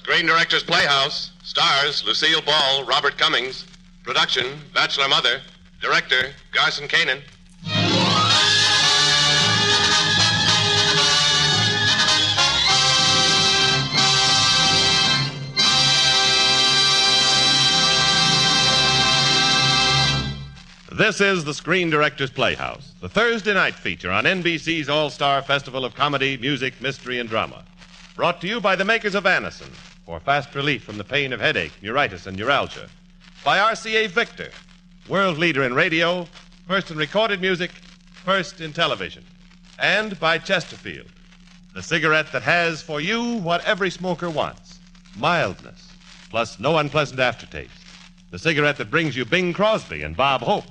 Screen Directors Playhouse. Stars, Lucille Ball, Robert Cummings. Production, Bachelor Mother. Director, Garson Kanan. This is the Screen Directors Playhouse, the Thursday night feature on NBC's All-Star Festival of Comedy, Music, Mystery, and Drama. Brought to you by the makers of Anacin, for fast relief from the pain of headache, neuritis, and neuralgia. By RCA Victor, world leader in radio, first in recorded music, first in television. And by Chesterfield, the cigarette that has for you what every smoker wants, mildness, plus no unpleasant aftertaste. The cigarette that brings you Bing Crosby and Bob Hope.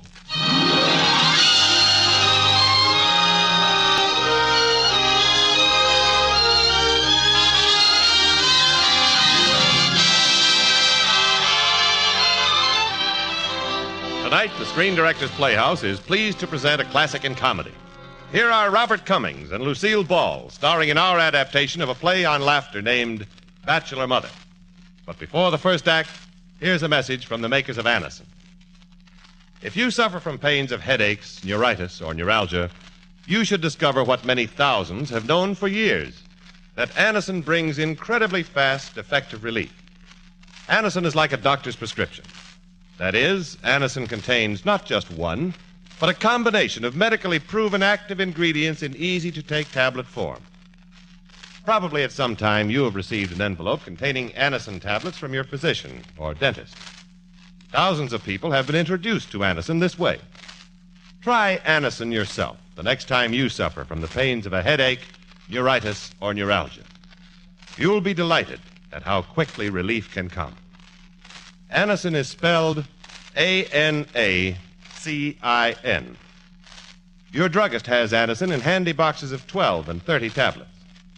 Tonight, the Screen Directors Playhouse is pleased to present a classic in comedy. Here are Robert Cummings and Lucille Ball, starring in our adaptation of a play on laughter named Bachelor Mother. But before the first act, here's a message from the makers of Anacin. If you suffer from pains of headaches, neuritis, or neuralgia, you should discover what many thousands have known for years, that Anacin brings incredibly fast, effective relief. Anacin is like a doctor's prescription. That is, Anacin contains not just one, but a combination of medically proven active ingredients in easy-to-take tablet form. Probably at some time you have received an envelope containing Anacin tablets from your physician or dentist. Thousands of people have been introduced to Anacin this way. Try Anacin yourself the next time you suffer from the pains of a headache, neuritis, or neuralgia. You'll be delighted at how quickly relief can come. Anacin is spelled Anacin. Your druggist has Anacin in handy boxes of 12 and 30 tablets,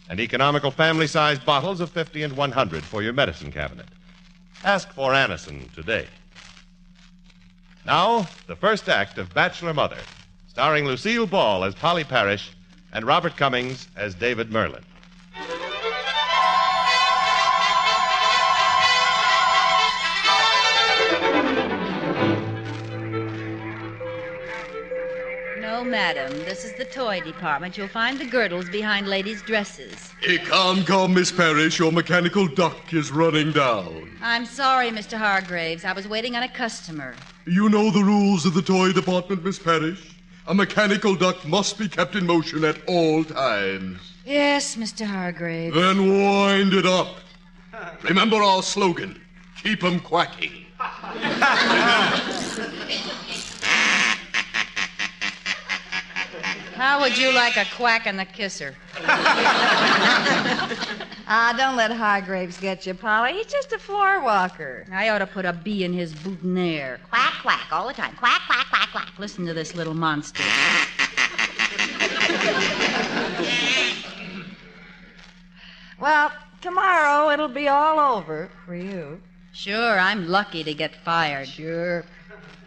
and economical family-sized bottles of 50 and 100 for your medicine cabinet. Ask for Anacin today. Now, the first act of Bachelor Mother, starring Lucille Ball as Polly Parrish and Robert Cummings as David Merlin. No, madam. This is the toy department. You'll find the girdles behind ladies' dresses. Come, Miss Parrish. Your mechanical duck is running down. I'm sorry, Mr. Hargraves. I was waiting on a customer. You know the rules of the toy department, Miss Parrish. A mechanical duck must be kept in motion at all times. Yes, Mr. Hargraves. Then wind it up. Remember our slogan, keep 'em quacking. How would you like a quack and the kisser? Don't let Hargraves get you, Polly. He's just a floor walker. I ought to put a bee in his boutonniere. Quack, quack, all the time. Quack, quack, quack, quack. Listen to this little monster. Well, tomorrow it'll be all over for you. Sure, I'm lucky to get fired. Sure.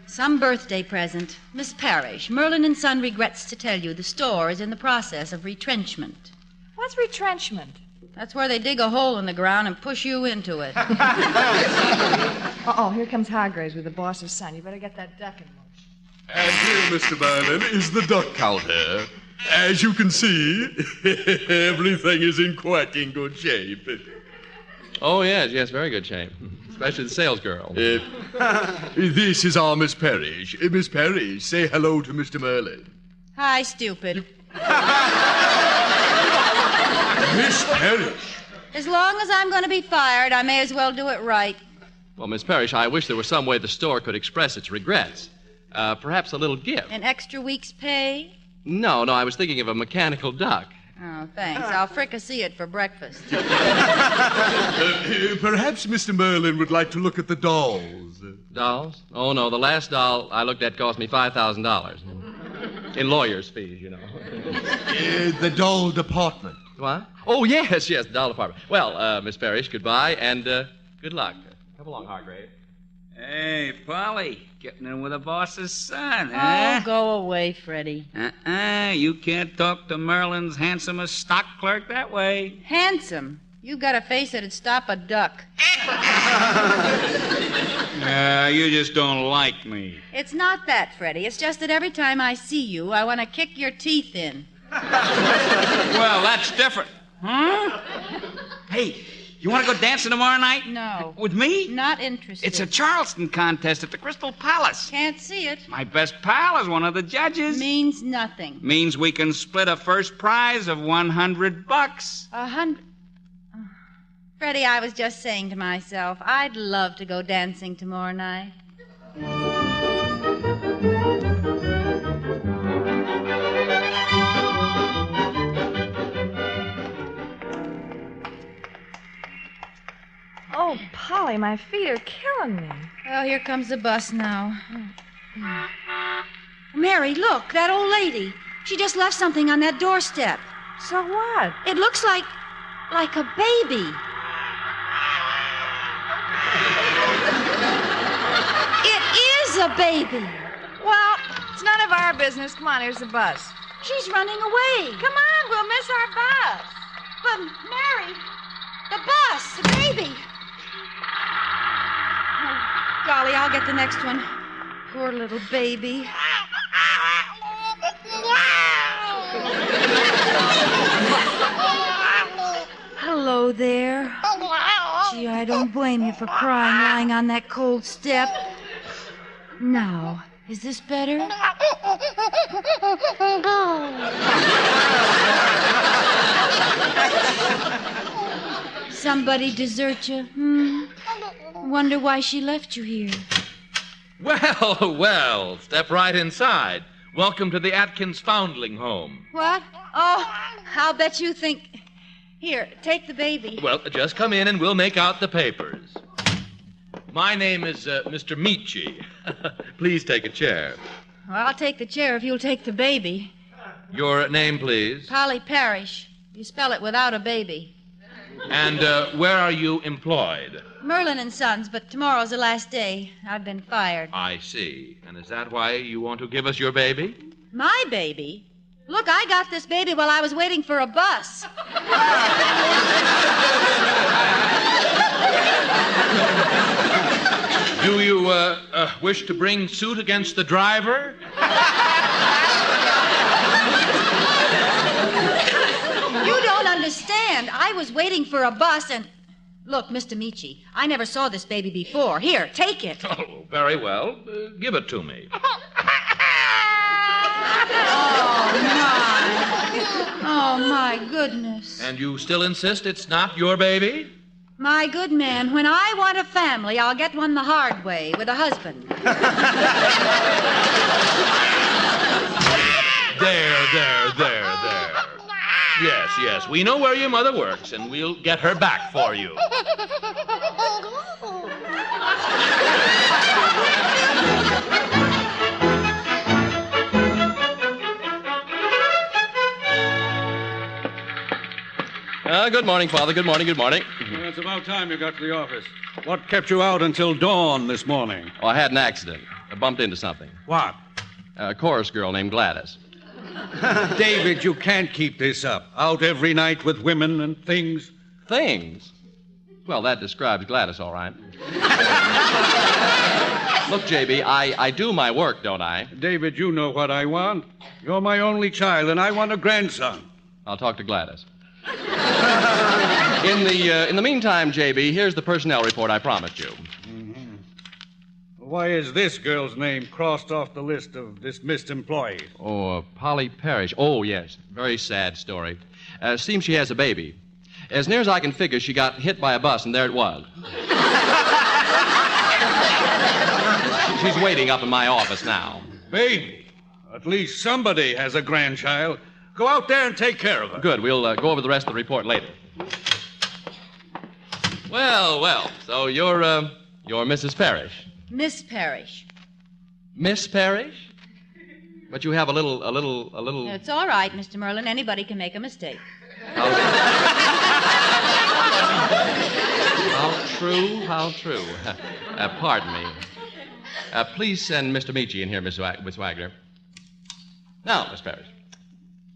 Some birthday present. Miss Parrish, Merlin & Son regrets to tell you the store is in the process of retrenchment. What's retrenchment? That's where they dig a hole in the ground and push you into it. Uh-oh, here comes Hargraves with the boss's son. You better get that duck in motion. And here, Mr. Merlin, is the duck counter. As you can see, everything is in quacking good shape. Oh, yes, very good shape. Especially the sales girl. This is our Miss Parrish. Miss Parrish, say hello to Mr. Merlin. Hi, stupid. Miss Parrish. As long as I'm going to be fired, I may as well do it right. Well, Miss Parrish, I wish there was some way the store could express its regrets. Perhaps a little gift. An extra week's pay? No, I was thinking of a mechanical duck. Oh, thanks. I'll fricassee it for breakfast. Perhaps Mr. Merlin would like to look at the dolls. Dolls? Oh, no, the last doll I looked at cost me $5,000. In lawyer's fees, you know. The doll department. What? Oh, yes, the doll department. Well, Miss Parrish, goodbye, and good luck. Come along, Hargrave. Hey, Polly, getting in with the boss's son, huh? Oh, go away, Freddie. You can't talk to Merlin's handsomest stock clerk that way. Handsome? You got a face that'd stop a duck. You just don't like me. It's not that, Freddie. It's just that every time I see you, I want to kick your teeth in. Well, that's different. Huh? Hey, you want to go dancing tomorrow night? No. With me? Not interested. It's a Charleston contest at the Crystal Palace. Can't see it. My best pal is one of the judges. Means nothing. Means we can split a first prize of $100. 100. Freddie, I was just saying to myself, I'd love to go dancing tomorrow night. Oh, Polly, my feet are killing me. Well, here comes the bus now. Mary, look, that old lady. She just left something on that doorstep. So what? It looks like a baby. It is a baby. Well, it's none of our business. Come on, here's the bus. She's running away. Come on, we'll miss our bus. But, Mary, the bus, the baby. Oh, golly, I'll get the next one. Poor little baby. Hello there. Gee, I don't blame you for crying lying on that cold step. Now, is this better? Somebody desert you? Wonder why she left you here. Well, well, step right inside. Welcome to the Atkins Foundling Home. What? Oh, I'll bet you think... Here, take the baby. Well, just come in and we'll make out the papers. My name is Mr. Michi. Please take a chair. Well, I'll take the chair if you'll take the baby. Your name, please. Polly Parrish. You spell it without a baby. And where are you employed? Merlin and Sons, but tomorrow's the last day. I've been fired. I see. And is that why you want to give us your baby? My baby? Look, I got this baby while I was waiting for a bus. Do you wish to bring suit against the driver? You don't understand. I was waiting for a bus and... Look, Mr. Michi, I never saw this baby before. Here, take it. Oh, very well. Give it to me. Oh, my goodness. And you still insist it's not your baby? My good man, when I want a family, I'll get one the hard way with a husband. There. Yes. We know where your mother works, and we'll get her back for you. Good morning, Father. Good morning. Well, it's about time you got to the office. What kept you out until dawn this morning? Oh, I had an accident. I bumped into something. What? A chorus girl named Gladys. David, you can't keep this up. Out every night with women and things. Things? Well, that describes Gladys, all right. Look, J.B., I do my work, don't I? David, you know what I want. You're my only child, and I want a grandson. I'll talk to Gladys. In the meantime, J.B., here's the personnel report I promised you. Mm-hmm. Why is this girl's name crossed off the list of dismissed employees? Oh, Polly Parrish. Oh, yes. Very sad story. Seems she has a baby. As near as I can figure, she got hit by a bus, and there it was. She's waiting up in my office now. Baby? At least somebody has a grandchild. Go out there and take care of her. Good. We'll go over the rest of the report later. Well. So you're Mrs. Parrish. Miss Parrish. Miss Parrish? But you have a little... It's all right, Mr. Merlin. Anybody can make a mistake. How true. Pardon me. Please send Mr. Michi in here, Miss Wagner. Now, Miss Parrish,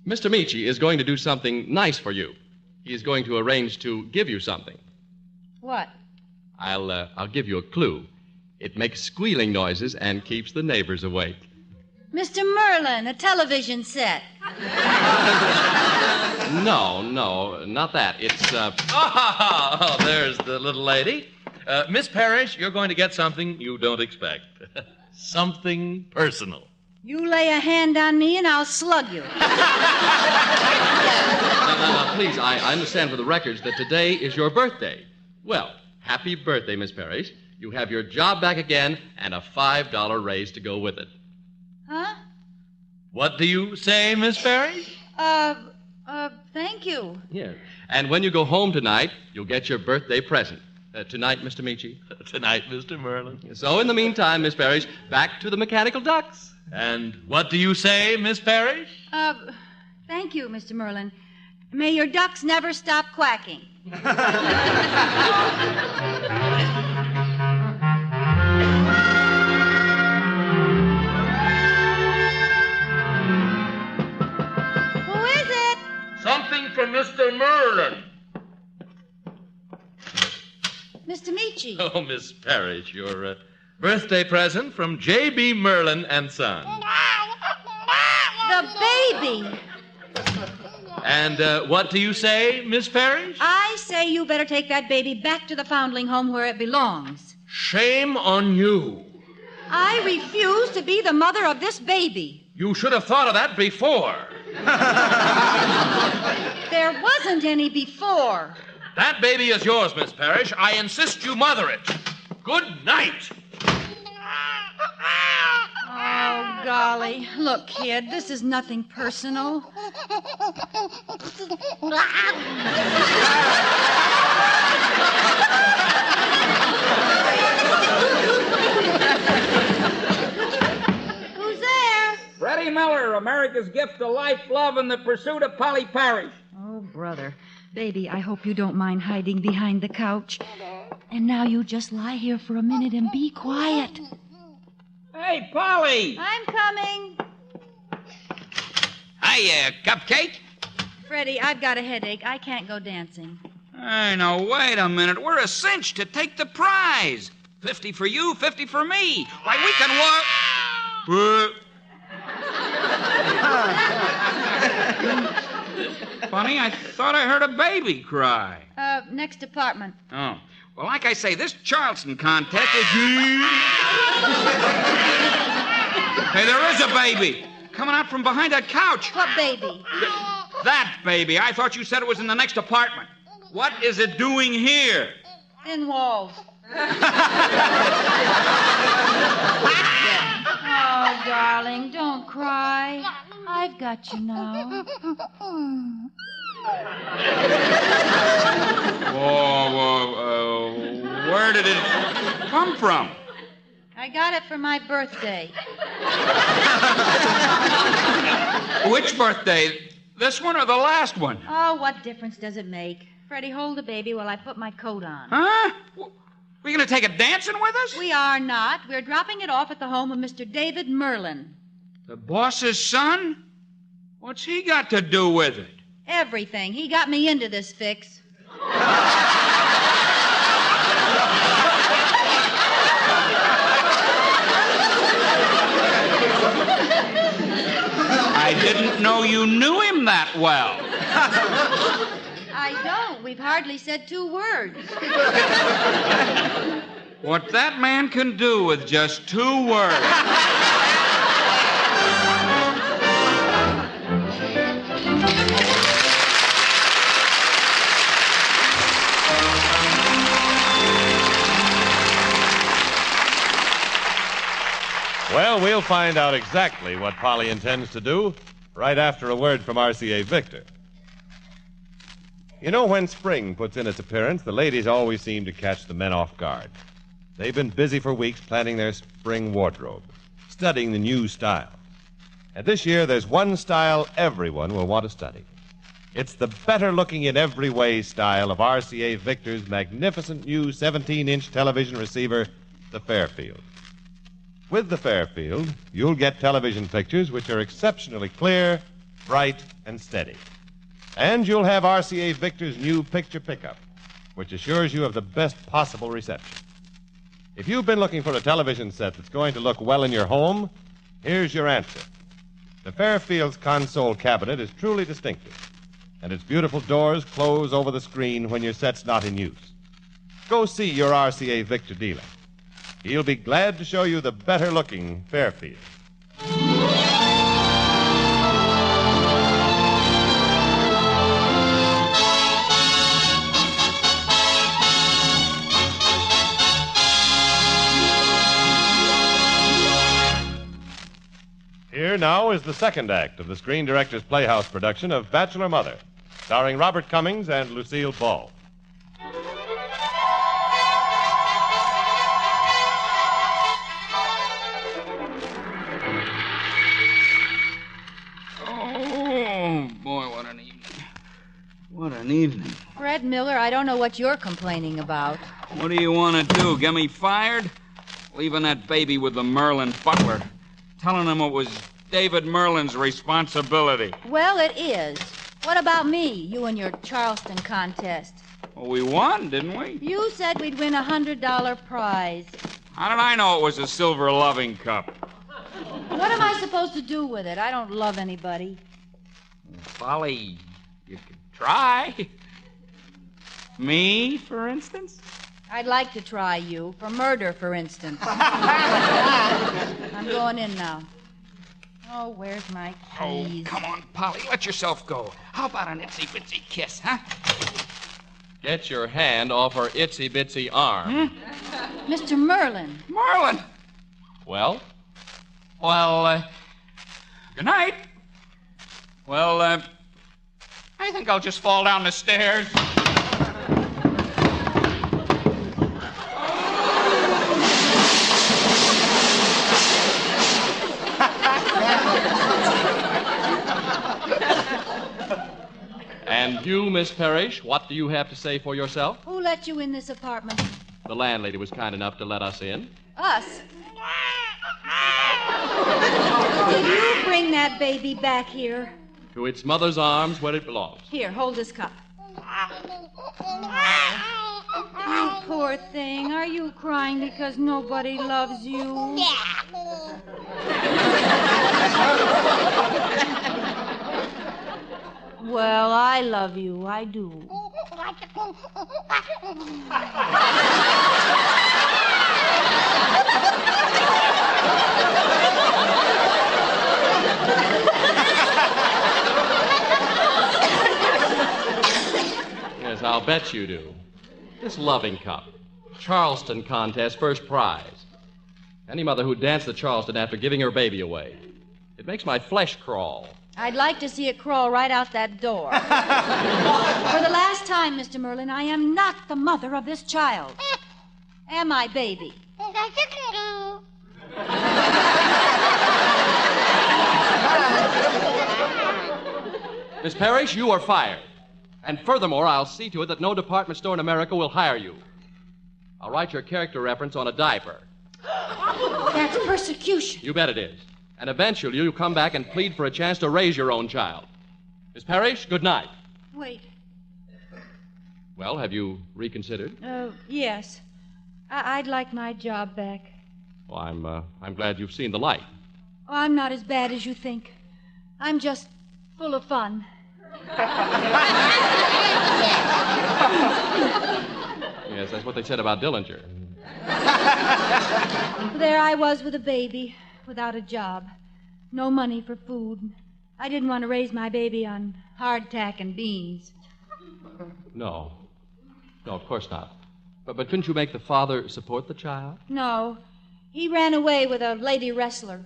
Mr. Michi is going to do something nice for you. He is going to arrange to give you something. What? I'll give you a clue. It makes squealing noises and keeps the neighbors awake. Mr. Merlin, a television set. No, not that. It's, Oh, there's the little lady. Miss Parrish, you're going to get something you don't expect. Something personal. You lay a hand on me and I'll slug you. No, please, I understand for the records that today is your birthday. Well, happy birthday, Miss Parrish. You have your job back again and a $5 raise to go with it. Huh? What do you say, Miss Parrish? Thank you. Yeah. And when you go home tonight, you'll get your birthday present. Tonight, Mr. Michi. Tonight, Mr. Merlin. So, in the meantime, Miss Parrish, back to the mechanical ducks. And what do you say, Miss Parrish? Thank you, Mr. Merlin. May your ducks never stop quacking. Who is it? Something from Mr. Merlin. Mr. Michi. Oh, Miss Parrish, your birthday present from J.B. Merlin and Son. The baby. And what do you say, Miss Parrish? I say you better take that baby back to the foundling home where it belongs. Shame on you. I refuse to be the mother of this baby. You should have thought of that before. There wasn't any before. That baby is yours, Miss Parrish. I insist you mother it. Good night. Oh, golly. Look, kid, this is nothing personal. Who's there? Freddie Miller, America's gift to life, love, and the pursuit of Polly Parrish. Oh, brother. Baby, I hope you don't mind hiding behind the couch. And now you just lie here for a minute and be quiet. Hey, Polly! I'm coming. Hey, Cupcake? Freddie, I've got a headache. I can't go dancing. Hey, now, wait a minute. We're a cinch to take the prize. 50 for you, 50 for me. Why, we can walk... Funny, I thought I heard a baby cry. Next apartment. Oh. Well, like I say, this Charleston contest is... Hey, there is a baby coming out from behind that couch. What baby? That baby. I thought you said it was in the next apartment. What is it doing here? Thin walls. Oh, darling, don't cry. I've got you now. Where did it come from? I got it for my birthday. Which birthday? This one or the last one? Oh, what difference does it make? Freddie, hold the baby while I put my coat on. Huh? We going to take it dancing with us? We are not. We're dropping it off at the home of Mr. David Merlin. The boss's son? What's he got to do with it? Everything. He got me into this fix. I didn't know you knew him that well. I don't. We've hardly said 2 words. What that man can do with just 2 words. Well, we'll find out exactly what Polly intends to do right after a word from RCA Victor. You know, when spring puts in its appearance, the ladies always seem to catch the men off guard. They've been busy for weeks planning their spring wardrobe, studying the new style. And this year, there's one style everyone will want to study. It's the better-looking in every way style of RCA Victor's magnificent new 17-inch television receiver, the Fairfield. With the Fairfield, you'll get television pictures which are exceptionally clear, bright, and steady. And you'll have RCA Victor's new picture pickup, which assures you of the best possible reception. If you've been looking for a television set that's going to look well in your home, here's your answer. The Fairfield's console cabinet is truly distinctive, and its beautiful doors close over the screen when your set's not in use. Go see your RCA Victor dealer. He'll be glad to show you the better-looking Fairfield. Here now is the second act of the Screen Directors Playhouse production of Bachelor Mother, starring Robert Cummings and Lucille Ball. Oh, boy, what an evening. What an evening. Fred Miller, I don't know what you're complaining about. What do you want to do? Get me fired? Leaving that baby with the Merlin butler. Telling him it was David Merlin's responsibility. Well, it is. What about me, you and your Charleston contest? Well, we won, didn't we? You said we'd win a $100 prize. How did I know it was a silver loving cup? What am I supposed to do with it? I don't love anybody. Polly, you could try. Me, for instance? I'd like to try you for murder, for instance. I'm going in now. Oh, where's my keys? Oh, come on, Polly, let yourself go. How about an itsy-bitsy kiss, huh? Get your hand off her itsy-bitsy arm. Mr. Merlin. Merlin! Well? Well, good night. Well, I think I'll just fall down the stairs. And you, Miss Parrish, what do you have to say for yourself? Who let you in this apartment? The landlady was kind enough to let us in. Us? Did you bring that baby back here? To its mother's arms where it belongs. Here, hold this cup. You poor thing. Are you crying because nobody loves you? Well, I love you. I do. Yes, I'll bet you do. This loving cup. Charleston contest, first prize. Any mother who danced the Charleston after giving her baby away. It makes my flesh crawl. I'd like to see it crawl right out that door. For the last time, Mr. Merlin, I am not the mother of this child. Am I, baby? Miss Parrish, you are fired. And furthermore, I'll see to it that no department store in America will hire you. I'll write your character reference on a diaper. That's persecution. You bet it is. And eventually you'll come back and plead for a chance to raise your own child. Miss Parrish, good night. Wait. Well, have you reconsidered? Yes. I'd like my job back. Well, I'm glad you've seen the light. Oh, I'm not as bad as you think. I'm just full of fun. Yes, that's what they said about Dillinger. There I was with a baby, without a job. No money for food. I didn't want to raise my baby on hardtack and beans. No. No, of course not. But couldn't you make the father support the child? No. He ran away with a lady wrestler.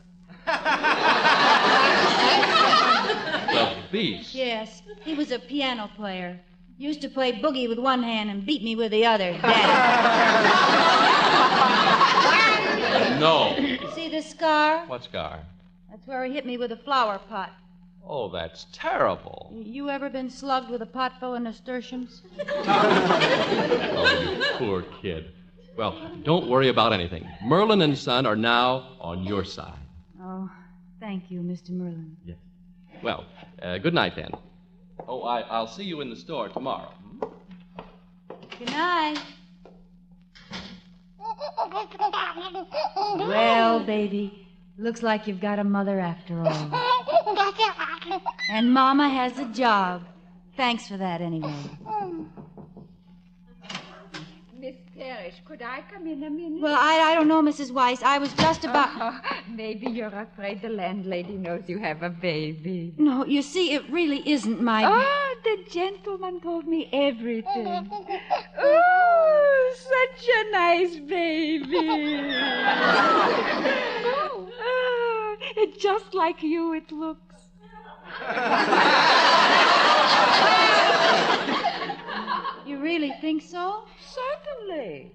The beast. Yes. He was a piano player. Used to play boogie with one hand and beat me with the other. Daddy. No. See the scar? What scar? That's where he hit me with a flower pot. Oh, that's terrible. You ever been slugged with a pot full of nasturtiums? Oh, you poor kid. Well, don't worry about anything. Merlin and Son are now on your side. Oh, thank you, Mr. Merlin. Yes. Well, good night then. Oh, I'll see you in the store tomorrow. Good night. Well, baby, looks like you've got a mother after all. And Mama has a job. Thanks for that, anyway. Miss Parrish, could I come in a minute? Well, I don't know, Mrs. Weiss. I was just about... Maybe you're afraid the landlady knows you have a baby. No, you see, it really isn't my... Oh, the gentleman told me everything. Oh, such a nice baby. Oh, it's just like you, it looks. You really think so? Certainly.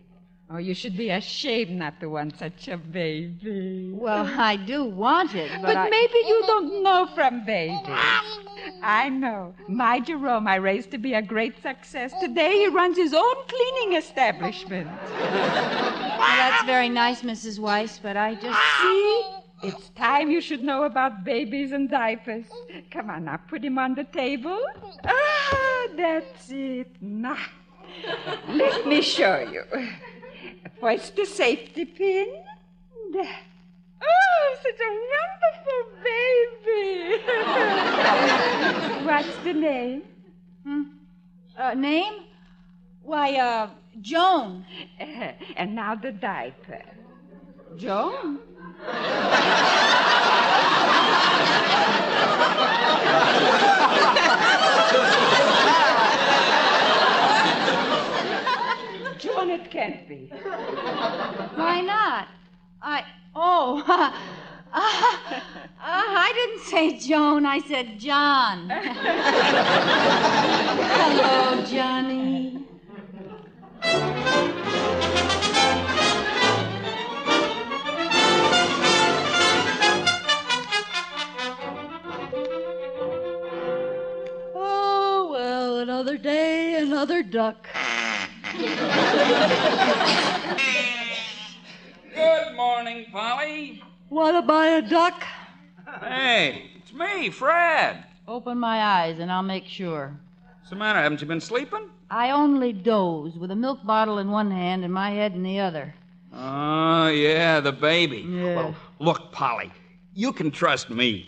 Oh, you should be ashamed not to want such a baby. Well, I do want it, but maybe you don't know from babies. I know. My Jerome I raised to be a great success. Today he runs his own cleaning establishment. Well, that's very nice, Mrs. Weiss, but I just... See? It's time you should know about babies and diapers. Come on now, put him on the table. Ah, that's it. Now, let me show you. First the safety pin. Oh, such a wonderful baby. What's the name? Name? Why, Joan. And now the diaper. Joan? Joan, it can't be. Why not? I didn't say Joan, I said John. Hello, Johnny. Oh, well, another day, another duck. Good morning, Polly. Want to buy a duck? Hey, it's me, Fred. Open my eyes and I'll make sure. What's the matter? Haven't you been sleeping? I only doze with a milk bottle in one hand and my head in the other. Oh, yeah, the baby. Yeah. Well, look, Polly, you can trust me.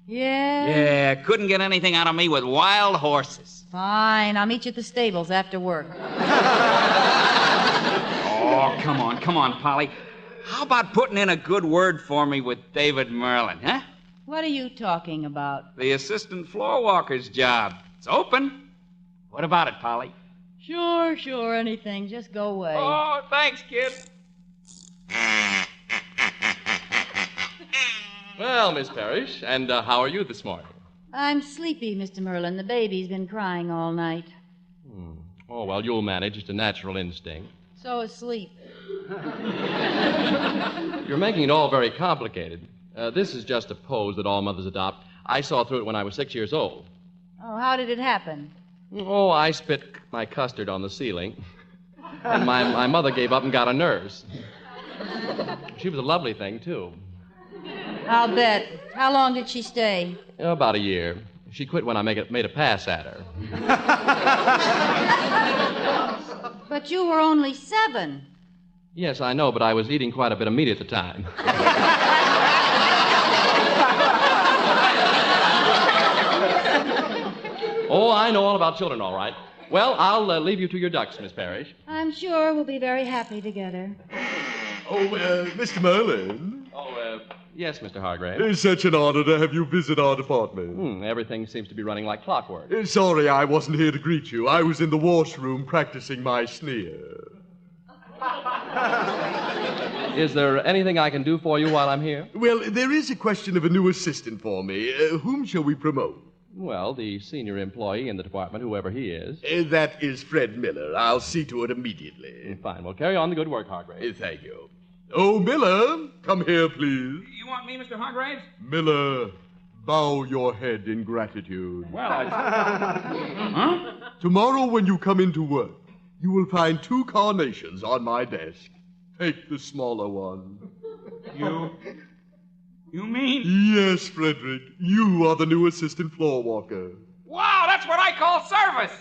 Yeah? Yeah, couldn't get anything out of me with wild horses. Fine. I'll meet you at the stables after work. Oh, come on, Polly. How about putting in a good word for me with David Merlin, huh? What are you talking about? The assistant floor walker's job. It's open. What about it, Polly? Sure, anything. Just go away. Oh, thanks, kid. Well, Miss Parrish, and how are you this morning? I'm sleepy, Mr. Merlin. The baby's been crying all night. Oh, well, you'll manage. It's a natural instinct. So asleep. You're making it all very complicated. This is just a pose that all mothers adopt. I saw through it when I was 6 years old. Oh, how did it happen? Oh, I spit my custard on the ceiling. And my mother gave up and got a nurse. She was a lovely thing, too. I'll bet. How long did she stay? About a year. She quit when I made a pass at her. But you were only 7. Yes, I know, but I was eating quite a bit of meat at the time. Oh, I know all about children, all right. Well, I'll leave you to your ducks, Miss Parrish. I'm sure we'll be very happy together. Oh, Mr. Merlin. Oh, yes, Mr. Hargrave. It's such an honor to have you visit our department. Everything seems to be running like clockwork. Sorry I wasn't here to greet you. I was in the washroom practicing my sneer. Is there anything I can do for you while I'm here? Well, there is a question of a new assistant for me. Whom shall we promote? Well, the senior employee in the department, whoever he is. That is Fred Miller. I'll see to it immediately. Fine. Well, carry on the good work, Hargrave. Thank you. Oh, Miller, come here, please. You want me, Mr. Hargraves? Miller, bow your head in gratitude. Well, Huh? Tomorrow when you come into work, you will find 2 carnations on my desk. Take the smaller one. You mean? Yes, Frederick. You are the new assistant floor walker. Wow, That's what I call service.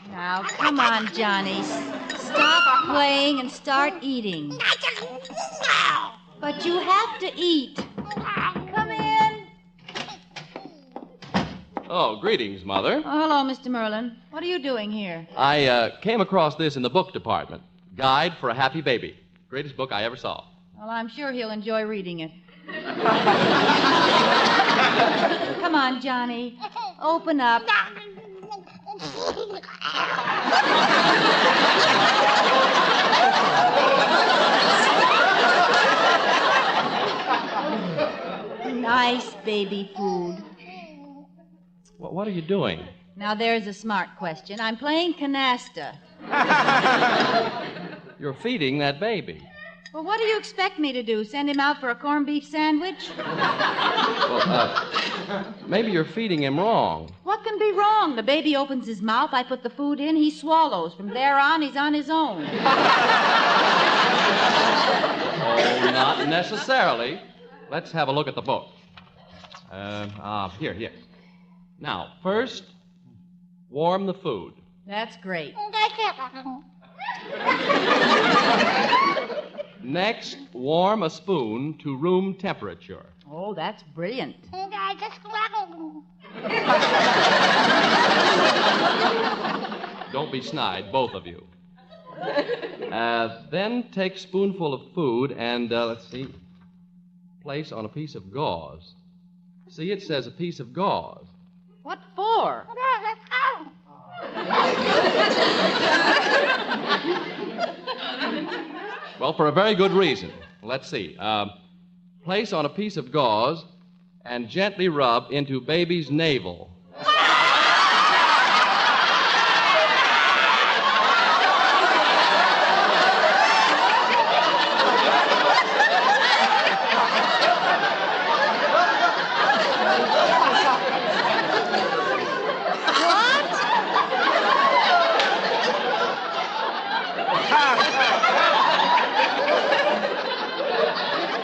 Now, come on, Johnny. Stop playing and start eating. But you have to eat. Come in. Oh, greetings, Mother. Oh, hello, Mr. Merlin. What are you doing here? I came across this in the book department. Guide for a Happy Baby. Greatest book I ever saw. Well, I'm sure he'll enjoy reading it. Come on, Johnny. Open up. Nice baby food. What are you doing? Now, there's a smart question. I'm playing canasta. You're feeding that baby. Well, what do you expect me to do? Send him out for a corned beef sandwich? Well, maybe you're feeding him wrong. What can be wrong? The baby opens his mouth, I put the food in, he swallows. From there on, he's on his own. Oh, not necessarily. Let's have a look at the book. Here. Now, first, warm the food. That's great. Next, warm a spoon to room temperature. Oh, that's brilliant. Don't be snide, both of you. Then take spoonful of food and, let's see, place on a piece of gauze. See, it says a piece of gauze. What for? Well, for a very good reason. Let's see. Place on a piece of gauze and gently rub into baby's navel.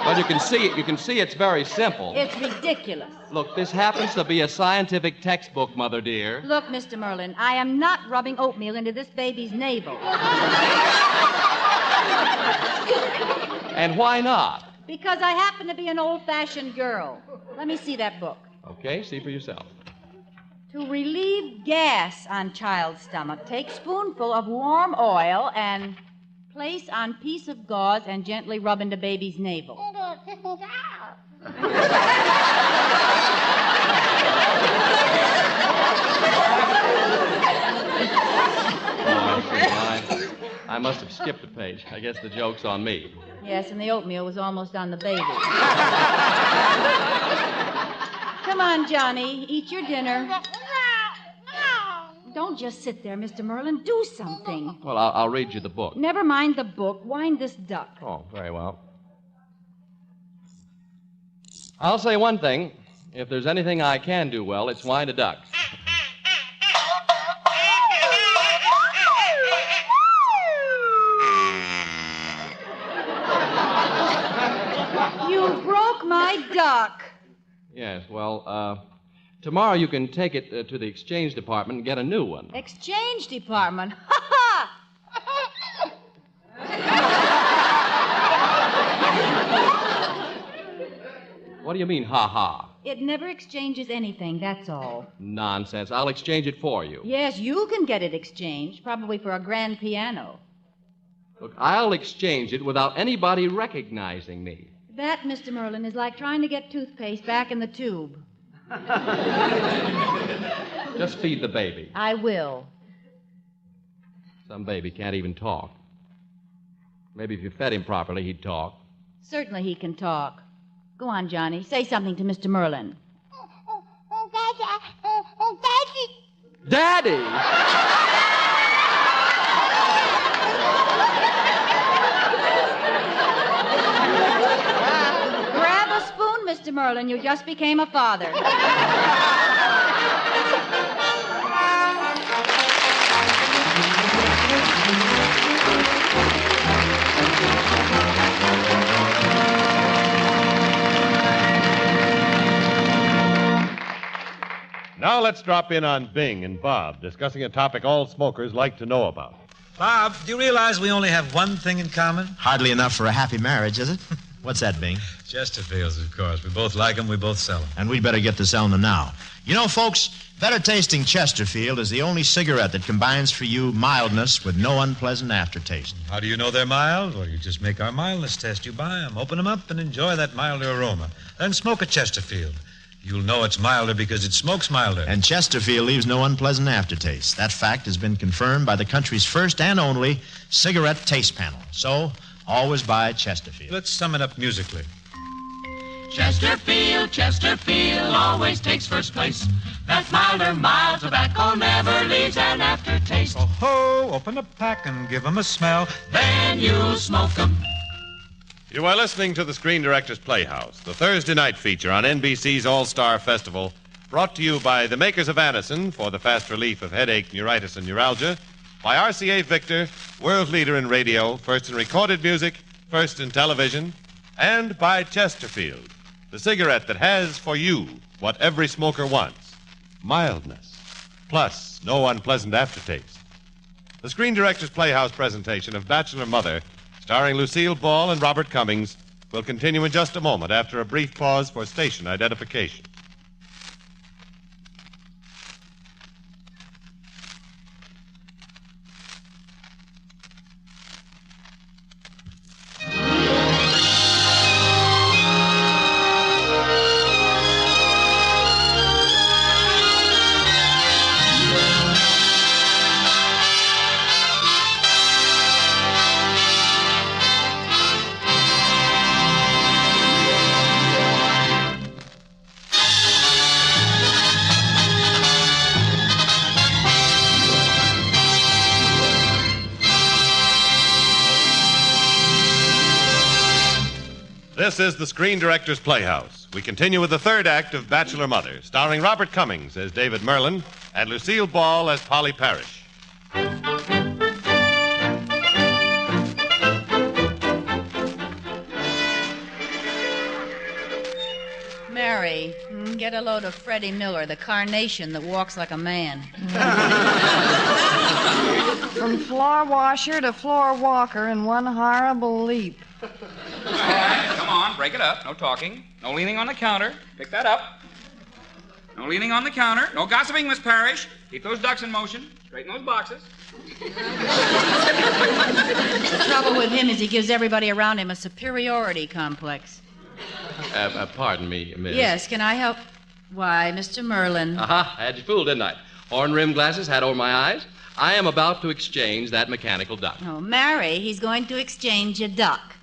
Well, you can see it's very simple. It's ridiculous. Look, this happens to be a scientific textbook, Mother dear. Look, Mr. Merlin, I am not rubbing oatmeal into this baby's navel. And why not? Because I happen to be an old-fashioned girl. Let me see that book. Okay, see for yourself. To relieve gas on child's stomach, take spoonful of warm oil and place on piece of gauze and gently rub into baby's navel. I must have skipped a page. I guess the joke's on me. Yes, and the oatmeal was almost on the baby. Come on, Johnny. Eat your dinner. Don't just sit there, Mr. Merlin. Do something. Well, I'll read you the book. Never mind the book. Wind this duck. Oh, very well. I'll say one thing. If there's anything I can do well, it's wind a duck. You broke my duck. Yes, well, tomorrow you can take it to the exchange department and get a new one. Exchange department? Ha ha! What do you mean, ha-ha? It never exchanges anything, that's all. Nonsense. I'll exchange it for you. Yes, you can get it exchanged, probably for a grand piano. Look, I'll exchange it without anybody recognizing me. That, Mr. Merlin, is like trying to get toothpaste back in the tube. Just feed the baby. I will. Some baby can't even talk. Maybe if you fed him properly, he'd talk. Certainly he can talk. Go on, Johnny. Say something to Mr. Merlin. Daddy! Grab a spoon, Mr. Merlin. You just became a father. Now let's drop in on Bing and Bob, discussing a topic all smokers like to know about. Bob, do you realize we only have one thing in common? Hardly enough for a happy marriage, is it? What's that, Bing? Chesterfields, of course. We both like them, we both sell them. And we'd better get to selling them now. You know, folks, better tasting Chesterfield is the only cigarette that combines for you mildness with no unpleasant aftertaste. How do you know they're mild? Well, you just make our mildness test. You buy them, open them up, and enjoy that milder aroma. Then smoke a Chesterfield. You'll know it's milder because it smokes milder. And Chesterfield leaves no unpleasant aftertaste. That fact has been confirmed by the country's first and only cigarette taste panel. So, always buy Chesterfield. Let's sum it up musically. Chesterfield, Chesterfield always takes first place. That milder, mild tobacco never leaves an aftertaste. Oh ho, open a pack and give 'em a smell. Then you'll smoke 'em. You are listening to the Screen Directors Playhouse, the Thursday night feature on NBC's All-Star Festival, brought to you by the makers of Anacin for the fast relief of headache, neuritis, and neuralgia, by RCA Victor, world leader in radio, first in recorded music, first in television, and by Chesterfield, the cigarette that has for you what every smoker wants, mildness, plus no unpleasant aftertaste. The Screen Directors Playhouse presentation of Bachelor Mother, starring Lucille Ball and Robert Cummings, will continue in just a moment after a brief pause for station identification. This is the Screen Directors Playhouse. We continue with the third act of Bachelor Mother, starring Robert Cummings as David Merlin and Lucille Ball as Polly Parrish. Mary, get a load of Freddie Miller, the carnation that walks like a man. From floor washer to floor walker in one horrible leap. All right, come on, break it up. No talking. No leaning on the counter. Pick that up. No leaning on the counter. No gossiping, Miss Parrish. Keep those ducks in motion. Straighten those boxes. The trouble with him is he gives everybody around him a superiority complex. Pardon me, miss. Yes, can I help? Why, Mr. Merlin. Aha, I had you fooled, didn't I? Horn-rimmed glasses, hat over my eyes. I am about to exchange that mechanical duck. Oh, Mary, he's going to exchange a duck.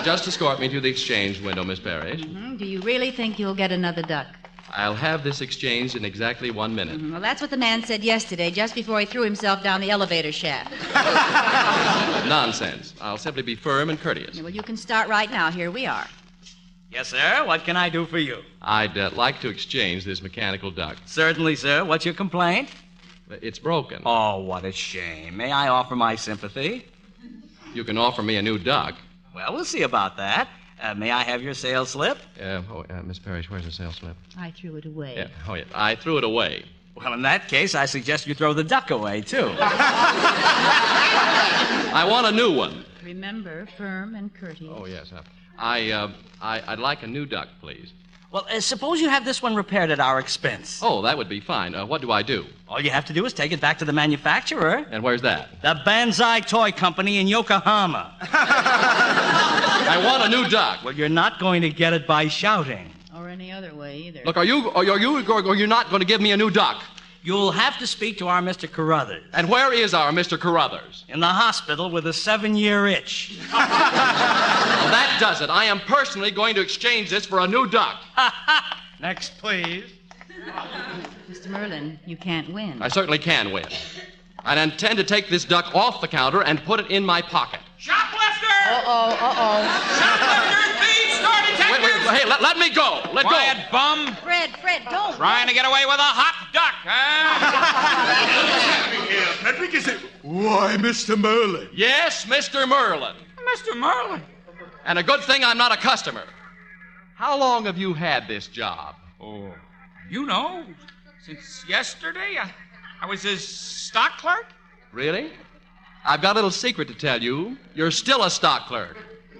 Just escort me to the exchange window, Miss Parrish. Do you really think you'll get another duck? I'll have this exchanged in exactly 1 minute. Well, that's what the man said yesterday, just before he threw himself down the elevator shaft. Nonsense. I'll simply be firm and courteous. Well, you can start right now. Here we are. Yes, sir. What can I do for you? I'd like to exchange this mechanical duck. Certainly, sir. What's your complaint? It's broken. Oh, what a shame. May I offer my sympathy? You can offer me a new duck. Well, we'll see about that. May I have your sales slip? Miss Parrish, where's the sales slip? I threw it away. Yeah, I threw it away. Well, in that case, I suggest you throw the duck away, too. I want a new one. Remember, firm and courteous. Oh, yes. I'd like a new duck, please. Well, suppose you have this one repaired at our expense. Oh, that would be fine. What do I do? All you have to do is take it back to the manufacturer. And where's that? The Banzai Toy Company in Yokohama. I want a new duck. Well, you're not going to get it by shouting. Or any other way, either. Look, are you not going to give me a new duck? You'll have to speak to our Mr. Carruthers. And where is our Mr. Carruthers? In the hospital with a 7-year itch. Well, that does it. I am personally going to exchange this for a new duck. Next, please. Mr. Merlin, you can't win. I certainly can win. I intend to take this duck off the counter and put it in my pocket. Shoplifter! Uh-oh. Shoplifter, thieves, store detectives! hey, let me go. Let Quiet, go. bum. Fred, don't. Trying to get away with a hot duck, huh? Frederick, is it? Why, Mr. Merlin. Yes, Mr. Merlin. Mr. Merlin. And a good thing I'm not a customer. How long have you had this job? Oh, you know, since yesterday. I was his stock clerk. Really? I've got a little secret to tell you. You're still a stock clerk.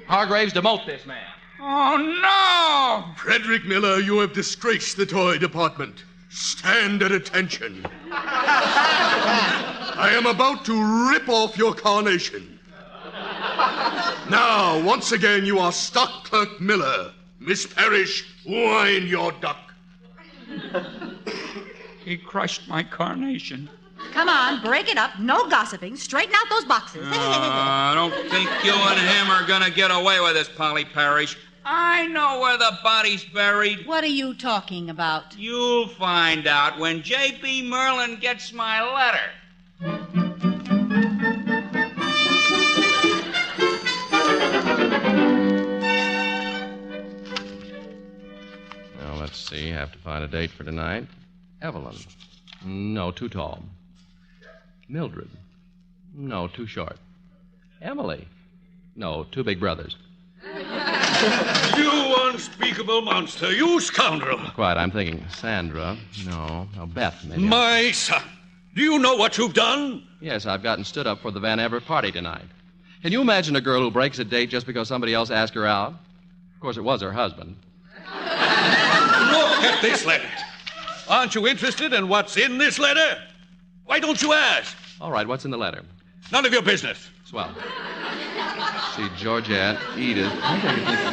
Hargraves, demote this man. Oh, no! Frederick Miller, you have disgraced the toy department. Stand at attention. I am about to rip off your carnation. Now, once again, you are stock clerk Miller. Miss Parrish, wind your duck. He crushed my carnation. Come on, break it up. No gossiping. Straighten out those boxes. I don't think you and him are going to get away with this, Polly Parrish. I know where the body's buried. What are you talking about? You'll find out when J.B. Merlin gets my letter. Now, let's see. Have to find a date for tonight. Evelyn. No, too tall. Mildred. No, too short. Emily. No, two big brothers. You unspeakable monster, you scoundrel. Quiet, I'm thinking. Sandra. No, Beth, maybe. My son, do you know what you've done? Yes, I've gotten stood up for the Van Everett party tonight. Can you imagine a girl who breaks a date just because somebody else asked her out? Of course, it was her husband. Look at this letter. Aren't you interested in what's in this letter? Why don't you ask? All right, what's in the letter? None of your business. Swell. See, Georgette, Edith.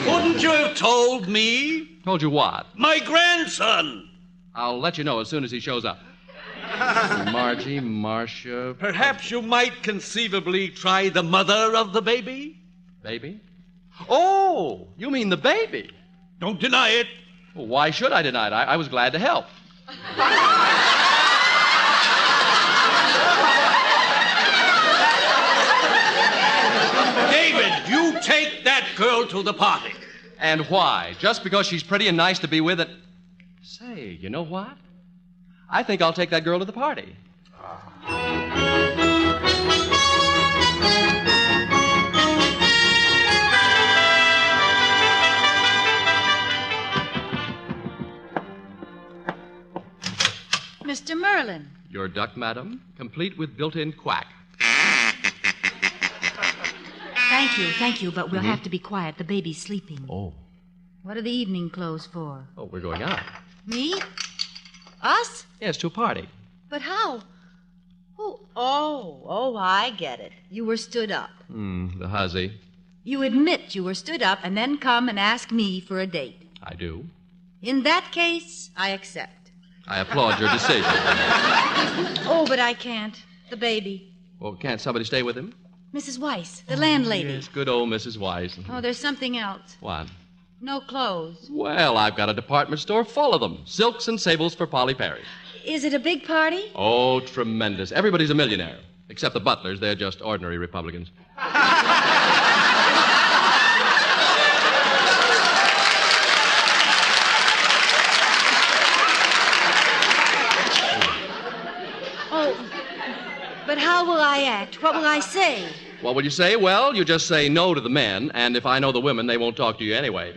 Couldn't you have told me? Told you what? My grandson. I'll let you know as soon as he shows up. Margie, Marcia. Perhaps you might conceivably try the mother of the baby? Baby? Oh, you mean the baby? Don't deny it. Well, why should I deny it? I was glad to help. David, you take that girl to the party. And why? Just because she's pretty and nice to be with and... Say, you know what? I think I'll take that girl to the party. Mr. Merlin. Your duck, madam, complete with built-in quack. Thank you, but we'll have to be quiet. The baby's sleeping. Oh. What are the evening clothes for? Oh, we're going out. Me? Us? Yes, to a party. But how? Oh, I get it. You were stood up. The hussy. You admit you were stood up and then come and ask me for a date. I do. In that case, I accept. I applaud your decision. Oh, but I can't. The baby. Well, can't somebody stay with him? Mrs. Weiss, the landlady. Yes, good old Mrs. Weiss. Oh, there's something else. What? No clothes. Well, I've got a department store full of them. Silks and sables for Polly Parrish. Is it a big party? Oh, tremendous. Everybody's a millionaire. Except the butlers. They're just ordinary Republicans. But how will I act? What will I say? What will you say? Well, you just say no to the men, and if I know the women, they won't talk to you anyway.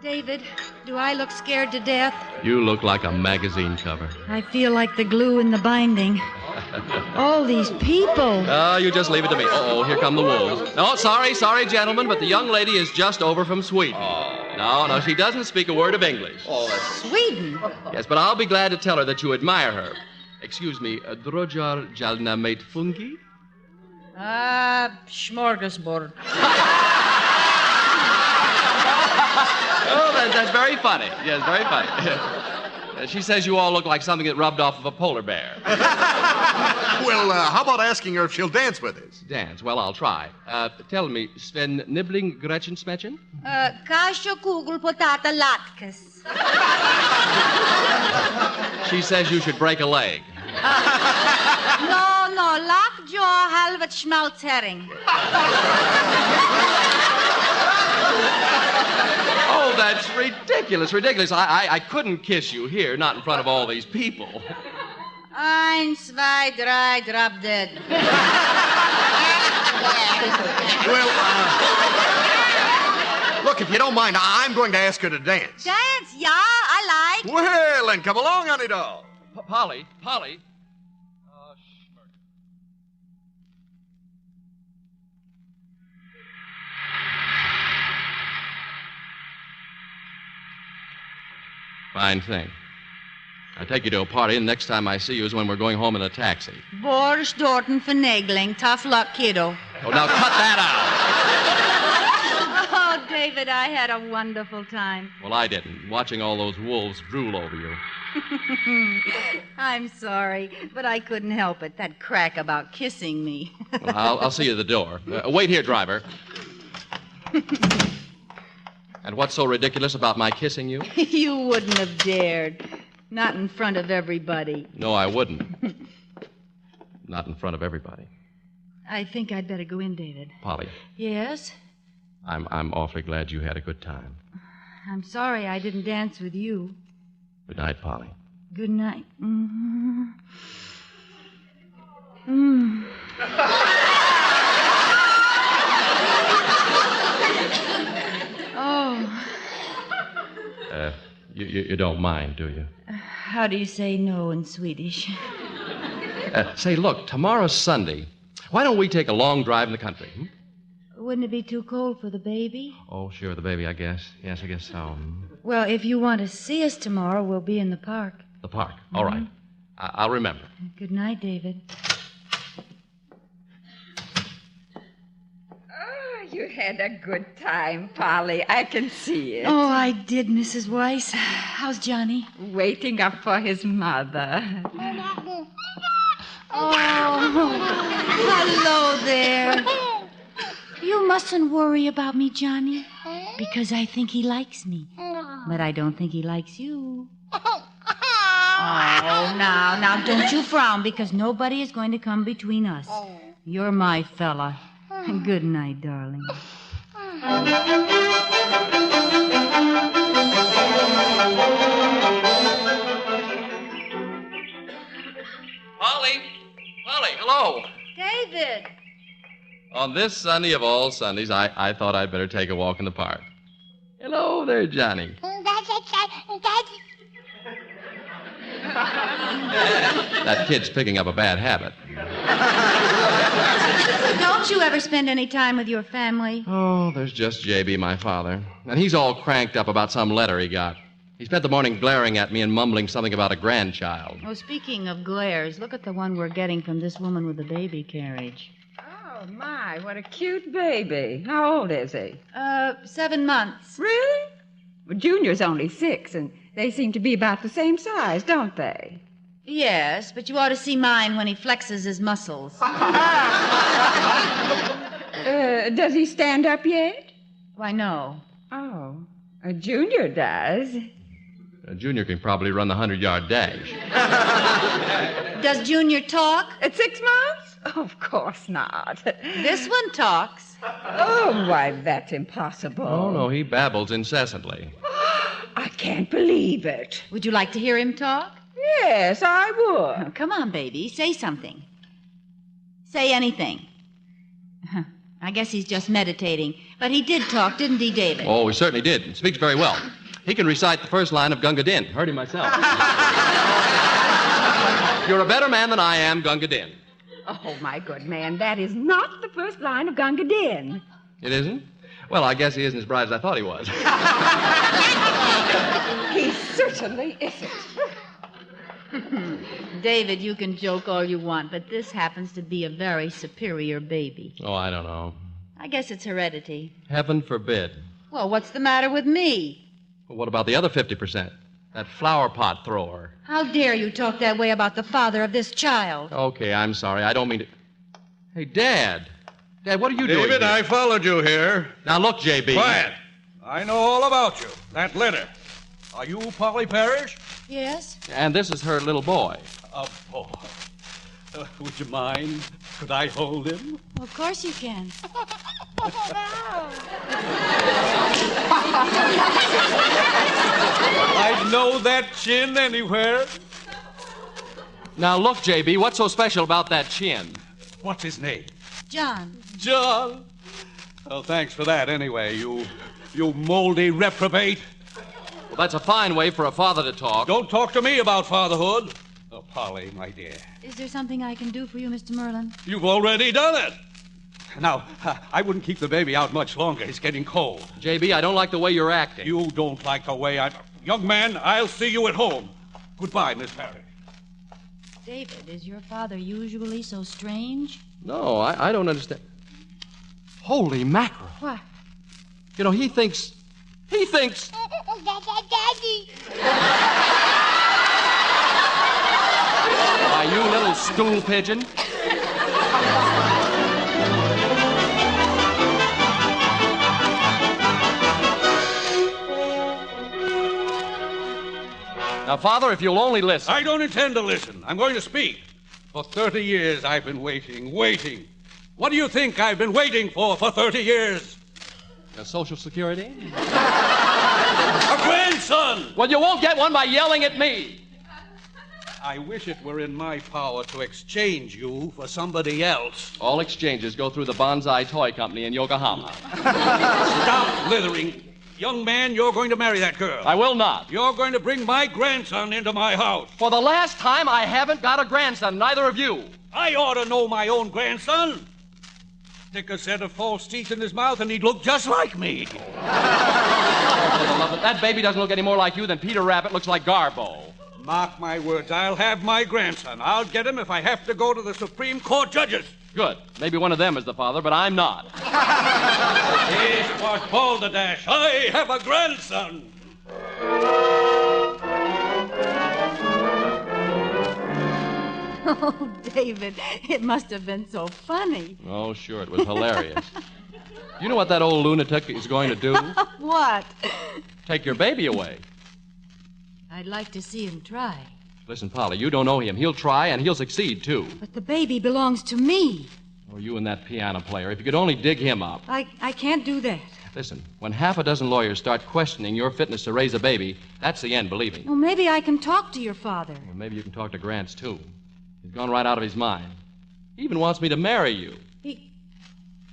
David, do I look scared to death? You look like a magazine cover. I feel like the glue in the binding. All these people. Oh, you just leave it to me. Uh-oh, here come the wolves. No, sorry, gentlemen, but the young lady is just over from Sweden. Oh. No, she doesn't speak a word of English. Oh, Sweden? Yes, but I'll be glad to tell her that you admire her. Excuse me, Drojar Jalna mate fungi? Smorgasbord. Oh, that's very funny. Yes, very funny. She says you all look like something that rubbed off of a polar bear. Well, how about asking her if she'll dance with us? Dance? Well, I'll try. Tell me, Sven Nibbling Gretchen Smetchen? Kasha Kugel Potata Latkes. She says you should break a leg. No, lockjaw, halvet, schmaltzherring. Oh, that's ridiculous. I couldn't kiss you here, not in front of all these people. 1, 2, 3, drop dead. Well, look, if you don't mind, I'm going to ask her to dance. Dance? Yeah, I like. Well, then come along, honey doll. Polly. Fine thing. I take you to a party, and the next time I see you is when we're going home in a taxi. Boris Dorton finagling. Tough luck, kiddo. Oh, now cut that out. Oh, David, I had a wonderful time. Well, I didn't. Watching all those wolves drool over you. I'm sorry, but I couldn't help it. That crack about kissing me. Well, I'll see you at the door. Wait here, driver. And what's so ridiculous about my kissing you? You wouldn't have dared. Not in front of everybody. No, I wouldn't. Not in front of everybody. I think I'd better go in, David. Polly. Yes? I'm awfully glad you had a good time. I'm sorry I didn't dance with you. Good night, Polly. Good night. Mm-hmm. Mm. Oh. You don't mind, do you? How do you say no in Swedish? Say, look, tomorrow's Sunday. Why don't we take a long drive in the country? Wouldn't it be too cold for the baby? Oh, sure, the baby, I guess. Yes, I guess so. Well, if you want to see us tomorrow, we'll be in the park. The park. All right. I'll remember. Good night, David. Oh, you had a good time, Polly. I can see it. Oh, I did, Mrs. Weiss. How's Johnny? Waiting up for his mother. Oh, hello there. You mustn't worry about me, Johnny, because I think he likes me. But I don't think he likes you. Oh, now, don't you frown, because nobody is going to come between us. You're my fella. Good night, darling. Polly, hello. David. On this Sunday of all Sundays, I thought I'd better take a walk in the park. Hello there, Johnny. That kid's picking up a bad habit. Don't you ever spend any time with your family? Oh, there's just J.B., my father. And he's all cranked up about some letter he got. He spent the morning glaring at me and mumbling something about a grandchild. Oh, speaking of glares, look at the one we're getting from this woman with the baby carriage. Oh, my, what a cute baby. How old is he? 7 months. Really? Well, Junior's only 6, and they seem to be about the same size, don't they? Yes, but you ought to see mine when he flexes his muscles. Does he stand up yet? Why, no. Oh, Junior does. Junior can probably run the 100-yard dash. Does Junior talk? At 6 months? Of course not. This one talks. Oh, why, that's impossible. Oh, no, he babbles incessantly. I can't believe it. Would you like to hear him talk? Yes, I would. Oh, come on, baby. Say something. Say anything. I guess he's just meditating. But he did talk, didn't he, David? Oh, he certainly did. He speaks very well. He can recite the first line of Gunga Din. Heard him myself. You're a better man than I am, Gunga Din. Oh, my good man, that is not the first line of Gunga Din. It isn't? Well, I guess he isn't as bright as I thought he was. He certainly isn't. David, you can joke all you want, but this happens to be a very superior baby. Oh, I don't know. I guess it's heredity. Heaven forbid. Well, what's the matter with me? Well, what about the other 50%? That flower pot thrower. How dare you talk that way about the father of this child? Okay, I'm sorry. I don't mean to... Hey, Dad. Dad, what are you doing David, here? I followed you here. Now, look, J.B. Quiet. I know all about you. That letter. Are you Polly Parrish? Yes? And this is her little boy. A boy. Would you mind? Could I hold him? Well, of course you can. I'd know that chin anywhere. Now, look, J.B., what's so special about that chin? What's his name? John. John. Well, thanks for that anyway, you moldy reprobate. Well, that's a fine way for a father to talk. Don't talk to me about fatherhood. Oh, Polly, my dear. Is there something I can do for you, Mr. Merlin? You've already done it. Now, I wouldn't keep the baby out much longer. It's getting cold. J.B., I don't like the way you're acting. You don't like the way I... Young man, I'll see you at home. Goodbye, Miss Parrish. David, is your father usually so strange? No, I don't understand. Holy mackerel. What? You know, he thinks... Daddy. Why, you little stool pigeon. Now, Father, if you'll only listen. I don't intend to listen. I'm going to speak. For 30 years, I've been waiting. What do you think I've been waiting for 30 years? Social Security? A grandson! Well, you won't get one by yelling at me. I wish it were in my power to exchange you for somebody else. All exchanges go through the Bonsai Toy Company in Yokohama. Stop blithering. Young man, you're going to marry that girl. I will not. You're going to bring my grandson into my house. For the last time, I haven't got a grandson, neither of you. I ought to know my own grandson. Stick a set of false teeth in his mouth and he'd look just like me. That baby doesn't look any more like you than Peter Rabbit looks like Garbo. Mark my words, I'll have my grandson. I'll get him if I have to go to the Supreme Court judges. Good. Maybe one of them is the father, but I'm not. Here's what balderdash. I have a grandson. Oh, David, it must have been so funny. Oh, sure, it was hilarious. You know what that old lunatic is going to do? What? Take your baby away. I'd like to see him try. Listen, Polly, you don't know him. He'll try, and he'll succeed, too. But the baby belongs to me. Oh, you and that piano player. If you could only dig him up. I can't do that. Listen, when half a dozen lawyers start questioning your fitness to raise a baby, that's the end, believe me. Well, maybe I can talk to your father. Well, maybe you can talk to Grants, too. He's gone right out of his mind. He even wants me to marry you. He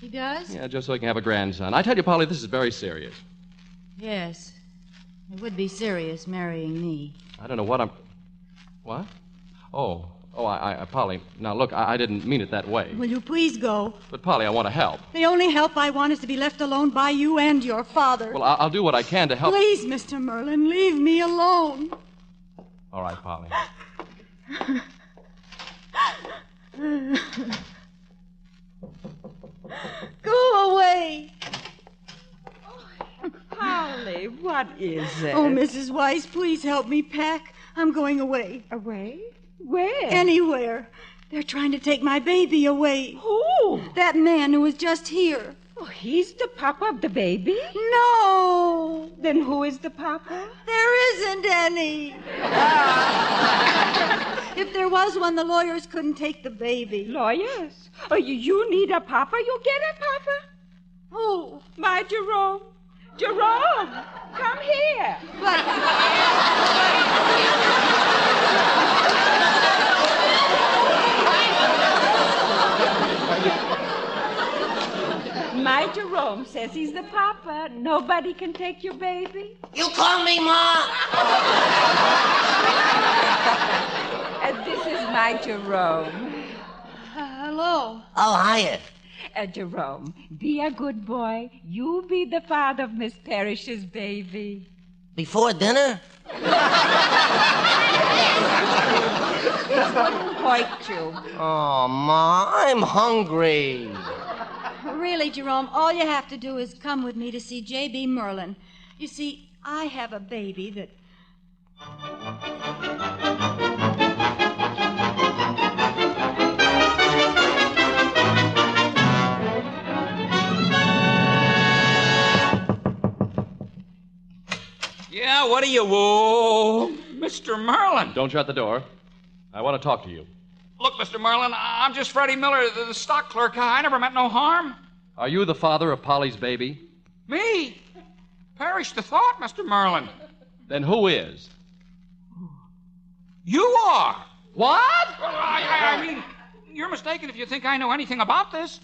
does? Yeah, just so he can have a grandson. I tell you, Polly, this is very serious. Yes. It would be serious marrying me. I don't know what I'm... What? Oh, Polly, now look, I didn't mean it that way. Will you please go? But, Polly, I want to help. The only help I want is to be left alone by you and your father. Well, I'll do what I can to help... Please, Mr. Merlin, leave me alone. All right, Polly. Go away. Polly, what is it? Oh, Mrs. Weiss, please help me pack. I'm going away. Away? Where? Anywhere. They're trying to take my baby away. Who? That man who was just here. Oh, he's the papa of the baby? No. Then who is the papa? There isn't any. If there was one, the lawyers couldn't take the baby. Lawyers? Oh, you need a papa? You get a papa? Who? My Jerome. Jerome, come here. My Jerome says he's the papa. Nobody can take your baby. You call me Ma? This is my Jerome. Hello. Oh, hiya. Jerome, be a good boy. You be the father of Miss Parrish's baby. Before dinner? He wouldn't hurt you. Oh, Ma, I'm hungry. Really, Jerome, all you have to do is come with me to see J.B. Merlin. You see, I have a baby that... Yeah, what do you want? Mr. Merlin. Don't shut the door. I want to talk to you. Look, Mr. Merlin, I'm just Freddie Miller, the stock clerk. I never meant no harm. Are you the father of Polly's baby? Me? Perish the thought, Mr. Merlin. Then who is? You are. What? Well, I mean, you're mistaken if you think I know anything about this.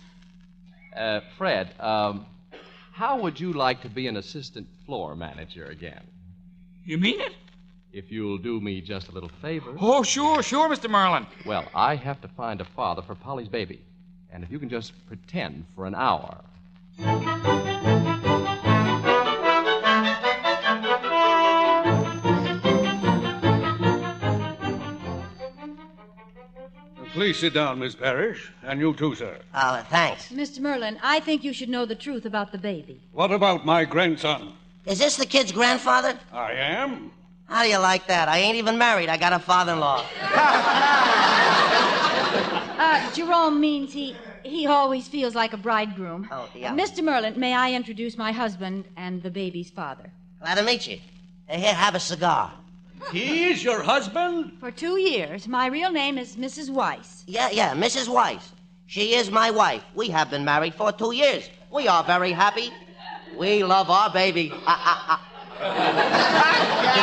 Fred, how would you like to be an assistant floor manager again? You mean it? If you'll do me just a little favor. Oh, sure, Mr. Merlin. Well, I have to find a father for Polly's baby. And if you can just pretend for an hour. Please sit down, Miss Parrish. And you too, sir. Oh, thanks. Mr. Merlin, I think you should know the truth about the baby. What about my grandson? Is this the kid's grandfather? I am. How do you like that? I ain't even married. I got a father-in-law. Jerome means he always feels like a bridegroom. Oh, yeah. Mr. Merlin, may I introduce my husband and the baby's father? Glad to meet you. Here, have a cigar. He is your husband? For 2 years. My real name is Mrs. Weiss. Yeah, Mrs. Weiss. She is my wife. We have been married for 2 years. We are very happy. We love our baby. Did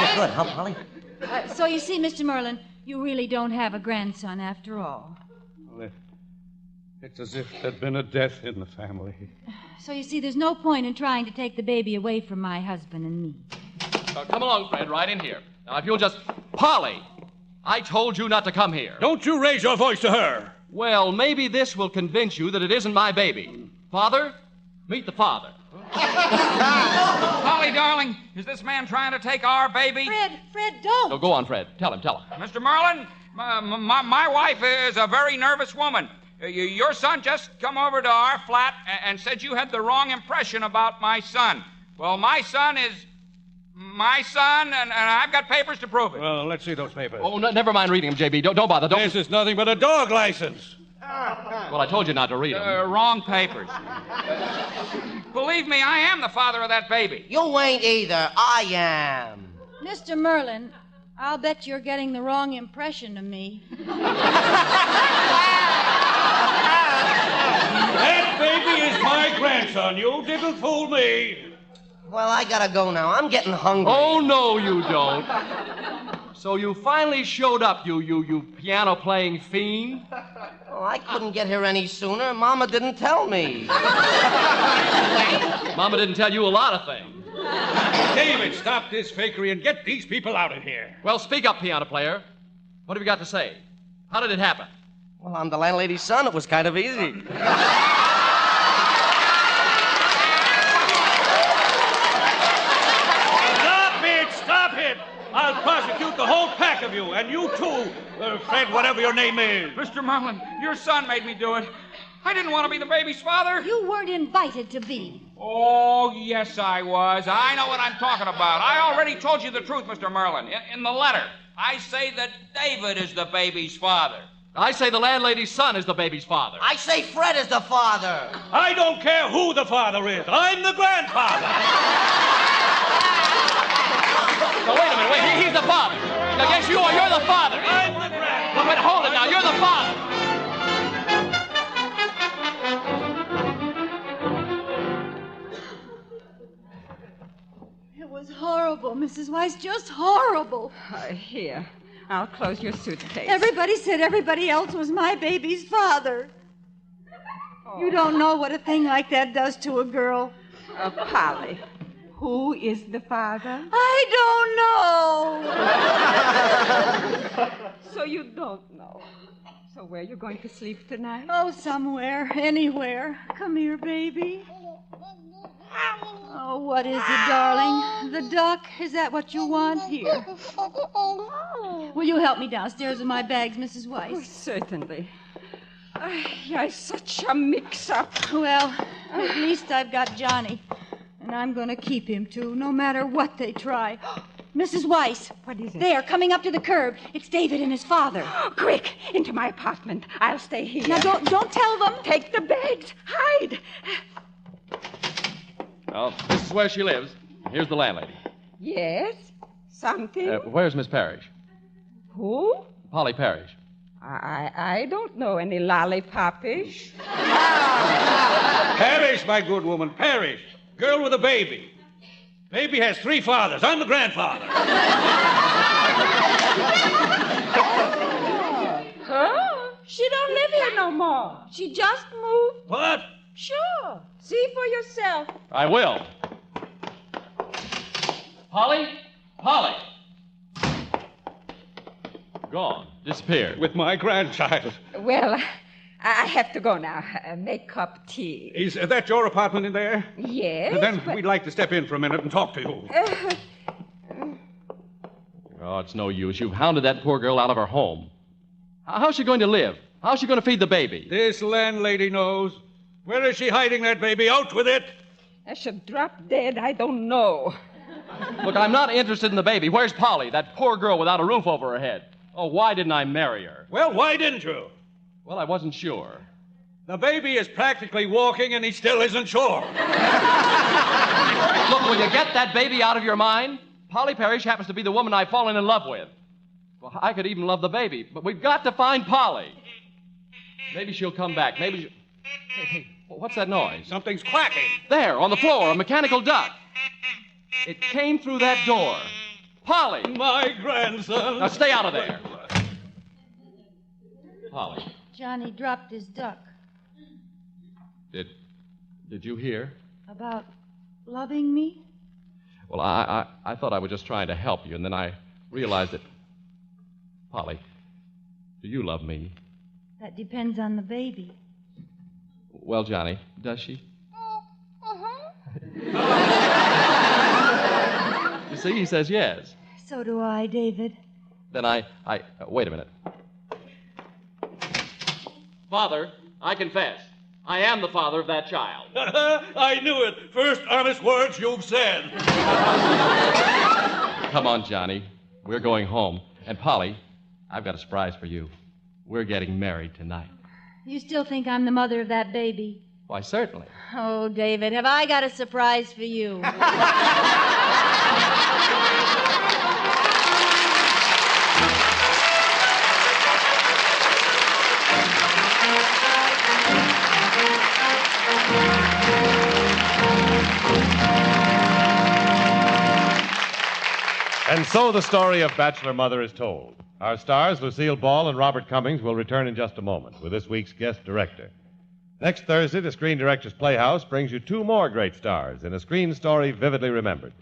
it good, huh, Polly? So you see, Mr. Merlin, you really don't have a grandson after all. Well, it's as if there'd been a death in the family. So you see, there's no point in trying to take the baby away from my husband and me. Come along, Fred, right in here. Now, if you'll just... Polly! I told you not to come here. Don't you raise your voice to her. Well, maybe this will convince you that it isn't my baby. Father, meet the father. Polly, darling, is this man trying to take our baby? Fred, don't. Oh, go on, Fred. Tell him. Mr. Merlin, my wife is a very nervous woman. Your son just come over to our flat and said you had the wrong impression about my son. Well, my son is my son, and I've got papers to prove it. Well, let's see those papers. Oh, no, never mind reading them, J.B. Don't bother. Don't. This is nothing but a dog license. Well, I told you not to read them. Wrong papers. Believe me, I am the father of that baby. You ain't either. I am. Mr. Merlin, I'll bet you're getting the wrong impression of me. That baby is my grandson. You didn't fool me. Well, I gotta go now. I'm getting hungry. Oh, no, you don't. So you finally showed up, you piano-playing fiend? Oh, I couldn't get here any sooner. Mama didn't tell me. Mama didn't tell you a lot of things. David, stop this fakery and get these people out of here. Well, speak up, piano player. What have you got to say? How did it happen? Well, I'm the landlady's son. It was kind of easy. Stop it! I'll prosecute the whole pack of you, and you too, Fred, whatever your name is. Mr. Merlin, your son made me do it. I didn't want to be the baby's father. You weren't invited to be. Oh, yes, I was. I know what I'm talking about. I already told you the truth, Mr. Merlin. In the letter, I say that David is the baby's father. I say the landlady's son is the baby's father. I say Fred is the father. I don't care who the father is. I'm the grandfather. No, wait a minute. He's the father. Now, yes, you are. You're the father. I'm the grandfather. Wait, hold it now. You're the father. It was horrible, Mrs. Weiss, just horrible. Here, I'll close your suitcase. Everybody said everybody else was my baby's father. Oh. You don't know what a thing like that does to a girl. Polly, who is the father? I don't know. So you don't know. So where are you going to sleep tonight? Oh, somewhere, anywhere. Come here, baby. Oh, what is it, darling? The duck? Is that what you want? Here. Will you help me downstairs with my bags, Mrs. Weiss? Oh, certainly. Such a mix-up. Well, at least I've got Johnny. And I'm going to keep him, too, no matter what they try. Mrs. Weiss. What is it? There, coming up to the curb. It's David and his father. Quick, into my apartment. I'll stay here. Now, don't tell them. Take the bags. Hide. Well, this is where she lives. Here's the landlady. Yes? Something? Where's Miss Parrish? Who? Polly Parrish. I don't know any lollipoppish. Parrish, my good woman, Parrish. Girl with a baby. Baby has 3 fathers. I'm the grandfather. Huh? She don't live here no more. She just moved. What? Sure. See for yourself. I will. Polly? Polly! Gone. Disappeared. With my grandchild. Well, I have to go now. Make cup tea. Is that your apartment in there? Yes. Then we'd like to step in for a minute and talk to you. Oh, it's no use. You've hounded that poor girl out of her home. How's she going to live? How's she going to feed the baby? This landlady knows. Where is she hiding that baby? Out with it! I should drop dead. I don't know. Look, I'm not interested in the baby. Where's Polly, that poor girl without a roof over her head? Oh, why didn't I marry her? Well, why didn't you? Well, I wasn't sure. The baby is practically walking and he still isn't sure. Look, will you get that baby out of your mind? Polly Parrish happens to be the woman I've fallen in love with. Well, I could even love the baby, but we've got to find Polly. Maybe she'll come back. Maybe she'll... Hey, what's that noise? Something's quacking. There, on the floor, a mechanical duck. It came through that door. Polly! My grandson. Now stay out of there. Polly. Johnny dropped his duck. Did you hear? About loving me? Well, I thought I was just trying to help you, and then I realized that... Polly, do you love me? That depends on the baby. Well, Johnny, does she? You see, he says yes. So do I, David. Then wait a minute. Father, I confess. I am the father of that child. I knew it. First honest words you've said. Come on, Johnny. We're going home. And Polly, I've got a surprise for you. We're getting married tonight. You still think I'm the mother of that baby? Why, certainly. Oh, David, have I got a surprise for you? And so the story of Bachelor Mother is told. Our stars, Lucille Ball and Robert Cummings, will return in just a moment with this week's guest director. Next Thursday, the Screen Directors Playhouse brings you 2 more great stars in a screen story vividly remembered.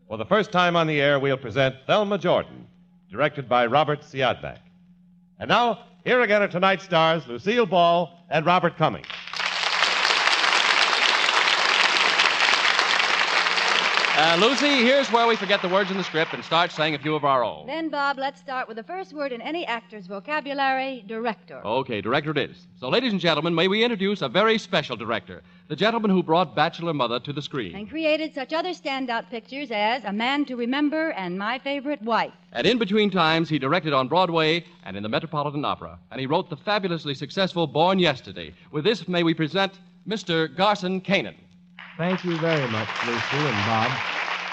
For the first time on the air, we'll present Thelma Jordan, directed by Robert Siodmak. And now, here again are tonight's stars, Lucille Ball and Robert Cummings. Lucy, here's where we forget the words in the script and start saying a few of our own. Then, Bob, let's start with the first word in any actor's vocabulary, director. Okay, director it is. So, ladies and gentlemen, may we introduce a very special director, the gentleman who brought Bachelor Mother to the screen. And created such other standout pictures as A Man to Remember and My Favorite Wife. And in between times, he directed on Broadway and in the Metropolitan Opera. And he wrote the fabulously successful Born Yesterday. With this, may we present Mr. Garson Kanan. Thank you very much, Lucy and Bob.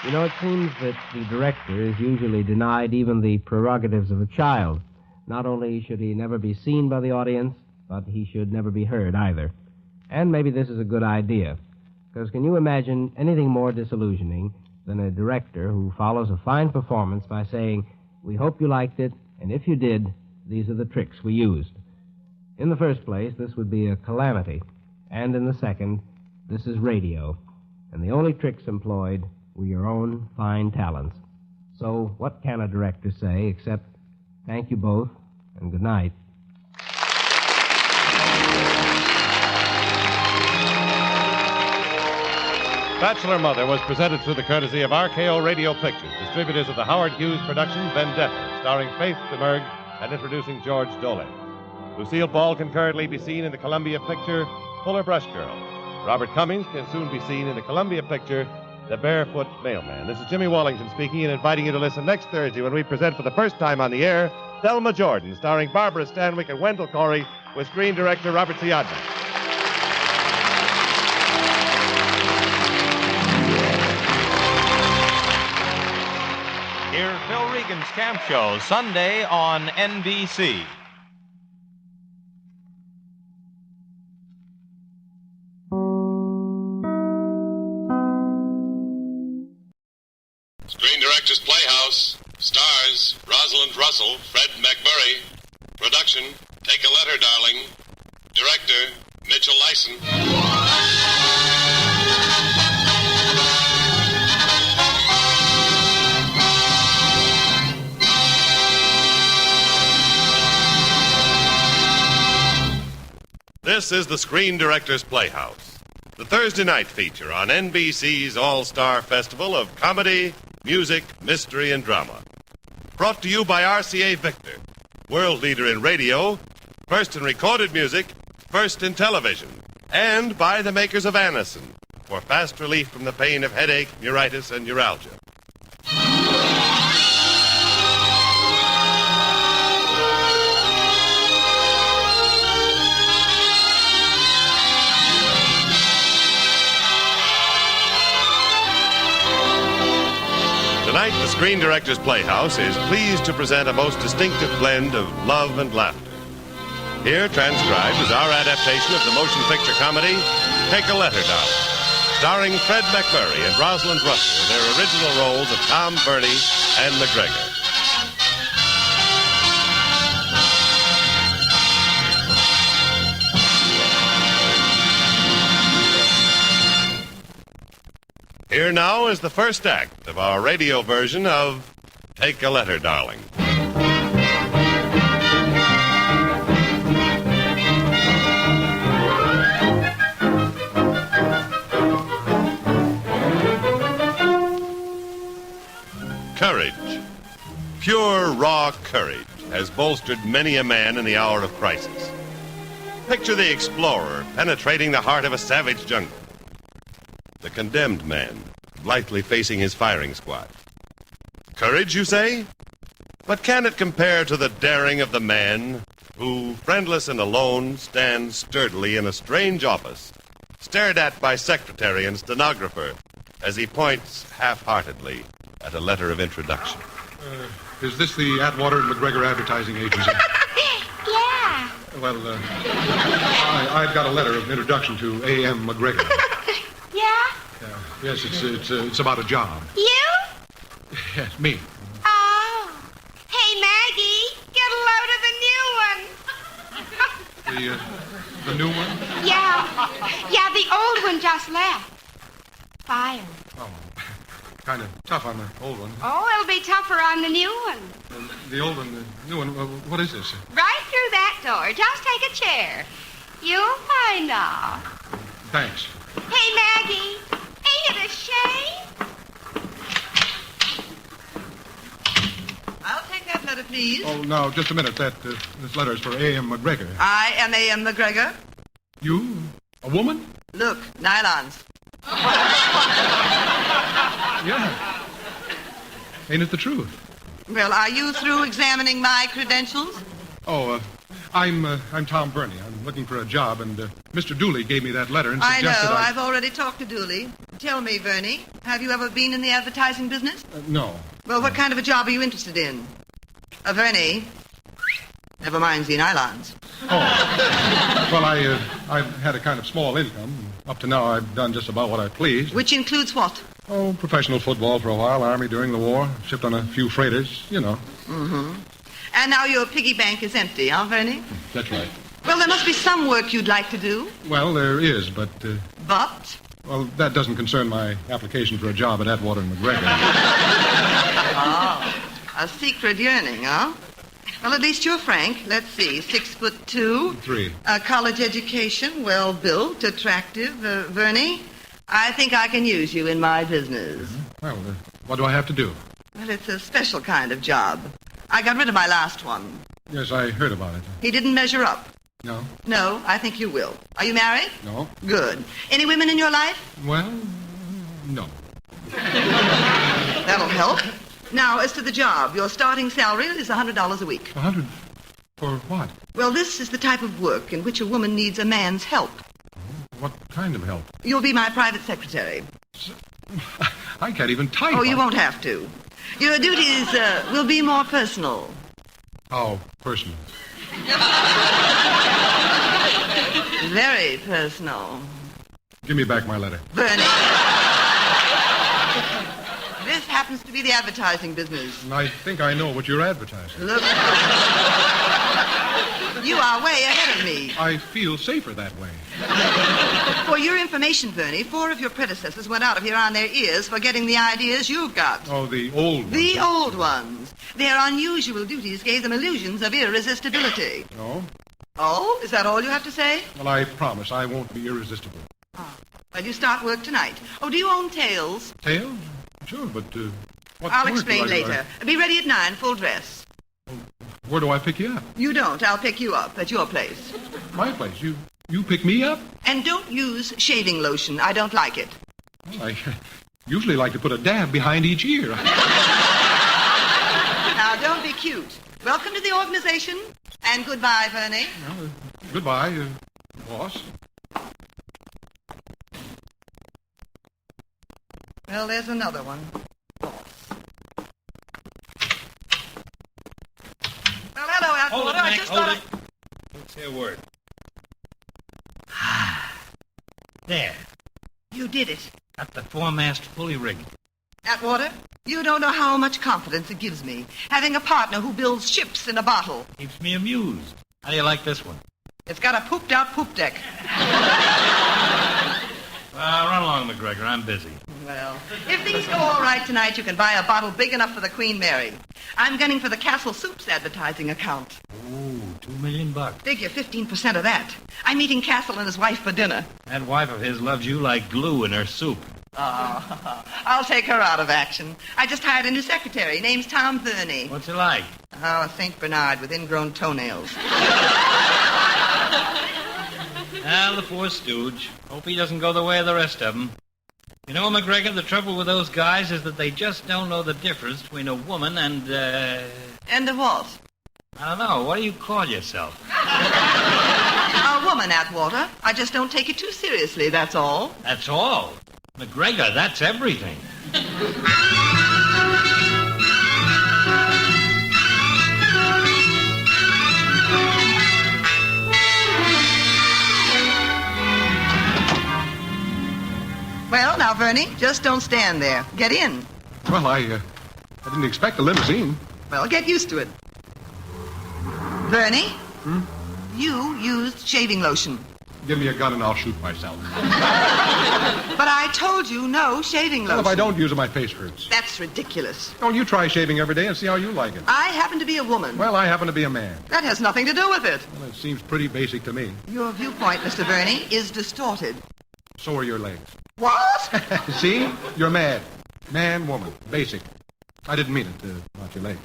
You know, it seems that the director is usually denied even the prerogatives of a child. Not only should he never be seen by the audience, but he should never be heard either. And maybe this is a good idea. Because can you imagine anything more disillusioning than a director who follows a fine performance by saying, "We hope you liked it, and if you did, these are the tricks we used." In the first place, this would be a calamity. And in the second, this is radio, and the only tricks employed were your own fine talents. So what can a director say except thank you both and good night? Bachelor Mother was presented through the courtesy of RKO Radio Pictures, distributors of the Howard Hughes production Vendetta, starring Faith DeMerg and introducing George Dole. Lucille Ball can currently be seen in the Columbia picture Fuller Brush Girl. Robert Cummings can soon be seen in the Columbia picture The Barefoot Mailman. This is Jimmy Wallington speaking and inviting you to listen next Thursday when we present for the first time on the air Thelma Jordan, starring Barbara Stanwyck and Wendell Corey with screen director Robert Siodmak. Hear Phil Regan's Camp Show Sunday on NBC. Screen Directors Playhouse stars Rosalind Russell, Fred McMurray. Production, Take a Letter, Darling. Director, Mitchell Lyson. This is the Screen Directors Playhouse, the Thursday night feature on NBC's All-Star Festival of Comedy, Music, Mystery, and Drama. Brought to you by RCA Victor, world leader in radio, first in recorded music, first in television, and by the makers of Anacin for fast relief from the pain of headache, neuritis, and neuralgia. Tonight, the Screen Directors Playhouse is pleased to present a most distinctive blend of love and laughter. Here, transcribed, is our adaptation of the motion picture comedy, Take a Letter, Darling, starring Fred McMurray and Rosalind Russell in their original roles of Tom Burney and McGregor. Here now is the first act of our radio version of Take a Letter, Darling. Courage, pure, raw courage, has bolstered many a man in the hour of crisis. Picture the explorer penetrating the heart of a savage jungle. The condemned man, blithely facing his firing squad. Courage, you say? But can it compare to the daring of the man who, friendless and alone, stands sturdily in a strange office, stared at by secretary and stenographer as he points half-heartedly at a letter of introduction? Is this the Atwater and McGregor Advertising Agency? Yeah. Well, I've got a letter of introduction to A.M. McGregor. Yeah? Yes, it's about a job. You? Yes, me. Oh. Hey, Maggie, get a load of the new one. The new one? Yeah. Yeah, the old one just left. Fired. Oh, kind of tough on the old one. Oh, it'll be tougher on the new one. The old one, the new one, what is this? Right through that door. Just take a chair. You'll find out. Thanks. Hey, Maggie, ain't it a shame? I'll take that letter, please. Oh, no, just a minute. This letter is for A.M. McGregor. I am A.M. McGregor. You? A woman? Look, nylons. Yeah. Ain't it the truth? Well, are you through examining my credentials? Oh, I'm Tom Burney. I'm looking for a job, and Mr. Dooley gave me that letter and I suggested know. I've already talked to Dooley. Tell me, Verney, have you ever been in the advertising business? No. Well, what kind of a job are you interested in? Verney, never mind the nylons. Oh. Well, I've had a kind of small income. Up to now, I've done just about what I pleased. Which includes what? Oh, professional football for a while, Army during the war, shipped on a few freighters, you know. Mm-hmm. And now your piggy bank is empty, huh, Verney? That's right. Well, there must be some work you'd like to do. Well, there is, but... But? Well, that doesn't concern my application for a job at Atwater and McGregor. Oh, a secret yearning, huh? Well, at least you're frank. Let's see, 6'2". 3. A college education, well-built, attractive. Verney, I think I can use you in my business. Well, what do I have to do? Well, it's a special kind of job. I got rid of my last one. Yes, I heard about it. He didn't measure up. No? No, I think you will. Are you married? No. Good. Any women in your life? Well, no. That'll help. Now, as to the job, your starting salary is $100 a week. 100? For what? Well, this is the type of work in which a woman needs a man's help. What kind of help? You'll be my private secretary. I can't even type. Oh, you won't have to. Your duties will be more personal. How personal? Very personal. Give me back my letter. Bernie. This happens to be the advertising business. I think I know what you're advertising. Look. You are way ahead of me. I feel safer that way. For your information, Bernie, 4 of your predecessors went out of here on their ears for getting the ideas you've got. Oh, the old ones. The old ones. Their unusual duties gave them illusions of irresistibility. Oh? Oh? Is that all you have to say? Well, I promise I won't be irresistible. Oh. Well, you start work tonight. Oh, do you own tails? Tails? Sure, but what I'll work explain do I- later. Be ready at 9, full dress. Where do I pick you up? You don't. I'll pick you up at your place. My place. You pick me up? And don't use shaving lotion. I don't like it. Well, I usually like to put a dab behind each ear. Now, don't be cute. Welcome to the organization, and goodbye, Bernie. Well, goodbye, boss. Well, there's another one. Well, hello, Hold it, Atwater. I Mac, just hold thought it. Let's say a word. There. You did it. Got the foremast fully rigged. Atwater, you don't know how much confidence it gives me, having a partner who builds ships in a bottle. Keeps me amused. How do you like this one? It's got a pooped-out poop deck. Run along, McGregor. I'm busy. Well, if things go all right tonight, you can buy a bottle big enough for the Queen Mary. I'm gunning for the Castle Soups advertising account. Ooh, $2 million. Figure 15% of that. I'm meeting Castle and his wife for dinner. That wife of his loves you like glue in her soup. Oh, I'll take her out of action. I just hired a new secretary. Name's Tom Verney. What's he like? Oh, a St. Bernard with ingrown toenails. Well, the poor stooge. Hope he doesn't go the way of the rest of them. You know, McGregor, the trouble with those guys is that they just don't know the difference between a woman and, And a what? I don't know. What do you call yourself? A woman, Atwater. I just don't take it too seriously, that's all. That's all. McGregor, that's everything. Well, now, Verney, just don't stand there. Get in. Well, I didn't expect a limousine. Well, get used to it. Verney? You used shaving lotion. Give me a gun and I'll shoot myself. But I told you no shaving lotion. Well, if I don't use it, my face hurts. That's ridiculous. Oh, you try shaving every day and see how you like it. I happen to be a woman. Well, I happen to be a man. That has nothing to do with it. Well, it seems pretty basic to me. Your viewpoint, Mr. Verney, is distorted. So are your legs. What? See? You're mad. Man, woman. Basic. I didn't mean it, about your legs.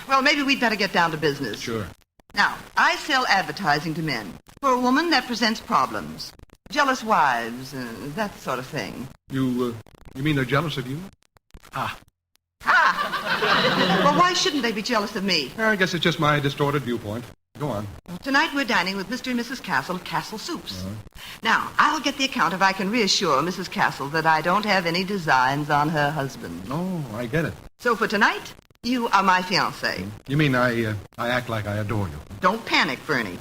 Well, maybe we'd better get down to business. Sure. Now, I sell advertising to men. For a woman, that presents problems. Jealous wives, that sort of thing. You mean they're jealous of you? Ah. Well, why shouldn't they be jealous of me? I guess it's just my distorted viewpoint. Go on. Tonight we're dining with Mr. and Mrs. Castle of Castle Soups. Now, I'll get the account if I can reassure Mrs. Castle that I don't have any designs on her husband. Oh, I get it. So for tonight, you are my fiancé. You mean I act like I adore you? Don't panic, Bernie.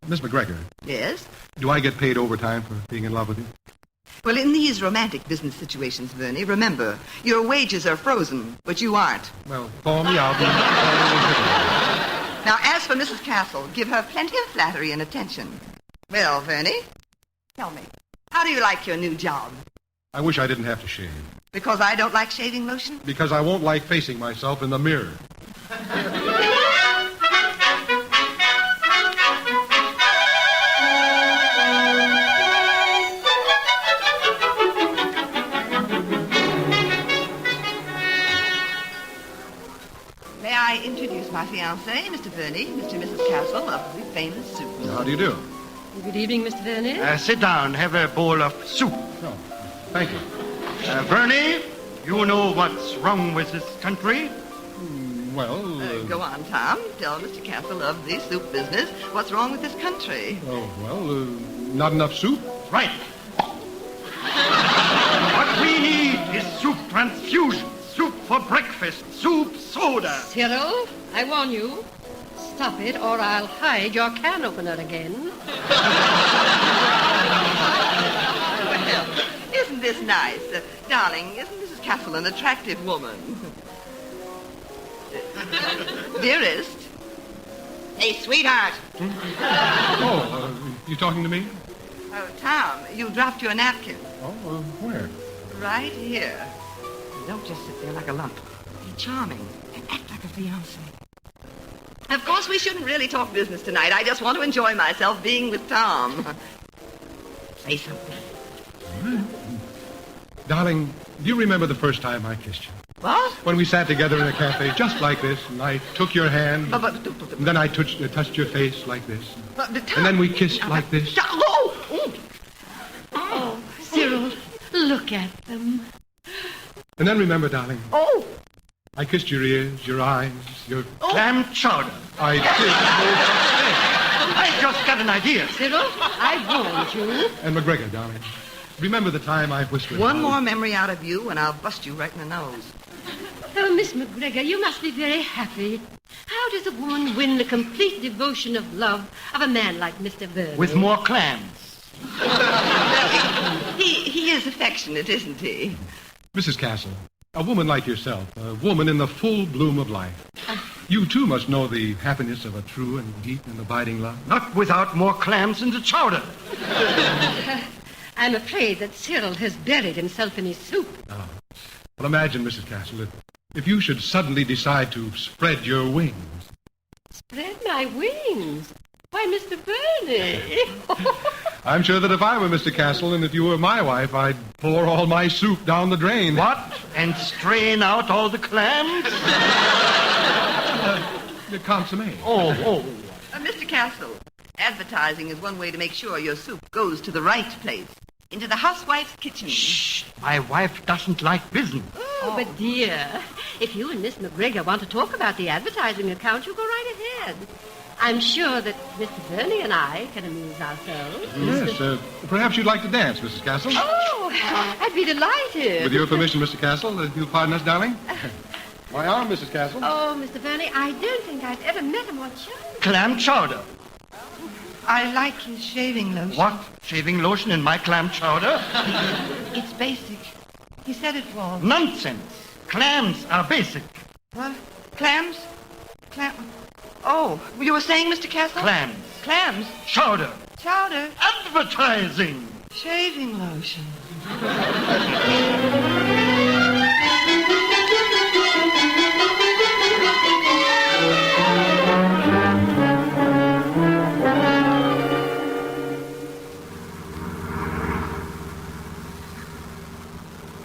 Miss McGregor. Yes? Do I get paid overtime for being in love with you? Well, in these romantic business situations, Bernie, remember, your wages are frozen, but you aren't. Well, call me out. Now, as for Mrs. Castle, give her plenty of flattery and attention. Well, Bernie, tell me, how do you like your new job? I wish I didn't have to shave. Because I don't like shaving lotion? Because I won't like facing myself in the mirror. May I introduce my fiancé, Mr. Verney, Mr. and Mrs. Castle of the famous soup. How do you do? Good evening, Mr. Verney. Sit down. Have a bowl of soup. Oh, thank you. Verney, you know what's wrong with this country? Well... Go on, Tom. Tell Mr. Castle of the soup business what's wrong with this country. Not enough soup? Right. What we need is soup transfusion. Soup for breakfast, soup, soda. Cyril, I warn you. Stop it, or I'll hide your can opener again. Well, isn't this nice? Darling, isn't Mrs. Castle an attractive woman? Dearest. Hey, sweetheart. Oh, you talking to me? Oh, Tom, you dropped your napkin. Oh, where? Right here. Don't just sit there like a lump. Be charming and act like a fiancé. Of course, we shouldn't really talk business tonight. I just want to enjoy myself being with Tom. Say something. Darling, do you remember the first time I kissed you? What? When we sat together in a cafe just like this, and I took your hand, and then I touched your face like this. And then we kissed like this. Oh, Cyril, look at them. And then remember, darling, Oh! I kissed your ears, your eyes, your... Clam chowder. I did. I just got an idea. Cyril, I warned you. And McGregor, darling, remember the time I whispered... One more memory out of you, and I'll bust you right in the nose. Oh, Miss McGregor, you must be very happy. How does a woman win the complete devotion of love of a man like Mr. Vernon? With more clams. He is affectionate, isn't he? Mrs. Castle, a woman like yourself, a woman in the full bloom of life. You, too, must know the happiness of a true and deep and abiding love. Not without more clams in the chowder. I'm afraid that Cyril has buried himself in his soup. Oh. Well, imagine, Mrs. Castle, if you should suddenly decide to spread your wings. Spread my wings? Why, Mr. Burney. I'm sure that if I were Mr. Castle and if you were my wife, I'd pour all my soup down the drain. What? And strain out all the clams? The consommé. Oh. Mr. Castle, advertising is one way to make sure your soup goes to the right place. Into the housewife's kitchen. Shh. My wife doesn't like business. Oh, but dear, if you and Miss McGregor want to talk about the advertising account, you go right ahead. I'm sure that Mr. Burney and I can amuse ourselves. Yes, perhaps you'd like to dance, Mrs. Castle. Oh, I'd be delighted. With your permission, Mr. Castle, you'll pardon us, darling? My arm, Mrs. Castle. Oh, Mr. Burney, I don't think I've ever met a more charming... Clam chowder. I like his shaving lotion. What? Shaving lotion in my clam chowder? It's basic. He said it was. Nonsense. Clams are basic. What? Clams? Oh, you were saying, Mr. Castle? Clams. Clams? Chowder. Chowder? Advertising. Shaving lotion.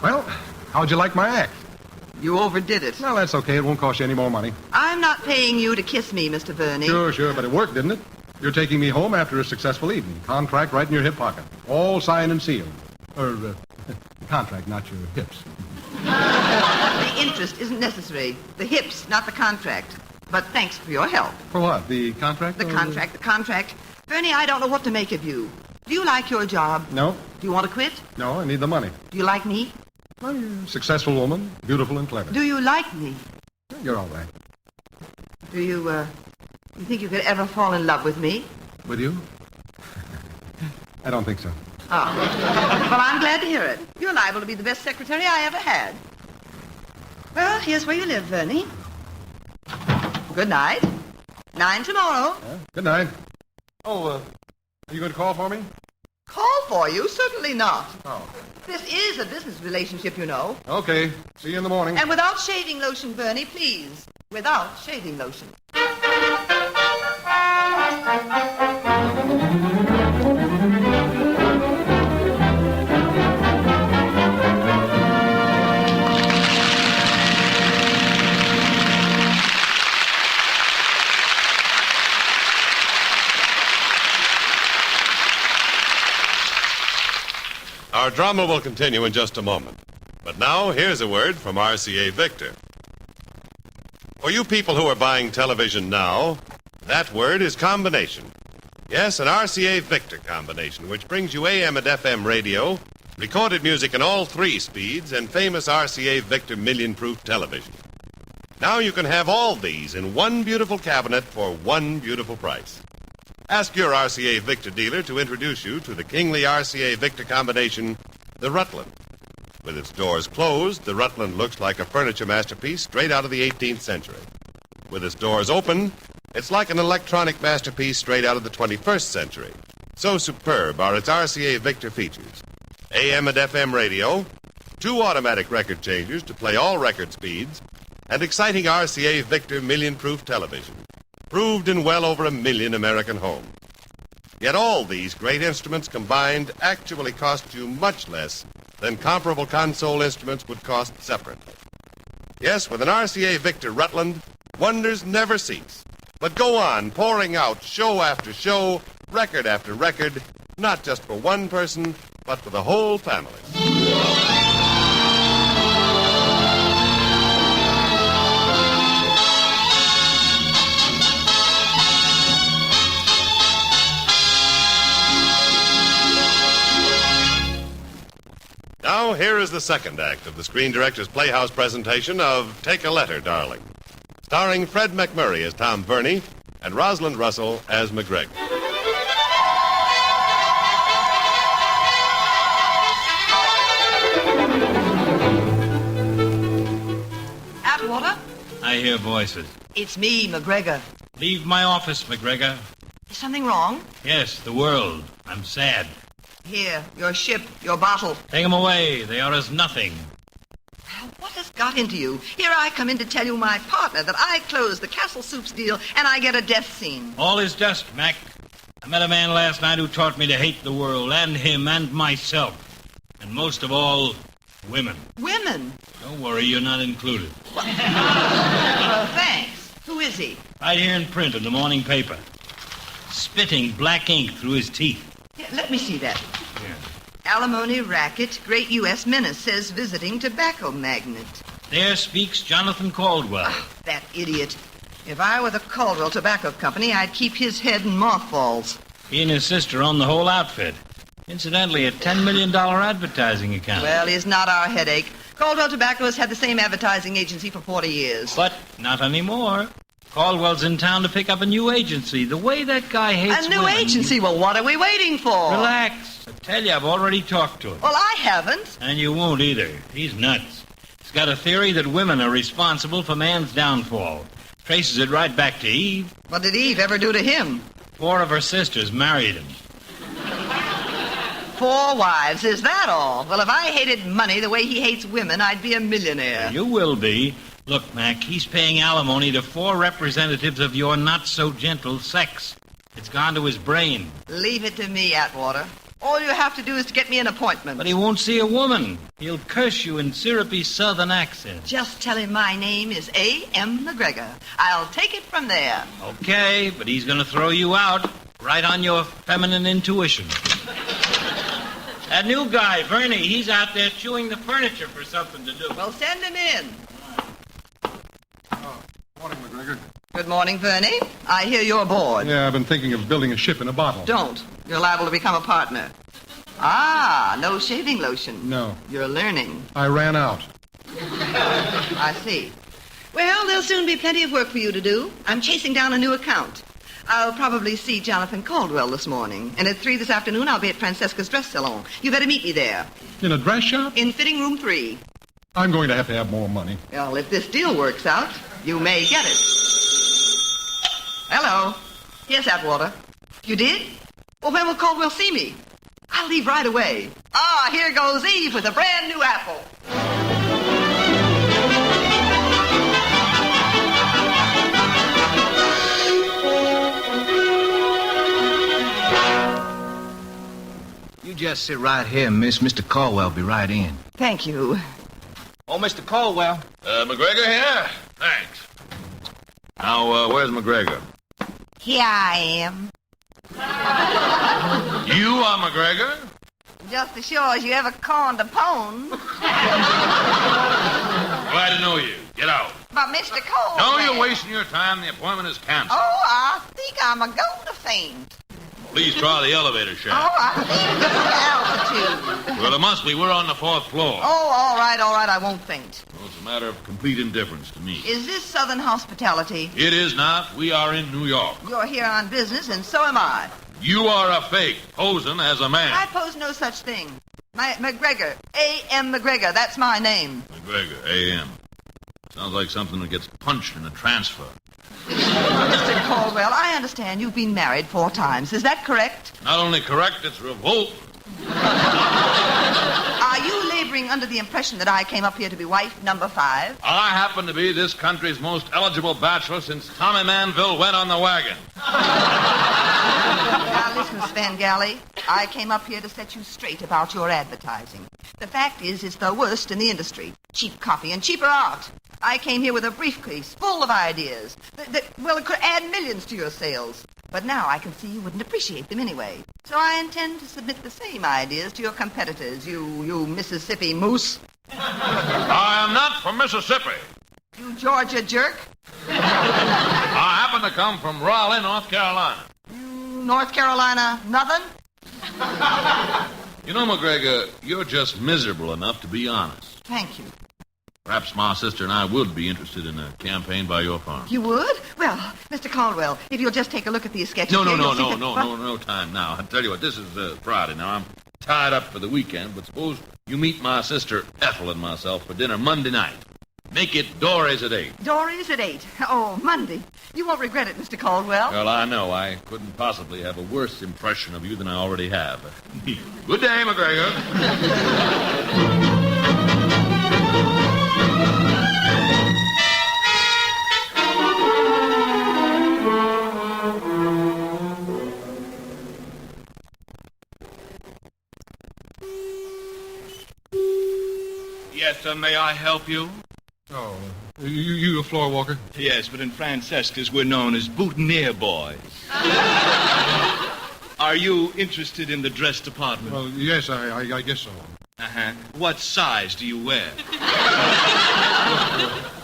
Well, how'd you like my act? You overdid it. Well, that's okay. It won't cost you any more money. I'm not paying you to kiss me, Mr. Burney. Sure, but it worked, didn't it? You're taking me home after a successful evening. Contract right in your hip pocket. All signed and sealed. Contract, not your hips. The interest isn't necessary. The hips, not the contract. But thanks for your help. For what? The contract? The contract. Burney, I don't know what to make of you. Do you like your job? No. Do you want to quit? No, I need the money. Do you like me? Well, you're a successful woman, beautiful and clever. Do you like me? You're all right. Do you think you could ever fall in love with me? With you? I don't think so. Oh. Well, I'm glad to hear it. You're liable to be the best secretary I ever had. Well, here's where you live, Vernie. Good night. 9 tomorrow. Good night. Oh, are you going to call for me? Call for you? Certainly not. Oh. This is a business relationship, you know. Okay. See you in the morning. And without shaving lotion, Bernie, please. Without shaving lotion. Our drama will continue in just a moment. But now, here's a word from RCA Victor. For you people who are buying television now, that word is combination. Yes, an RCA Victor combination, which brings you AM and FM radio recorded music in all 3 speeds, and famous RCA Victor million-proof television. Now you can have all these in one beautiful cabinet for one beautiful price. Ask your RCA Victor dealer to introduce you to the kingly RCA Victor combination, the Rutland. With its doors closed, the Rutland looks like a furniture masterpiece straight out of the 18th century. With its doors open, it's like an electronic masterpiece straight out of the 21st century. So superb are its RCA Victor features. AM and FM radio, 2 automatic record changers to play all record speeds, and exciting RCA Victor million-proof television, proved in well over 1 million American homes. Yet all these great instruments combined actually cost you much less than comparable console instruments would cost separately. Yes, with an RCA Victor Rutland, wonders never cease, but go on pouring out show after show, record after record, not just for one person, but for the whole family. Now, here is the second act of the Screen Directors Playhouse presentation of Take a Letter, Darling, starring Fred McMurray as Tom Verney and Rosalind Russell as McGregor. Atwater? I hear voices. It's me, McGregor. Leave my office, McGregor. Is something wrong? Yes, the world. I'm sad. Here, your ship, your bottle. Take them away. They are as nothing. What has got into you? Here I come in to tell you, my partner, that I closed the Castle Soups deal and I get a death scene. All is dust, Mac. I met a man last night who taught me to hate the world and him and myself. And most of all, women. Women? Don't worry, you're not included. Thanks. Who is he? Right here in print in the morning paper. Spitting black ink through his teeth. Yeah, let me see that. Here. Alimony racket, great U.S. menace, says visiting tobacco magnate. There speaks Jonathan Caldwell. That idiot. If I were the Caldwell Tobacco Company, I'd keep his head in mothballs. He and his sister own the whole outfit. Incidentally, a $10 million advertising account. Well, he's not our headache. Caldwell Tobacco has had the same advertising agency for 40 years. But not anymore. Caldwell's in town to pick up a new agency. The way that guy hates A new women. agency? Well, what are we waiting for? Relax. I tell you, I've already talked to him. Well, I haven't. And you won't either. He's nuts. He's got a theory that women are responsible for man's downfall. Traces it right back to Eve. What did Eve ever do to him? 4 of her sisters married him. 4 wives, is that all? Well, if I hated money the way he hates women, I'd be a millionaire. You will be. Look, Mac, he's paying alimony to 4 representatives of your not-so-gentle sex. It's gone to his brain. Leave it to me, Atwater. All you have to do is to get me an appointment. But he won't see a woman. He'll curse you in syrupy southern accent. Just tell him my name is A.M. McGregor. I'll take it from there. Okay, but he's going to throw you out right on your feminine intuition. That new guy, Verney, he's out there chewing the furniture for something to do. Well, send him in. Morning, McGregor. Good morning, Verney. I hear you're bored. Yeah, I've been thinking of building a ship in a bottle. Don't. You're liable to become a partner. Ah, no shaving lotion. No. You're learning. I ran out. I see. Well, there'll soon be plenty of work for you to do. I'm chasing down a new account. I'll probably see Jonathan Caldwell this morning. And at 3 this afternoon, I'll be at Francesca's dress salon. You better meet me there. In a dress shop? In fitting room 3. I'm going to have more money. Well, if this deal works out, you may get it. Hello. Yes, Atwater. You did? Well, when will Caldwell see me? I'll leave right away. Ah, here goes Eve with a brand new apple. You just sit right here, miss. Mr. Caldwell will be right in. Thank you. Oh, Mr. Caldwell. McGregor here? Thanks. Now, where's McGregor? Here I am. You are McGregor? Just as sure as you ever corned a pone. Glad to know you. Get out. But Mr. Cole. No, you're wasting your time. The appointment is canceled. Oh, I think I'm a going to faint. Please try the elevator shaft. Oh, I think altitude. Well, it must be. We're on the 4th floor. Oh, all right, I won't faint. Well, it's a matter of complete indifference to me. Is this Southern hospitality? It is not. We are in New York. You're here on business, and so am I. You are a fake, posing as a man. I pose no such thing. McGregor, A.M. McGregor, that's my name. McGregor, A.M. Sounds like something that gets punched in a transfer. Mr. Caldwell, I understand you've been married 4 times. Is that correct? Not only correct, it's revolt. Are you laboring under the impression that I came up here to be wife number 5? I happen to be this country's most eligible bachelor since Tommy Manville went on the wagon. Now listen, Svengali. I came up here to set you straight about your advertising. The fact is, it's the worst in the industry. Cheap copy and cheaper art. I came here with a briefcase full of ideas that it could add millions to your sales. But now I can see you wouldn't appreciate them anyway. So I intend to submit the same ideas to your competitors, you Mississippi moose. I am not from Mississippi. You Georgia jerk. I happen to come from Raleigh, North Carolina. North Carolina, nothing? You know, McGregor, you're just miserable enough to be honest. Thank you. Perhaps my sister and I would be interested in a campaign by your farm. You would? Well, Mr. Caldwell, if you'll just take a look at these sketches... No time now. I tell you what, this is Friday now. I'm tied up for the weekend, but suppose you meet my sister Ethel and myself for dinner Monday night. Make it Dory's at 8. Dory's at 8. Oh, Monday. You won't regret it, Mr. Caldwell. Well, I know. I couldn't possibly have a worse impression of you than I already have. Good day, McGregor. Yes, sir, may I help you? Oh, you a floor walker? Yes, but in Francesca's we're known as boutonniere boys. Are you interested in the dress department? Well, yes, I guess so. Uh-huh. What size do you wear?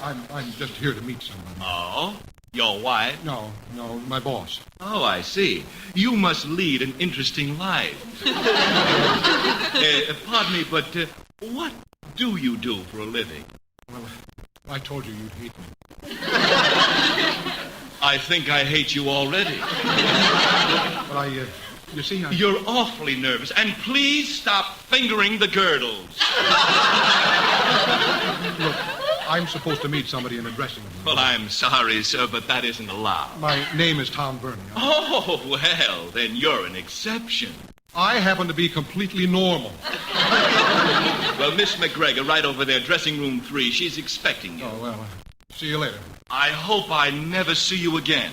I'm just here to meet someone. Oh? Your wife? No, my boss. Oh, I see. You must lead an interesting life. Pardon me, but what do you do for a living? Well, I told you you'd hate me. I think I hate you already. But you see, You're awfully nervous, and please stop fingering the girdles. Look, I'm supposed to meet somebody in a dressing room. Well, I'm sorry, sir, but that isn't allowed. My name is Tom Burney. Oh, well, then you're an exception. I happen to be completely normal. Well, Miss McGregor, right over there, dressing room 3, she's expecting you. Oh, well, see you later. I hope I never see you again.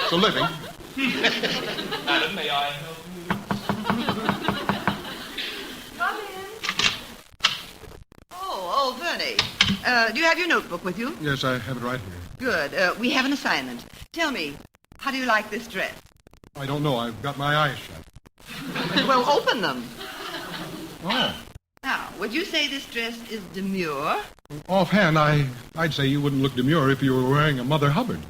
So living. Madam, may I help you? Come in. Oh, Vernie. Do you have your notebook with you? Yes, I have it right here. Good. We have an assignment. Tell me, how do you like this dress? I don't know. I've got my eyes shut. Well, open them. Oh. Now, would you say this dress is demure? Offhand, I'd say you wouldn't look demure if you were wearing a Mother Hubbard.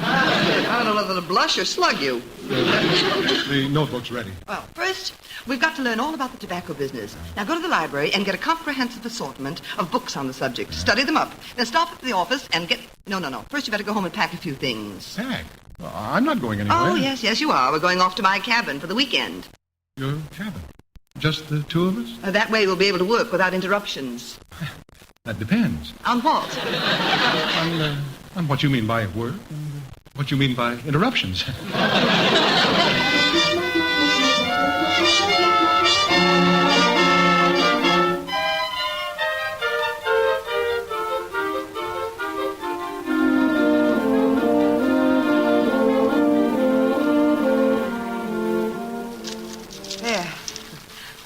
I don't know whether to blush or slug you. The notebook's ready. Well, first, we've got to learn all about the tobacco business. Now go to the library and get a comprehensive assortment of books on the subject. Study them up. Then stop at the office and get... No. First, you better go home and pack a few things. Pack? Well, I'm not going anywhere. Oh, yes, you are. We're going off to my cabin for the weekend. Your cabin? Just the two of us? That way we'll be able to work without interruptions. That depends. On what? On what you mean by work and what you mean by interruptions.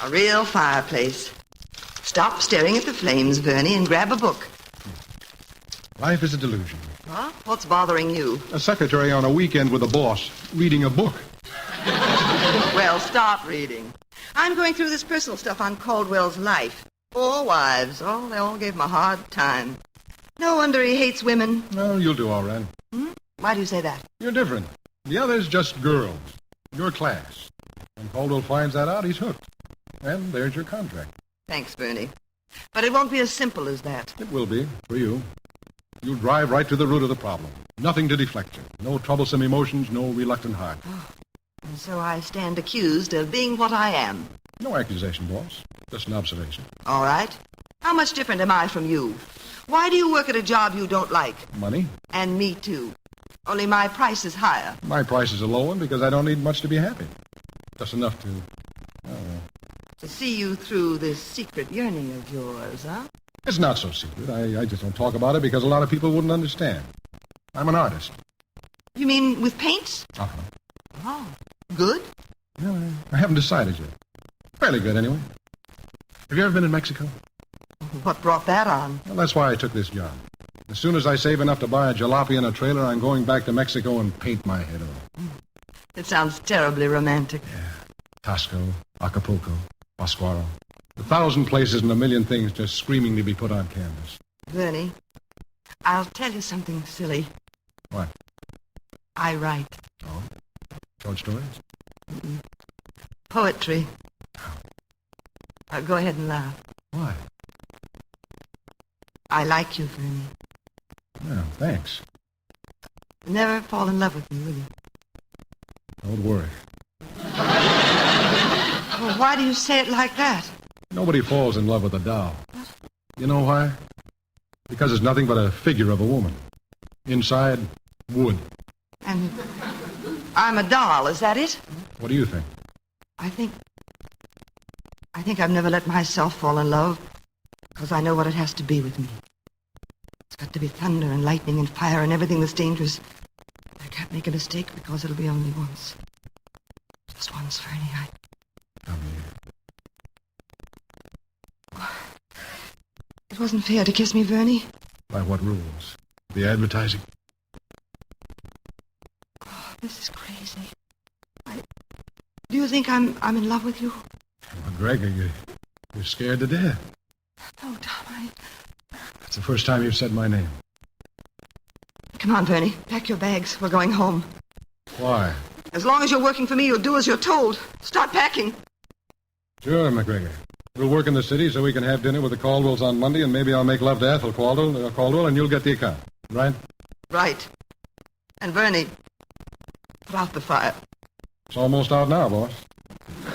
A real fireplace. Stop staring at the flames, Vernie, and grab a book. Life is a delusion. Huh? What's bothering you? A secretary on a weekend with a boss reading a book. Well, stop reading. I'm going through this personal stuff on Caldwell's life. 4 wives. Oh, they all gave him a hard time. No wonder he hates women. Well, you'll do all right. Why do you say that? You're different. The others just girls. your class. When Caldwell finds that out, he's hooked. And there's your contract. Thanks, Bernie. But it won't be as simple as that. It will be, for you. You'll drive right to the root of the problem. Nothing to deflect you. No troublesome emotions, no reluctant heart. And so I stand accused of being what I am. No accusation, boss. Just an observation. All right. How much different am I from you? Why do you work at a job you don't like? Money? And me, too. Only my price is higher. My price is a low one because I don't need much to be happy. Just enough to... To see you through this secret yearning of yours, huh? It's not so secret. I just don't talk about it because a lot of people wouldn't understand. I'm an artist. You mean with paints? Uh-huh. Oh, good? No, I haven't decided yet. Fairly good, anyway. Have you ever been in Mexico? What brought that on? Well, that's why I took this job. As soon as I save enough to buy a jalopy and a trailer, I'm going back to Mexico and paint my head off. It sounds terribly romantic. Yeah. Tasco, Acapulco, Pascuaro. 1,000 places and a million things just screaming to be put on canvas. Bernie, I'll tell you something silly. What? I write. Oh? Short stories? Poetry. Go ahead and laugh. Why? I like you, Bernie. Well, thanks. Never fall in love with me, will you? Don't worry. Well, why do you say it like that? Nobody falls in love with a doll. You know why? Because it's nothing but a figure of a woman. Inside, wood. And I'm a doll, is that it? What do you think? I think I've never let myself fall in love because I know what it has to be with me. It's got to be thunder and lightning and fire and everything that's dangerous. I can't make a mistake because it'll be only once. Just once, Fernie. Come here. It wasn't fair to kiss me, Bernie. By what rules? The advertising? Oh, this is crazy. Do you think I'm in love with you? McGregor, you're scared to death. No, Tom, It's the first time you've said my name. Come on, Bernie. Pack your bags. We're going home. Why? As long as you're working for me, you'll do as you're told. Start packing. Sure, McGregor. We'll work in the city so we can have dinner with the Caldwells on Monday, and maybe I'll make love to Ethel Caldwell, and you'll get the account. Right? Right. And Bernie, put out the fire. It's almost out now, boss. How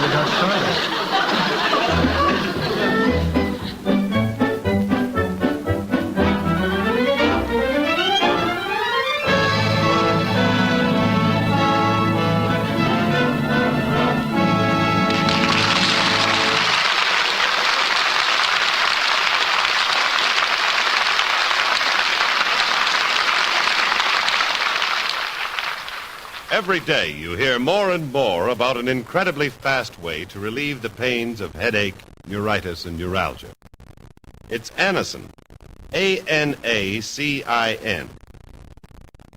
we got started. Every day you hear more and more about an incredibly fast way to relieve the pains of headache, neuritis, and neuralgia. It's Anacin. A-N-A-C-I-N.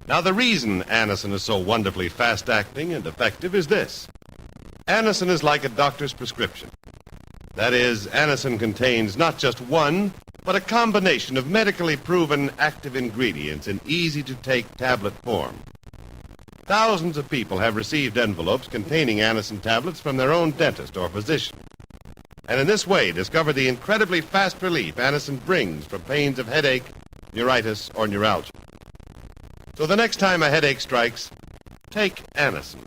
Now, the reason Anacin is so wonderfully fast-acting and effective is this. Anacin is like a doctor's prescription. That is, Anacin contains not just one, but a combination of medically proven active ingredients in easy-to-take tablet form. Thousands of people have received envelopes containing Anacin tablets from their own dentist or physician. And in this way, discover the incredibly fast relief Anacin brings from pains of headache, neuritis, or neuralgia. So the next time a headache strikes, take Anacin.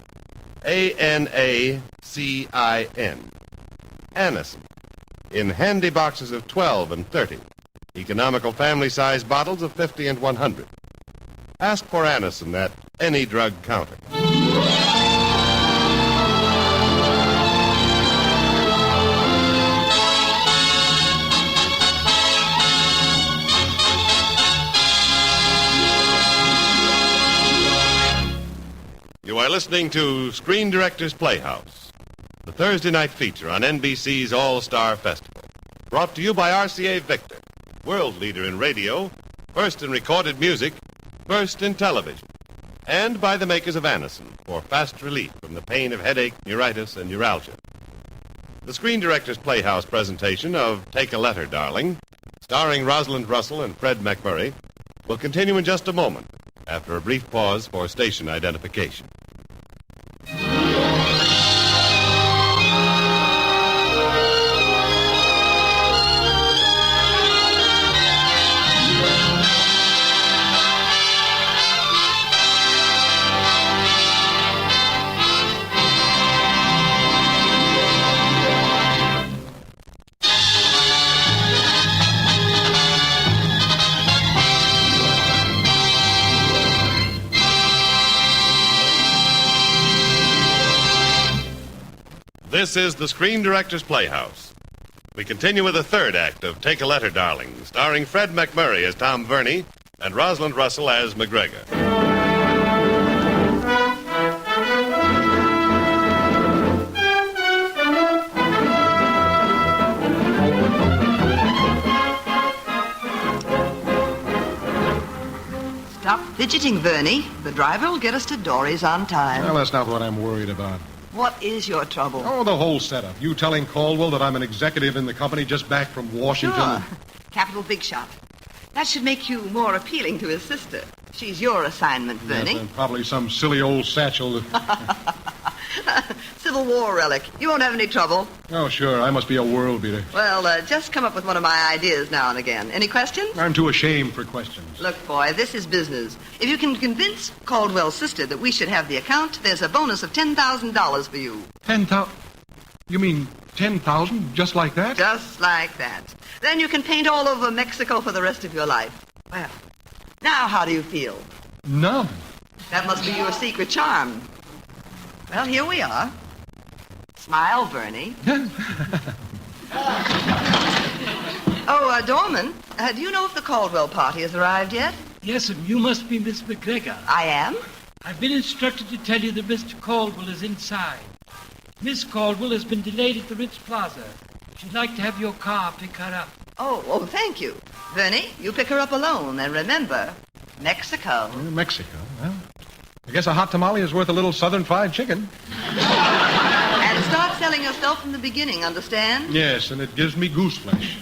A-N-A-C-I-N. Anacin. In handy boxes of 12 and 30. Economical family-size bottles of 50 and 100. Ask for Anacin at any drug counter. You are listening to Screen Directors Playhouse, the Thursday night feature on NBC's All-Star Festival. Brought to you by RCA Victor, world leader in radio, first in recorded music, first in television, and by the makers of Anacin for fast relief from the pain of headache, neuritis, and neuralgia. The Screen Directors Playhouse presentation of Take a Letter, Darling, starring Rosalind Russell and Fred McMurray, will continue in just a moment after a brief pause for station identification. This is the Screen Directors Playhouse. We continue with the third act of Take a Letter, Darling, starring Fred McMurray as Tom Verney and Rosalind Russell as McGregor. Stop fidgeting, Verney. The driver will get us to Dory's on time. Well, that's not what I'm worried about. What is your trouble? Oh, the whole setup. You telling Caldwell that I'm an executive in the company just back from Washington. Sure. Capital big shot. That should make you more appealing to his sister. She's your assignment, Verney. Yes, and probably some silly old satchel. Civil War relic. You won't have any trouble. Oh, sure. I must be a world beater. Well, just come up with one of my ideas now and again. Any questions? I'm too ashamed for questions. Look, boy, this is business. If you can convince Caldwell's sister that we should have the account, there's a bonus of $10,000 for you. 10,000? You mean 10,000 just like that? Just like that. Then you can paint all over Mexico for the rest of your life. Well, now how do you feel? Numb. That must be your secret charm. Well, here we are. Smile, Verney. Dorman, do you know if the Caldwell party has arrived yet? Yes, and you must be Miss McGregor. I am? I've been instructed to tell you that Mr. Caldwell is inside. Miss Caldwell has been delayed at the Ritz Plaza. She'd like to have your car pick her up. Oh, thank you. Verney, you pick her up alone, and remember, Mexico. Mexico, well, I guess a hot tamale is worth a little southern fried chicken. And start selling yourself from the beginning, understand? Yes, and it gives me goose flesh.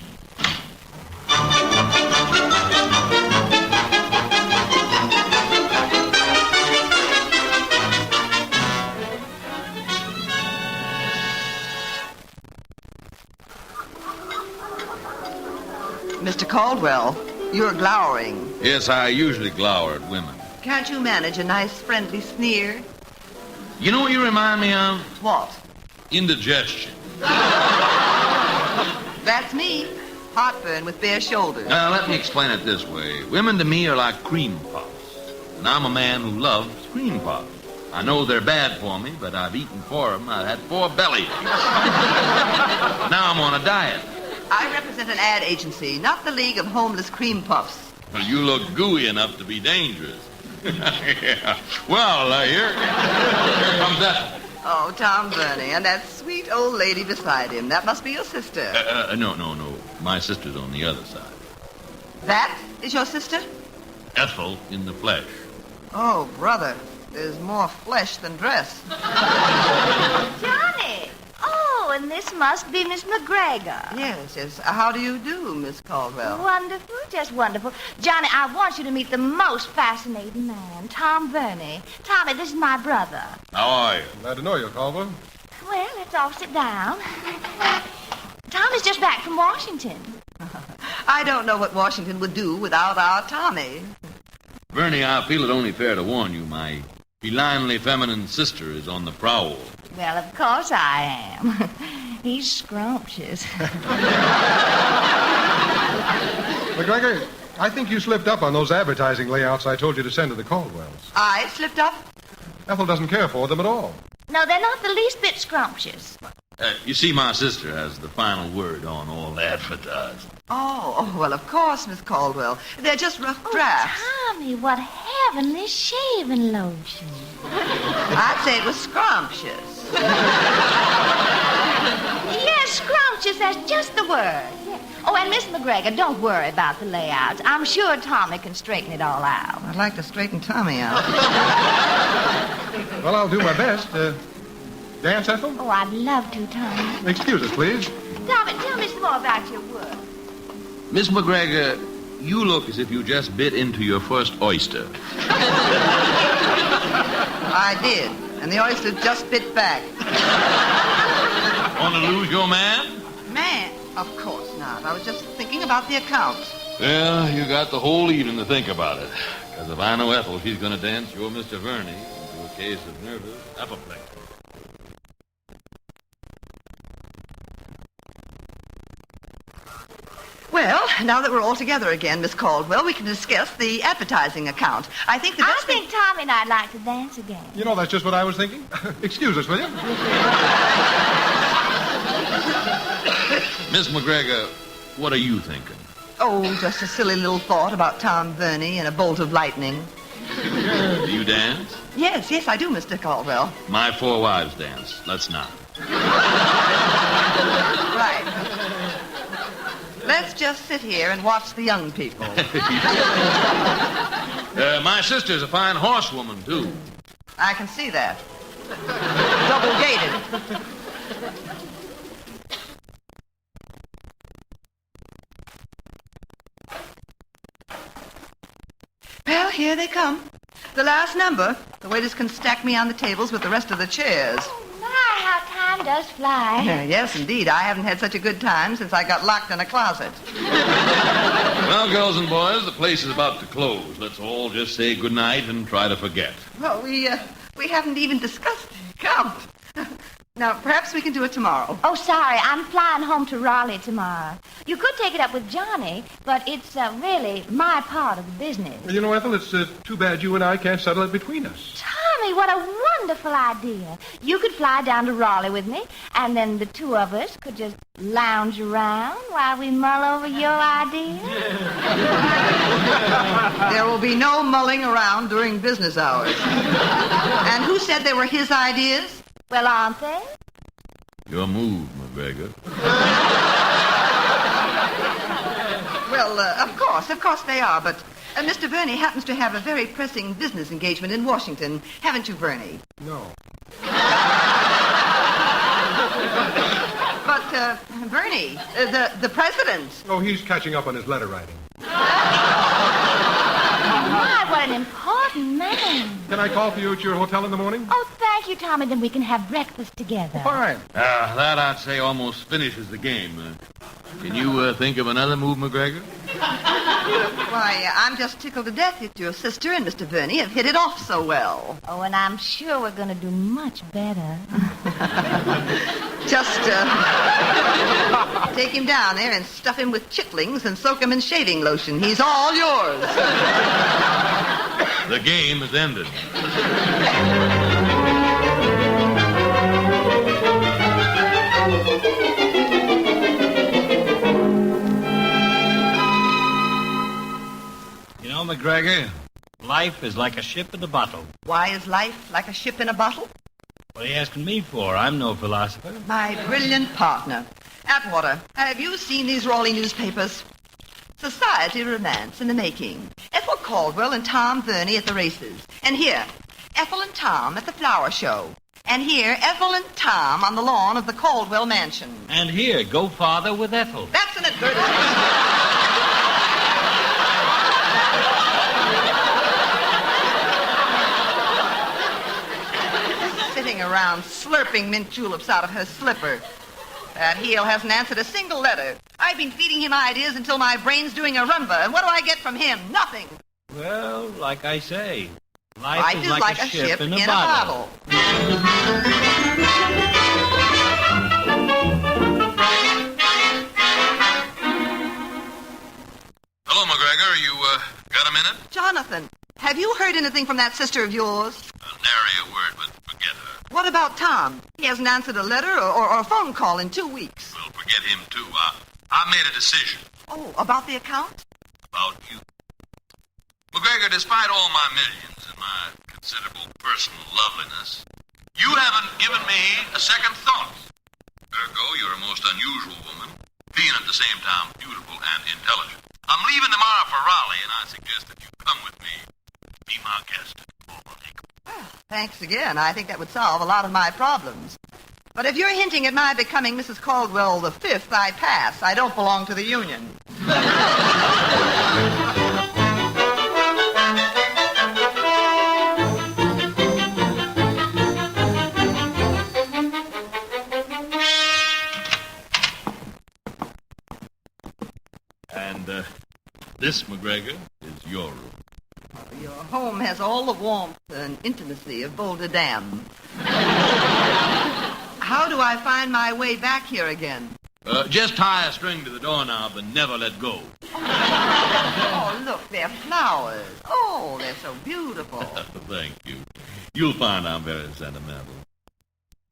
Mr. Caldwell, you're glowering. Yes, I usually glower at women. Can't you manage a nice, friendly sneer? You know what you remind me of? What? Indigestion. That's me. Heartburn with bare shoulders. Now, let me explain it this way. Women to me are like cream puffs. And I'm a man who loves cream puffs. I know they're bad for me, but I've eaten 4 of them. I've had 4 bellies. Now I'm on a diet. I represent an ad agency, not the League of Homeless Cream Puffs. Well, you look gooey enough to be dangerous. Yeah. Well, here comes Ethel. Oh, Tom Verney, and that sweet old lady beside him. That must be your sister. No. My sister's on the other side. That is your sister? Ethel in the flesh. Oh, brother, there's more flesh than dress. Johnny! Oh, and this must be Miss McGregor. Yes. How do you do, Miss Caldwell? Wonderful, just wonderful. Johnny, I want you to meet the most fascinating man, Tom Verney. Tommy, this is my brother. How are you? Glad to know you, Caldwell. Well, let's all sit down. Tommy's just back from Washington. I don't know what Washington would do without our Tommy. Verney, I feel it only fair to warn you, my felinely feminine sister is on the prowl. Well, of course I am. He's scrumptious. McGregor, I think you slipped up on those advertising layouts I told you to send to the Caldwells. I slipped up? Ethel doesn't care for them at all. No, they're not the least bit scrumptious. You see, my sister has the final word on all advertising. Oh, well, of course, Miss Caldwell. They're just rough drafts. Tommy, what heavenly shaving lotion. I'd say it was scrumptious. Yes, scrumptious, that's just the word. Oh, and Miss McGregor, don't worry about the layouts. I'm sure Tommy can straighten it all out. I'd like to straighten Tommy out. Well, I'll do my best. Dance, Ethel? Oh, I'd love to, Tommy. Excuse us, please. Tommy, tell me some more about your work. Miss McGregor, You look as if you just bit into your first oyster. I did, and the oyster just bit back. Want to lose your man? Man, of course not. I was just thinking about the account. Well, you got the whole evening to think about it. Because if I know Ethel, she's going to dance your Mr. Verney into a case of nervous apoplexy. Well, now that we're all together again, Miss Caldwell, we can discuss the advertising account. I think the best I think Tommy and I'd like to dance again. You know, that's just what I was thinking. Excuse us, will you? Miss McGregor, what are you thinking? Oh, just a silly little thought about Tom Verney and a bolt of lightning. Do you dance? Yes, I do, Mr. Caldwell. My 4 wives dance. Let's not. Right. Let's just sit here and watch the young people. My sister's a fine horsewoman, too. I can see that. Double-gated. Well, here they come. The last number. The waiters can stack me on the tables with the rest of the chairs. My, how time does fly. Yes, indeed. I haven't had such a good time since I got locked in a closet. Well, girls and boys, the place is about to close. Let's all just say goodnight and try to forget. Well, we haven't even discussed the account. Now, perhaps we can do it tomorrow. Oh, sorry. I'm flying home to Raleigh tomorrow. You could take it up with Johnny, but it's really my part of the business. Well, you know, Ethel, it's too bad you and I can't settle it between us. Tommy, what a wonderful idea. You could fly down to Raleigh with me, and then the two of us could just lounge around while we mull over your idea. There will be no mulling around during business hours. And who said they were his ideas? Well, aren't they? Your move, McGregor. Well, of course they are, but Mr. Verney happens to have a very pressing business engagement in Washington. Haven't you, Verney? No. But, Verney, the president... Oh, he's catching up on his letter writing. My, what an important man. Can I call for you at your hotel in the morning? Oh, thank you, Tommy. Then we can have breakfast together. Fine. That, I'd say, almost finishes the game. Can you think of another move, McGregor? Why, I'm just tickled to death that your sister and Mr. Verney have hit it off so well. Oh, and I'm sure we're going to do much better. Just take him down there and stuff him with chitlings and soak him in shaving lotion. He's all yours. The game has ended. You know, McGregor, life is like a ship in a bottle. Why is life like a ship in a bottle? What are you asking me for? I'm no philosopher. My brilliant partner. Atwater, have you seen these Raleigh newspapers? Society romance in the making. Ethel Caldwell and Tom Verney at the races. And here, Ethel and Tom at the flower show. And here, Ethel and Tom on the lawn of the Caldwell mansion. And here, go farther with Ethel. That's an advertisement. Sitting around slurping mint juleps out of her slipper. That heel hasn't answered a single letter. I've been feeding him ideas until my brain's doing a rumba, and what do I get from him? Nothing. Well, like I say, life is like a ship in a bottle. Hello, McGregor. You got a minute? Jonathan, have you heard anything from that sister of yours? Nary a word, but forget her. What about Tom? He hasn't answered a letter or a phone call in 2 weeks. Well, forget him, too. I made a decision. Oh, about the account? About you. McGregor, despite all my millions and my considerable personal loveliness, you haven't given me a second thought. Ergo, you're a most unusual woman, being at the same time beautiful and intelligent. I'm leaving tomorrow for Raleigh, and I suggest that you come with me. Be my guest. Thanks again. I think that would solve a lot of my problems. But if you're hinting at my becoming Mrs. Caldwell the Fifth, I pass. I don't belong to the union. This, McGregor, is your room. Your home has all the warmth and intimacy of Boulder Dam. How do I find my way back here again? Just tie a string to the doorknob and never let go. Oh, look, they're flowers. Oh, they're so beautiful. Thank you. You'll find I'm very sentimental.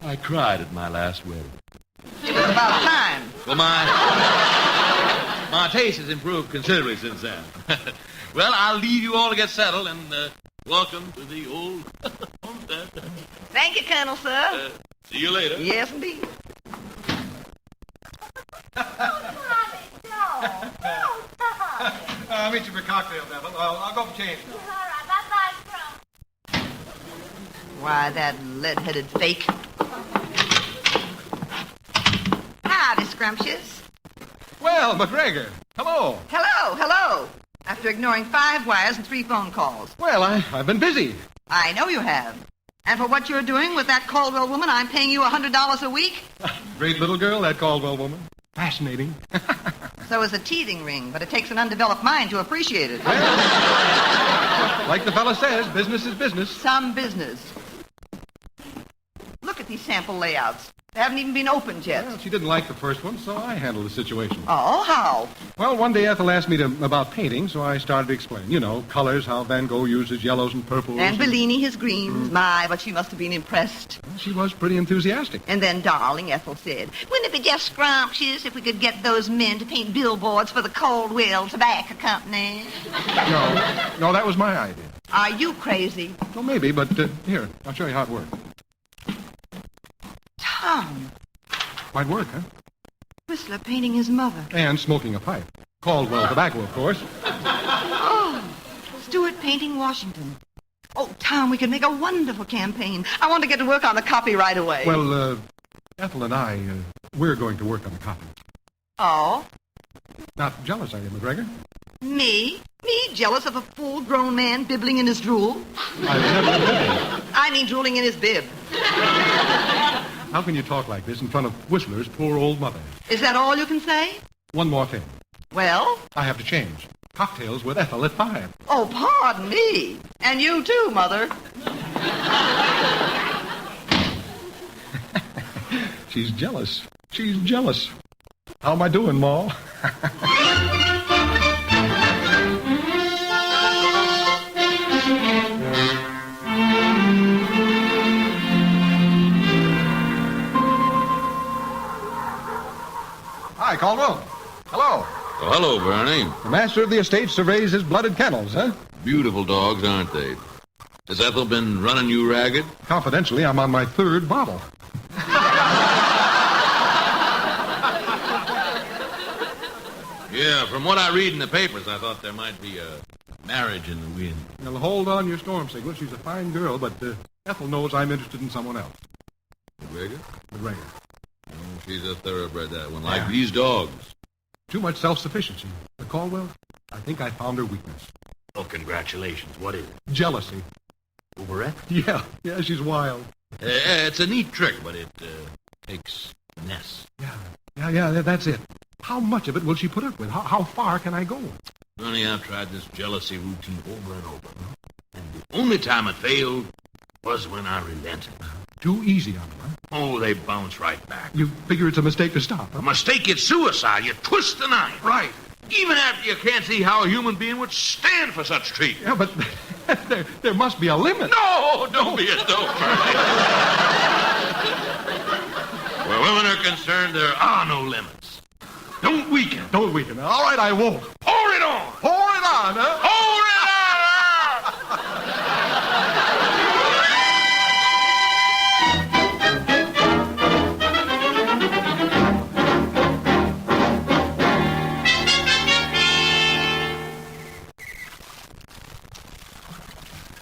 I cried at my last wedding. It was about time. Well, my taste has improved considerably since then. Well, I'll leave you all to get settled, and welcome to the old homestead. Thank you, Colonel, sir. See you later. Yes, indeed. I'll meet you for cocktails, Ethel. I'll go for change. All right, bye-bye, Scrump. Why, that lead-headed fake. Howdy, Scrumptious. Well, McGregor, hello. Hello. After ignoring 5 wires and 3 phone calls. Well, I've been busy. I know you have. And for what you're doing with that Caldwell woman, I'm paying you $100 a week. Great little girl, that Caldwell woman. Fascinating. So is a teething ring, but it takes an undeveloped mind to appreciate it. Well, like the fella says, business is business. Some business. Look at these sample layouts. They haven't even been opened yet. Well, she didn't like the first one, so I handled the situation. Oh, how? Well, one day Ethel asked me about painting, so I started to explain. You know, colors, how Van Gogh uses yellows and purples. And Bellini his greens. My, but she must have been impressed. Well, she was pretty enthusiastic. And then, darling, Ethel said, wouldn't it be just scrumptious if we could get those men to paint billboards for the Caldwell Tobacco Company? No, that was my idea. Are you crazy? Well, maybe, but here, I'll show you how it works. Tom. Might work, huh? Whistler painting his mother. And smoking a pipe. Caldwell tobacco, of course. Oh, Stewart painting Washington. Oh, Tom, we could make a wonderful campaign. I want to get to work on the copy right away. Well, Ethel and I, we're going to work on the copy. Oh? Not jealous, are you, McGregor? Me? Me jealous of a full-grown man bibbling in his drool? I've never been. I mean drooling in his bib. How can you talk like this in front of Whistler's poor old mother? Is that all you can say? One more thing. Well? I have to change. Cocktails with Ethel at 5. Oh, pardon me. And you too, Mother. She's jealous. She's jealous. How am I doing, Ma? Hi, Caldwell. Hello. Oh, hello, Bernie. The master of the estate surveys his blooded kennels, huh? Beautiful dogs, aren't they? Has Ethel been running you ragged? Confidentially, I'm on my 3rd bottle. Yeah, from what I read in the papers, I thought there might be a marriage in the wind. Now, hold on your storm signal. She's a fine girl, but Ethel knows I'm interested in someone else. McGregor? McGregor. Oh, she's a thoroughbred, that one. Like these dogs. Too much self-sufficiency. But Caldwell, I think I found her weakness. Oh, congratulations. What is it? Jealousy. Over Ethel? Yeah, she's wild. It's a neat trick, but it takes finesse. Yeah, that's it. How much of it will she put up with? How far can I go? Bernie, I've tried this jealousy routine over and over. And the only time it failed was when I relented. Too easy on them, huh? Oh, they bounce right back. You figure it's a mistake to stop, huh? A mistake is suicide. You twist the knife. Right. Even after you can't see how a human being would stand for such treatment. Yeah, but there must be a limit. No, don't be a dope, Bernie. Where women are concerned, there are no limits. Don't weaken. Don't weaken. All right, I won't. Pour it on. Pour it on, huh? Pour it on!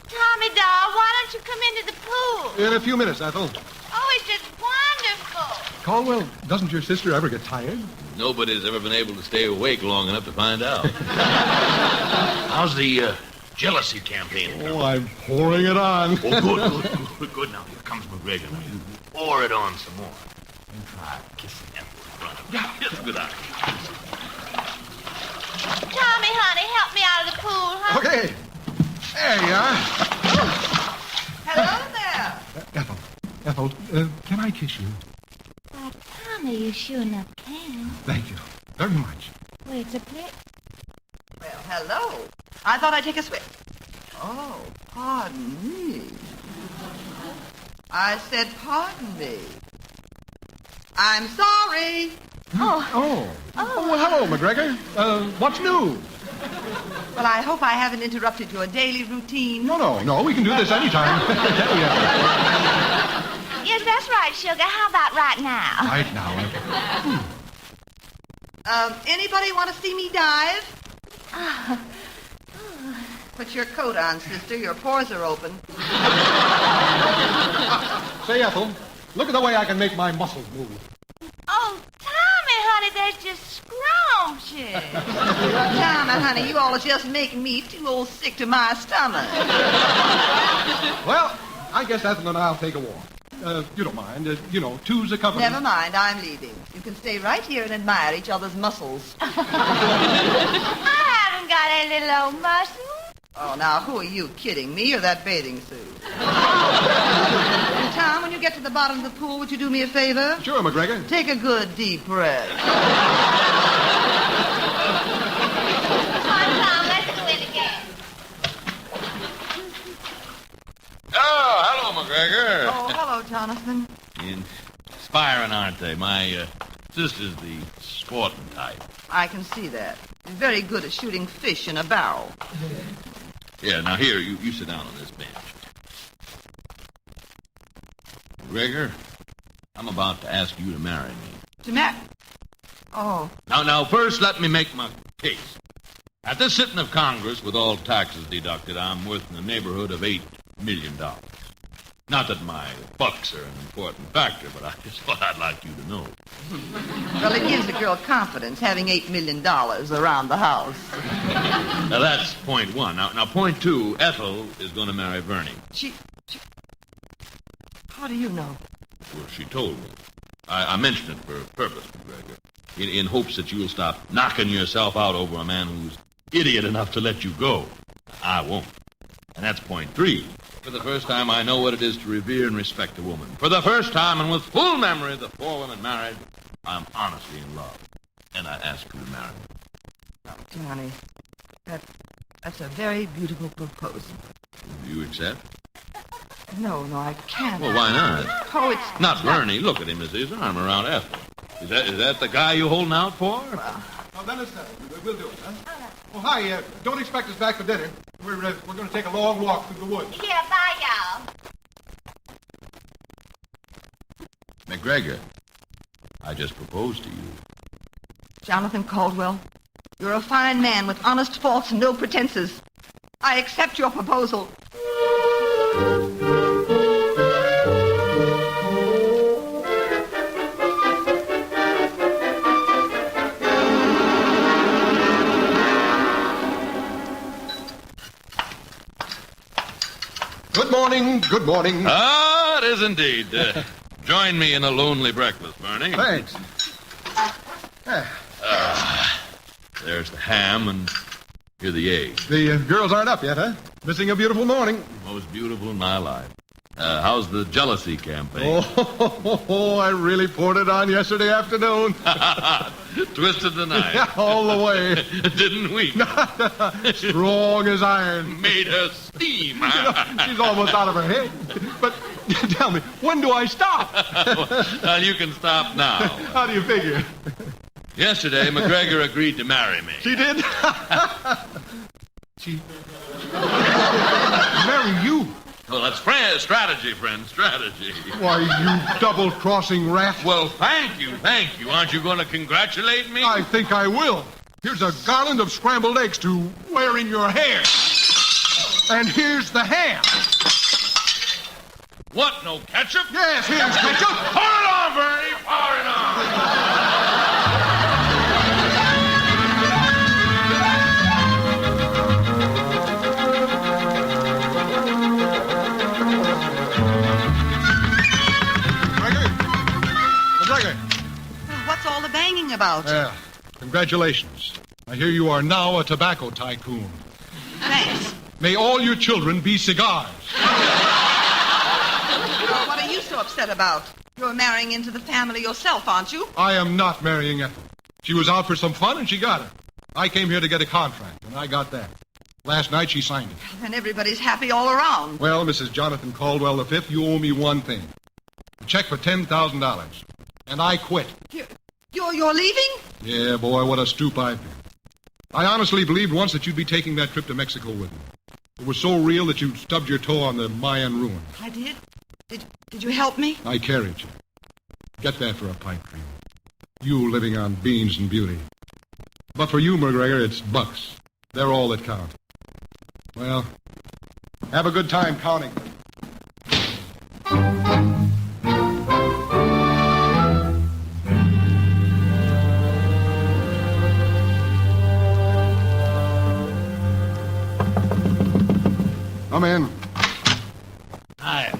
Tommy, doll, why don't you come into the pool? In a few minutes, Ethel. Oh, it's just wonderful. Caldwell, doesn't your sister ever get tired? Nobody's ever been able to stay awake long enough to find out. How's the jealousy campaign? Oh, I'm pouring it on. Oh, good. Now, here comes McGregor. Now, you pour it on some more. And try kissing Ethel in front of him. Yeah, it's a good idea. Tommy, honey, help me out of the pool, huh? Okay. There you are. Hello there. Ethel, can I kiss you? Why, Tommy, you sure enough can. Thank you very much. Well, it's a pleasure. Well, hello. I thought I'd take a swim. Oh, pardon me. I said pardon me. I'm sorry. Oh, well, hello, McGregor. What's new? Well, I hope I haven't interrupted your daily routine. No, we can do this anytime. Yes, that's right, Sugar. How about right now? Right now. Anybody want to see me dive? Oh. Put your coat on, sister. Your pores are open. Say, Ethel, look at the way I can make my muscles move. Oh, Tommy, honey, that's just scrumptious. Tommy, honey, you all are just making me too old sick to my stomach. Well, I guess Ethel and I'll take a walk. You don't mind. Two's a company. Never mind, I'm leaving. You can stay right here and admire each other's muscles. I haven't got any little old muscles. Oh, now, who are you kidding, me or that bathing suit? And Tom, when you get to the bottom of the pool, would you do me a favor? Sure, McGregor. Take a good deep breath. Come on, Tom, let's do it again. Oh, hello, McGregor. Oh, hello, Jonathan. Inspiring, aren't they? My sister's the sporting type. I can see that. You're very good at shooting fish in a barrel. Yeah, now here, you sit down on this bench. McGregor, I'm about to ask you to marry me. To marry? Oh. Now, first, let me make my case. At this sitting of Congress, with all taxes deducted, I'm worth in the neighborhood of $8 million. Not that my bucks are an important factor, but I just thought I'd like you to know. Well, it gives a girl confidence having $8 million around the house. Now, that's point one. Now, point two, Ethel is going to marry Vernie. She... How do you know? Well, she told me. I mentioned it for a purpose, McGregor, in hopes that you'll stop knocking yourself out over a man who's idiot enough to let you go. I won't. And that's point three. For the first time, I know what it is to revere and respect a woman. For the first time, and with full memory of the four women married, I'm honestly in love. And I ask you to marry me. Now, Johnny, that's a very beautiful proposal. Do you accept? No, I can't. Well, why not? Oh, it's... Not Bernie. Look at him as his arm around Ethel. Is that the guy you're holding out for? Well, then it's settled. We'll do it, huh? Oh, hi. Don't expect us back for dinner. We're going to take a long walk through the woods. Yeah, bye, y'all. McGregor, I just proposed to you. Jonathan Caldwell, you're a fine man with honest faults and no pretenses. I accept your proposal. Good morning. Ah, it is indeed. Join me in a lonely breakfast, Bernie. Thanks. There's the ham and here the eggs. The girls aren't up yet, huh? Missing a beautiful morning. Most beautiful in my life. How's the jealousy campaign? Oh, I really poured it on yesterday afternoon. Twisted the knife. Yeah, all the way. Didn't we? Strong as iron. Made her steam. She's almost out of her head. But tell me, when do I stop? Well, you can stop now. How do you figure? Yesterday, McGregor agreed to marry me. She did? She... Marry you? Well, that's strategy, friend, strategy. Why, you double-crossing rat. Well, thank you. Aren't you going to congratulate me? I think I will. Here's a garland of scrambled eggs to wear in your hair. And here's the ham. What, no ketchup? Yes, here's ketchup. Pour it on, Bernie, pour it on. What's all the banging about? Congratulations. I I hear you are now a tobacco tycoon. Thanks. May all your children be cigars. Well, what are you so upset about? You're marrying into the family yourself, aren't you? I am not marrying Ethel. She was out for some fun, and she got it. I came here to get a contract, and I got that. Last night, she signed it. Then everybody's happy all around. Well, Mrs. Jonathan Caldwell V, you owe me one thing. A check for $10,000. And I quit. You're leaving? Yeah, boy, what a stoop I've been. I honestly believed once that you'd be taking that trip to Mexico with me. It was so real that you stubbed your toe on the Mayan ruins. I did? Did you help me? I carried you. Get that for a pipe dream. You living on beans and beauty. But for you, McGregor, it's bucks. They're all that count. Well, have a good time counting. Come in. Hi.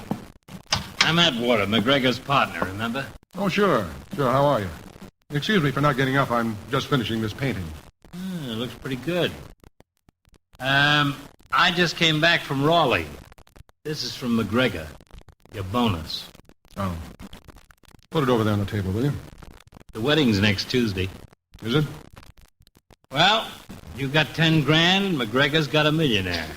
I'm Atwater, McGregor's partner, remember? Oh, sure. Sure, how are you? Excuse me for not getting up. I'm just finishing this painting. It looks pretty good. I just came back from Raleigh. This is from McGregor. Your bonus. Oh. Put it over there on the table, will you? The wedding's next Tuesday. Is it? Well, you got 10 grand, McGregor's got a millionaire.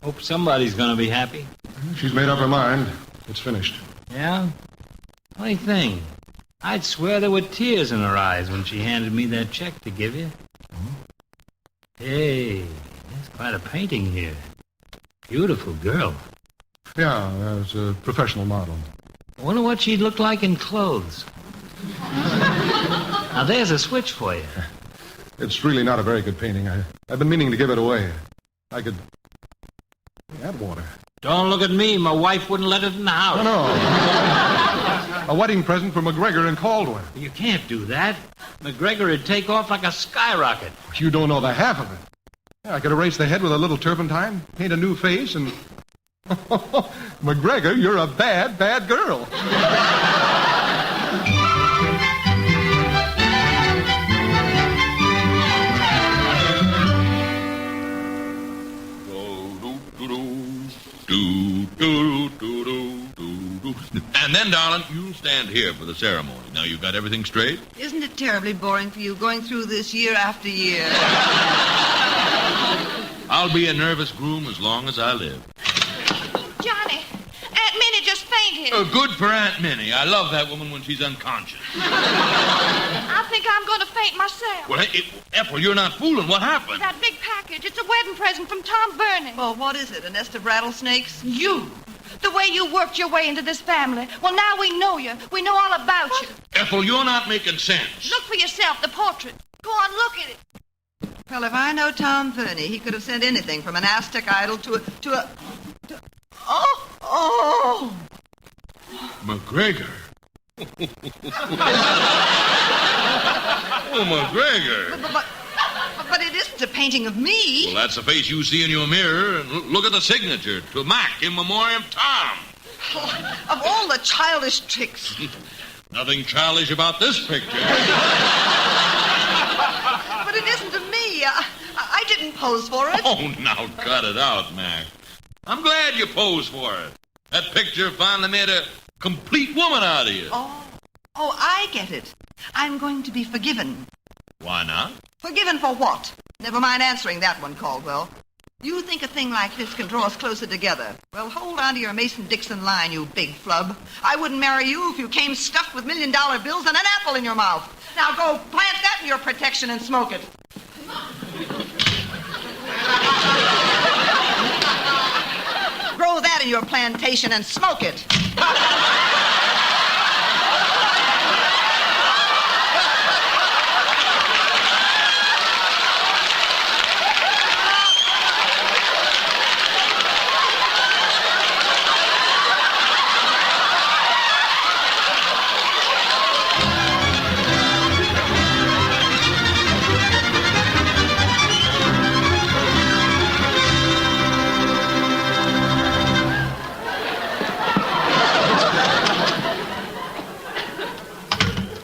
Hope somebody's gonna be happy. She's made up her mind. It's finished. Yeah? Funny thing. I'd swear there were tears in her eyes when she handed me that check to give you. Hey, there's quite a painting here. Beautiful girl. Yeah, as a professional model. I wonder what she'd look like in clothes. Now, there's a switch for you. It's really not a very good painting. I've been meaning to give it away. I could... Atwater. Don't look at me. My wife wouldn't let it in the house. No. A wedding present for McGregor and Caldwell. You can't do that. McGregor would take off like a skyrocket. You don't know the half of it. Yeah, I could erase the head with a little turpentine, paint a new face, and... McGregor, you're a bad, bad girl. And then, darling, you'll stand here for the ceremony. Now you got everything straight? Isn't it terribly boring for you going through this year after year? I'll be a nervous groom as long as I live. Johnny, Aunt Minnie just fainted. Good for Aunt Minnie. I love that woman when she's unconscious. I think I'm going to faint myself. Well, hey, Ethel, you're not fooling. What happened? That big package. It's a wedding present from Tom Vernon. Well, what is it? A nest of rattlesnakes? You. The way you worked your way into this family. Well, now we know you. We know all about you. Ethel, you're not making sense. Look for yourself, the portrait. Go on, look at it. Well, if I know Tom Vernon, he could have sent anything from an Aztec idol to a... Oh! McGregor. Oh, McGregor. But it isn't a painting of me. Well, that's the face you see in your mirror. And look at the signature. To Mac, in memoriam Tom. Of all the childish tricks. Nothing childish about this picture. But it isn't of me. I didn't pose for it. Oh, now cut it out, Mac. I'm glad you posed for it. That picture finally made a complete woman out of you. Oh, I get it. I'm going to be forgiven. Why not? Forgiven for what? Never mind answering that one, Caldwell. You think a thing like this can draw us closer together. Well, hold on to your Mason-Dixon line, you big flub. I wouldn't marry you if you came stuffed with $1 million bills and an apple in your mouth. Now go plant that in your protection and smoke it. Grow that in your plantation and smoke it.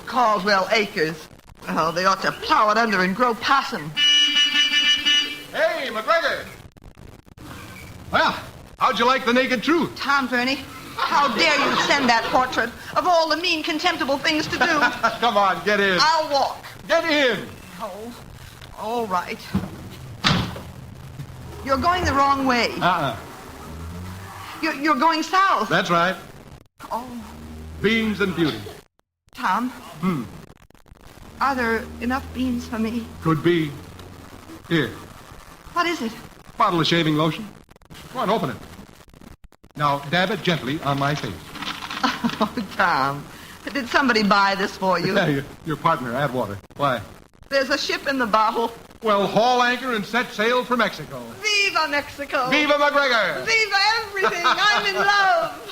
Caldwell Acres. Oh, they ought to plow it under and grow possum. McGregor! Well, how'd you like the naked truth? Tom Verney, how dare you send that portrait of all the mean, contemptible things to do? Come on, get in. I'll walk. Get in. Oh, all right. You're going the wrong way. You're going south. That's right. Oh, Beans and beauty. Tom, are there enough beans for me? Could be. Here, What is it? bottle of shaving lotion. Go on, open it. Now, dab it gently on my face. Oh, Tom, did somebody buy this for you? Yeah, your partner, Adwater. Why? There's a ship in the bottle. Well, haul anchor and set sail for Mexico. Viva Mexico! Viva McGregor! Viva everything! I'm in love!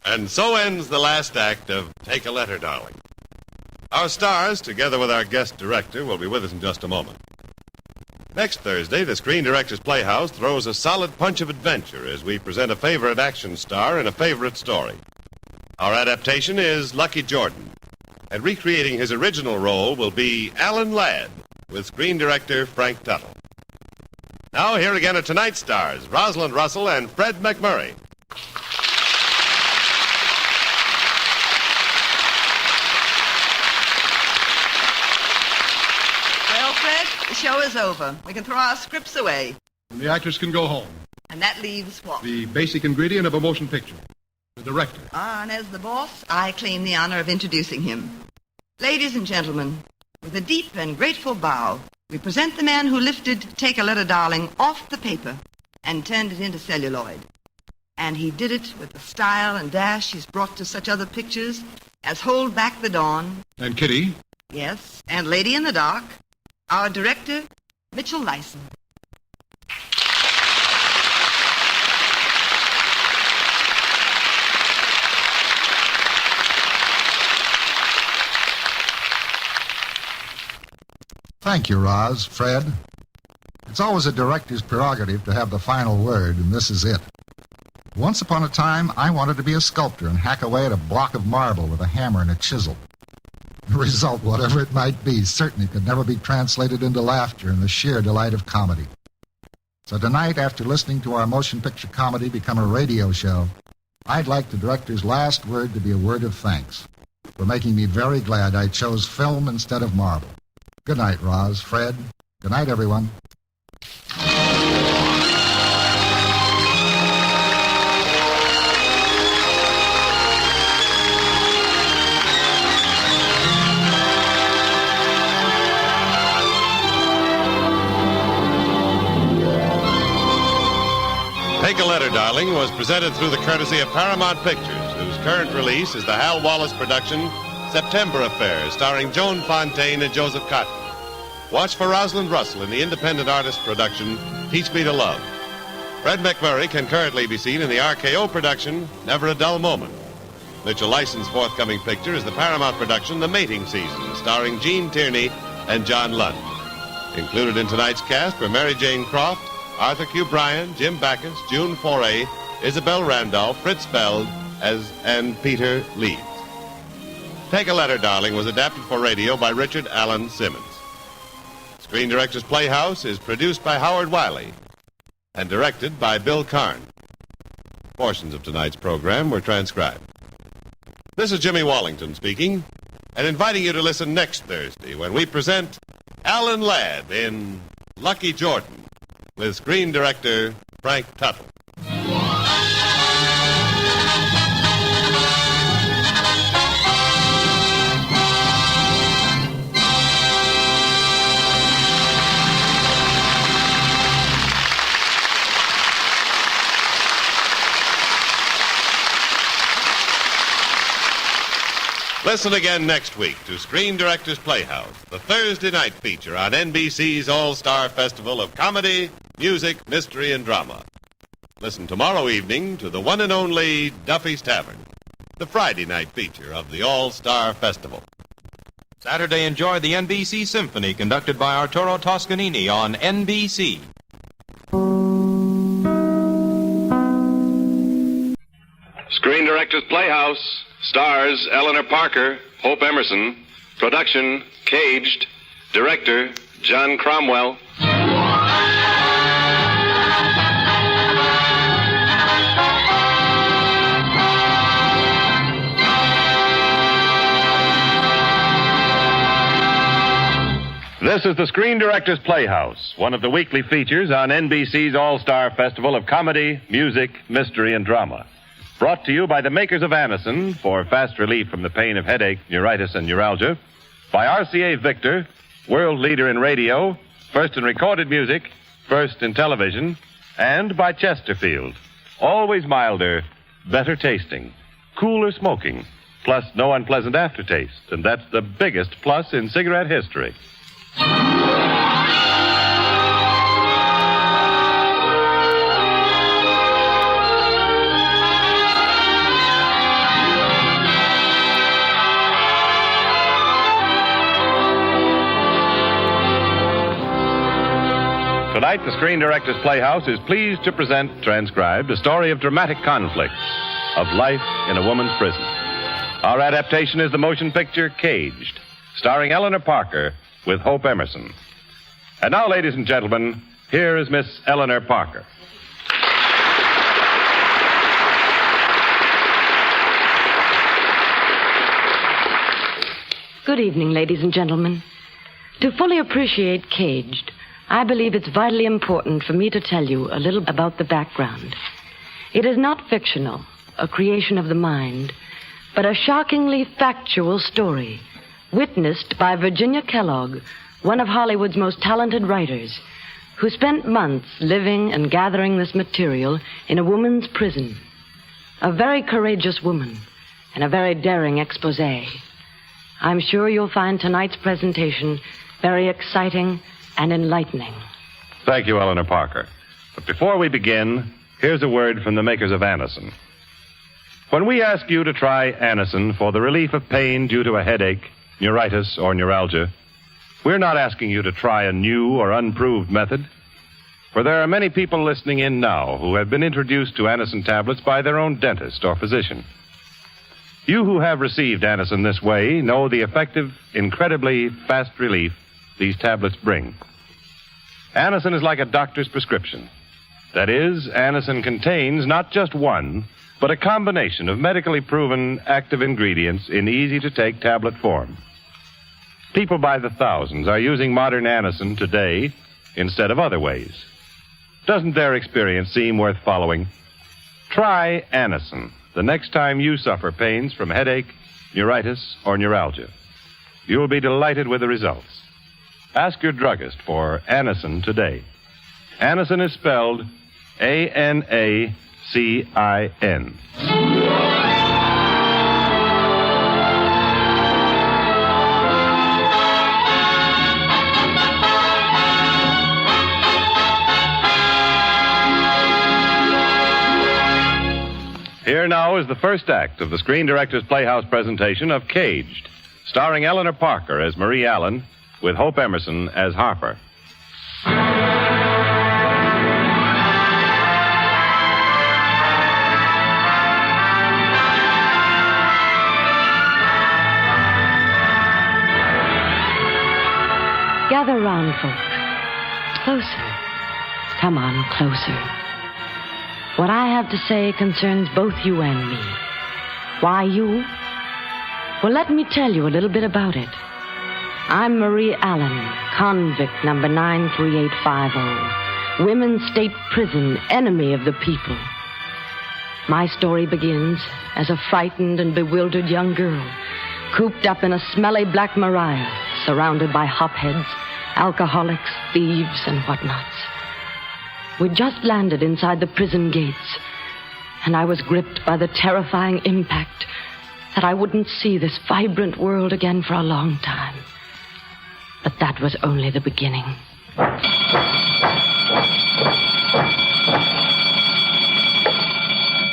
And so ends the last act of Take a Letter, Darling. Our stars, together with our guest director, will be with us in just a moment. Next Thursday, the Screen Directors Playhouse throws a solid punch of adventure as we present a favorite action star in a favorite story. Our adaptation is Lucky Jordan, and recreating his original role will be Alan Ladd with screen director Frank Tuttle. Now, here again are tonight's stars, Rosalind Russell and Fred McMurray. Well, Fred, the show is over. We can throw our scripts away. And the actors can go home. And that leaves what? The basic ingredient of a motion picture. The director. And as the boss, I claim the honor of introducing him. Ladies and gentlemen, with a deep and grateful bow, we present the man who lifted Take a Letter, Darling off the paper and turned it into celluloid. And he did it with the style and dash he's brought to such other pictures as Hold Back the Dawn. And Kitty. Yes, and Lady in the Dark. Our director, Mitchell Lyson. Thank you, Roz, Fred. It's always a director's prerogative to have the final word, and this is it. Once upon a time, I wanted to be a sculptor and hack away at a block of marble with a hammer and a chisel. The result, whatever it might be, certainly could never be translated into laughter and the sheer delight of comedy. So tonight, after listening to our motion picture comedy become a radio show, I'd like the director's last word to be a word of thanks for making me very glad I chose film instead of marble. Good night, Roz, Fred. Good night, everyone. Take a Letter, Darling was presented through the courtesy of Paramount Pictures, whose current release is the Hal Wallace production, September Affair, starring Joan Fontaine and Joseph Cotton. Watch for Rosalind Russell in the independent artist production, Teach Me to Love. Fred McMurray can currently be seen in the RKO production, Never a Dull Moment. Mitchell Lyson's forthcoming picture is the Paramount production, The Mating Season, starring Gene Tierney and John Lund. Included in tonight's cast were Mary Jane Croft, Arthur Q. Bryan, Jim Backus, June Foray, Isabel Randolph, Fritz Feld, and Peter Leeds. Take a Letter, Darling was adapted for radio by Richard Allen Simmons. Screen Directors Playhouse is produced by Howard Wiley and directed by Bill Karn. Portions of tonight's program were transcribed. This is Jimmy Wallington speaking and inviting you to listen next Thursday when we present Alan Ladd in Lucky Jordan with screen director Frank Tuttle. Listen again next week to Screen Directors Playhouse, the Thursday night feature on NBC's All-Star Festival of Comedy, Music, Mystery, and Drama. Listen tomorrow evening to the one and only Duffy's Tavern. the Friday night feature of the All-Star Festival. Saturday, enjoy the NBC Symphony conducted by Arturo Toscanini on NBC. Screen Directors Playhouse stars Eleanor Parker, Hope Emerson. Production, Caged. Director, John Cromwell. This is the Screen Directors Playhouse, one of the weekly features on NBC's All-Star Festival of Comedy, Music, Mystery, and Drama. Brought to you by the makers of Anacin for fast relief from the pain of headache, neuritis, and neuralgia. By RCA Victor, world leader in radio, first in recorded music, first in television. And by Chesterfield, always milder, better tasting, cooler smoking, plus no unpleasant aftertaste. And that's the biggest plus in cigarette history. Tonight, the Screen Directors Playhouse is pleased to present, transcribed, a story of dramatic conflict, of life in a woman's prison. Our adaptation is the motion picture Caged, starring Eleanor Parker with Hope Emerson. And now, ladies and gentlemen, here is Miss Eleanor Parker. Good evening, ladies and gentlemen. To fully appreciate Caged, I believe it's vitally important for me to tell you a little about the background. It is not fictional, a creation of the mind, but a shockingly factual story, witnessed by Virginia Kellogg, one of Hollywood's most talented writers, who spent months living and gathering this material in a woman's prison. A very courageous woman and a very daring expose. I'm sure you'll find tonight's presentation very exciting and enlightening. Thank you, Eleanor Parker. But before we begin, here's a word from the makers of Anacin. When we ask you to try Anacin for the relief of pain due to a headache, neuritis, or neuralgia, we're not asking you to try a new or unproved method, for there are many people listening in now who have been introduced to Anacin tablets by their own dentist or physician. You who have received Anacin this way know the effective, incredibly fast relief these tablets bring. Anacin is like a doctor's prescription. That is, Anacin contains not just one, but a combination of medically proven active ingredients in easy-to-take tablet form. People by the thousands are using modern Anacin today instead of other ways. Doesn't their experience seem worth following? Try Anacin the next time you suffer pains from headache, neuritis, or neuralgia. You'll be delighted with the results. Ask your druggist for Anacin today. Anacin is spelled Anacin. Here now is the first act of the Screen Directors Playhouse presentation of Caged, starring Eleanor Parker as Marie Allen, with Hope Emerson as Harper. Gather round, folks. Closer. Come on, closer. What I have to say concerns both you and me. Why you? Well, let me tell you a little bit about it. I'm Marie Allen, convict number 93850, Women's State Prison, enemy of the people. My story begins as a frightened and bewildered young girl, cooped up in a smelly black Maria, surrounded by hopheads, alcoholics, thieves, and whatnots. We'd just landed inside the prison gates, and I was gripped by the terrifying impact that I wouldn't see this vibrant world again for a long time. But that was only the beginning.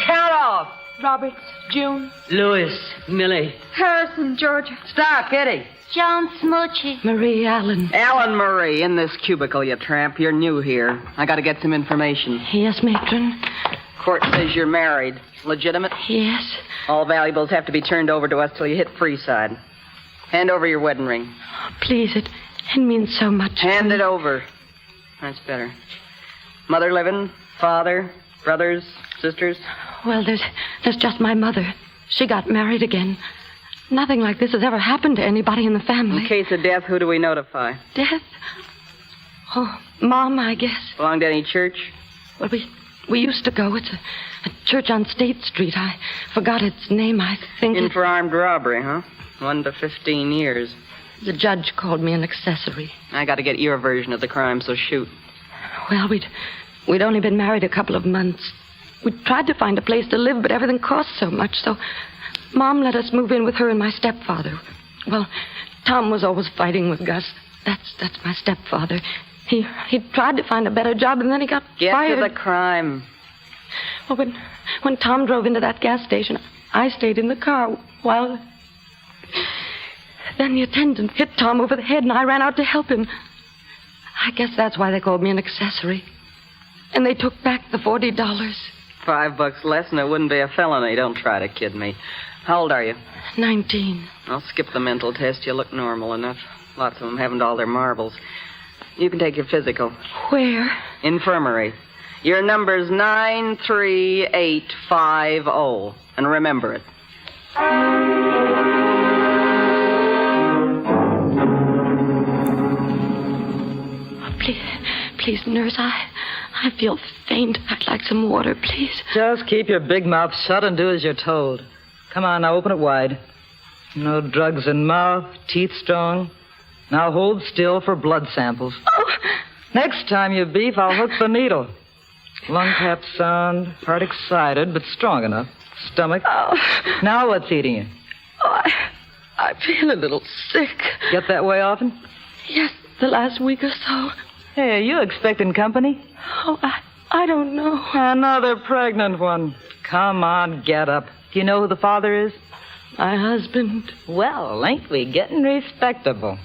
Count off. Roberts, June. Louis, Millie. Harrison, Georgia. Stop, Kitty. Joan Smoochie. Marie Allen. Alan Murray, in this cubicle, you tramp. You're new here. I gotta get some information. Yes, matron. Court says you're married. Legitimate? Yes. All valuables have to be turned over to us till you hit Freeside. Hand over your wedding ring. Oh, please, it means so much. Hand it over. That's better. Mother living? Father? Brothers? Sisters? Well, there's just my mother. She got married again. Nothing like this has ever happened to anybody in the family. In case of death, who do we notify? Death? Oh, Mom, I guess. Belong to any church? Well, we used to go. It's a church on State Street. I forgot its name, I think. In for armed robbery, huh? 1 to 15 years. The judge called me an accessory. I got to get your version of the crime, so shoot. Well, we'd only been married a couple of months. We tried to find a place to live, but everything cost so much, so Mom let us move in with her and my stepfather. Well, Tom was always fighting with Gus. That's my stepfather. He tried to find a better job, and then he got fired. Get to the crime. Well, when Tom drove into that gas station, I stayed in the car while... Then the attendant hit Tom over the head, and I ran out to help him. I guess that's why they called me an accessory. And they took back the $40. $5 less, and it wouldn't be a felony. Don't try to kid me. How old are you? 19. I'll skip the mental test. You look normal enough. Lots of them haven't all their marbles. You can take your physical. Where? Infirmary. Your number's 93850. And remember it. Please, nurse, I feel faint. I'd like some water, please. Just keep your big mouth shut and do as you're told. Come on, now open it wide. No drugs in mouth, teeth strong. Now hold still for blood samples. Oh. Next time you beef, I'll hook the needle. Lung cap sound, heart excited, but strong enough. Stomach. Oh. Now what's eating you? Oh, I feel a little sick. Get that way often? Yes, the last week or so. Hey, are you expecting company? Oh, I don't know. Another pregnant one. Come on, get up. Do you know who the father is? My husband. Well, ain't we getting respectable?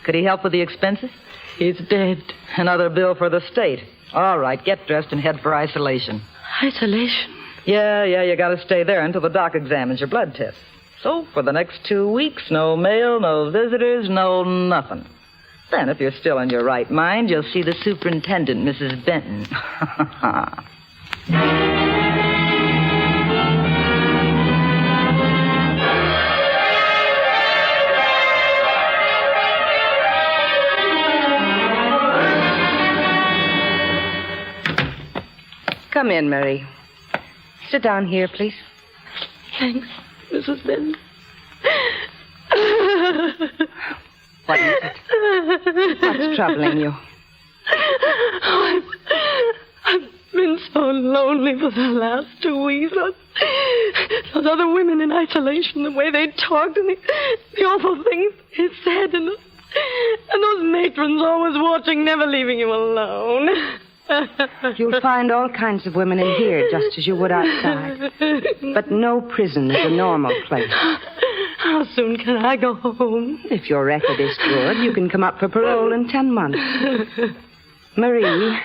Could he help with the expenses? He's dead. Another bill for the state. All right, get dressed and head for isolation. Isolation? Yeah, you gotta stay there until the doc examines your blood test. So, for the next 2 weeks, no mail, no visitors, no nothing. Then, if you're still in your right mind, you'll see the superintendent, Mrs. Benton. Come in, Mary. Sit down here, please. Thanks, Mrs. Benton. What is it? What's troubling you? Oh, I've been so lonely for the last 2 weeks. Those other women in isolation, the way they talked and the awful things they said, and those matrons always watching, never leaving you alone. You'll find all kinds of women in here, just as you would outside. But no prison is a normal place. How soon can I go home? If your record is good, you can come up for parole in 10 months. Marie,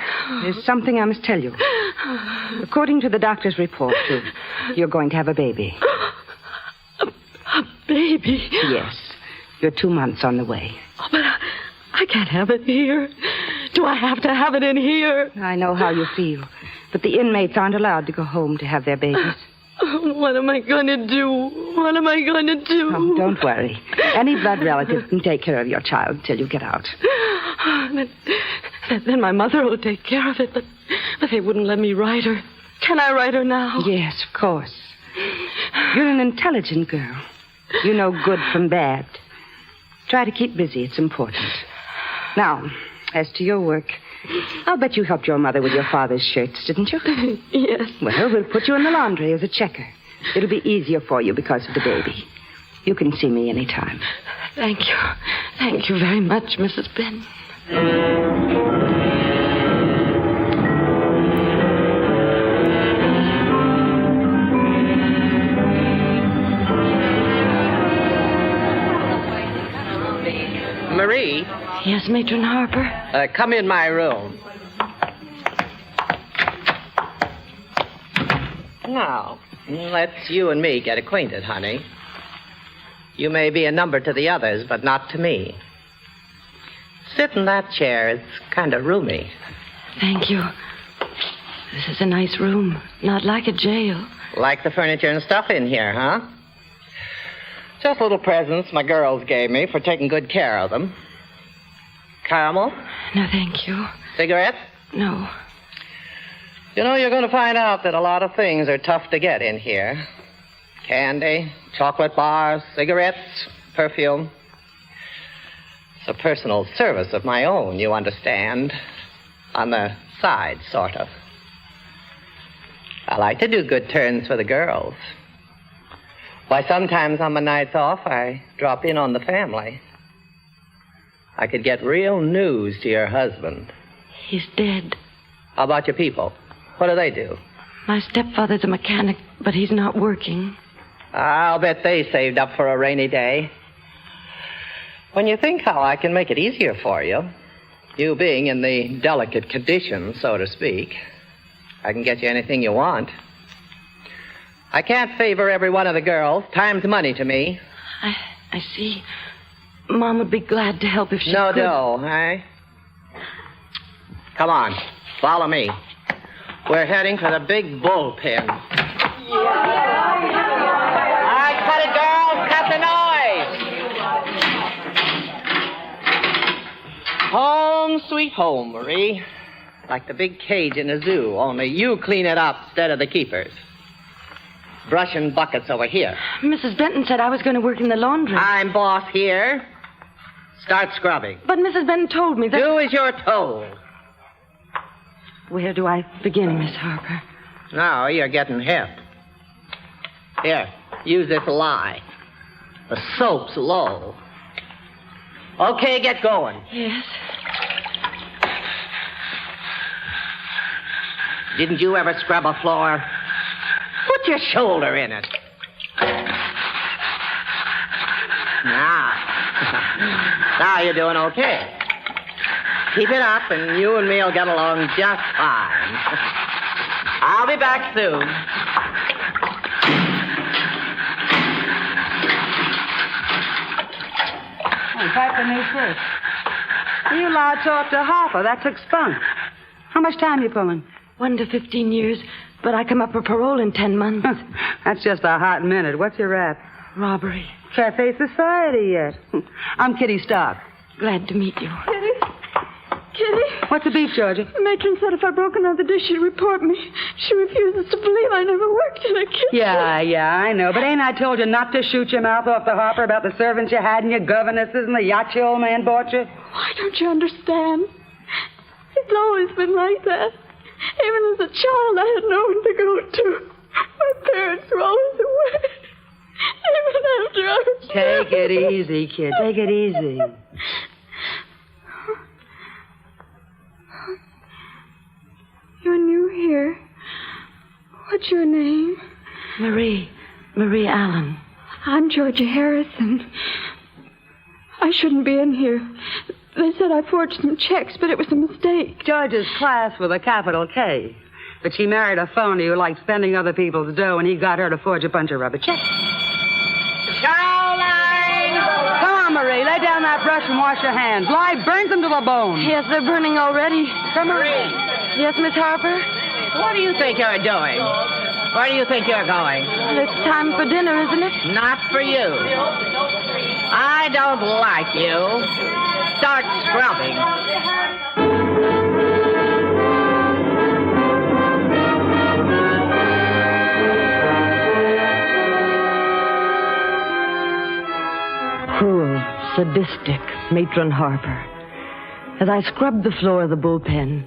there's something I must tell you. According to the doctor's report, you're going to have a baby. A baby? Yes. You're 2 months on the way. Oh, but I can't have it here. Do I have to have it in here? I know how you feel. But the inmates aren't allowed to go home to have their babies. What am I going to do? What am I going to do? Oh, don't worry. Any blood relative can take care of your child till you get out. Then my mother will take care of it, but they wouldn't let me write her. Can I write her now? Yes, of course. You're an intelligent girl. You know good from bad. Try to keep busy. It's important. Now, as to your work, I'll bet you helped your mother with your father's shirts, didn't you? Yes. Well, we'll put you in the laundry as a checker. It'll be easier for you because of the baby. You can see me anytime. Thank you. Thank you very much, Mrs. Ben. Marie? Yes, Matron Harper? Come in my room. Now, let's you and me get acquainted, honey. You may be a number to the others, but not to me. Sit in that chair. It's kind of roomy. Thank you. This is a nice room. Not like a jail. Like the furniture and stuff in here, huh? Just little presents my girls gave me for taking good care of them. Caramel? No, thank you. Cigarette? No. You know, you're going to find out that a lot of things are tough to get in here. Candy, chocolate bars, cigarettes, perfume. It's a personal service of my own, you understand. On the side, sort of. I like to do good turns for the girls. Why, sometimes on my nights off, I drop in on the family. I could get real news to your husband. He's dead. How about your people? What do they do? My stepfather's a mechanic, but he's not working. I'll bet they saved up for a rainy day. When you think how I can make it easier for you, you being in the delicate condition, so to speak, I can get you anything you want. I can't favor every one of the girls. Time's money to me. I see. Mom would be glad to help if she could. No, eh? Come on, follow me. We're heading for the big bullpen. All right, cut it, girls. Cut the noise. Home, sweet home, Marie. Like the big cage in a zoo, only you clean it up instead of the keepers. Brushing buckets over here. Mrs. Benton said I was going to work in the laundry. I'm boss here. Start scrubbing. But Mrs. Benton told me that... Do as you're told. Where do I begin, Miss Harper? Now you're getting hip. Here, use this lye. The soap's low. Okay, get going. Yes. Didn't you ever scrub a floor? Put your shoulder in it. Now you're doing okay. Keep it up, and you and me'll get along just fine. I'll be back soon. Pipe the new first. You allowed to talk to Harper. That took spunk. How much time you pulling? 1 to 15 years, but I come up for parole in 10 months. That's just a hot minute. What's your rap? Robbery. Cafe Society yet. I'm Kitty Stark. Glad to meet you. Kitty? What's the beef, Georgia? The matron said if I broke another dish, she'd report me. She refuses to believe I never worked in a kitchen. Yeah, I know. But ain't I told you not to shoot your mouth off to Harper about the servants you had and your governesses and the yacht your old man bought you? Why don't you understand? It's always been like that. Even as a child, I had no one to go to. My parents were always away. Even after I was... Take it easy, kid. Take it easy. You're new here. What's your name? Marie Allen. I'm Georgia Harrison. I shouldn't be in here. They said I forged some checks, but it was a mistake. Georgia's class with a capital K. But she married a phony who liked spending other people's dough, and he got her to forge a bunch of rubber checks. Caroline! Come on, Marie. Lay down that brush and wash your hands. Lye burns them to the bone. Yes, they're burning already. Come on. Marie! Yes, Miss Harper? What do you think you're doing? Where do you think you're going? Well, it's time for dinner, isn't it? Not for you. I don't like you. Start scrubbing. Cruel, sadistic Matron Harper. As I scrubbed the floor of the bullpen,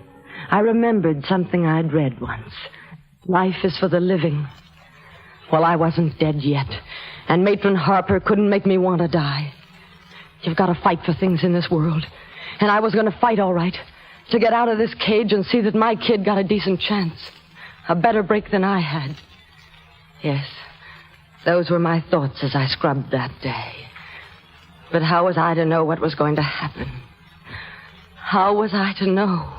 I remembered something I'd read once. Life is for the living. Well, I wasn't dead yet, and Matron Harper couldn't make me want to die. You've got to fight for things in this world, and I was going to fight all right, to get out of this cage and see that my kid got a decent chance, a better break than I had. Yes, those were my thoughts as I scrubbed that day. But how was I to know what was going to happen? How was I to know?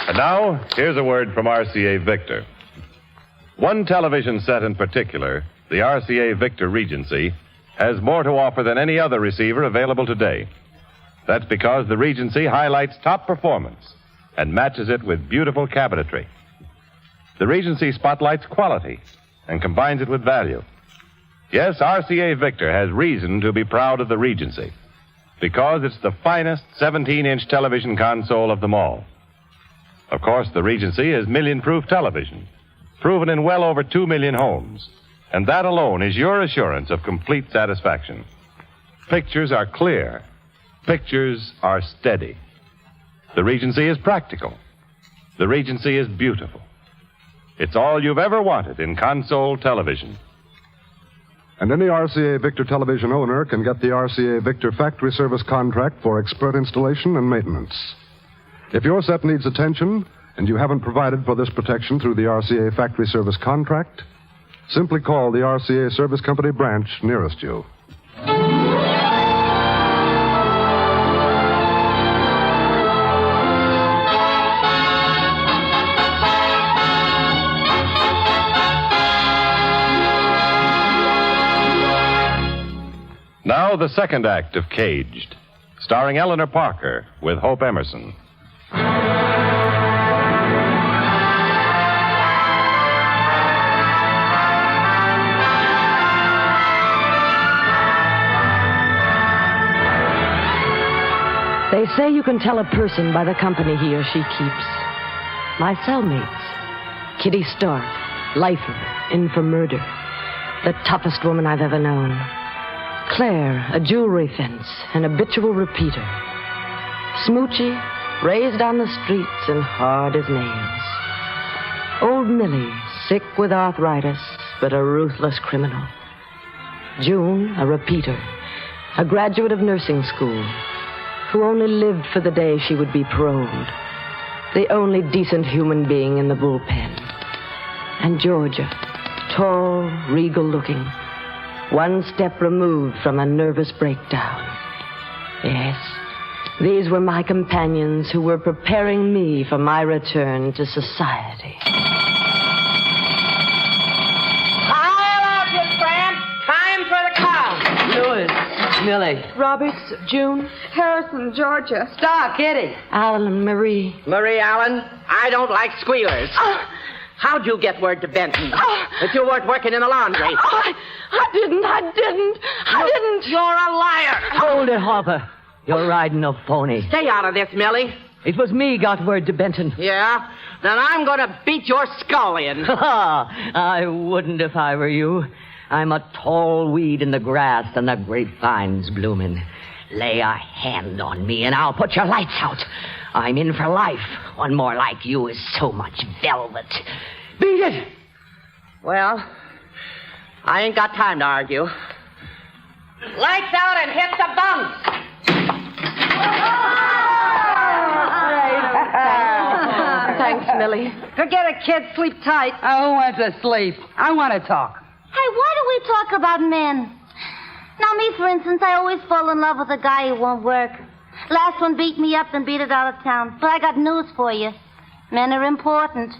And now, here's a word from RCA Victor. One television set in particular, the RCA Victor Regency, has more to offer than any other receiver available today. That's because the Regency highlights top performance and matches it with beautiful cabinetry. The Regency spotlights quality and combines it with value. Yes, RCA Victor has reason to be proud of the Regency because it's the finest 17-inch television console of them all. Of course, the Regency is million-proof television, proven in well over 2 million homes. And that alone is your assurance of complete satisfaction. Pictures are clear. Pictures are steady. The Regency is practical. The Regency is beautiful. It's all you've ever wanted in console television. And any RCA Victor television owner can get the RCA Victor factory service contract for expert installation and maintenance. If your set needs attention and you haven't provided for this protection through the RCA factory service contract, simply call the RCA Service Company branch nearest you. Now, the second act of Caged, starring Eleanor Parker with Hope Emerson. They say you can tell a person by the company he or she keeps. My cellmates, Kitty Stark, lifer, in for murder, the toughest woman I've ever known. Claire, a jewelry fence, an habitual repeater. Smoochie, raised on the streets and hard as nails. Old Millie, sick with arthritis, but a ruthless criminal. June, a repeater, a graduate of nursing school, who only lived for the day she would be paroled. The only decent human being in the bullpen. And Georgia, tall, regal-looking, one step removed from a nervous breakdown. Yes, these were my companions who were preparing me for my return to society. Pile up, you scram! Time for the count! Lewis, Millie, Roberts, June, Harrison, Georgia. Stop, Kitty. Alan, Marie. Marie Allen, I don't like squealers. How'd you get word to Benton that you weren't working in the laundry? I didn't. You're a liar. Hold it, Harper. You're riding a phony. Stay out of this, Millie. It was me got word to Benton. Yeah? Then I'm going to beat your skull in. I wouldn't if I were you. I'm a tall weed in the grass and the grapevine's blooming. Lay a hand on me and I'll put your lights out. I'm in for life. One more like you is so much velvet. Beat it! Well, I ain't got time to argue. Lights out and hit the bunks! Thanks, Millie. Forget it, kid. Sleep tight. Who wants to sleep? I want to talk. Hey, why do we talk about men? Now, me, for instance, I always fall in love with a guy who won't work. Last one beat me up and beat it out of town. But I got news for you. Men are important.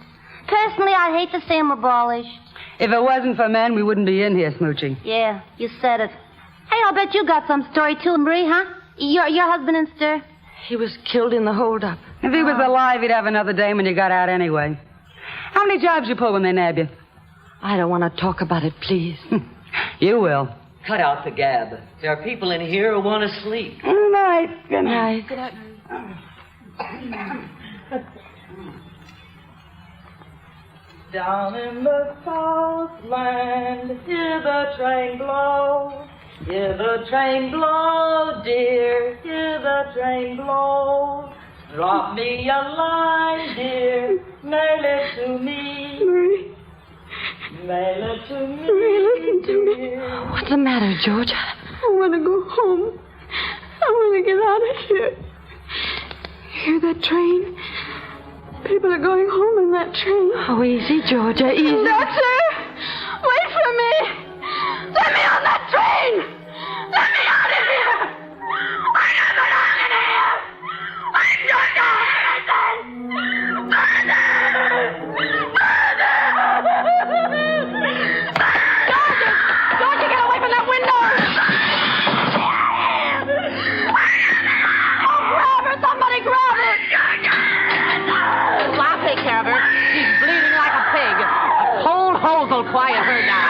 Personally, I'd hate to see them abolished. If it wasn't for men, we wouldn't be in here smooching. Yeah, you said it. Hey, I'll bet you got some story, too, Marie, huh? Your husband in stir? He was killed in the holdup. If he was alive, he'd have another dame when you got out anyway. How many jobs you pull when they nab you? I don't want to talk about it, please. You will. Cut out the gab. There are people in here who want to sleep. Good night. Good night. Good night. Down in the Southland, hear the train blow. Hear the train blow, dear. Hear the train blow. Drop me a line, dear. Mail it to me. Marie. Mail it to me. Marie, listen to me. What's the matter, George? I want to go home. I want to get out of here. Hear that train? People are going home in that train. Oh, easy, Georgia, easy. Doctor! Wait for me! Let me on that train! Let me out of here! I don't belong in here! I'm just a innocent! Georgia, get away from that window! Oh, grab her! Somebody grab her! I'll take care of her. She's bleeding like a pig. A cold hose will quiet her down.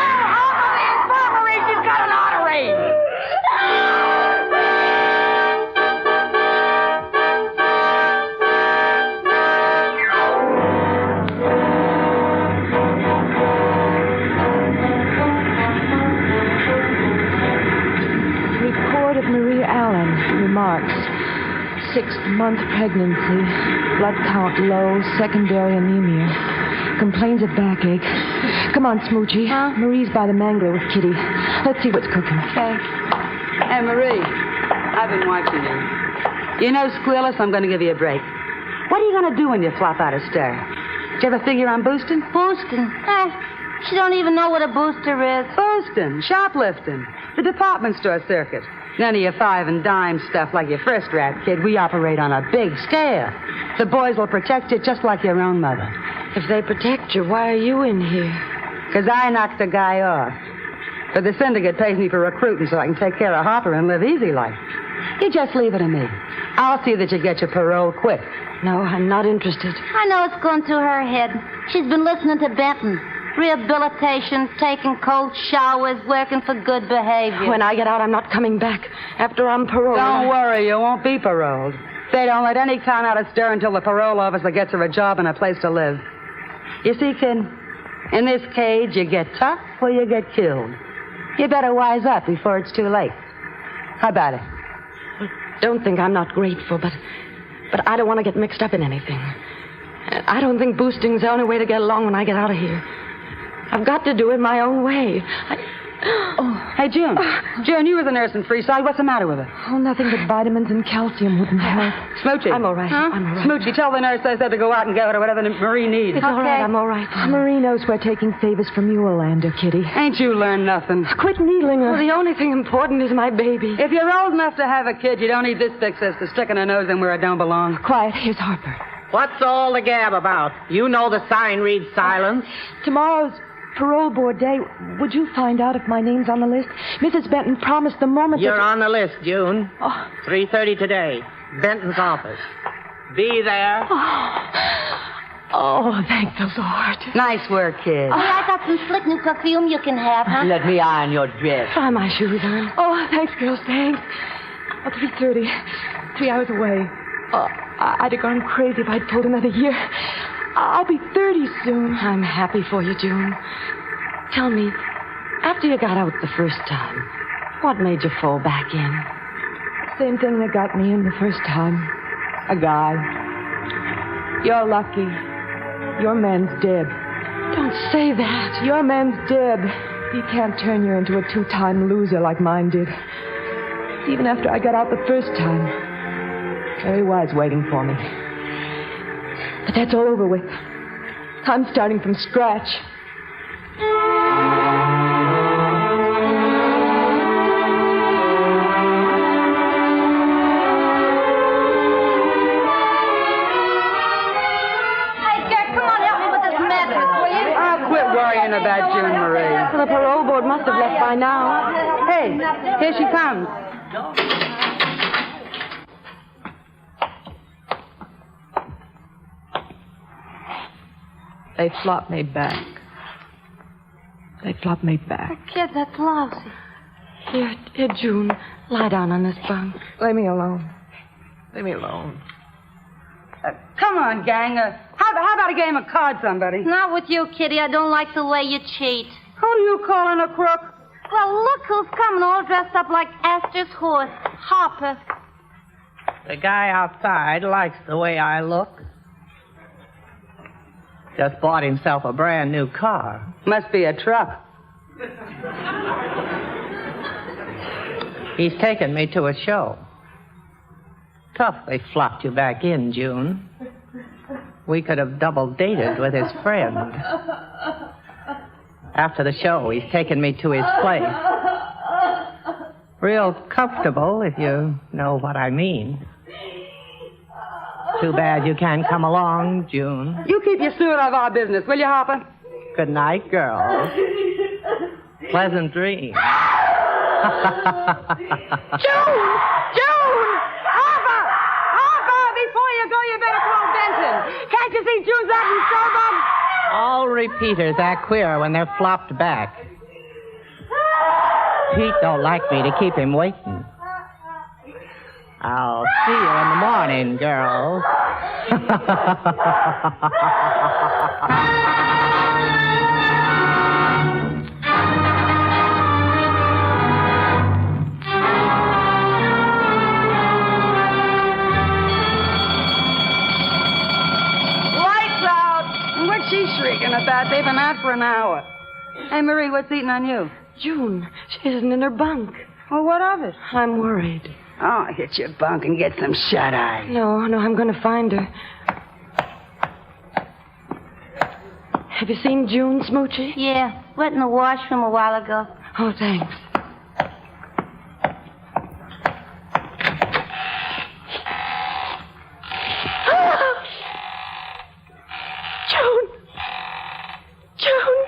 Infirmary! She's got an artery! Report of Marie Allen. Remarks. 6th-month pregnancy. Blood count low. Secondary anemia. Complains of backache. Come on, Smoochie. Marie's by the mangler with Kitty. Let's see what's cooking. Okay. Hey, Marie, I've been watching you. You know, Squealus, I'm going to give you a break. What are you going to do when you flop out of stir? Did you ever figure on boosting? Boosting? She don't even know what a booster is. Boosting, shoplifting, the department store circuit. None of your 5 and dime stuff like your first rat, kid. We operate on a big scale. The boys will protect you just like your own mother. If they protect you, why are you in here? Because I knocked the guy off. But the syndicate pays me for recruiting so I can take care of Hopper and live easy life. You just leave it to me. I'll see that you get your parole quick. No, I'm not interested. I know it's going through her head. She's been listening to Benton. Rehabilitation, taking cold showers, working for good behavior. When I get out, I'm not coming back. After I'm paroled. Don't worry, you won't be paroled. They don't let any town out of stir until the parole officer gets her a job and a place to live. You see, kid, in this cage, you get tough or you get killed. You better wise up before it's too late. How about it? Don't think I'm not grateful, but I don't want to get mixed up in anything. I don't think boosting's the only way to get along when I get out of here. I've got to do it my own way. Hey, June. June, you were the nurse in Freeside. What's the matter with her? Oh, nothing but vitamins and calcium wouldn't help. Smoochie. I'm all right. Huh? I'm all right. Smoochie, tell the nurse I said to go out and get her whatever Marie needs. It's all right. I'm all right. Marie knows we're taking favors from you, Orlando, Kitty. Ain't you learned nothing? Quit needling her. Well, the only thing important is my baby. If you're old enough to have a kid, you don't need this thick sister sticking her nose in where it don't belong. Quiet. Here's Harper. What's all the gab about? You know the sign reads silence. Tomorrow's parole board day. Would you find out if my name's on the list? Mrs. Benton promised the moment You're on the list, June. 3:30 today. Benton's office. Be there. Oh, thank the Lord. Nice work, kid. Hey, I got some slick new perfume you can have, huh? Let me iron your dress. Try my shoes on. Oh, thanks, girls, thanks. 3:30. 3 hours away. I'd have gone crazy if I'd pulled another year. I'll be 30 soon. I'm happy for you, June. Tell me, after you got out the first time, what made you fall back in? Same thing that got me in the first time. A guy. You're lucky. Your man's dead. Don't say that. Your man's dead. He can't turn you into a 2-time loser like mine did. Even after I got out the first time, there he was waiting for me. But that's all over with. I'm starting from scratch. Worrying about June Marie. Well, the parole board must have left by now. Hey, here she comes. They flopped me back. They flopped me back. Kid, that's lousy. Here, June, lie down on this bunk. Leave me alone. Leave me alone. Come on, gang. How about a game of cards, somebody? Not with you, Kitty. I don't like the way you cheat. Who are you calling a crook? Well, look who's coming all dressed up like Astor's horse, Harper. The guy outside likes the way I look. Just bought himself a brand new car. Must be a truck. He's taken me to a show. Tough they flopped you back in, June. We could have double dated with his friend. After the show, he's taken me to his place. Real comfortable, if you know what I mean. Too bad you can't come along, June. You keep your snoot out of our business, will you, Harper? Good night, girls. Pleasant dreams. June! Harper, before you go, you better call Benson. Can't you see June's out in Starbucks? All repeaters act queer when they're flopped back. Pete don't like me to keep him waiting. I'll see you in the morning, girls. Lights out! What's she shrieking about? They've been out for an hour. Hey, Marie, what's eating on you? June, she isn't in her bunk. Well, what of it? I'm worried. Oh, hit your bunk and get some shut-eye. No, I'm going to find her. Have you seen June, Smoochie? Yeah, went in the washroom a while ago. Oh, thanks. June!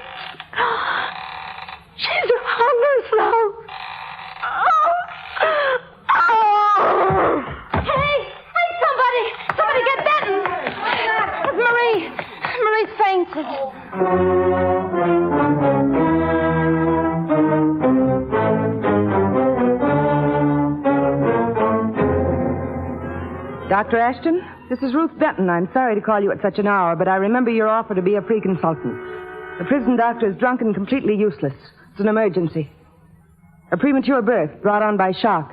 She's on herself! Hey, somebody get Benton! Marie fainted. Dr. Ashton, this is Ruth Benton. I'm sorry to call you at such an hour, but I remember your offer to be a pre-consultant. The prison doctor is drunk and completely useless. It's an emergency. A premature birth brought on by shock.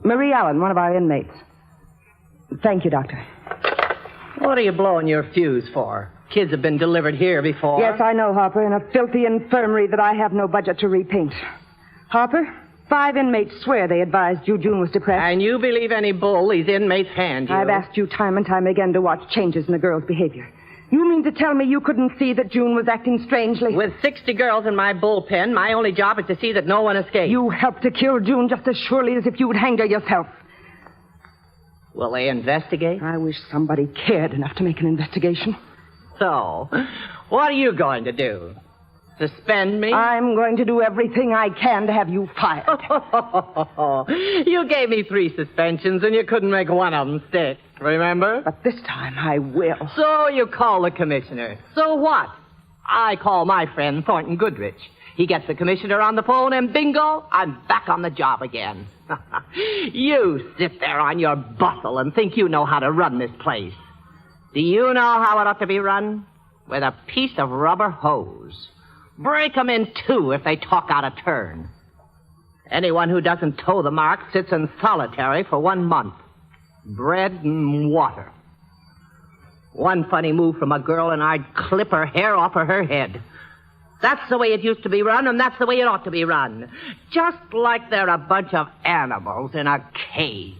Marie Allen, one of our inmates. Thank you, Doctor. What are you blowing your fuse for? Kids have been delivered here before. Yes, I know, Harper, in a filthy infirmary that I have no budget to repaint. Harper, 5 inmates swear they advised you June was depressed. And you believe any bull these inmates hand you? I've asked you time and time again to watch changes in the girl's behavior. You mean to tell me you couldn't see that June was acting strangely? With 60 girls in my bullpen, my only job is to see that no one escapes. You helped to kill June just as surely as if you'd hanged her yourself. Will they investigate? I wish somebody cared enough to make an investigation. So, what are you going to do? Suspend me? I'm going to do everything I can to have you fired. You gave me 3 suspensions and you couldn't make one of them stick, remember? But this time I will. So you call the commissioner. So what? I call my friend Thornton Goodrich. He gets the commissioner on the phone and bingo, I'm back on the job again. You sit there on your bustle and think you know how to run this place. Do you know how it ought to be run? With a piece of rubber hose. Break them in 2 if they talk out of turn. Anyone who doesn't toe the mark sits in solitary for 1 month. Bread and water. One funny move from a girl and I'd clip her hair off of her head. That's the way it used to be run, and that's the way it ought to be run. Just like they're a bunch of animals in a cage.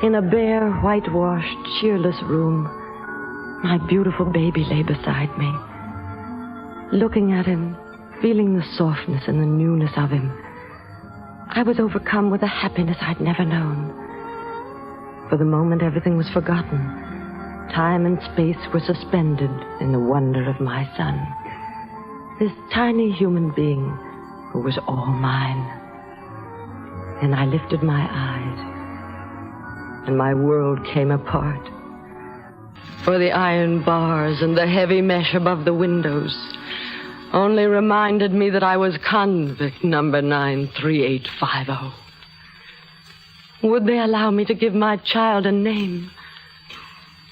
In a bare, whitewashed, cheerless room, my beautiful baby lay beside me. Looking at him, feeling the softness and the newness of him, I was overcome with a happiness I'd never known. For the moment, everything was forgotten. Time and space were suspended in the wonder of my son. This tiny human being who was all mine. And I lifted my eyes, and my world came apart. For the iron bars and the heavy mesh above the windows only reminded me that I was convict number 93850. Would they allow me to give my child a name?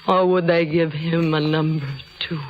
Or would they give him a number, too?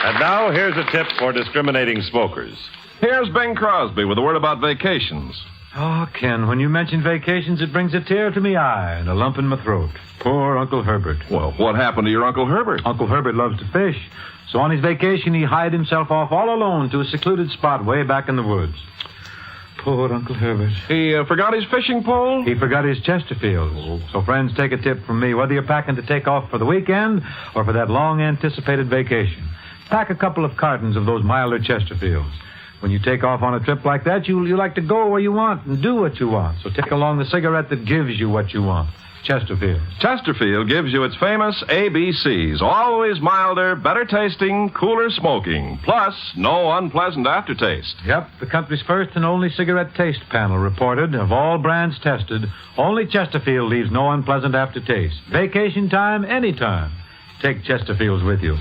And now, here's a tip for discriminating smokers. Here's Bing Crosby with a word about vacations. Oh, Ken, when you mention vacations, it brings a tear to me eye and a lump in my throat. Poor Uncle Herbert. Well, what happened to your Uncle Herbert? Uncle Herbert loves to fish. So on his vacation, he hied himself off all alone to a secluded spot way back in the woods. Poor Uncle Herbert. He forgot his fishing pole? He forgot his Chesterfields. So, friends, take a tip from me. Whether you're packing to take off for the weekend or for that long-anticipated vacation, pack a couple of cartons of those milder Chesterfields. When you take off on a trip like that, you like to go where you want and do what you want. So take along the cigarette that gives you what you want. Chesterfield. Chesterfield gives you its famous ABCs. Always milder, better tasting, cooler smoking. Plus, no unpleasant aftertaste. Yep, the country's first and only cigarette taste panel reported, of all brands tested, only Chesterfield leaves no unpleasant aftertaste. Vacation time, anytime. Take Chesterfields with you.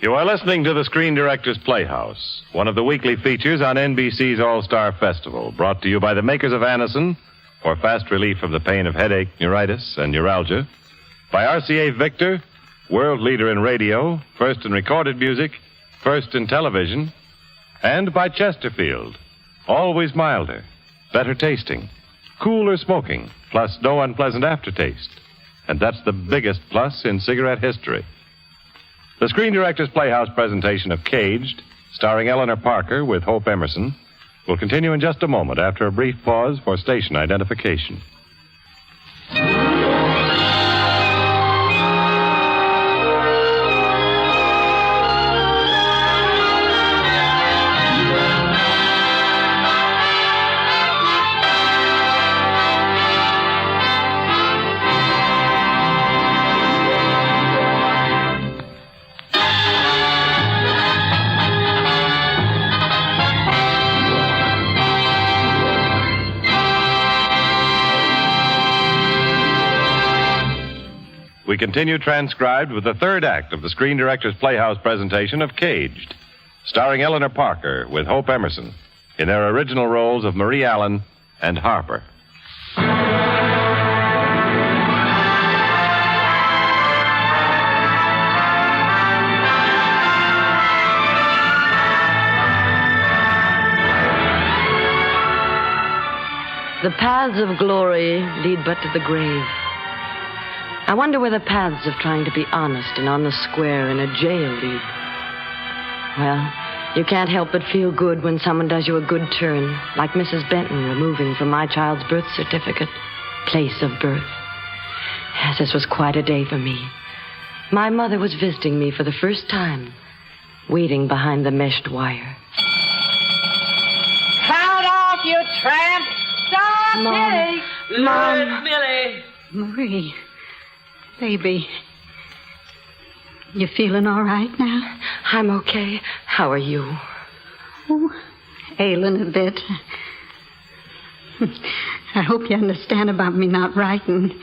You are listening to the Screen Directors Playhouse, one of the weekly features on NBC's All-Star Festival, brought to you by the makers of Anacin for fast relief of the pain of headache, neuritis, and neuralgia, by RCA Victor, world leader in radio, first in recorded music, first in television, and by Chesterfield, always milder, better tasting, cooler smoking, plus no unpleasant aftertaste. And that's the biggest plus in cigarette history. The Screen Directors Playhouse presentation of Caged, starring Eleanor Parker with Hope Emerson, will continue in just a moment after a brief pause for station identification. We continue transcribed with the third act of the Screen Directors Playhouse presentation of Caged, starring Eleanor Parker with Hope Emerson in their original roles of Marie Allen and Harper. The paths of glory lead but to the grave. I wonder where the paths of trying to be honest and on the square in a jail lead. Well, you can't help but feel good when someone does you a good turn, like Mrs. Benton removing from my child's birth certificate, place of birth. Yes, this was quite a day for me. My mother was visiting me for the first time, waiting behind the meshed wire. Count off, you tramp! Stop, Mom. Millie! Mom. Millie! Marie, baby, you feeling all right now? I'm okay. How are you? Oh, ailing a bit. I hope you understand about me not writing.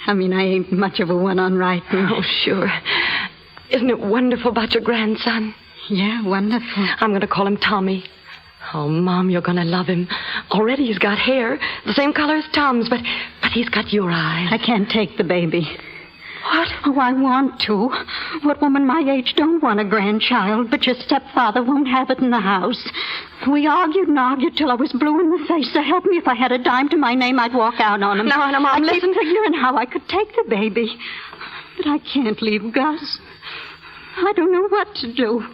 I mean, I ain't much of a one on writing. Oh, sure. Isn't it wonderful about your grandson? Yeah, wonderful. I'm going to call him Tommy. Oh, Mom, you're going to love him. Already he's got hair, the same color as Tom's, but he's got your eyes. I can't take the baby. What? Oh, I want to. What woman my age don't want a grandchild, but your stepfather won't have it in the house. We argued and argued till I was blue in the face. So help me, if I had a dime to my name, I'd walk out on him. No, Mom, I listen. keep figuring how I could take the baby. But I can't leave Gus. I don't know what to do.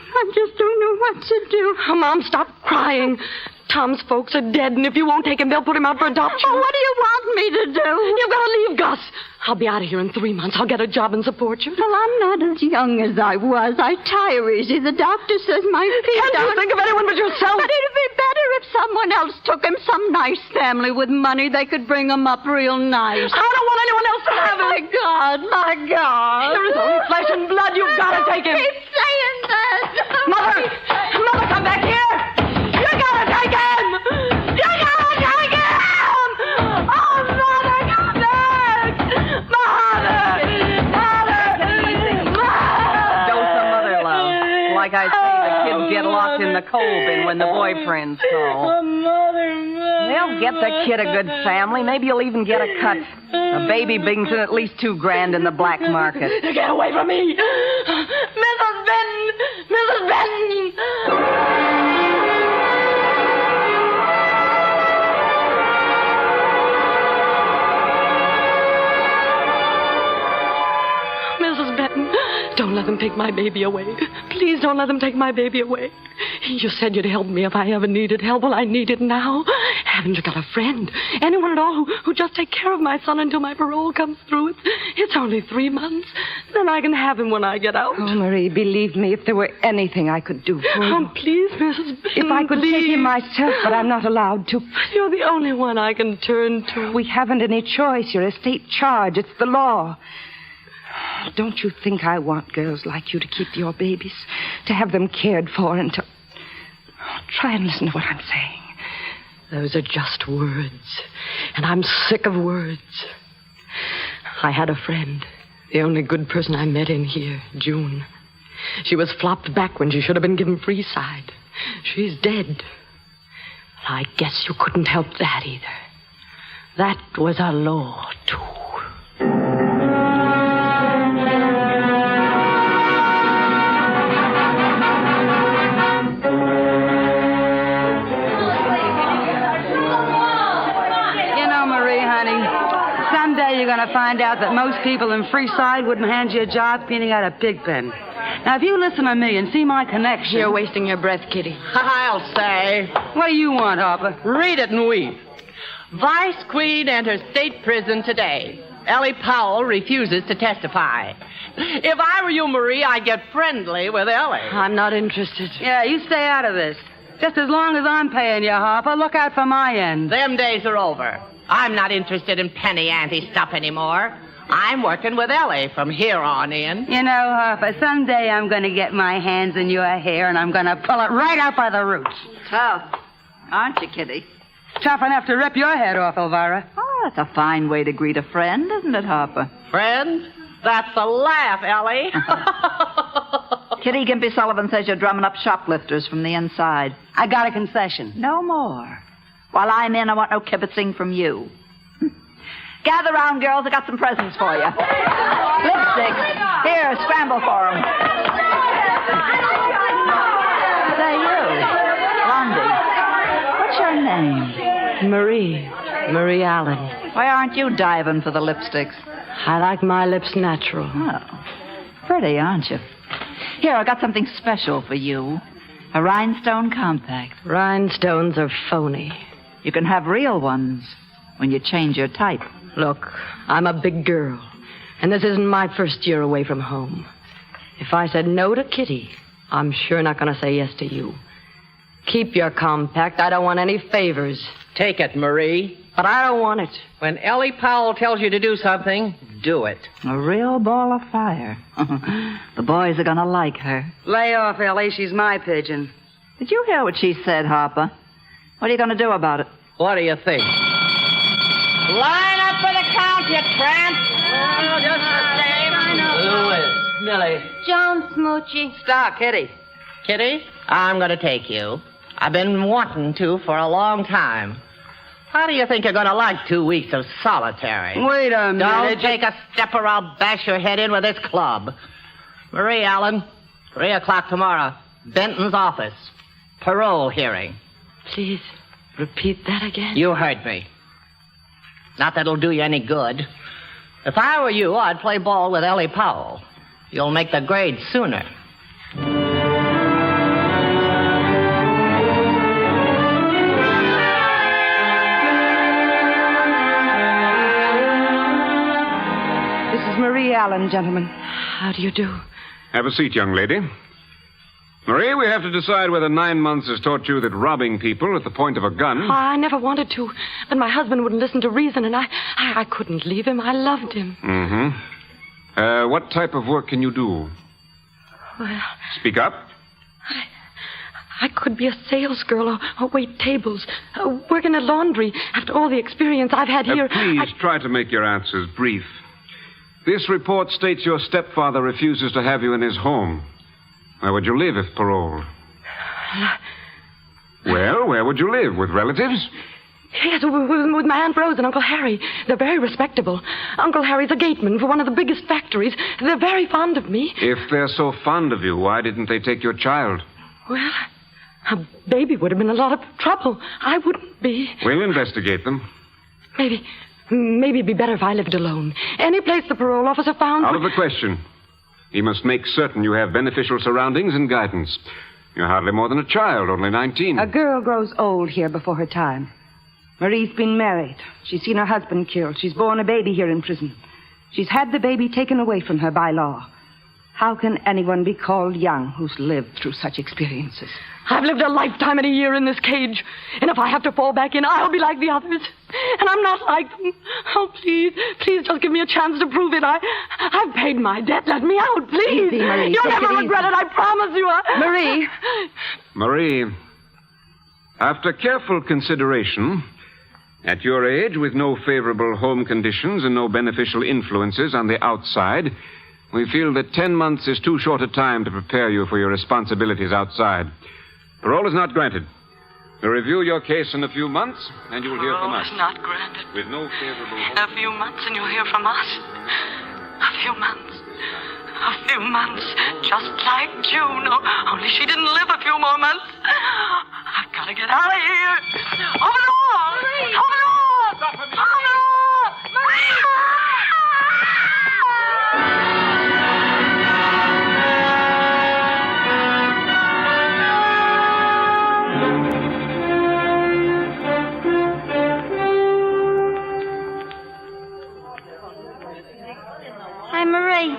I just don't know what to do. Oh, Mom, stop crying. Tom's folks are dead, and if you won't take him, they'll put him out for adoption. Oh, what do you want me to do? You've got to leave Gus. I'll be out of here in 3 months. I'll get a job and support you. Well, I'm not as young as I was. I tire easy. The doctor says my feet Can't you think of anyone but yourself? But it'd be better if someone else took him. Some nice family with money. They could bring him up real nice. I don't want anyone else to have him. My God, my God. There is only flesh and blood. You've got to take him. Keep saying that. Mother, come back here. You got to take him. You got to take him. Oh, Mother, come back. Dose of mother love. Like I say, the kids get locked in the coal bin when the boyfriends call. They'll get the kid a good family. Maybe you'll even get a cut. A baby brings in at least $2,000 in the black market. Get away from me. Mrs. Benton. Mrs. Benton. Mrs. Benton, don't let them take my baby away. Please don't let them take my baby away. You said you'd help me if I ever needed help. Well, I need it now. Haven't you got a friend? Anyone at all who just take care of my son until my parole comes through? It's only 3 months. Then I can have him when I get out. Oh, Marie, believe me, if there were anything I could do for you. Oh, please, Mrs. Benton, If I could take him myself, but I'm not allowed to. You're the only one I can turn to. We haven't any choice. You're a state charge. It's the law. Don't you think I want girls like you to keep your babies, to have them cared for and to... Oh, try and listen to what I'm saying. Those are just words, and I'm sick of words. I had a friend, the only good person I met in here, June. She was flopped back when she should have been given free side. She's dead. I guess you couldn't help that either. That was a law, too. Someday you're going to find out that most people in Freeside wouldn't hand you a job cleaning out a pig pen. Now, if you listen to me and see my connection... You're wasting your breath, Kitty. I'll say. What do you want, Harper? Read it and weep. Vice Queen enters state prison today. Ellie Powell refuses to testify. If I were you, Marie, I'd get friendly with Ellie. I'm not interested. Yeah, you stay out of this. Just as long as I'm paying you, Harper, look out for my end. Them days are over. I'm not interested in penny ante stuff anymore. I'm working with Ellie from here on in. You know, Harper, someday I'm going to get my hands in your hair and I'm going to pull it right out by the roots. Tough, aren't you, Kitty? Tough enough to rip your head off, Elvira. Oh, that's a fine way to greet a friend, isn't it, Harper? Friend? That's a laugh, Ellie. Kitty Gimpy Sullivan says you're drumming up shoplifters from the inside. I got a concession. No more. While I'm in, I want no kibitzing from you. Gather round, girls. I got some presents for you. Lipsticks. Here, scramble for them. Say, you. Blondie. What's your name? Marie Allen. Why aren't you diving for the lipsticks? I like my lips natural. Oh. Pretty, aren't you? Here, I got something special for you. A rhinestone compact. Rhinestones are phony. You can have real ones when you change your type. Look, I'm a big girl, and this isn't my first year away from home. If I said no to Kitty, I'm sure not going to say yes to you. Keep your compact. I don't want any favors. Take it, Marie. But I don't want it. When Ellie Powell tells you to do something, do it. A real ball of fire. The boys are going to like her. Lay off, Ellie. She's my pigeon. Did you hear what she said, Harper? What are you going to do about it? What do you think? Line up for the count, you tramp. Oh, just the same. Louis, Millie. Joan Smoochie. Stop, Kitty. Kitty, I'm going to take you. I've been wanting to for a long time. How do you think you're going to like 2 weeks of solitary? Wait a minute. Don't take a step or I'll bash your head in with this club. Marie Allen, 3 o'clock tomorrow. Benton's office. Parole hearing. Please, repeat that again. You heard me. Not that it'll do you any good. If I were you, I'd play ball with Ellie Powell. You'll make the grade sooner. Marie Allen, gentlemen. How do you do? Have a seat, young lady. Marie, we have to decide whether 9 months has taught you that robbing people at the point of a gun... I never wanted to, but my husband wouldn't listen to reason, and I couldn't leave him. I loved him. Mm-hmm. What type of work can you do? Well... Speak up. I could be a salesgirl or wait tables, work in a laundry. After all the experience I've had here... Please try to make your answers brief. This report states your stepfather refuses to have you in his home. Where would you live if paroled? Well, where would you live? With relatives? Yes, with my Aunt Rose and Uncle Harry. They're very respectable. Uncle Harry's a gateman for one of the biggest factories. They're very fond of me. If they're so fond of you, why didn't they take your child? Well, a baby would have been a lot of trouble. I wouldn't be. We'll investigate them. Maybe it'd be better if I lived alone. Any place the parole officer found... Out of the question. He must make certain you have beneficial surroundings and guidance. You're hardly more than a child, only 19. A girl grows old here before her time. Marie's been married. She's seen her husband killed. She's born a baby here in prison. She's had the baby taken away from her by law. How can anyone be called young who's lived through such experiences? I've lived a lifetime and a year in this cage. And if I have to fall back in, I'll be like the others. And I'm not like them. Oh, please just give me a chance to prove it. I've paid my debt. Let me out, please. Easy, Marie. You'll never regret it, I promise you. Marie. Marie, after careful consideration, at your age, with no favorable home conditions and no beneficial influences on the outside, we feel that 10 months is too short a time to prepare you for your responsibilities outside. Parole is not granted. We'll review your case in a few months, and you'll hear from us. Parole is not granted. With no favorable... A few months, and you'll hear from us. A few months. A few months. Just like June. Only she didn't live a few more months. I've got to get out of here. Over the wall! Over the wall! Over the wall! Marie! Hi, Marie.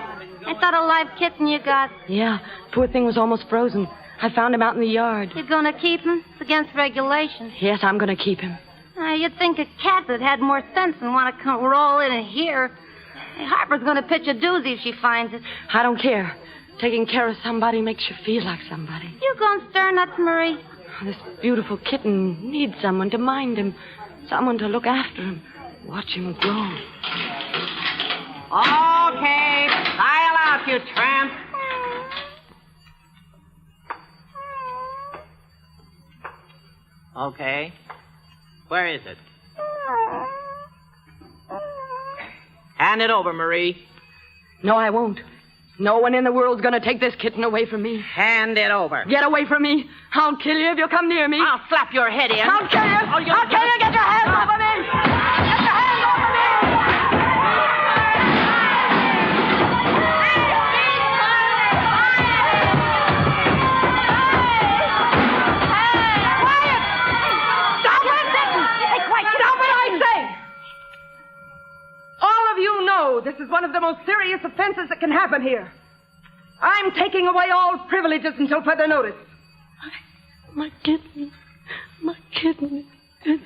I thought a live kitten you got. Yeah, poor thing was almost frozen. I found him out in the yard. You're going to keep him? It's against regulations. Yes, I'm going to keep him. You'd think a cat that had more sense and want to come roll in here. Harper's going to pitch a doozy if she finds it. I don't care. Taking care of somebody makes you feel like somebody. You going stir nuts, Marie? This beautiful kitten needs someone to mind him, someone to look after him, watch him grow. Okay, file out, you tramp. Okay. Where is it? Hand it over, Marie. No, I won't. No one in the world's going to take this kitten away from me. Hand it over. Get away from me. I'll kill you if you come near me. I'll slap your head in. I'll kill you. I'll kill you. Get your hands off of me. Get your hands off of me. You know this is one of the most serious offenses that can happen here. I'm taking away all privileges until further notice. My kitten is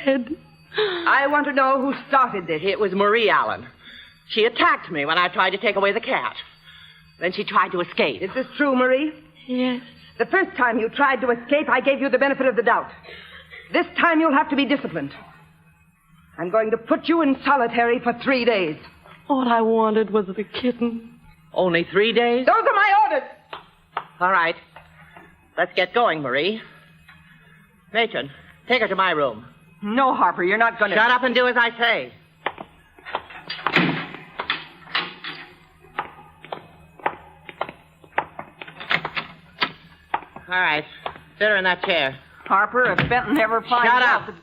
dead. I want to know who started this. It was Marie Allen. She attacked me when I tried to take away the cat. Then she tried to escape. Is this true, Marie? Yes. The first time you tried to escape, I gave you the benefit of the doubt. This time you'll have to be disciplined. I'm going to put you in solitary for 3 days. All I wanted was the kitten. Only 3 days? Those are my orders. All right. Let's get going, Marie. Matron, take her to my room. No, Harper, you're not going to... Shut up and do as I say. All right. Sit her in that chair. Harper, if Benton ever finds Shut out... up.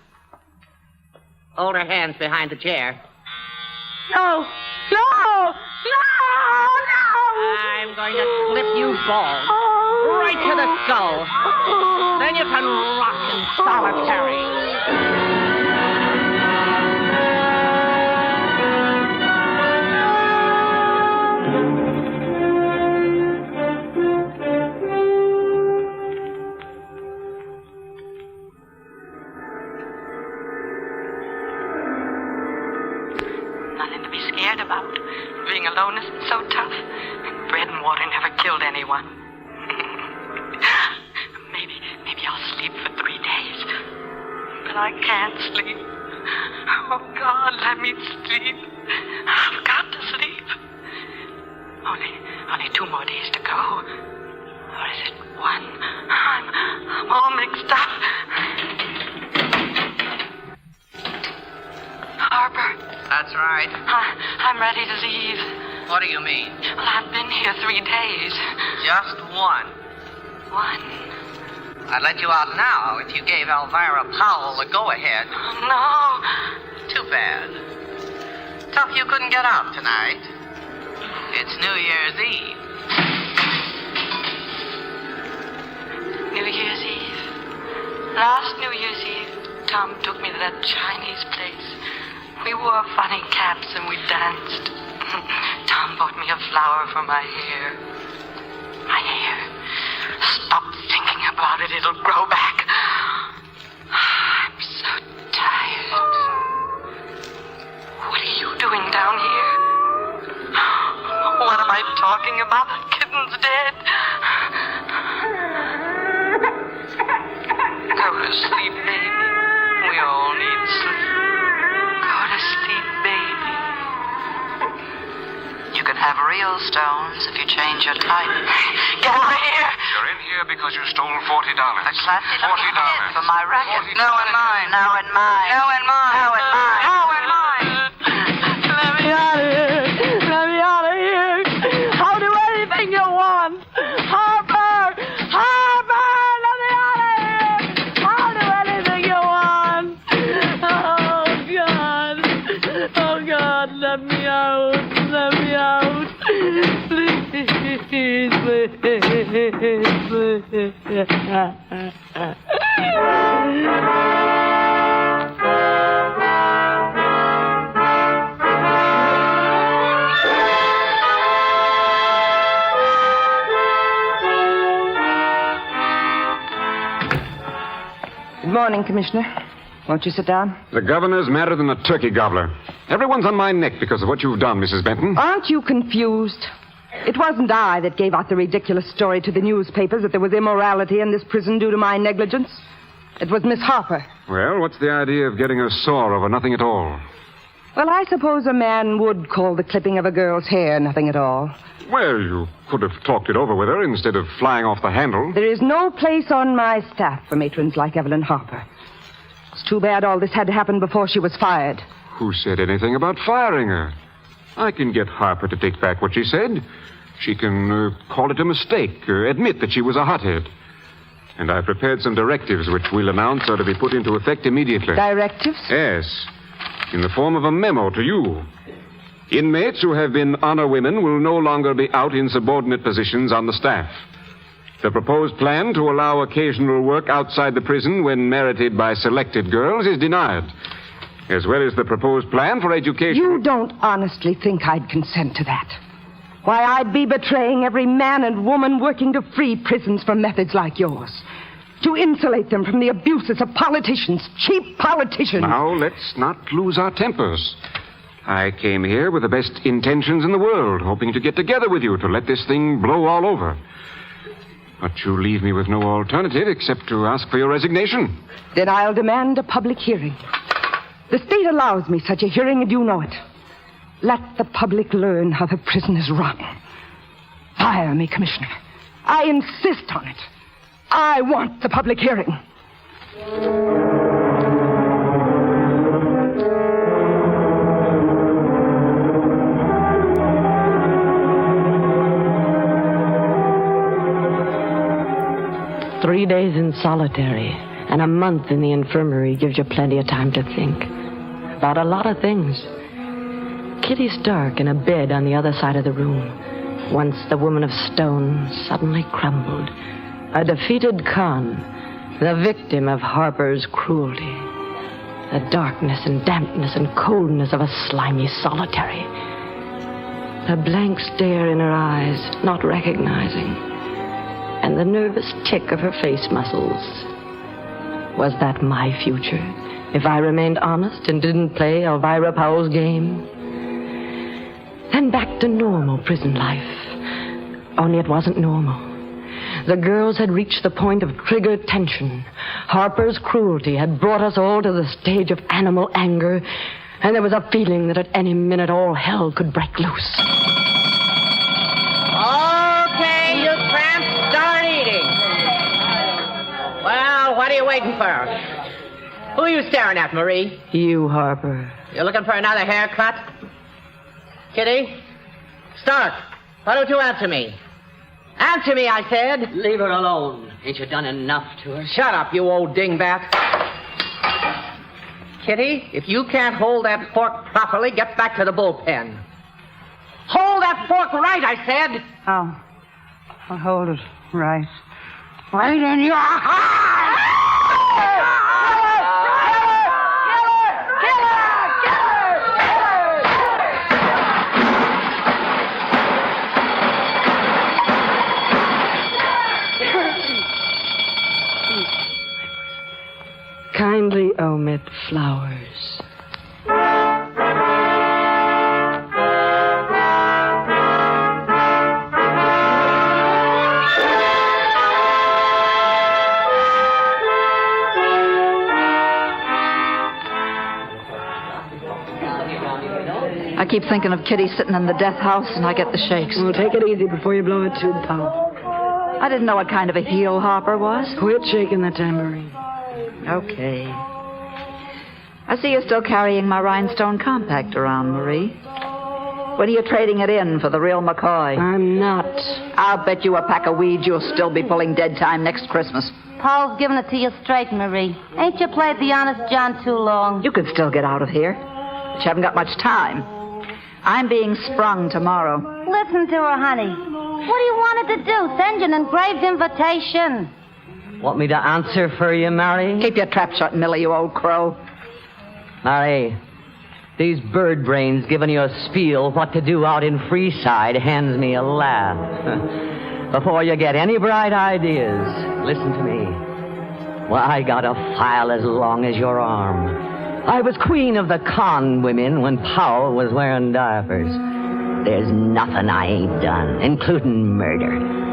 Hold her hands behind the chair. No! No! No! No! I'm going to clip you bald. Right to the skull. Then you can rot in solitary. right about. Being alone isn't so tough. Bread and water never killed anyone. Maybe I'll sleep for 3 days. But I can't sleep. Oh, God, let me sleep. I've got to sleep. Only 2 more days to go. Or is it 1? I'm all mixed up. Harper. That's right. I'm ready to leave. What do you mean? Well, I've been here 3 days. Just 1. 1. I'd let you out now if you gave Elvira Powell the go-ahead. No. Too bad. Tough you couldn't get out tonight. It's New Year's Eve. New Year's Eve. Last New Year's Eve, Tom took me to that Chinese place. We wore funny caps and we danced. Tom bought me a flower for my hair. My hair. Stop thinking about it. It'll grow back. I'm so tired. What are you doing down here? What am I talking about? The kitten's dead. Go to sleep, baby. We all need sleep. Go to sleep, baby. You can have real stones if you change your type. Get over here. You're in here because you stole $40. A classy looking $40 for my racket. No in mine. No in mine. No in mine. No in mine. No in mine. Let me out of here. Let me out of here. I'll do anything you want. Harper! Harper! Let me out of here. I'll do anything you want. Oh, God. Oh, God. Let me out. Let me out. Please, Good morning, Commissioner. Won't you sit down? The governor's madder than a turkey gobbler. Everyone's on my neck because of what you've done, Mrs. Benton. Aren't you confused? It wasn't I that gave out the ridiculous story to the newspapers that there was immorality in this prison due to my negligence. It was Miss Harper. Well, what's the idea of getting her sore over nothing at all? Well, I suppose a man would call the clipping of a girl's hair nothing at all. Well, you could have talked it over with her instead of flying off the handle. There is no place on my staff for matrons like Evelyn Harper. It's too bad all this had to happen before she was fired. Who said anything about firing her? I can get Harper to take back what she said. She can call it a mistake, admit that she was a hothead. And I've prepared some directives which we'll announce are to be put into effect immediately. Directives? Yes, in the form of a memo to you. Inmates who have been honor women will no longer be out in subordinate positions on the staff. The proposed plan to allow occasional work outside the prison when merited by selected girls is denied, as well as the proposed plan for education. You don't honestly think I'd consent to that? Why, I'd be betraying every man and woman working to free prisons from methods like yours. To insulate them from the abuses of politicians, cheap politicians. Now, let's not lose our tempers. I came here with the best intentions in the world, hoping to get together with you to let this thing blow all over. But you leave me with no alternative except to ask for your resignation. Then I'll demand a public hearing. The state allows me such a hearing, and you know it. Let the public learn how the prison is run. Fire me, Commissioner. I insist on it. I want the public hearing. "3 days in solitary and a month in the infirmary gives you plenty of time to think about a lot of things. Kitty Stark in a bed on the other side of the room. Once the woman of stone suddenly crumbled. A defeated Khan, the victim of Harper's cruelty. The darkness and dampness and coldness of a slimy solitary. The blank stare in her eyes, not recognizing. And the nervous tick of her face muscles. Was that my future, if I remained honest and didn't play Elvira Powell's game? and back to normal prison life. Only it wasn't normal. The girls had reached the point of trigger tension. Harper's cruelty had brought us all to the stage of animal anger, and there was a feeling that at any minute all hell could break loose. Okay, you tramps, start eating. Well, what are you waiting for? Who are you staring at, Marie? You, Harper. You looking for another haircut? Kitty? Stark, why don't you answer me? Answer me, I said. Leave her alone. Ain't you done enough to her? Shut up, you old dingbat. Kitty, if you can't hold that fork properly, get back to the bullpen. Hold that fork right, I said. I'll hold it right. Right in your heart! Kindly omit flowers. I keep thinking of Kitty sitting in the death house, and I get the shakes. Well, take it easy before you blow it too, Pop. I didn't know what kind of a heel Harper was. Quit shaking the tambourine. Okay. I see you're still carrying my rhinestone compact around, Marie. When are you trading it in for the real McCoy? I'm not. I'll bet you a pack of weeds you'll still be pulling dead time next Christmas. Paul's giving it to you straight, Marie. Ain't you played the honest John too long? You could still get out of here, but you haven't got much time. I'm being sprung tomorrow. Listen to her, honey. What do you want her to do? Send you an engraved invitation. Want me to answer for you, Mary? Keep your trap shut, Millie, you old crow. Mary, these bird brains giving you a spiel what to do out in Freeside hands me a laugh. Before you get any bright ideas, listen to me. Well, I got a file as long as your arm. I was queen of the con women when Powell was wearing diapers. There's nothing I ain't done, including murder.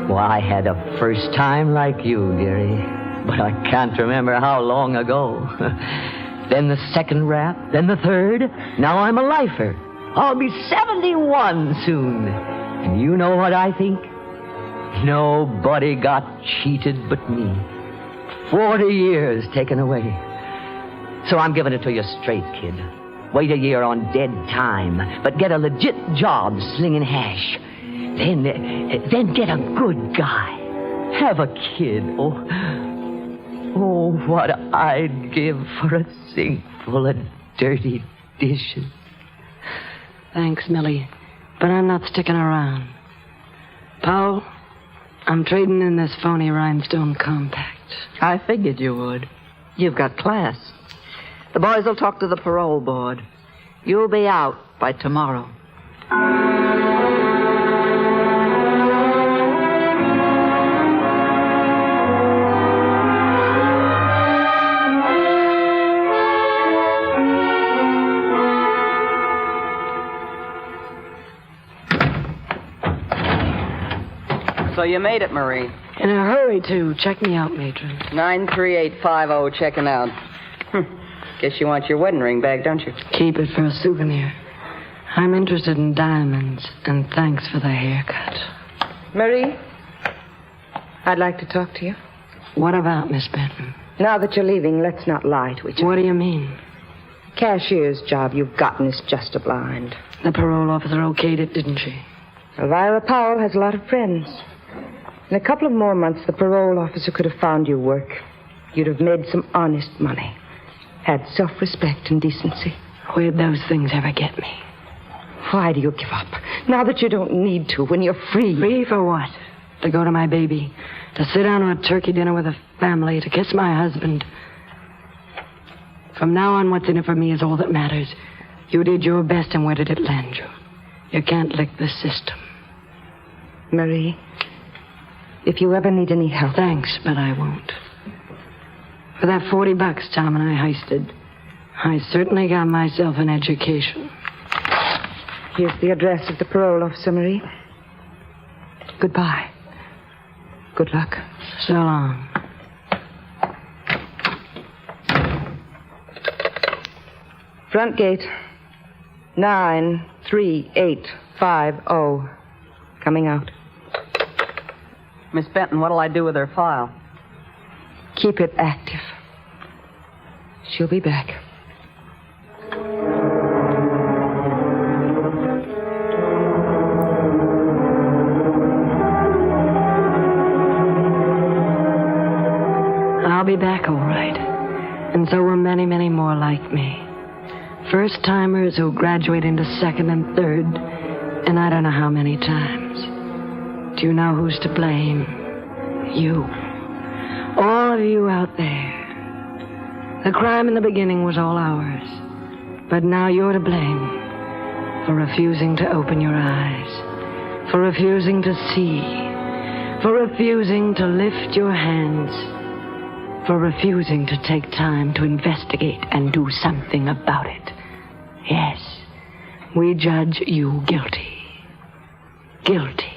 Well, I had a first time like you, dearie, but I can't remember how long ago. Then the second rap, then the third. Now I'm a lifer. I'll be 71 soon. And you know what I think? Nobody got cheated but me. 40 years taken away. So I'm giving it to you straight, kid. Wait a year on dead time, but get a legit job slinging hash. Then get a good guy. Have a kid. Oh, what I'd give for a sink full of dirty dishes. Thanks, Millie, but I'm not sticking around. Paul, I'm trading in this phony rhinestone compact. I figured you would. You've got class. The boys will talk to the parole board. You'll be out by tomorrow. So you made it, Marie. In a hurry, too. Check me out, matron. 93850 checking out. Guess you want your wedding ring back, don't you? Keep it for a souvenir. I'm interested in diamonds, and thanks for the haircut. Marie, I'd like to talk to you. What about, Miss Benton? Now that you're leaving, let's not lie to each other. What do you mean? Cashier's job you've gotten is just a blind. The parole officer okayed it, didn't she? Elvira Powell has a lot of friends. In a couple of more months, the parole officer could have found you work. You'd have made some honest money. Had self-respect and decency. Where'd those things ever get me? Why do you give up? Now that you don't need to, when you're free. Free for what? To go to my baby. To sit down to a turkey dinner with a family. To kiss my husband. From now on, what's in it for me is all that matters. You did your best, and where did it land you? You can't lick the system. Marie, if you ever need any help... Thanks, but I won't. For that $40 Tom and I heisted, I certainly got myself an education. Here's the address of the parole officer, Marie. Goodbye. Good luck. So long. Front gate. 93850. Coming out. Miss Benton, what'll I do with her file? Keep it active. She'll be back. I'll be back, all right. And so will many, many more like me. First-timers who graduate into second and third, and I don't know how many times. Do you know who's to blame? You. All of you out there. The crime in the beginning was all ours. But now you're to blame for refusing to open your eyes, for refusing to see, for refusing to lift your hands, for refusing to take time to investigate and do something about it. Yes, we judge you guilty. Guilty.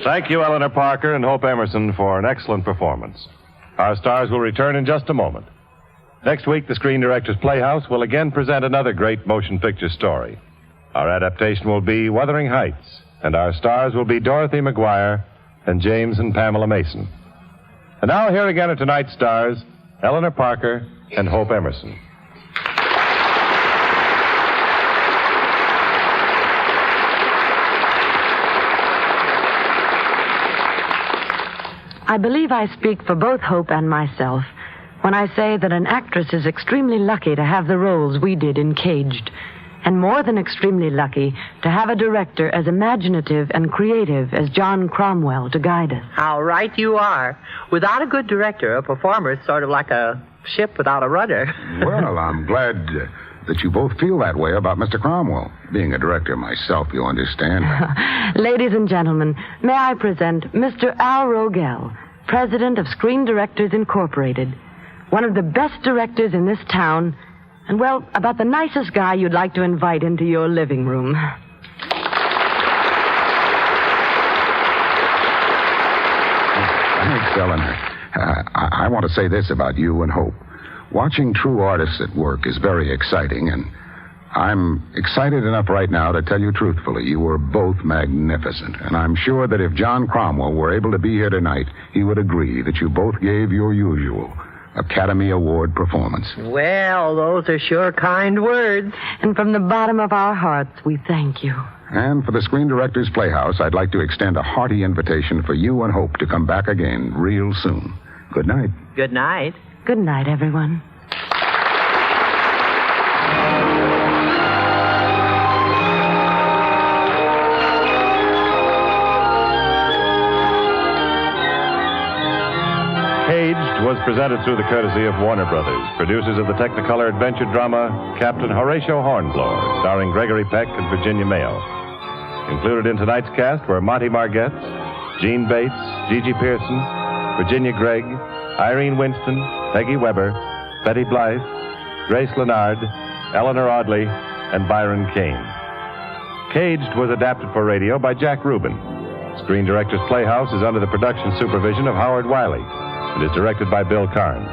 Thank you, Eleanor Parker and Hope Emerson, for an excellent performance. Our stars will return in just a moment. Next week, the Screen Directors Playhouse will again present another great motion picture story. Our adaptation will be Wuthering Heights, and our stars will be Dorothy McGuire and James and Pamela Mason. And now, here again are tonight's stars, Eleanor Parker and Hope Emerson. I believe I speak for both Hope and myself when I say that an actress is extremely lucky to have the roles we did in Caged, and more than extremely lucky to have a director as imaginative and creative as John Cromwell to guide us. How right you are. Without a good director, a performer is sort of like a ship without a rudder. Well, I'm glad that you both feel that way about Mr. Cromwell. Being a director myself, you understand. Ladies and gentlemen, may I present Mr. Al Rogel, president of Screen Directors Incorporated, one of the best directors in this town, and, well, about the nicest guy you'd like to invite into your living room. Thanks, Eleanor. I want to say this about you and Hope. Watching true artists at work is very exciting, and I'm excited enough right now to tell you truthfully, you were both magnificent. And I'm sure that if John Cromwell were able to be here tonight, he would agree that you both gave your usual Academy Award performance. Well, those are sure kind words. And from the bottom of our hearts, we thank you. And for the Screen Directors Playhouse, I'd like to extend a hearty invitation for you and Hope to come back again real soon. Good night. Good night. Good night, everyone. Caged was presented through the courtesy of Warner Brothers, producers of the Technicolor adventure drama Captain Horatio Hornblower, starring Gregory Peck and Virginia Mayo. Included in tonight's cast were Monty Margetts, Gene Bates, Gigi Pearson, Virginia Gregg, Irene Winston, Peggy Weber, Betty Blythe, Grace Leonard, Eleanor Audley, and Byron Kane. Caged was adapted for radio by Jack Rubin. Screen Directors Playhouse is under the production supervision of Howard Wiley and is directed by Bill Karn.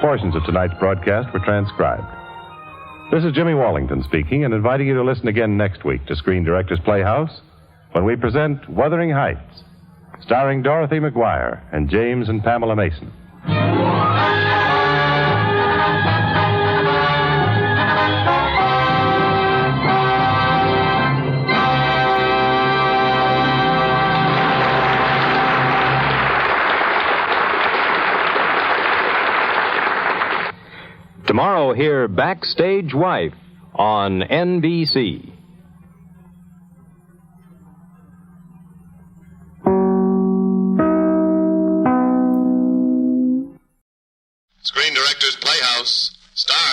Portions of tonight's broadcast were transcribed. This is Jimmy Wallington speaking and inviting you to listen again next week to Screen Directors Playhouse when we present Wuthering Heights, starring Dorothy McGuire and James and Pamela Mason. Tomorrow, hear Backstage Wife on NBC.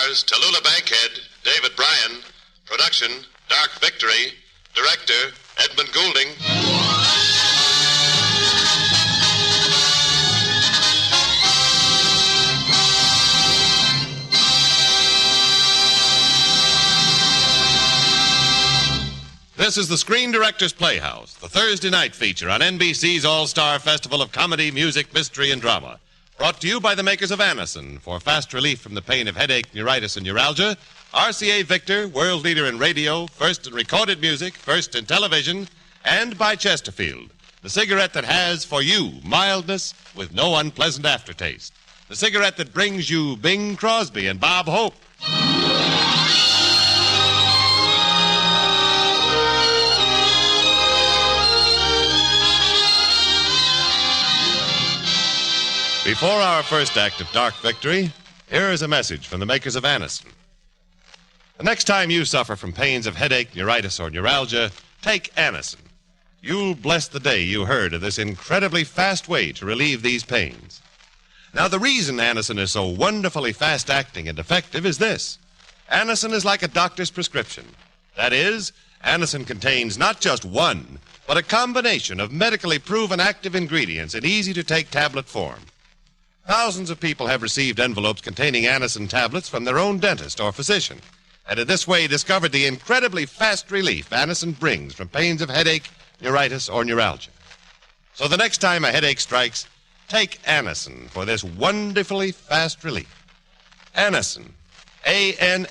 Stars, Tallulah Bankhead, David Bryan. Production, Dark Victory. Director, Edmund Goulding. This is the Screen Directors Playhouse, the Thursday night feature on NBC's All-Star Festival of Comedy, Music, Mystery, and Drama. Brought to you by the makers of Anacin for fast relief from the pain of headache, neuritis, and neuralgia. RCA Victor, world leader in radio, first in recorded music, first in television, and by Chesterfield, the cigarette that has, for you, mildness with no unpleasant aftertaste. The cigarette that brings you Bing Crosby and Bob Hope. Before our first act of Dark Victory, here is a message from the makers of Anacin. The next time you suffer from pains of headache, neuritis, or neuralgia, take Anacin. You'll bless the day you heard of this incredibly fast way to relieve these pains. Now, the reason Anacin is so wonderfully fast-acting and effective is this. Anacin is like a doctor's prescription. That is, Anacin contains not just one, but a combination of medically proven active ingredients in easy-to-take tablet form. Thousands of people have received envelopes containing Anacin tablets from their own dentist or physician, and in this way discovered the incredibly fast relief Anacin brings from pains of headache, neuritis, or neuralgia. So the next time a headache strikes, take Anacin for this wonderfully fast relief. Anacin, A-N-A-C-I-N.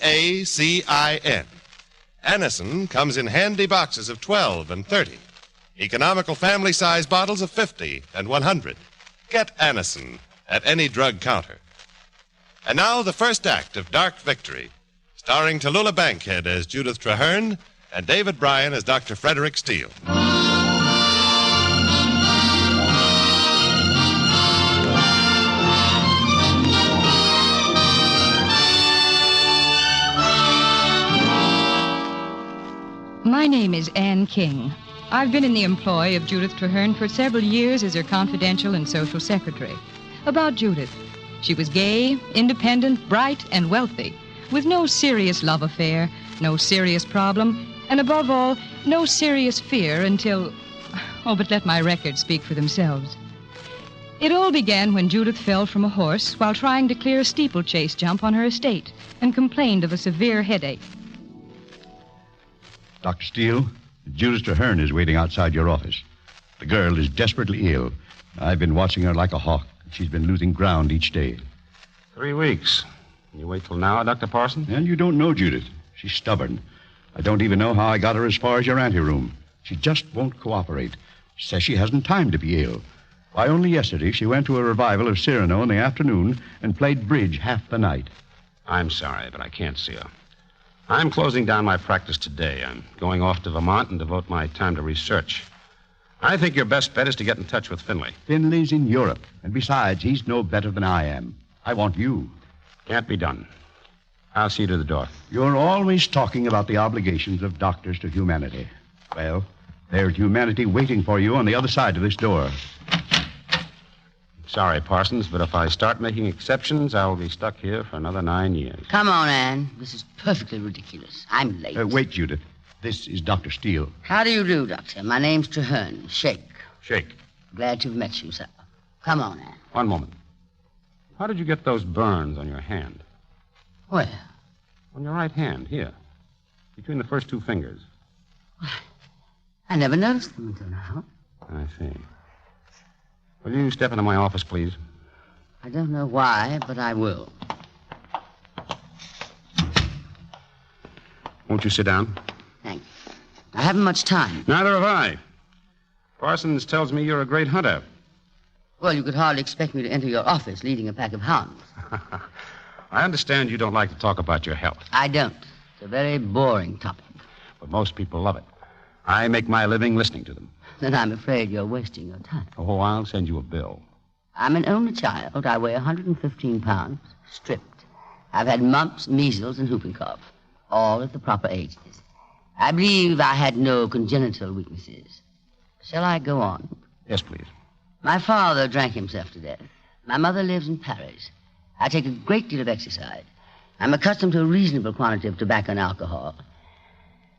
Anacin comes in handy boxes of 12 and 30, economical family-size bottles of 50 and 100. Get Anacin at any drug counter. And now the first act of Dark Victory, starring Tallulah Bankhead as Judith Traherne and David Bryan as Dr. Frederick Steele. My name is Anne King. I've been in the employ of Judith Traherne for several years as her confidential and social secretary. About Judith. She was gay, independent, bright, and wealthy, with no serious love affair, no serious problem, and above all, no serious fear until... Oh, but let my records speak for themselves. It all began when Judith fell from a horse while trying to clear a steeplechase jump on her estate and complained of a severe headache. Dr. Steele, Judith Traherne is waiting outside your office. The girl is desperately ill. I've been watching her like a hawk. She's been losing ground each day. 3 weeks. You wait till now, Dr. Parson? And you don't know Judith. She's stubborn. I don't even know how I got her as far as your anteroom. She just won't cooperate. Says she hasn't time to be ill. Why, only yesterday she went to a revival of Cyrano in the afternoon and played bridge half the night. I'm sorry, but I can't see her. I'm closing down my practice today. I'm going off to Vermont and devote my time to research. I think your best bet is to get in touch with Finley. Finley's in Europe, and besides, he's no better than I am. I want you. Can't be done. I'll see you to the door. You're always talking about the obligations of doctors to humanity. Well, there's humanity waiting for you on the other side of this door. Sorry, Parsons, but if I start making exceptions, I'll be stuck here for another 9 years. Come on, Anne. This is perfectly ridiculous. I'm late. Wait, Judith. This is Dr. Steele. How do you do, Doctor? My name's Traherne. Shake. Shake. Glad to have met you, sir. Come on, Anne. One moment. How did you get those burns on your hand? Where? On your right hand, here. Between the first 2 fingers. I never noticed them until now. I see. Will you step into my office, please? I don't know why, but I will. Won't you sit down? Thank you. I haven't much time. Neither have I. Parsons tells me you're a great hunter. Well, you could hardly expect me to enter your office leading a pack of hounds. I understand you don't like to talk about your health. I don't. It's a very boring topic. But most people love it. I make my living listening to them. Then I'm afraid you're wasting your time. Oh, I'll send you a bill. I'm an only child. I weigh 115 pounds, stripped. I've had mumps, measles, and whooping cough, all at the proper ages. I believe I had no congenital weaknesses. Shall I go on? Yes, please. My father drank himself to death. My mother lives in Paris. I take a great deal of exercise. I'm accustomed to a reasonable quantity of tobacco and alcohol.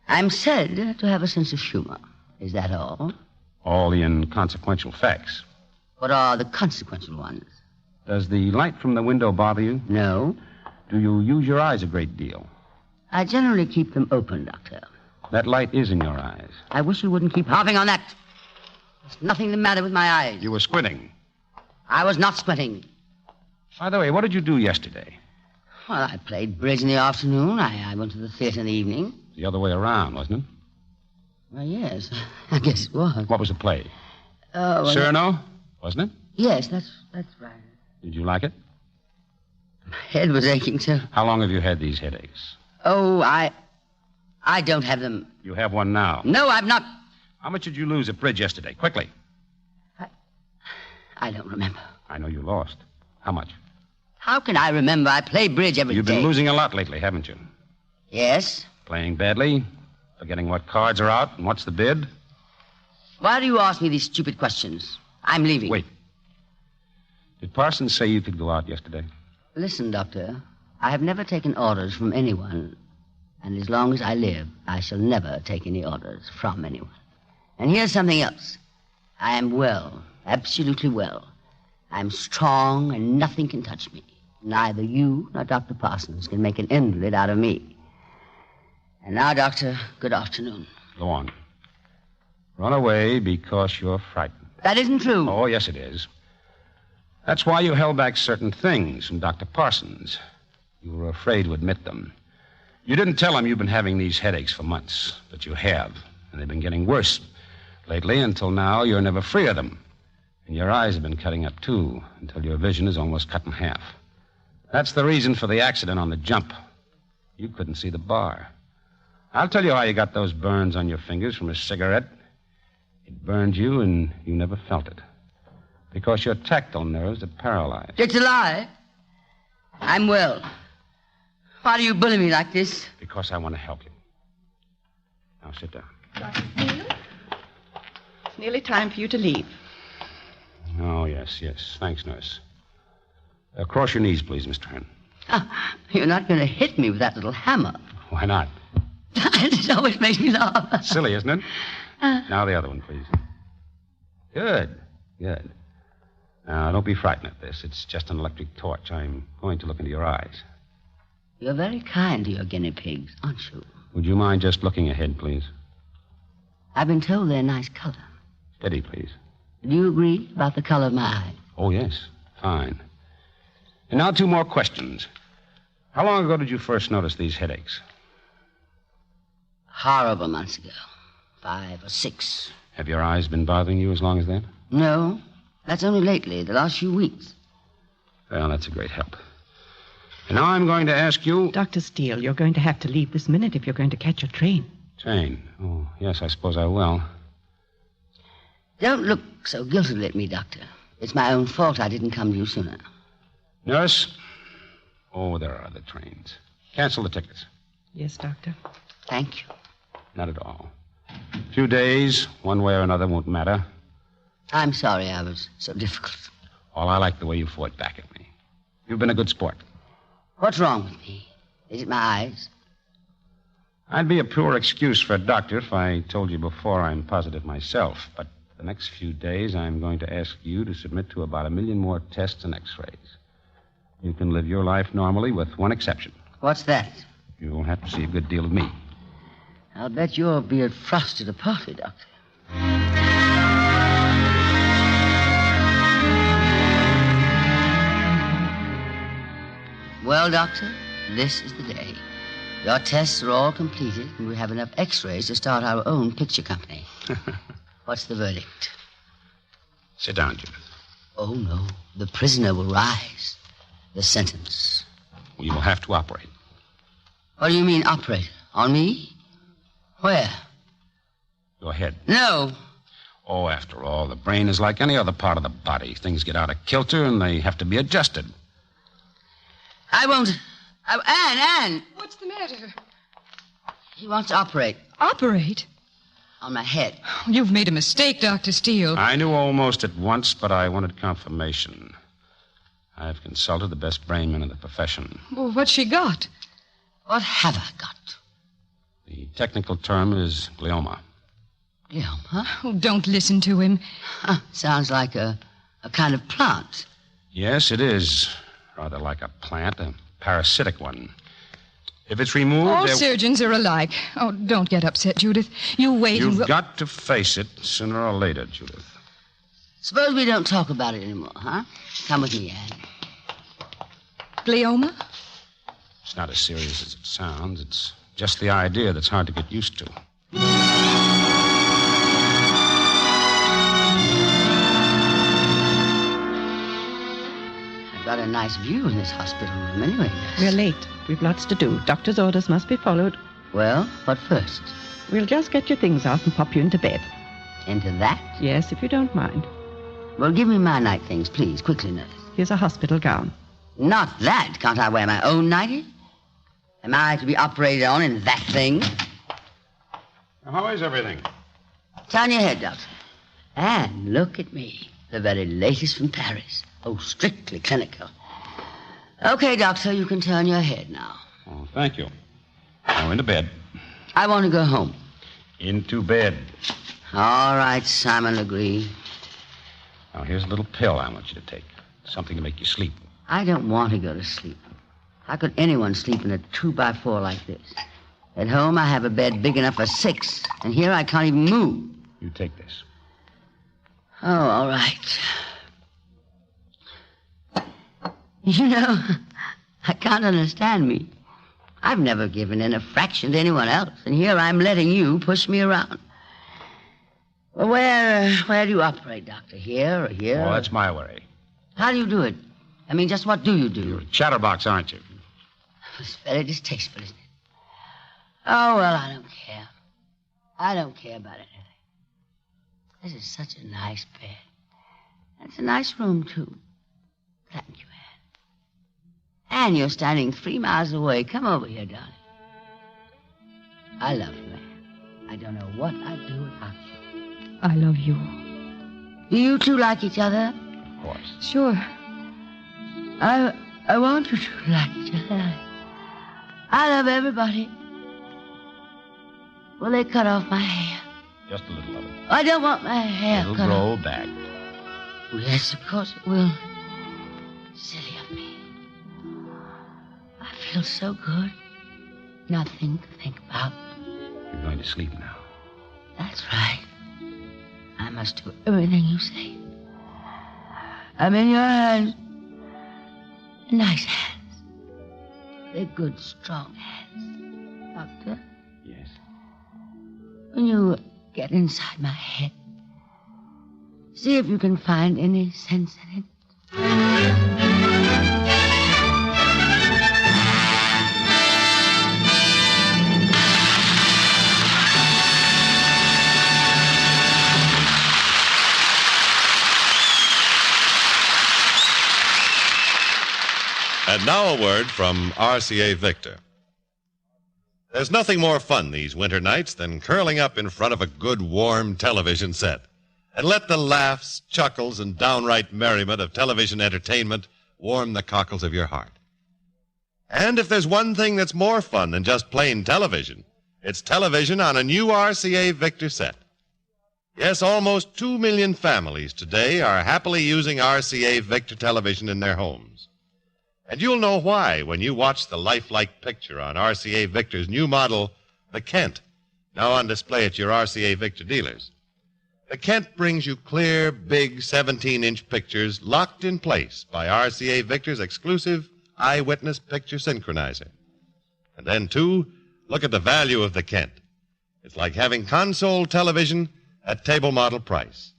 I'm said to have a sense of humor. Is that all? All the inconsequential facts. What are the consequential ones? Does the light from the window bother you? No. Do you use your eyes a great deal? I generally keep them open, Doctor. That light is in your eyes. I wish you wouldn't keep harping on that. There's nothing the matter with my eyes. You were squinting. I was not squinting. By the way, what did you do yesterday? Well, I played bridge in the afternoon. I went to the theater in the evening. The other way around, wasn't it? Well, yes. I guess it was. What was the play? Well, Cyrano, wasn't it? Yes, that's right. Did you like it? My head was aching, sir. How long have you had these headaches? Oh, I don't have them. You have one now. No, I've not. How much did you lose at bridge yesterday? Quickly. I don't remember. I know you lost. How much? How can I remember? I play bridge every day. You've been losing a lot lately, haven't you? Yes. Playing badly, forgetting what cards are out and what's the bid. Why do you ask me these stupid questions? I'm leaving. Wait. Did Parsons say you could go out yesterday? Listen, Doctor. I have never taken orders from anyone. And as long as I live, I shall never take any orders from anyone. And here's something else. I am well, absolutely well. I'm strong, and nothing can touch me. Neither you nor Dr. Parsons can make an invalid out of me. And now, Doctor, good afternoon. Go on. Run away because you're frightened. That isn't true. Oh, yes, it is. That's why you held back certain things from Dr. Parsons. You were afraid to admit them. You didn't tell him you've been having these headaches for months, but you have, and they've been getting worse. Lately, until now, you're never free of them. And your eyes have been cutting up, too, until your vision is almost cut in half. That's the reason for the accident on the jump. You couldn't see the bar. I'll tell you how you got those burns on your fingers from a cigarette. It burned you, and you never felt it. Because your tactile nerves are paralyzed. It's a lie. I'm well. Why do you bully me like this? Because I want to help you. Now, sit down. Dr. Steele, it's nearly time for you to leave. Oh, yes. Thanks, nurse. Cross your knees, please, Mr. Hearn. You're not going to hit me with that little hammer. Why not? It always makes me laugh. Silly, isn't it? Now the other one, please. Good. Now, don't be frightened at this. It's just an electric torch. I'm going to look into your eyes. You're very kind to your guinea pigs, aren't you? Would you mind just looking ahead, please? I've been told they're nice color. Steady, please. Do you agree about the color of my eye? Oh, yes. Fine. And now 2 more questions. How long ago did you first notice these headaches? Horrible months ago. 5 or 6. Have your eyes been bothering you as long as that? No. That's only lately, the last few weeks. Well, that's a great help. And now I'm going to ask you... Dr. Steele, you're going to have to leave this minute if you're going to catch your train. Train? Oh, yes, I suppose I will. Don't look so guiltily at me, Doctor. It's my own fault I didn't come to you sooner. Nurse? Oh, there are other trains. Cancel the tickets. Yes, Doctor. Thank you. Not at all. A few days, one way or another, won't matter. I'm sorry I was so difficult. Well, I like the way you fought back at me. You've been a good sport. What's wrong with me? Is it my eyes? I'd be a poor excuse for a doctor if I told you before I'm positive myself. But the next few days, I'm going to ask you to submit to about 1 million more tests and x-rays. You can live your life normally with one exception. What's that? You'll have to see a good deal of me. I'll bet you'll be at frosted a party, Doctor. Well, Doctor, this is the day. Your tests are all completed, and we have enough x-rays to start our own picture company. What's the verdict? Sit down, Judith. Oh, no. The prisoner will rise. The sentence. We will have to operate. What do you mean, operate? On me? Where? Your head. No. Oh, after all, the brain is like any other part of the body. Things get out of kilter, and they have to be adjusted. I won't... Anne! What's the matter? He wants to operate. Operate? On my head. You've made a mistake, Dr. Steele. I knew almost at once, but I wanted confirmation. I've consulted the best brain men in the profession. Well, what's she got? What have I got? The technical term is glioma. Glioma? Oh, don't listen to him. Sounds like a kind of plant. Yes, it is. Rather like a plant, a parasitic one. If it's removed... All surgeons are alike. Oh, don't get upset, Judith. You wait and... You've got to face it sooner or later, Judith. Suppose we don't talk about it anymore, huh? Come with me, Anne. Glioma? It's not as serious as it sounds. It's just the idea that's hard to get used to. I've got a nice view in this hospital room anyway. We're late. We've lots to do. Doctor's orders must be followed. Well, what first? We'll just get your things off and pop you into bed. Into that? Yes, if you don't mind. Well, give me my night things, please. Quickly, nurse. Here's a hospital gown. Not that. Can't I wear my own nightie? Am I to be operated on in that thing? How is everything? Turn your head, Doctor. And look at me. The very latest from Paris. Oh, strictly clinical. Okay, Doctor, you can turn your head now. Oh, thank you. Now into bed. I want to go home. Into bed. All right, Simon Legree. Now, here's a little pill I want you to take. Something to make you sleep. I don't want to go to sleep. How could anyone sleep in a 2x4 like this? At home, I have a bed big enough for 6, and here I can't even move. You take this. Oh, all right. You know, I can't understand me. I've never given in a fraction to anyone else, and here I'm letting you push me around. Well, where do you operate, Doctor? Here or here? Well, that's my worry. How do you do it? I mean, just what do you do? You're a chatterbox, aren't you? It's very distasteful, isn't it? Oh, well, I don't care. I don't care about anything. This is such a nice bed. It's a nice room, too. Thank you, Anne. Anne, you're standing 3 miles away. Come over here, darling. I love you, Anne. I don't know what I'd do without you. I love you. Do you two like each other? Of course. Sure. I want you to like each other. I love everybody. Will they cut off my hair? Just a little of it. I don't want my hair It'll cut grow off. back. Well, yes, of course it will. Silly of me. I feel so good. Nothing to think about. You're going to sleep now. That's right. I must do everything you say. I'm in your hands. Nice hands. They're good, strong hands. Doctor? Yes. When you get inside my head, see if you can find any sense in it. And now a word from RCA Victor. There's nothing more fun these winter nights than curling up in front of a good, warm television set and let the laughs, chuckles, and downright merriment of television entertainment warm the cockles of your heart. And if there's one thing that's more fun than just plain television, it's television on a new RCA Victor set. Yes, almost 2 million families today are happily using RCA Victor television in their homes. And you'll know why when you watch the lifelike picture on RCA Victor's new model, the Kent, now on display at your RCA Victor dealers. The Kent brings you clear, big 17-inch pictures locked in place by RCA Victor's exclusive eyewitness picture synchronizer. And then, too, look at the value of the Kent. It's like having console television at table model price.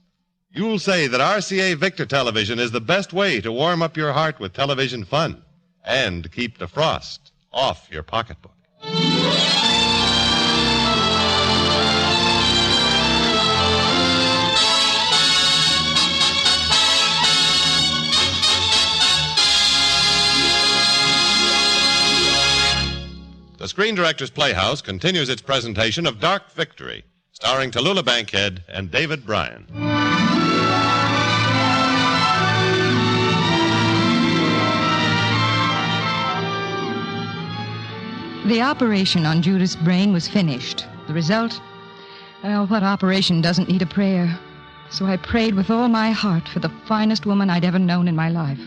You'll say that RCA Victor television is the best way to warm up your heart with television fun and keep the frost off your pocketbook. The Screen Directors Playhouse continues its presentation of Dark Victory, starring Tallulah Bankhead and David Bryan. The operation on Judith's brain was finished. The result? Well, what operation doesn't need a prayer? So I prayed with all my heart for the finest woman I'd ever known in my life.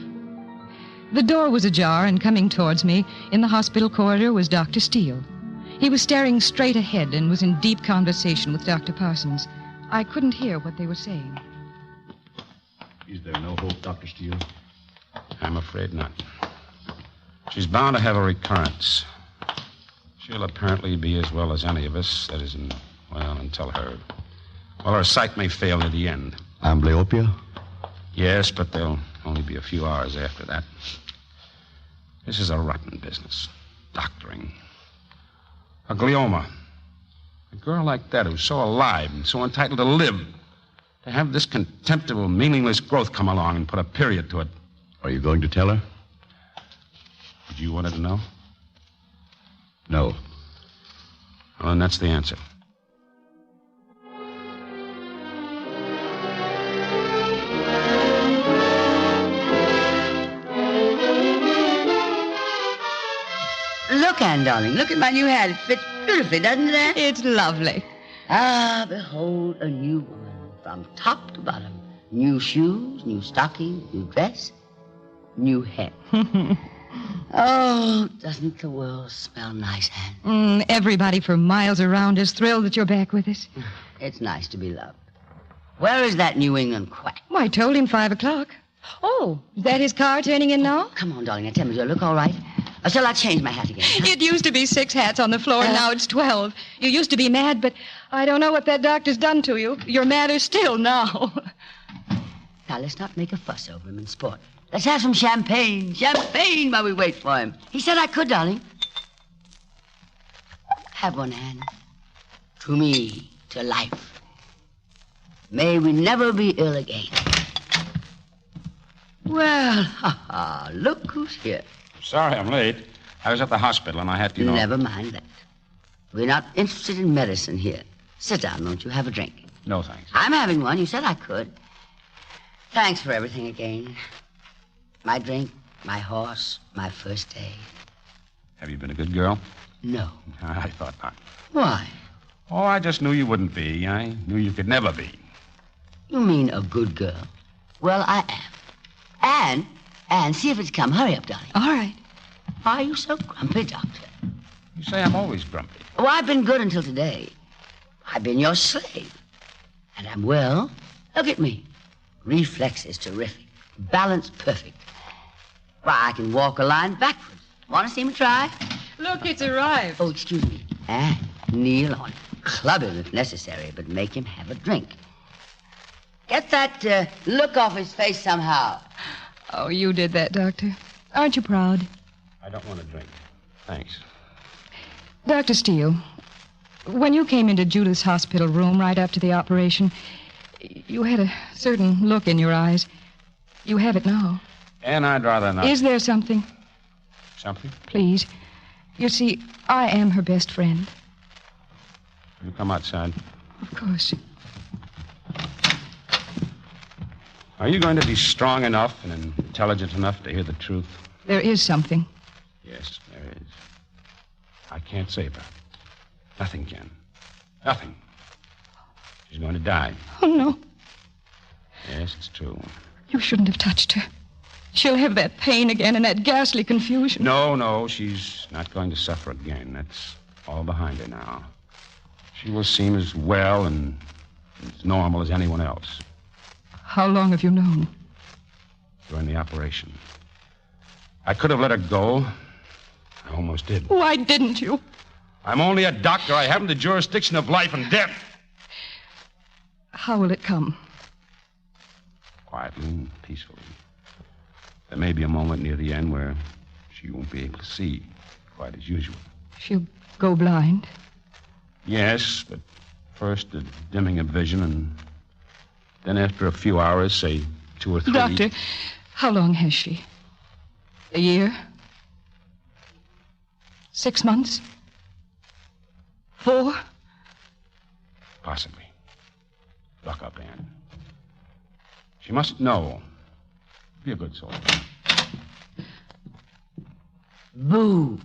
The door was ajar, and coming towards me in the hospital corridor was Dr. Steele. He was staring straight ahead and was in deep conversation with Dr. Parsons. I couldn't hear what they were saying. Is there no hope, Dr. Steele? I'm afraid not. She's bound to have a recurrence. She'll apparently be as well as any of us. That is, until her... Well, her sight may fail near the end. Amblyopia? Yes, but there'll only be a few hours after that. This is a rotten business. Doctoring. A glioma. A girl like that who's so alive and so entitled to live. To have this contemptible, meaningless growth come along and put a period to it. Are you going to tell her? Did you want her to know? No. Well, then that's the answer. Look, Anne, darling, look at my new hat. It fits beautifully, doesn't it? It's lovely. Ah, behold a new woman from top to bottom. New shoes, new stockings, new dress, new hair. Oh, doesn't the world smell nice, Anne? Everybody for miles around is thrilled that you're back with us. It's nice to be loved. Where is that New England quack? Well, I told him 5 o'clock. Oh, is that his car turning in now? Come on, darling, now tell me, do I look all right? Or shall I change my hat again? Huh? It used to be 6 hats on the floor, and now it's 12. You used to be mad, but I don't know what that doctor's done to you. You're madder still now. Now, let's not make a fuss over him in sport. Let's have some champagne. Champagne while we wait for him. He said I could, darling. Have one, Anne. To me, to life. May we never be ill again. Well, look who's here. Sorry I'm late. I was at the hospital and I had to, Never mind that. We're not interested in medicine here. Sit down, won't you? Have a drink. No, thanks. I'm having one. You said I could. Thanks for everything again. My drink, my horse, my first day. Have you been a good girl? No. I thought not. Why? Oh, I just knew you wouldn't be. I knew you could never be. You mean a good girl? Well, I am. Anne, see if it's come. Hurry up, darling. All right. Why are you so grumpy, Doctor? You say I'm always grumpy. Oh, I've been good until today. I've been your slave. And I'm well. Look at me. Reflexes terrific. Balance perfect. Why, I can walk a line backwards. Want to see me try? Look, it's arrived. Oh, excuse me. Anne, kneel on him. Club him if necessary, but make him have a drink. Get that look off his face somehow. Oh, you did that, Doctor. Aren't you proud? I don't want to drink. Thanks. Dr. Steele, when you came into Judith's hospital room right after the operation, you had a certain look in your eyes. You have it now. And I'd rather not. Is there something? Something? Please. You see, I am her best friend. You come outside. Of course. Are you going to be strong enough and intelligent enough to hear the truth? There is something. Yes, there is. I can't save her. Nothing can. Nothing. She's going to die. Oh, no. Yes, it's true. You shouldn't have touched her. She'll have that pain again and that ghastly confusion. No, she's not going to suffer again. That's all behind her now. She will seem as well and as normal as anyone else. How long have you known? During the operation. I could have let her go. I almost did. Why didn't you? I'm only a doctor. I haven't the jurisdiction of life and death. How will it come? Quietly and peacefully. There may be a moment near the end where she won't be able to see quite as usual. She'll go blind? Yes, but first a dimming of vision, and then after a few hours, say 2 or 3... Doctor, how long has she? A year? 6 months? 4? Possibly. Lock up, Anne. She mustn't know. Be a good soul. Boo.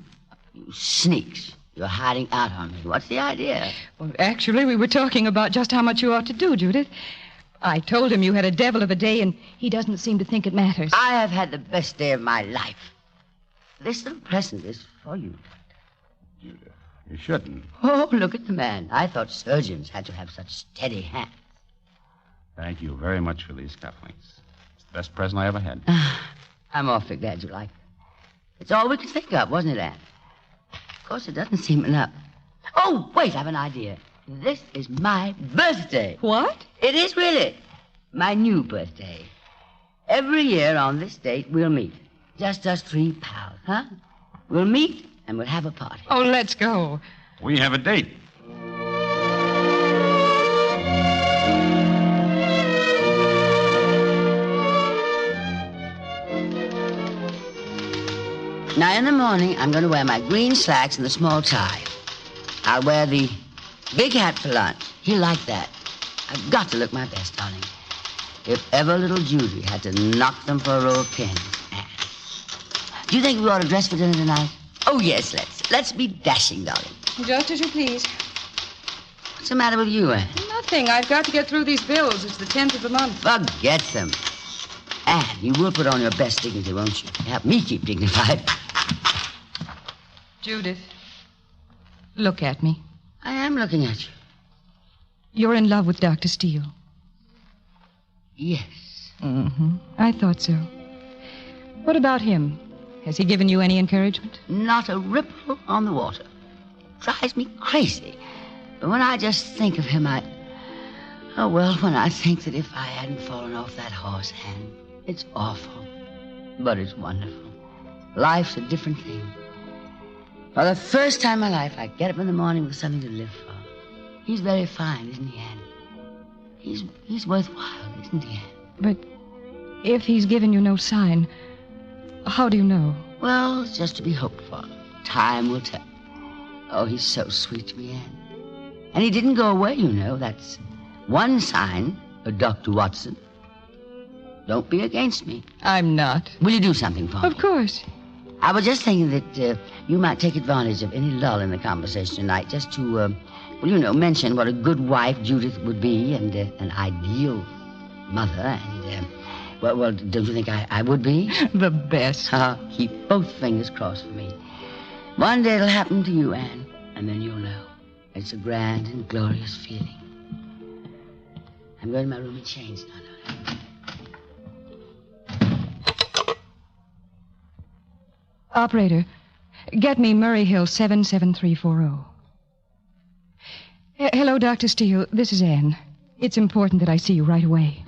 You sneaks. You're hiding out on me. What's the idea? Well, actually, we were talking about just how much you ought to do, Judith. I told him you had a devil of a day, and he doesn't seem to think it matters. I have had the best day of my life. This little present is for you. Judith, you shouldn't. Oh, look at the man. I thought surgeons had to have such steady hands. Thank you very much for these cufflinks. It's the best present I ever had. I'm awfully glad you like it. It's all we could think of, wasn't it, Anne? Of course, it doesn't seem enough. Oh, wait, I have an idea. This is my birthday. What? It is really. My new birthday. Every year on this date, we'll meet. Just us 3 pals, huh? We'll meet and we'll have a party. Oh, let's go. We have a date. Now, in the morning, I'm going to wear my green slacks and the small tie. I'll wear the big hat for lunch. He'll like that. I've got to look my best, darling. If ever little Judy had to knock them for a row of pins. Do you think we ought to dress for dinner tonight? Oh, yes, let's be dashing, darling. Just as you please. What's the matter with you, Anne? Nothing. I've got to get through these bills. It's the 10th of the month. Forget them. Anne, you will put on your best dignity, won't you? Help me keep dignified. Judith, look at me. I am looking at you. You're in love with Dr. Steele. Yes. Mm-hmm. I thought so. What about him? Has he given you any encouragement? Not a ripple on the water. Drives me crazy. But when I just think of him, when I think that if I hadn't fallen off that horse, Anne, it's awful. But it's wonderful. Life's a different thing. For the first time in my life, I get up in the morning with something to live for. He's very fine, isn't he, Anne? He's worthwhile, isn't he, Anne? But if he's given you no sign, how do you know? Well, it's just to be hoped for. Time will tell. Oh, he's so sweet to me, Anne. And he didn't go away, you know. That's one sign, Dr. Watson. Don't be against me. I'm not. Will you do something for me? Of course. I was just thinking that you might take advantage of any lull in the conversation tonight just to, mention what a good wife Judith would be and an ideal mother. And, well, don't you think I would be? The best. Keep both fingers crossed for me. One day it'll happen to you, Anne, and then you'll know. It's a grand and glorious feeling. I'm going to my room and change now. Operator, get me Murray Hill 77340. Hello, Dr. Steele. This is Anne. It's important that I see you right away.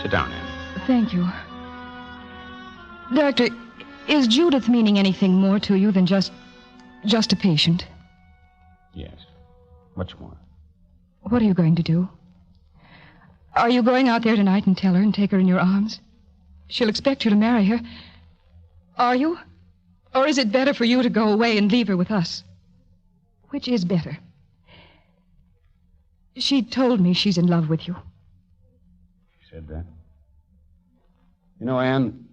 Sit down, Anne. Thank you. Doctor, is Judith meaning anything more to you than just a patient? Yes. Much more. What are you going to do? Are you going out there tonight and tell her and take her in your arms? She'll expect you to marry her. Are you? Or is it better for you to go away and leave her with us? Which is better? She told me she's in love with you. She said that? You know, Anne,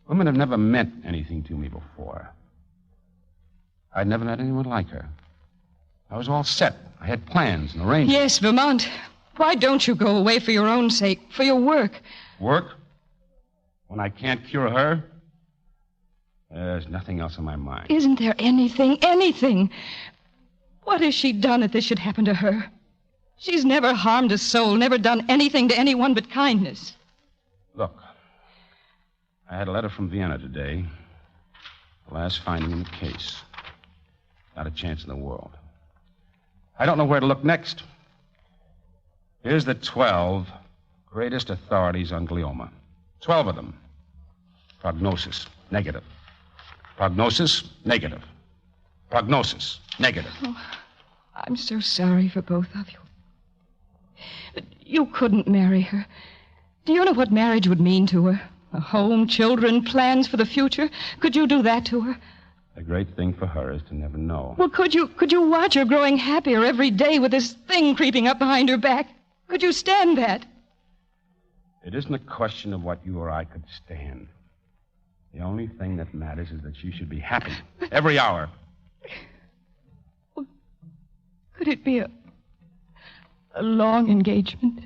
women have never meant anything to me before. I'd never met anyone like her. I was all set. I had plans and arrangements. Yes, Vermont. Why don't you go away for your own sake, for your work? Work? When I can't cure her? There's nothing else on my mind. Isn't there anything? What has she done that this should happen to her? She's never harmed a soul, never done anything to anyone but kindness. Look, I had a letter from Vienna today. The last finding in the case. Not a chance in the world. I don't know where to look next. Here's the 12 greatest authorities on glioma. 12 of them. Prognosis, negative. Prognosis, negative. Prognosis, negative. Oh, I'm so sorry for both of you. But you couldn't marry her. Do you know what marriage would mean to her? A home, children, plans for the future. Could you do that to her? The great thing for her is to never know. Well, could you watch her growing happier every day with this thing creeping up behind her back? Could you stand that? It isn't a question of what you or I could stand. The only thing that matters is that she should be happy every hour. Could it be a long engagement?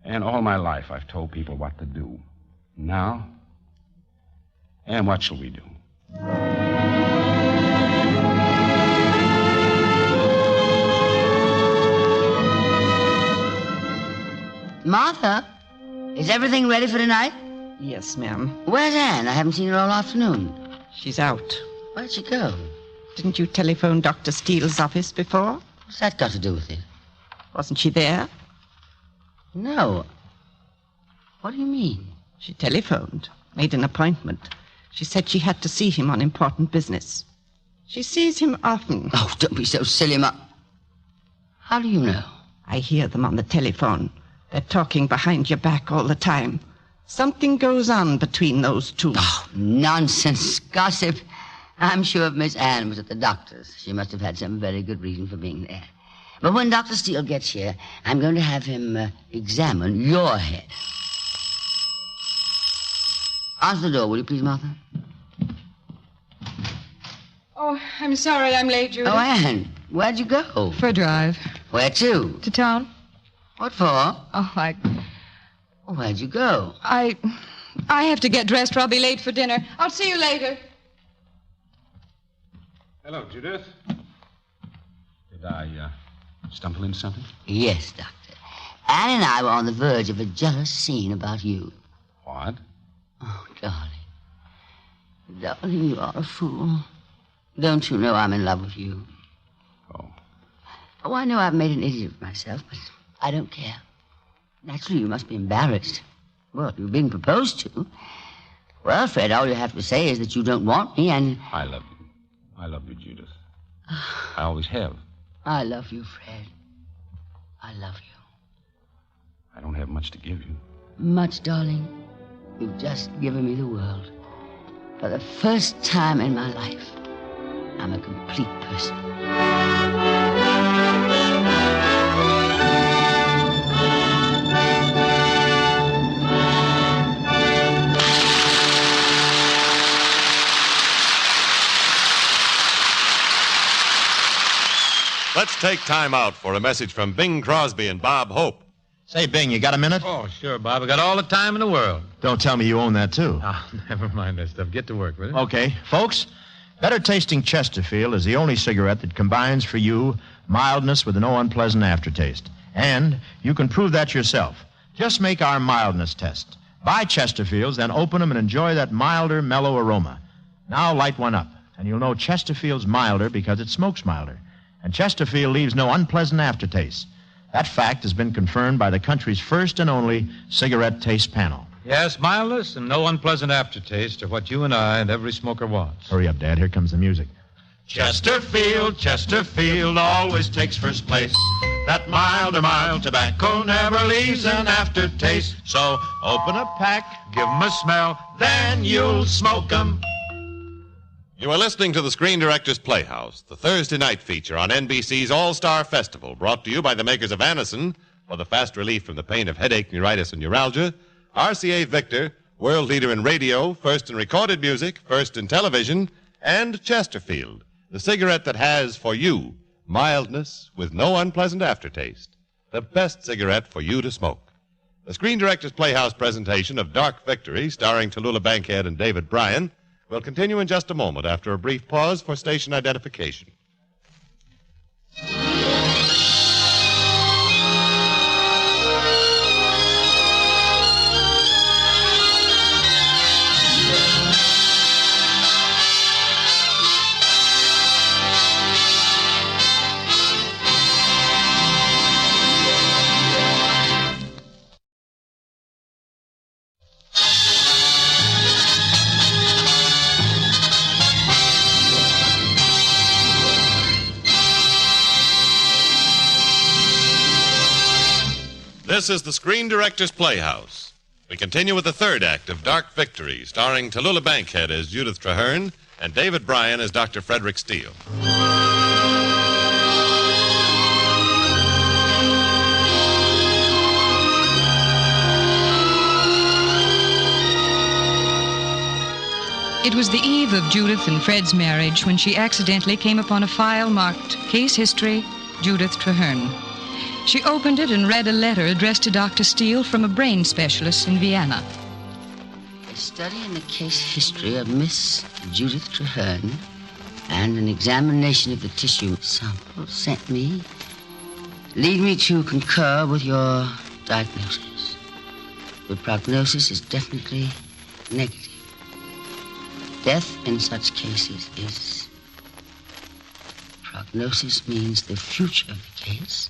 And all my life I've told people what to do. Now, and what shall we do? Martha, is everything ready for tonight? Yes, ma'am. Where's Anne? I haven't seen her all afternoon. She's out. Where'd she go? Didn't you telephone Dr. Steele's office before? What's that got to do with it? Wasn't she there? No. What do you mean? She telephoned, made an appointment. She said she had to see him on important business. She sees him often. Oh, don't be so silly, Ma. How do you know? I hear them on the telephone. They're talking behind your back all the time. Something goes on between those two. Oh, nonsense. Gossip. I'm sure if Miss Anne was at the doctor's, she must have had some very good reason for being there. But when Dr. Steele gets here, I'm going to have him examine your head. Answer the door, will you please, Martha? Oh, I'm sorry I'm late, Judith. Oh, Anne, where'd you go? For a drive. Where to? To town. What for? Oh, Where'd you go? I have to get dressed or I'll be late for dinner. I'll see you later. Hello, Judith. Did I stumble into something? Yes, Doctor. Anne and I were on the verge of a jealous scene about you. What? Oh, darling. Darling, you are a fool. Don't you know I'm in love with you? Oh, I know I've made an idiot of myself, but I don't care. Naturally, you must be embarrassed. Well, you've been proposed to. Well, Fred, all you have to say is that you don't want me, and... I love you. I love you, Judith. I always have. I love you, Fred. I love you. I don't have much to give you. Much, darling. You've just given me the world. For the first time in my life, I'm a complete person. Let's take time out for a message from Bing Crosby and Bob Hope. Say, Bing, you got a minute? Oh, sure, Bob. I got all the time in the world. Don't tell me you own that, too. Oh, never mind that stuff. Get to work with it. Okay. Folks, Better Tasting Chesterfield is the only cigarette that combines for you mildness with no unpleasant aftertaste. And you can prove that yourself. Just make our mildness test. Buy Chesterfields, then open them and enjoy that milder, mellow aroma. Now light one up, and you'll know Chesterfield's milder because it smokes milder. And Chesterfield leaves no unpleasant aftertaste. That fact has been confirmed by the country's first and only cigarette taste panel. Yes, mildness and no unpleasant aftertaste are what you and I and every smoker wants. Hurry up, Dad. Here comes the music. Chesterfield, Chesterfield always takes first place. That mild tobacco never leaves an aftertaste. So open a pack, give 'em a smell, then you'll smoke 'em. You are listening to the Screen Directors Playhouse, the Thursday night feature on NBC's All-Star Festival, brought to you by the makers of Anacin for the fast relief from the pain of headache, neuritis, and neuralgia, RCA Victor, world leader in radio, first in recorded music, first in television, and Chesterfield, the cigarette that has, for you, mildness with no unpleasant aftertaste, the best cigarette for you to smoke. The Screen Directors Playhouse presentation of Dark Victory, starring Tallulah Bankhead and David Bryan, will continue in just a moment after a brief pause for station identification. This is the Screen Directors Playhouse. We continue with the third act of Dark Victory, starring Tallulah Bankhead as Judith Traherne and David Bryan as Dr. Frederick Steele. It was the eve of Judith and Fred's marriage when she accidentally came upon a file marked Case History, Judith Traherne. She opened it and read a letter addressed to Dr. Steele from a brain specialist in Vienna. A study in the case history of Miss Judith Traherne and an examination of the tissue sample sent me lead me to concur with your diagnosis. The prognosis is definitely negative. Death in such cases is... Prognosis means the future of the case.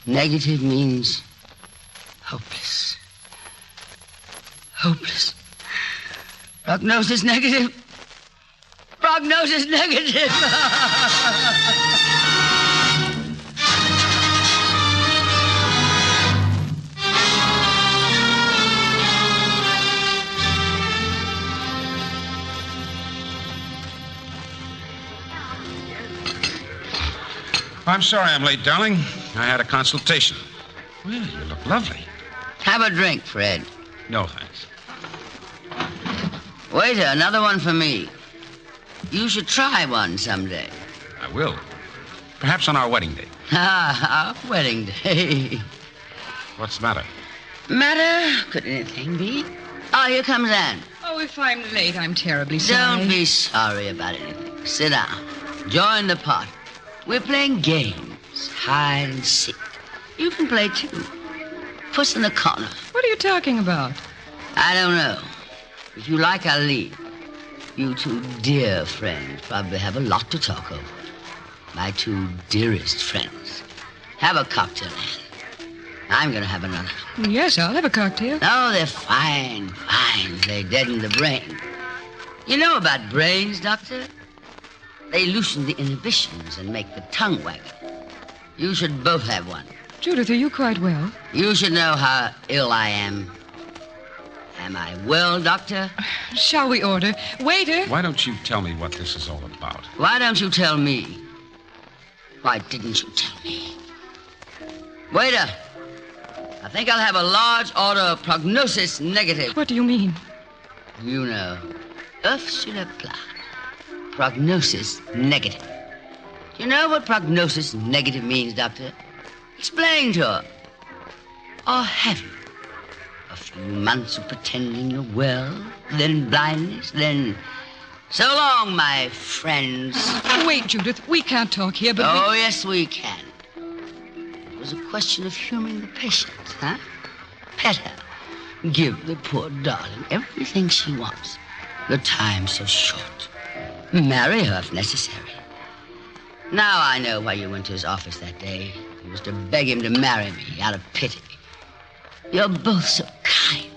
Negative means hopeless. Hopeless. Prognosis negative. Prognosis negative. I'm sorry I'm late, darling. I had a consultation. Well, you look lovely. Have a drink, Fred. No, thanks. Waiter, another one for me. You should try one someday. I will. Perhaps on our wedding day. Ah, our wedding day. What's the matter? Matter? Could anything be? Oh, here comes Anne. Oh, if I'm late, I'm terribly sorry. Don't be sorry about anything. Sit down. Join the party. We're playing games. Hide and seek. You can play, too. Puss in the corner. What are you talking about? I don't know. If you like, I'll leave. You two dear friends probably have a lot to talk over. My two dearest friends. Have a cocktail, Anne. I'm going to have another. Yes, I'll have a cocktail. Oh, they're fine, fine. They deaden the brain. You know about brains, Doctor? They loosen the inhibitions and make the tongue wag. You should both have one. Judith, are you quite well? You should know how ill I am. Am I well, Doctor? Shall we order? Waiter! Why don't you tell me what this is all about? Why don't you tell me? Why didn't you tell me? Waiter! I think I'll have a large order of prognosis negative. What do you mean? You know. Œuf sur le plat. Prognosis negative. Do you know what prognosis negative means, Doctor? Explain to her. Or have you? A few months of pretending you're well, then blindness, then... So long, my friends. Wait, Judith. We can't talk here, but Oh, yes, we can. It was a question of humoring the patient, huh? Pet her. Give the poor darling everything she wants. The time's so short. Marry her if necessary. Now I know why you went to his office that day. It was to beg him to marry me out of pity. You're both so kind.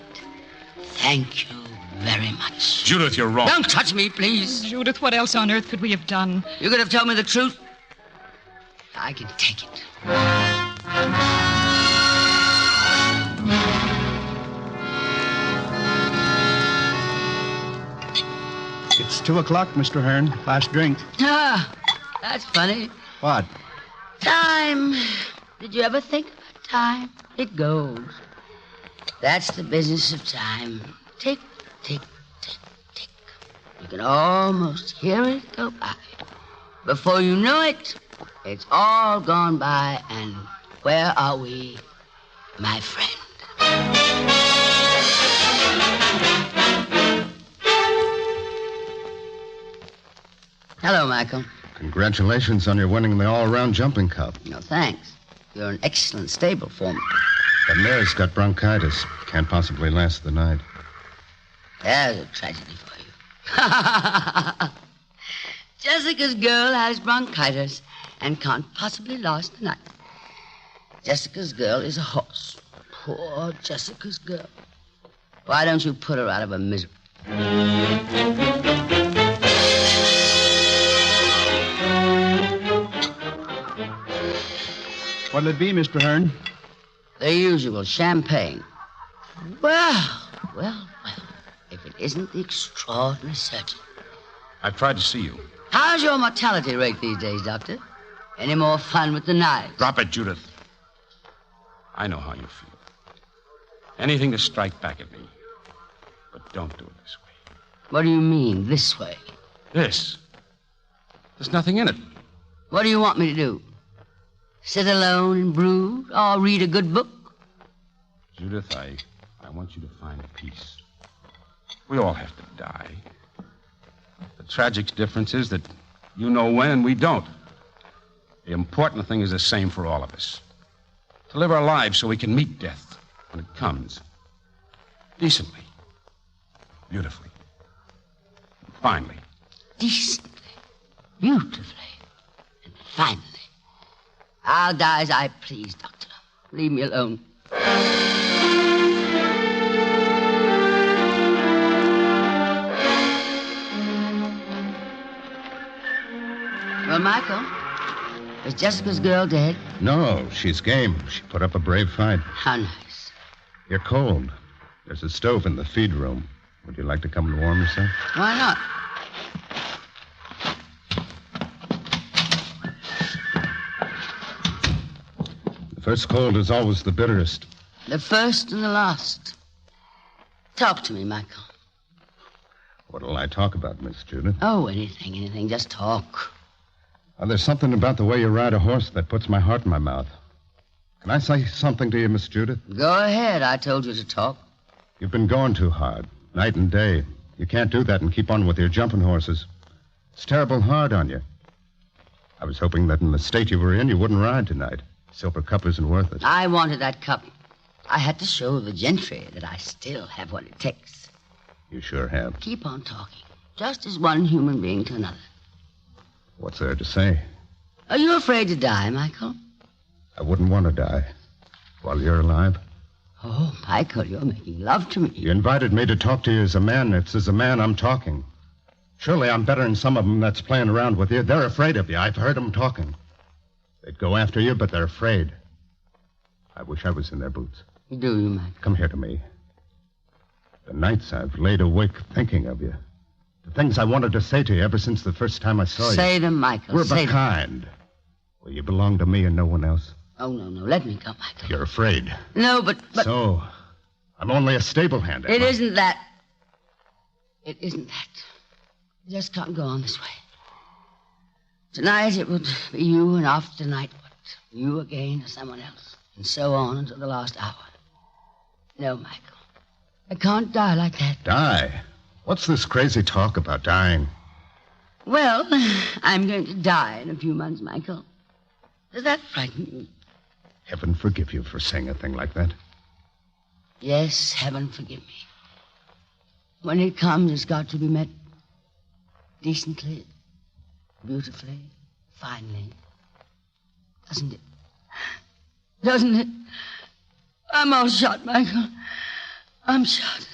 Thank you very much. Judith, you're wrong. Don't touch me, please. Judith, what else on earth could we have done? You could have told me the truth. I can take it. It's 2 o'clock, Mr. Hearn. Last drink. Ah, that's funny. What? Time. Did you ever think about time? It goes. That's the business of time. Tick, tick, tick, tick. You can almost hear it go by. Before you know it, it's all gone by, and where are we, my friend? Hello, Michael. Congratulations on your winning the all-around jumping cup. No, thanks. You're an excellent stable foreman. The mare's got bronchitis. Can't possibly last the night. There's a tragedy for you. Jessica's girl has bronchitis and can't possibly last the night. Jessica's girl is a horse. Poor Jessica's girl. Why don't you put her out of her misery? What'll it be, Mr. Hearn? The usual champagne. Well. If it isn't the extraordinary surgeon. I've tried to see you. How's your mortality rate these days, Doctor? Any more fun with the knives? Drop it, Judith. I know how you feel. Anything to strike back at me. But don't do it this way. What do you mean, this way? This. There's nothing in it. What do you want me to do? Sit alone and brood, or read a good book? Judith, I want you to find peace. We all have to die. The tragic difference is that you know when and we don't. The important thing is the same for all of us. To live our lives so we can meet death when it comes. Decently. Beautifully. And finally. Decently, beautifully, and finally. I'll die as I please, Doctor. Leave me alone. Well, Michael, is Jessica's girl dead? No, she's game. She put up a brave fight. How nice. You're cold. There's a stove in the feed room. Would you like to come and warm yourself? Why not? The first cold is always the bitterest. The first and the last. Talk to me, Michael. What'll I talk about, Miss Judith? Oh, anything. Just talk. There's something about the way you ride a horse that puts my heart in my mouth. Can I say something to you, Miss Judith? Go ahead. I told you to talk. You've been going too hard, night and day. You can't do that and keep on with your jumping horses. It's terrible hard on you. I was hoping that in the state you were in, you wouldn't ride tonight. Silver cup isn't worth it. I wanted that cup. I had to show the gentry that I still have what it takes. You sure have. Keep on talking, just as one human being to another. What's there to say? Are you afraid to die, Michael? I wouldn't want to die while you're alive. Oh, Michael, you're making love to me. You invited me to talk to you as a man. It's as a man I'm talking. Surely I'm better than some of them that's playing around with you. They're afraid of you. I've heard them talking. They'd go after you, but they're afraid. I wish I was in their boots. Do you, Michael? Come here to me. The nights I've laid awake thinking of you. The things I wanted to say to you ever since the first time I saw you. Say them, Michael. We're Say behind. Well, you belong to me and no one else. Oh, no. Let me go, Michael. You're afraid. No, but... So, I'm only a stable hand. It isn't that. It isn't that. You just can't go on this way. Tonight it would be you, and after tonight, what? You again or someone else. And so on until the last hour. No, Michael. I can't die like that. Die? What's this crazy talk about dying? Well, I'm going to die in a few months, Michael. Does that frighten you? Heaven forgive you for saying a thing like that. Yes, heaven forgive me. When it comes, it's got to be met decently, beautifully, finely. Doesn't it? Doesn't it? I'm all shot, Michael. I'm shot.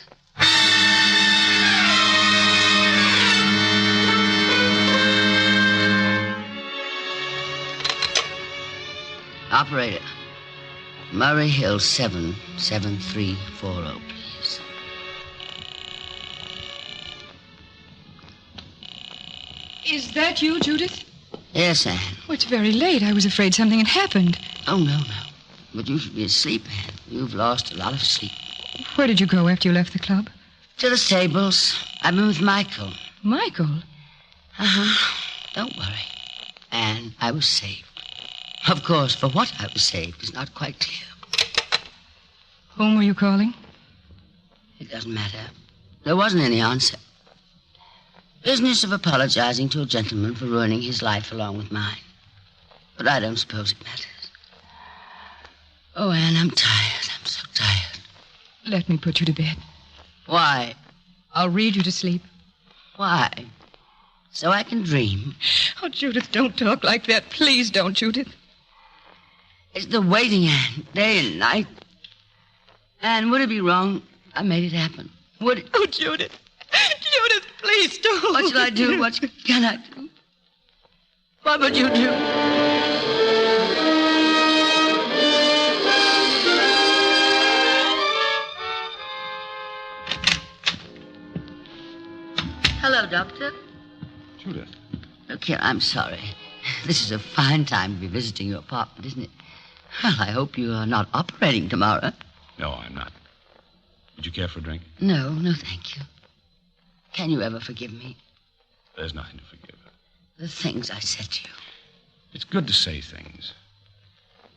Operator, Murray Hill 77340, please. Is that you, Judith? Yes, Anne. Oh, it's very late. I was afraid something had happened. Oh, no. But you should be asleep, Anne. You've lost a lot of sleep. Where did you go after you left the club? To the stables. I've been with Michael. Michael? Uh-huh. Don't worry. Anne, I was saved. Of course, for what I was saved is not quite clear. Whom were you calling? It doesn't matter. There wasn't any answer. Business of apologizing to a gentleman for ruining his life along with mine. But I don't suppose it matters. Oh, Anne, I'm tired. I'm so tired. Let me put you to bed. Why? I'll read you to sleep. Why? So I can dream. Oh, Judith, don't talk like that. Please don't, Judith. It's the waiting, Anne, day and night. Anne, would it be wrong I made it happen? Would it? Oh, Judith. Judith, please don't. What shall I do? What can I do? What would you do? Hello, Doctor. Judith. Look here, I'm sorry. This is a fine time to be visiting your apartment, isn't it? Well, I hope you are not operating tomorrow. No, I'm not. Would you care for a drink? No, thank you. Can you ever forgive me? There's nothing to forgive. The things I said to you. It's good to say things.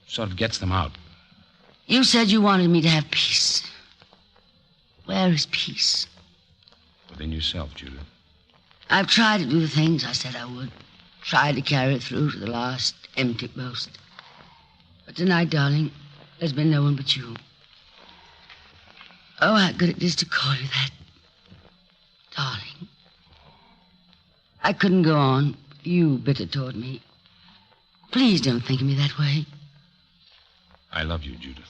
Sort of gets them out. You said you wanted me to have peace. Where is peace? Within yourself, Judith. I've tried to do the things I said I would. Tried to carry it through to the last empty boast. But tonight, darling, there's been no one but you. Oh, how good it is to call you that. Darling. I couldn't go on. You bitter toward me. Please don't think of me that way. I love you, Judith.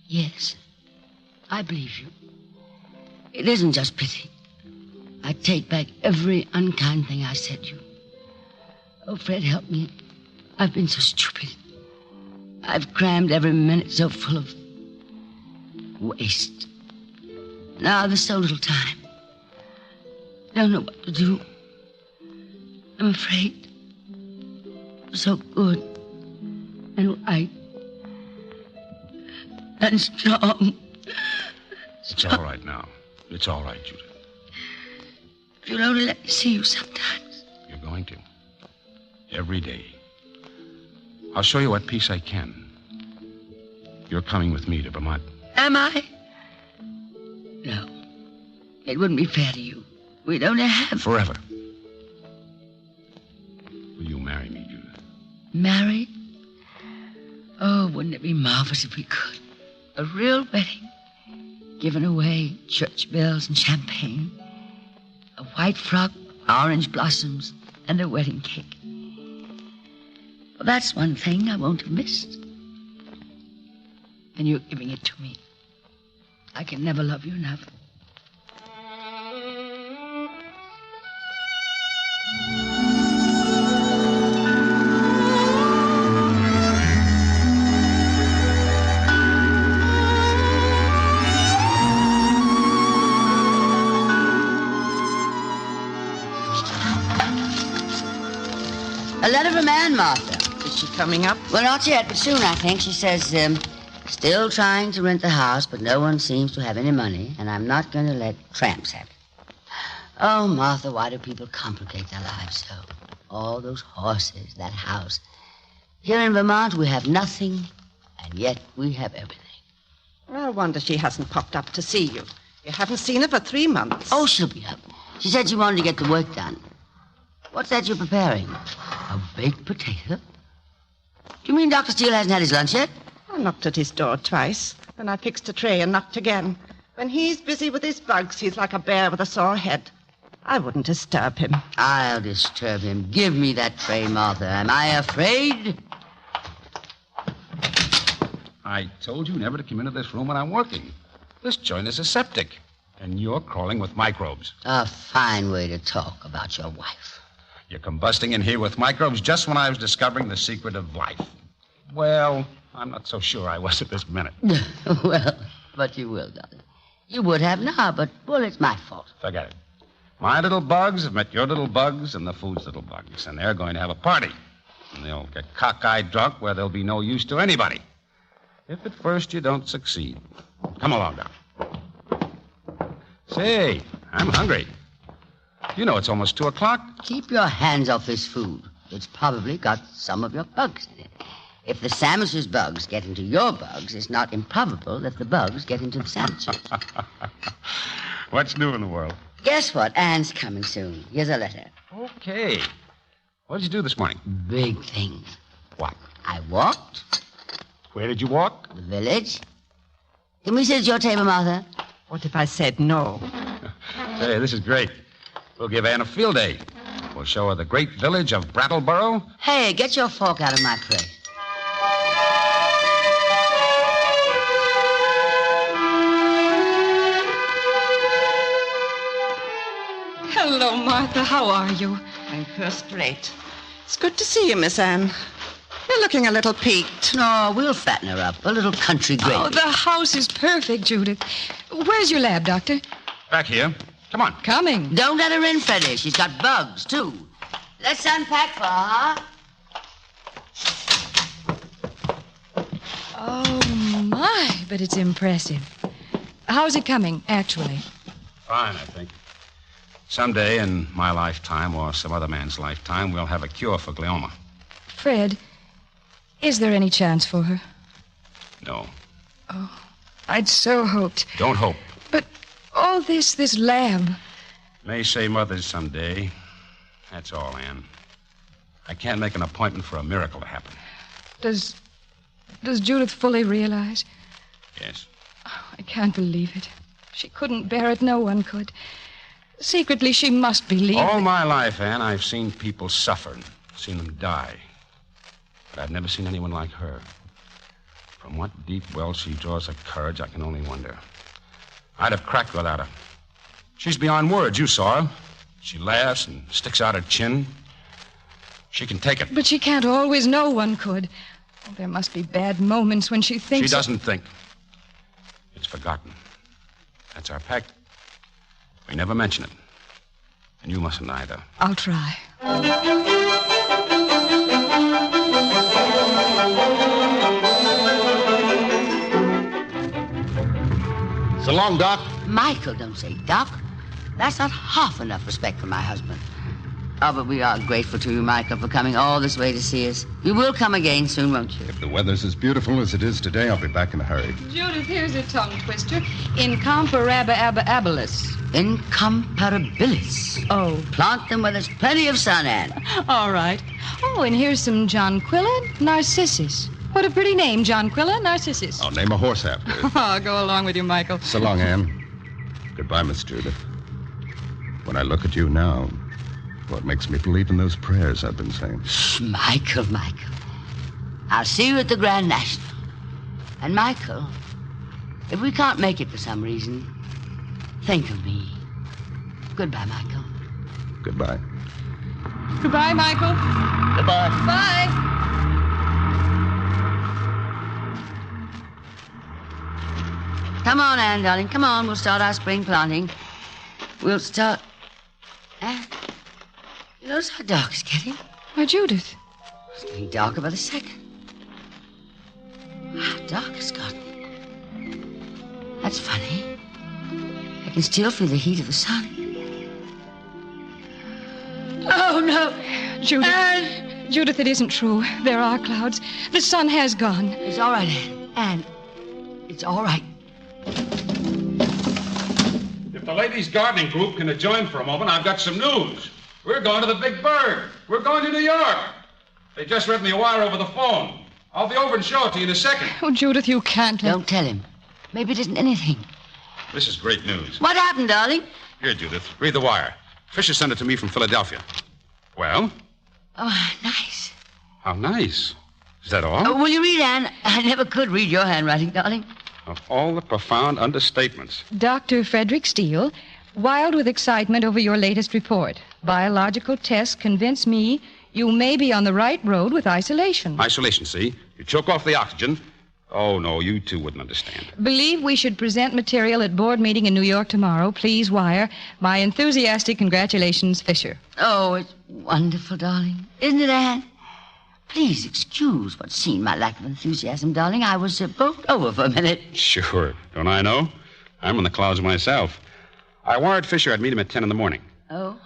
Yes, I believe you. It isn't just pity. I take back every unkind thing I said to you. Oh, Fred, help me. I've been so stupid. I've crammed every minute so full of waste. Now there's so little time. Don't know what to do. I'm afraid. So good and right and strong. It's all right now. It's all right, Judith. If you'll only let me see you sometimes. You're going to. Every day. I'll show you what peace I can. You're coming with me to Vermont. Am I? No. It wouldn't be fair to you. We'd only have... Forever. Will you marry me, Judith? Married? Oh, wouldn't it be marvelous if we could? A real wedding. Giving away church bells and champagne. A white frock, orange blossoms, and a wedding cake. Well, that's one thing I won't have missed. And you're giving it to me. I can never love you enough. A letter from Anne, Martha. Is she coming up? Well, not yet, but soon, I think. She says, still trying to rent the house, but no one seems to have any money, and I'm not going to let tramps have it. Oh, Martha, why do people complicate their lives so? All those horses, that house. Here in Vermont, we have nothing, and yet we have everything. I wonder she hasn't popped up to see you. You haven't seen her for 3 months. Oh, she'll be up. She said she wanted to get the work done. What's that you're preparing? A baked potato? Do you mean Dr. Steele hasn't had his lunch yet? I knocked at his door twice. Then I fixed a tray and knocked again. When he's busy with his bugs, he's like a bear with a sore head. I wouldn't disturb him. I'll disturb him. Give me that tray, Martha. Am I afraid? I told you never to come into this room when I'm working. This joint is a septic, and you're crawling with microbes. A fine way to talk about your wife. You're combusting in here with microbes just when I was discovering the secret of life. Well, I'm not so sure I was at this minute. Well, but you will, darling. You would have now, but, well, it's my fault. Forget it. My little bugs have met your little bugs and the food's little bugs, and they're going to have a party. And they'll get cockeyed drunk where they'll be no use to anybody. If at first you don't succeed. Come along, Doc. Say, I'm hungry. You know it's almost 2 o'clock. Keep your hands off this food. It's probably got some of your bugs in it. If the sandwich's bugs get into your bugs, it's not improbable that the bugs get into the sandwiches. What's new in the world? Guess what? Anne's coming soon. Here's a letter. Okay. What did you do this morning? Big things. What? I walked. Where did you walk? The village. Can we sit at your table, Martha? What if I said no? Say, this is great. We'll give Anne a field day. We'll show her the great village of Brattleboro. Hey, get your fork out of my plate. Hello, Martha. How are you? I'm first rate. It's good to see you, Miss Anne. You're looking a little peaked. No, we'll fatten her up. A little country gravy. Oh, the house is perfect, Judith. Where's your lab, Doctor? Back here. Come on. Coming. Don't let her in, Freddie. She's got bugs, too. Let's unpack for her, huh? Oh, my, but it's impressive. How's it coming, actually? Fine, I think. Someday in my lifetime or some other man's lifetime, we'll have a cure for glioma. Fred, is there any chance for her? No. Oh, I'd so hoped. Don't hope. But all this lab. May say mothers someday. That's all, Anne. I can't make an appointment for a miracle to happen. Does Judith fully realize? Yes. Oh, I can't believe it. She couldn't bear it. No one could. Secretly, she must believe. All my life, Anne, I've seen people suffer and seen them die. But I've never seen anyone like her. From what deep well she draws her courage, I can only wonder. I'd have cracked without her. She's beyond words. You saw her. She laughs and sticks out her chin. She can take it. But she can't always. No one could. Oh, there must be bad moments when she thinks... She doesn't think. It's forgotten. That's our pact. We never mention it. And you mustn't either. I'll try. So long, Doc. Michael, don't say Doc. That's not half enough respect for my husband. Oh, but we are grateful to you, Michael, for coming all this way to see us. You will come again soon, won't you? If the weather's as beautiful as it is today, I'll be back in a hurry. Judith, here's a tongue twister. Incomparabilis. Incomparabilis. Oh. Plant them where there's plenty of sun, Anne. All right. Oh, and here's some Jonquilla Narcissus. What a pretty name, Jonquilla Narcissus. I'll name a horse after it. Oh, go along with you, Michael. So long, Anne. Goodbye, Miss Judith. When I look at you now, what makes me believe in those prayers I've been saying? Michael. I'll see you at the Grand National. And, Michael, if we can't make it for some reason, think of me. Goodbye, Michael. Goodbye. Goodbye, Michael. Goodbye. Bye. Come on, Anne, darling. Come on. We'll start our spring planting. We'll start... Anne, you notice how dark it's getting? Why, Judith. It's getting darker by the second. How dark it's gotten. That's funny. I can still feel the heat of the sun. Oh, no. Judith. Anne. Judith, it isn't true. There are clouds. The sun has gone. It's all right, Anne. It's all right. If the ladies' gardening group can adjourn for a moment, I've got some news. We're going to the Big Bird. We're going to New York. They just read me a wire over the phone. I'll be over and show it to you in a second. Oh, Judith, you can't. Don't tell him. Maybe it isn't anything. This is great news. What happened, darling? Here, Judith. Read the wire. Fisher sent it to me from Philadelphia. Well? Oh, nice. How nice. Is that all? Oh, will you read, Anne? I never could read your handwriting, darling. Of all the profound understatements. Dr. Frederick Steele, wild with excitement over your latest report. Biological tests convince me you may be on the right road with isolation. Isolation, see? You choke off the oxygen. Oh, no, you two wouldn't understand. Believe we should present material at board meeting in New York tomorrow. Please wire. My enthusiastic congratulations, Fisher. Oh, it's wonderful, darling. Isn't it, Anne? Please excuse what seemed my lack of enthusiasm, darling. I was bowled over for a minute. Sure. Don't I know? I'm in the clouds myself. I wired Fisher I'd meet him at 10 in the morning. Oh,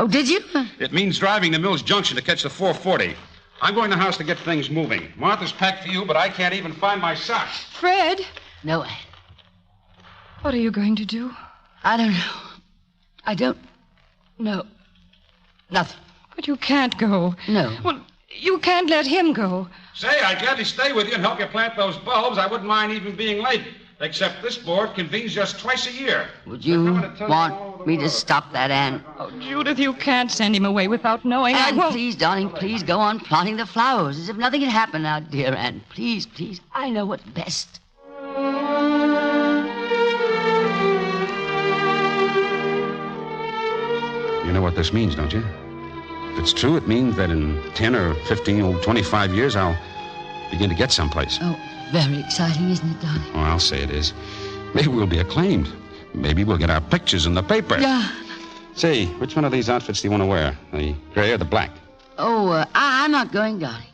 did you? It means driving to Mills Junction to catch the 440. I'm going to the house to get things moving. Martha's packed for you, but I can't even find my socks. Fred? No, Anne. What are you going to do? I don't know. I don't know. Nothing. But you can't go. No. Well, you can't let him go. Say, I'd gladly stay with you and help you plant those bulbs. I wouldn't mind even being late. Except this board convenes just twice a year. Would you want me to stop that, Anne? Oh, Judith, you can't send him away without knowing. Anne, please, darling, please go on planting the flowers as if nothing had happened now, dear Anne. Please, please. I know what's best. You know what this means, don't you? If it's true, it means that in 10 or 15 or 25 years, I'll begin to get someplace. Oh, very exciting, isn't it, darling? Oh, I'll say it is. Maybe we'll be acclaimed. Maybe we'll get our pictures in the paper. Yeah. Say, which one of these outfits do you want to wear? The gray or the black? Oh, I'm not going, darling.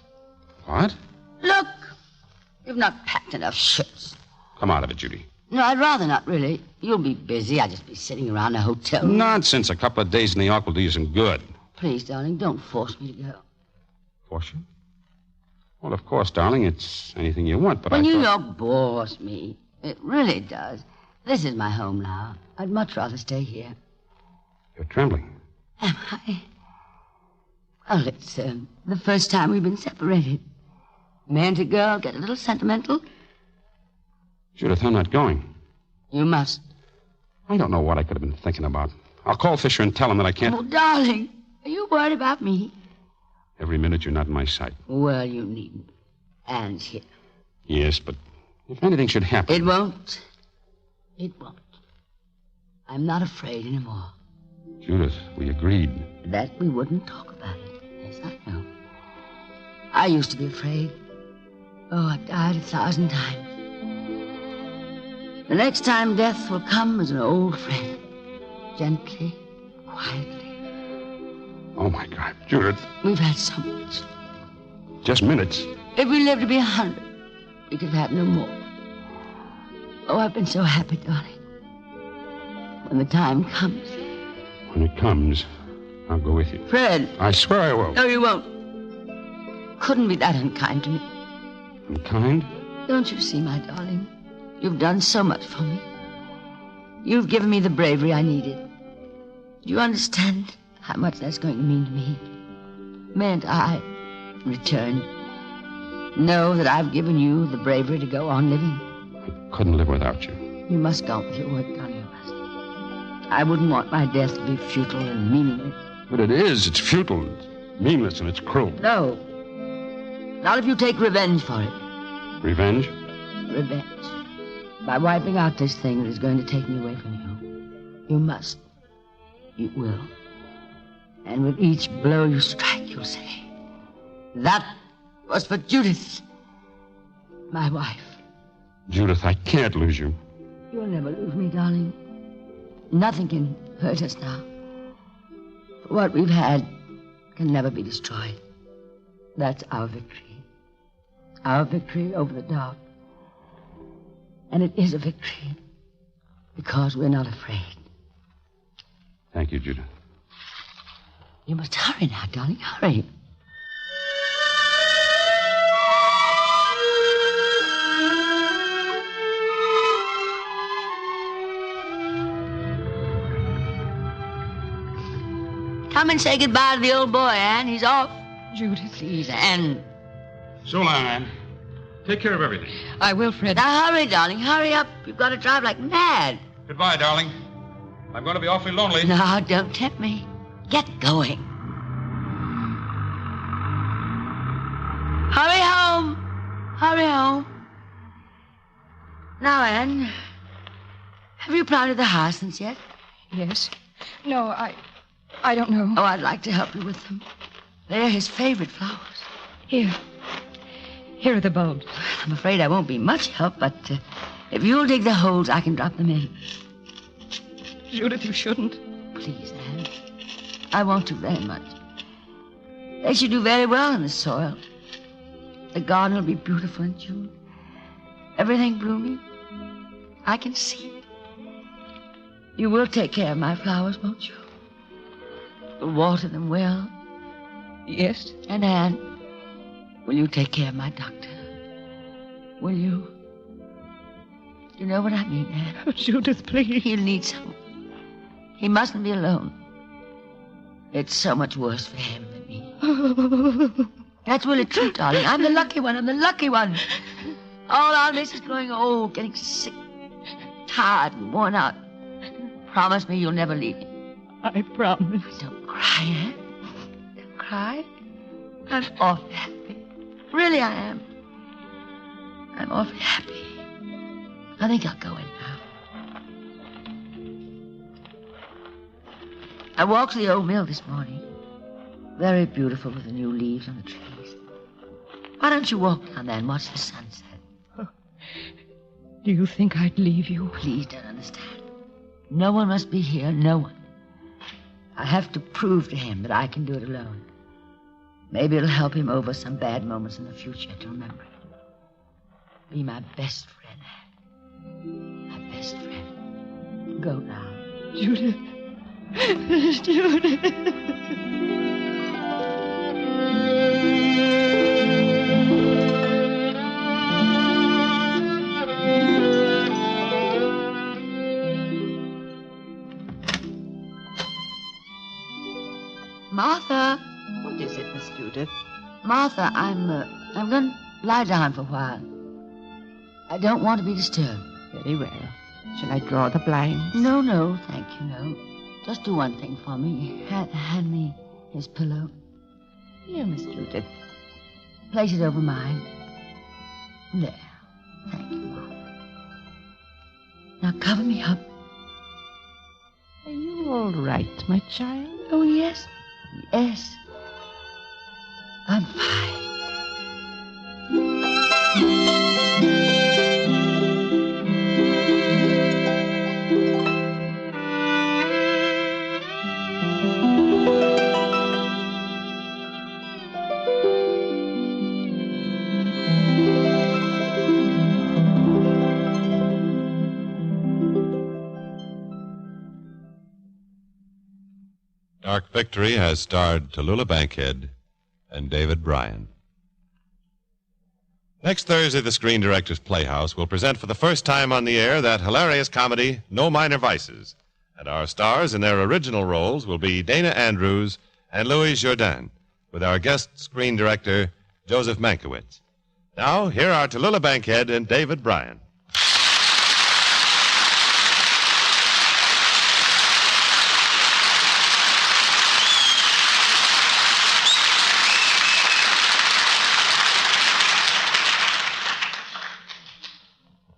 What? Look, you've not packed enough shirts. Come out of it, Judy. No, I'd rather not, really. You'll be busy. I'll just be sitting around a hotel room. Nonsense. A couple of days in New York will do you some good. Please, darling, don't force me to go. Force you? Well, of course, darling, it's anything you want, but New York bores me. It really does. This is my home now. I'd much rather stay here. You're trembling. Am I? Oh, it's the first time we've been separated. Man to girl, get a little sentimental. Judith, I'm not going. You must. I don't know what I could have been thinking about. I'll call Fisher and tell him that I can't... Oh, darling, are you worried about me? Every minute you're not in my sight. Well, you needn't. Anne's here. Yes, but if anything should happen... It won't. It won't. I'm not afraid anymore. Judith, we agreed. That we wouldn't talk about it. Yes, I know. I used to be afraid. Oh, I've died 1,000 times. The next time death will come as an old friend. Gently, quietly. Oh, my God, Judith. We've had so much. Just minutes. If we lived to be 100, we could have no more. Oh, I've been so happy, darling. When the time comes. When it comes, I'll go with you. Fred. I swear I will. No, you won't. Couldn't be that unkind to me. Unkind? Don't you see, my darling? You've done so much for me. You've given me the bravery I needed. Do you understand how much that's going to mean to me? Mayn't I, in return, know that I've given you the bravery to go on living? I couldn't live without you. You must go on with your work, darling. You must. I wouldn't want my death to be futile and meaningless. But it is. It's futile, it's meaningless, and it's cruel. No. Not if you take revenge for it. Revenge? Revenge. By wiping out this thing that is going to take me away from you. You must. You will. And with each blow you strike, you'll say, that was for Judith, my wife. Judith, I can't lose you. You'll never lose me, darling. Nothing can hurt us now. For what we've had can never be destroyed. That's our victory. Our victory over the dark. And it is a victory because we're not afraid. Thank you, Judith. You must hurry now, darling. Hurry. Come and say goodbye to the old boy, Anne. He's off. Judith. Please, Anne. So long, Anne. Take care of everything. I will, Fred. Now, hurry, darling. Hurry up. You've got to drive like mad. Goodbye, darling. I'm going to be awfully lonely. No, don't tempt me. Get going. Hurry home. Hurry home. Now, Anne, have you planted the hyacinths yet? Yes. No, I don't know. Oh, I'd like to help you with them. They're his favorite flowers. Here are the bulbs. I'm afraid I won't be much help, but if you'll dig the holes, I can drop them in. Judith, you shouldn't. Please, Anne. I want to very much. They should do very well in the soil. The garden will be beautiful in June. Everything blooming. I can see it. You will take care of my flowers, won't you? You'll water them well. Yes. And Anne, will you take care of my doctor? Will you? You know what I mean, Anne? Oh, Judith, please. He'll need someone. He mustn't be alone. It's so much worse for him than me. That's really true, darling. I'm the lucky one. I'm the lucky one. All I'll miss is growing old, getting sick, tired, and worn out. Promise me you'll never leave me. I promise. Don't cry, Anne. Don't cry. I'm awfully happy. Really, I am. I'm awfully happy. I think I'll go in now. I walked to the old mill this morning. Very beautiful with the new leaves on the trees. Why don't you walk down there and watch the sunset? Oh, do you think I'd leave you? Please don't understand. No one must be here, no one. I have to prove to him that I can do it alone. Maybe it'll help him over some bad moments in the future to remember it. Be my best friend, Anne. My best friend. Go now. Judith. Judith. Martha. What is it, Miss Judith? Martha, I'm going to lie down for a while. I don't want to be disturbed. Very well. Shall I draw the blinds? No, thank you, no. Just do one thing for me. Hand me his pillow. Here, Miss Judith. Place it over mine. There. Thank you, Martha. Now cover me up. Are you all right, my child? Oh, yes. Yes. I'm fine. Dark Victory has starred Tallulah Bankhead and David Bryan. Next Thursday, the Screen Directors Playhouse will present for the first time on the air that hilarious comedy, No Minor Vices. And our stars in their original roles will be Dana Andrews and Louis Jourdain, with our guest screen director, Joseph Mankiewicz. Now, here are Tallulah Bankhead and David Bryan.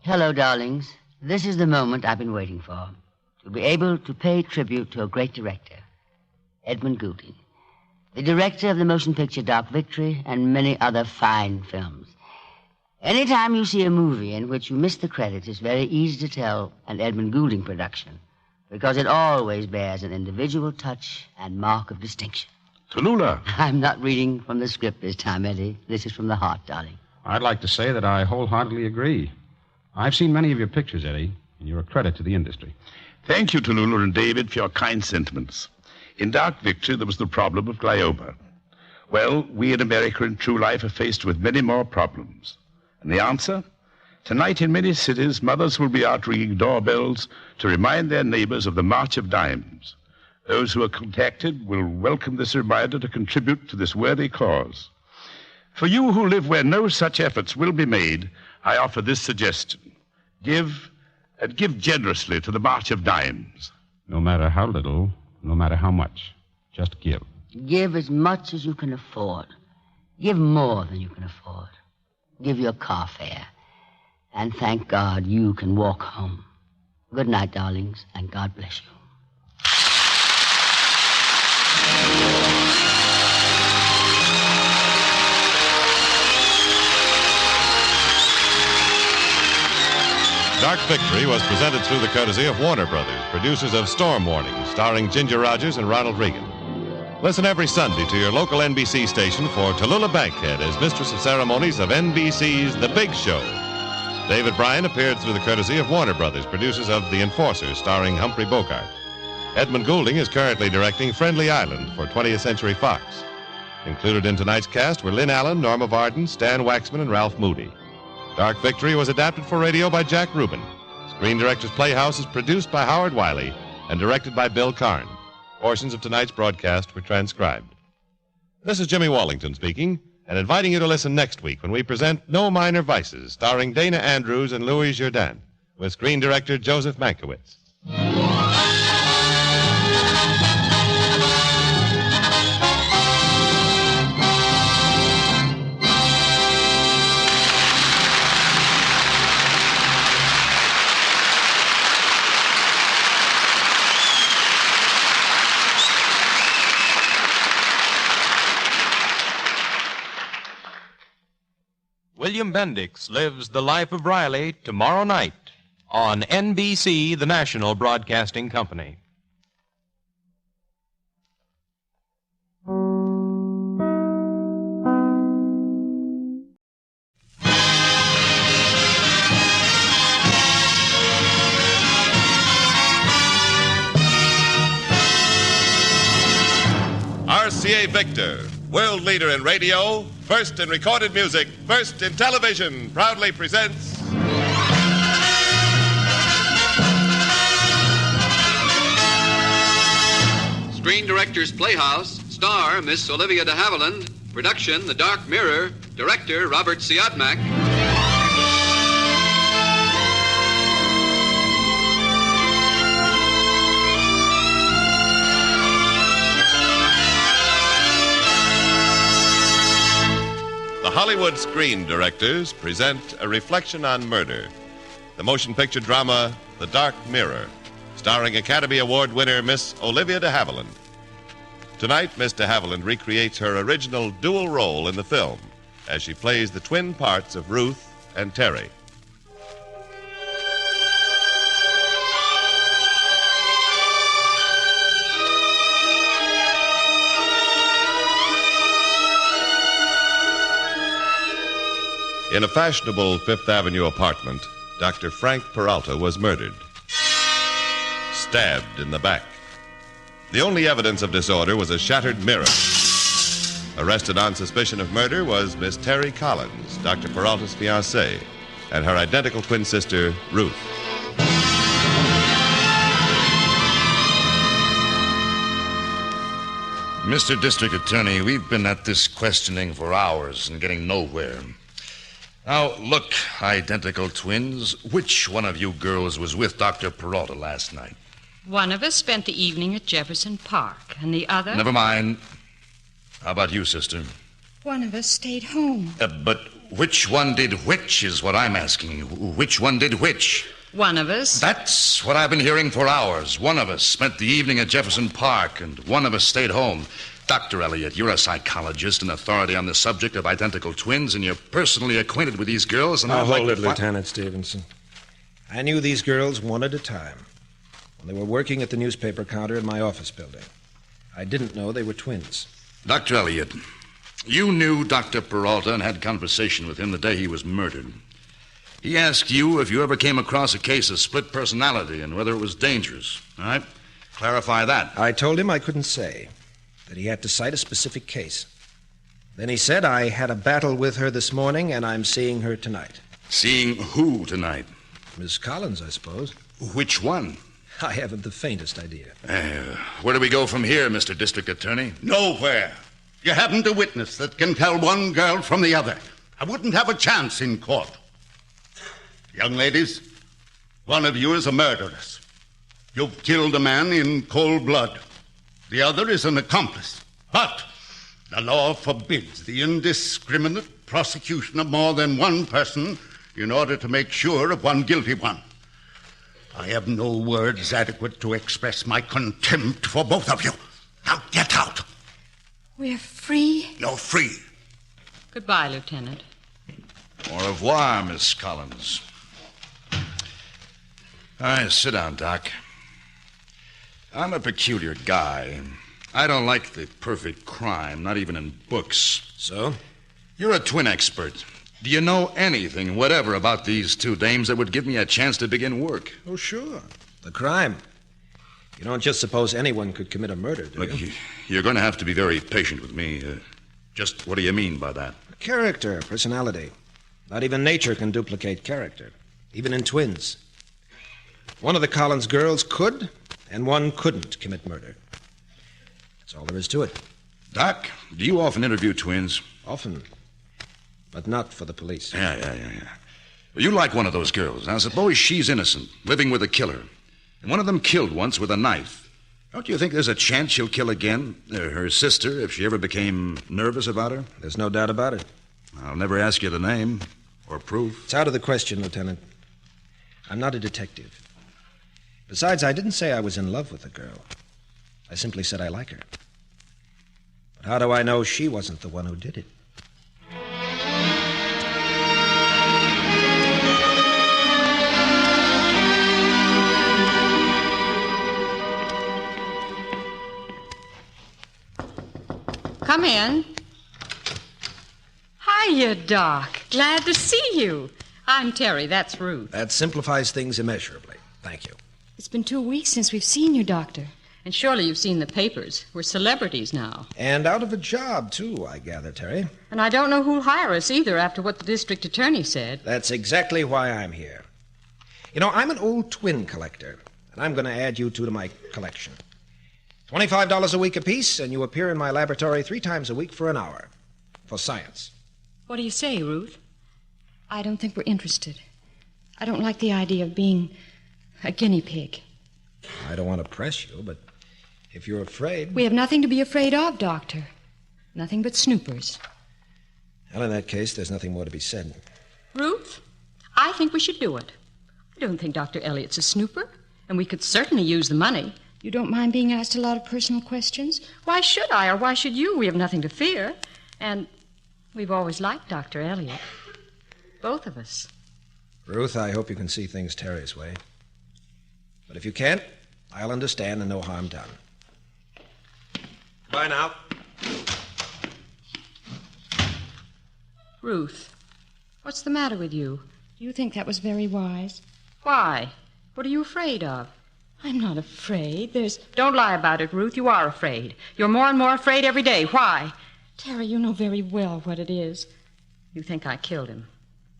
Hello, darlings. This is the moment I've been waiting for. To be able to pay tribute to a great director, Edmund Goulding, the director of the motion picture Dark Victory and many other fine films. Anytime you see a movie in which you miss the credit, it's very easy to tell an Edmund Goulding production, because it always bears an individual touch and mark of distinction. Tallulah. I'm not reading from the script this time, Eddie. This is from the heart, darling. I'd like to say that I wholeheartedly agree. I've seen many of your pictures, Eddie, and you're a credit to the industry. Thank you, Tallulah and David, for your kind sentiments. In Dark Victory, there was the problem of glioma. Well, we in America in true life are faced with many more problems. And the answer? Tonight in many cities, mothers will be out ringing doorbells to remind their neighbors of the March of Dimes. Those who are contacted will welcome this reminder to contribute to this worthy cause. For you who live where no such efforts will be made, I offer this suggestion. Give, and give generously to the March of Dimes. No matter how little, no matter how much, just give. Give as much as you can afford. Give more than you can afford. Give your car fare. And thank God you can walk home. Good night, darlings, and God bless you. Dark Victory was presented through the courtesy of Warner Brothers, producers of Storm Warning, starring Ginger Rogers and Ronald Reagan. Listen every Sunday to your local NBC station for Tallulah Bankhead as Mistress of Ceremonies of NBC's The Big Show. David Bryan appeared through the courtesy of Warner Brothers, producers of The Enforcer, starring Humphrey Bogart. Edmund Goulding is currently directing Friendly Island for 20th Century Fox. Included in tonight's cast were Lynn Allen, Norma Varden, Stan Waxman, and Ralph Moody. Dark Victory was adapted for radio by Jack Rubin. Screen Directors Playhouse is produced by Howard Wiley and directed by Bill Karn. Portions of tonight's broadcast were transcribed. This is Jimmy Wallington speaking, and inviting you to listen next week when we present No Minor Vices, starring Dana Andrews and Louis Jourdain, with screen director Joseph Mankiewicz. William Bendix lives the life of Riley tomorrow night on NBC, the National Broadcasting Company. RCA Victor, world leader in radio, first in recorded music, first in television, proudly presents... Screen Directors Playhouse, star Miss Olivia de Havilland, production The Dark Mirror, director Robert Siodmak. The Hollywood Screen Directors present A Reflection on Murder, the motion picture drama The Dark Mirror, starring Academy Award winner Miss Olivia de Havilland. Tonight, Miss de Havilland recreates her original dual role in the film as she plays the twin parts of Ruth and Terry. In a fashionable Fifth Avenue apartment, Dr. Frank Peralta was murdered, stabbed in the back. The only evidence of disorder was a shattered mirror. Arrested on suspicion of murder was Miss Terry Collins, Dr. Peralta's fiancée, and her identical twin sister, Ruth. Mr. District Attorney, we've been at this questioning for hours and getting nowhere. Now, look, identical twins, which one of you girls was with Dr. Peralta last night? One of us spent the evening at Jefferson Park, and the other... Never mind. How about you, sister? One of us stayed home. But which one did which is what I'm asking you. Which one did which? One of us... That's what I've been hearing for hours. One of us spent the evening at Jefferson Park, and one of us stayed home. Dr. Elliott, you're a psychologist and authority on the subject of identical twins, and you're personally acquainted with these girls, and I'd like hold it, to... Lieutenant Stevenson. I knew these girls one at a time. They were working at the newspaper counter in my office building. I didn't know they were twins. Dr. Elliott, you knew Dr. Peralta and had conversation with him the day he was murdered. He asked you if you ever came across a case of split personality and whether it was dangerous. All right? Clarify that. I told him I couldn't say, that he had to cite a specific case. Then he said I had a battle with her this morning, and I'm seeing her tonight. Seeing who tonight? Miss Collins, I suppose. Which one? I haven't the faintest idea. Where do we go from here, Mr. District Attorney? Nowhere. You haven't a witness that can tell one girl from the other. I wouldn't have a chance in court. Young ladies, one of you is a murderess. You've killed a man in cold blood. The other is an accomplice. But the law forbids the indiscriminate prosecution of more than one person in order to make sure of one guilty one. I have no words adequate to express my contempt for both of you. Now get out. We're free? You're free. Goodbye, Lieutenant. Au revoir, Miss Collins. All right, sit down, Doc. I'm a peculiar guy. I don't like the perfect crime, not even in books. So? You're a twin expert. Do you know anything, whatever, about these two dames that would give me a chance to begin work? Oh, sure. The crime. You don't just suppose anyone could commit a murder, do you? You're going to have to be very patient with me. Just what do you mean by that? Character, personality. Not even nature can duplicate character, even in twins. One of the Collins girls could, and one couldn't commit murder. That's all there is to it. Doc, do you often interview twins? Often. But not for the police. Yeah. Well, you like one of those girls. Now, suppose she's innocent, living with a killer. And one of them killed once with a knife. Don't you think there's a chance she'll kill again? Her sister, if she ever became nervous about her? There's no doubt about it. I'll never ask you the name or proof. It's out of the question, Lieutenant. I'm not a detective. Besides, I didn't say I was in love with the girl. I simply said I like her. But how do I know she wasn't the one who did it? Come in. Hiya, Doc. Glad to see you. I'm Terry. That's Ruth. That simplifies things immeasurably. Thank you. It's been 2 weeks since we've seen you, Doctor. And surely you've seen the papers. We're celebrities now. And out of a job, too, I gather, Terry. And I don't know who'll hire us either after what the district attorney said. That's exactly why I'm here. You know, I'm an old twin collector, and I'm going to add you two to my collection. $25 a week apiece, and you appear in my laboratory 3 times a week for an hour. For science. What do you say, Ruth? I don't think we're interested. I don't like the idea of being a guinea pig. I don't want to press you, but if you're afraid... We have nothing to be afraid of, Doctor. Nothing but snoopers. Well, in that case, there's nothing more to be said. Ruth, I think we should do it. I don't think Dr. Elliott's a snooper, and we could certainly use the money. You don't mind being asked a lot of personal questions? Why should I, or why should you? We have nothing to fear. And we've always liked Dr. Elliott. Both of us. Ruth, I hope you can see things Terry's way. But if you can't, I'll understand and no harm done. Bye now. Ruth, what's the matter with you? Do you think that was very wise? Why? What are you afraid of? I'm not afraid. Don't lie about it, Ruth. You are afraid. You're more and more afraid every day. Why? Terry, you know very well what it is. You think I killed him.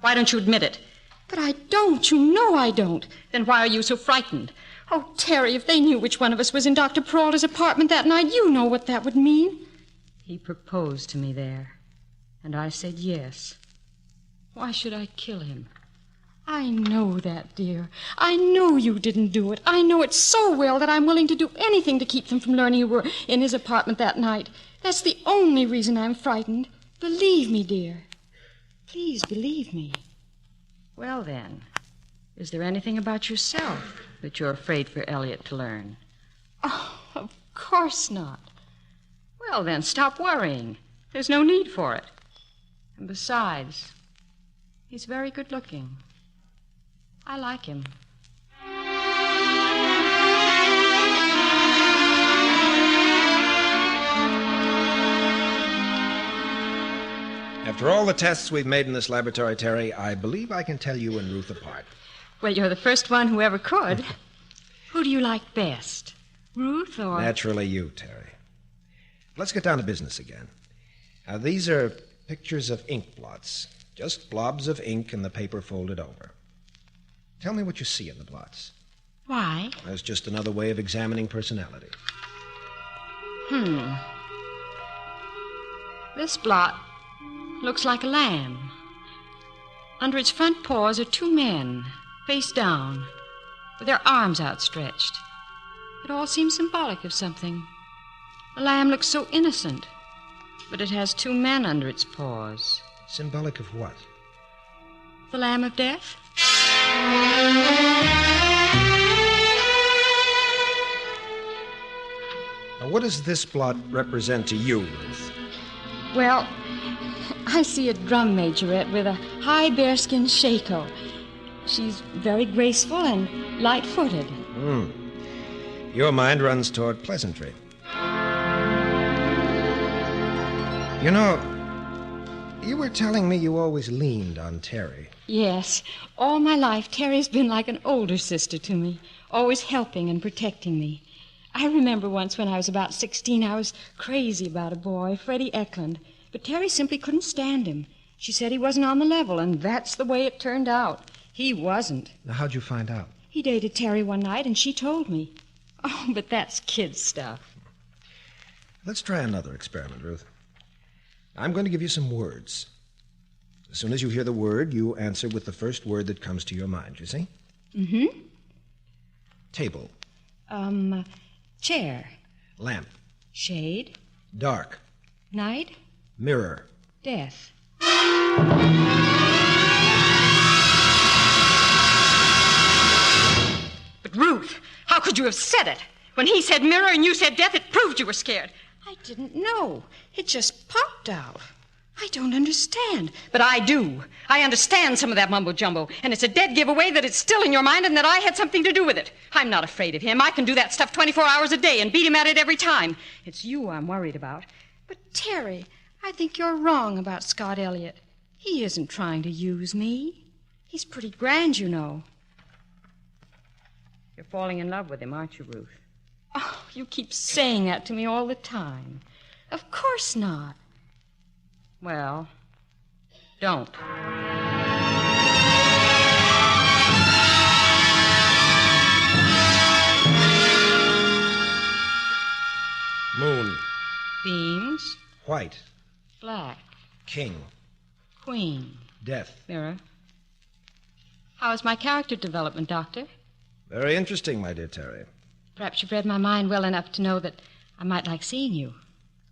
Why don't you admit it? But I don't. You know I don't. Then why are you so frightened? Oh, Terry, if they knew which one of us was in Dr. Peralta's apartment that night, you know what that would mean. He proposed to me there, and I said yes. Why should I kill him? I know that, dear. I know you didn't do it. I know it so well that I'm willing to do anything to keep them from learning you were in his apartment that night. That's the only reason I'm frightened. Believe me, dear. Please believe me. Well, then, is there anything about yourself that you're afraid for Elliot to learn? Oh, of course not. Well, then, stop worrying. There's no need for it. And besides, he's very good looking. I like him. After all the tests we've made in this laboratory, Terry, I believe I can tell you and Ruth apart. Well, you're the first one who ever could. Who do you like best? Ruth or... Naturally you, Terry. Let's get down to business again. Now, these are pictures of ink blots. Just blobs of ink and the paper folded over. Tell me what you see in the blots. Why? That's just another way of examining personality. This blot looks like a lamb. Under its front paws are 2 men, face down, with their arms outstretched. It all seems symbolic of something. The lamb looks so innocent, but it has 2 men under its paws. Symbolic of what? The Lamb of Death? Now, what does this blot represent to you, Ruth? Well, I see a drum majorette with a high bearskin shako. She's very graceful and light-footed. Your mind runs toward pleasantry. You know, you were telling me you always leaned on Terry. Yes. All my life, Terry's been like an older sister to me, always helping and protecting me. I remember once when I was about 16, I was crazy about a boy, Freddie Eklund. But Terry simply couldn't stand him. She said he wasn't on the level, and that's the way it turned out. He wasn't. Now, how'd you find out? He dated Terry one night, and she told me. Oh, but that's kid stuff. Let's try another experiment, Ruth. I'm going to give you some words. As soon as you hear the word, you answer with the first word that comes to your mind, you see? Mm-hmm. Table. Chair. Lamp. Shade. Dark. Night. Mirror. Death. But Ruth, how could you have said it? When he said mirror and you said death, it proved you were scared. I didn't know. It just popped out. I don't understand. But I do. I understand some of that mumbo-jumbo, and it's a dead giveaway that it's still in your mind and that I had something to do with it. I'm not afraid of him. I can do that stuff 24 hours a day and beat him at it every time. It's you I'm worried about. But, Terry, I think you're wrong about Scott Elliott. He isn't trying to use me. He's pretty grand, you know. You're falling in love with him, aren't you, Ruth? Oh, you keep saying that to me all the time. Of course not. Well, don't. Moon. Beans. White. Black. King. Queen. Death. Mirror. How is my character development, Doctor? Very interesting, my dear Terry. Perhaps you've read my mind well enough to know that I might like seeing you.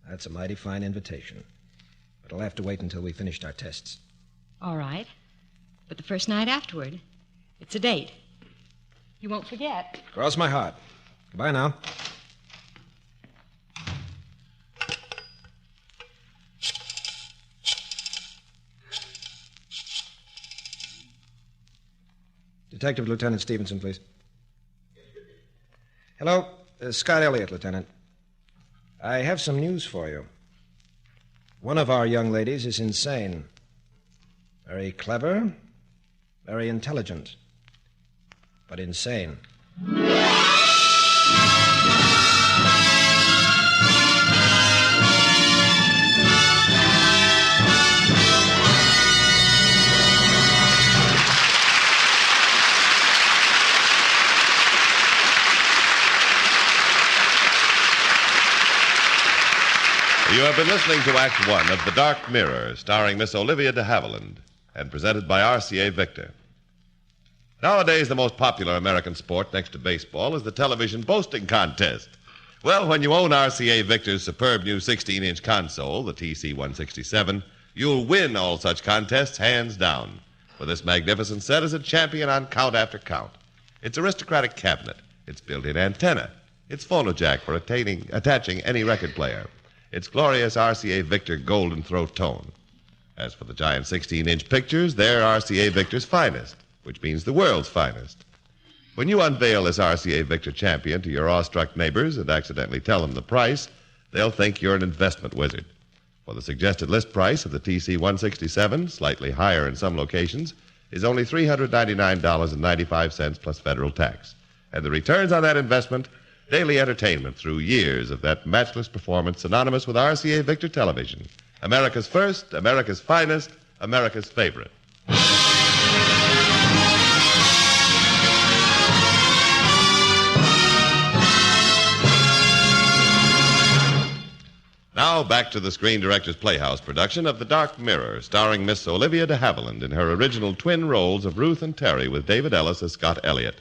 That's a mighty fine invitation. But I'll have to wait until we finished our tests. All right. But the first night afterward, it's a date. You won't forget. Cross my heart. Goodbye now. Detective Lieutenant Stevenson, please. Hello, Scott Elliott, Lieutenant. I have some news for you. One of our young ladies is insane. Very clever, very intelligent, but insane. You have been listening to Act One of The Dark Mirror, starring Miss Olivia de Havilland, and presented by RCA Victor. Nowadays, the most popular American sport next to baseball is the television boasting contest. Well, when you own RCA Victor's superb new 16-inch console, the TC-167, you'll win all such contests hands down. For this magnificent set is a champion on count after count. Its aristocratic cabinet, its built-in antenna, its phonojack for attaching any record player, its glorious RCA Victor Golden Throat tone. As for the giant 16-inch pictures, they're RCA Victor's finest, which means the world's finest. When you unveil this RCA Victor champion to your awestruck neighbors and accidentally tell them the price, they'll think you're an investment wizard. For the suggested list price of the TC-167, slightly higher in some locations, is only $399.95 plus federal tax. And the returns on that investment, daily entertainment through years of that matchless performance synonymous with RCA Victor Television. America's first, America's finest, America's favorite. Now back to the Screen Directors Playhouse production of The Dark Mirror, starring Miss Olivia de Havilland in her original twin roles of Ruth and Terry with David Ellis as Scott Elliott.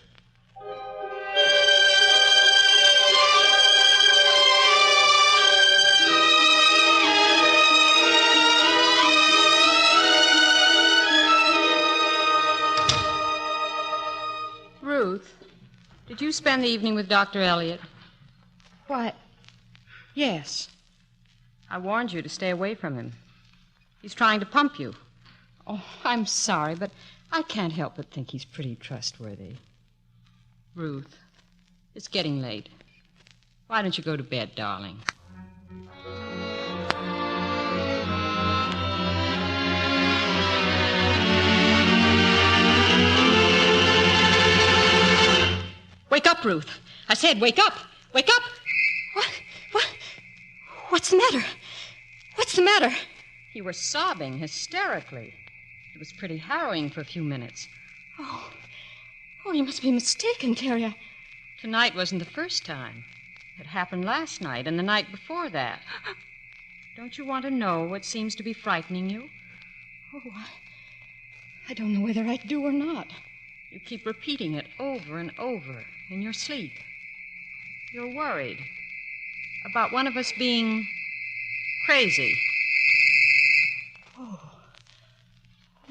Ruth, did you spend the evening with Dr. Elliott? Why, Yes. I warned you to stay away from him. He's trying to pump you. Oh, I'm sorry, but I can't help but think he's pretty trustworthy. Ruth, it's getting late. Why don't you go to bed, darling? Wake up, Ruth. I said wake up. Wake up. what's the matter? What's the matter? You were sobbing hysterically. It was pretty harrowing for a few minutes. Oh, you must be mistaken, Terry. Tonight wasn't the first time. It happened last night and the night before that. Don't you want to know what seems to be frightening you? Oh, I don't know whether I do or not. You keep repeating it over and over in your sleep. You're worried about one of us being crazy. Oh,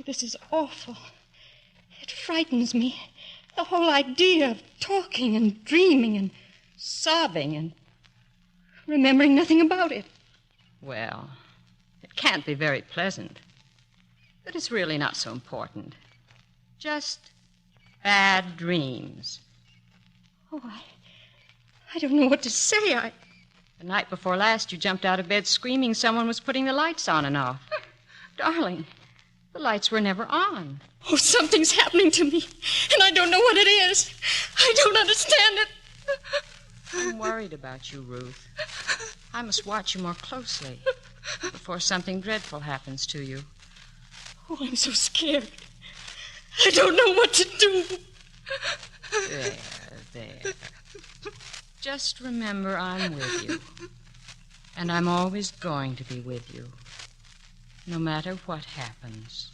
this is awful. It frightens me. The whole idea of talking and dreaming and sobbing and remembering nothing about it. Well, it can't be very pleasant. But it's really not so important. Just bad dreams. Oh, I don't know what to say. The night before last, you jumped out of bed screaming someone was putting the lights on and off. Darling, the lights were never on. Oh, something's happening to me, and I don't know what it is. I don't understand it. I'm worried about you, Ruth. I must watch you more closely before something dreadful happens to you. Oh, I'm so scared. I don't know what to do. There. Just remember I'm with you. And I'm always going to be with you, no matter what happens.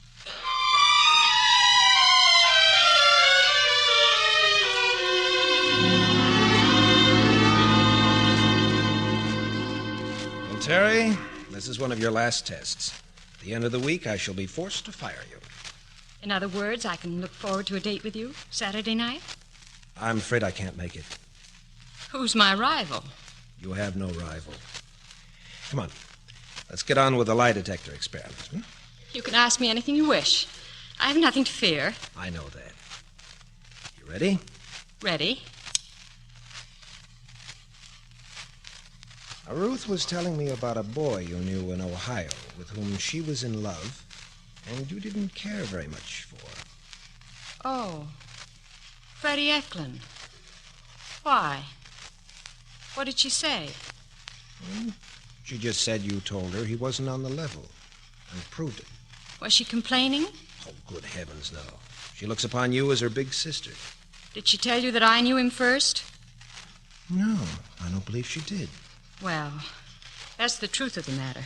Well, Terry, this is one of your last tests. At the end of the week, I shall be forced to fire you. In other words, I can look forward to a date with you Saturday night? I'm afraid I can't make it. Who's my rival? You have no rival. Come on. Let's get on with the lie detector experiment. You can ask me anything you wish. I have nothing to fear. I know that. You ready? Ready. Now, Ruth was telling me about a boy you knew in Ohio with whom she was in love and you didn't care very much for. Oh, Freddie Eklund. Why? What did she say? She just said you told her he wasn't on the level and proved it. Was she complaining? Oh, good heavens, no. She looks upon you as her big sister. Did she tell you that I knew him first? No, I don't believe she did. Well, that's the truth of the matter.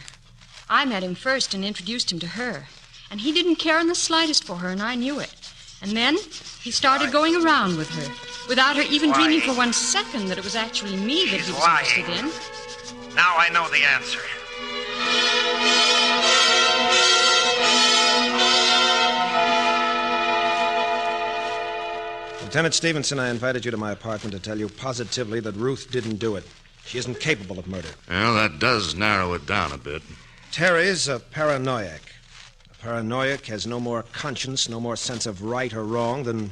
I met him first and introduced him to her. And he didn't care in the slightest for her, and I knew it. And then he started going around with her, without her even dreaming for 1 second that it was actually me that he was interested in. Now I know the answer. Lieutenant Stevenson, I invited you to my apartment to tell you positively that Ruth didn't do it. She isn't capable of murder. Well, that does narrow it down a bit. Terry's a paranoiac. A paranoiac has no more conscience, no more sense of right or wrong than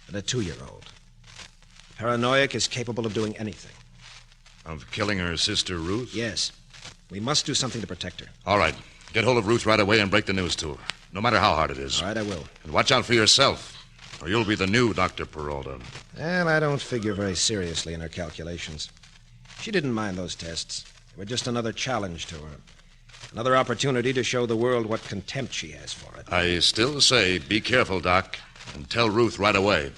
a 2-year-old. A paranoiac is capable of doing anything. Of killing her sister, Ruth? Yes. We must do something to protect her. All right. Get hold of Ruth right away and break the news to her, no matter how hard it is. All right, I will. And watch out for yourself, or you'll be the new Dr. Peralta. And I don't figure very seriously in her calculations. She didn't mind those tests. They were just another challenge to her. Another opportunity to show the world what contempt she has for it. I still say, be careful, Doc, and tell Ruth right away.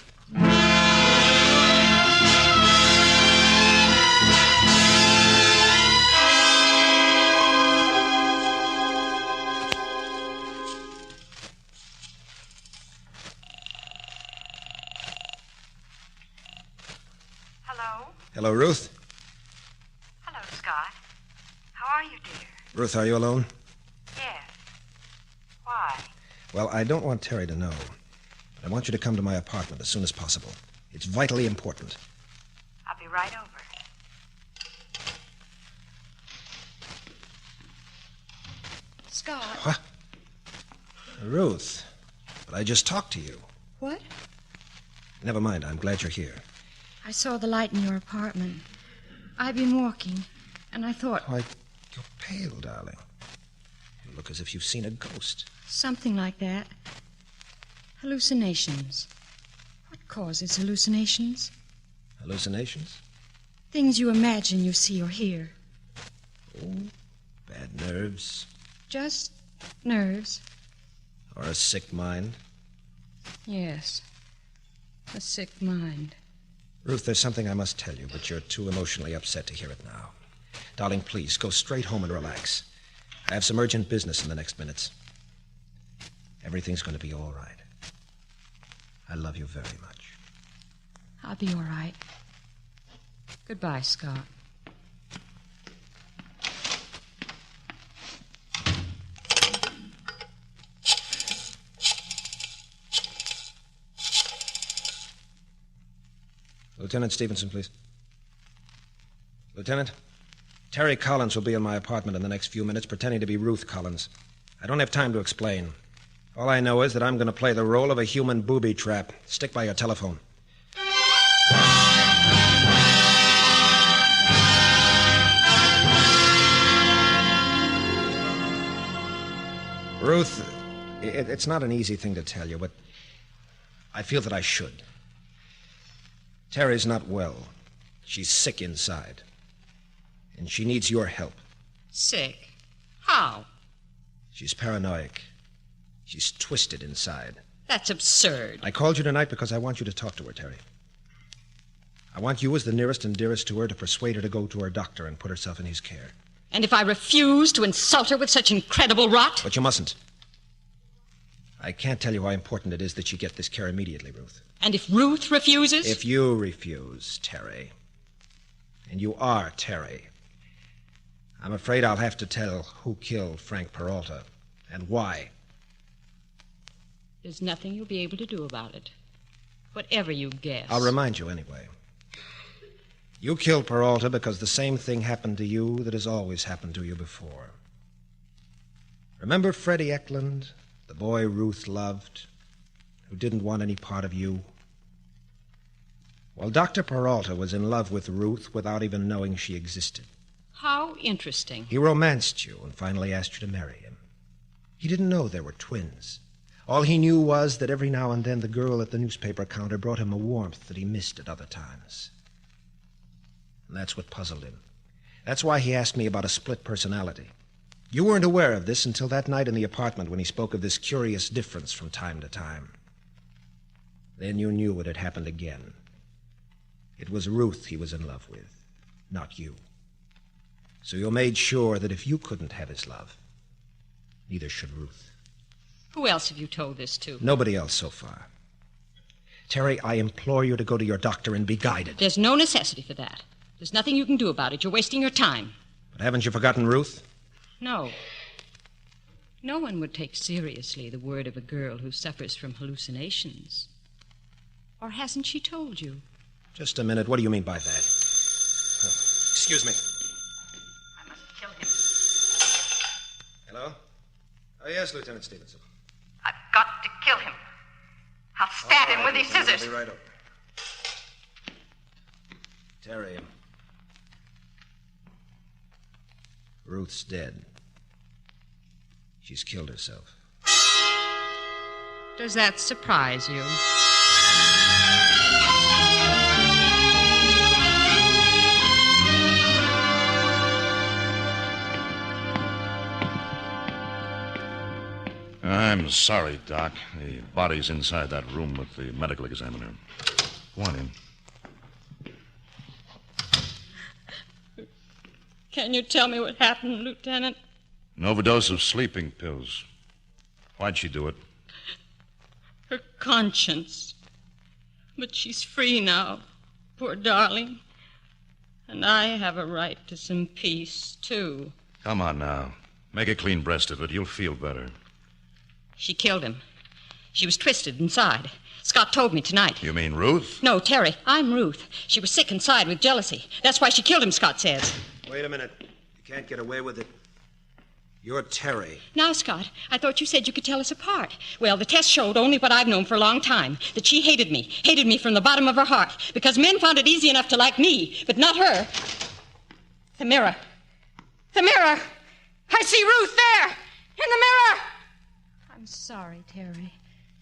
Hello? Hello, Ruth. Hello, Scott. How are you, dear? Ruth, are you alone? Yes. Why? Well, I don't want Terry to know. But I want you to come to my apartment as soon as possible. It's vitally important. I'll be right over. Scott. What? Ruth, but I just talked to you. What? Never mind. I'm glad you're here. I saw the light in your apartment. I've been walking, and I thought... Why, you're pale, darling. You look as if you've seen a ghost. Something like that. Hallucinations. What causes hallucinations? Hallucinations? Things you imagine you see or hear. Oh, bad nerves. Just nerves. Or a sick mind. Yes. A sick mind. Ruth, there's something I must tell you, but you're too emotionally upset to hear it now. Darling, please, go straight home and relax. I have some urgent business in the next minutes. Everything's going to be all right. I love you very much. I'll be all right. Goodbye, Scott. Lieutenant Stevenson, please. Lieutenant, Terry Collins will be in my apartment in the next few minutes pretending to be Ruth Collins. I don't have time to explain. All I know is that I'm going to play the role of a human booby trap. Stick by your telephone. Ruth, it's not an easy thing to tell you, but I feel that I should. Terry's not well. She's sick inside. And she needs your help. Sick? How? She's paranoid. She's twisted inside. That's absurd. I called you tonight because I want you to talk to her, Terry. I want you, as the nearest and dearest to her, to persuade her to go to her doctor and put herself in his care. And if I refuse to insult her with such incredible rot? But you mustn't. I can't tell you how important it is that she get this care immediately, Ruth. And if Ruth refuses? If you refuse, Terry, and you are Terry, I'm afraid I'll have to tell who killed Frank Peralta and why. There's nothing you'll be able to do about it. Whatever you guess. I'll remind you anyway. You killed Peralta because the same thing happened to you that has always happened to you before. Remember Freddie Eklund, the boy Ruth loved, who didn't want any part of you? Well, Dr. Peralta was in love with Ruth without even knowing she existed. How interesting. He romanced you and finally asked you to marry him. He didn't know there were twins. All he knew was that every now and then the girl at the newspaper counter brought him a warmth that he missed at other times. And that's what puzzled him. That's why he asked me about a split personality. You weren't aware of this until that night in the apartment when he spoke of this curious difference from time to time. Then you knew it had happened again. It was Ruth he was in love with, not you. So you made sure that if you couldn't have his love, neither should Ruth. Who else have you told this to? Nobody else so far. Terry, I implore you to go to your doctor and be guided. There's no necessity for that. There's nothing you can do about it. You're wasting your time. But haven't you forgotten Ruth? No. No one would take seriously the word of a girl who suffers from hallucinations. Or hasn't she told you? Just a minute. What do you mean by that? Excuse me. I must kill him. Hello? Oh, yes, Lieutenant Stevenson. I've got to kill him. I'll stab him with these scissors. I'll be right over. Terry. Ruth's dead. She's killed herself. Does that surprise you? I'm sorry, Doc. The body's inside that room with the medical examiner. Go on in. Can you tell me what happened, Lieutenant? An overdose of sleeping pills. Why'd she do it? Her conscience. But she's free now, poor darling. And I have a right to some peace, too. Come on now. Make a clean breast of it. You'll feel better. She killed him. She was twisted inside. Scott told me tonight. You mean Ruth? No, Terry. I'm Ruth. She was sick inside with jealousy. That's why she killed him, Scott says. Wait a minute. You can't get away with it. You're Terry. Now, Scott, I thought you said you could tell us apart. Well, the test showed only what I've known for a long time, that she hated me from the bottom of her heart, because men found it easy enough to like me, but not her. The mirror. The mirror! I see Ruth there! In the mirror! I'm sorry, Terry.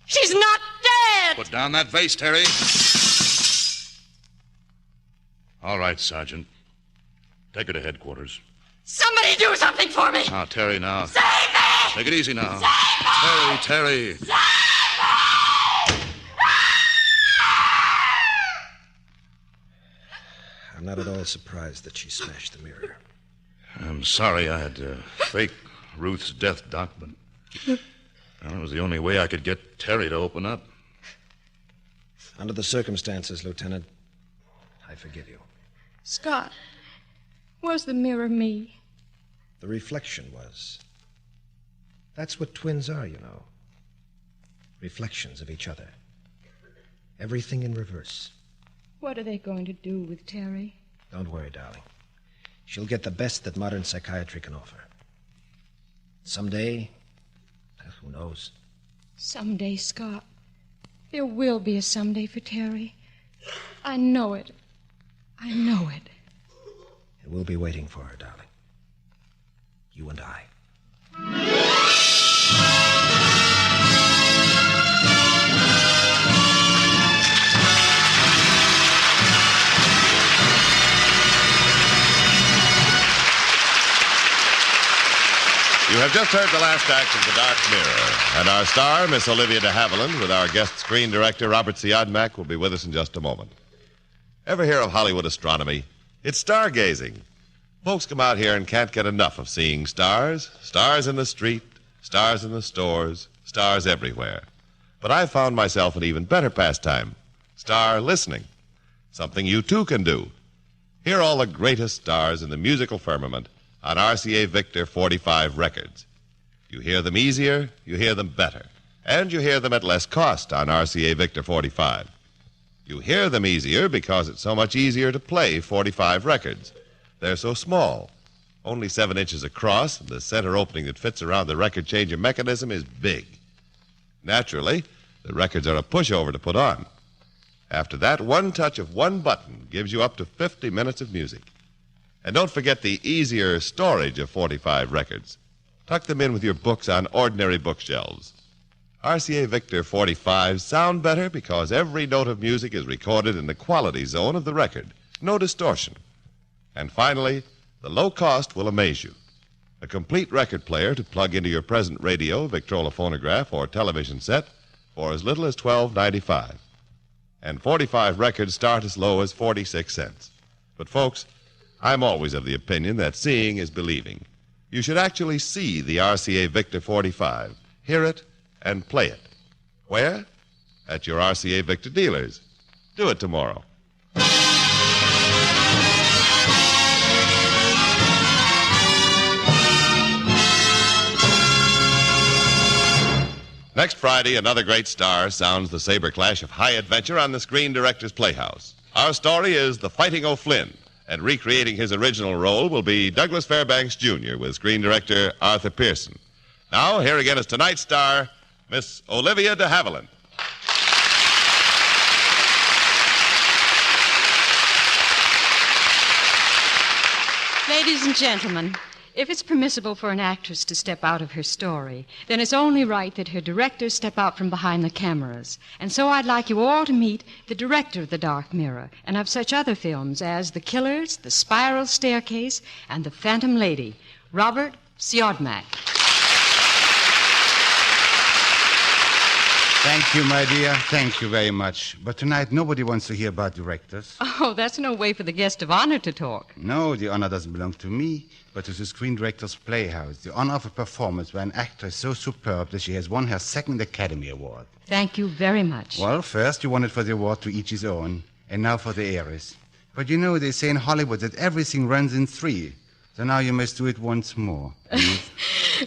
She's not dead! Put down that vase, Terry. All right, Sergeant. Take her to headquarters. Somebody do something for me! Now, Terry, now. Save me! Take it easy now. Save me! Terry. Save me! I'm not at all surprised that she smashed the mirror. I'm sorry I had to fake Ruth's death, Doc, but well, it was the only way I could get Terry to open up. Under the circumstances, Lieutenant, I forgive you. Scott, was the mirror me? The reflection was. That's what twins are, you know. Reflections of each other. Everything in reverse. What are they going to do with Terry? Don't worry, darling. She'll get the best that modern psychiatry can offer. Someday, who knows? Someday, Scott. There will be a someday for Terry. I know it. I know it. And we'll be waiting for her, darling. You and I. You have just heard the last act of The Dark Mirror, and our star, Miss Olivia de Havilland, with our guest screen director, Robert Siodmak, will be with us in just a moment. Ever hear of Hollywood astronomy? It's stargazing. Folks come out here and can't get enough of seeing stars. Stars in the street, stars in the stores, stars everywhere. But I've found myself an even better pastime, star listening. Something you too can do. Hear all the greatest stars in the musical firmament on RCA Victor 45 records. You hear them easier, you hear them better, and you hear them at less cost on RCA Victor 45. You hear them easier because it's so much easier to play 45 records. They're so small, only 7 inches across, and the center opening that fits around the record changer mechanism is big. Naturally, the records are a pushover to put on. After that, one touch of one button gives you up to 50 minutes of music. And don't forget the easier storage of 45 records. Tuck them in with your books on ordinary bookshelves. RCA Victor 45s sound better because every note of music is recorded in the quality zone of the record. No distortion. And finally, the low cost will amaze you. A complete record player to plug into your present radio, Victrola phonograph, or television set for as little as $12.95. And 45 records start as low as 46 cents. But folks, I'm always of the opinion that seeing is believing. You should actually see the RCA Victor 45, hear it, and play it. Where? At your RCA Victor dealers. Do it tomorrow. Next Friday, another great star sounds the saber clash of high adventure on the Screen Directors Playhouse. Our story is The Fighting O'Flynn, and recreating his original role will be Douglas Fairbanks, Jr., with screen director Arthur Pearson. Now, here again is tonight's star, Miss Olivia de Havilland. Ladies and gentlemen, if it's permissible for an actress to step out of her story, then it's only right that her directors step out from behind the cameras. And so I'd like you all to meet the director of The Dark Mirror and of such other films as The Killers, The Spiral Staircase, and The Phantom Lady, Robert Siodmak. Thank you, my dear. Thank you very much. But tonight, nobody wants to hear about directors. Oh, that's no way for the guest of honor to talk. No, the honor doesn't belong to me, but to the Screen Directors Playhouse. The honor of a performance where an actor is so superb that she has won her second Academy Award. Thank you very much. Well, first you wanted for the award to each his own, and now for the heiress. But you know, they say in Hollywood that everything runs in 3. So now you must do it once more.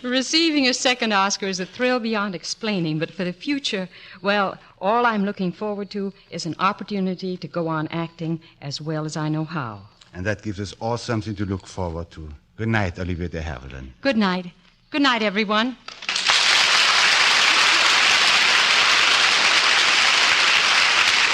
Receiving a second Oscar is a thrill beyond explaining, but for the future, well, all I'm looking forward to is an opportunity to go on acting as well as I know how. And that gives us all something to look forward to. Good night, Olivia de Havilland. Good night. Good night, everyone.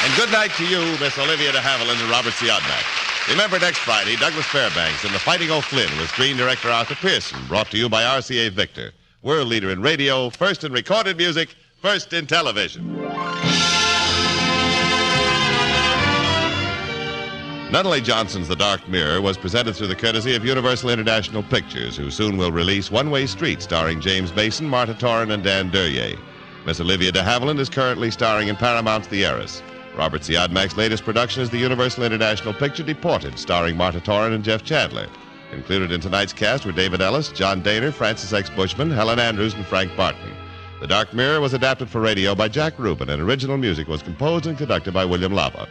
And good night to you, Miss Olivia de Havilland and Robert Siodmak. Remember next Friday, Douglas Fairbanks in The Fighting O'Flynn with screen director Arthur Pearson, brought to you by RCA Victor, world leader in radio, first in recorded music, first in television. Nunnally Johnson's The Dark Mirror was presented through the courtesy of Universal International Pictures, who soon will release One Way Street, starring James Mason, Marta Torin, and Dan Duryea. Miss Olivia de Havilland is currently starring in Paramount's The Heiress. Robert Siodmak's latest production is the Universal International picture Deported, starring Marta Torin and Jeff Chandler. Included in tonight's cast were David Ellis, John Daner, Francis X. Bushman, Helen Andrews, and Frank Barton. The Dark Mirror was adapted for radio by Jack Rubin, and original music was composed and conducted by William Lava.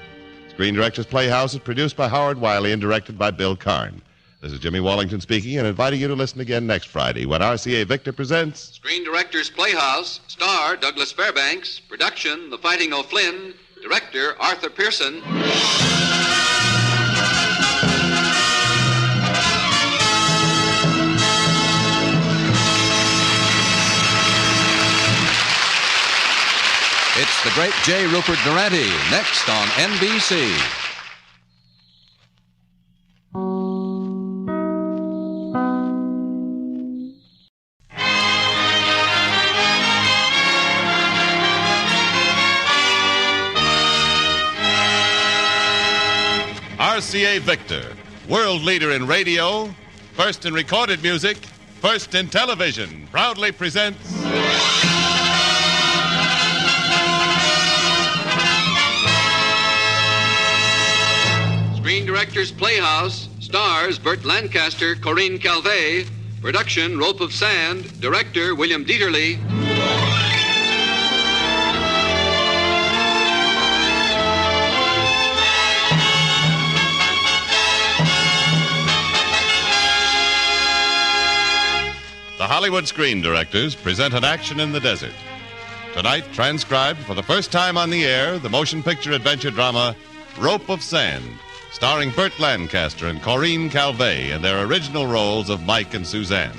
Screen Directors Playhouse is produced by Howard Wiley and directed by Bill Karn. This is Jimmy Wallington speaking and inviting you to listen again next Friday when RCA Victor presents Screen Directors Playhouse, star Douglas Fairbanks, production The Fighting O'Flynn, director Arthur Pearson. It's the great J. Rupert Durante, next on NBC. RCA Victor, world leader in radio, first in recorded music, First in Television proudly presents... Screen Directors Playhouse stars Burt Lancaster, Corinne Calvé. Production, Rope of Sand. Director, William Dieterle. The Hollywood Screen Directors present An Action in the Desert. Tonight, transcribed for the first time on the air, the motion picture adventure drama Rope of Sand, starring Burt Lancaster and Corinne Calvé in their original roles of Mike and Suzanne.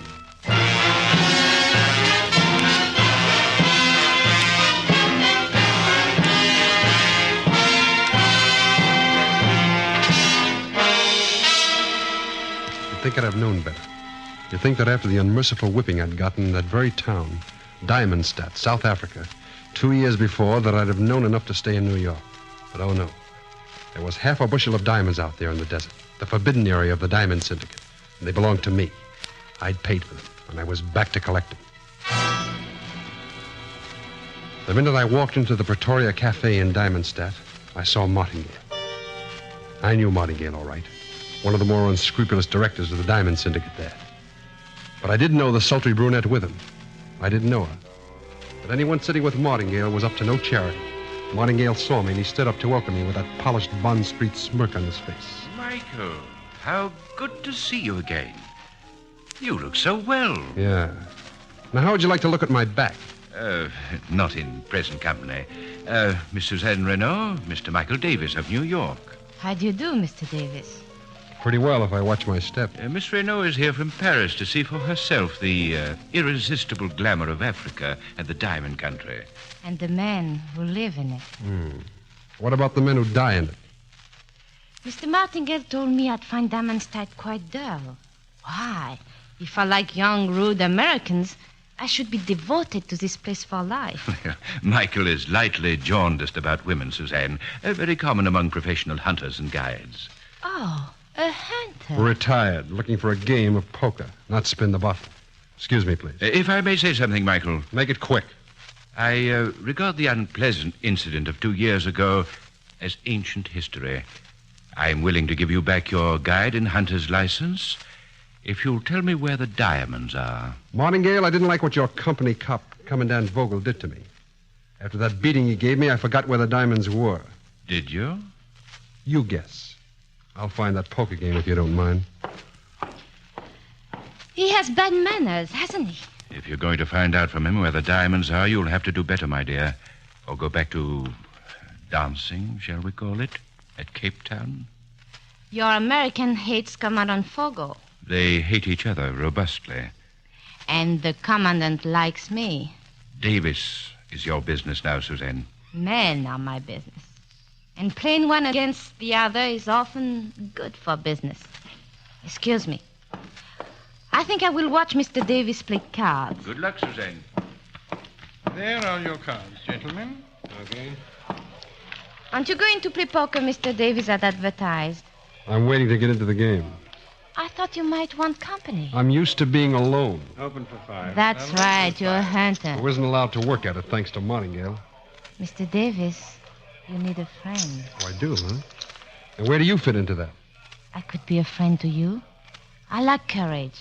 You'd think I'd have known better. You'd think that after the unmerciful whipping I'd gotten in that very town, Diamondstadt, South Africa, 2 years before, that I'd have known enough to stay in New York. But oh no. There was half a bushel of diamonds out there in the desert, the forbidden area of the diamond syndicate, and they belonged to me. I'd paid for them, and I was back to collect them. The minute I walked into the Pretoria Cafe in Diamondstadt, I saw Martingale. I knew Martingale, all right. One of the more unscrupulous directors of the diamond syndicate there. But I didn't know the sultry brunette with him. I didn't know her. But anyone sitting with Martingale was up to no charity. Martingale saw me, and he stood up to welcome me with that polished Bond Street smirk on his face. Michael, how good to see you again. You look so well. Yeah. Now, how would you like to look at my back? Not in present company. Miss Suzanne Renault, Mr. Michael Davis of New York. How do you do, Mr. Davis? Pretty well, if I watch my step. Miss Renault is here from Paris to see for herself the irresistible glamour of Africa and the diamond country. And the men who live in it. What about the men who die in it? Mr. Martingale told me I'd find Diamondstadt quite dull. Why? If I like young, rude Americans, I should be devoted to this place for life. Michael is lightly jaundiced about women, Suzanne. Very common among professional hunters and guides. Oh, a hunter. Retired, looking for a game of poker, not spin the bottle. Excuse me, please. If I may say something, Michael. Make it quick. I regard the unpleasant incident of 2 years ago as ancient history. I'm willing to give you back your guide and hunter's license if you'll tell me where the diamonds are. Martingale, I didn't like what your company cop, Commandant Vogel, did to me. After that beating he gave me, I forgot where the diamonds were. Did you? You guess. I'll find that poker game if you don't mind. He has bad manners, hasn't he? If you're going to find out from him where the diamonds are, you'll have to do better, my dear. Or go back to dancing, shall we call it, at Cape Town. Your American hates Commandant Vogel. They hate each other robustly. And the Commandant likes me. Davis is your business now, Suzanne. Men are my business. And playing one against the other is often good for business. Excuse me. I think I will watch Mr. Davis play cards. Good luck, Suzanne. There are your cards, gentlemen. Okay. Aren't you going to play poker, Mr. Davis, as advertised? I'm waiting to get into the game. I thought you might want company. I'm used to being alone. Open for 5. That's right, you're a hunter. I wasn't allowed to work at it, thanks to Martingale. Mr. Davis, you need a friend. Oh, I do, huh? And where do you fit into that? I could be a friend to you. I like courage.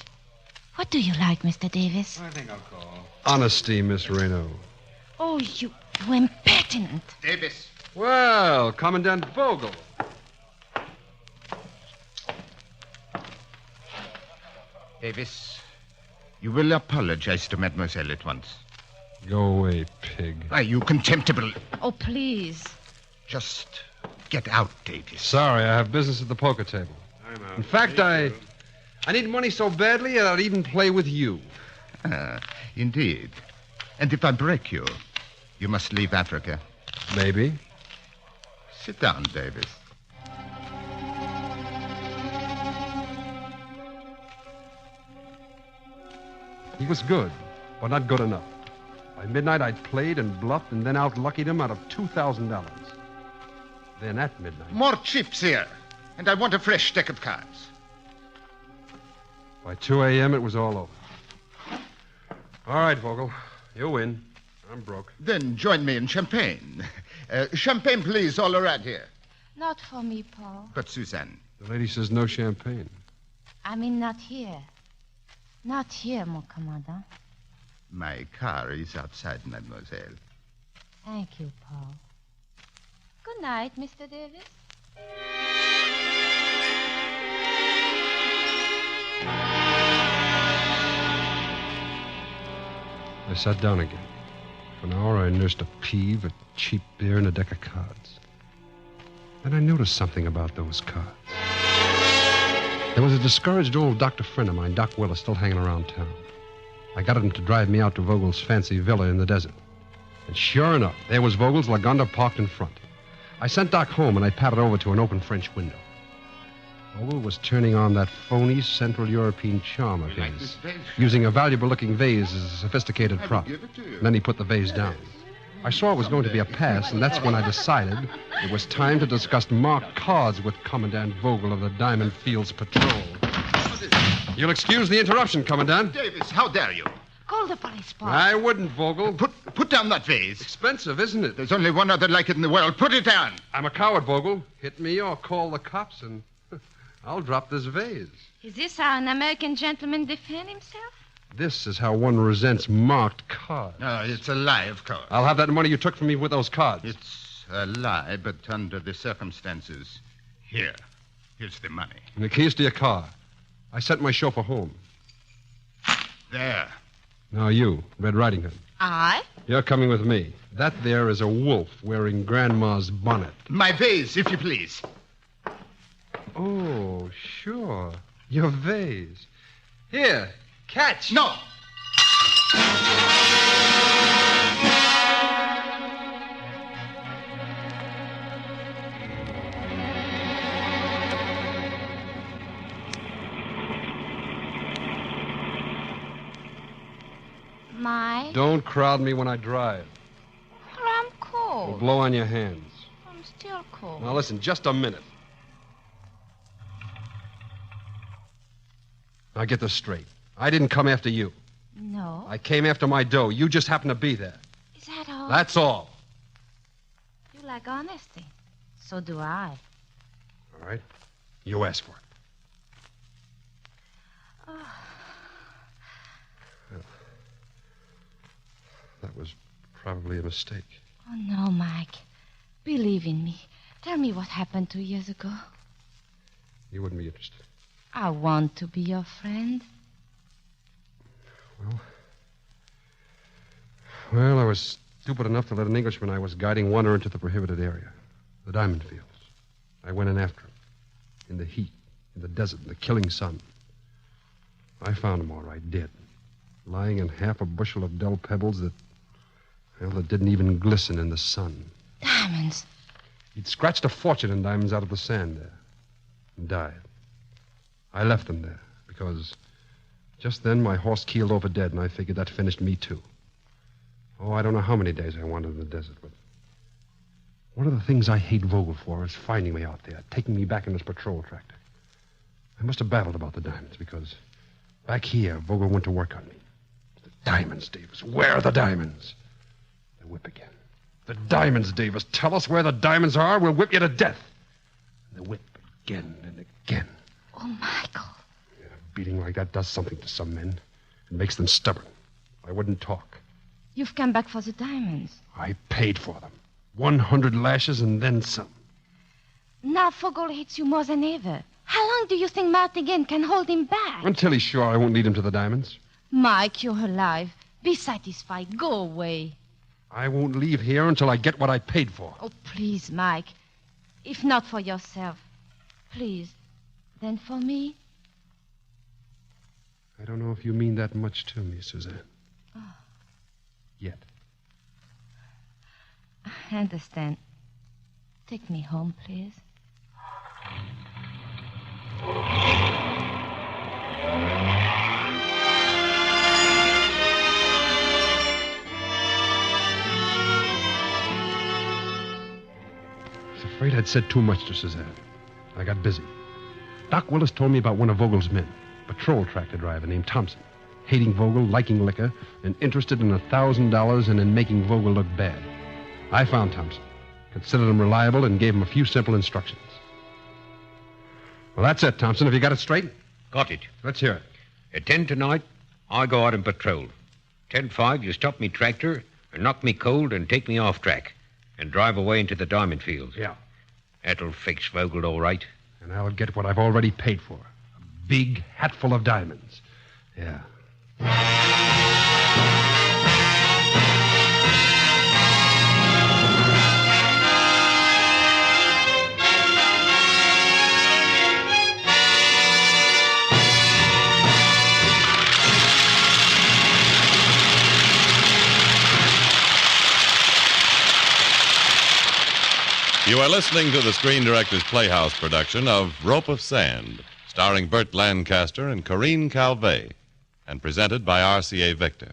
What do you like, Mr. Davis? I think I'll call. Honesty, Miss Renault. Oh, you impertinent. Davis. Well, Commandant Vogel. Davis, you will apologize to Mademoiselle at once. Go away, pig. Why, you contemptible... Oh, please. Just get out, Davis. Sorry, I have business at the poker table. I'm out. In fact, I need money so badly that I'd even play with you. Indeed. And if I break you, you must leave Africa. Maybe. Sit down, Davis. He was good, but not good enough. By midnight, I'd played and bluffed and then outluckied him out of $2,000. Then at midnight... More chips here, and I want a fresh deck of cards. By 2 a.m., it was all over. All right, Vogel. You win. I'm broke. Then join me in champagne. Champagne, please, all around here. Not for me, Paul. But, Suzanne. The lady says no champagne. I mean, not here. Not here, mon commandant. My car is outside, mademoiselle. Thank you, Paul. Good night, Mr. Davis. I sat down again. For an hour, I nursed a peeve, a cheap beer, and a deck of cards. Then I noticed something about those cards. There was a discouraged old doctor friend of mine, Doc Willis, still hanging around town. I got him to drive me out to Vogel's fancy villa in the desert. And sure enough, there was Vogel's Lagonda parked in front. I sent Doc home, and I padded over to an open French window. Vogel was turning on that phony Central European charm of his, using a valuable-looking vase as a sophisticated prop. And then he put the vase down. I saw it was going to be a pass, and that's when I decided it was time to discuss marked cards with Commandant Vogel of the Diamond Fields Patrol. You'll excuse the interruption, Commandant. Davis, how dare you? Call the police, Paul. I wouldn't, Vogel. Put down that vase. Expensive, isn't it? There's only one other like it in the world. Put it down. I'm a coward, Vogel. Hit me or call the cops, and I'll drop this vase. Is this how an American gentleman defends himself? This is how one resents marked cards. No, it's a lie, of course. I'll have that money you took from me with those cards. It's a lie, but under the circumstances. Here's the money. And the keys to your car. I sent my chauffeur home. There. Now you, Red Riding Hood. I? You're coming with me. That there is a wolf wearing Grandma's bonnet. My vase, if you please. Oh, sure. Your vase. Here, catch. No. My? Don't crowd me when I drive. Well, I'm cold. It'll blow on your hands. I'm still cold. Now listen, just a minute. Now get this straight. I didn't come after you. No. I came after my dough. You just happened to be there. Is that all? That's all. You like honesty. So do I. All right. You asked for it. Oh. Well, that was probably a mistake. Oh, no, Mike. Believe in me. Tell me what happened 2 years ago. You wouldn't be interested. I want to be your friend. Well, I was stupid enough to let an Englishman I was guiding wander into the prohibited area, the diamond fields. I went in after him, in the heat, in the desert, in the killing sun. I found him all right, dead, lying in half a bushel of dull pebbles that didn't even glisten in the sun. Diamonds. He'd scratched a fortune in diamonds out of the sand there and died. I left him there because just then my horse keeled over dead, and I figured that finished me, too. Oh, I don't know how many days I wandered in the desert, but one of the things I hate Vogel for is finding me out there, taking me back in his patrol tractor. I must have battled about the diamonds, because back here, Vogel went to work on me. The diamonds, Davis. Where are the diamonds? The whip again. The diamonds, Davis. Tell us where the diamonds are. We'll whip you to death. And the whip again and again. Oh, Michael. Yeah, beating like that does something to some men. It makes them stubborn. I wouldn't talk. You've come back for the diamonds. I paid for them. 100 lashes and then some. Now Vogel hates you more than ever. How long do you think Martigan can hold him back? Until he's sure I won't lead him to the diamonds. Mike, you're alive. Be satisfied. Go away. I won't leave here until I get what I paid for. Oh, please, Mike. If not for yourself, please, then for me. I don't know if you mean that much to me, Suzanne. Oh. Yet. I understand. Take me home, please. I was afraid I'd said too much to Suzanne. I got busy. Doc Willis told me about one of Vogel's men, a patrol tractor driver named Thompson. hating Vogel, liking liquor, and interested in $1,000 and in making Vogel look bad. I found Thompson, considered him reliable, and gave him a few simple instructions. Well, that's it, Thompson. Have you got it straight? Got it. Let's hear it. At 10 tonight, I go out and patrol. 10:05, you stop me tractor and knock me cold and take me off track and drive away into the diamond fields. Yeah. That'll fix Vogel all right. And I'll get what I've already paid for. A big hatful of diamonds. Yeah. You are listening to the Screen Directors Playhouse production of Rope of Sand, starring Burt Lancaster and Corinne Calvé, and presented by RCA Victor.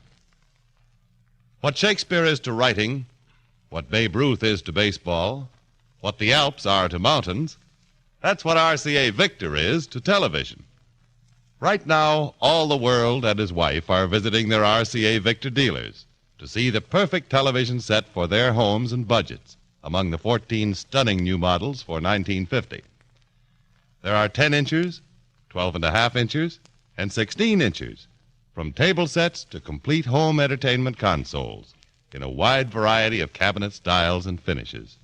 What Shakespeare is to writing, what Babe Ruth is to baseball, what the Alps are to mountains, that's what RCA Victor is to television. Right now, all the world and his wife are visiting their RCA Victor dealers to see the perfect television set for their homes and budgets among the 14 stunning new models for 1950. There are 10 inches, 12.5 inches, and 16 inches, from table sets to complete home entertainment consoles, in a wide variety of cabinet styles and finishes.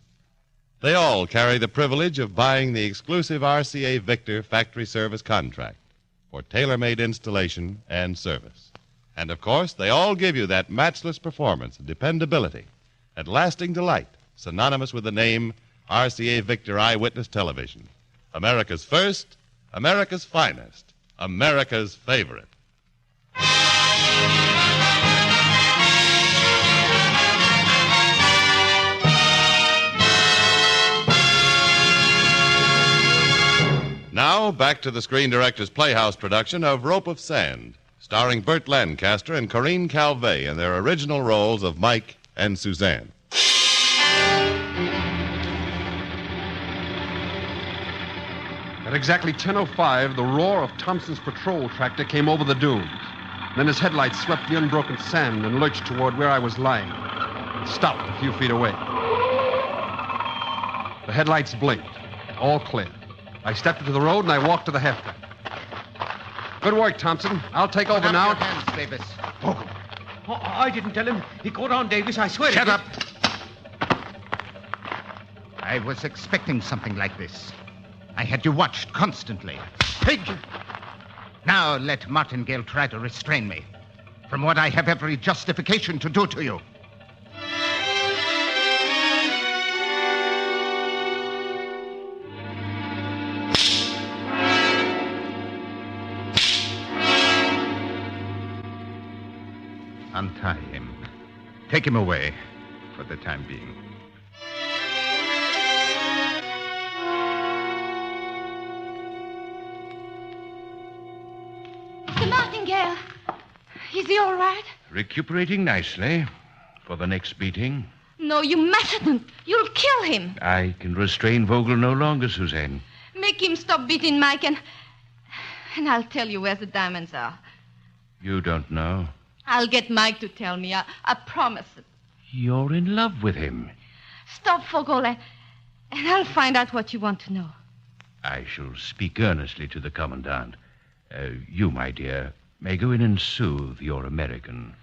They all carry the privilege of buying the exclusive RCA Victor factory service contract for tailor-made installation and service. And, of course, they all give you that matchless performance and dependability and lasting delight synonymous with the name RCA Victor Eyewitness Television. America's first, America's finest, America's favorite. Now, back to the Screen Directors Playhouse production of Rope of Sand, starring Burt Lancaster and Corinne Calvé in their original roles of Mike and Suzanne. At exactly 10:05, the roar of Thompson's patrol tractor came over the dunes. Then his headlights swept the unbroken sand and lurched toward where I was lying. It stopped a few feet away. The headlights blinked. All clear. I stepped into the road and I walked to the hefter. Good work, Thompson. I'll take over Put now. up your hands, Davis. Vogel. Oh, I didn't tell him. He caught on, Davis. I swear. Shut up. I was expecting something like this. I had you watched constantly. Pig! Now let Martingale try to restrain me from what I have every justification to do to you. Untie him. Take him away for the time being. Mr. Martingale, is he all right? Recuperating nicely for the next beating. No, you mustn't. You'll kill him. I can restrain Vogel no longer, Suzanne. Make him stop beating Mike and I'll tell you where the diamonds are. You don't know. I'll get Mike to tell me. I promise it. You're in love with him. Stop, Vogel, and I'll find out what you want to know. I shall speak earnestly to the Commandant. You, my dear, may go in and soothe your American.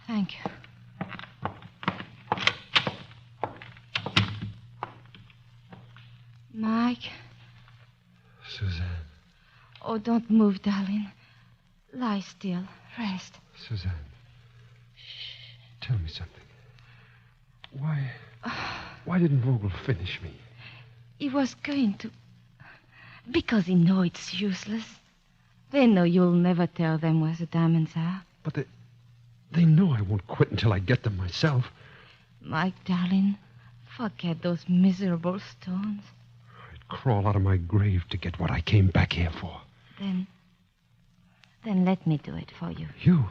Thank you. Mike. Suzanne. Oh, don't move, darling. Lie still. Rest. Suzanne. Tell me something. Why didn't Vogel finish me? He was going to. Because he knows it's useless. They know you'll never tell them where the diamonds are. But they know I won't quit until I get them myself. Mike, darling, forget those miserable stones. I'd crawl out of my grave to get what I came back here for. Then let me do it for you. You?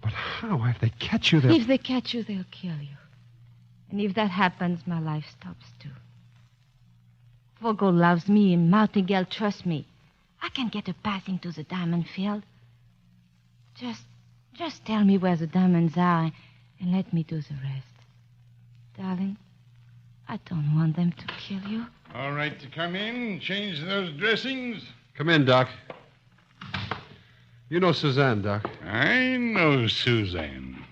But how? If they catch you, they'll... If they catch you, they'll kill you. And if that happens, my life stops too. Vogel loves me and Martingale trusts me. I can get a pass into the diamond field. Just tell me where the diamonds are and let me do the rest. Darling, I don't want them to kill you. All right to come in, change those dressings. Come in, Doc. You know Suzanne, Doc. I know Suzanne.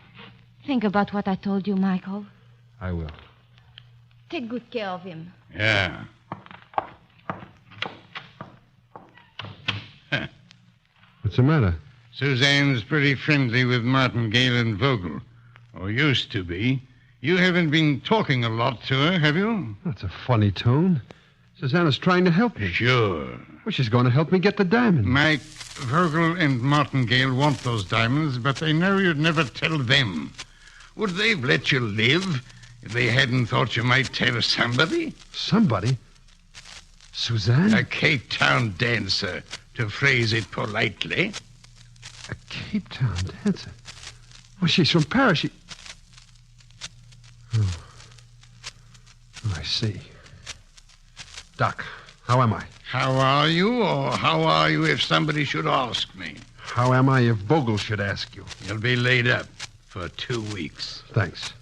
Think about what I told you, Michael. I will. Take good care of him. Yeah. What's the matter? Suzanne's pretty friendly with Martingale and Vogel. Or used to be. You haven't been talking a lot to her, have you? That's a funny tone. Susanna's trying to help me. Sure. Well, she's going to help me get the diamond. Mike, Vogel and Martingale want those diamonds, but they know you'd never tell them. Would they have let you live if they hadn't thought you might tell somebody? Somebody? Suzanne? A Cape Town dancer, to phrase it politely. A Cape Town dancer? Well, she's from Paris. Oh, I see. Doc, how am I? How are you, or how are you if somebody should ask me? How am I if Vogel should ask you? You'll be laid up for 2 weeks. Thanks.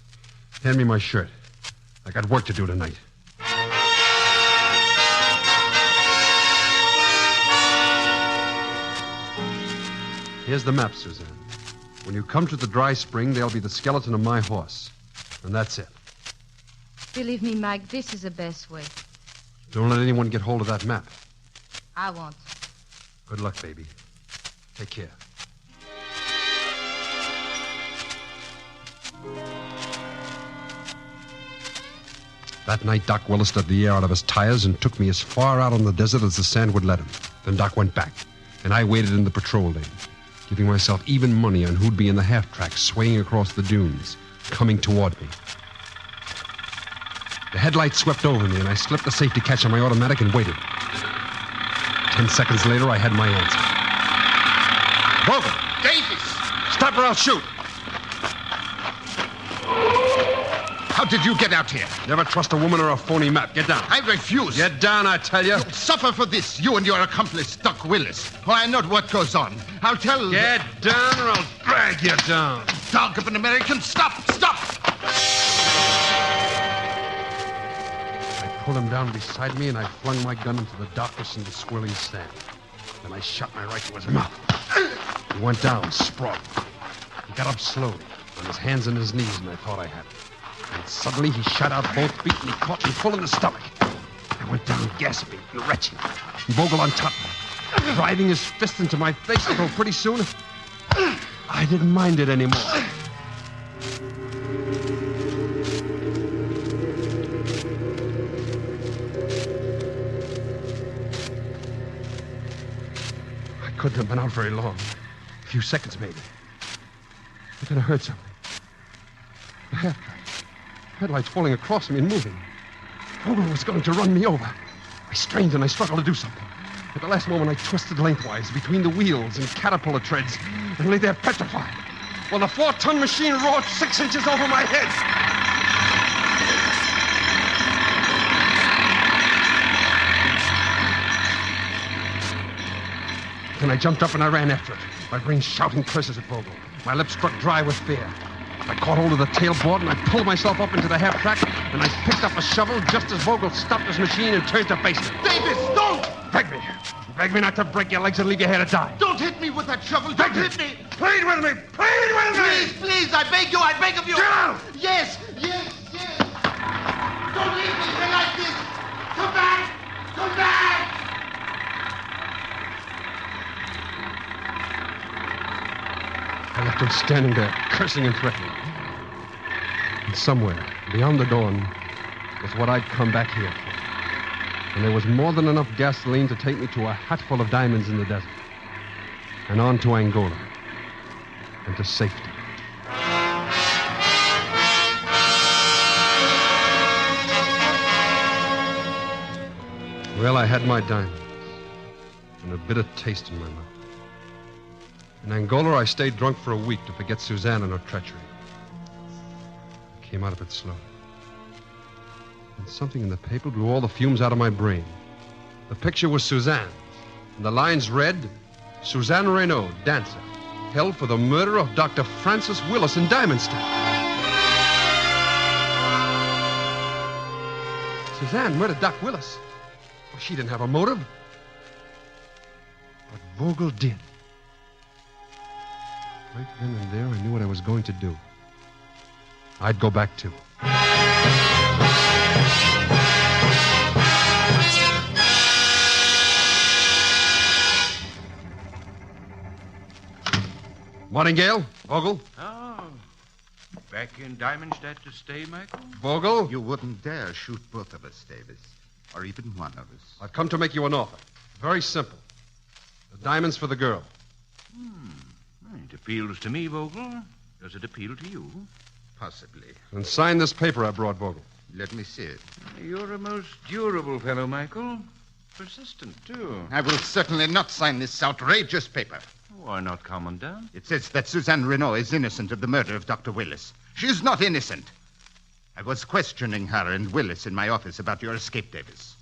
Hand me my shirt. I got work to do tonight. Here's the map, Suzanne. When you come to the dry spring, there'll be the skeleton of my horse. And that's it. Believe me, Mike, this is the best way. Don't let anyone get hold of that map. I won't. Good luck, baby. Take care. That night, Doc Willis let the air out of his tires and took me as far out on the desert as the sand would let him. Then Doc went back, and I waited in the patrol lane, giving myself even money on who'd be in the half-track swaying across the dunes, coming toward me. The headlights swept over me, and I slipped the safety catch on my automatic and waited. 10 seconds later, I had my answer. Vogel! Davis! Stop or I'll shoot! How did you get out here? Never trust a woman or a phony map. Get down. I refuse. Get down, I tell you. You'll suffer for this, you and your accomplice, Doc Willis. Oh, I know what goes on. I'll tell... Get down or I'll drag you down. Dog of an American, stop! Stop! I pulled him down beside me, and I flung my gun into the darkness and the swirling sand. Then I shot my rifle at his mouth. He went down, sprawling. He got up slowly, on his hands and his knees, and I thought I had him. And suddenly he shot out both feet, and he caught me full in the stomach. I went down gasping and retching, and Vogel on top of me, driving his fist into my face, although pretty soon I didn't mind it anymore. I couldn't have been out very long. A few seconds, maybe. But then I heard something. The half-track. Headlights falling across me and moving. Vogel was going to run me over. I strained and I struggled to do something. At the last moment, I twisted lengthwise between the wheels and caterpillar treads and lay there petrified, while the 4-ton machine roared 6 inches over my head. Then I jumped up and I ran after it, my brain shouting curses at Vogel. My lips struck dry with fear. I caught hold of the tailboard and I pulled myself up into the half-track, and I picked up a shovel just as Vogel stopped his machine and turned to face me. Davis, don't! Beg me. Beg me not to break your legs and leave you here to die. Don't hit me with that shovel. Don't hit me. Plead with me. Plead with me. Please, please, I beg you. I beg of you. Get out. Yes. Don't leave me here like this. Come back. Come back. I left him standing there, cursing and threatening. And somewhere, beyond the dawn, was what I'd come back here for. And there was more than enough gasoline to take me to a hatful of diamonds in the desert. And on to Angola. And to safety. Well, I had my diamonds. And a bitter taste in my mouth. In Angola, I stayed drunk for a week to forget Suzanne and her treachery. I came out of it slowly. And something in the paper blew all the fumes out of my brain. The picture was Suzanne, and the lines read, Suzanne Reynaud, dancer, held for the murder of Dr. Francis Willis in Diamondstaff. Suzanne murdered Doc Willis. Well, she didn't have a motive. But Vogel did. Right then and there, I knew what I was going to do. I'd go back too. Morning, Gale. Vogel. Oh, back in Diamondstadt to stay, Michael? Vogel. You wouldn't dare shoot both of us, Davis. Or even one of us. I've come to make you an offer. Very simple. The diamonds for the girl. It appeals to me, Vogel. Does it appeal to you? Possibly. And sign this paper I brought, Vogel. Let me see it. You're a most durable fellow, Michael. Persistent, too. I will certainly not sign this outrageous paper. Why not, Commandant? It says that Suzanne Renault is innocent of the murder of Dr. Willis. She is not innocent. I was questioning her and Willis in my office about your escape, Davis.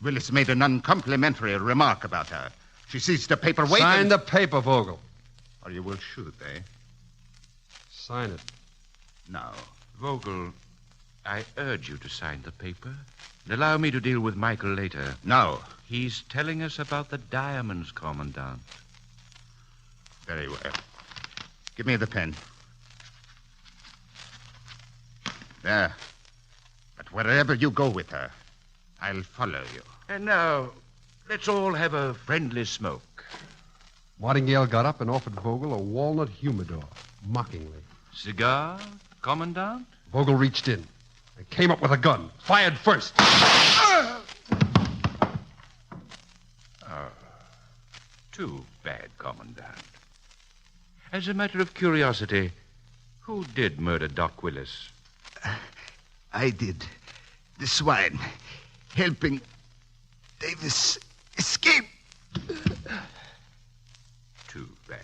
Willis made an uncomplimentary remark about her. She seized the paper weight. Sign the paper, Vogel. Or you will shoot, eh? Sign it. Now, Vogel, I urge you to sign the paper. And allow me to deal with Michael later. No. He's telling us about the diamonds, Commandant. Very well. Give me the pen. There. But wherever you go with her, I'll follow you. And now, let's all have a friendly smoke. Martingale got up and offered Vogel a walnut humidor, mockingly. Cigar, Commandant? Vogel reached in and came up with a gun, fired first. Too bad, Commandant. As a matter of curiosity, who did murder Doc Willis? I did. The swine. Helping Davis escape. Too bad.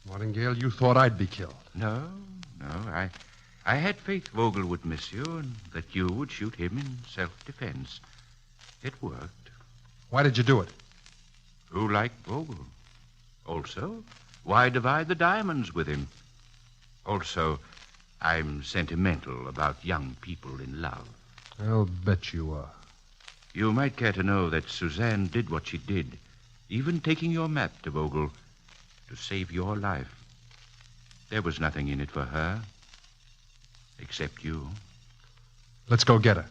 Martingale, you thought I'd be killed. No. I had faith Vogel would miss you and that you would shoot him in self-defense. It worked. Why did you do it? Who liked Vogel? Also, why divide the diamonds with him? Also, I'm sentimental about young people in love. I'll bet you are. You might care to know that Suzanne did what she did, even taking your map to Vogel, to save your life. There was nothing in it for her, except you. Let's go get her.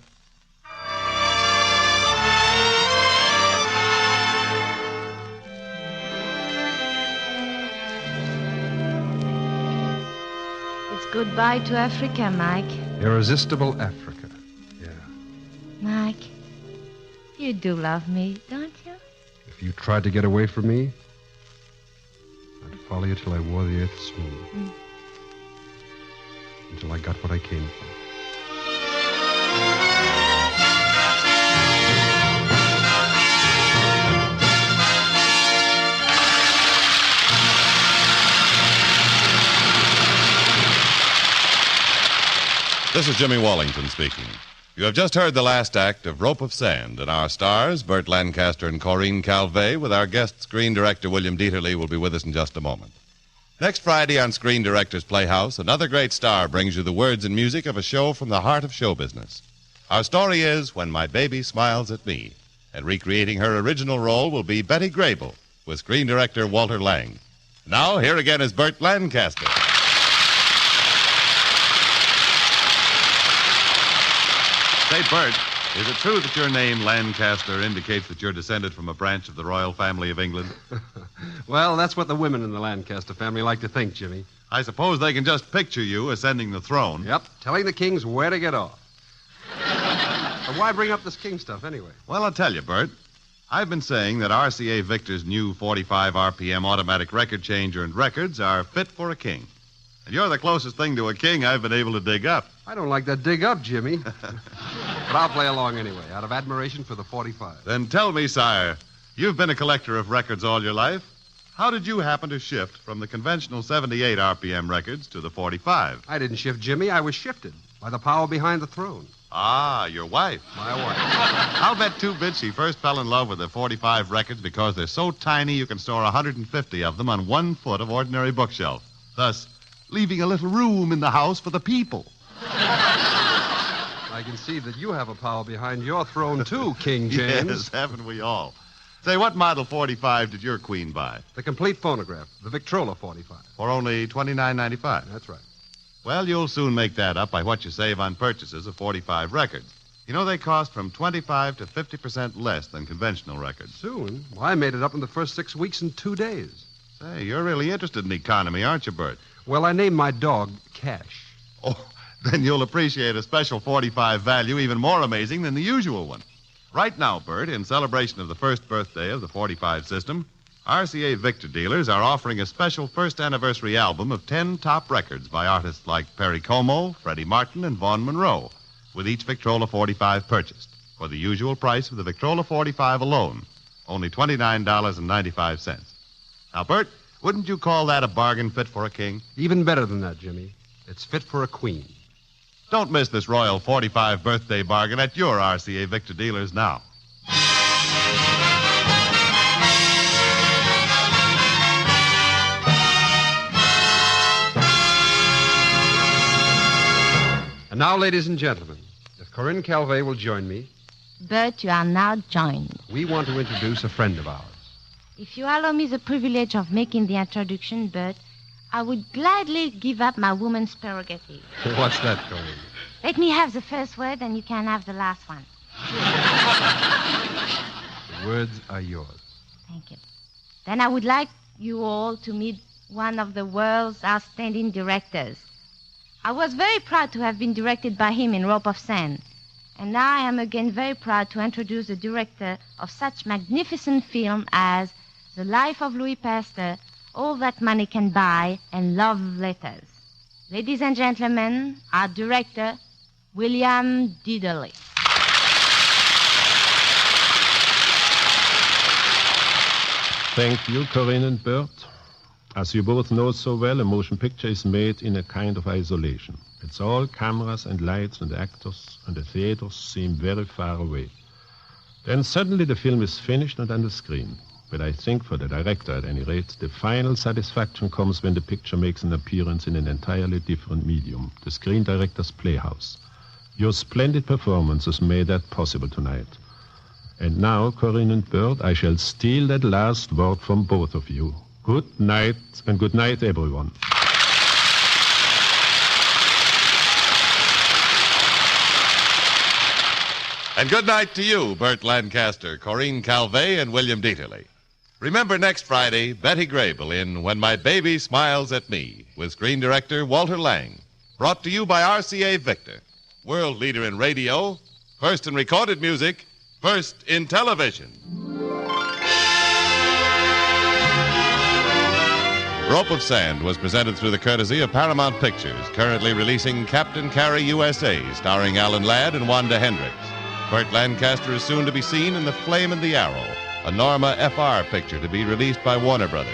Goodbye to Africa, Mike. Irresistible Africa. Yeah. Mike, you do love me, don't you? If you tried to get away from me, I'd follow you till I wore the earth smooth. Until I got what I came for. This is Jimmy Wallington speaking. You have just heard the last act of Rope of Sand, and our stars, Burt Lancaster and Corinne Calvé, with our guest screen director William Dieterle, will be with us in just a moment. Next Friday on Screen Directors Playhouse, another great star brings you the words and music of a show from the heart of show business. Our story is When My Baby Smiles at Me, and recreating her original role will be Betty Grable, with screen director Walter Lang. Now, here again is Burt Lancaster. Say, Bert, is it true that your name, Lancaster, indicates that you're descended from a branch of the royal family of England? Well, that's what the women in the Lancaster family like to think, Jimmy. I suppose they can just picture you ascending the throne. Yep, telling the kings where to get off. But why bring up this king stuff, anyway? Well, I'll tell you, Bert. I've been saying that RCA Victor's new 45 RPM automatic record changer and records are fit for a king. And you're the closest thing to a king I've been able to dig up. I don't like that dig up, Jimmy. But I'll play along anyway, out of admiration for the 45. Then tell me, sire, you've been a collector of records all your life. How did you happen to shift from the conventional 78 RPM records to the 45? I didn't shift, Jimmy. I was shifted by the power behind the throne. Ah, your wife. My wife. I'll bet 2 bits she first fell in love with the 45 records because they're so tiny you can store 150 of them on 1 foot of ordinary bookshelf, thus leaving a little room in the house for the people. I can see that you have a power behind your throne, too, King James. Yes, haven't we all? Say, what model 45 did your queen buy? The complete phonograph, the Victrola 45. For only $29.95. That's right. Well, you'll soon make that up by what you save on purchases of 45 records. You know, they cost from 25 to 50% less than conventional records. Soon? Well, I made it up in the first 6 weeks in 2 days. Say, you're really interested in economy, aren't you, Bert? Well, I named my dog Cash. Oh, then you'll appreciate a special 45 value even more amazing than the usual one. Right now, Bert, in celebration of the first birthday of the 45 system, RCA Victor dealers are offering a special first anniversary album of 10 top records by artists like Perry Como, Freddie Martin, and Vaughn Monroe, with each Victrola 45 purchased for the usual price of the Victrola 45 alone, only $29.95. Now, Bert, wouldn't you call that a bargain fit for a king? Even better than that, Jimmy. It's fit for a queen. Don't miss this Royal 45 birthday bargain at your RCA Victor dealers now. And now, ladies and gentlemen, if Corinne Calvé will join me, Bert, you are now joined. we want to introduce a friend of ours. If you allow me the privilege of making the introduction, Bert, I would gladly give up my woman's prerogative. What's that, Corinne? Let me have the first word, and you can have the last one. The words are yours. Thank you. Then I would like you all to meet one of the world's outstanding directors. I was very proud to have been directed by him in Rope of Sand. And now I am again very proud to introduce the director of such magnificent film as The Life of Louis Pasteur, All That Money Can Buy, and Love Letters. Ladies and gentlemen, our director, William Diddley. Thank you, Corinne and Bert. As you both know so well, a motion picture is made in a kind of isolation. It's all cameras and lights and actors, and the theaters seem very far away. Then suddenly the film is finished and on the screen. But I think for the director, at any rate, the final satisfaction comes when the picture makes an appearance in an entirely different medium, the Screen Directors Playhouse. Your splendid performances made that possible tonight. And now, Corinne and Bert, I shall steal that last word from both of you. Good night, and good night, everyone. And good night to you, Bert Lancaster, Corinne Calvé, and William Dieterle. Remember next Friday, Betty Grable in When My Baby Smiles at Me, with screen director Walter Lang. Brought to you by RCA Victor, world leader in radio, first in recorded music, first in television. Rope of Sand was presented through the courtesy of Paramount Pictures, currently releasing Captain Carey USA, starring Alan Ladd and Wanda Hendricks. Burt Lancaster is soon to be seen in The Flame and the Arrow, a Norma FR picture to be released by Warner Brothers.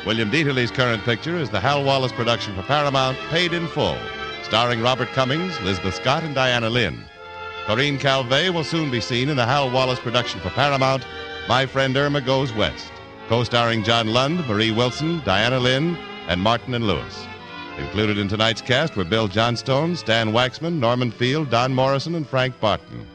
William Dieterle's current picture is the Hal Wallace production for Paramount, Paid in Full, starring Robert Cummings, Elizabeth Scott, and Diana Lynn. Corinne Calvé will soon be seen in the Hal Wallace production for Paramount, My Friend Irma Goes West, co-starring John Lund, Marie Wilson, Diana Lynn, and Martin and Lewis. Included in tonight's cast were Bill Johnstone, Stan Waxman, Norman Field, Don Morrison, and Frank Barton.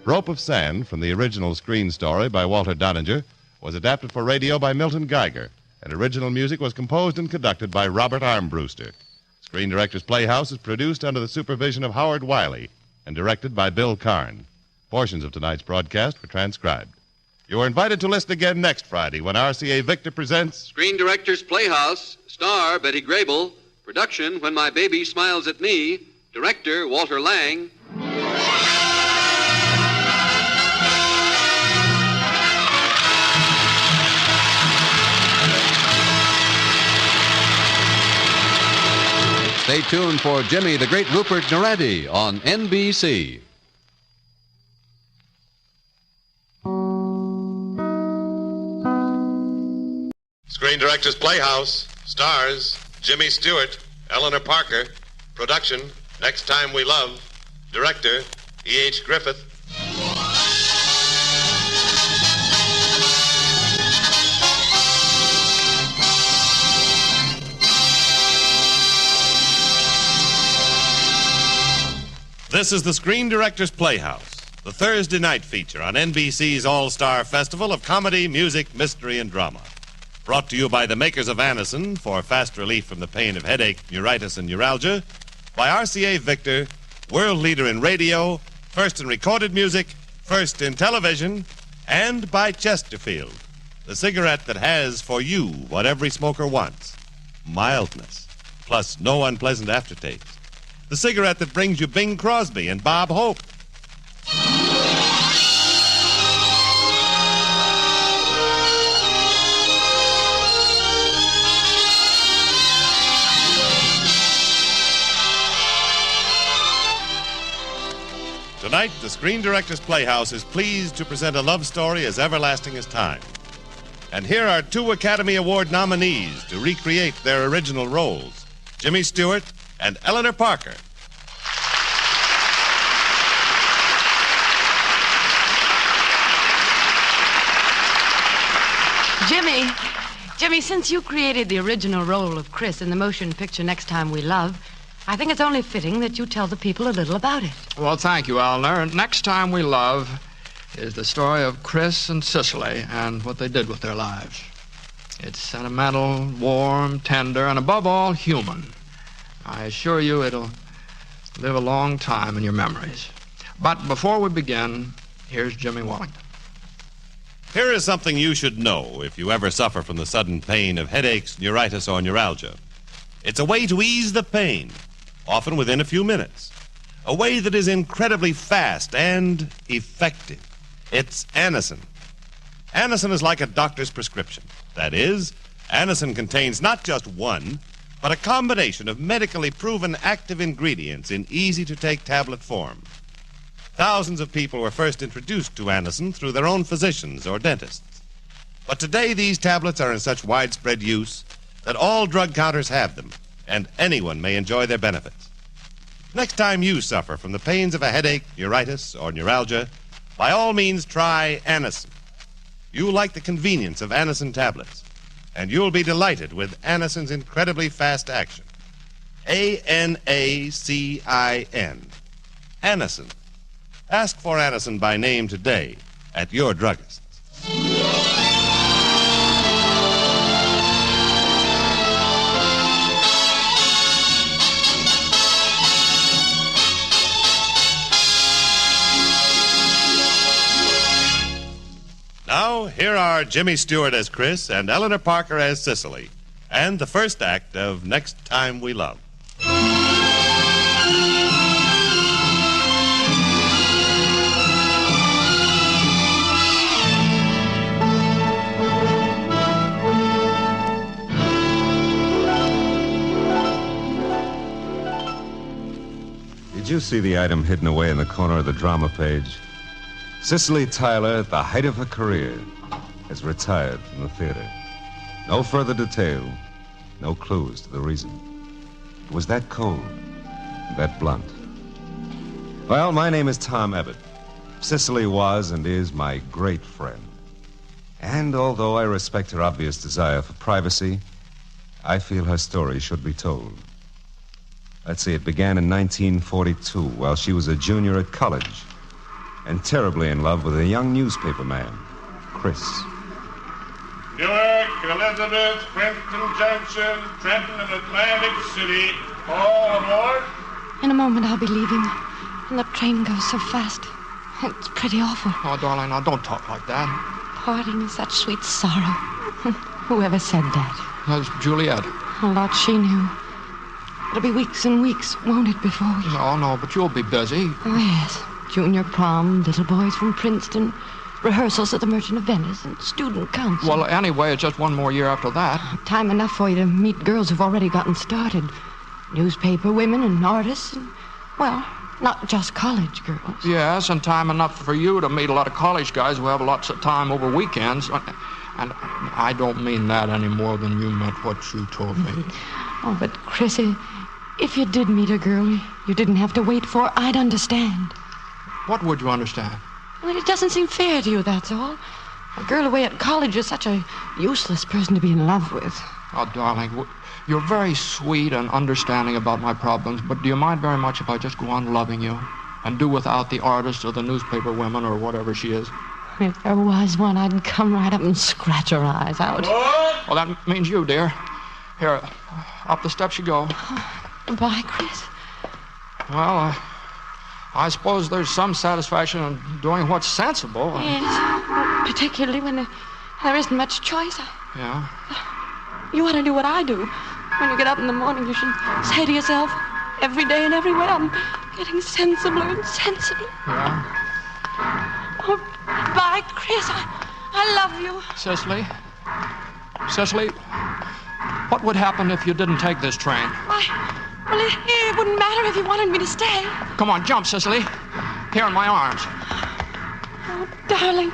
Rope of Sand, from the original screen story by Walter Doninger, was adapted for radio by Milton Geiger, and original music was composed and conducted by Robert Armbruster. Screen Directors Playhouse is produced under the supervision of Howard Wiley and directed by Bill Karn. Portions of tonight's broadcast were transcribed. You are invited to listen again next Friday when RCA Victor presents Screen Directors Playhouse, star Betty Grable, production When My Baby Smiles at Me, director Walter Lang. Stay tuned for Jimmy the Great Rupert Naretti on NBC. Screen Directors Playhouse, stars Jimmy Stewart, Eleanor Parker, production Next Time We Love, director E.H. Griffith. This is the Screen Directors Playhouse, the Thursday night feature on NBC's All-Star Festival of comedy, music, mystery, and drama. Brought to you by the makers of Anacin for fast relief from the pain of headache, neuritis, and neuralgia, by RCA Victor, world leader in radio, first in recorded music, first in television, and by Chesterfield, the cigarette that has for you what every smoker wants, mildness, plus no unpleasant aftertaste. The cigarette that brings you Bing Crosby and Bob Hope. Tonight, the Screen Directors Playhouse is pleased to present a love story as everlasting as time. And here are 2 Academy Award nominees to recreate their original roles, Jimmy Stewart and Eleanor Parker. Jimmy, since you created the original role of Chris in the motion picture Next Time We Love, I think it's only fitting that you tell the people a little about it. Well, thank you, Eleanor. Next Time We Love is the story of Chris and Cicely and what they did with their lives. It's sentimental, warm, tender, and above all, human. I assure you it'll live a long time in your memories. But before we begin, here's Jimmy Wallington. Here is something you should know if you ever suffer from the sudden pain of headaches, neuritis, or neuralgia. It's a way to ease the pain, often within a few minutes. A way that is incredibly fast and effective. It's Anacin. Anacin is like a doctor's prescription. That is, Anacin contains not just one, but a combination of medically proven active ingredients in easy-to-take tablet form. Thousands of people were first introduced to Anacin through their own physicians or dentists. But today, these tablets are in such widespread use that all drug counters have them, and anyone may enjoy their benefits. Next time you suffer from the pains of a headache, neuritis, or neuralgia, by all means try Anacin. You'll like the convenience of Anacin tablets, and you'll be delighted with Anacin's incredibly fast action. Anacin. Anacin. Ask for Anacin by name today at your druggist. Now, here are Jimmy Stewart as Chris and Eleanor Parker as Cicely, and the first act of Next Time We Love. Did you see the item hidden away in the corner of the drama page? Cicely Tyler, at the height of her career, has retired from the theater. No further detail, no clues to the reason. It was that cold, that blunt. Well, my name is Tom Abbott. Cicely was and is my great friend. And although I respect her obvious desire for privacy, I feel her story should be told. Let's see, it began in 1942 while she was a junior at college and terribly in love with a young newspaper man, Chris. Newark, Elizabeth, Princeton Junction, Trenton, and Atlantic City. All aboard? In a moment, I'll be leaving. And the train goes so fast. It's pretty awful. Oh, darling, now don't talk like that. Parting is such sweet sorrow. Whoever said that? That's Juliet. A lot she knew. It'll be weeks and weeks, won't it, before we... No, but you'll be busy. Oh, yes. Junior prom, little boys from Princeton, rehearsals at the Merchant of Venice, and student council. Well, anyway, it's just one more year after that. Time enough for you to meet girls who've already gotten started. Newspaper women and artists, and, well, not just college girls. Yes, and time enough for you to meet a lot of college guys who have lots of time over weekends. And I don't mean that any more than you meant what you told me. Oh, but, Chrissy, if you did meet a girl you didn't have to wait for, I'd understand. What would you understand? Well, it doesn't seem fair to you, that's all. A girl away at college is such a useless person to be in love with. Oh, darling, you're very sweet and understanding about my problems, but do you mind very much if I just go on loving you and do without the artist or the newspaper woman or whatever she is? If there was one, I'd come right up and scratch her eyes out. Well, that means you, dear. Here, up the steps you go. Goodbye, Chris. Well, I suppose there's some satisfaction in doing what's sensible. Yes, particularly when there isn't much choice. Yeah? You ought to do what I do. When you get up in the morning, you should say to yourself, every day and every way, I'm getting sensibler and sensibler. Yeah? Oh, bye, Chris. I love you. Cicely? Cicely, what would happen if you didn't take this train? Well, it wouldn't matter if you wanted me to stay. Come on, jump, Cicely. Here in my arms. Oh, darling.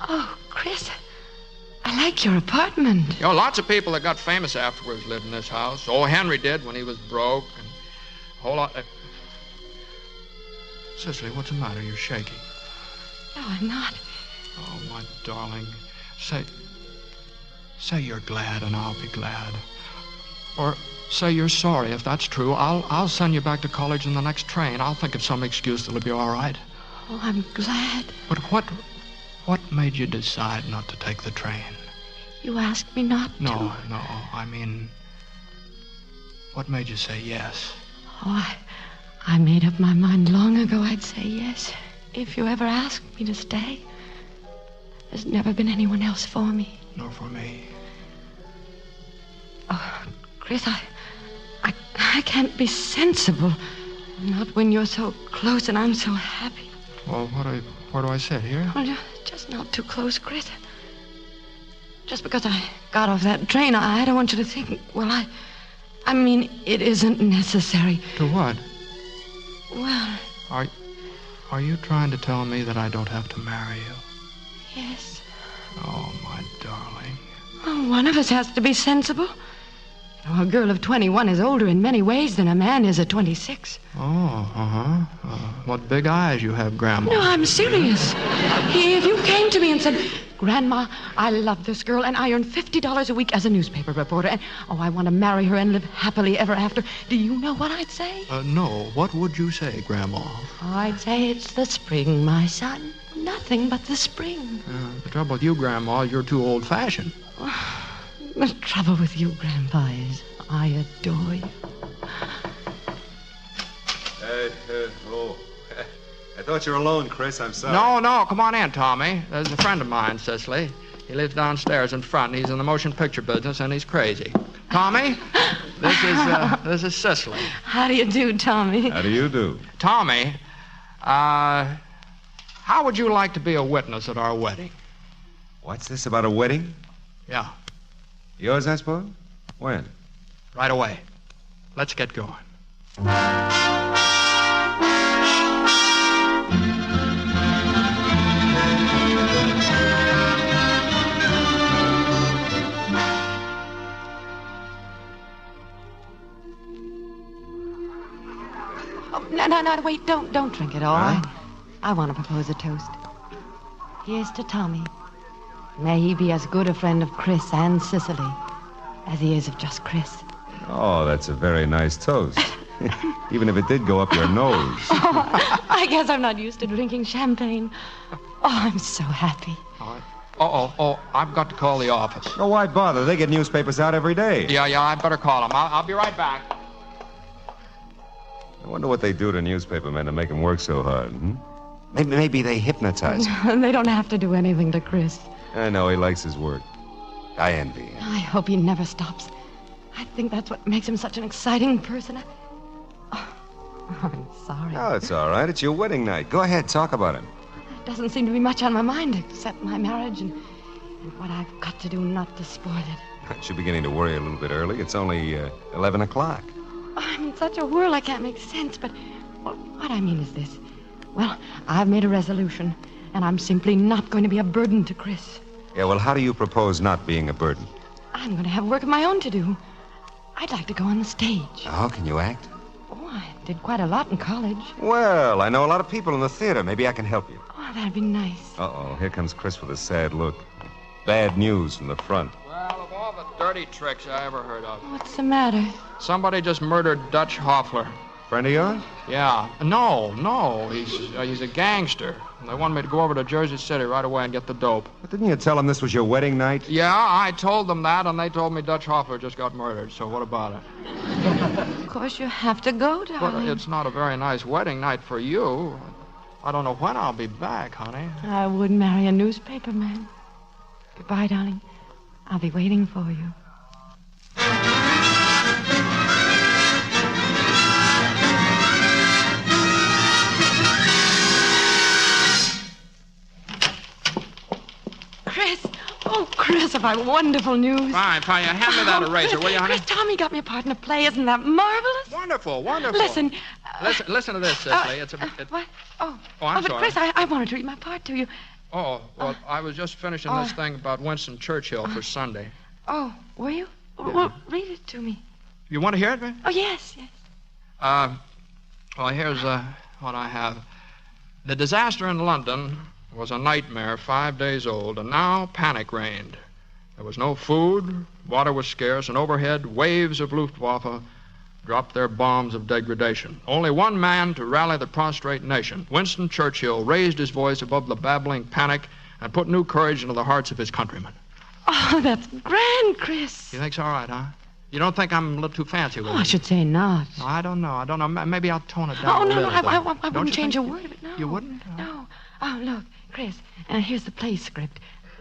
Oh, Chris, I like your apartment. You know, lots of people that got famous afterwards lived in this house. Old Henry did when he was broke, and a whole lot. Cicely, what's the matter? You're shaking. No, I'm not. Oh, my darling. Say you're glad, and I'll be glad. Or say you're sorry. If that's true, I'll send you back to college in the next train. I'll think of some excuse that'll be all right. Oh, I'm glad. But what made you decide not to take the train? You asked me not to. No. I mean, what made you say yes? Oh, I made up my mind long ago I'd say yes. If you ever asked me to stay, there's never been anyone else for me. Nor for me. Oh, Chris, I can't be sensible. Not when you're so close and I'm so happy. Well, where do I sit, here? Well, just not too close, Chris. Just because I got off that train, I don't want you to think, well, I mean, it isn't necessary. To what? Well... Are you trying to tell me that I don't have to marry you? Yes. Oh, my darling. Well, one of us has to be sensible. You know, a girl of 21 is older in many ways than a man is at 26. Oh, what big eyes you have, Grandma. No, I'm serious. If you came to me and said, Grandma, I love this girl, and I earn $50 a week as a newspaper reporter, and, I want to marry her and live happily ever after, do you know what I'd say? No. What would you say, Grandma? I'd say it's the spring, my son. Nothing but the spring. The trouble with you, Grandma, you're too old-fashioned. The trouble with you, Grandpa, is I adore you. Oh. I thought you were alone, Chris. I'm sorry. No. Come on in, Tommy. There's a friend of mine, Cicely. He lives downstairs in front, and he's in the motion picture business, and he's crazy. Tommy, this is Cicely. How do you do, Tommy? How do you do? Tommy, how would you like to be a witness at our wedding? What's this about a wedding? Yeah. Yours, I suppose? When? Right away. Let's get going. No, wait, don't drink it all. Huh? I want to propose a toast. Here's to Tommy. May he be as good a friend of Chris and Cicely as he is of just Chris. Oh, that's a very nice toast. Even if it did go up your nose. I guess I'm not used to drinking champagne. Oh, I'm so happy. Oh, I've got to call the office. Oh, why bother? They get newspapers out every day. Yeah, I better call them. I'll be right back. I wonder what they do to newspapermen to make them work so hard. Maybe they hypnotize them. They don't have to do anything to Chris. I know, he likes his work. I envy him. I hope he never stops. I think that's what makes him such an exciting person. I'm sorry. Oh, it's all right. It's your wedding night. Go ahead, talk about it. There doesn't seem to be much on my mind except my marriage and what I've got to do not to spoil it. Aren't you beginning to worry a little bit early? It's only 11 o'clock. I'm such a whirl I can't make sense, but what I mean is this. Well, I've made a resolution, and I'm simply not going to be a burden to Chris. Yeah, well, how do you propose not being a burden? I'm going to have work of my own to do. I'd like to go on the stage. Oh, can you act? Oh, I did quite a lot in college. Well, I know a lot of people in the theater. Maybe I can help you. Oh, that'd be nice. Uh-oh, here comes Chris with a sad look. Bad news from the front. Well, of all the dirty tricks I ever heard of. What's the matter? Somebody just murdered Dutch Hoffler. Friend of yours? Yeah. No. He's a gangster. And they wanted me to go over to Jersey City right away and get the dope. But didn't you tell them this was your wedding night? Yeah, I told them that, and they told me Dutch Hoffler just got murdered. So what about it? Of course you have to go, darling. Well, it's not a very nice wedding night for you. I don't know when I'll be back, honey. I would marry a newspaper man. Goodbye, darling. I'll be waiting for you. Chris! Oh, Chris, have I wonderful news. Fine. Hand me that eraser, will you, honey? Chris, Tommy got me a part in a play. Isn't that marvelous? Wonderful. Listen. Listen to this, Cicely. What? Oh, I'm but sorry. Chris, I wanted to read my part to you. Oh, well, I was just finishing this thing about Winston Churchill for Sunday. Oh, were you? Well, read it to me. You want to hear it, man? Oh, yes. Well, here's what I have. The disaster in London was a nightmare 5 days old, and now panic reigned. There was no food, water was scarce, and overhead waves of Luftwaffe dropped their bombs of degradation. Only one man to rally the prostrate nation. Winston Churchill raised his voice above the babbling panic and put new courage into the hearts of his countrymen. Oh, that's grand, Chris. You think's all right, huh? You don't think I'm a little too fancy with it? I should say not. No, I don't know. Maybe I'll tone it down Oh, a no, little. I wouldn't change a word of it, no. You wouldn't? No. Oh, look, Chris, here's the play script.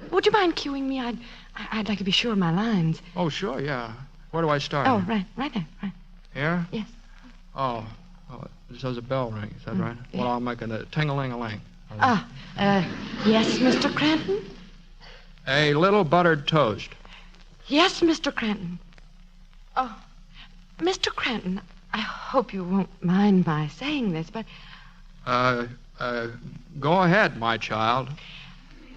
Would you mind cueing me? I'd like to be sure of my lines. Oh, sure, yeah. Where do I start? Oh, right there, right. Here? Yes. Oh, it says a bell ring. Is that right? Yeah. Well, I'll make it a ting-a-ling-a-ling. Yes, Mr. Cranton? A little buttered toast. Yes, Mr. Cranton. Oh, Mr. Cranton, I hope you won't mind my saying this, but... Go ahead, my child.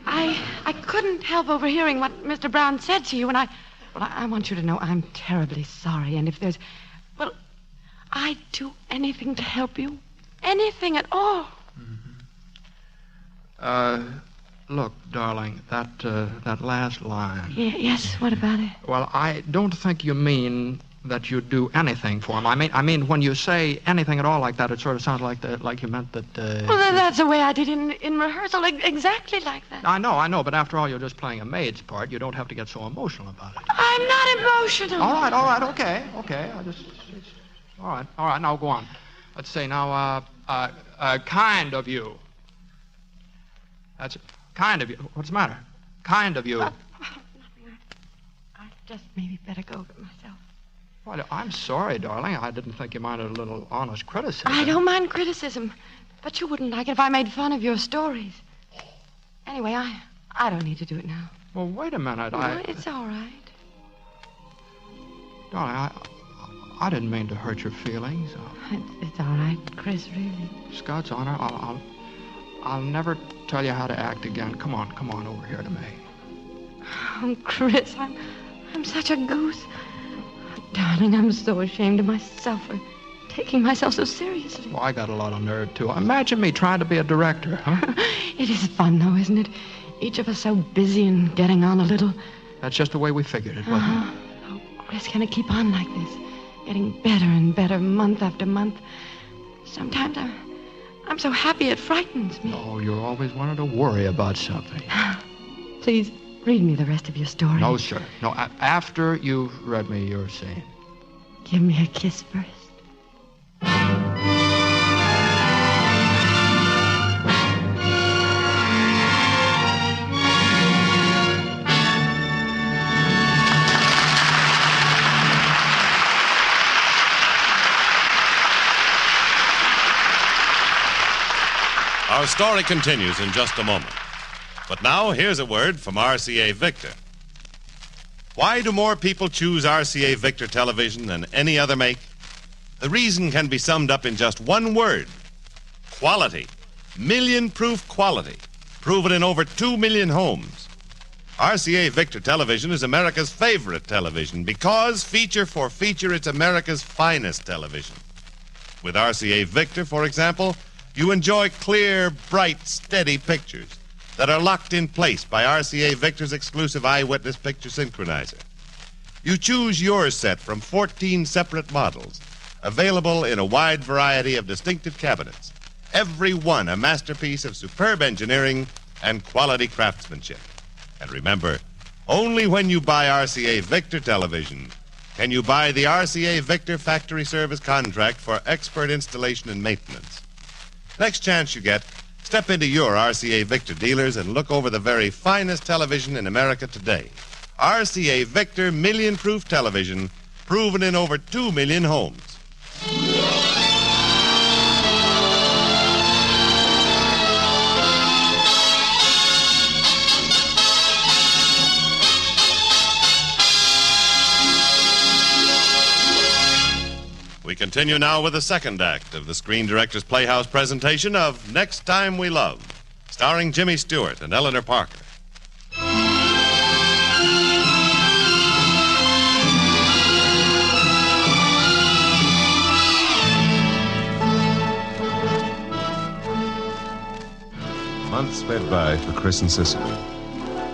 I couldn't help overhearing what Mr. Brown said to you, and I want you to know I'm terribly sorry, and if there's... Well, I'd do anything to help you. Anything at all. Look, darling, that last line. Yes, what about it? Well, I don't think you mean that you'd do anything for him. I mean, when you say anything at all like that, it sort of sounds like you meant that... Well, that's the way I did in rehearsal, exactly like that. I know, but after all, you're just playing a maid's part. You don't have to get so emotional about it. I'm not emotional. All right, okay. All right, now go on. Let's see, now, kind of you. That's kind of you. What's the matter? Kind of you. Nothing. I just maybe better go myself. Well, I'm sorry, darling. I didn't think you minded a little honest criticism. I don't mind criticism, but you wouldn't like it if I made fun of your stories. Anyway, I don't need to do it now. Well, wait a minute. No, it's all right. Darling, I didn't mean to hurt your feelings. It's all right, Chris, really. Scout's honor, I'll never tell you how to act again. Come on over here to me. Oh, Chris, I'm such a goose. Darling, I'm so ashamed of myself for taking myself so seriously. Well, I got a lot of nerve, too. Imagine me trying to be a director, huh? It is fun, though, isn't it? Each of us so busy and getting on a little. That's just the way we figured it, wasn't it? Oh, Chris, can it keep on like this? Getting better and better month after month. Sometimes I'm so happy it frightens me. Oh, you're always wanting to worry about something. Please, read me the rest of your story. No, sir. No, after you've read me your scene. Give me a kiss first. Our story continues in just a moment. But now, here's a word from RCA Victor. Why do more people choose RCA Victor television than any other make? The reason can be summed up in just one word: quality. Million-proof quality. Proven in over 2 million homes. RCA Victor Television is America's favorite television because, feature for feature, it's America's finest television. With RCA Victor, for example, you enjoy clear, bright, steady pictures that are locked in place by RCA Victor's exclusive eyewitness picture synchronizer. You choose your set from 14 separate models, available in a wide variety of distinctive cabinets, every one a masterpiece of superb engineering and quality craftsmanship. And remember, only when you buy RCA Victor television can you buy the RCA Victor factory service contract for expert installation and maintenance. Next chance you get, step into your RCA Victor dealers and look over the very finest television in America today. RCA Victor million-proof television, proven in over 2 million homes. We continue now with the second act of the Screen Directors Playhouse presentation of Next Time We Love, starring Jimmy Stewart and Eleanor Parker. Months sped by for Chris and Cicely.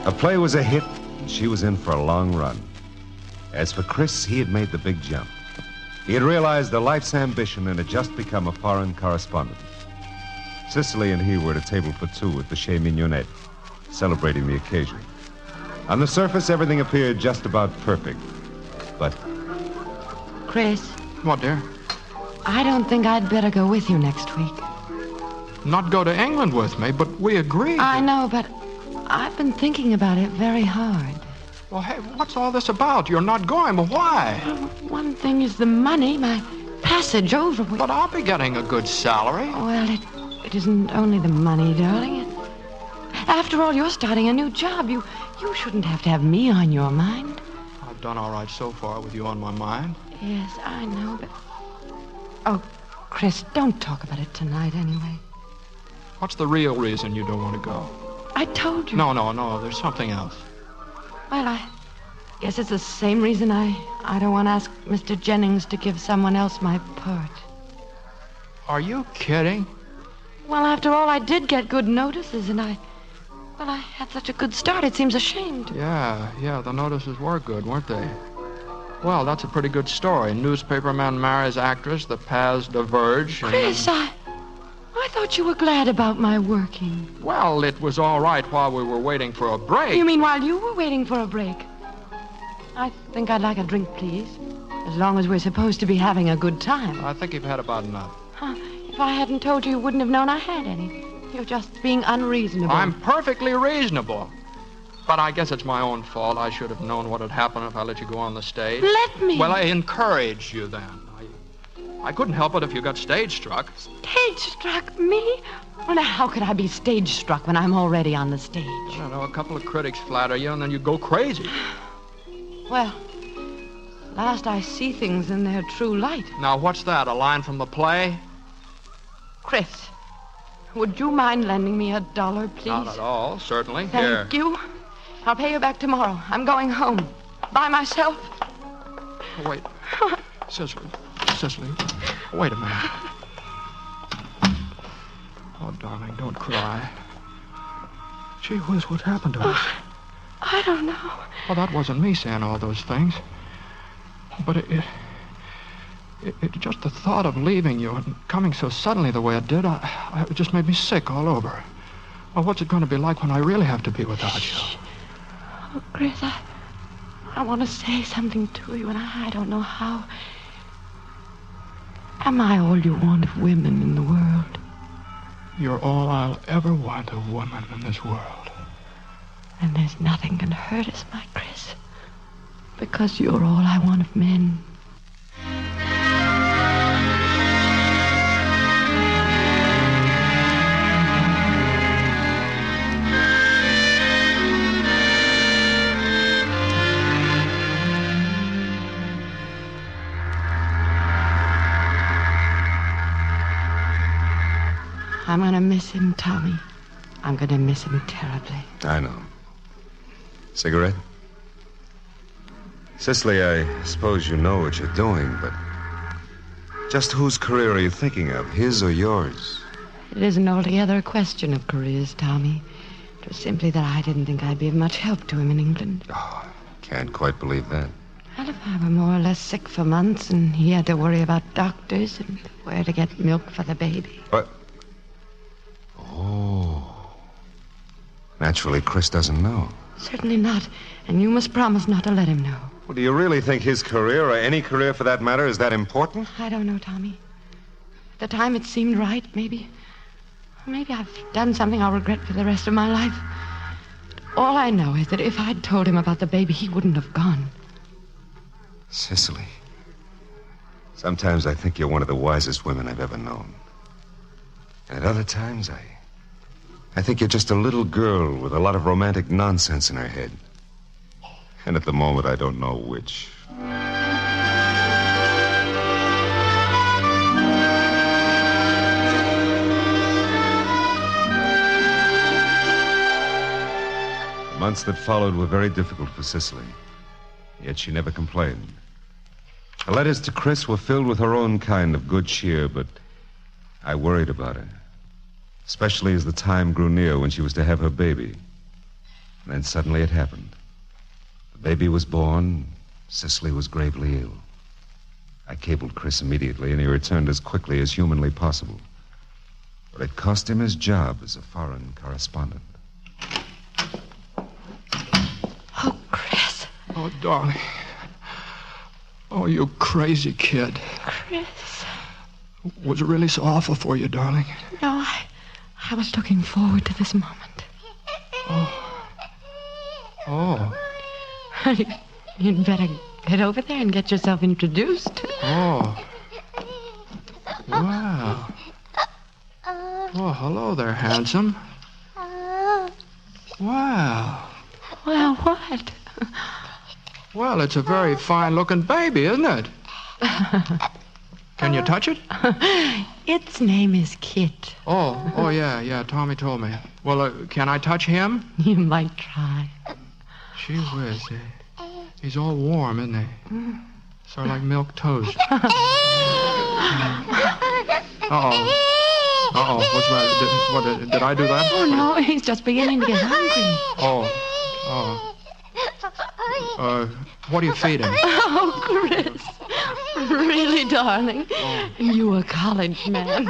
A play was a hit, and she was in for a long run. As for Chris, he had made the big jump. He had realized a life's ambition and had just become a foreign correspondent. Cicely and he were at a table for two at the Chez Mignonette, celebrating the occasion. On the surface, everything appeared just about perfect. But... Chris. What, dear? I don't think I'd better go with you next week. Not go to England with me, but we agreed. I know, but I've been thinking about it very hard. Well, hey, what's all this about? You're not going, but why? One thing is the money, my passage over. But I'll be getting a good salary. Well, it isn't only the money, darling. After all, you're starting a new job. You shouldn't have to have me on your mind. I've done all right so far with you on my mind. Yes, I know, but... Oh, Chris, don't talk about it tonight anyway. What's the real reason you don't want to go? I told you. No, there's something else. Well, I guess it's the same reason I don't want to ask Mr. Jennings to give someone else my part. Are you kidding? Well, after all, I did get good notices, and I had such a good start, it seems a shame to... Yeah, the notices were good, weren't they? Well, that's a pretty good story. Newspaperman marries actress, the paths diverge, Chris, I thought you were glad about my working. Well, it was all right while we were waiting for a break. You mean while you were waiting for a break? I think I'd like a drink, please. As long as we're supposed to be having a good time. I think you've had about enough. If I hadn't told you, you wouldn't have known I had any. You're just being unreasonable. I'm perfectly reasonable. But I guess it's my own fault. I should have known what would happen if I let you go on the stage. Let me. Well, I encouraged you then. I couldn't help it if you got stage-struck. Stage-struck? Me? Well, now, how could I be stage-struck when I'm already on the stage? I don't know, a couple of critics flatter you, and then you go crazy. Well, last I see things in their true light. Now, what's that, a line from the play? Chris, would you mind lending me $1, please? Not at all, certainly. Thank you. I'll pay you back tomorrow. I'm going home. By myself. Wait. Cicely, wait a minute. Oh, darling, don't cry. Gee whiz, what happened to us? I don't know. Well, that wasn't me saying all those things. But it just the thought of leaving you and coming so suddenly the way it did, it just made me sick all over. Well, what's it going to be like when I really have to be without you? Oh, Chris, I want to say something to you, and I don't know how. Am I all you want of women in the world? You're all I'll ever want of women in this world. And there's nothing can hurt us, my Chris, because you're all I want of men. I'm going to miss him, Tommy. I'm going to miss him terribly. I know. Cigarette? Cicely, I suppose you know what you're doing, but just whose career are you thinking of, his or yours? It isn't altogether a question of careers, Tommy. It was simply that I didn't think I'd be of much help to him in England. Oh, can't quite believe that. Well, if I were more or less sick for months and he had to worry about doctors and where to get milk for the baby. What? Oh. Naturally, Chris doesn't know. Certainly not. And you must promise not to let him know. Well, do you really think his career, or any career for that matter, is that important? I don't know, Tommy. At the time it seemed right, maybe. Maybe I've done something I'll regret for the rest of my life. All I know is that if I'd told him about the baby, he wouldn't have gone. Cicely, sometimes I think you're one of the wisest women I've ever known. And at other times, I think you're just a little girl with a lot of romantic nonsense in her head. And at the moment, I don't know which. The months that followed were very difficult for Cicely. Yet she never complained. Her letters to Chris were filled with her own kind of good cheer, but I worried about her. Especially as the time grew near when she was to have her baby. And then suddenly it happened. The baby was born. Cicely was gravely ill. I cabled Chris immediately, and he returned as quickly as humanly possible. But it cost him his job as a foreign correspondent. Oh, Chris. Oh, darling. Oh, you crazy kid. Chris. Was it really so awful for you, darling? No, I was looking forward to this moment. Oh. You'd better get over there and get yourself introduced. Oh. Wow. Oh, hello there, handsome. Wow. Well, what? Well, it's a very fine-looking baby, isn't it? Can you touch it? Its name is Kit. Oh, yeah, Tommy told me. Well, can I touch him? You might try. Gee whiz, he's all warm, isn't he? Sort of like milk toast. Uh-oh, what's the matter? Did I do that? Oh, no, he's just beginning to get hungry. What do you feed him? Oh, Chris. Really, darling? Oh. You a college man.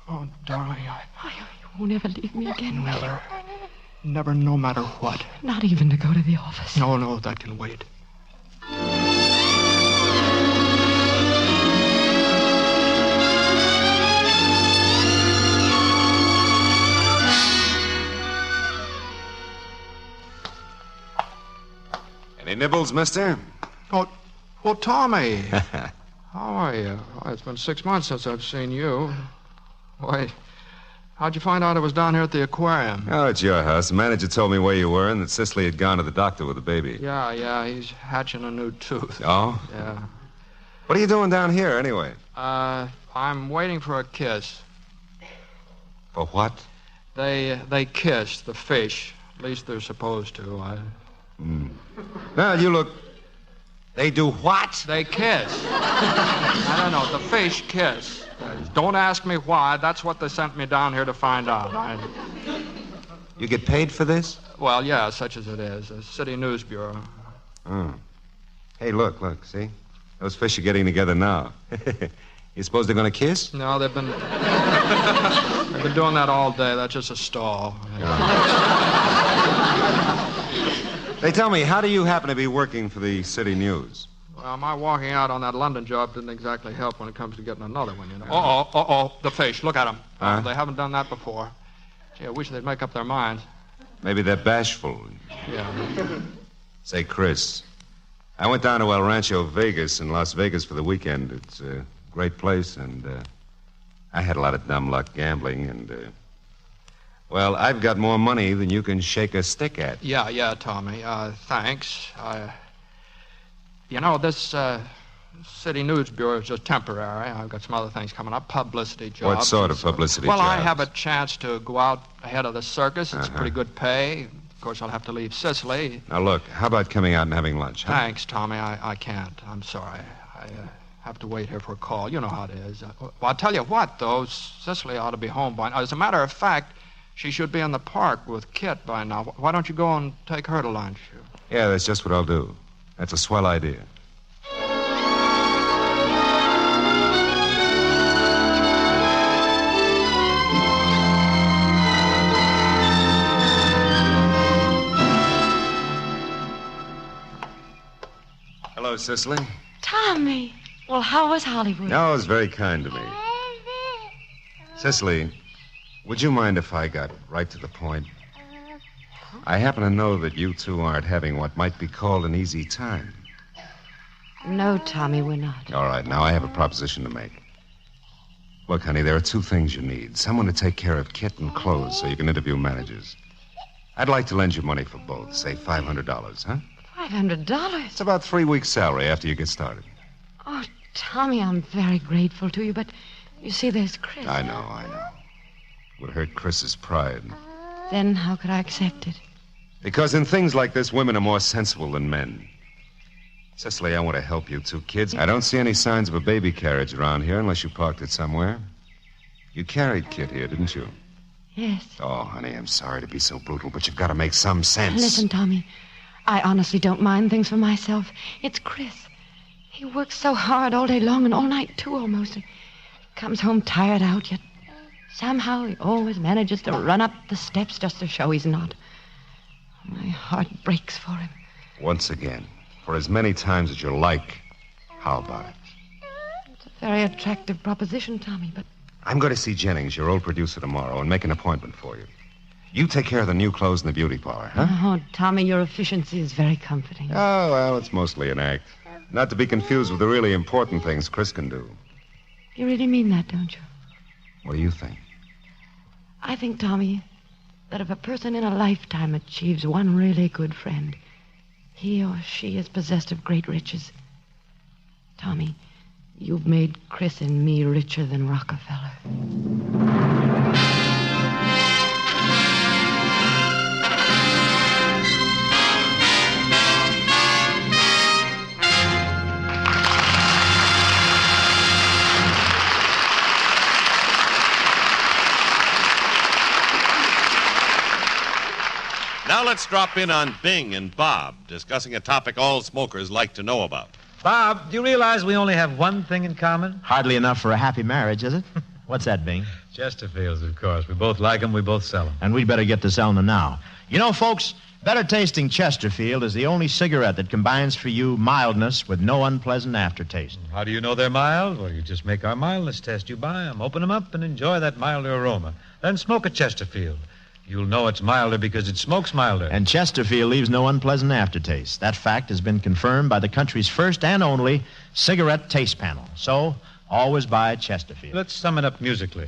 Oh, darling, You won't ever leave me again, will you? Never, no matter what. Not even to go to the office. No, that can wait. Any nibbles, mister? Oh, Tommy. How are you? Why, it's been 6 months since I've seen you. Why, how'd you find out I was down here at the aquarium? Oh, it's your house. The manager told me where you were and that Cicely had gone to the doctor with the baby. Yeah, he's hatching a new tooth. Oh? Yeah. What are you doing down here, anyway? I'm waiting for a kiss. For what? They kiss, the fish. At least they're supposed to. Now, you look... They do what? They kiss. I don't know. The fish kiss. Don't ask me why. That's what they sent me down here to find out. You get paid for this? Well, yeah, such as it is. A city news bureau. Oh. Hey, look, see? Those fish are getting together now. You suppose they're going to kiss? No, they've been doing that all day. That's just a stall. They tell me, how do you happen to be working for the City News? Well, my walking out on that London job didn't exactly help when it comes to getting another one, you know. Uh-oh, the fish. Look at them. Huh? They haven't done that before. Gee, I wish they'd make up their minds. Maybe they're bashful. Yeah. Say, Chris, I went down to El Rancho Vegas in Las Vegas for the weekend. It's a great place, and I had a lot of dumb luck gambling, and... Well, I've got more money than you can shake a stick at. Yeah, Tommy. Thanks. You know, this City News Bureau is just temporary. I've got some other things coming up, publicity jobs. What sort of publicity Well, jobs? I have a chance to go out ahead of the circus. It's pretty good pay. Of course, I'll have to leave Sicily. Now, look, how about coming out and having lunch? Huh? Thanks, Tommy. I can't. I'm sorry. I have to wait here for a call. You know how it is. Well, I'll tell you what, though. Cicely ought to be home by now. As a matter of fact, she should be in the park with Kit by now. Why don't you go and take her to lunch? Yeah, that's just what I'll do. That's a swell idea. Hello, Cicely. Tommy. Well, how was Hollywood? No, it was very kind to me. Cicely, would you mind if I got right to the point? I happen to know that you two aren't having what might be called an easy time. No, Tommy, we're not. All right, now I have a proposition to make. Look, honey, there are two things you need. Someone to take care of Kit and clothes so you can interview managers. I'd like to lend you money for both, say $500, huh? $500? It's about 3 weeks' salary after you get started. Oh, Tommy, I'm very grateful to you, but you see, there's Chris. I know. It would hurt Chris's pride. Then how could I accept it? Because in things like this, women are more sensible than men. Cicely, I want to help you two kids. I don't see any signs of a baby carriage around here unless you parked it somewhere. You carried Kit here, didn't you? Yes. Oh, honey, I'm sorry to be so brutal, but you've got to make some sense. Listen, Tommy, I honestly don't mind things for myself. It's Chris. He works so hard all day long and all night, too, almost. He comes home tired out, yet somehow he always manages to run up the steps just to show he's not. My heart breaks for him. Once again, for as many times as you like, how about it? It's a very attractive proposition, Tommy, but... I'm going to see Jennings, your old producer, tomorrow and make an appointment for you. You take care of the new clothes in the beauty parlor, huh? Oh, Tommy, your efficiency is very comforting. Oh, well, it's mostly an act. Not to be confused with the really important things Chris can do. You really mean that, don't you? What do you think? I think, Tommy, that if a person in a lifetime achieves one really good friend, he or she is possessed of great riches. Tommy, you've made Chris and me richer than Rockefeller. Now let's drop in on Bing and Bob, discussing a topic all smokers like to know about. Bob, do you realize we only have one thing in common? Hardly enough for a happy marriage, is it? What's that, Bing? Chesterfields, of course. We both like them, we both sell them. And we'd better get to selling them now. You know, folks, better tasting Chesterfield is the only cigarette that combines for you mildness with no unpleasant aftertaste. How do you know they're mild? Well, you just make our mildness test. You buy them, open them up, and enjoy that milder aroma. Then smoke a Chesterfield. You'll know it's milder because it smokes milder. And Chesterfield leaves no unpleasant aftertaste. That fact has been confirmed by the country's first and only cigarette taste panel. So, always buy Chesterfield. Let's sum it up musically.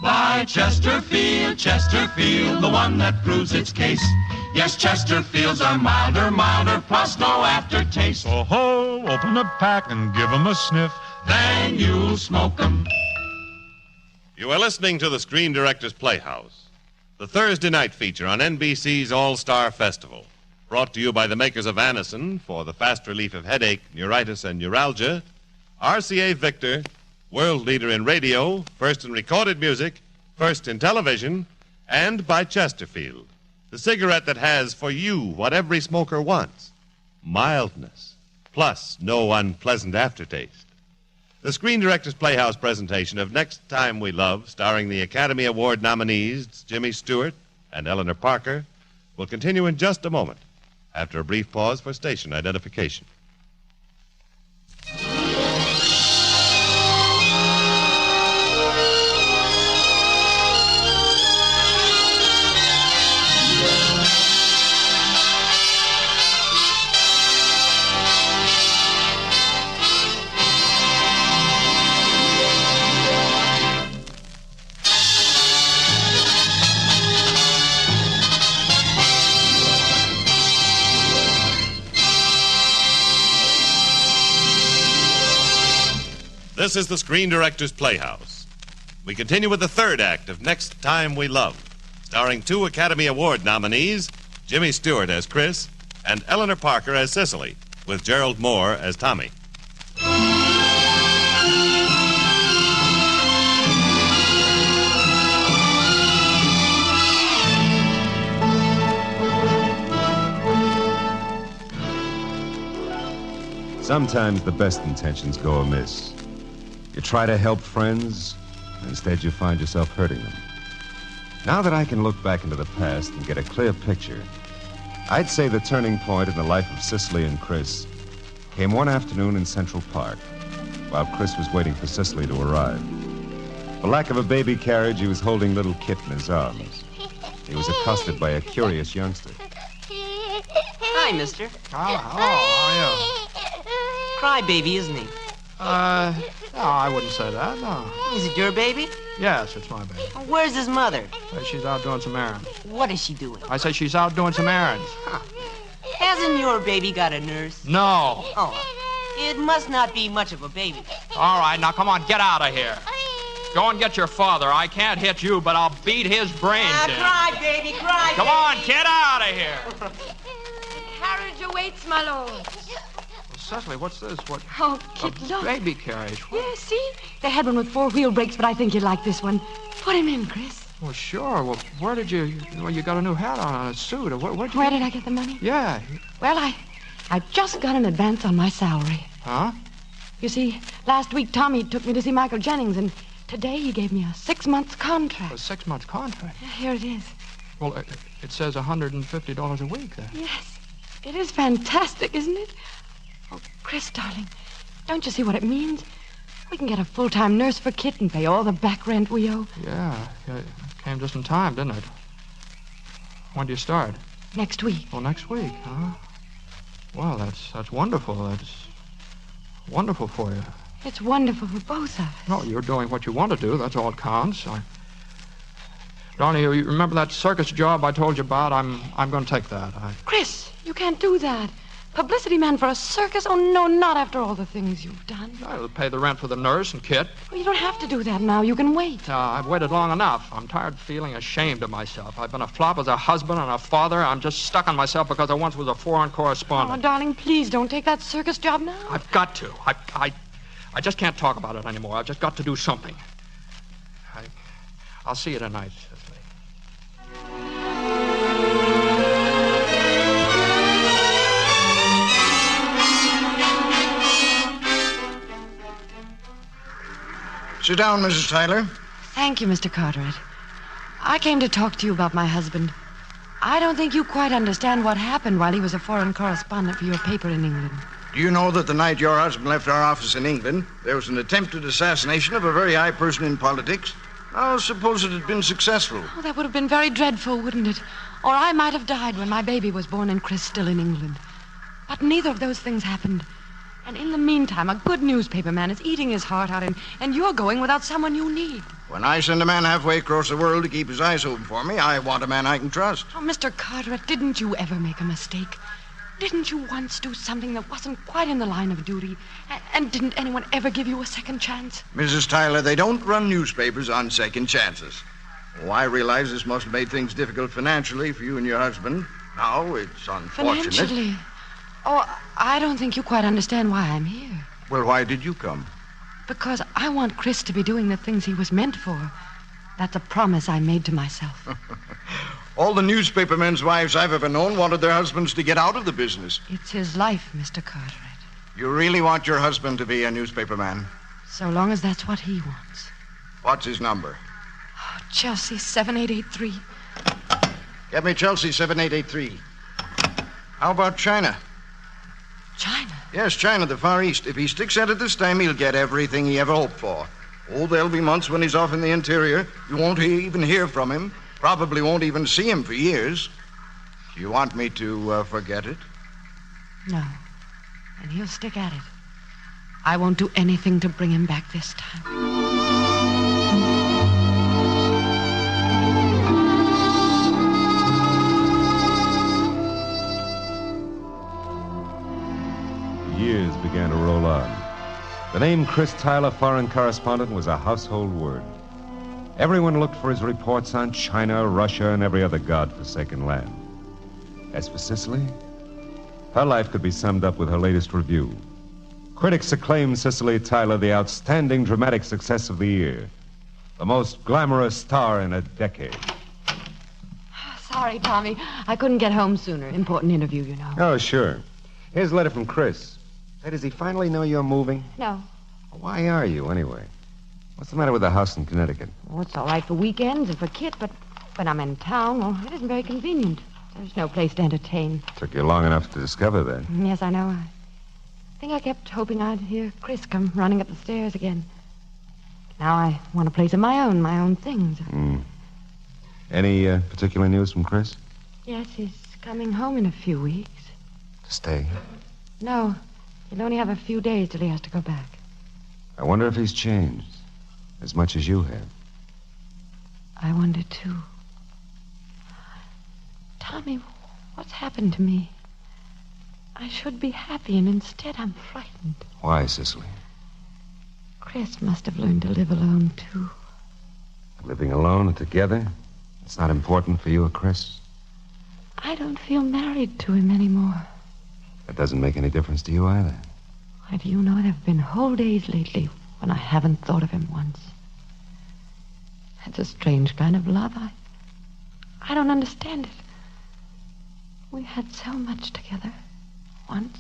Buy Chesterfield, Chesterfield, the one that proves its case. Yes, Chesterfields are milder, plus no aftertaste. Oh, ho, open a pack and give 'em a sniff. Then you'll smoke 'em. You are listening to the Screen Directors Playhouse, the Thursday night feature on NBC's All-Star Festival, brought to you by the makers of Anacin for the fast relief of headache, neuritis, and neuralgia, RCA Victor, world leader in radio, first in recorded music, first in television, and by Chesterfield, the cigarette that has for you what every smoker wants, mildness, plus no unpleasant aftertaste. The Screen Directors Playhouse presentation of Next Time We Love, starring the Academy Award nominees Jimmy Stewart and Eleanor Parker, will continue in just a moment, after a brief pause for station identification. This is the Screen Directors Playhouse. We continue with the third act of Next Time We Love, starring 2 Academy Award nominees, Jimmy Stewart as Chris and Eleanor Parker as Cicely, with Gerald Moore as Tommy. Sometimes the best intentions go amiss. You try to help friends, and instead you find yourself hurting them. Now that I can look back into the past and get a clear picture, I'd say the turning point in the life of Cicely and Chris came one afternoon in Central Park, while Chris was waiting for Cicely to arrive. For lack of a baby carriage, he was holding little Kit in his arms. He was accosted by a curious youngster. Hi, mister. How are you? Crybaby, isn't he? No, I wouldn't say that, no. Is it your baby? Yes, it's my baby. Where's his mother? She's out doing some errands. What is she doing? I say she's out doing some errands. Hasn't your baby got a nurse? No. Oh, it must not be much of a baby. All right, now come on, get out of here. Go and get your father. I can't hit you, but I'll beat his brains in. Cry, baby, cry. Come on, get out of here. The carriage awaits, my lord. Cecily, what's this? What? Oh, Kit, look. Baby carriage. Yeah, see? They had one with 4-wheel brakes, but I think you'd like this one. Put him in, Chris. Well, sure. Well, where did you... Well, you got a new hat on and a suit. Where did I get the money? Yeah. Well, I just got an advance on my salary. Huh? You see, last week Tommy took me to see Michael Jennings, and today he gave me a 6-month contract. A 6-month contract? Yeah, here it is. Well, it says $150 a week there. Yes. It is fantastic, isn't it? Oh, Chris, darling, don't you see what it means? We can get a full-time nurse for Kit and pay all the back rent we owe. Yeah, it came just in time, didn't it? When do you start? Next week. Oh, next week, huh? Well, that's wonderful. That's wonderful for you. It's wonderful for both of us. No, you're doing what you want to do. That's all that counts. Darling, you remember that circus job I told you about? I'm going to take that. Chris, you can't do that. Publicity man for a circus? Oh, no, not after all the things you've done. I'll pay the rent for the nurse and Kit. Well, you don't have to do that now. You can wait. I've waited long enough. I'm tired of feeling ashamed of myself. I've been a flop as a husband and a father. I'm just stuck on myself because I once was a foreign correspondent. Oh, darling, please don't take that circus job now. I've got to. I just can't talk about it anymore. I've just got to do something. I'll see you tonight, Cicely. Sit down, Mrs. Tyler. Thank you, Mr. Carteret. I came to talk to you about my husband. I don't think you quite understand what happened while he was a foreign correspondent for your paper in England. Do you know that the night your husband left our office in England, there was an attempted assassination of a very high person in politics? Now, suppose it had been successful. Oh, that would have been very dreadful, wouldn't it? Or I might have died when my baby was born and Chris still in England. But neither of those things happened. And in the meantime, a good newspaper man is eating his heart out, and you're going without someone you need. When I send a man halfway across the world to keep his eyes open for me, I want a man I can trust. Oh, Mr. Carteret, didn't you ever make a mistake? Didn't you once do something that wasn't quite in the line of duty? And didn't anyone ever give you a second chance? Mrs. Tyler, they don't run newspapers on second chances. Oh, I realize this must have made things difficult financially for you and your husband. Now, it's unfortunate. Financially? Oh, I don't think you quite understand why I'm here. Well, why did you come? Because I want Chris to be doing the things he was meant for. That's a promise I made to myself. All the newspapermen's wives I've ever known wanted their husbands to get out of the business. It's his life, Mr. Carteret. You really want your husband to be a newspaperman? So long as that's what he wants. What's his number? Oh, Chelsea 7883. Get me Chelsea 7883. How about China? China? Yes, China, the Far East. If he sticks at it this time, he'll get everything he ever hoped for. Oh, there'll be months when he's off in the interior. You won't even hear from him. Probably won't even see him for years. Do you want me to forget it? No. And he'll stick at it. I won't do anything to bring him back this time. Years began to roll on. The name Chris Tyler, foreign correspondent, was a household word. Everyone looked for his reports on China, Russia, and every other godforsaken land. As for Cicely, her life could be summed up with her latest review. Critics acclaimed Cicely Tyler the outstanding dramatic success of the year, the most glamorous star in a decade. Sorry, Tommy. I couldn't get home sooner. Important interview, you know. Oh, sure. Here's a letter from Chris. Hey, does he finally know you're moving? No. Why are you, anyway? What's the matter with the house in Connecticut? Oh, it's all right for weekends and for Kit, but when I'm in town, well, it isn't very convenient. There's no place to entertain. Took you long enough to discover that. Yes, I know. I think I kept hoping I'd hear Chris come running up the stairs again. Now I want a place of my own things. Any particular news from Chris? Yes, he's coming home in a few weeks. To stay? No, he'll only have a few days till he has to go back. I wonder if he's changed as much as you have. I wonder, too. Tommy, what's happened to me? I should be happy, and instead I'm frightened. Why, Cicely? Chris must have learned to live alone, too. Living alone and together? It's not important for you or Chris? I don't feel married to him anymore. That doesn't make any difference to you either. Why, do you know, there have been whole days lately when I haven't thought of him once. It's a strange kind of love. I don't understand it. We had so much together once.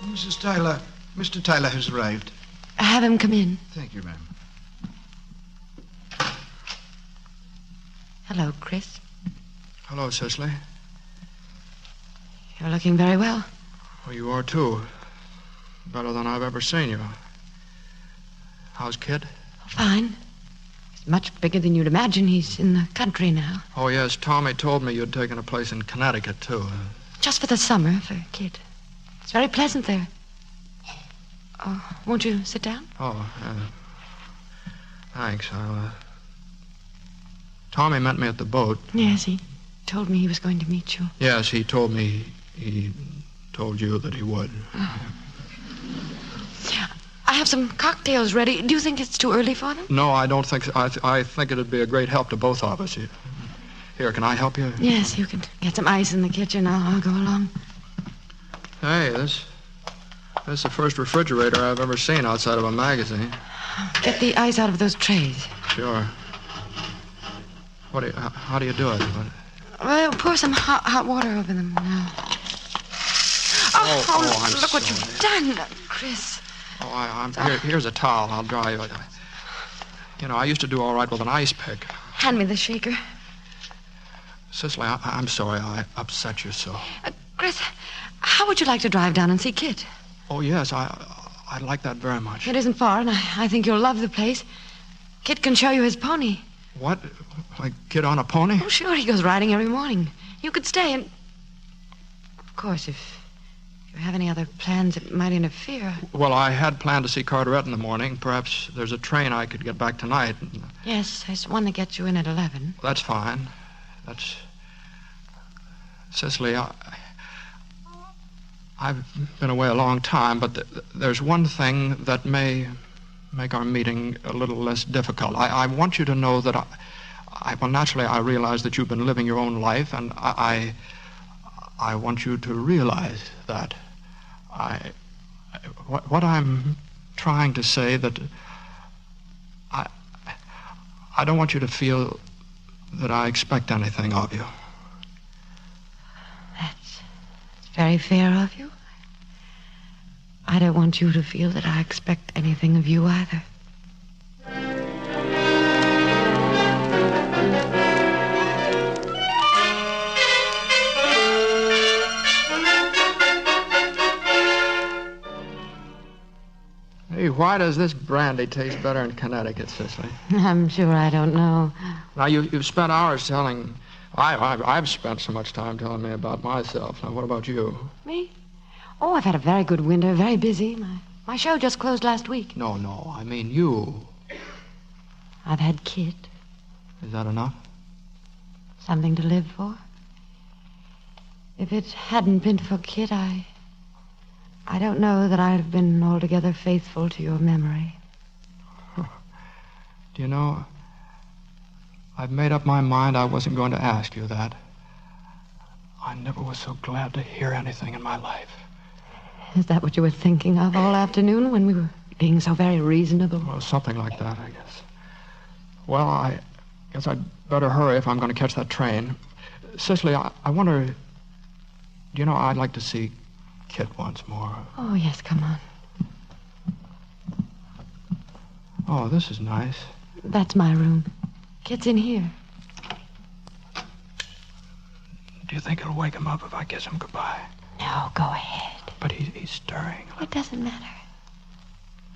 Mrs. Tyler, Mr. Tyler has arrived. Have him come in. Thank you, ma'am. Hello, Chris. Hello, Cicely. You're looking very well. Well, you are, too. Better than I've ever seen you. How's Kid? Fine. He's much bigger than you'd imagine. He's in the country now. Oh, yes, Tommy told me you'd taken a place in Connecticut, too. Just for the summer, for Kid. It's very pleasant there. Won't you sit down? Oh, thanks. Tommy met me at the boat. Yes, he told me he was going to meet you. Yes, he told me he told you that he would. I have some cocktails ready. Do you think it's too early for them? No, I don't think so. I think it'd be a great help to both of us. Here, can I help you? Yes, you can get some ice in the kitchen. I'll go along. Hey, this is the first refrigerator I've ever seen outside of a magazine. Get the ice out of those trays. Sure. How do you do it? Well, pour some hot water over them now. I'm look what sorry. you've done, Chris. Here's a towel. I'll dry you. You know, I used to do all right with an ice pick. Hand me the shaker. Cicely, I'm sorry I upset you so. Chris, how would you like to drive down and see Kit? Oh, yes, I'd like that very much. It isn't far, and I think you'll love the place. Kit can show you his pony. What? Like Kid on a pony? Oh, sure, he goes riding every morning. You could stay and... Of course, if you have any other plans that might interfere... Well, I had planned to see Carteret in the morning. Perhaps there's a train I could get back tonight. Yes, there's one that gets you in at 11. That's fine. That's... Cicely, I've been away a long time, but there's one thing that may make our meeting a little less difficult. I want you to know that well, naturally, I realize that you've been living your own life, and I want you to realize that. What I'm trying to say, that I don't want you to feel that I expect anything of you. That's very fair of you. I don't want you to feel that I expect anything of you either. Hey, why does this brandy taste better in Connecticut, Cicely? I'm sure I don't know. Now, you've spent hours telling... I've spent so much time telling me about myself. Now, what about you? Me? Oh, I've had a very good winter, very busy. My show just closed last week. No, I mean you. I've had Kit. Is that enough? Something to live for? If it hadn't been for Kit, I don't know that I'd have been altogether faithful to your memory. Do you know, I've made up my mind I wasn't going to ask you that. I never was so glad to hear anything in my life. Is that what you were thinking of all afternoon when we were being so very reasonable? Well, something like that, I guess. Well, I guess I'd better hurry if I'm going to catch that train. Cicely, I wonder, do you know, I'd like to see Kit once more. Oh, yes, come on. Oh, this is nice. That's my room. Kit's in here. Do you think it'll wake him up if I kiss him goodbye? No, go ahead. But he's stirring. It doesn't matter.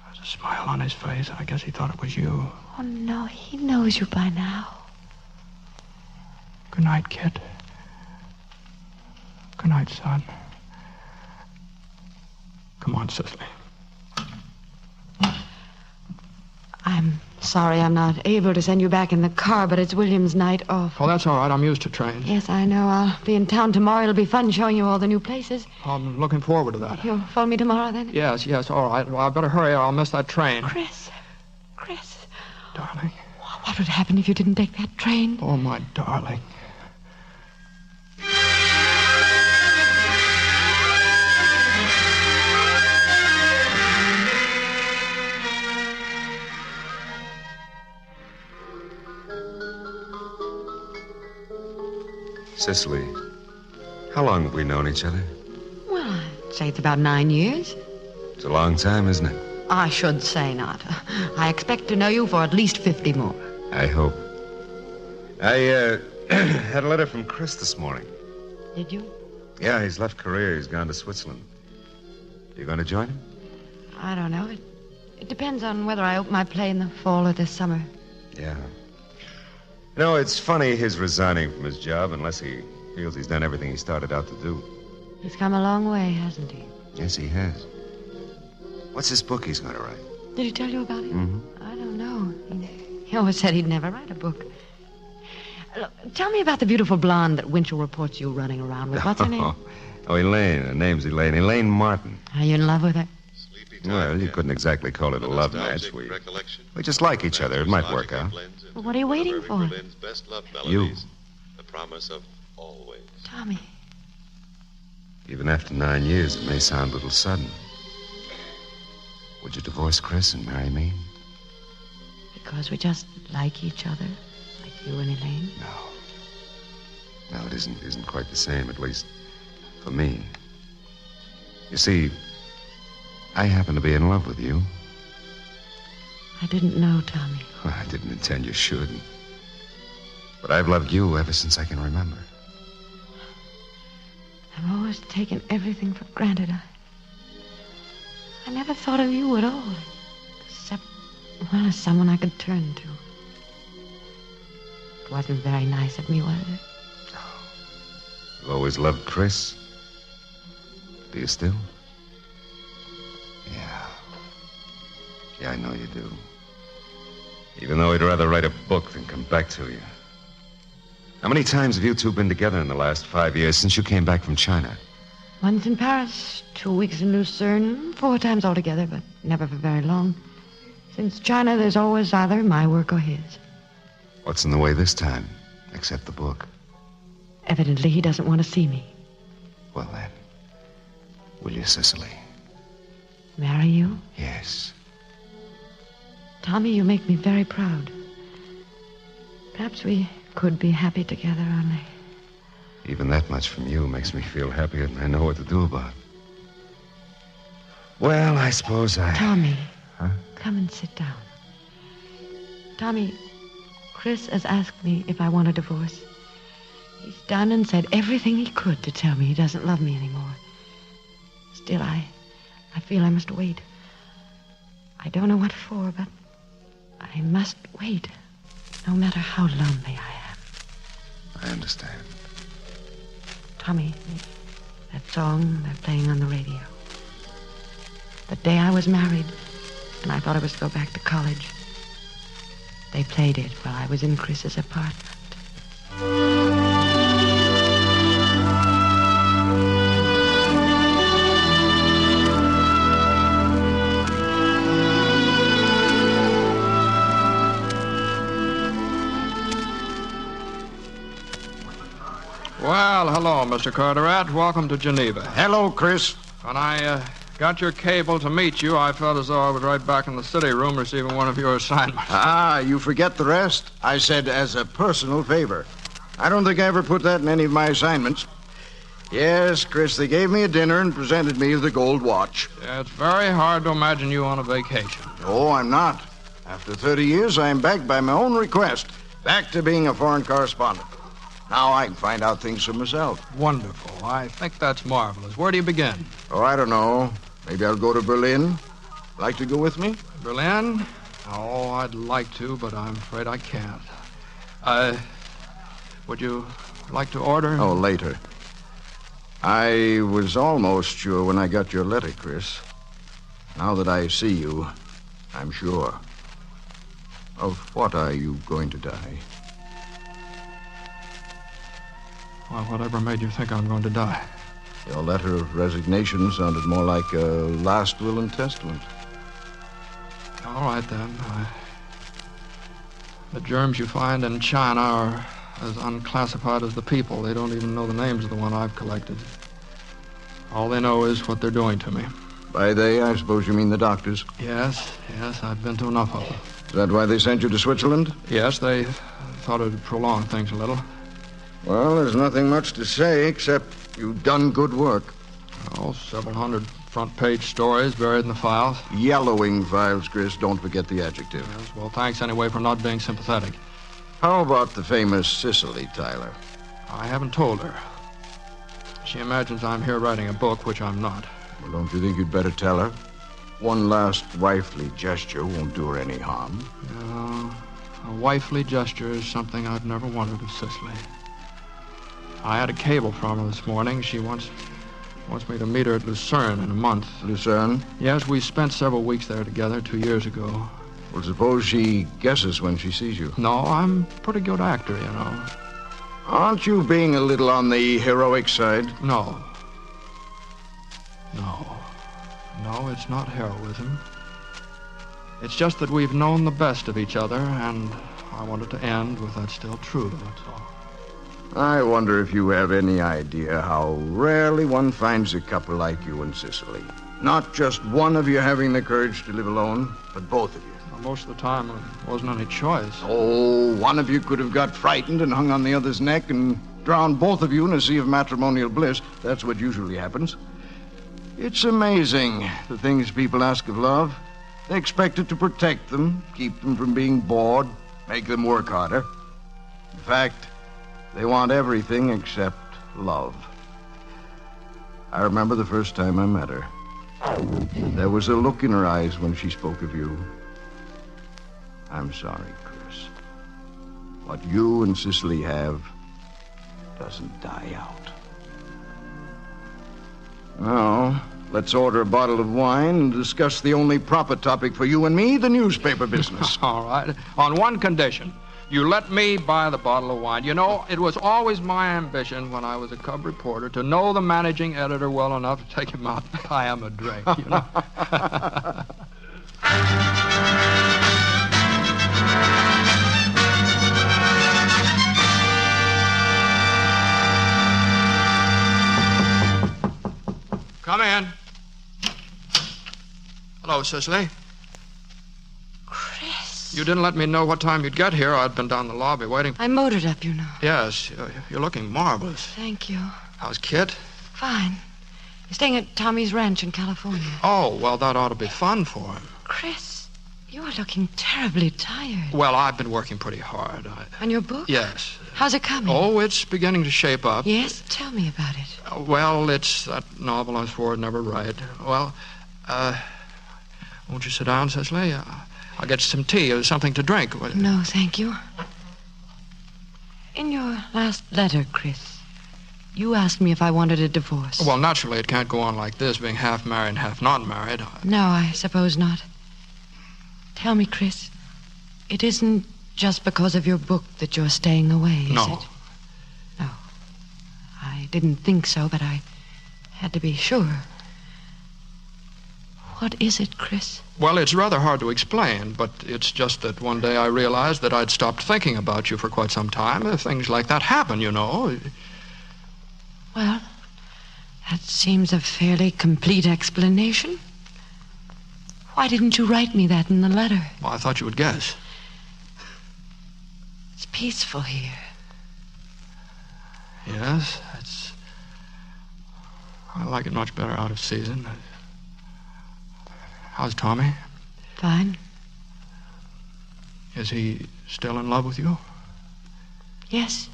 There's a smile on his face. I guess he thought it was you. Oh, no, he knows you by now. Good night, Kit. Good night, son. Come on, Cicely. I'm sorry I'm not able to send you back in the car, but it's William's night off. Oh, that's all right. I'm used to trains. Yes, I know. I'll be in town tomorrow. It'll be fun showing you all the new places. I'm looking forward to that. You'll phone me tomorrow, then? Yes, all right. Well, I better hurry or I'll miss that train. Chris. Darling. What would happen if you didn't take that train? Oh, my darling. Cicely, how long have we known each other? Well, I'd say it's about 9 years. It's a long time, isn't it? I should say not. I expect to know you for at least 50 more. I hope. I had a letter from Chris this morning. Did you? Yeah, he's left Korea. He's gone to Switzerland. You going to join him? I don't know. It depends on whether I open my play in the fall or this summer. Yeah. You know, it's funny his resigning from his job unless he feels he's done everything he started out to do. He's come a long way, hasn't he? Yes, he has. What's this book he's going to write? Did he tell you about it? Mm-hmm. I don't know. He always said he'd never write a book. Look, tell me about the beautiful blonde that Winchell reports you running around with. What's her name? Oh, Elaine. Her name's Elaine. Elaine Martin. Are you in love with her? Well, you couldn't exactly call it a love match. We just like each other. It might work out. Well, what are you waiting for? You. The promise of always. Tommy. Even after 9 years, it may sound a little sudden. Would you divorce Chris and marry me? Because we just like each other, like you and Elaine? No, it isn't quite the same, at least for me. You see, I happen to be in love with you. I didn't know, Tommy. Well, I didn't intend you should. But I've loved you ever since I can remember. I've always taken everything for granted. I never thought of you at all, except, well, as someone I could turn to. It wasn't very nice of me, was it? You've always loved Chris. Do you still? Yeah, I know you do. Even though he'd rather write a book than come back to you. How many times have you two been together in the last 5 years since you came back from China? Once in Paris, 2 weeks in Lucerne, 4 times altogether, but never for very long. Since China, there's always either my work or his. What's in the way this time, except the book? Evidently, he doesn't want to see me. Well, then, will you, Cicely? Marry you? Yes. Tommy, you make me very proud. Perhaps we could be happy together, only. Even that much from you makes me feel happier than I know what to do about. Well, I suppose I... Tommy. Huh? Come and sit down. Tommy, Chris has asked me if I want a divorce. He's done and said everything he could to tell me he doesn't love me anymore. Still, I feel I must wait. I don't know what for, but I must wait, no matter how lonely I am. I understand. Tommy, that song they're playing on the radio. The day I was married, and I thought I was to go back to college. They played it while I was in Chris's apartment. Well, hello, Mr. Carteret. Welcome to Geneva. Hello, Chris. When I got your cable to meet you, I felt as though I was right back in the city room receiving one of your assignments. Ah, you forget the rest. I said as a personal favor. I don't think I ever put that in any of my assignments. Yes, Chris, they gave me a dinner and presented me with a gold watch. Yeah, it's very hard to imagine you on a vacation. Oh, I'm not. After 30 years, I'm back by my own request. Back to being a foreign correspondent. Now I can find out things for myself. Wonderful. I think that's marvelous. Where do you begin? Oh, I don't know. Maybe I'll go to Berlin. Like to go with me? Berlin? Oh, I'd like to, but I'm afraid I can't. Would you like to order? Oh, later. I was almost sure when I got your letter, Chris. Now that I see you, I'm sure. Of what are you going to die? Well, whatever made you think I'm going to die? Your letter of resignation sounded more like a last will and testament. All right, then. The germs you find in China are as unclassified as the people. They don't even know the names of the one I've collected. All they know is what they're doing to me. By they, I suppose you mean the doctors? Yes, I've been to enough of them. Is that why they sent you to Switzerland? Yes, they thought it would prolong things a little. Well, there's nothing much to say except you've done good work. Oh, several hundred front-page stories buried in the files. Yellowing files, Chris. Don't forget the adjective. Yes, well, thanks anyway for not being sympathetic. How about the famous Cicely, Tyler? I haven't told her. She imagines I'm here writing a book, which I'm not. Well, don't you think you'd better tell her? One last wifely gesture won't do her any harm. No, a wifely gesture is something I've never wanted of Cicely. I had a cable from her this morning. She wants me to meet her at Lucerne in a month. Lucerne? Yes, we spent several weeks there together 2 years ago. Well, suppose she guesses when she sees you. No, I'm a pretty good actor, you know. Aren't you being a little on the heroic side? No, it's not heroism. It's just that we've known the best of each other, and I want it to end with that still true, that's all. I wonder if you have any idea how rarely one finds a couple like you and Cicely. Not just one of you having the courage to live alone, but both of you. Well, most of the time, there wasn't any choice. Oh, one of you could have got frightened and hung on the other's neck and drowned both of you in a sea of matrimonial bliss. That's what usually happens. It's amazing, the things people ask of love. They expect it to protect them, keep them from being bored, make them work harder. In fact, they want everything except love. I remember the first time I met her. There was a look in her eyes when she spoke of you. I'm sorry, Chris. What you and Cicely have doesn't die out. Now, let's order a bottle of wine and discuss the only proper topic for you and me, the newspaper business. All right. On one condition. You let me buy the bottle of wine. You know, it was always my ambition when I was a cub reporter to know the managing editor well enough to take him out and buy him a drink, you know. Come in. Hello, Cicely. Chris. You didn't let me know what time you'd get here. I'd been down the lobby waiting. I motored up, you know. Yes, you're looking marvelous. Thank you. How's Kit? Fine. He's staying at Tommy's ranch in California. Oh, well, that ought to be fun for him. Chris, you are looking terribly tired. Well, I've been working pretty hard. On your book? Yes. How's it coming? Oh, it's beginning to shape up. Yes? Tell me about it. Well, it's that novel I swore I'd never write. Well, won't you sit down, Cicely? I'll get you some tea or something to drink. No, thank you. In your last letter, Chris, you asked me if I wanted a divorce. Well, naturally, it can't go on like this, being half married and half not married. No, I suppose not. Tell me, Chris, it isn't just because of your book that you're staying away, is No. it? No. I didn't think so, but I had to be sure. What is it, Chris? Well, it's rather hard to explain, but it's just that one day I realized that I'd stopped thinking about you for quite some time. Things like that happen, you know. Well, that seems a fairly complete explanation. Why didn't you write me that in the letter? Well, I thought you would guess. It's peaceful here. Yes, I like it much better out of season. How's Tommy? Fine. Is he still in love with you? Yes.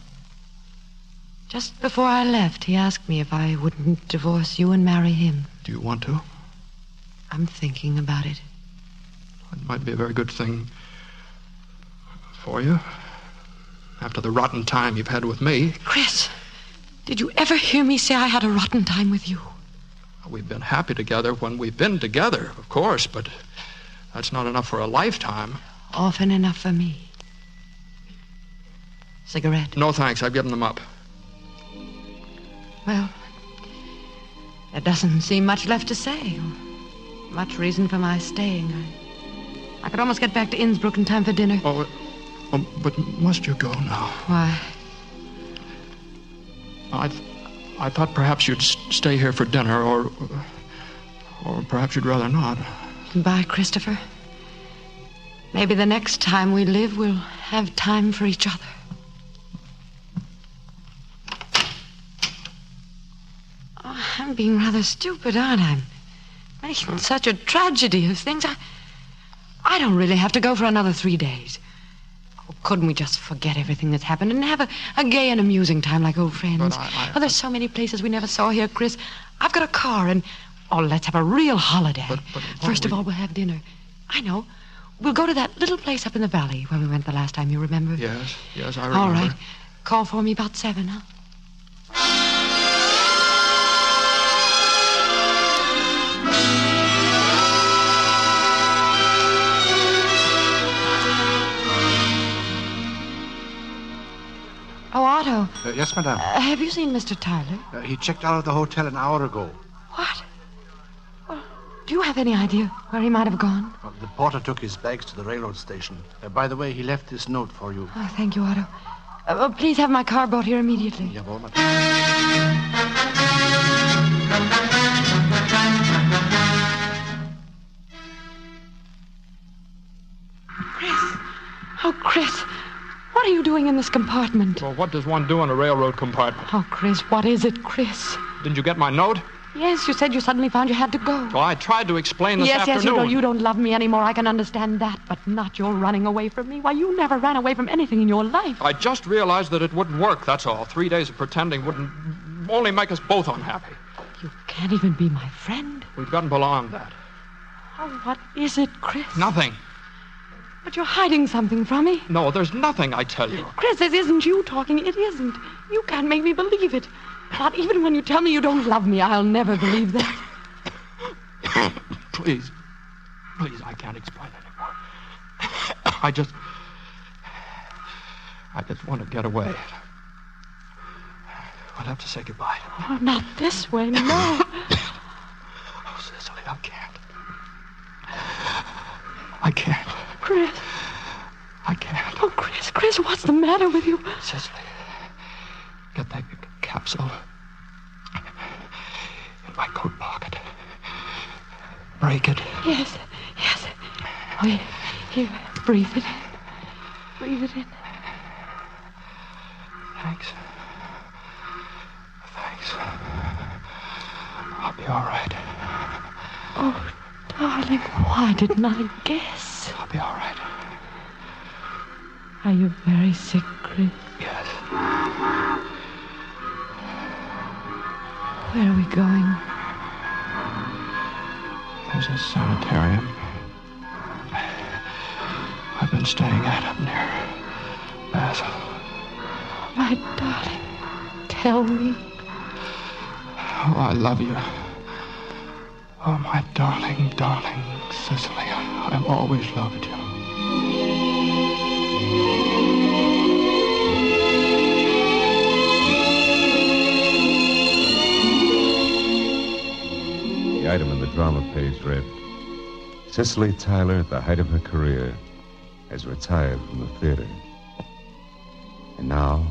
Just before I left, he asked me if I wouldn't divorce you and marry him. Do you want to? I'm thinking about it. It might be a very good thing for you. After the rotten time you've had with me. Chris, did you ever hear me say I had a rotten time with you? We've been happy together when we've been together, of course, but that's not enough for a lifetime. Often enough for me. Cigarette? No, thanks. I've given them up. Well, there doesn't seem much left to say. Or much reason for my staying. I could almost get back to Innsbruck in time for dinner. Oh, but must you go now? Why? I thought perhaps you'd stay here for dinner, or perhaps you'd rather not. Goodbye, Christopher. Maybe the next time we live, we'll have time for each other. Oh, I'm being rather stupid, aren't I? I'm making such a tragedy of things. I don't really have to go for another 3 days. Oh, couldn't we just forget everything that's happened and have a gay and amusing time like old friends? Oh, there's so many places we never saw here, Chris. I've got a car and... Oh, let's have a real holiday. But First of all, we'll have dinner. I know. We'll go to that little place up in the valley where we went the last time, you remember? Yes, I remember. All right. Call for me about 7, huh? Oh, Otto. Yes, madame. Have you seen Mr. Tyler? He checked out of the hotel an hour ago. What? Well, do you have any idea where he might have gone? Well, the porter took his bags to the railroad station. By the way, he left this note for you. Oh, thank you, Otto. Please have my car brought here immediately. Jawohl, madame. Chris. Oh, Chris. What are you doing in this compartment? Well, what does one do in a railroad compartment? Oh, Chris, what is it, Chris? Didn't you get my note? Yes, you said you suddenly found you had to go. Well, I tried to explain this afternoon. Yes, you don't love me anymore. I can understand that, but not your running away from me. Why, you never ran away from anything in your life. I just realized that it wouldn't work, that's all. 3 days of pretending wouldn't only make us both unhappy. You can't even be my friend. We've gotten beyond that. Oh, what is it, Chris? Nothing. But you're hiding something from me. No, there's nothing, I tell you. Chris, this isn't you talking. It isn't. You can't make me believe it. Not even when you tell me you don't love me, I'll never believe that. Please, I can't explain anymore. I just want to get away. We'll have to say goodbye. Oh, not this way, no. Oh, Cicely, I can't. Chris. I can't. Oh, Chris, what's the matter with you? Cicely, get that capsule in my coat pocket. Break it. Yes. Oh, here, breathe it in. Breathe it in. Thanks. I'll be all right. Oh, darling, why didn't I guess? I'll be all right. Are you very sick, Chris? Yes. Where are we going? There's a sanitarium I've been staying at up near Basel. My darling, tell me. Oh, I love you. Oh, my darling, darling Cicely, I've always loved you. page read, Cicely Tyler, at the height of her career, has retired from the theater. And now,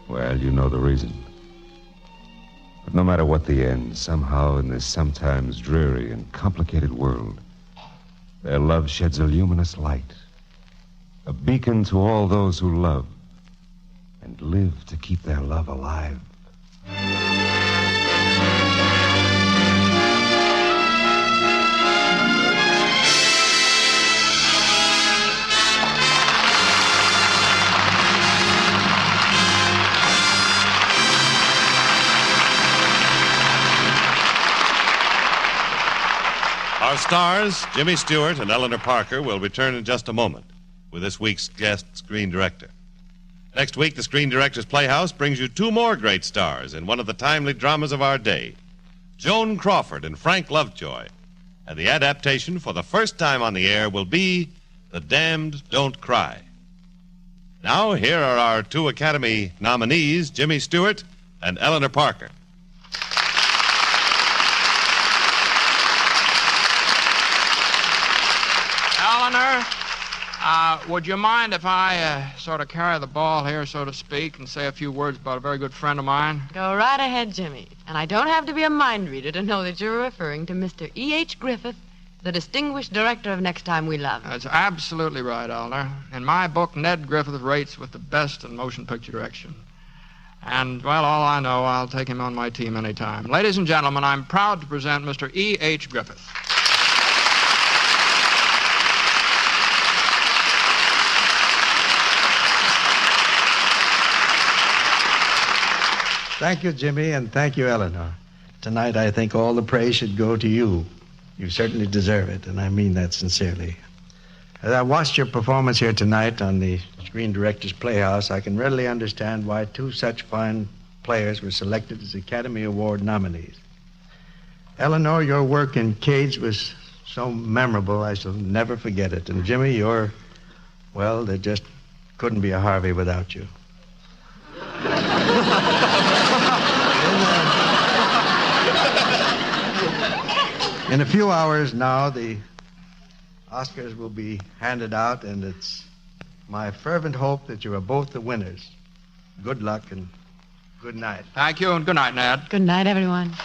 well, you know the reason. But no matter what the end, somehow in this sometimes dreary and complicated world, their love sheds a luminous light, a beacon to all those who love and live to keep their love alive. Our stars, Jimmy Stewart and Eleanor Parker, will return in just a moment with this week's guest screen director. Next week, the Screen Directors Playhouse brings you two more great stars in one of the timely dramas of our day, Joan Crawford and Frank Lovejoy. And the adaptation for the first time on the air will be The Damned Don't Cry. Now, here are our two Academy nominees, Jimmy Stewart and Eleanor Parker. Eleanor, would you mind if I sort of carry the ball here, so to speak, and say a few words about a very good friend of mine? Go right ahead, Jimmy. And I don't have to be a mind reader to know that you're referring to Mr. E.H. Griffith, the distinguished director of Next Time We Love. That's absolutely right, Eleanor. In my book, Ned Griffith rates with the best in motion picture direction. And, well, all I know, I'll take him on my team anytime. Ladies and gentlemen, I'm proud to present Mr. E.H. Griffith. Thank you, Jimmy, and thank you, Eleanor. Tonight, I think all the praise should go to you. You certainly deserve it, and I mean that sincerely. As I watched your performance here tonight on the Screen Directors Playhouse, I can readily understand why two such fine players were selected as Academy Award nominees. Eleanor, your work in Cage was so memorable, I shall never forget it. And Jimmy, well, there just couldn't be a Harvey without you. In a few hours now, the Oscars will be handed out, and it's my fervent hope that you are both the winners. Good luck and good night. Thank you, and good night, Ned. Good night, everyone.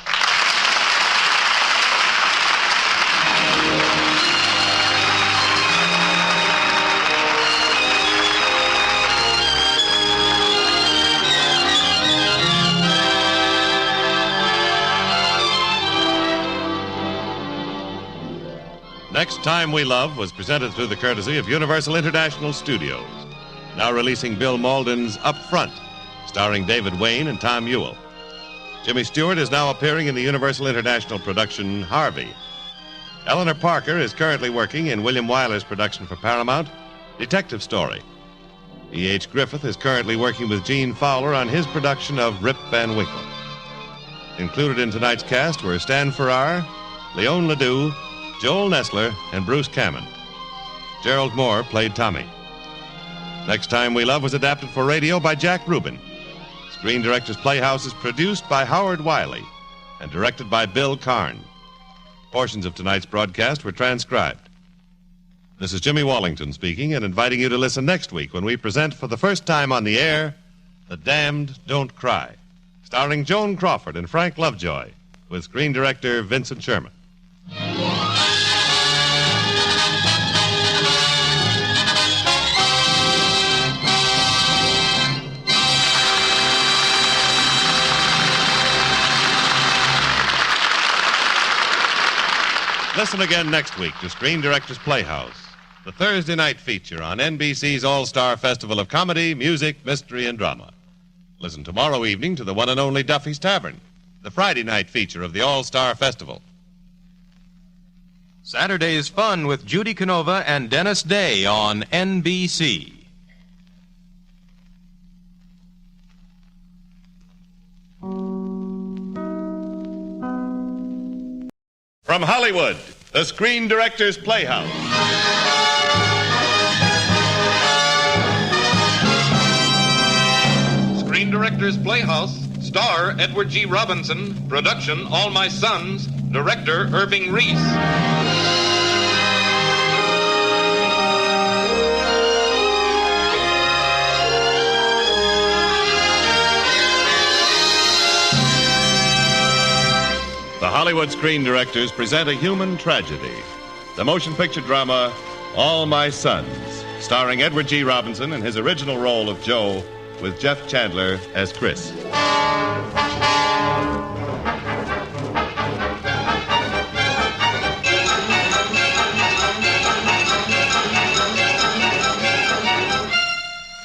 Next Time We Love was presented through the courtesy of Universal International Studios. Now releasing Bill Malden's Up Front, starring David Wayne and Tom Ewell. Jimmy Stewart is now appearing in the Universal International production Harvey. Eleanor Parker is currently working in William Wyler's production for Paramount, Detective Story. E.H. Griffith is currently working with Gene Fowler on his production of Rip Van Winkle. Included in tonight's cast were Stan Farrar, Leon Ledoux, Joel Nessler, and Bruce Cammon. Gerald Moore played Tommy. Next Time We Love was adapted for radio by Jack Rubin. Screen Directors Playhouse is produced by Howard Wiley and directed by Bill Karn. Portions of tonight's broadcast were transcribed. This is Jimmy Wallington speaking and inviting you to listen next week when we present for the first time on the air, The Damned Don't Cry, starring Joan Crawford and Frank Lovejoy, with screen director Vincent Sherman. Listen again next week to Screen Directors Playhouse, the Thursday night feature on NBC's All-Star Festival of Comedy, Music, Mystery, and Drama. Listen tomorrow evening to the one and only Duffy's Tavern, the Friday night feature of the All-Star Festival. Saturday's Fun with Judy Canova and Dennis Day on NBC. From Hollywood, the Screen Directors Playhouse. Screen Directors Playhouse Star Edward G. Robinson. Production All My Sons. Director Irving Reese. The Hollywood Screen Directors present a human tragedy. The motion picture drama, All My Sons, starring Edward G. Robinson in his original role of Joe, with Jeff Chandler as Chris.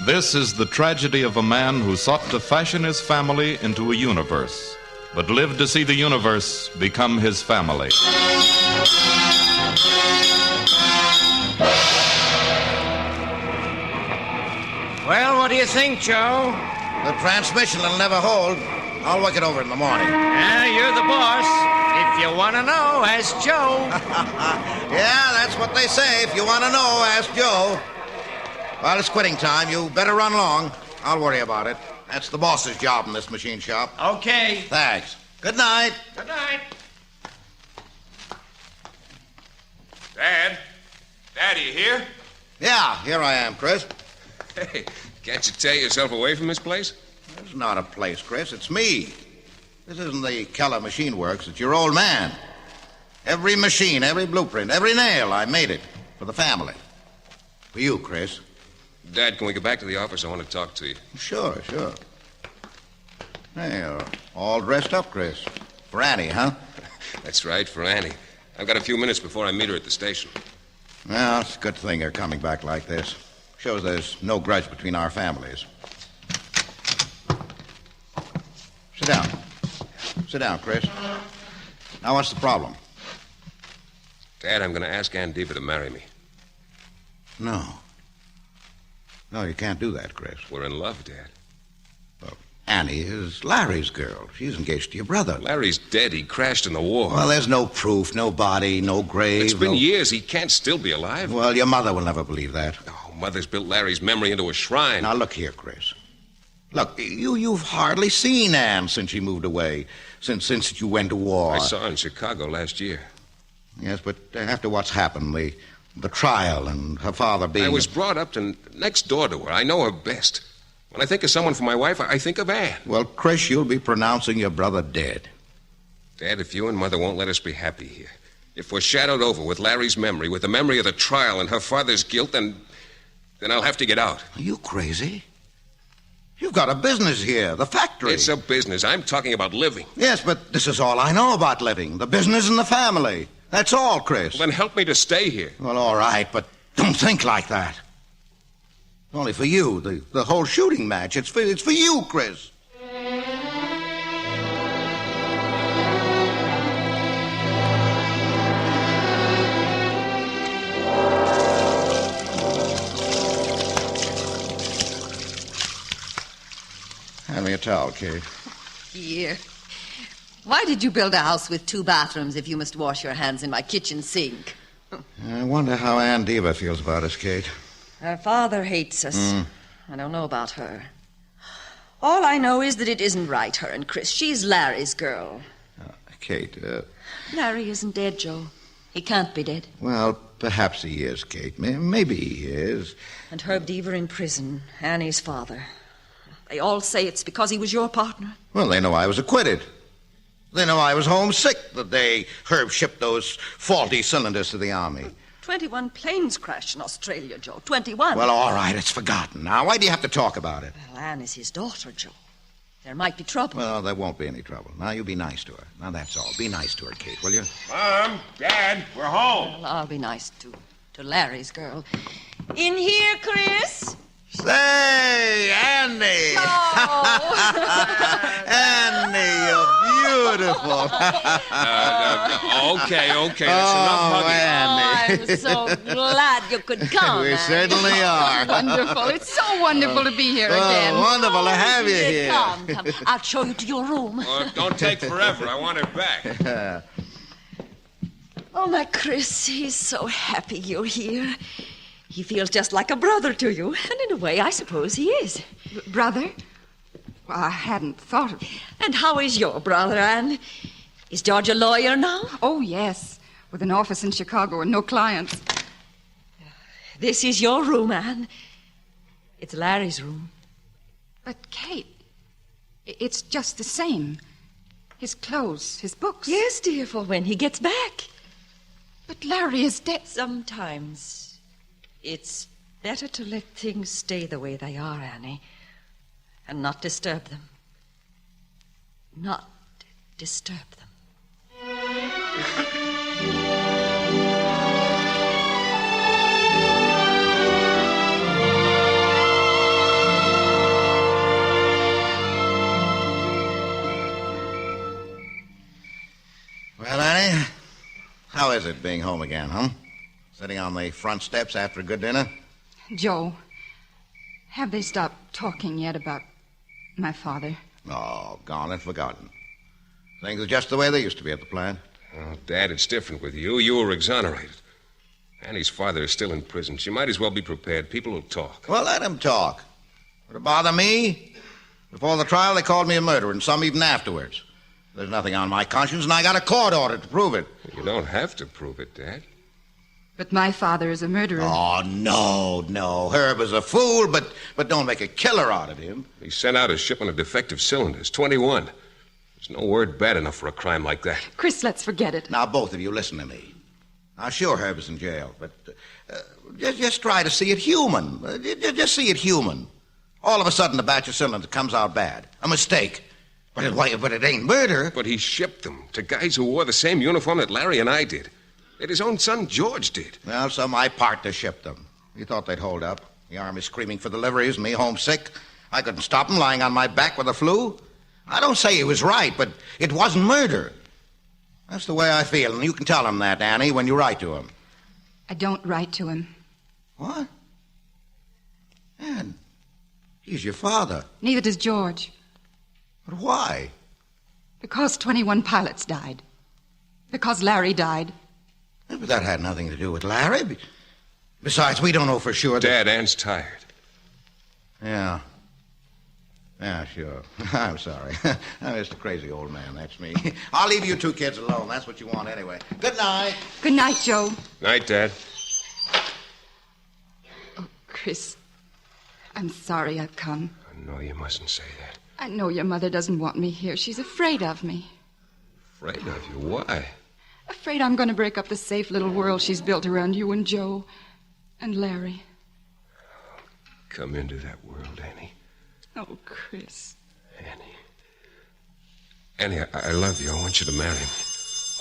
This is the tragedy of a man who sought to fashion his family into a universe, but lived to see the universe become his family. Well, what do you think, Joe? The transmission will never hold. I'll work it over in the morning. You're the boss. If you want to know, ask Joe. Yeah, that's what they say. If you want to know, ask Joe. Well, it's quitting time. You better run along. I'll worry about it. That's the boss's job in this machine shop. Okay. Thanks. Good night. Good night. Dad? Dad, are you here? Yeah, here I am, Chris. Hey, can't you tear yourself away from this place? It's not a place, Chris. It's me. This isn't the Keller Machine Works. It's your old man. Every machine, every blueprint, every nail, I made it for the family. For you, Chris. Dad, can we get back to the office? I want to talk to you. Sure. Hey, you're all dressed up, Chris. For Annie, huh? That's right, for Annie. I've got a few minutes before I meet her at the station. Well, it's a good thing you're coming back like this. Shows there's no grudge between our families. Sit down, Chris. Now, what's the problem? Dad, I'm going to ask Aunt Diva to marry me. No, you can't do that, Chris. We're in love, Dad. Well, Annie is Larry's girl. She's engaged to your brother. Larry's dead. He crashed in the war. Well, there's no proof, no body, no grave. It's been years. He can't still be alive. Well, your mother will never believe that. Oh, Mother's built Larry's memory into a shrine. Now, look here, Chris. Look, you've hardly seen Anne since she moved away, since you went to war. I saw her in Chicago last year. Yes, but after what's happened, the trial and her father being... I was brought up next door to her. I know her best. When I think of someone for my wife, I think of Anne. Well, Chris, you'll be pronouncing your brother dead. Dad, if you and Mother won't let us be happy here, if we're shadowed over with Larry's memory, with the memory of the trial and her father's guilt, then I'll have to get out. Are you crazy? You've got a business here, the factory. It's a business. I'm talking about living. Yes, but this is all I know about living. The business and the family. That's all, Chris. Well, then help me to stay here. Well, all right, but don't think like that. Only for you, the whole shooting match. It's for you, Chris. Hand me a towel, Kate. Here. Why did you build a house with 2 bathrooms if you must wash your hands in my kitchen sink? I wonder how Aunt Diva feels about us, Kate. Her father hates us. I don't know about her. All I know is that it isn't right, her and Chris. She's Larry's girl. Kate, Larry isn't dead, Joe. He can't be dead. Well, perhaps he is, Kate. Maybe he is. And Herb Deaver in prison, Annie's father. They all say it's because he was your partner. Well, they know I was acquitted. They know I was homesick the day Herb shipped those faulty cylinders to the Army. 21 planes crashed in Australia, Joe. 21. Well, all right, it's forgotten now. Why do you have to talk about it? Well, Anne is his daughter, Joe. There might be trouble. Well, there won't be any trouble. Now, you be nice to her. Now, that's all. Be nice to her, Kate, will you? Mom, Dad, we're home. Well, I'll be nice to Larry's girl. In here, Chris? Say, Annie! Oh. Annie, you're beautiful. Okay, that's enough hugging. Annie. I'm so glad you could come. We certainly are. Wonderful. It's so wonderful to be here again. Wonderful to have you here. Come. I'll show you to your room. Don't take forever. I want it back. Oh, my Chris, he's so happy you're here. He feels just like a brother to you, and in a way, I suppose he is. Brother? Well, I hadn't thought of it. And how is your brother, Anne? Is George a lawyer now? Oh, yes. With an office in Chicago and no clients. This is your room, Anne. It's Larry's room. But, Kate, it's just the same. His clothes, his books. Yes, dear, for when he gets back. But Larry is dead. Sometimes it's better to let things stay the way they are, Annie, and not disturb them. Not disturb them. Well, Annie, how is it being home again, huh? Sitting on the front steps after a good dinner? Joe, have they stopped talking yet about my father? Oh, gone and forgotten. Things are just the way they used to be at the plant. Oh, Dad, it's different with you. You were exonerated. Annie's father is still in prison. She might as well be prepared. People will talk. Well, let him talk. Would it bother me? Before the trial, they called me a murderer, and some even afterwards. There's nothing on my conscience, and I got a court order to prove it. You don't have to prove it, Dad. But my father is a murderer. Oh, no. Herb is a fool, but don't make a killer out of him. He sent out a shipment of defective cylinders, 21. There's no word bad enough for a crime like that. Chris, let's forget it. Now, both of you, listen to me. Now, sure, Herb is in jail, but just try to see it human. Just see it human. All of a sudden, the batch of cylinders comes out bad. A mistake. But it ain't murder. But he shipped them to guys who wore the same uniform that Larry and I did. That his own son George did. Well, so my partner shipped them. You thought they'd hold up. The army screaming for deliveries, me homesick. I couldn't stop them lying on my back with the flu. I don't say he was right, but it wasn't murder. That's the way I feel, and you can tell him that, Annie, when you write to him. I don't write to him. What? Ann, he's your father. Neither does George. But why? Because 21 pilots died. Because Larry died. But that had nothing to do with Larry. Besides, we don't know for sure that... Dad, Ann's tired. Yeah. Yeah, sure. I'm sorry. I'm just a crazy old man, that's me. I'll leave you two kids alone. That's what you want anyway. Good night. Good night, Joe. Night, Dad. Oh, Chris, I'm sorry I've come. No, you mustn't say that. I know your mother doesn't want me here. She's afraid of me. Afraid of you? Why? Afraid I'm going to break up the safe little world she's built around you and Joe and Larry. Come into that world, Annie. Oh, Chris. Annie, I love you. I want you to marry me.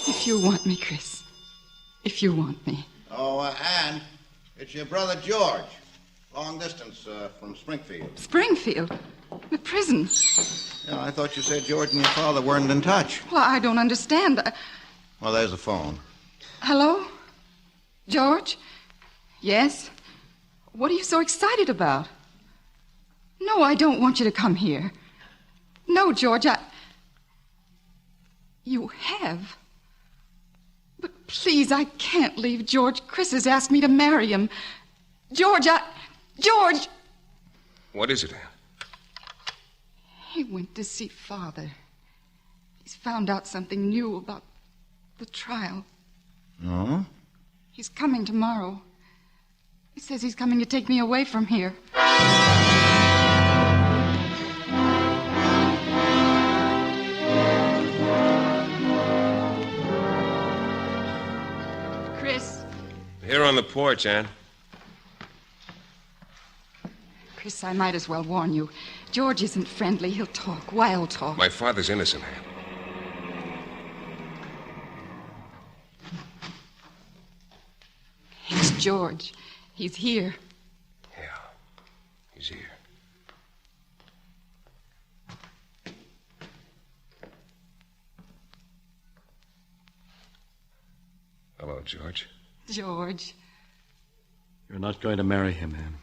If you want me, Chris. If you want me. Oh, Ann, it's your brother George. Long distance from Springfield. Springfield? The prison. Yeah, I thought you said George and your father weren't in touch. Well, I don't understand. Well, there's the phone. Hello? George? Yes? What are you so excited about? No, I don't want you to come here. No, George, You have? But please, I can't leave George. Chris has asked me to marry him. George, George! What is it, Ann? He went to see Father. He's found out something new about the trial. No? He's coming tomorrow. He says he's coming to take me away from here. Chris. Here on the porch, Ann. Chris, I might as well warn you. George isn't friendly. He'll talk, wild talk. My father's innocent, Ann. It's George. He's here. Yeah, he's here. Hello, George. George. You're not going to marry him, Ann.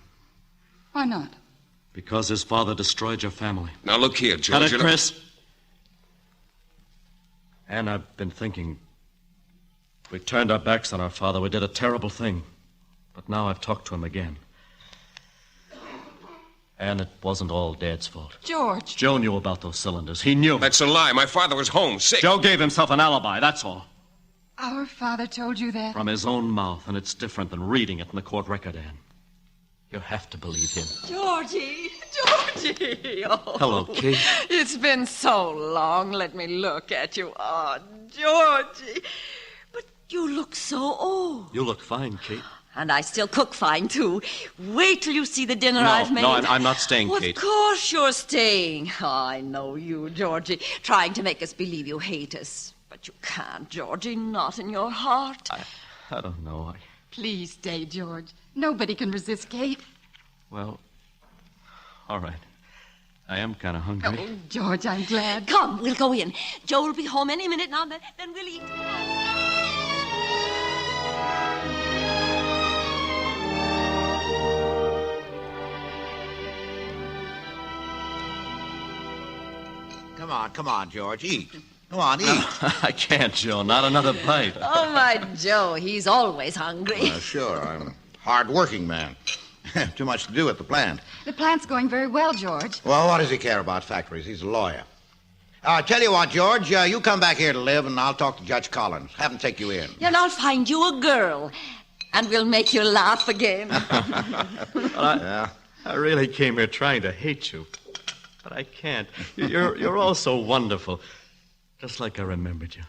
Why not? Because his father destroyed your family. Now, look here, George. Cut it, Chris. Ann, I've been thinking. We turned our backs on our father. We did a terrible thing. But now I've talked to him again. And it wasn't all Dad's fault. George. Joe knew about those cylinders. He knew. That's a lie. My father was home, sick. Joe gave himself an alibi, that's all. Our father told you that? From his own mouth, and it's different than reading it in the court record, Anne. You have to believe him. Georgie! Georgie! Oh. Hello, Kate. It's been so long. Let me look at you. Oh, Georgie. But you look so old. You look fine, Kate. And I still cook fine, too. Wait till you see the dinner No, I've made. no, I'm not staying, Kate. Of course you're staying. Oh, I know you, Georgie. Trying to make us believe you hate us. But you can't, Georgie. Not in your heart. I don't know. Please stay, George. Nobody can resist Kate. Well, all right. I am kind of hungry. Oh, George, I'm glad. Come, we'll go in. Joe will be home any minute now, then we'll eat. Come on, George. Eat. Come on, eat. I can't, Joe. Not another bite. Oh, my Joe, he's always hungry. Sure, I'm a hard-working man. Too much to do at the plant. The plant's going very well, George. Well, what does he care about factories? He's a lawyer. I'll tell you what, George, you come back here to live, and I'll talk to Judge Collins. Have him take you in. Yeah, and I'll find you a girl, and we'll make you laugh again. I really came here trying to hate you. But I can't. You're all so wonderful. Just like I remembered you.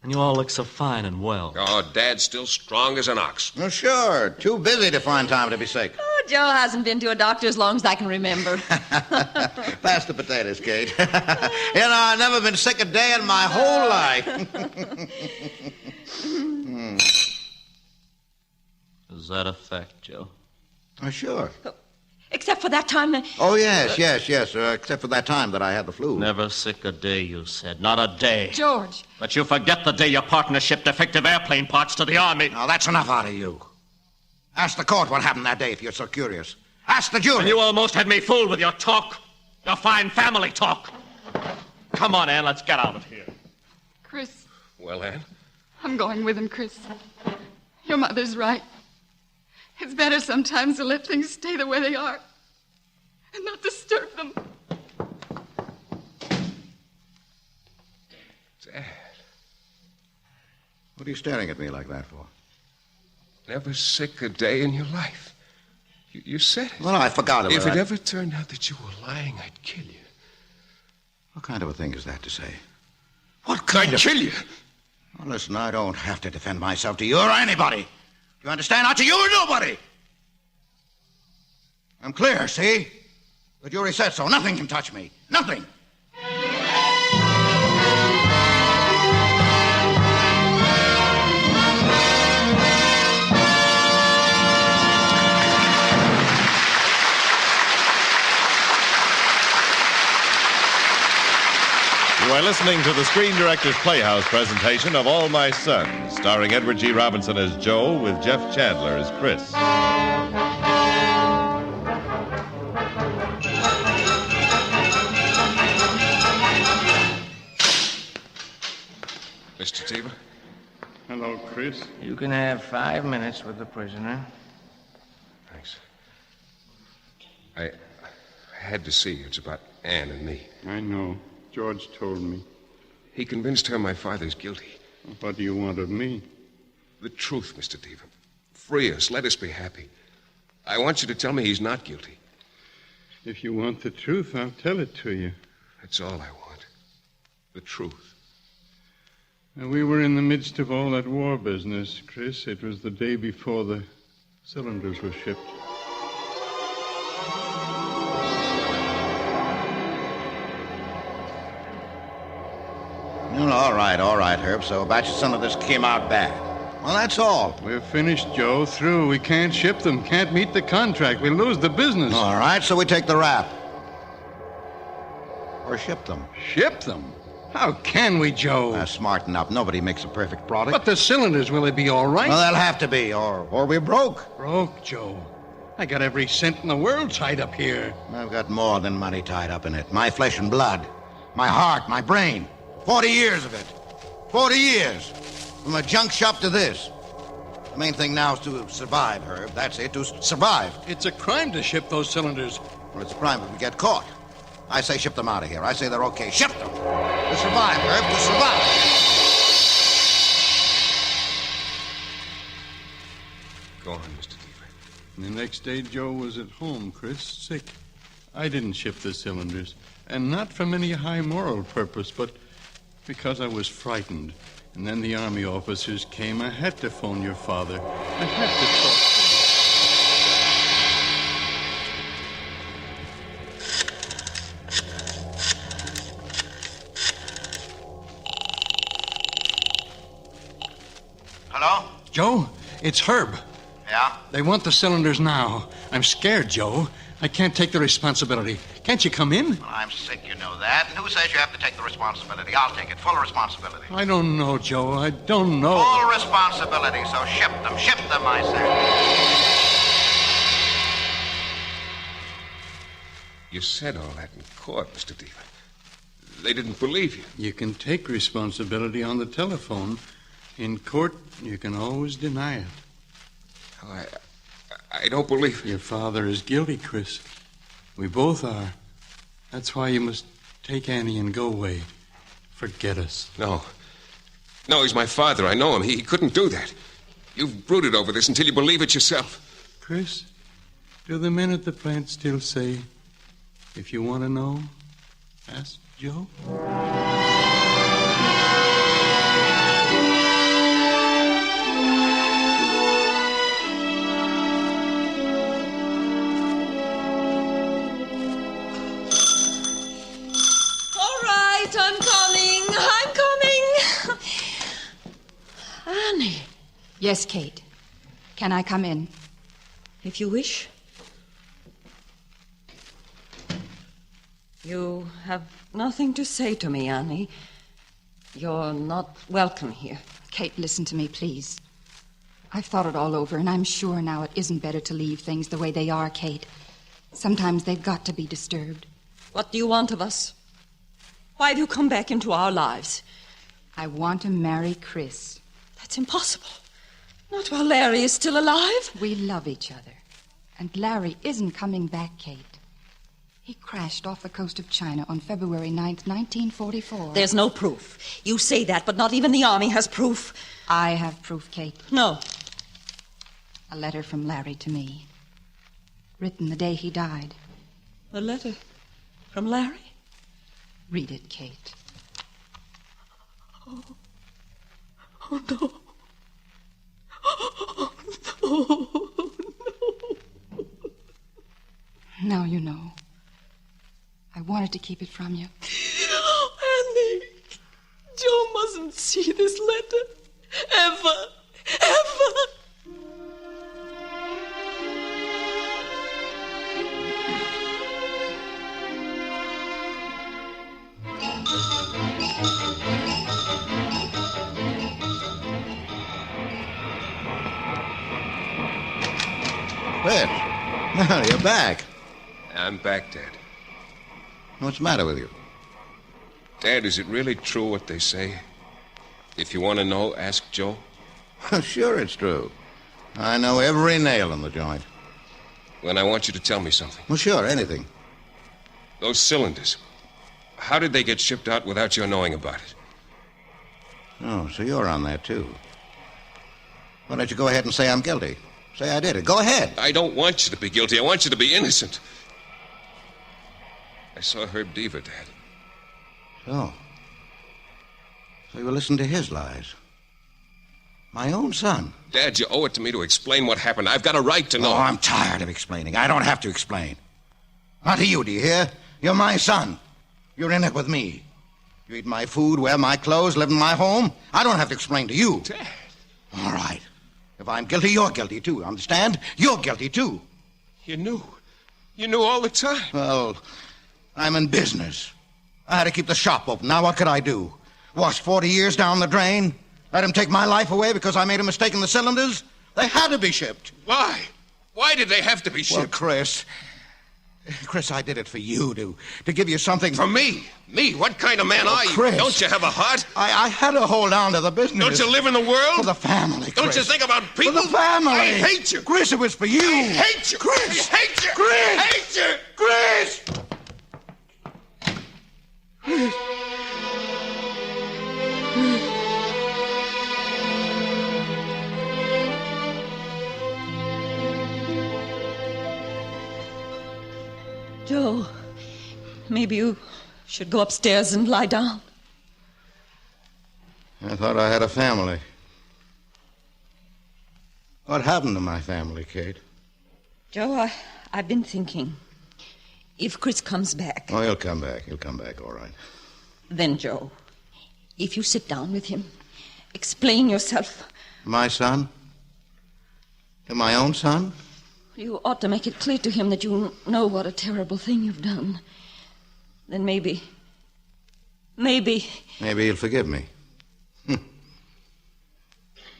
And you all look so fine and well. Oh, Dad's still strong as an ox. Well, sure. Too busy to find time to be sick. Oh, Joe hasn't been to a doctor as long as I can remember. Pass the potatoes, Kate. I've never been sick a day in my whole life. Is that a fact, Joe? Oh, sure. Except for that time. Oh, yes. Except for that time that I had the flu. Never sick a day, you said. Not a day. George. But you forget the day your partner shipped defective airplane parts to the Army. Now, that's enough out of you. Ask the court what happened that day if you're so curious. Ask the jury. And you almost had me fooled with your talk. Your fine family talk. Come on, Anne, let's get out of here. Chris. Well, Anne? I'm going with him, Chris. Your mother's right. It's better sometimes to let things stay the way they are and not disturb them. Dad. What are you staring at me like that for? Never sick a day in your life. You said it. Well, I forgot about it. If it ever turned out that you were lying, I'd kill you. What kind of a thing is that to say? What kind of... I'd kill you. Well, listen, I don't have to defend myself to you or anybody. You understand? Not to you or nobody. I'm clear, see? The jury said so. Nothing can touch me. Nothing. You are listening to the Screen Directors Playhouse presentation of All My Sons, starring Edward G. Robinson as Joe with Jeff Chandler as Chris. Mr. Teever? Hello, Chris. You can have 5 minutes with the prisoner. Thanks. I had to see you. It's about Anne and me. I know. George told me. He convinced her my father's guilty. What do you want of me? The truth, Mr. Teever. Free us. Let us be happy. I want you to tell me he's not guilty. If you want the truth, I'll tell it to you. That's all I want. The truth. Now, we were in the midst of all that war business, Chris. It was the day before the cylinders were shipped. All right, Herb. So Bachelor Cylinders came out bad. Well, that's all. We're finished, Joe. Through. We can't ship them. Can't meet the contract. We lose the business. All right, so we take the rap. Or ship them. Ship them? How can we, Joe? Smarten up. Nobody makes a perfect product. But the cylinders, will they be all right? Well, they'll have to be, or we're broke. Broke, Joe. I got every cent in the world tied up here. I've got more than money tied up in it. My flesh and blood. My heart, my brain. 40 years of it. 40 years. From a junk shop to this. The main thing now is to survive, Herb. That's it, to survive. It's a crime to ship those cylinders. Well, it's a crime if we get caught. I say ship them out of here. I say they're okay. Ship them. To survive, Herb, to survive. Go on, Mr. Deaver. The next day, Joe was at home, Chris, sick. I didn't ship the cylinders, and not from any high moral purpose, but because I was frightened. And then the army officers came. I had to phone your father. I had to talk to him. Hello? Joe, it's Herb. Yeah? They want the cylinders now. I'm scared, Joe. I can't take the responsibility. Can't you come in? Well, I'm sick, you know that. And who says you have to take the responsibility? I'll take it. Full responsibility. I don't know, Joe. I don't know. Full responsibility, so ship them. Ship them, I say. You said all that in court, Mr. Deaver. They didn't believe you. You can take responsibility on the telephone. In court, you can always deny it. Oh, I don't believe... Your father is guilty, Chris. We both are. That's why you must take Annie and go away. Forget us. No. No, he's my father. I know him. He couldn't do that. You've brooded over this until you believe it yourself. Chris, do the men at the plant still say, if you want to know, ask Joe? I'm coming. Annie. Yes, Kate. Can I come in? If you wish. You have nothing to say to me, Annie. You're not welcome here. Kate, listen to me, please. I've thought it all over, and I'm sure now it isn't better to leave things the way they are, Kate. Sometimes they've got to be disturbed. What do you want of us? Why have you come back into our lives? I want to marry Chris. That's impossible. Not while Larry is still alive. We love each other. And Larry isn't coming back, Kate. He crashed off the coast of China on February 9th, 1944. There's no proof. You say that, but not even the Army has proof. I have proof, Kate. No. A letter from Larry to me. Written the day he died. A letter from Larry? Read it, Kate. Oh no. Oh, no. Now you know. I wanted to keep it from you. Annie, Joe mustn't see this letter. Ever. Fred, now you're back. I'm back, Dad. What's the matter with you? Dad, is it really true what they say? If you want to know, ask Joe. Sure it's true. I know every nail in the joint. Then I want you to tell me something. Well, sure, anything. Those cylinders. How did they get shipped out without your knowing about it? Oh, so you're on that, too. Why don't you go ahead and say I'm guilty? Say I did it. Go ahead. I don't want you to be guilty. I want you to be innocent. I saw Herb Deaver, Dad. So you were listening to his lies? My own son? Dad, you owe it to me to explain what happened. I've got a right to know. Oh, I'm tired of explaining. I don't have to explain. Not to you, do you hear? You're my son. You're in it with me. You eat my food, wear my clothes, live in my home. I don't have to explain to you. Dad. All right. If I'm guilty, you're guilty, too. Understand? You're guilty, too. You knew. You knew all the time. Well, I'm in business. I had to keep the shop open. Now what could I do? Wash 40 years down the drain? Let him take my life away because I made a mistake in the cylinders? They had to be shipped. Why? Why did they have to be shipped? Well, Chris, I did it for you, to give you something... For me? Me? What kind of man are you? Chris. Don't you have a heart? I had to hold on to the business. Don't you live in the world? For the family, Chris. Don't you think about people? For the family. I hate you. Chris, it was for you. I hate you. Chris. I hate you. Chris. I hate you. Chris. Joe, maybe you should go upstairs and lie down. I thought I had a family. What happened to my family, Kate? Joe, I've been thinking. If Chris comes back... Oh, he'll come back. He'll come back, all right. Then, Joe, if you sit down with him, explain yourself. My son? To my own son? You ought to make it clear to him that you know what a terrible thing you've done. Then maybe... Maybe he'll forgive me.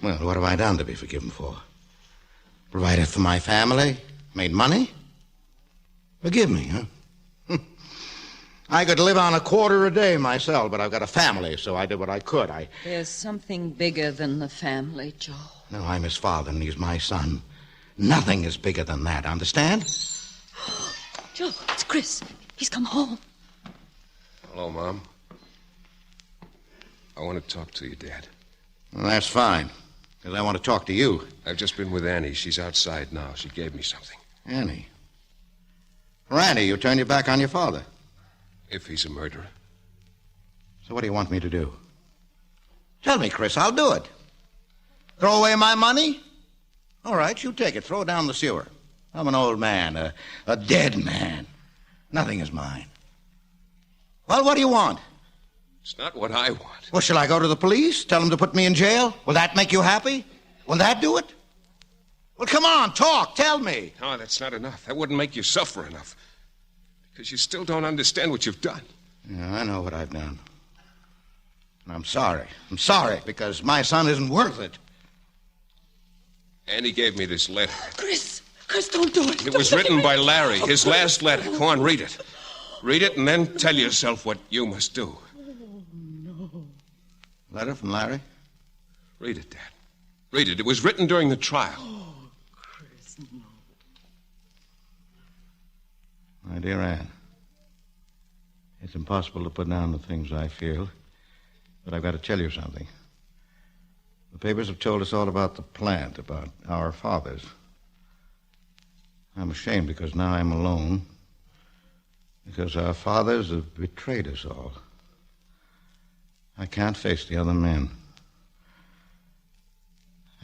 Well, what have I done to be forgiven for? Provided for my family? Made money? Forgive me, huh? I could live on a quarter a day myself, but I've got a family, so I did what I could. There's something bigger than the family, Joe. No, I'm his father, and he's my son. Nothing is bigger than that, understand? Joe, it's Chris. He's come home. Hello, Mom. I want to talk to you, Dad. Well, that's fine, because I want to talk to you. I've just been with Annie. She's outside now. She gave me something. Annie? Randy, you turned your back on your father. If he's a murderer. So what do you want me to do? Tell me, Chris, I'll do it. Throw away my money? All right, you take it. Throw it down the sewer. I'm an old man, a dead man. Nothing is mine. Well, what do you want? It's not what I want. Well, shall I go to the police? Tell them to put me in jail? Will that make you happy? Will that do it? Well, come on, talk. Tell me. No, that's not enough. That wouldn't make you suffer enough. Because you still don't understand what you've done. Yeah, I know what I've done. And I'm sorry. I'm sorry, because my son isn't worth it. Annie gave me this letter. Chris, don't do it. It was written by Larry, his last letter. Go on, read it. Read it and then tell yourself what you must do. Letter from Larry? Read it, Dad. Read it. It was written during the trial. Oh, Chris, no. My dear Anne, it's impossible to put down the things I feel, but I've got to tell you something. The papers have told us all about the plant, about our fathers. I'm ashamed because now I'm alone, because our fathers have betrayed us all. I can't face the other men.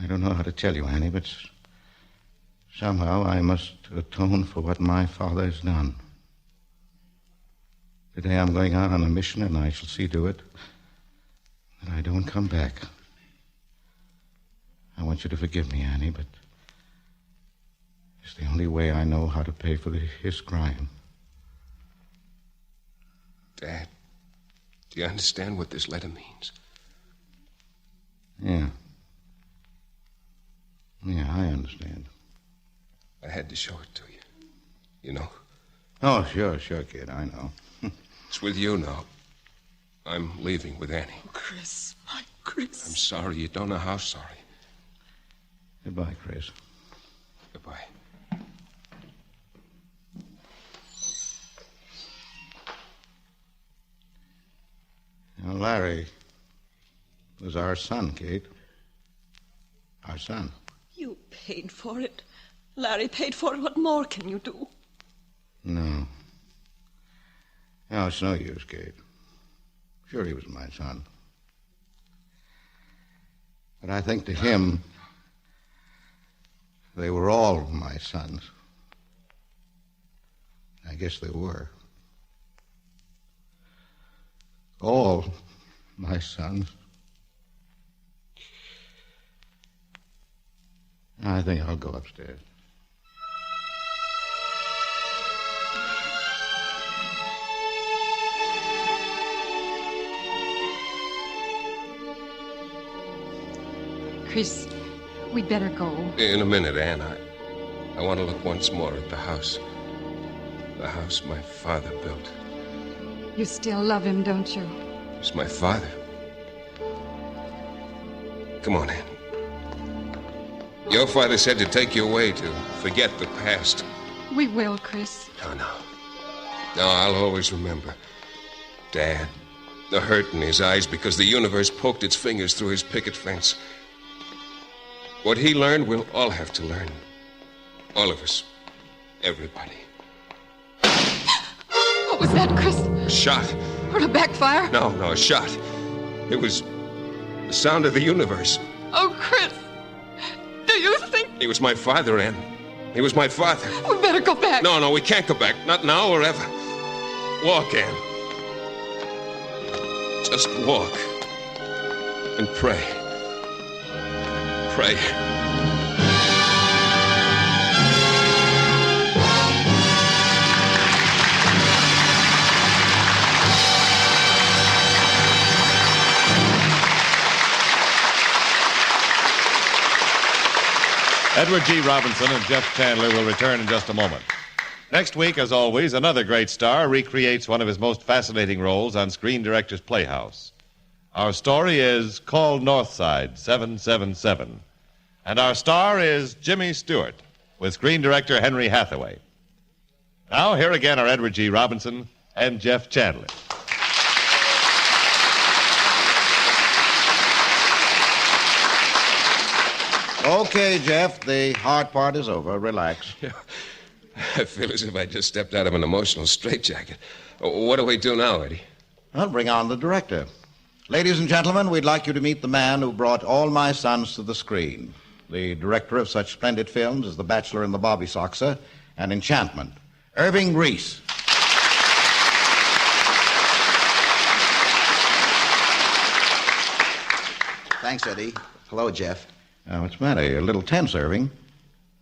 I don't know how to tell you, Annie, but somehow I must atone for what my father has done. Today I'm going out on a mission, and I shall see to it that I don't come back. I want you to forgive me, Annie, but it's the only way I know how to pay for his crime. Dad, do you understand what this letter means? Yeah. Yeah, I understand. I had to show it to you. You know? Oh, sure, kid, I know. It's with you now. I'm leaving with Annie. Oh, Chris, my Chris. I'm sorry. You don't know how sorry. Goodbye, Chris. Goodbye. Now, Larry was our son, Kate. Our son. You paid for it. Larry paid for it. What more can you do? No. No, it's no use, Kate. Sure, he was my son. But I think to him, they were all my sons. I guess they were. All my sons. I think I'll go upstairs. Chris, we'd better go. In a minute, Anne. I want to look once more at the house. The house my father built. You still love him, don't you? He's my father. Come on, Anne. Your father said to take you away, to forget the past. We will, Chris. No, I'll always remember. Dad, the hurt in his eyes because the universe poked its fingers through his picket fence. What he learned, we'll all have to learn. All of us. Everybody. What was that, Chris? A shot. Heard a backfire? No, a shot. It was the sound of the universe. Oh, Chris. Do you think... He was my father, Ann. He was my father. We better go back. No, we can't go back. Not now or ever. Walk, Ann. Just walk. And pray. Pray. Edward G. Robinson and Jeff Chandler will return in just a moment. Next week, as always, another great star recreates one of his most fascinating roles on Screen Directors Playhouse. Our story is called Northside 777. And our star is Jimmy Stewart, with screen director Henry Hathaway. Now, here again are Edward G. Robinson and Jeff Chandler. Okay, Jeff, the hard part is over. Relax. I feel as if I just stepped out of an emotional straitjacket. What do we do now, Eddie? I'll bring on the director. Ladies and gentlemen, we'd like you to meet the man who brought All My Sons to the screen. The director of such splendid films as The Bachelor and the Bobby Soxer and Enchantment, Irving Reese. Thanks, Eddie. Hello, Jeff. What's the matter? You're a little tense, Irving.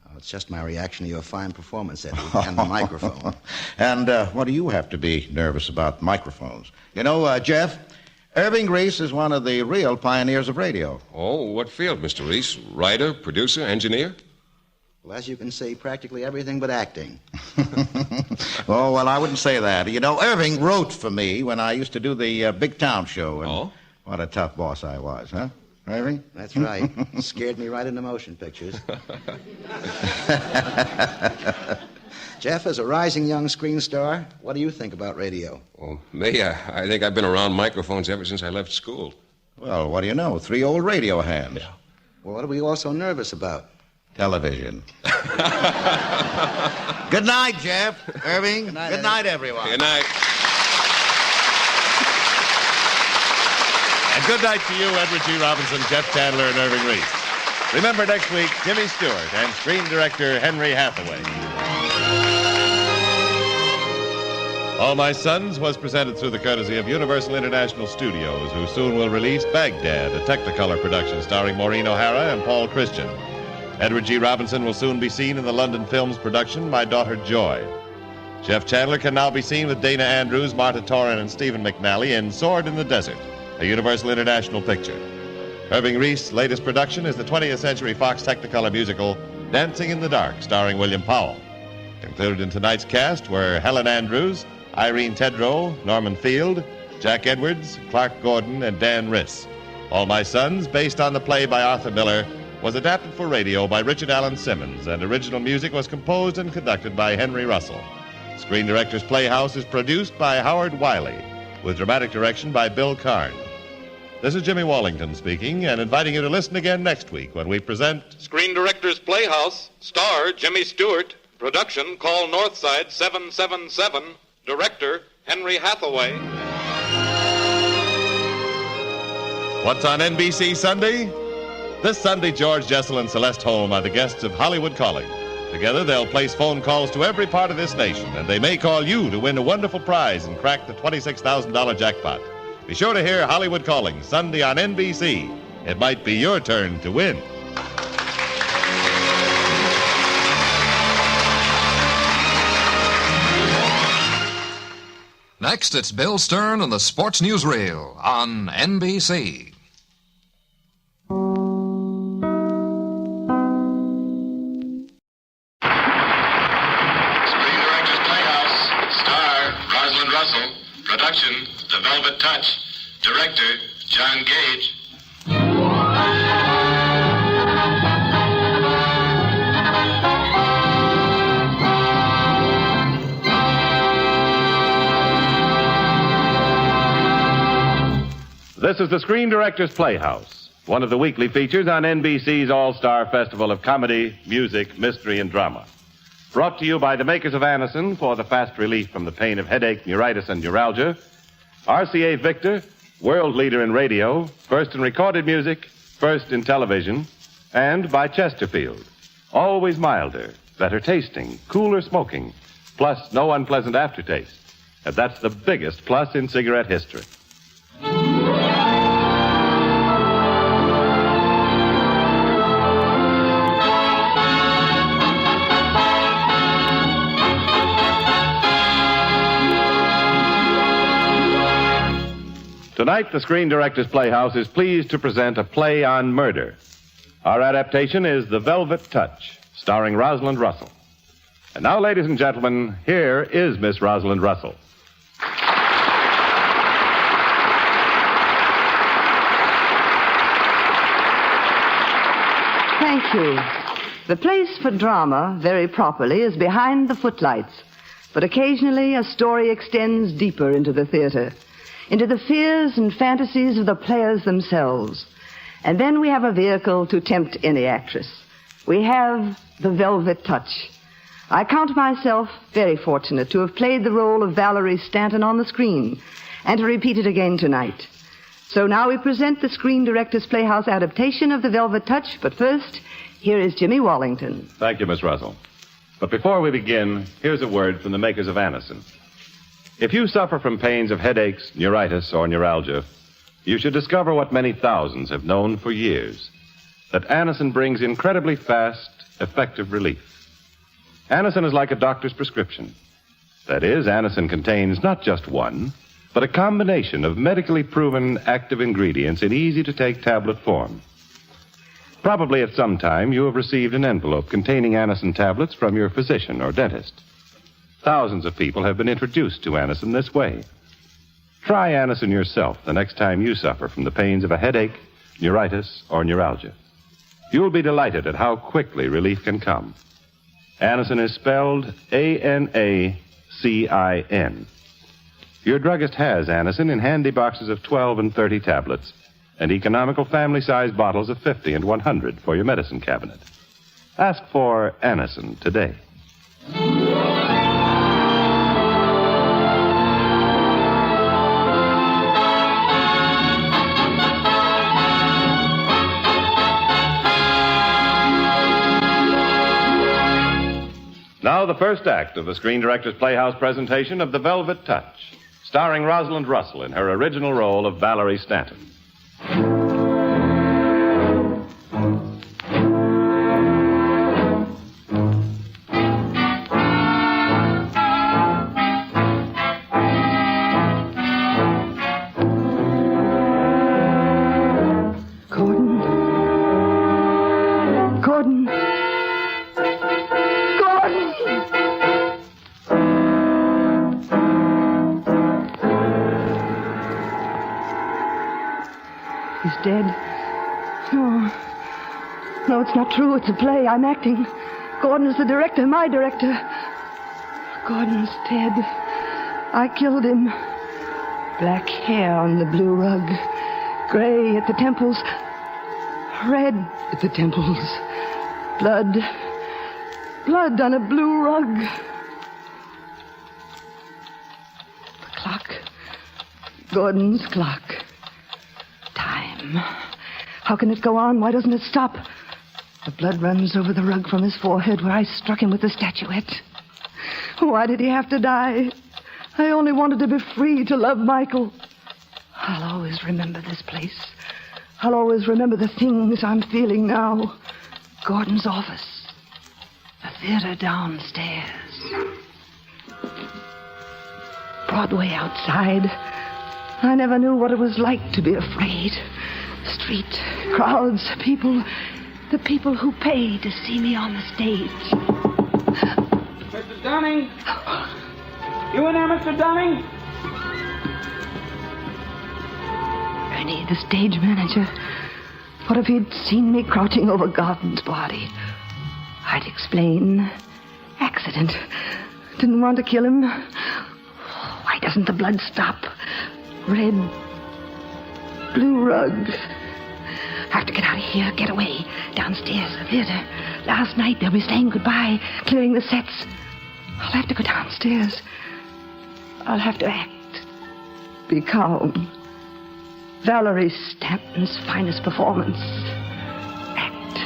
Oh, it's just my reaction to your fine performance, Eddie, and the microphone. And what do you have to be nervous about microphones? You know, Jeff, Irving Reese is one of the real pioneers of radio. Oh, what field, Mr. Reese? Writer, producer, engineer? Well, as you can see, practically everything but acting. Oh, well, I wouldn't say that. You know, Irving wrote for me when I used to do the Big Town show. And what a tough boss I was, huh? Irving? That's right. Scared me right into motion pictures. Jeff, as a rising young screen star, what do you think about radio? Oh, me? I think I've been around microphones ever since I left school. Well, what do you know? 3 old radio hands. Yeah. Well, what are we all so nervous about? Television. Good night, Jeff. Irving. Good night, everyone. Good night. And good night to you, Edward G. Robinson, Jeff Chandler, and Irving Reese. Remember next week, Jimmy Stewart and screen director Henry Hathaway. All My Sons was presented through the courtesy of Universal International Studios, who soon will release Baghdad, a Technicolor production starring Maureen O'Hara and Paul Christian. Edward G. Robinson will soon be seen in the London Films production My Daughter Joy. Jeff Chandler can now be seen with Dana Andrews, Marta Torin, and Stephen McNally in Sword in the Desert, a Universal International picture. Irving Reese's latest production is the 20th Century Fox Technicolor musical Dancing in the Dark, starring William Powell. Included in tonight's cast were Helen Andrews, Irene Tedrow, Norman Field, Jack Edwards, Clark Gordon, and Dan Riss. All My Sons, based on the play by Arthur Miller, was adapted for radio by Richard Allen Simmons, and original music was composed and conducted by Henry Russell. Screen Directors Playhouse is produced by Howard Wiley, with dramatic direction by Bill Karn. This is Jimmy Wallington speaking and inviting you to listen again next week when we present Screen Directors Playhouse, star Jimmy Stewart, production call Northside 777, director Henry Hathaway. What's on NBC Sunday? This Sunday, George Jessel and Celeste Holm are the guests of Hollywood Calling. Together, they'll place phone calls to every part of this nation, and they may call you to win a wonderful prize and crack the $26,000 jackpot. Be sure to hear Hollywood Calling Sunday on NBC. It might be your turn to win. Next, it's Bill Stern and the Sports Newsreel on NBC. Screen Directors Playhouse, star Rosalind Russell, production The Velvet Touch, director John Gage. This is the Screen Directors Playhouse, one of the weekly features on NBC's All-Star Festival of Comedy, Music, Mystery, and Drama. Brought to you by the makers of Anacin for the fast relief from the pain of headache, neuritis, and neuralgia. RCA Victor, world leader in radio, first in recorded music, first in television, and by Chesterfield. Always milder, better tasting, cooler smoking, plus no unpleasant aftertaste. And that's the biggest plus in cigarette history. Tonight, the Screen Directors Playhouse is pleased to present a play on murder. Our adaptation is The Velvet Touch, starring Rosalind Russell. And now, ladies and gentlemen, here is Miss Rosalind Russell. Thank you. The place for drama, very properly, is behind the footlights. But occasionally a story extends deeper into the theater, into the fears and fantasies of the players themselves. And then we have a vehicle to tempt any actress. We have The Velvet Touch. I count myself very fortunate to have played the role of Valerie Stanton on the screen and to repeat it again tonight. So now we present the Screen Directors Playhouse adaptation of The Velvet Touch. But first, here is Jimmy Wallington. Thank you, Miss Russell. But before we begin, here's a word from the makers of Anacin. If you suffer from pains of headaches, neuritis, or neuralgia, you should discover what many thousands have known for years, that Anacin brings incredibly fast, effective relief. Anacin is like a doctor's prescription. That is, Anacin contains not just one, but a combination of medically proven active ingredients in easy-to-take tablet form. Probably at some time you have received an envelope containing Anacin tablets from your physician or dentist. Thousands of people have been introduced to Anacin this way. Try Anacin yourself the next time you suffer from the pains of a headache, neuritis, or neuralgia. You'll be delighted at how quickly relief can come. Anacin is spelled Anacin. Your druggist has Anacin in handy boxes of 12 and 30 tablets and economical family-sized bottles of 50 and 100 for your medicine cabinet. Ask for Anacin today. Now, the first act of the Screen Directors Playhouse presentation of The Velvet Touch, starring Rosalind Russell in her original role of Valerie Stanton. Dead. No, it's not true. It's a play. I'm acting. Gordon's the director, my director. Gordon's dead. I killed him. Black hair on the blue rug. Gray at the temples. Red at the temples. Blood. Blood on a blue rug. The clock. Gordon's clock. How can it go on? Why doesn't it stop? The blood runs over the rug from his forehead where I struck him with the statuette. Why did he have to die? I only wanted to be free to love Michael. I'll always remember this place. I'll always remember the things I'm feeling now. Gordon's office. The theater downstairs. Broadway outside. I never knew what it was like to be afraid. Street, crowds, people, the people who pay to see me on the stage. Mr. Dunning? You in there, Mr. Dunning? Ernie, the stage manager. What if he'd seen me crouching over Gordon's body? I'd explain. Accident. Didn't want to kill him. Why doesn't the blood stop? Red, blue rug. I have to get out of here, get away. Downstairs, the theater. Last night they'll be saying goodbye, clearing the sets. I'll have to go downstairs. I'll have to act. Be calm. Valerie Stanton's finest performance. Act.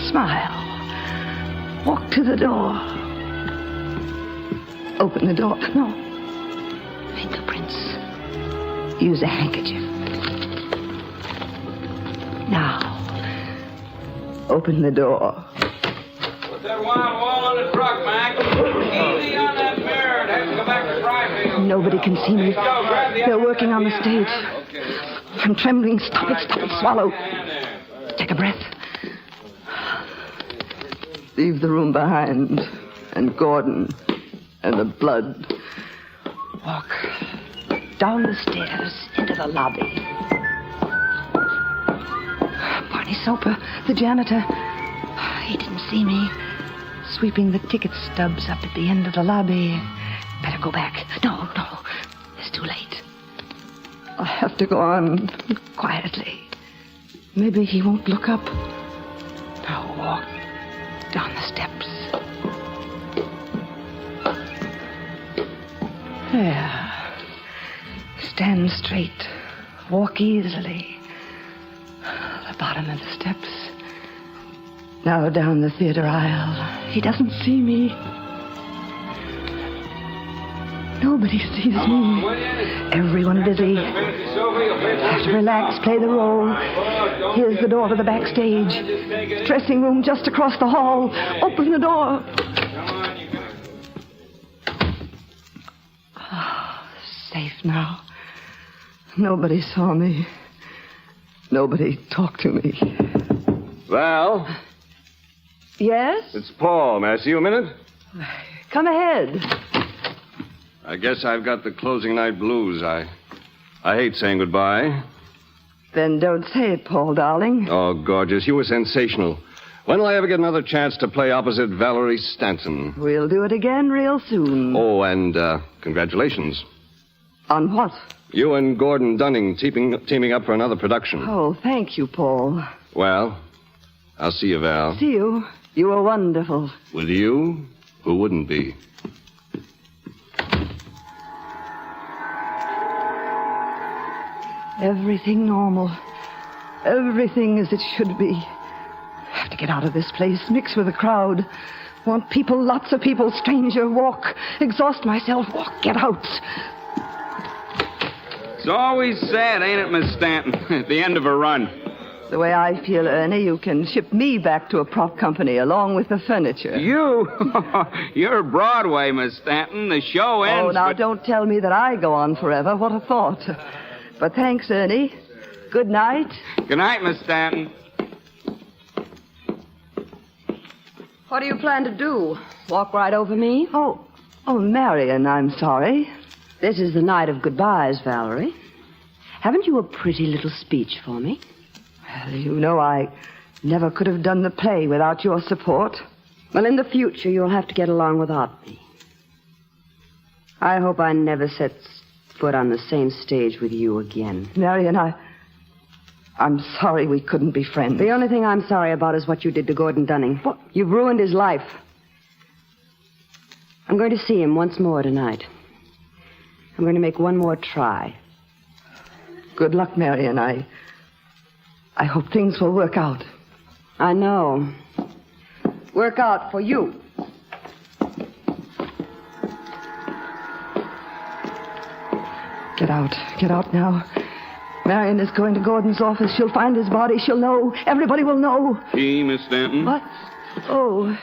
Smile. Walk to the door. Open the door. No. Fingerprints. Use a handkerchief. Now. Open the door. Put that wild wall on the truck, Mac. Easy on that mirror. It has to go back to Fryfield. Nobody can see me. They're working on the stage. I'm trembling. Stop it, swallow. Take a breath. Leave the room behind. And Gordon. And the blood. Walk down the stairs into the lobby. Barney Soper, the janitor. He didn't see me. Sweeping the ticket stubs up at the end of the lobby. Better go back. No. It's too late. I'll have to go on quietly. Maybe he won't look up. Now walk down the steps. There. Stand straight. Walk easily. The bottom of the steps. Now down the theater aisle. He doesn't see me. Nobody sees me. Everyone busy. Have to relax, play the role. Here's the door to the backstage. Dressing room just across the hall. Open the door. Safe now. Nobody saw me. Nobody talked to me. Val? Yes? It's Paul. May I see you a minute? Come ahead. I guess I've got the closing night blues. I hate saying goodbye. Then don't say it, Paul, darling. Oh, gorgeous. You were sensational. When will I ever get another chance to play opposite Valerie Stanton? We'll do it again real soon. Oh, and congratulations. On what? You and Gordon Dunning teaming up for another production. Oh, thank you, Paul. Well, I'll see you, Val. See you. You were wonderful. With you, who wouldn't be? Everything normal. Everything as it should be. I have to get out of this place, mix with the crowd. Want people, lots of people, stranger, walk. Exhaust myself, walk, get out. It's always sad, ain't it, Miss Stanton? At the end of a run. The way I feel, Ernie, you can ship me back to a prop company along with the furniture. You? You're Broadway, Miss Stanton. The show ends. Oh, now don't tell me that I go on forever. What a thought. But thanks, Ernie. Good night. Good night, Miss Stanton. What do you plan to do? Walk right over me? Oh, Marion, I'm sorry. This is the night of goodbyes, Valerie. Haven't you a pretty little speech for me? Well, you know I never could have done the play without your support. Well, in the future, you'll have to get along without me. I hope I never set foot on the same stage with you again. Marion, I'm sorry we couldn't be friends. The only thing I'm sorry about is what you did to Gordon Dunning. What? You've ruined his life. I'm going to see him once more tonight. I'm going to make one more try. Good luck, Marion. I hope things will work out. I know. Work out for you. Get out now. Marion is going to Gordon's office. She'll find his body. She'll know. Everybody will know. Gee, Miss Stanton. What? Oh,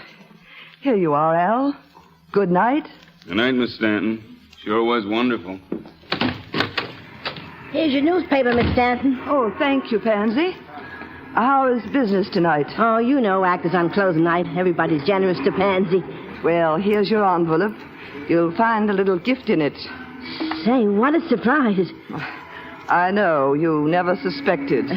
here you are, Al. Good night. Good night, Miss Stanton. Sure was wonderful. Here's your newspaper, Miss Stanton. Oh, thank you, Pansy. How is business tonight? Oh, you know, actors on closing night. Everybody's generous to Pansy. Well, here's your envelope. You'll find a little gift in it. Say, what a surprise. I know. You never suspected.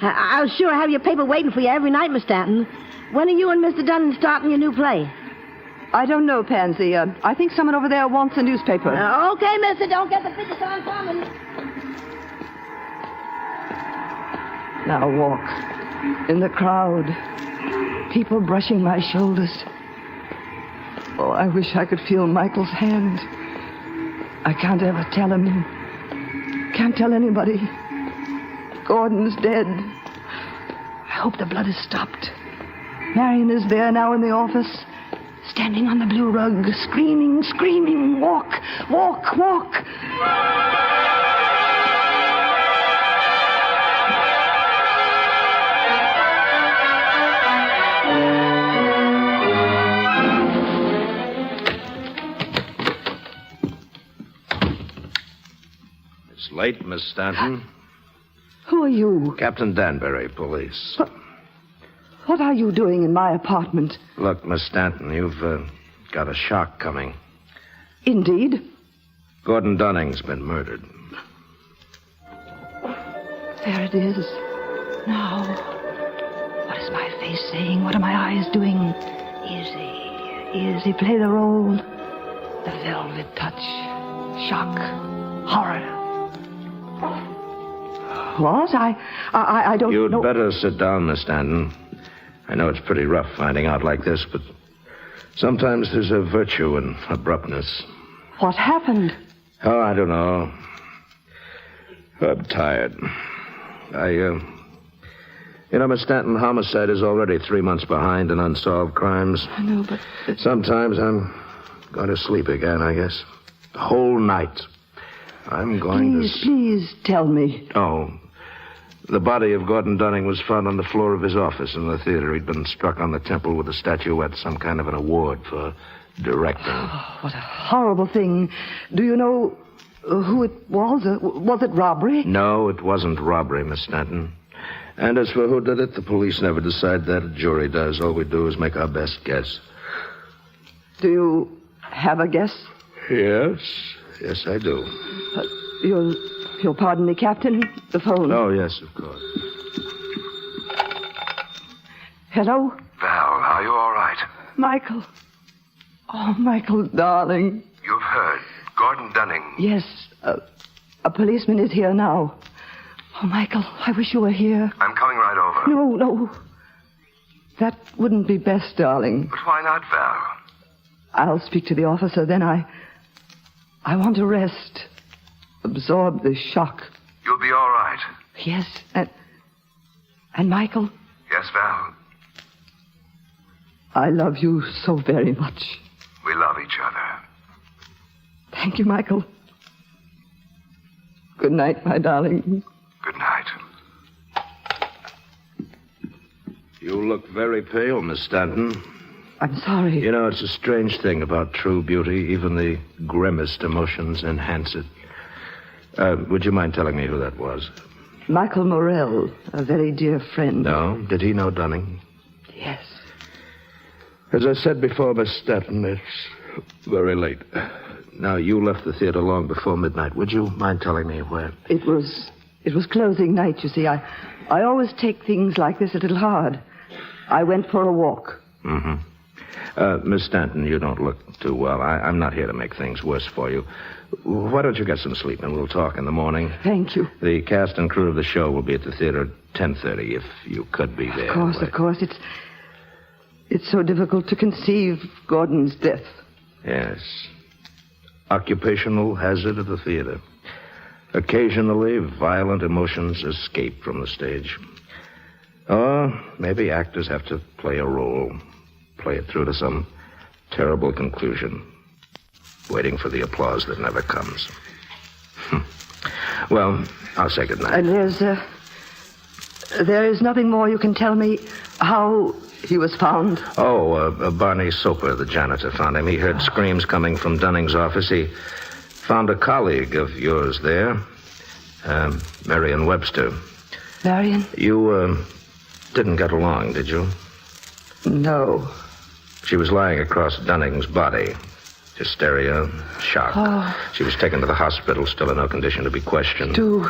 I'll sure have your paper waiting for you every night, Miss Stanton. When are you and Mr. Dunn starting your new play? I don't know, Pansy. I think someone over there wants a newspaper. Okay, mister. Don't get the pictures on coming. Now walk. In the crowd, people brushing my shoulders. Oh, I wish I could feel Michael's hand. I can't ever tell him. Can't tell anybody. Gordon's dead. I hope the blood has stopped. Marion is there now in the office, standing on the blue rug, screaming, walk, walk, walk. It's late, Miss Stanton. Who are you? Captain Danbury, police. What are you doing in my apartment? Look, Miss Stanton, you've got a shock coming. Indeed? Gordon Dunning's been murdered. There it is. Now, what is my face saying? What are my eyes doing? Easy, play the role. The velvet touch. Shock. Horror. What? I don't know. You'd better sit down, Miss Stanton. I know it's pretty rough finding out like this, but sometimes there's a virtue in abruptness. What happened? Oh, I don't know. I'm tired. Miss Stanton, homicide is already 3 months behind in unsolved crimes. I know, but... Sometimes I'm going to sleep again, I guess. The whole night. I'm going to... Please tell me. Oh. The body of Gordon Dunning was found on the floor of his office in the theater. He'd been struck on the temple with a statuette, some kind of an award for directing. Oh, what a horrible thing. Do you know who it was? Was it robbery? No, it wasn't robbery, Miss Stanton. And as for who did it, the police never decide that. A jury does. All we do is make our best guess. Do you have a guess? Yes. Yes, I do. You'll pardon me, Captain. The phone. Oh, yes, of course. Hello? Val, are you all right? Michael. Oh, Michael, darling. You've heard. Gordon Dunning. Yes, a policeman is here now. Oh, Michael, I wish you were here. I'm coming right over. No. That wouldn't be best, darling. But why not, Val? I'll speak to the officer, then I want to rest. Absorb the shock. You'll be all right. Yes, and Michael? Yes, Val? I love you so very much. We love each other. Thank you, Michael. Good night, my darling. Good night. You look very pale, Miss Stanton. I'm sorry. You know, it's a strange thing about true beauty. Even the grimmest emotions enhance it. Would you mind telling me who that was? Michael Morrell, a very dear friend. No? Did he know Dunning? Yes. As I said before, Miss Stanton, it's very late. Now, you left the theater long before midnight. Would you mind telling me where? It was closing night, you see. I always take things like this a little hard. I went for a walk. Mm-hmm. Miss Stanton, you don't look too well. I'm not here to make things worse for you. Why don't you get some sleep, and we'll talk in the morning. Thank you. The cast and crew of the show will be at the theater at 10:30, if you could be there. Of course. It's so difficult to conceive Gordon's death. Yes. Occupational hazard of the theater. Occasionally, violent emotions escape from the stage. Or maybe actors have to play a role, play it through to some terrible conclusion, waiting for the applause that never comes. Well, I'll say goodnight. And there is nothing more you can tell me how he was found? Oh, Barney Soper, the janitor, found him. He heard screams coming from Dunning's office. He found a colleague of yours there, Marion Webster. Marion? You didn't get along, did you? No. She was lying across Dunning's body. Hysteria, shock. Oh. She was taken to the hospital, still in no condition to be questioned. Do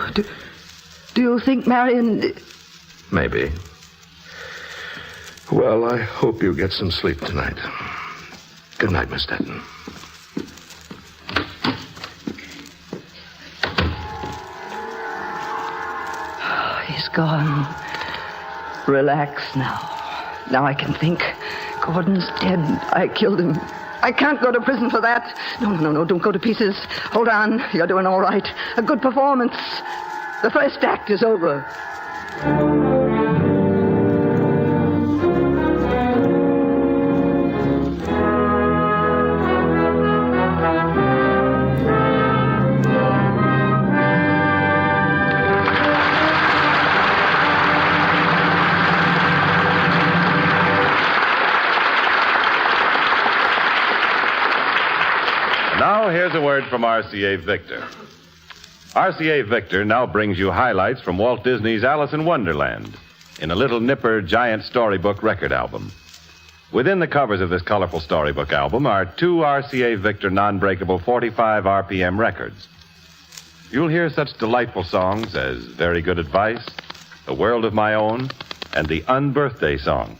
you think Marion... Maybe. Well, I hope you get some sleep tonight. Good night, Miss Denton. He's gone. Relax now. Now I can think. Gordon's dead. I killed him. I can't go to prison for that. No, don't go to pieces. Hold on. You're doing all right. A good performance. The first act is over. Now, here's a word from RCA Victor. RCA Victor now brings you highlights from Walt Disney's Alice in Wonderland in a little nipper giant storybook record album. Within the covers of this colorful storybook album are 2 RCA Victor non-breakable 45 RPM records. You'll hear such delightful songs as Very Good Advice, The World of My Own, and the Unbirthday Song.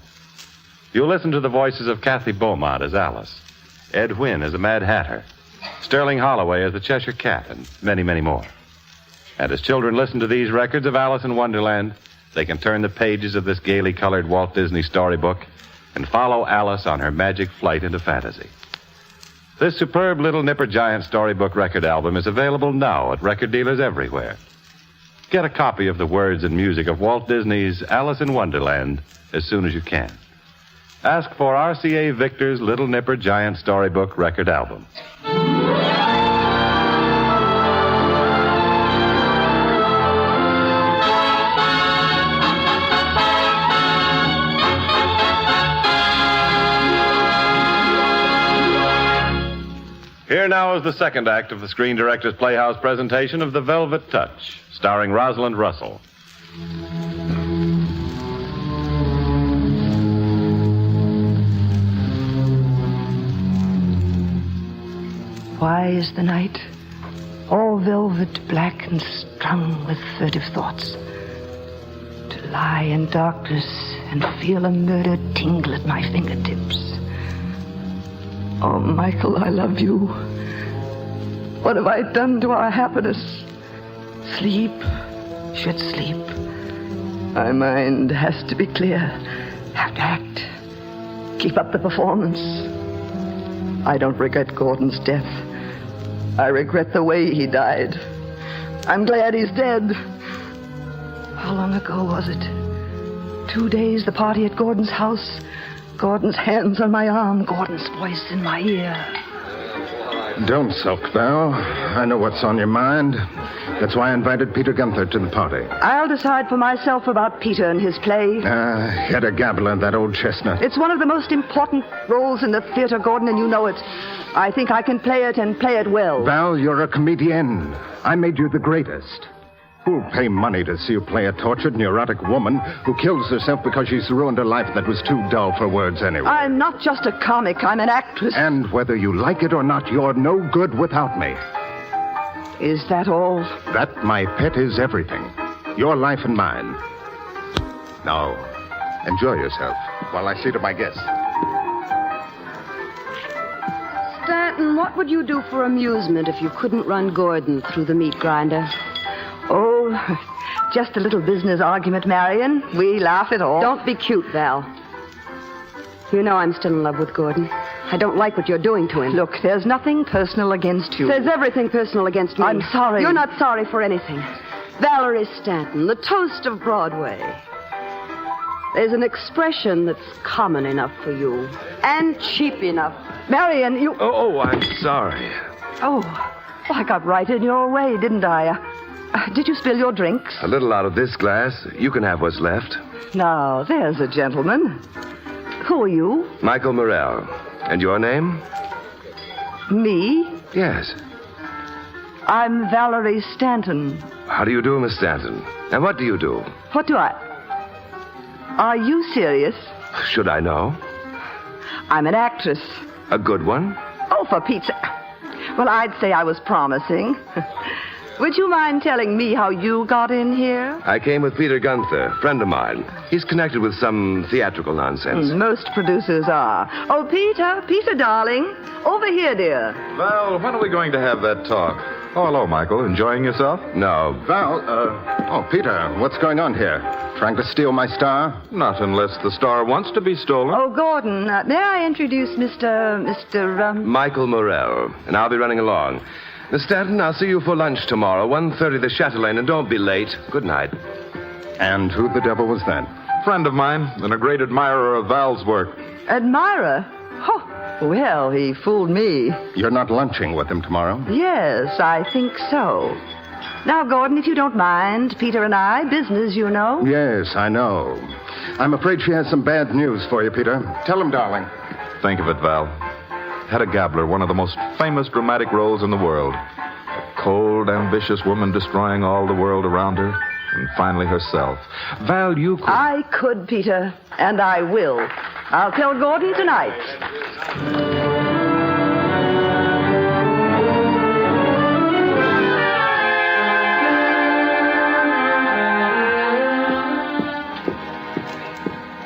You'll listen to the voices of Kathy Beaumont as Alice, Ed Wynn as the Mad Hatter, Sterling Holloway as the Cheshire Cat, and many, many more. And as children listen to these records of Alice in Wonderland, they can turn the pages of this gaily colored Walt Disney storybook and follow Alice on her magic flight into fantasy. This superb little nipper giant storybook record album is available now at record dealers everywhere. Get a copy of the words and music of Walt Disney's Alice in Wonderland as soon as you can. Ask for RCA Victor's Little Nipper Giant Storybook Record Album. Here now is the second act of the Screen Directors Playhouse presentation of The Velvet Touch, starring Rosalind Russell. Why is the night all velvet black and strung with furtive thoughts? To lie in darkness and feel a murder tingle at my fingertips. Oh, Michael, I love you. What have I done to our happiness? Sleep should sleep. My mind has to be clear. Have to act. Keep up the performance. I don't regret Gordon's death. I regret the way he died. I'm glad he's dead. How long ago was it? 2 days, the party at Gordon's house. Gordon's hands on my arm, Gordon's voice in my ear. Don't sulk, Val. I know what's on your mind. That's why I invited Peter Gunther to the party. I'll decide for myself about Peter and his play. Hedda Gabler, that old chestnut. It's one of the most important roles in the theater, Gordon, and you know it. I think I can play it and play it well. Val, you're a comedienne. I made you the greatest. Who'll pay money to see you play a tortured, neurotic woman who kills herself because she's ruined a life that was too dull for words anyway? I'm not just a comic. I'm an actress. And whether you like it or not, you're no good without me. Is that all? That, my pet, is everything. Your life and mine. Now, enjoy yourself while I see to my guests. Stanton, what would you do for amusement if you couldn't run Gordon through the meat grinder? Oh, just a little business argument, Marion. We laugh it off. Don't be cute, Val. You know I'm still in love with Gordon. I don't like what you're doing to him. Look, there's nothing personal against you. There's everything personal against me. I'm sorry. You're not sorry for anything. Valerie Stanton, the toast of Broadway. There's an expression that's common enough for you and cheap enough. Marion, you... Oh, I'm sorry. Oh, well, I got right in your way, didn't I? Did you spill your drinks? A little out of this glass. You can have what's left. Now, there's a gentleman. Who are you? Michael Morrell. And your name? Me? Yes. I'm Valerie Stanton. How do you do, Miss Stanton? And what do you do? What do I... Are you serious? Should I know? I'm an actress. A good one? Oh, for Pete's... Well, I'd say I was promising. Would you mind telling me how you got in here? I came with Peter Gunther, friend of mine. He's connected with some theatrical nonsense. Most producers are. Oh, Peter, darling. Over here, dear. Val, when are we going to have that talk? Oh, hello, Michael. Enjoying yourself? No. Val, oh, Peter, what's going on here? Trying to steal my star? Not unless the star wants to be stolen. Oh, Gordon, may I introduce Mr. Michael Morell, and I'll be running along. Miss Stanton, I'll see you for lunch tomorrow, 1:30 the Chatelaine, and don't be late. Good night. And who the devil was that? Friend of mine, and a great admirer of Val's work. Admirer? Oh, well, he fooled me. You're not lunching with him tomorrow? Yes, I think so. Now, Gordon, if you don't mind, Peter and I, business, you know. Yes, I know. I'm afraid she has some bad news for you, Peter. Tell him, darling. Think of it, Val. Hedda Gabler, one of the most famous dramatic roles in the world. A cold, ambitious woman destroying all the world around her, and finally herself. Val, you could... I could, Peter, and I will. I'll tell Gordon tonight.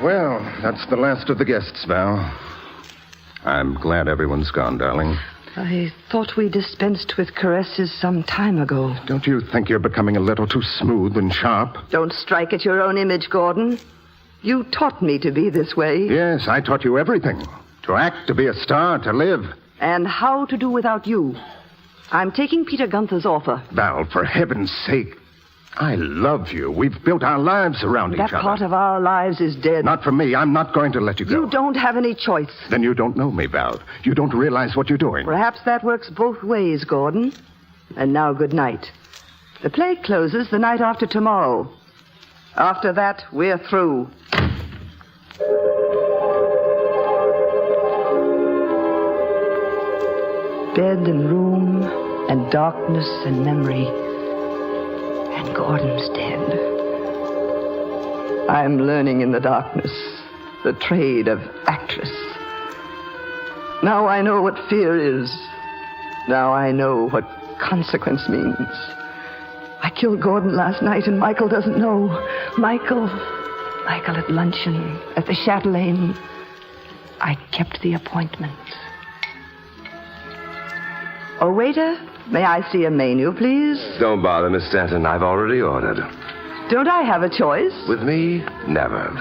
Well, that's the last of the guests, Val. I'm glad everyone's gone, darling. I thought we dispensed with caresses some time ago. Don't you think you're becoming a little too smooth and sharp? Don't strike at your own image, Gordon. You taught me to be this way. Yes, I taught you everything. To act, to be a star, to live. And how to do without you. I'm taking Peter Gunther's offer. Val, for heaven's sake. I love you. We've built our lives around each other. That part of our lives is dead. Not for me. I'm not going to let you go. You don't have any choice. Then you don't know me, Val. You don't realize what you're doing. Perhaps that works both ways, Gordon. And now, good night. The play closes the night after tomorrow. After that, we're through. Bed and room and darkness and memory. And Gordon's dead. I'm learning in the darkness the trade of actress. Now I know what fear is. Now I know what consequence means. I killed Gordon last night and Michael doesn't know. Michael at luncheon at the Chatelaine. I kept the appointment. Oh, waiter, may I see a menu, please? Don't bother, Miss Stanton. I've already ordered. Don't I have a choice? With me, never.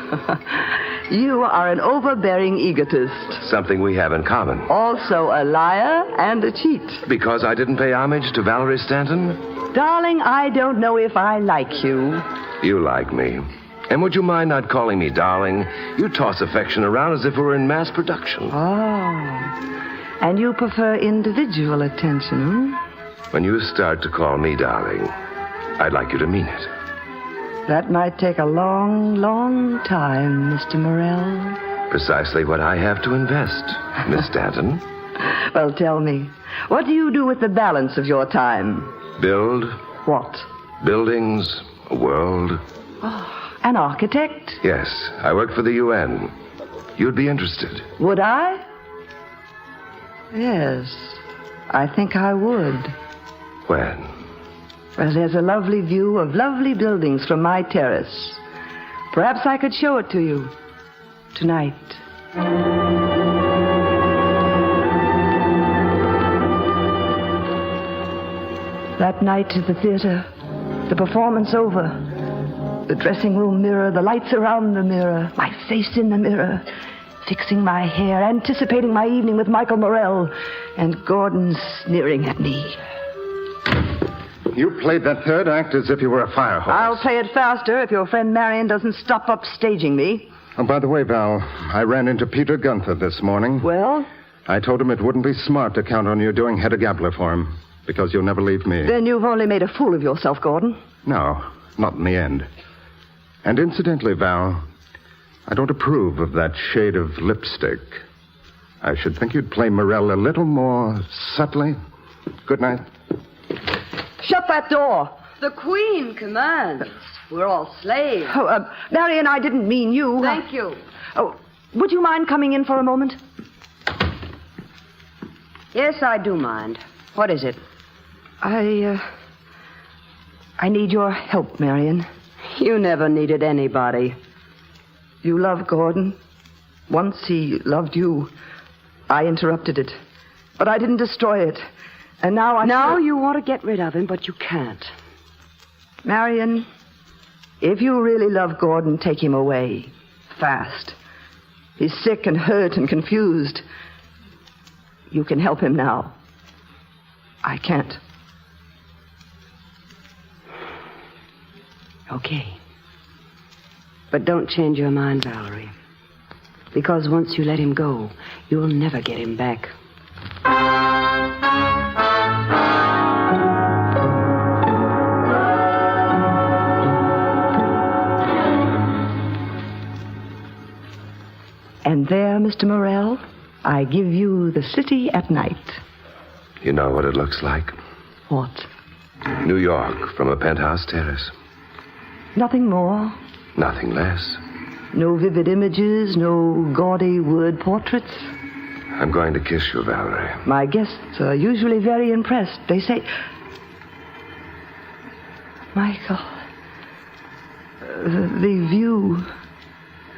You are an overbearing egotist. Something we have in common. Also a liar and a cheat. Because I didn't pay homage to Valerie Stanton? Darling, I don't know if I like you. You like me. And would you mind not calling me darling? You toss affection around as if it were in mass production. Oh. And you prefer individual attention, hmm? When you start to call me darling, I'd like you to mean it. That might take a long, long time, Mr. Morell. Precisely what I have to invest, Miss Stanton. Well, tell me, what do you do with the balance of your time? Build. What? Buildings, a world. Oh, an architect? Yes, I work for the UN. You'd be interested. Would I? Yes, I think I would. When? Well, there's a lovely view of lovely buildings from my terrace. Perhaps I could show it to you tonight. That night at the theater, the performance over, the dressing room mirror, the lights around the mirror, my face in the mirror, fixing my hair, anticipating my evening with Michael Morell, and Gordon sneering at me. You played that third act as if you were a fire hose. I'll play it faster if your friend Marion doesn't stop upstaging me. Oh, by the way, Val, I ran into Peter Gunther this morning. Well? I told him it wouldn't be smart to count on you doing Hedda Gabler for him, because you'll never leave me. Then you've only made a fool of yourself, Gordon. No, not in the end. And incidentally, Val, I don't approve of that shade of lipstick. I should think you'd play Morell a little more subtly. Good night. Shut that door. The Queen commands. We're all slaves. Oh, Marion, I didn't mean you. Thank you. Oh, would you mind coming in for a moment? Yes, I do mind. What is it? I need your help, Marion. You never needed anybody. You love Gordon. Once he loved you. I interrupted it. But I didn't destroy it. And now Now you want to get rid of him, but you can't. Marion, if you really love Gordon, take him away. Fast. He's sick and hurt and confused. You can help him now. I can't. Okay. But don't change your mind, Valerie. Because once you let him go, you'll never get him back. And there, Mr. Morrell, I give you the city at night. You know what it looks like? What? New York from a penthouse terrace. Nothing more. Nothing less. No vivid images, no gaudy word portraits. I'm going to kiss you, Valerie. My guests are usually very impressed. They say, Michael, the view,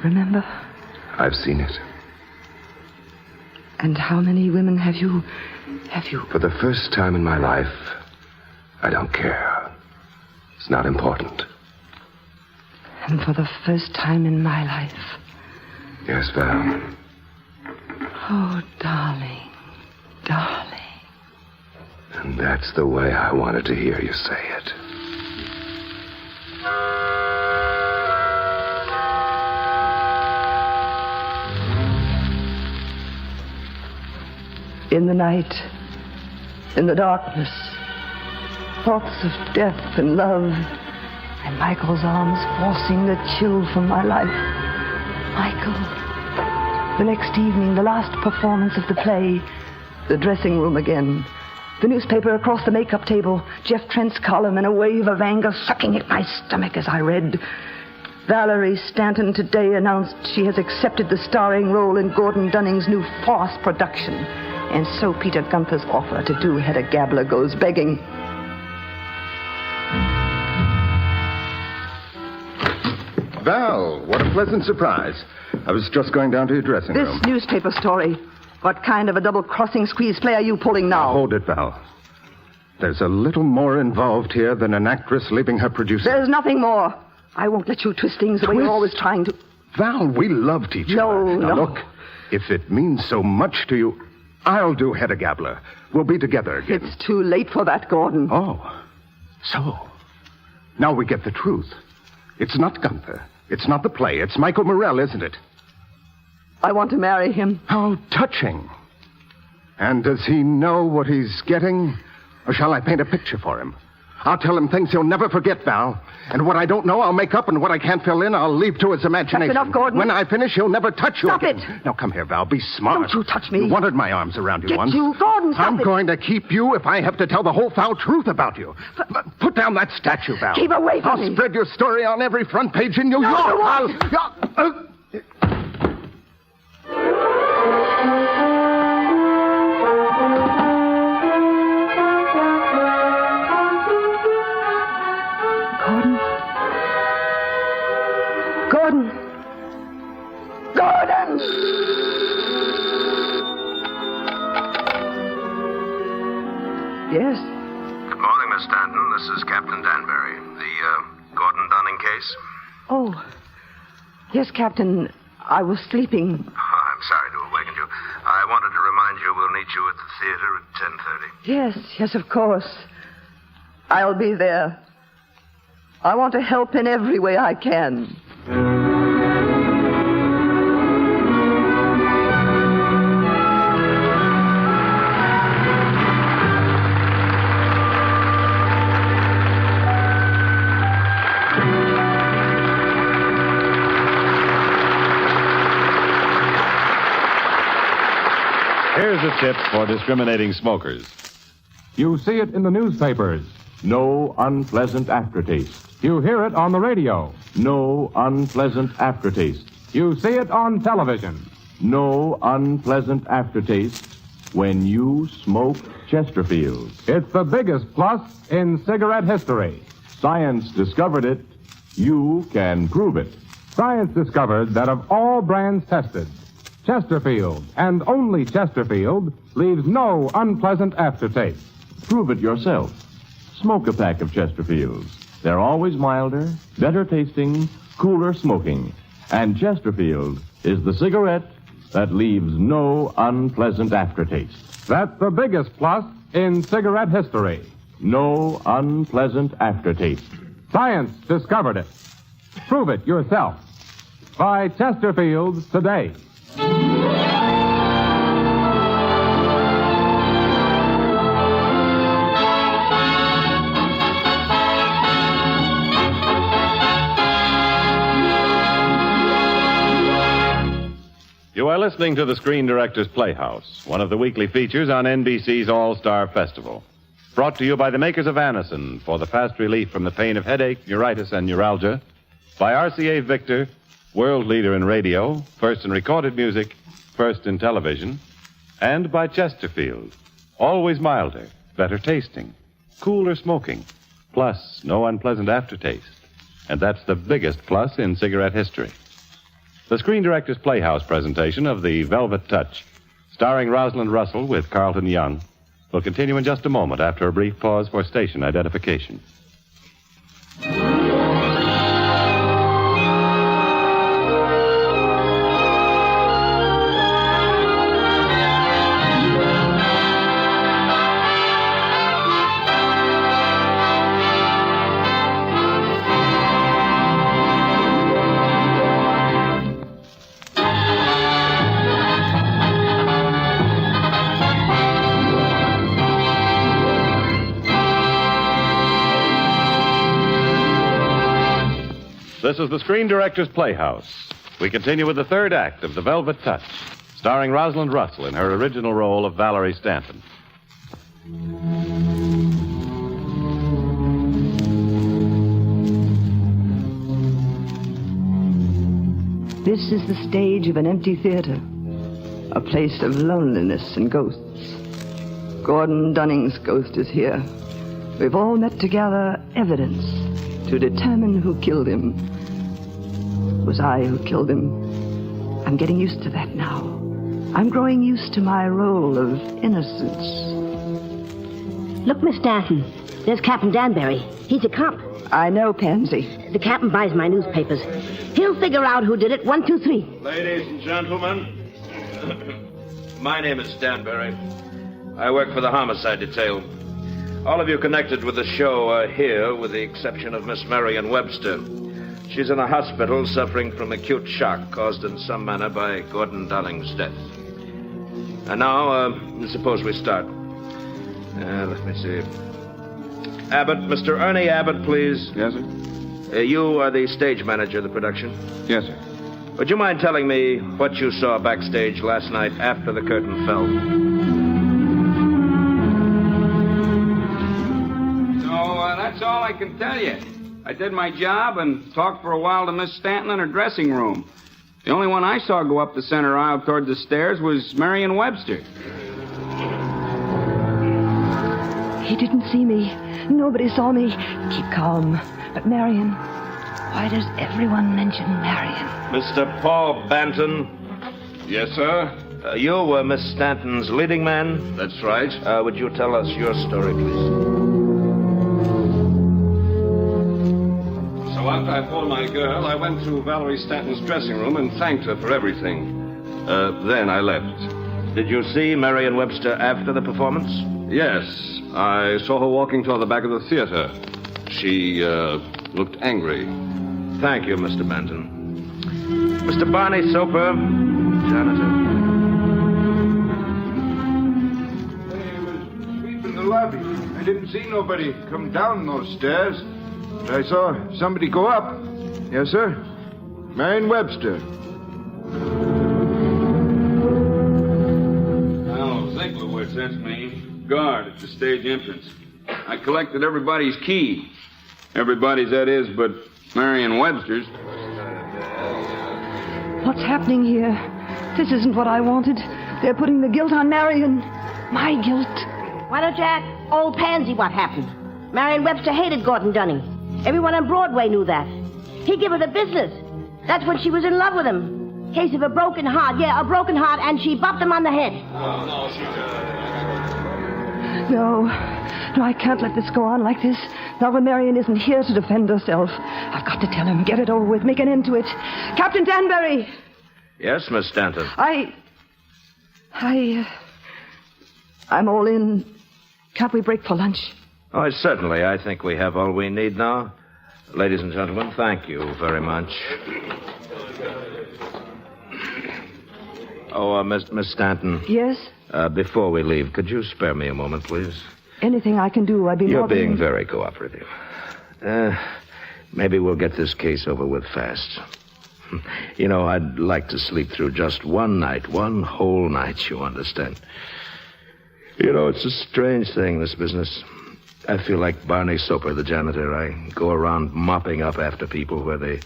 remember? I've seen it. And how many women have you... For the first time in my life, I don't care. It's not important. And for the first time in my life... Yes, Val. Oh, darling, darling. And that's the way I wanted to hear you say it. In the night, in the darkness, thoughts of death and love, and Michael's arms forcing the chill from my life. Michael. The next evening, the last performance of the play, the dressing room again, the newspaper across the makeup table, Jeff Trent's column, and a wave of anger sucking at my stomach as I read. Valerie Stanton today announced she has accepted the starring role in Gordon Dunning's new farce production. And so Peter Gunther's offer to do Hedda Gabler goes begging. Val, what a pleasant surprise. I was just going down to your dressing room. This newspaper story. What kind of a double-crossing squeeze play are you pulling now? Hold it, Val. There's a little more involved here than an actress leaving her producer. There's nothing more. I won't let you twist things the way you're always trying to. Val, we loved each other. Now, look, if it means so much to you, I'll do Hedda Gabler. We'll be together again. It's too late for that, Gordon. Oh, so. Now we get the truth. It's not Gunther. It's not the play. It's Michael Morrell, isn't it? I want to marry him. How touching. And does he know what he's getting? Or shall I paint a picture for him? I'll tell him things he'll never forget, Val. And what I don't know, I'll make up, and what I can't fill in, I'll leave to his imagination. That's enough, Gordon. When I finish, he'll never touch you again. Stop it! Now, come here, Val. Be smart. Don't you touch me. You wanted my arms around you once. Gordon, stop I'm going to keep you if I have to tell the whole foul truth about you. Put down that statue, Val. Keep away from me. I'll spread your story on every front page in New York. Yes? Good morning, Miss Stanton. This is Captain Danbury. The Gordon Dunning case? Oh. Yes, Captain. I was sleeping. Oh, I'm sorry to awaken you. I wanted to remind you we'll meet you at the theater at 10:30. Yes, of course. I'll be there. I want to help in every way I can. Here's a tip for discriminating smokers. You see it in the newspapers. No unpleasant aftertaste. You hear it on the radio. No unpleasant aftertaste. You see it on television. No unpleasant aftertaste when you smoke Chesterfield. It's the biggest plus in cigarette history. Science discovered it. You can prove it. Science discovered that of all brands tested, Chesterfield, and only Chesterfield, leaves no unpleasant aftertaste. Prove it yourself. Smoke a pack of Chesterfields. They're always milder, better tasting, cooler smoking. And Chesterfield is the cigarette that leaves no unpleasant aftertaste. That's the biggest plus in cigarette history. No unpleasant aftertaste. Science discovered it. Prove it yourself. Buy Chesterfields today. You are listening to the Screen Directors Playhouse, one of the weekly features on NBC's All-Star Festival. Brought to you by the makers of Anacin for the fast relief from the pain of headache, neuritis, and neuralgia. By RCA Victor, world leader in radio, first in recorded music, first in television. And by Chesterfield, always milder, better tasting, cooler smoking, plus no unpleasant aftertaste. And that's the biggest plus in cigarette history. The Screen Directors Playhouse presentation of The Velvet Touch, starring Rosalind Russell with Carlton Young, will continue in just a moment after a brief pause for station identification. This is the Screen Directors Playhouse. We continue with the third act of The Velvet Touch, starring Rosalind Russell in her original role of Valerie Stanton. This is the stage of an empty theater, a place of loneliness and ghosts. Gordon Dunning's ghost is here. We've all met to gather evidence to determine who killed him. It was I who killed him. I'm getting used to that now. I'm growing used to my role of innocence. Look, Miss Stanton. There's Captain Danbury. He's a cop. I know, Pansy. The captain buys my newspapers. He'll figure out who did it. 1, 2, 3. Ladies and gentlemen, my name is Danbury. I work for the homicide detail. All of you connected with the show are here, with the exception of Miss Marion Webster. She's in a hospital suffering from acute shock caused in some manner by Gordon Dunning's death. And now, suppose we start. Let me see. Abbott, Mr. Ernie Abbott, please. Yes, sir. You are the stage manager of the production? Yes, sir. Would you mind telling me what you saw backstage last night after the curtain fell? So, that's all I can tell you. I did my job and talked for a while to Miss Stanton in her dressing room. The only one I saw go up the center aisle toward the stairs was Marion Webster. He didn't see me. Nobody saw me. Keep calm. But Marion, why does everyone mention Marion? Mr. Paul Banton. Yes, sir? You were Miss Stanton's leading man? That's right. Would you tell us your story, please? So after I pulled my girl, I went to Valerie Stanton's dressing room and thanked her for everything. Then I left. Did you see Marion Webster after the performance? Yes. I saw her walking toward the back of the theater. She, looked angry. Thank you, Mr. Banton. Mr. Barney Soper, janitor. I was sweeping the lobby. I didn't see nobody come down those stairs. But I saw somebody go up. Yes, sir. Marion Webster. Al Zieglerwitz, that's me. Guard at the stage entrance. I collected everybody's key. Everybody's, that is, but Marion Webster's. What's happening here? This isn't what I wanted. They're putting the guilt on Marion. My guilt. Why don't you ask old Pansy what happened? Marion Webster hated Gordon Dunning. Everyone on Broadway knew that. He gave her the business. That's when she was in love with him. Case of a broken heart. Yeah, a broken heart, and she bopped him on the head. No, No, I can't let this go on like this. Now when Marion isn't here to defend herself. I've got to tell him. Get it over with. Make an end to it. Captain Danbury! Yes, Miss Stanton. I'm all in. Can't we break for lunch? Oh, certainly. I think we have all we need now. Ladies and gentlemen, thank you very much. Oh, Miss Stanton. Yes? Before we leave, could you spare me a moment, please? Anything I can do, I'd be You're more than... being very cooperative. Maybe we'll get this case over with fast. You know, I'd like to sleep through just one night, one whole night, you understand. You know, it's a strange thing, this business. I feel like Barney Soper, the janitor. I go around mopping up after people where they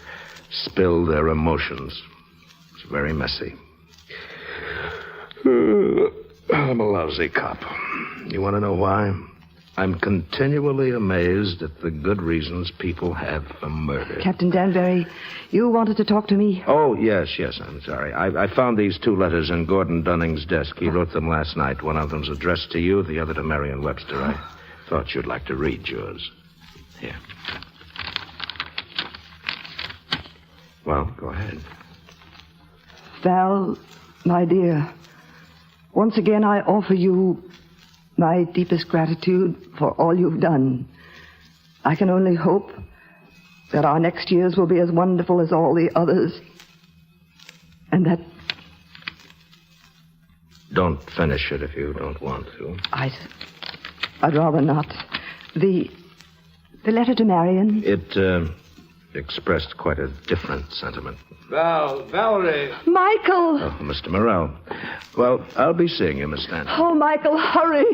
spill their emotions. It's very messy. I'm a lousy cop. You want to know why? I'm continually amazed at the good reasons people have for murder. Captain Danbury, you wanted to talk to me? Oh, yes, I'm sorry. I found these 2 letters in Gordon Dunning's desk. He wrote them last night. One of them's addressed to you, the other to Marion Webster. I thought you'd like to read yours. Here. Well, go ahead. Val, my dear, once again I offer you my deepest gratitude for all you've done. I can only hope that our next years will be as wonderful as all the others. And that... Don't finish it if you don't want to. I'd rather not. The letter to Marion... It, expressed quite a different sentiment. Valerie. Michael! Oh, Mr. Morrell. Well, I'll be seeing you, Miss Stanton. Oh, Michael, hurry!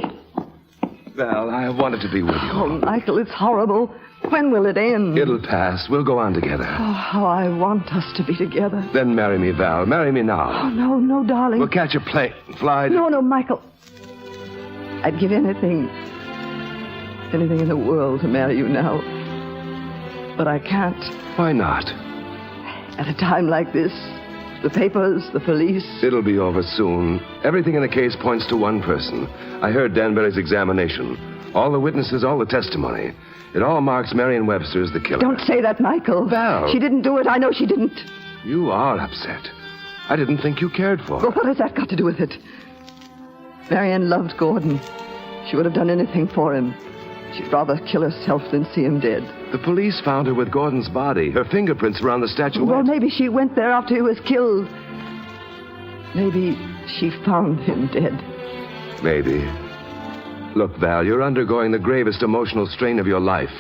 Val, I wanted to be with you. Oh, Michael, it's horrible. When will it end? It'll pass. We'll go on together. Oh, how I want us to be together. Then marry me, Val. Marry me now. Oh, no, darling. We'll catch a plane and fly to... No, Michael. I'd give anything in the world to marry you now. But I can't. Why not? At a time like this, the papers, the police... It'll be over soon. Everything in the case points to one person. I heard Danbury's examination. All the witnesses, all the testimony. It all marks Marion Webster as the killer. Don't say that, Michael. Val. She didn't do it. I know she didn't. You are upset. I didn't think you cared for her. Well, what has that got to do with it? Marion loved Gordon. She would have done anything for him. She'd rather kill herself than see him dead. The police found her with Gordon's body. Her fingerprints were on the statuette. Well, maybe she went there after he was killed. Maybe she found him dead. Maybe. Look, Val, you're undergoing the gravest emotional strain of your life.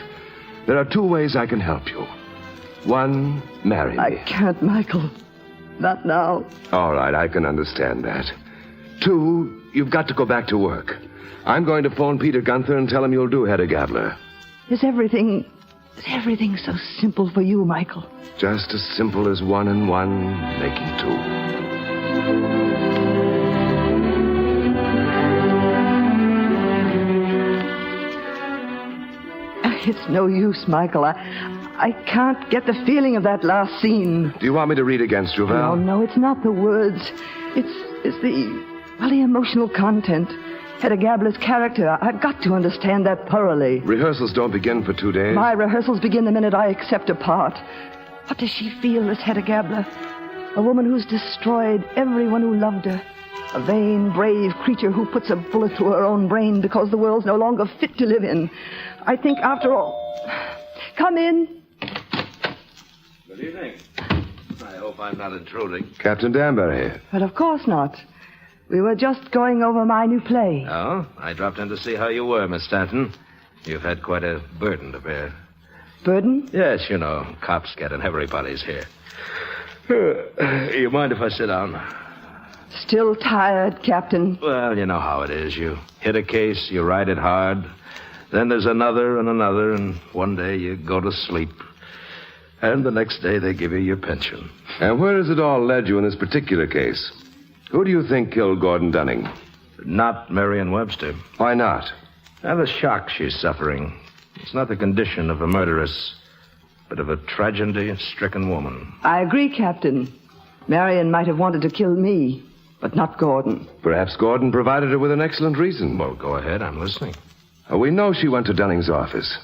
There are 2 ways I can help you. 1, marry me. I can't, Michael. Not now. All right, I can understand that. 2, you've got to go back to work. I'm going to phone Peter Gunther and tell him you'll do Hedda Gabler. Is everything so simple for you, Michael? Just as simple as 1 and 1 making 2. It's no use, Michael. I can't get the feeling of that last scene. Do you want me to read against you, Val? No, it's not the words. It's the emotional content. Hedda Gabler's character. I've got to understand that thoroughly. Rehearsals don't begin for 2 days. My rehearsals begin the minute I accept a part. What does she feel, this Hedda Gabler? A woman who's destroyed everyone who loved her. A vain, brave creature who puts a bullet through her own brain because the world's no longer fit to live in. I think, after all... Come in. Good evening. I hope I'm not intruding. Captain Danbury. But of course not. We were just going over my new play. Oh? I dropped in to see how you were, Miss Stanton. You've had quite a burden to bear. Burden? Yes, you know, cops get in everybody's hair. You mind if I sit down? Still tired, Captain? Well, you know how it is. You hit a case, you ride it hard. Then there's another and another, and one day you go to sleep. And the next day they give you your pension. And where has it all led you in this particular case? Who do you think killed Gordon Dunning? Not Marion Webster. Why not? The shock she's suffering. It's not the condition of a murderess, but of a tragedy-stricken woman. I agree, Captain. Marion might have wanted to kill me, but not Gordon. Perhaps Gordon provided her with an excellent reason. Well, go ahead. I'm listening. We know she went to Dunning's office.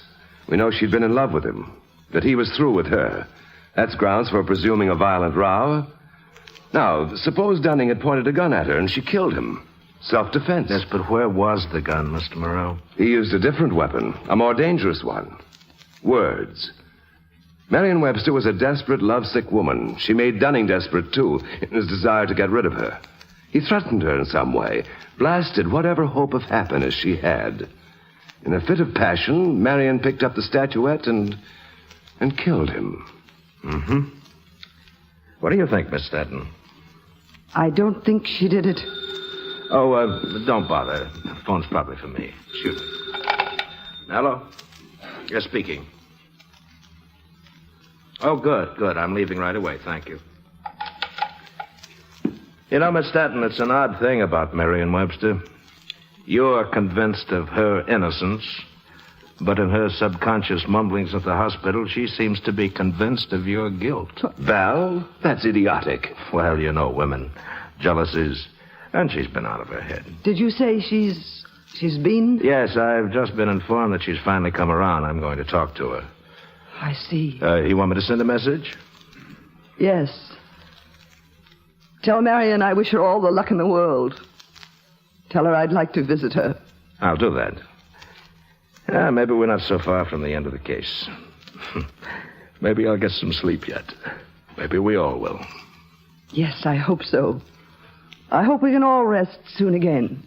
We know she'd been in love with him, that he was through with her. That's grounds for presuming a violent row. Now, suppose Dunning had pointed a gun at her and she killed him. Self-defense. Yes, but where was the gun, Mr. Morrell? He used a different weapon, a more dangerous one. Words. Marion Webster was a desperate, lovesick woman. She made Dunning desperate, too, in his desire to get rid of her. He threatened her in some way, blasted whatever hope of happiness she had. In a fit of passion, Marion picked up the statuette and killed him. Mm-hmm. What do you think, Miss Stanton? I don't think she did it. Oh, don't bother. The phone's probably for me. Shoot. Hello? You're speaking. Oh, good. I'm leaving right away. Thank you. You know, Miss Stanton, it's an odd thing about Marion Webster. You're convinced of her innocence, but in her subconscious mumblings at the hospital, she seems to be convinced of your guilt. Val, that's idiotic. Well, you know women. Jealousies, and she's been out of her head. Did you say she's been? Yes, I've just been informed that she's finally come around. I'm going to talk to her. I see. You want me to send a message? Yes. Tell Marion I wish her all the luck in the world. Tell her I'd like to visit her. I'll do that. Maybe we're not so far from the end of the case. Maybe I'll get some sleep yet. Maybe we all will. Yes, I hope so. I hope we can all rest soon again.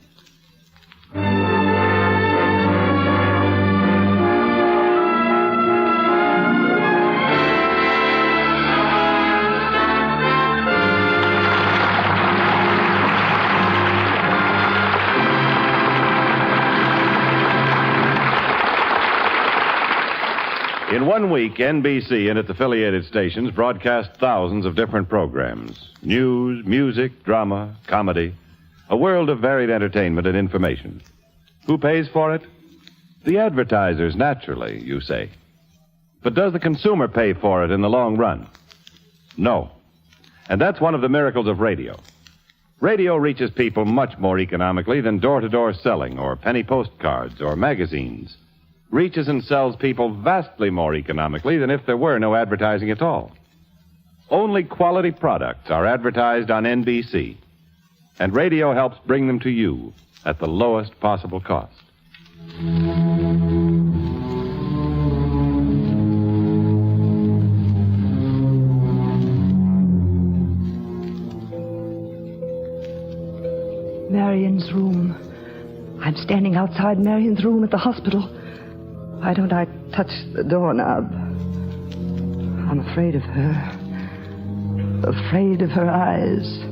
In 1 week, NBC and its affiliated stations broadcast thousands of different programs. News, music, drama, comedy. A world of varied entertainment and information. Who pays for it? The advertisers, naturally, you say. But does the consumer pay for it in the long run? No. And that's one of the miracles of radio. Radio reaches people much more economically than door-to-door selling or penny postcards or magazines. Reaches and sells people vastly more economically than if there were no advertising at all. Only quality products are advertised on NBC, and radio helps bring them to you at the lowest possible cost. Marion's room. I'm standing outside Marion's room at the hospital. Why don't I touch the doorknob? I'm afraid of her. Afraid of her eyes.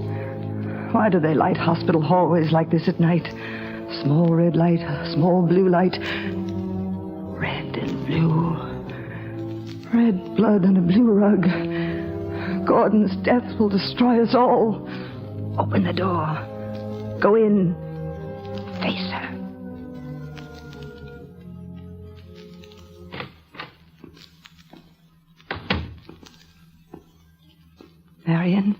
Why do they light hospital hallways like this at night? Small red light, small blue light. Red and blue. Red blood on a blue rug. Gordon's death will destroy us all. Open the door. Go in. Face her. Marion?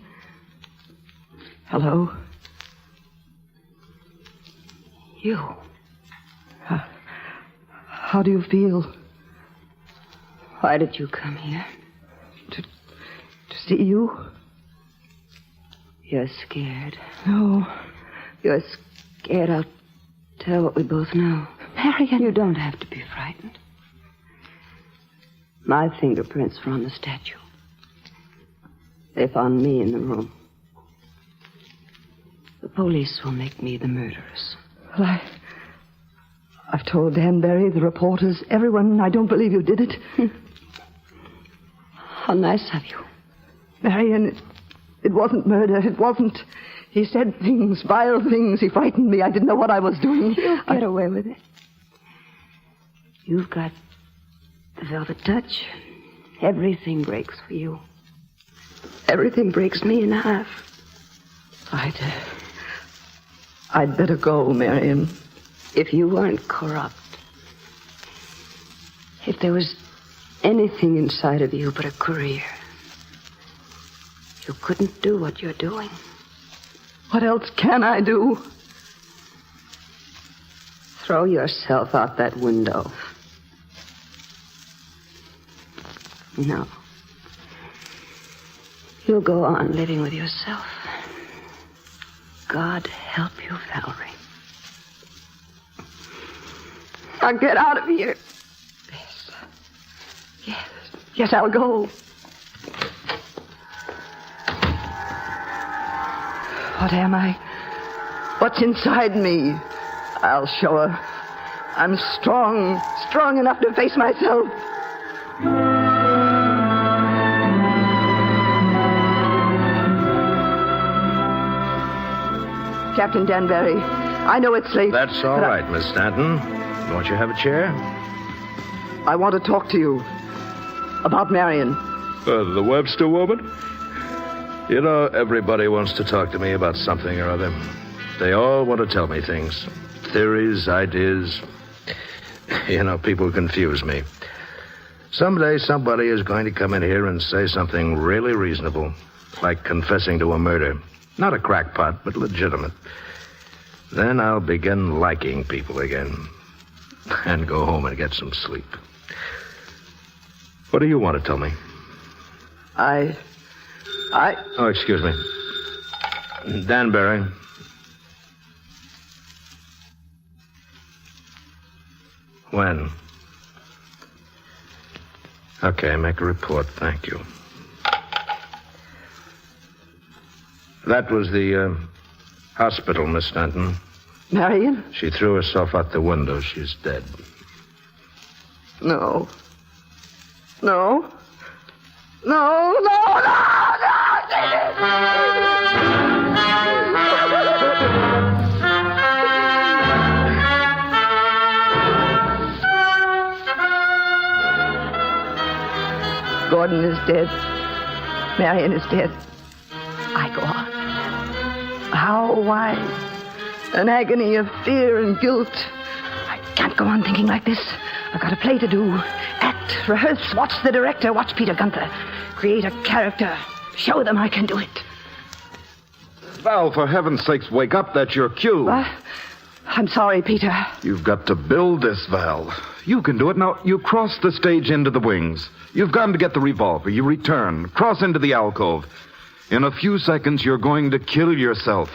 Hello? You? How do you feel? Why did you come here? To see you? You're scared. No. You're scared I'll tell what we both know. Marion. You don't have to be frightened. My fingerprints were on the statue. They found me in the room. The police will make me the murderess. Well, I've told Danbury, the reporters, everyone. I don't believe you did it. How nice of you. Marion, it wasn't murder. It wasn't. He said things, vile things. He frightened me. I didn't know what I was doing. You'll get away with it. You've got the velvet touch. Everything breaks for you. Everything breaks me in half. I'd better go, Marion. If you weren't corrupt, if there was anything inside of you but a career, you couldn't do what you're doing. What else can I do? Throw yourself out that window. No. You'll go on living with yourself. God help you, Valerie. Now get out of here. Yes, I'll go. What am I? What's inside me? I'll show her. I'm strong enough to face myself. Captain Danbury, I know it's late. That's all right, Miss Stanton. Won't you have a chair? I want to talk to you about Marion. The Webster woman? You know, everybody wants to talk to me about something or other. They all want to tell me things. Theories, ideas. You know, people confuse me. Someday somebody is going to come in here and say something really reasonable, like confessing to a murder. Not a crackpot, but legitimate. Then I'll begin liking people again. And go home and get some sleep. What do you want to tell me? Oh, excuse me. Danbury. When? Okay, make a report. Thank you. That was the hospital, Miss Stanton. Marion? She threw herself out the window. She's dead. No. No. No, no, no, Gordon is dead. Marion is dead. I go on. How? Why? An agony of fear and guilt. I can't go on thinking like this. I've got a play to do. Act, rehearse, watch the director, watch Peter Gunther. Create a character. Show them I can do it. Val, for heaven's sakes, wake up. That's your cue. What? I'm sorry, Peter. You've got to build this, Val. You can do it. Now, you cross the stage into the wings. You've gone to get the revolver. You return. Cross into the alcove. In a few seconds, you're going to kill yourself.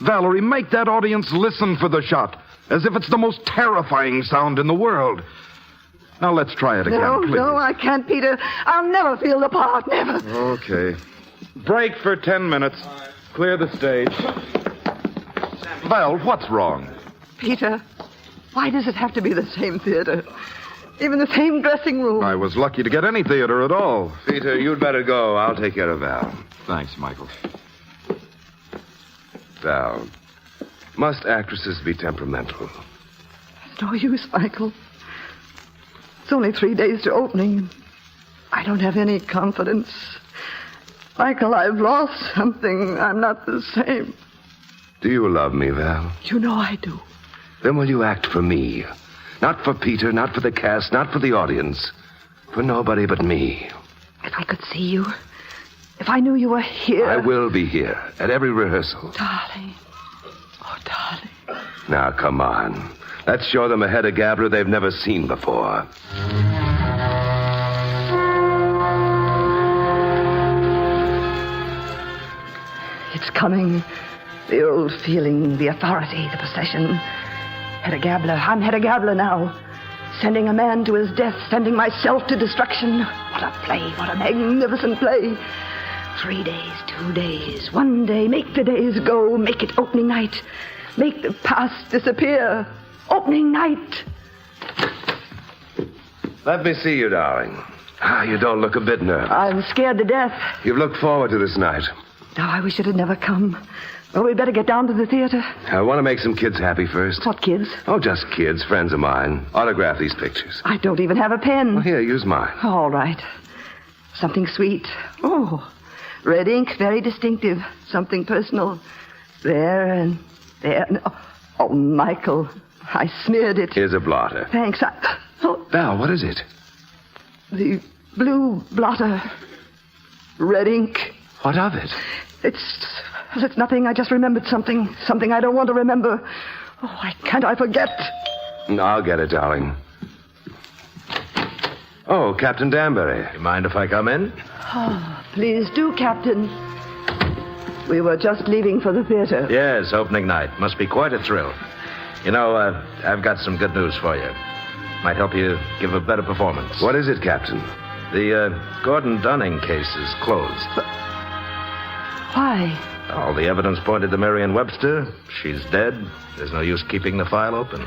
Valerie, make that audience listen for the shot, as if it's the most terrifying sound in the world. Now, let's try it again, please. No, I can't, Peter. I'll never feel the part, never. Okay. Break for 10 minutes. Clear the stage. Val, what's wrong? Peter, why does it have to be the same theater? Even the same dressing room? I was lucky to get any theater at all. Peter, you'd better go. I'll take care of Val. Thanks, Michael. Val, must actresses be temperamental? It's no use, Michael. It's only 3 days to opening. I don't have any confidence. Michael, I've lost something. I'm not the same. Do you love me, Val? You know I do. Then will you act for me? Not for Peter, not for the cast, not for the audience. For nobody but me. If I could see you. If I knew you were here. I will be here at every rehearsal. Darling. Oh, darling. Now, come on. Let's show them a Hedda Gabler they've never seen before. It's coming. The old feeling, the authority, the possession. Hedda Gabler. I'm Hedda Gabler now. Sending a man to his death, sending myself to destruction. What a play, what a magnificent play. 3 days, 2 days, 1 day. Make the days go. Make it opening night. Make the past disappear. Opening night. Let me see you, darling. You don't look a bit nervous. I'm scared to death. You've looked forward to this night. Oh, I wish it had never come. Well, we'd better get down to the theater. I want to make some kids happy first. What kids? Oh, just kids, friends of mine. Autograph these pictures. I don't even have a pen. Well, here, use mine. All right. Something sweet. Oh, red ink, very distinctive. Something personal. There and there. Oh, Michael, I smeared it. Here's a blotter. Thanks. Val, what is it? The blue blotter. Red ink. What of it? It's nothing. I just remembered something. Something I don't want to remember. Oh, why can't I forget? I'll get it, darling. Oh, Captain Danbury. You mind if I come in? Oh, please do, Captain. We were just leaving for the theater. Yes, opening night. Must be quite a thrill. You know, I've got some good news for you. Might help you give a better performance. What is it, Captain? The Gordon Dunning case is closed. Why? All the evidence pointed to Marion Webster. She's dead. There's no use keeping the file open.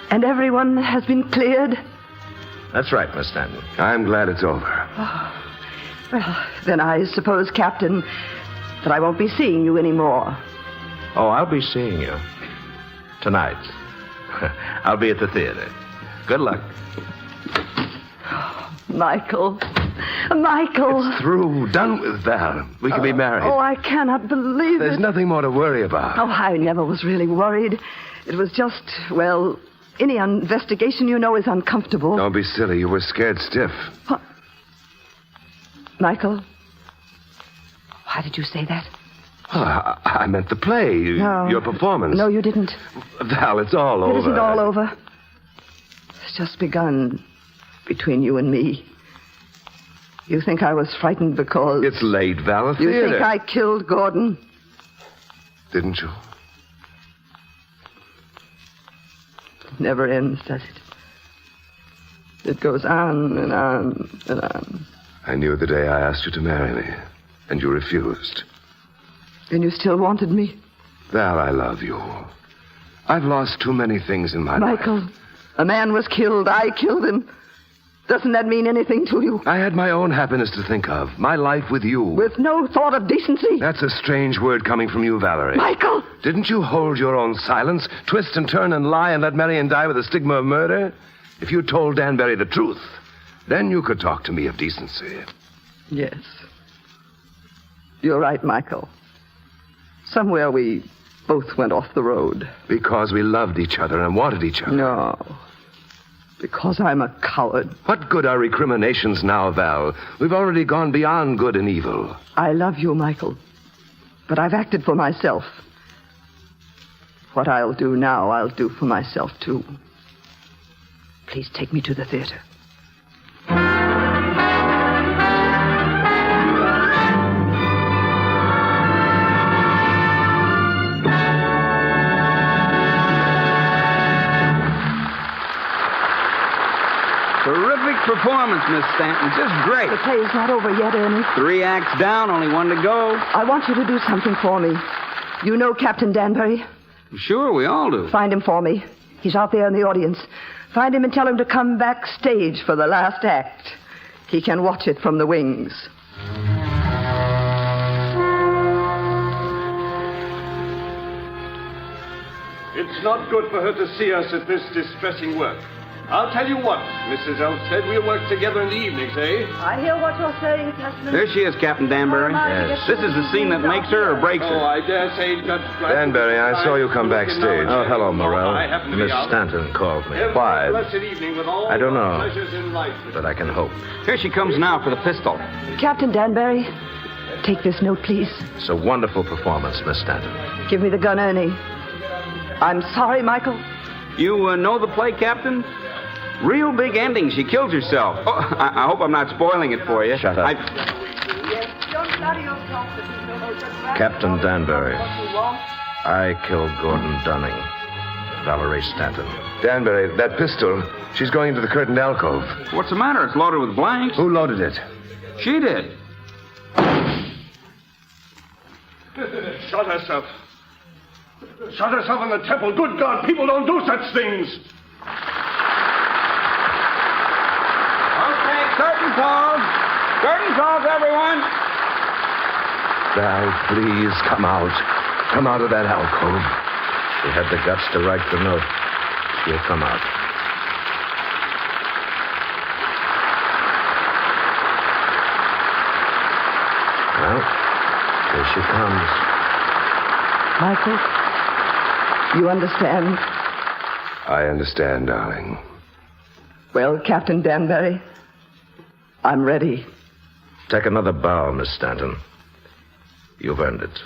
And everyone has been cleared? That's right, Miss Stanton. I'm glad it's over. Oh, well, then I suppose, Captain, that I won't be seeing you anymore. Oh, I'll be seeing you. Tonight. I'll be at the theater. Good luck. Michael. Michael. It's through. Done with, Val. We can be married. Oh, I cannot believe it. There's nothing more to worry about. Oh, I never was really worried. It was just, well, any investigation, you know, is uncomfortable. Don't be silly. You were scared stiff. What? Michael? Why did you say that? Oh, I meant the play. No. Your performance. No, you didn't. Val, it's all over. It isn't all over. It's just begun between you and me. You think I was frightened because... It's late, Val. You think I killed Gordon? Didn't you? It never ends, does it? It goes on and on and on. I knew the day I asked you to marry me, and you refused. And you still wanted me? Val, I love you. I've lost too many things in my life. Michael, a man was killed. I killed him. Doesn't that mean anything to you? I had my own happiness to think of. My life with you. With no thought of decency? That's a strange word coming from you, Valerie. Michael! Didn't you hold your own silence, twist and turn and lie and let Marion die with the stigma of murder? If you told Danbury the truth, then you could talk to me of decency. Yes. You're right, Michael. Somewhere we both went off the road. Because we loved each other and wanted each other. No. Because I'm a coward. What good are recriminations now, Val? We've already gone beyond good and evil. I love you, Michael. But I've acted for myself. What I'll do now, I'll do for myself, too. Please take me to the theater. Terrific performance, Miss Stanton. Just great. The play's not over yet, Ernie. 3 acts down, only 1 to go. I want you to do something for me. You know Captain Danbury? Sure, we all do. Find him for me. He's out there in the audience. Find him and tell him to come backstage for the last act. He can watch it from the wings. It's not good for her to see us at this distressing work. I'll tell you what, Mrs. Elstead, we'll work together in the evenings, eh? I hear what you're saying, Captain. There she is, Captain Danbury. Yes. This is the scene that makes her or breaks her. Oh, I dare say Judge Bryce... Danbury, I saw you come backstage. Oh, hello, Morrell. I happen to be Miss out. Stanton called me. Why? Blessed evening with all I don't the know. pleasures in life. But I can hope. Here she comes now for the pistol. Captain Danbury, take this note, please. It's a wonderful performance, Miss Stanton. Give me the gun, Ernie. I'm sorry, Michael. You know the play, Captain? Real big ending. She kills herself. Oh, I hope I'm not spoiling it for you. Shut up. Captain Danbury. I killed Gordon Dunning. Valerie Stanton. Danbury, that pistol, she's going into the curtained alcove. What's the matter? It's loaded with blanks. Who loaded it? She did. Shot herself. Shot herself in the temple. Good God, people don't do such things. Curtain calls. Curtain calls, everyone. Val, please, come out. Come out of that alcove. She had the guts to write the note. She'll come out. Well, here she comes. Michael, you understand? I understand, darling. Well, Captain Danbury, I'm ready. Take another bow, Miss Stanton. You've earned it.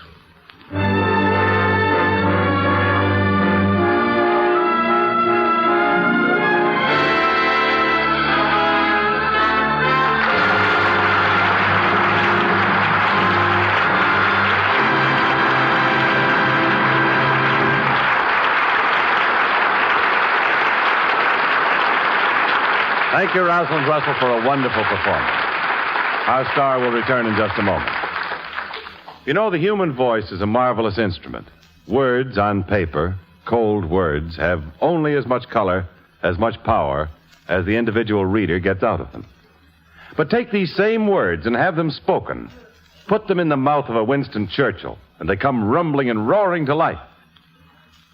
Thank you, Rosalind Russell, for a wonderful performance. Our star will return in just a moment. You know, the human voice is a marvelous instrument. Words on paper, cold words, have only as much color, as much power, as the individual reader gets out of them. But take these same words and have them spoken. Put them in the mouth of a Winston Churchill, and they come rumbling and roaring to life.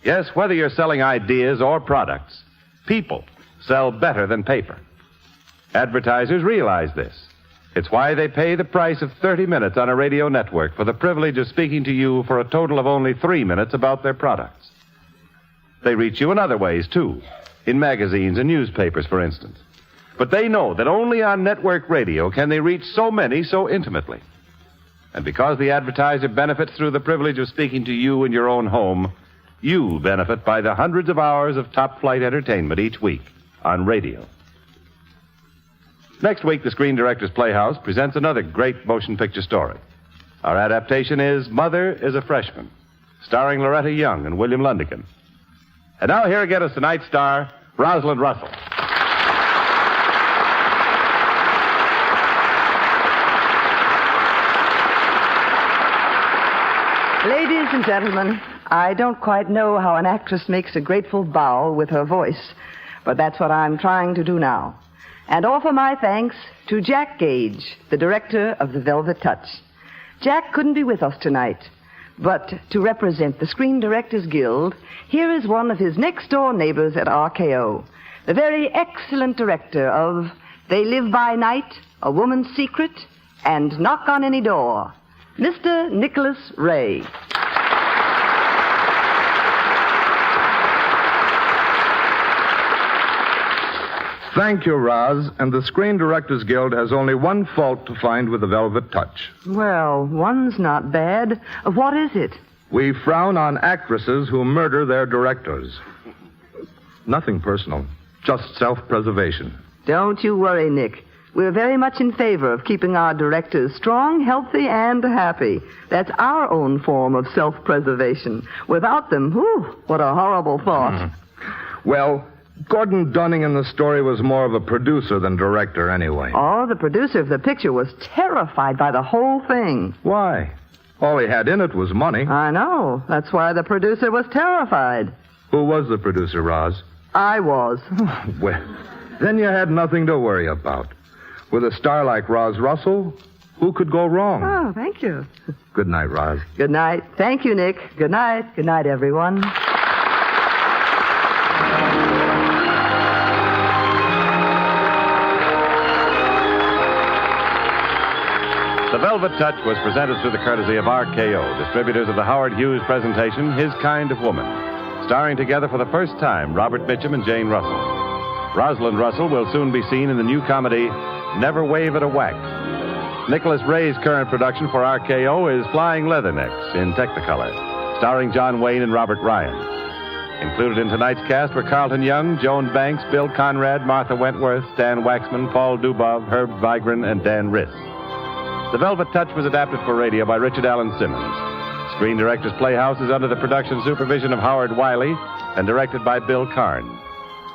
Yes, whether you're selling ideas or products, people sell better than paper. Advertisers realize this. It's why they pay the price of 30 minutes on a radio network for the privilege of speaking to you for a total of only 3 minutes about their products. They reach you in other ways, too, in magazines and newspapers, for instance. But they know that only on network radio can they reach so many so intimately. And because the advertiser benefits through the privilege of speaking to you in your own home, you benefit by the hundreds of hours of top-flight entertainment each week on radio. Next week, the Screen Directors Playhouse presents another great motion picture story. Our adaptation is Mother is a Freshman, starring Loretta Young and William Lundigan. And now here again is tonight's star, Rosalind Russell. Ladies and gentlemen, I don't quite know how an actress makes a grateful bow with her voice, but that's what I'm trying to do now. And offer my thanks to Jack Gage, the director of The Velvet Touch. Jack couldn't be with us tonight, but to represent the Screen Directors Guild, here is one of his next-door neighbors at RKO, the very excellent director of They Live by Night, A Woman's Secret, and Knock on Any Door, Mr. Nicholas Ray. Thank you, Roz. And the Screen Directors Guild has only one fault to find with The Velvet Touch. Well, one's not bad. What is it? We frown on actresses who murder their directors. Nothing personal, just self-preservation. Don't you worry, Nick. We're very much in favor of keeping our directors strong, healthy, and happy. That's our own form of self-preservation. Without them, whew, what a horrible thought. Well, Gordon Dunning in the story was more of a producer than director anyway. Oh, the producer of the picture was terrified by the whole thing. Why? All he had in it was money. I know. That's why the producer was terrified. Who was the producer, Roz? I was. Well, then you had nothing to worry about. With a star like Roz Russell, who could go wrong? Oh, thank you. Good night, Roz. Good night. Thank you, Nick. Good night. Good night, everyone. The Velvet Touch was presented through the courtesy of RKO, distributors of the Howard Hughes presentation, His Kind of Woman, starring together for the first time Robert Mitchum and Jane Russell. Rosalind Russell will soon be seen in the new comedy, Never Wave at a Whack. Nicholas Ray's current production for RKO is Flying Leathernecks in Technicolor, starring John Wayne and Robert Ryan. Included in tonight's cast were Carlton Young, Joan Banks, Bill Conrad, Martha Wentworth, Stan Waxman, Paul Dubov, Herb Vigran, and Dan Riss. The Velvet Touch was adapted for radio by Richard Allen Simmons. Screen Directors Playhouse is under the production supervision of Howard Wiley and directed by Bill Karn.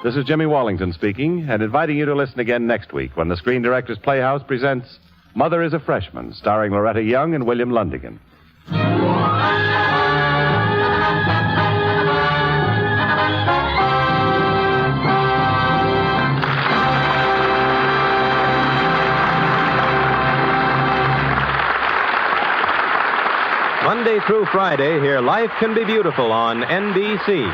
This is Jimmy Wallington speaking and inviting you to listen again next week when the Screen Directors Playhouse presents Mother is a Freshman, starring Loretta Young and William Lundigan. Monday through Friday, hear Life Can Be Beautiful on NBC.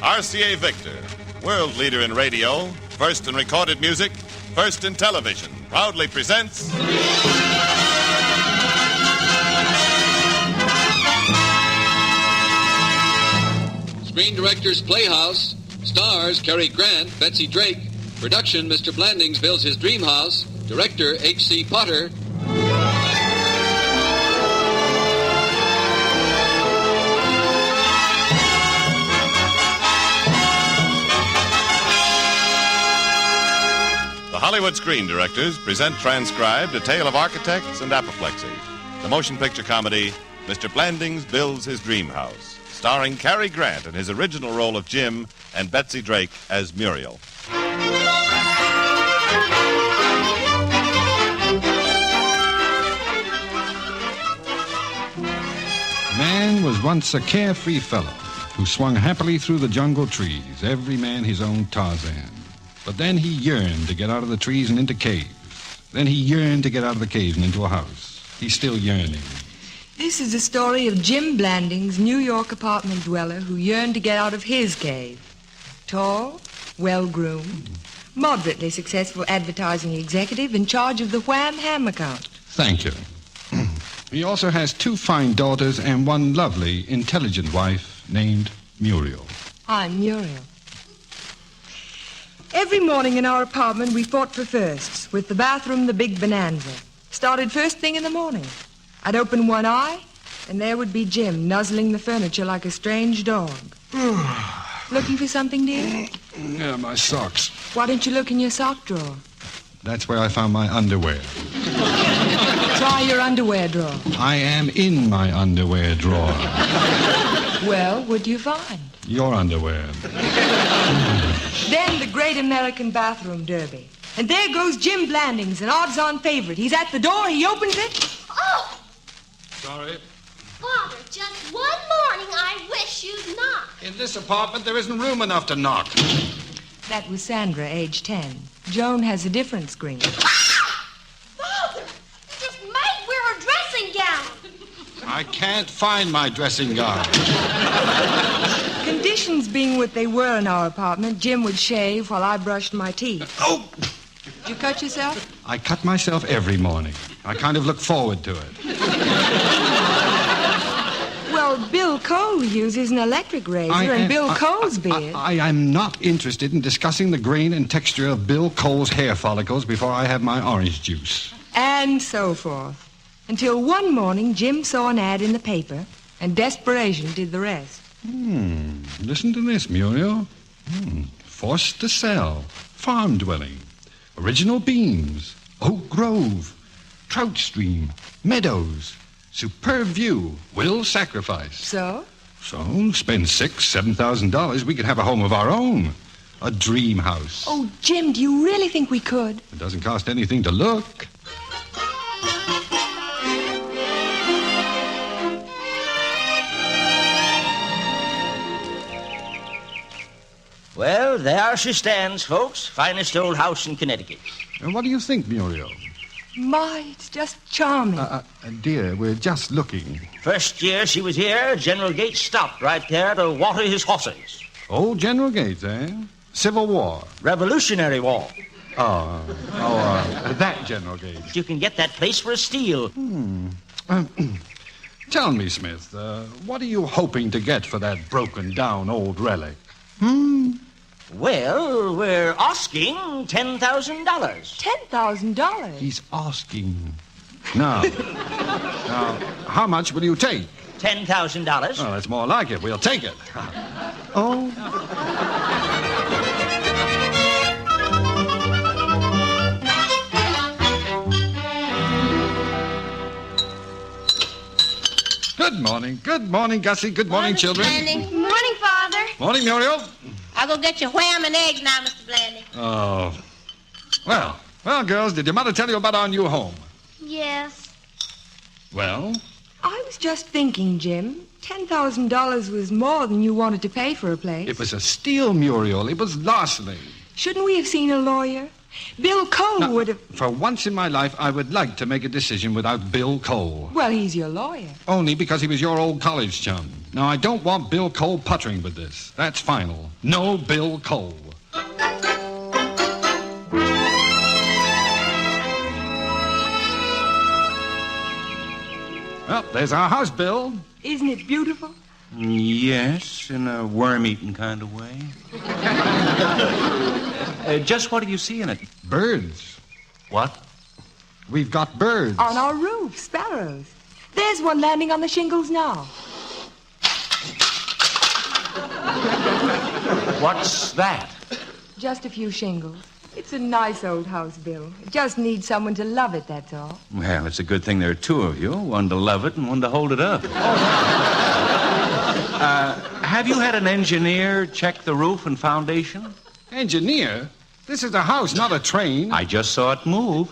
RCA Victor, world leader in radio, first in recorded music, first in television, proudly presents... Screen Directors Playhouse stars Cary Grant, Betsy Drake. Production, Mr. Blandings builds his dream house. Director, H.C. Potter. The Hollywood Screen Directors present transcribed A Tale of Architects and Apoplexy, the motion picture comedy Mr. Blandings Builds His Dream House, starring Cary Grant in his original role of Jim and Betsy Drake as Muriel. Man was once a carefree fellow who swung happily through the jungle trees, every man his own Tarzan. But then he yearned to get out of the trees and into caves. Then he yearned to get out of the caves and into a house. He's still yearning. This is the story of Jim Blandings, New York apartment dweller who yearned to get out of his cave. Tall, well-groomed, moderately successful advertising executive in charge of the Wham Ham account. Thank you. He also has 2 fine daughters and 1 lovely, intelligent wife named Muriel. I'm Muriel. Every morning in our apartment, we fought for firsts, with the bathroom the big bonanza. Started first thing in the morning. I'd open one eye, and there would be Jim nuzzling the furniture like a strange dog. Looking for something, dear? Yeah, my socks. Why don't you look in your sock drawer? That's where I found my underwear. Try your underwear drawer. I am in my underwear drawer. Well, what do you find? Your underwear. Then the great American bathroom derby. And there goes Jim Blandings, an odds-on favorite. He's at the door, he opens it. Oh! Sorry. Father, just one morning I wish you'd knock. In this apartment, there isn't room enough to knock. That was Sandra, age 10. Joan has a different screen. Father, you just might wear a dressing gown. I can't find my dressing gown. Conditions being what they were in our apartment, Jim would shave while I brushed my teeth. Oh! Did you cut yourself? I cut myself every morning. I kind of look forward to it. Well, Bill Cole uses an electric razor, and Bill Cole's beard. I am not interested in discussing the grain and texture of Bill Cole's hair follicles before I have my orange juice. And so forth. Until one morning, Jim saw an ad in the paper, and desperation did the rest. Listen to this, Muriel. Forced to sell. Farm dwelling. Original beams. Oak Grove. Trout stream. Meadows. Superb view. Will sacrifice. So, spend $6,000-7,000. We could have a home of our own. A dream house. oh, Jim, do you really think we could? It doesn't cost anything to look. Well, there she stands, folks. Finest old house in Connecticut. And what do you think, Muriel? My, it's just charming. Dear, we're just looking. First year she was here, General Gates stopped right there to water his horses. Old General Gates, eh? Civil War. Revolutionary War. That General Gates. You can get that place for a steal. Tell me, Smith, what are you hoping to get for that broken-down old relic? Well, we're asking $10,000. $10,000? He's asking. Now, how much will you take? $10,000. Oh, that's more like it. We'll take it. Oh. Good morning. Good morning, Gussie. Good morning, children. Blanding. Morning, Father. Morning, Muriel. I'll go get your wham and eggs now, Mr. Blanding. Oh. Well, girls, did your mother tell you about our new home? Yes. Well? I was just thinking, Jim. $10,000 was more than you wanted to pay for a place. It was a steal, Muriel. It was larceny. Shouldn't we have seen a lawyer? Bill Cole would have... For once in my life, I would like to make a decision without Bill Cole. Well, he's your lawyer. Only because he was your old college chum. Now, I don't want Bill Cole puttering with this. That's final. No Bill Cole. Well, there's our house, Bill. Isn't it beautiful? Yes, in a worm-eaten kind of way. Just what do you see in it? Birds. What? We've got birds. On our roof, sparrows. There's one landing on the shingles now. What's that? Just a few shingles. It's a nice old house, Bill. It just needs someone to love it, that's all. Well, it's a good thing there are two of you, one to love it and one to hold it up. Have you had an engineer check the roof and foundation? Engineer? This is a house, not a train. I just saw it move.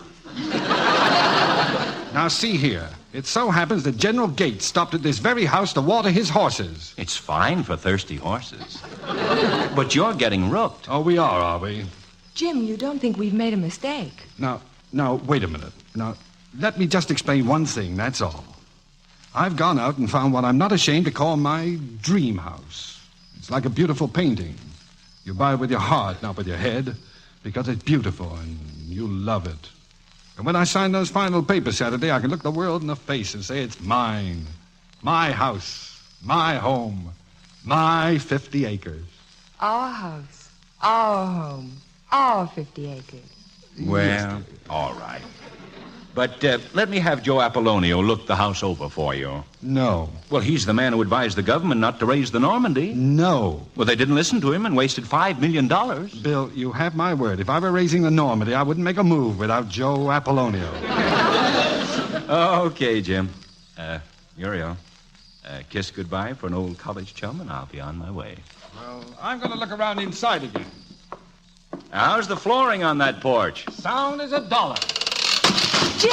Now, see here. It so happens that General Gates stopped at this very house to water his horses. It's fine for thirsty horses. But you're getting rooked. Oh, we are we? Jim, you don't think we've made a mistake? Now, wait a minute. Now, let me just explain one thing, that's all. I've gone out and found what I'm not ashamed to call my dream house. It's like a beautiful painting. You buy it with your heart, not with your head, because it's beautiful and you love it. And when I sign those final papers Saturday, I can look the world in the face and say it's mine. My house, my home, my 50 acres. Our house, our home, our 50 acres. Well, all right. But let me have Joe Apollonio look the house over for you. No. Well, he's the man who advised the government not to raise the Normandy. No. Well, they didn't listen to him and wasted $5 million. Bill, you have my word. If I were raising the Normandy, I wouldn't make a move without Joe Apollonio. Okay, Jim. Muriel, kiss goodbye for an old college chum, and I'll be on my way. Well, I'm going to look around inside again. How's the flooring on that porch? Sound as $1. Jim!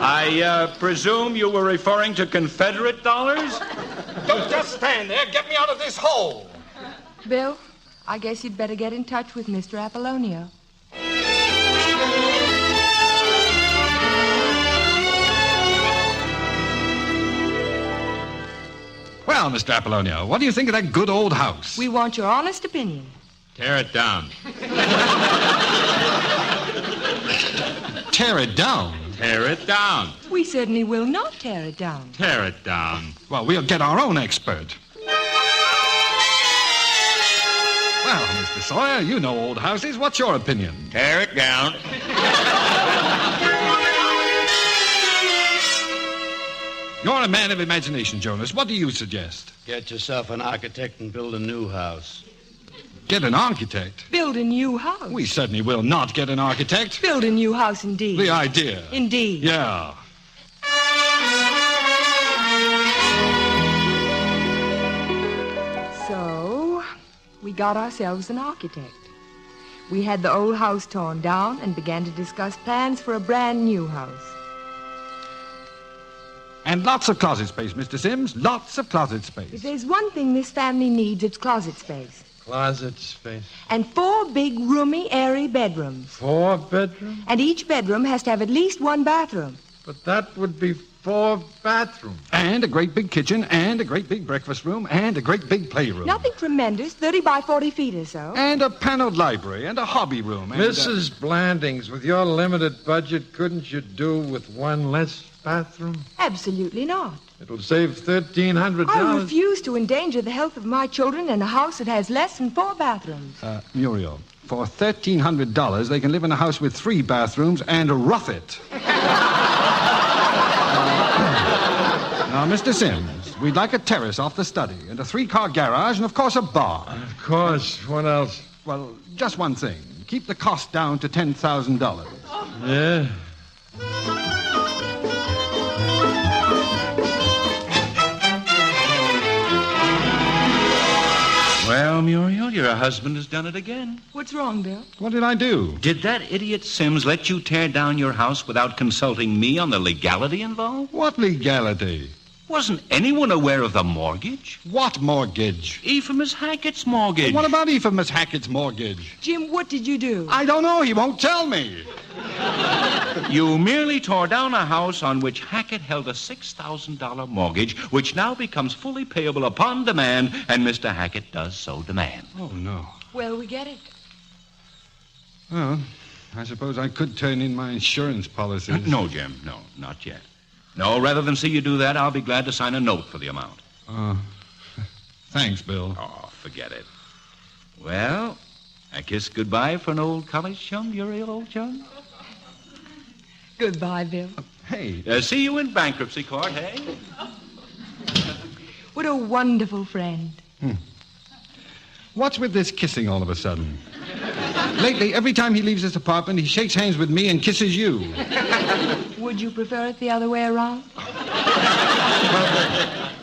I presume you were referring to Confederate dollars? Don't just stand there. Get me out of this hole. Bill, I guess you'd better get in touch with Mr. Apollonio. Well, Mr. Apollonio, what do you think of that good old house? We want your honest opinion. Tear it down. Tear it down? Tear it down. We certainly will not tear it down. Tear it down. Well, we'll get our own expert. Well, Mr. Sawyer, you know old houses. What's your opinion? Tear it down. You're a man of imagination, Jonas. What do you suggest? Get yourself an architect and build a new house. Get an architect? Build a new house. We certainly will not get an architect. Build a new house, indeed. The idea. Indeed. Yeah. So, we got ourselves an architect. We had the old house torn down and began to discuss plans for a brand new house. And lots of closet space, Mr. Sims. Lots of closet space. If there's one thing this family needs, it's closet space. Closet space. And 4 big, roomy, airy bedrooms. 4 bedrooms? And each bedroom has to have at least 1 bathroom. But that would be 4 bathrooms. And a great big kitchen, and a great big breakfast room, and a great big playroom. Nothing tremendous, 30 by 40 feet or so. And a paneled library, and a hobby room. And Mrs. Blandings, with your limited budget, couldn't you do with 1 less bathroom? Absolutely not. It'll save $1,300. I refuse to endanger the health of my children in a house that has less than 4 bathrooms. Muriel, for $1,300, they can live in a house with 3 bathrooms and rough it. Now, Mr. Sims, we'd like a terrace off the study and a 3-car garage and, of course, a bar. Of course. What else? Well, just one thing. Keep the cost down to $10,000. Yeah? Well, Muriel, your husband has done it again. What's wrong, Bill? What did I do? Did that idiot Sims let you tear down your house without consulting me on the legality involved? What legality? Wasn't anyone aware of the mortgage? What mortgage? Miss Hackett's mortgage. What about Miss Hackett's mortgage? Jim, what did you do? I don't know. He won't tell me. You merely tore down a house on which Hackett held a $6,000 mortgage, which now becomes fully payable upon demand, and Mr. Hackett does so demand. Oh, no. Well, we get it. Well, I suppose I could turn in my insurance policies. No, Jim. No, not yet. No, rather than see you do that, I'll be glad to sign a note for the amount. Thanks, Bill. Oh, forget it. Well, I kiss goodbye for an old college chum, Muriel, old chum. Goodbye, Bill. Hey. See you in bankruptcy court, hey? What a wonderful friend. What's with this kissing all of a sudden? Lately, every time he leaves this apartment, he shakes hands with me and kisses you. Would you prefer it the other way around?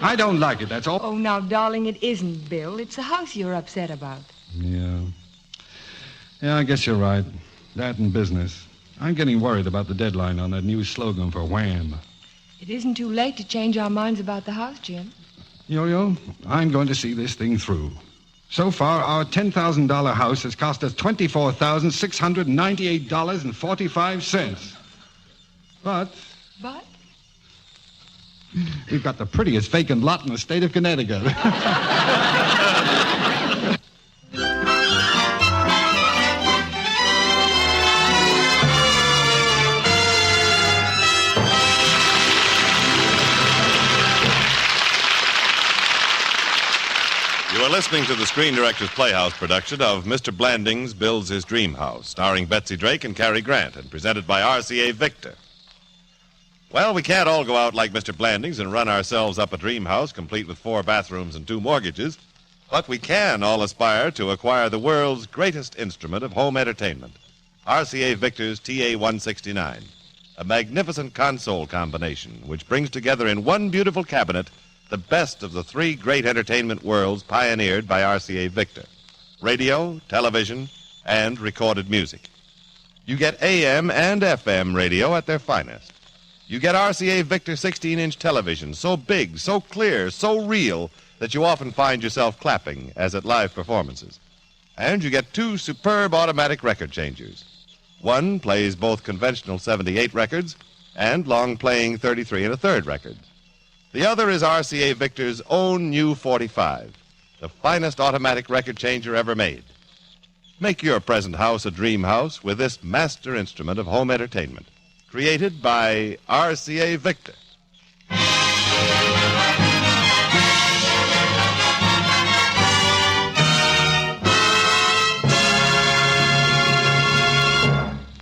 I don't like it, that's all. Oh, now, darling, it isn't, Bill. It's the house you're upset about. Yeah, I guess you're right. That and business. I'm getting worried about the deadline on that new slogan for Wham. It isn't too late to change our minds about the house, Jim. Yo-Yo, I'm going to see this thing through. So far, our $10,000 house has cost us $24,698.45. But we've got the prettiest vacant lot in the state of Connecticut. You are listening to the Screen Directors Playhouse production of Mr. Blandings Builds His Dream House, starring Betsy Drake and Cary Grant, and presented by RCA Victor. Well, we can't all go out like Mr. Blandings and run ourselves up a dream house complete with 4 bathrooms and 2 mortgages, but we can all aspire to acquire the world's greatest instrument of home entertainment, RCA Victor's TA-169, a magnificent console combination which brings together in one beautiful cabinet the best of the 3 great entertainment worlds pioneered by RCA Victor: radio, television, and recorded music. You get AM and FM radio at their finest. You get RCA Victor 16-inch television, so big, so clear, so real, that you often find yourself clapping as at live performances. And you get 2 superb automatic record changers. One plays both conventional 78 records and long-playing 33 1/3 records. The other is RCA Victor's own new 45, the finest automatic record changer ever made. Make your present house a dream house with this master instrument of home entertainment, created by RCA Victor.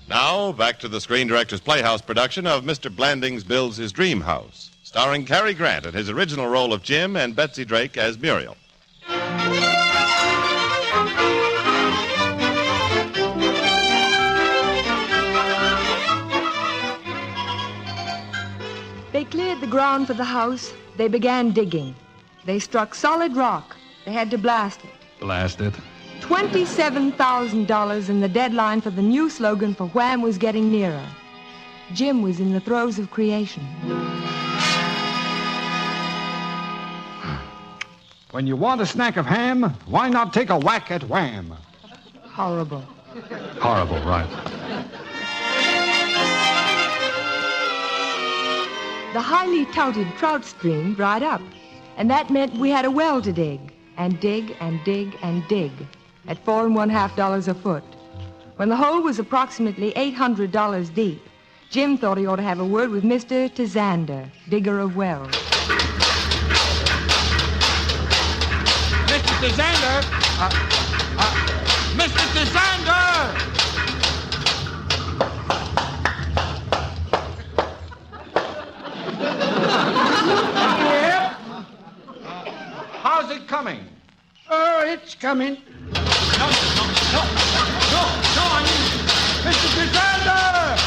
Now, back to the Screen Directors Playhouse production of Mr. Blandings Builds His Dream House, starring Cary Grant in his original role of Jim and Betsy Drake as Muriel. They cleared the ground for the house. They began digging. They struck solid rock. They had to blast it. Blast it. $27,000, and the deadline for the new slogan for Wham was getting nearer. Jim was in the throes of creation. When you want a snack of ham, why not take a whack at Wham? Horrible. Horrible, right. The highly touted trout stream dried up, and that meant we had a well to dig, and dig and dig and dig, at $4 1/2 a foot. When the hole was approximately $800 deep, Jim thought he ought to have a word with Mr. Tazander, digger of wells. Mr. Tazander! Mr. Tazander! Yep. How's it coming? Oh, it's coming. No, I mean, Mr. Tazander!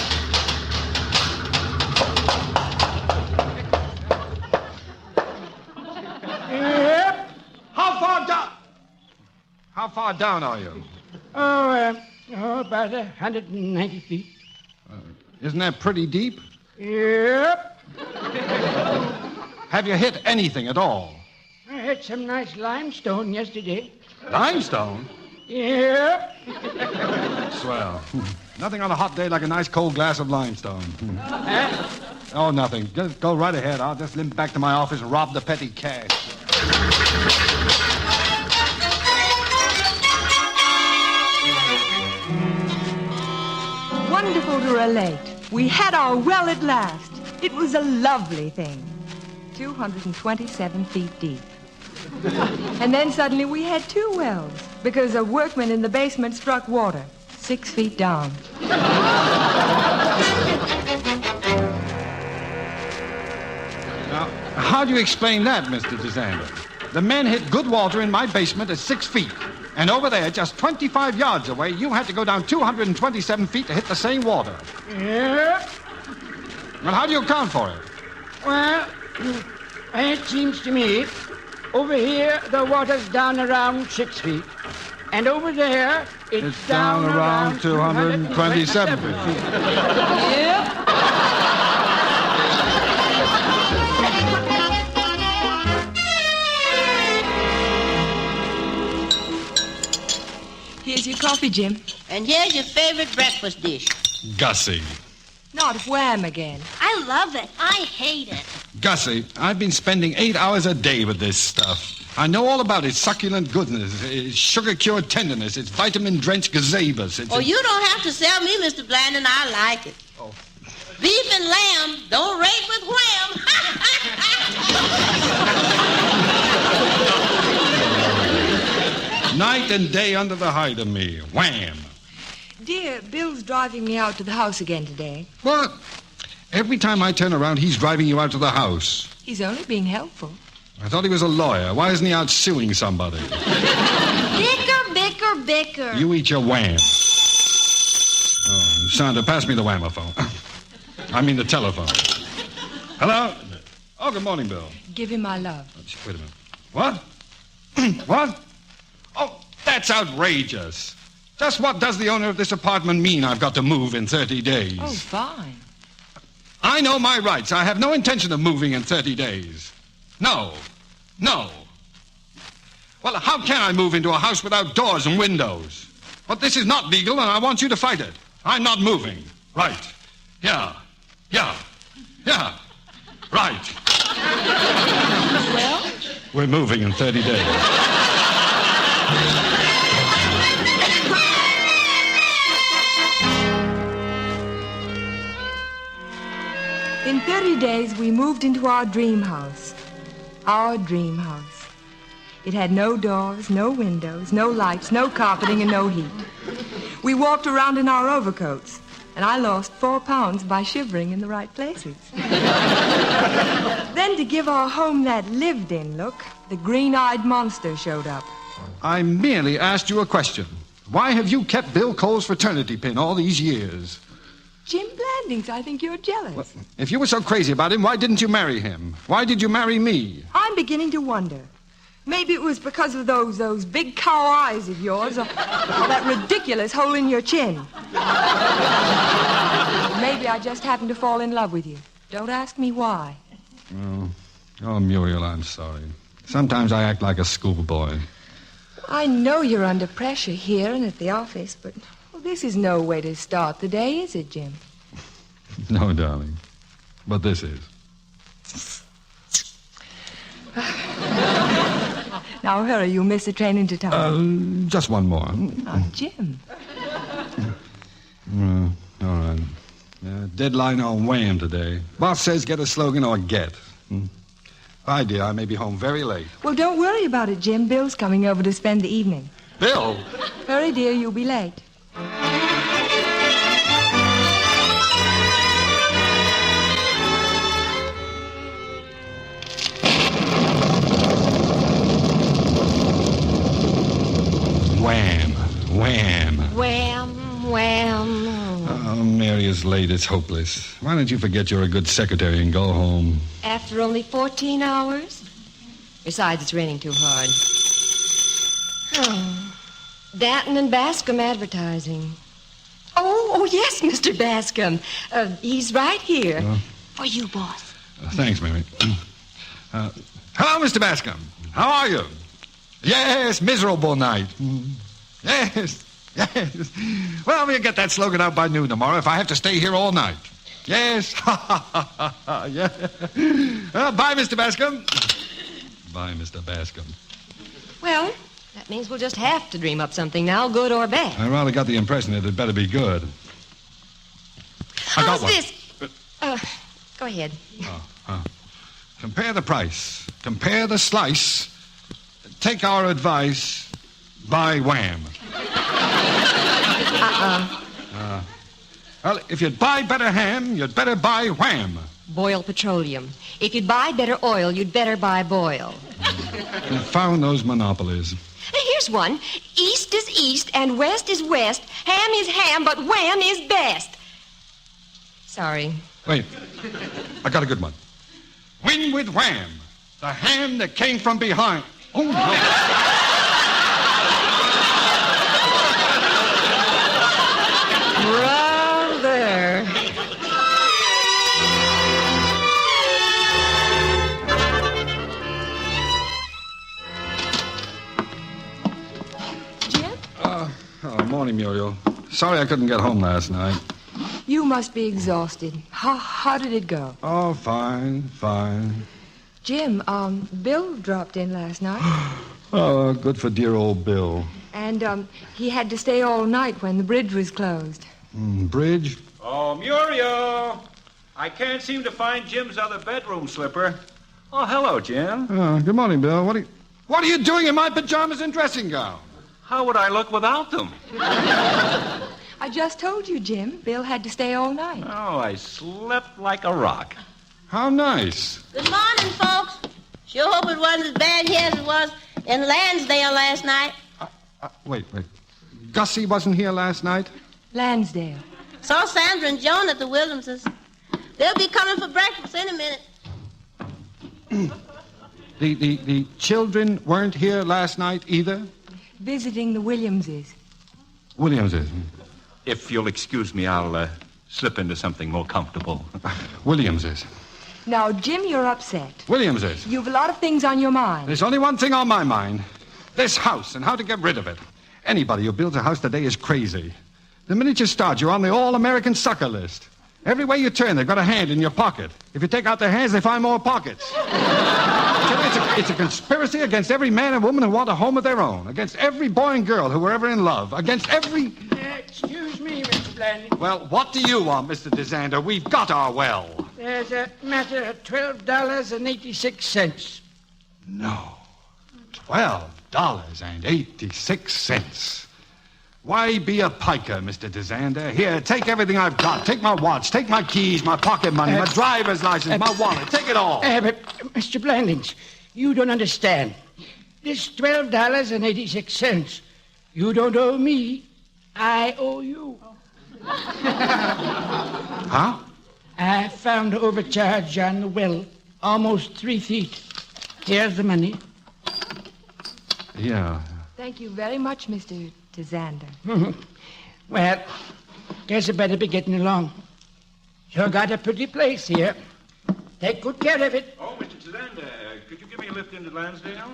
Yep. How far down are you? About 190 feet. Isn't that pretty deep? Yep. Have you hit anything at all? I hit some nice limestone yesterday. Limestone? Yep. Swell. Nothing on a hot day like a nice cold glass of limestone. Oh, nothing. Just go right ahead. I'll just limp back to my office and rob the petty cash. Wonderful to relate. We had our well at last. It was a lovely thing. 227 feet deep. And then suddenly we had 2 wells because a workman in the basement struck water 6 feet down. Now, How do you explain that, Mr. DeSander? The men hit good water in my basement at 6 feet. And over there, just 25 yards away, you had to go down 227 feet to hit the same water. Yep. Well, how do you account for it? Well, it seems to me, over here, the water's down around 6 feet. And over there, it's down around 227 feet. Yep. Here's your coffee, Jim. And here's your favorite breakfast dish. Gussie. Not Wham again. I love it. I hate it. Gussie, I've been spending 8 hours a day with this stuff. I know all about its succulent goodness, its sugar-cured tenderness, its vitamin-drenched gazebas. Oh, you don't have to sell me, Mr. Blanding. I like it. Oh. Beef and lamb don't rate with Wham. Night and day under the hide of me. Wham! Dear, Bill's driving me out to the house again today. What? Every time I turn around, he's driving you out to the house. He's only being helpful. I thought he was a lawyer. Why isn't he out suing somebody? Bicker, bicker, bicker. You eat your wham. Oh, Sandra, pass me the whammophone. I mean the telephone. Hello? Oh, good morning, Bill. Give him my love. Wait a minute. What? What? Oh, that's outrageous. Just what does the owner of this apartment mean I've got to move in 30 days? Oh, fine. I know my rights. I have no intention of moving in 30 days. No. No. Well, how can I move into a house without doors and windows? But this is not legal, and I want you to fight it. I'm not moving. Right. Yeah. Yeah. Yeah. Right. Well? We're moving in 30 days. In 30 days, we moved into our dream house. Our dream house. It had no doors, no windows, no lights, no carpeting, and no heat. We walked around in our overcoats, and I lost 4 pounds by shivering in the right places. Then, to give our home that lived-in look, the green-eyed monster showed up. I merely asked you a question. Why have you kept Bill Cole's fraternity pin all these years? Jim Blandings, I think you're jealous. Well, if you were so crazy about him, why didn't you marry him? Why did you marry me? I'm beginning to wonder. Maybe it was because of those big cow eyes of yours, or that ridiculous hole in your chin. Maybe I just happened to fall in love with you. Don't ask me why. Oh, Muriel, I'm sorry. Sometimes I act like a schoolboy. I know you're under pressure here and at the office, but this is no way to start the day, is it, Jim? No, darling. But this is. Now, hurry. You'll miss the train into town. Just one more. Oh, Jim. All right. Deadline on Wham today. Boss says get a slogan or get. Bye, dear. I may be home very late. Well, don't worry about it, Jim. Bill's coming over to spend the evening. Bill? Hurry, dear. You'll be late. Wham. Wham. Wham, wham. Oh, Mary is late. It's hopeless. Why don't you forget you're a good secretary and go home? After only 14 hours? Besides, it's raining too hard. Oh. Danton and Bascom advertising. Oh, yes, Mr. Bascom. He's right here. For you, boss. Thanks, Mary. Hello, Mr. Bascom. How are you? Yes, miserable night. Yes, yes. Well, we'll get that slogan out by noon tomorrow if I have to stay here all night. Yes. Yeah. Bye, Mr. Bascom. Bye, Mr. Bascom. Well, that means we'll just have to dream up something now, good or bad. I rather got the impression that it better be good. How's this? Go ahead. Compare the price. Compare the slice. Take our advice. Buy Wham. Well, if you'd buy better ham, you'd better buy Wham. Boil petroleum. If you'd buy better oil, you'd better buy Boil. Found those monopolies. Here's one. East is east and west is west. Ham is ham, but wham is best. Sorry. Wait. I got a good one. Win with wham. The ham that came from behind. Oh, no. Brother. Morning, Muriel. Sorry I couldn't get home last night. You must be exhausted. How did it go? Oh, fine. Jim, Bill dropped in last night. Oh, good for dear old Bill. And, he had to stay all night when the bridge was closed. Bridge? Oh, Muriel! I can't seem to find Jim's other bedroom slipper. Oh, hello, Jim. Good morning, Bill. What are you doing in my pajamas and dressing gown? How would I look without them? I just told you, Jim. Bill had to stay all night. Oh, I slept like a rock. How nice. Good morning, folks. Sure hope it wasn't as bad here as it was in Lansdale last night. Wait. Gussie wasn't here last night? Lansdale. Saw Sandra and Joan at the Williamses. They'll be coming for breakfast any minute. The children weren't here last night either? Visiting the Williamses. Williamses. If you'll excuse me, I'll slip into something more comfortable. Williamses. Now, Jim, you're upset. Williamses. You've a lot of things on your mind. There's only one thing on my mind. This house and how to get rid of it. Anybody who builds a house today is crazy. The minute you start, you're on the all-American sucker list. Every way you turn, they've got a hand in your pocket. If you take out their hands, they find more pockets. It's a conspiracy against every man and woman who want a home of their own, against every boy and girl who were ever in love, against every... Excuse me, Mr. Blandings. Well, what do you want, Mr. DeSander? We've got our well. There's a matter of $12.86. No. $12.86. Why be a piker, Mr. DeSander? Here, take everything I've got. Take my watch, take my keys, my pocket money, my driver's license, my wallet. Take it all. But, Mr. Blandings, you don't understand. This $12.86, you don't owe me. I owe you. Huh? I found the overcharge on the well, almost 3 feet. Here's the money. Yeah. Thank you very much, Mr. DeSander. Well, guess I better be getting along. Sure got a pretty place here. Take good care of it. Oh, Mr. DeSander, could you give me a lift into Lansdale?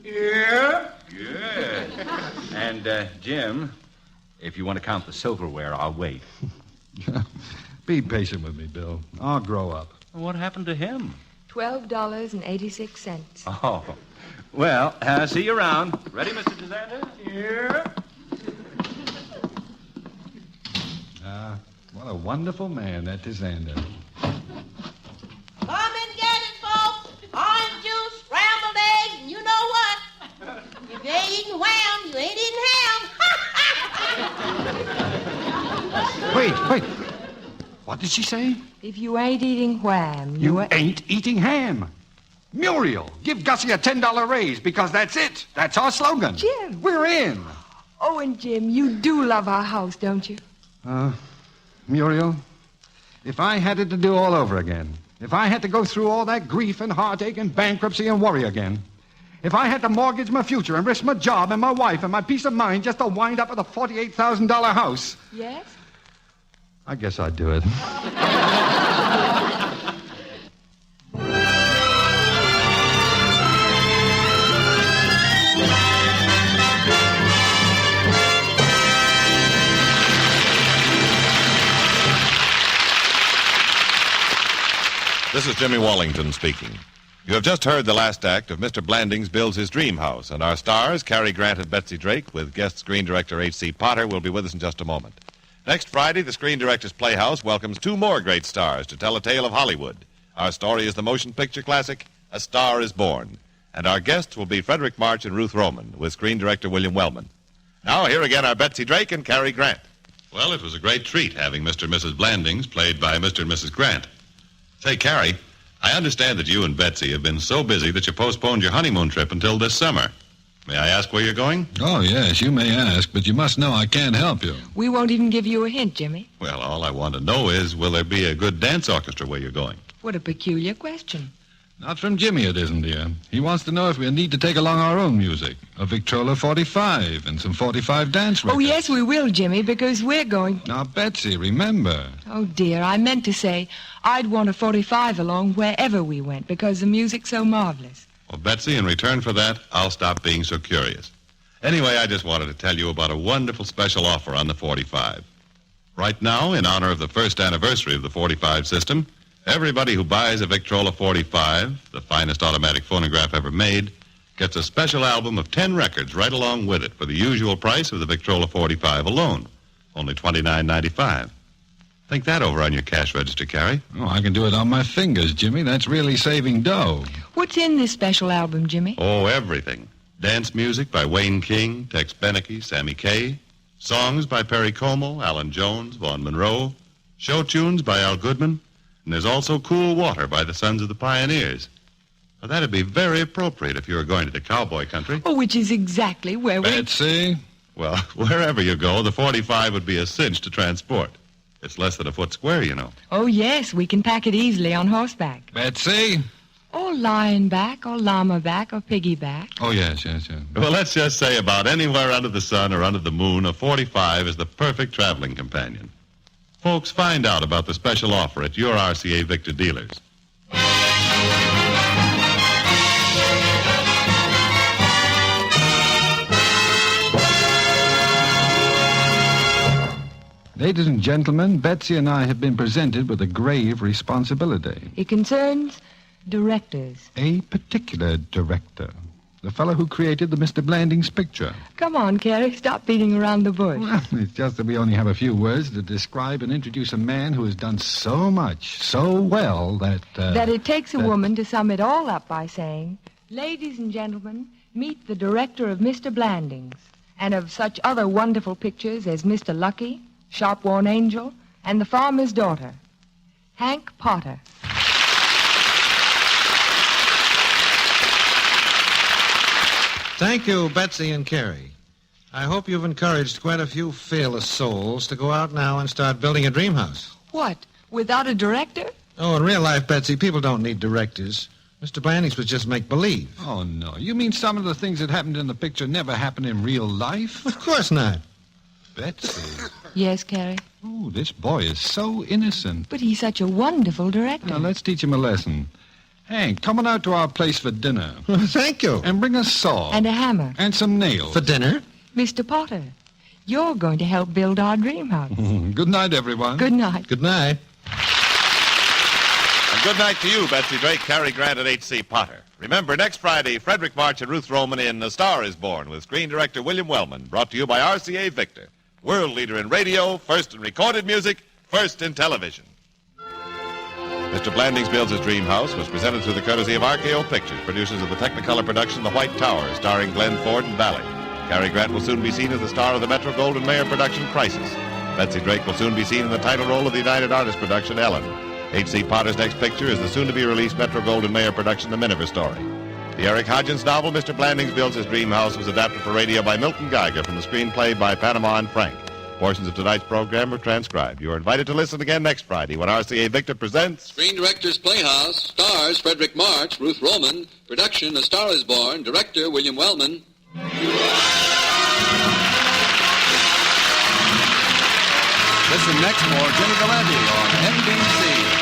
Yeah? Good. And, Jim, if you want to count the silverware, I'll wait. Be patient with me, Bill. I'll grow up. What happened to him? $12.86. Oh. Well, see you around. Ready, Mr. DeSander? Yeah. What a wonderful man, that DeSander. Come and get it, folks. Orange juice, scrambled eggs, and you know what? If you ain't eating wham, you ain't eating ham. Wait. What did she say? If you ain't eating wham, You ain't eating ham. Muriel, give Gussie a $10 raise because that's it. That's our slogan. Jim. We're in. Oh, and Jim, you do love our house, don't you? Muriel, if I had it to do all over again, if I had to go through all that grief and heartache and bankruptcy and worry again, if I had to mortgage my future and risk my job and my wife and my peace of mind just to wind up with a $48,000 house... Yes? I guess I'd do it. This is Jimmy Wallington speaking. You have just heard the last act of Mr. Blandings Builds His Dream House, and our stars, Cary Grant and Betsy Drake, with guest screen director H.C. Potter, will be with us in just a moment. Next Friday, the Screen Directors Playhouse welcomes 2 more great stars to tell a tale of Hollywood. Our story is the motion picture classic, A Star is Born. And our guests will be Frederick March and Ruth Roman, with screen director William Wellman. Now, here again are Betsy Drake and Cary Grant. Well, it was a great treat having Mr. and Mrs. Blandings played by Mr. and Mrs. Grant. Say, Carrie, I understand that you and Betsy have been so busy that you postponed your honeymoon trip until this summer. May I ask where you're going? Oh, yes, you may ask, but you must know I can't help you. We won't even give you a hint, Jimmy. Well, all I want to know is, will there be a good dance orchestra where you're going? What a peculiar question. Not from Jimmy, it isn't, dear. He wants to know if we need to take along our own music, a Victrola 45 and some 45 dance records. Oh, yes, we will, Jimmy, because we're going... Now, Betsy, remember. Oh, dear, I meant to say I'd want a 45 along wherever we went because the music's so marvelous. Well, Betsy, in return for that, I'll stop being so curious. Anyway, I just wanted to tell you about a wonderful special offer on the 45. Right now, in honor of the first anniversary of the 45 system, everybody who buys a Victrola 45, the finest automatic phonograph ever made, gets a special album of 10 records right along with it for the usual price of the Victrola 45 alone, only $29.95. Think that over on your cash register, Carrie. Oh, I can do it on my fingers, Jimmy. That's really saving dough. What's in this special album, Jimmy? Oh, everything. Dance music by Wayne King, Tex Beneke, Sammy Kaye. Songs by Perry Como, Alan Jones, Vaughn Monroe. Show tunes by Al Goodman. And there's also Cool Water by the Sons of the Pioneers. Now, that'd be very appropriate if you were going to the cowboy country. Oh, which is exactly where we... Betsy? Well, wherever you go, the 45 would be a cinch to transport. It's less than a foot square, you know. Oh, yes, we can pack it easily on horseback. Betsy? Or lion back, or llama back, or piggy back. Oh, yes. Well, let's just say about anywhere under the sun or under the moon, a 45 is the perfect traveling companion. Folks, find out about the special offer at your RCA Victor dealers. Ladies and gentlemen, Betsy and I have been presented with a grave responsibility. It concerns directors. A particular director. The fellow who created the Mr. Blandings picture. Come on, Carrie, stop beating around the bush. Well, it's just that we only have a few words to describe and introduce a man who has done so much, so well, that... that it takes a woman to sum it all up by saying, ladies and gentlemen, meet the director of Mr. Blandings, and of such other wonderful pictures as Mr. Lucky, Shop-Worn Angel, and The Farmer's Daughter, Hank Potter. Thank you, Betsy and Carrie. I hope you've encouraged quite a few fearless souls to go out now and start building a dream house. What, without a director? Oh, in real life, Betsy, people don't need directors. Mr. Blandings was just make-believe. Oh, no. You mean some of the things that happened in the picture never happened in real life? Of course not. Betsy. Yes, Carrie? Oh, this boy is so innocent. But he's such a wonderful director. Now, let's teach him a lesson. Hank, come on out to our place for dinner. Thank you. And bring a saw. And a hammer. And some nails. For dinner? Mr. Potter, you're going to help build our dream house. Good night, everyone. Good night. Good night. And good night to you, Betsy Drake, Cary Grant, and H.C. Potter. Remember, next Friday, Frederick March and Ruth Roman in A Star is Born with screen director William Wellman, brought to you by RCA Victor, world leader in radio, first in recorded music, first in television. Mr. Blandings Builds His Dream House was presented through the courtesy of RKO Pictures, producers of the Technicolor production The White Tower, starring Glenn Ford and Valley. Cary Grant will soon be seen as the star of the Metro-Goldwyn-Mayer production Crisis. Betsy Drake will soon be seen in the title role of the United Artists production Ellen. H.C. Potter's next picture is the soon-to-be-released Metro-Goldwyn-Mayer production The Miniver Story. The Eric Hodgins novel Mr. Blandings Builds His Dream House was adapted for radio by Milton Geiger from the screenplay by Panama and Frank. Portions of tonight's program were transcribed. You are invited to listen again next Friday when RCA Victor presents... Screen Directors Playhouse, stars Frederick March, Ruth Roman, production A Star is Born, director William Wellman. Listen next for Jimmy Valenti on NBC.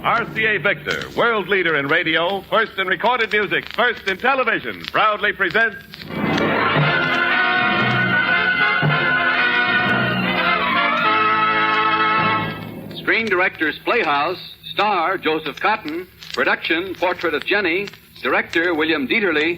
RCA Victor, world leader in radio, first in recorded music, first in television, proudly presents... Screen Directors Playhouse, star Joseph Cotton, production Portrait of Jenny, director William Dieterle.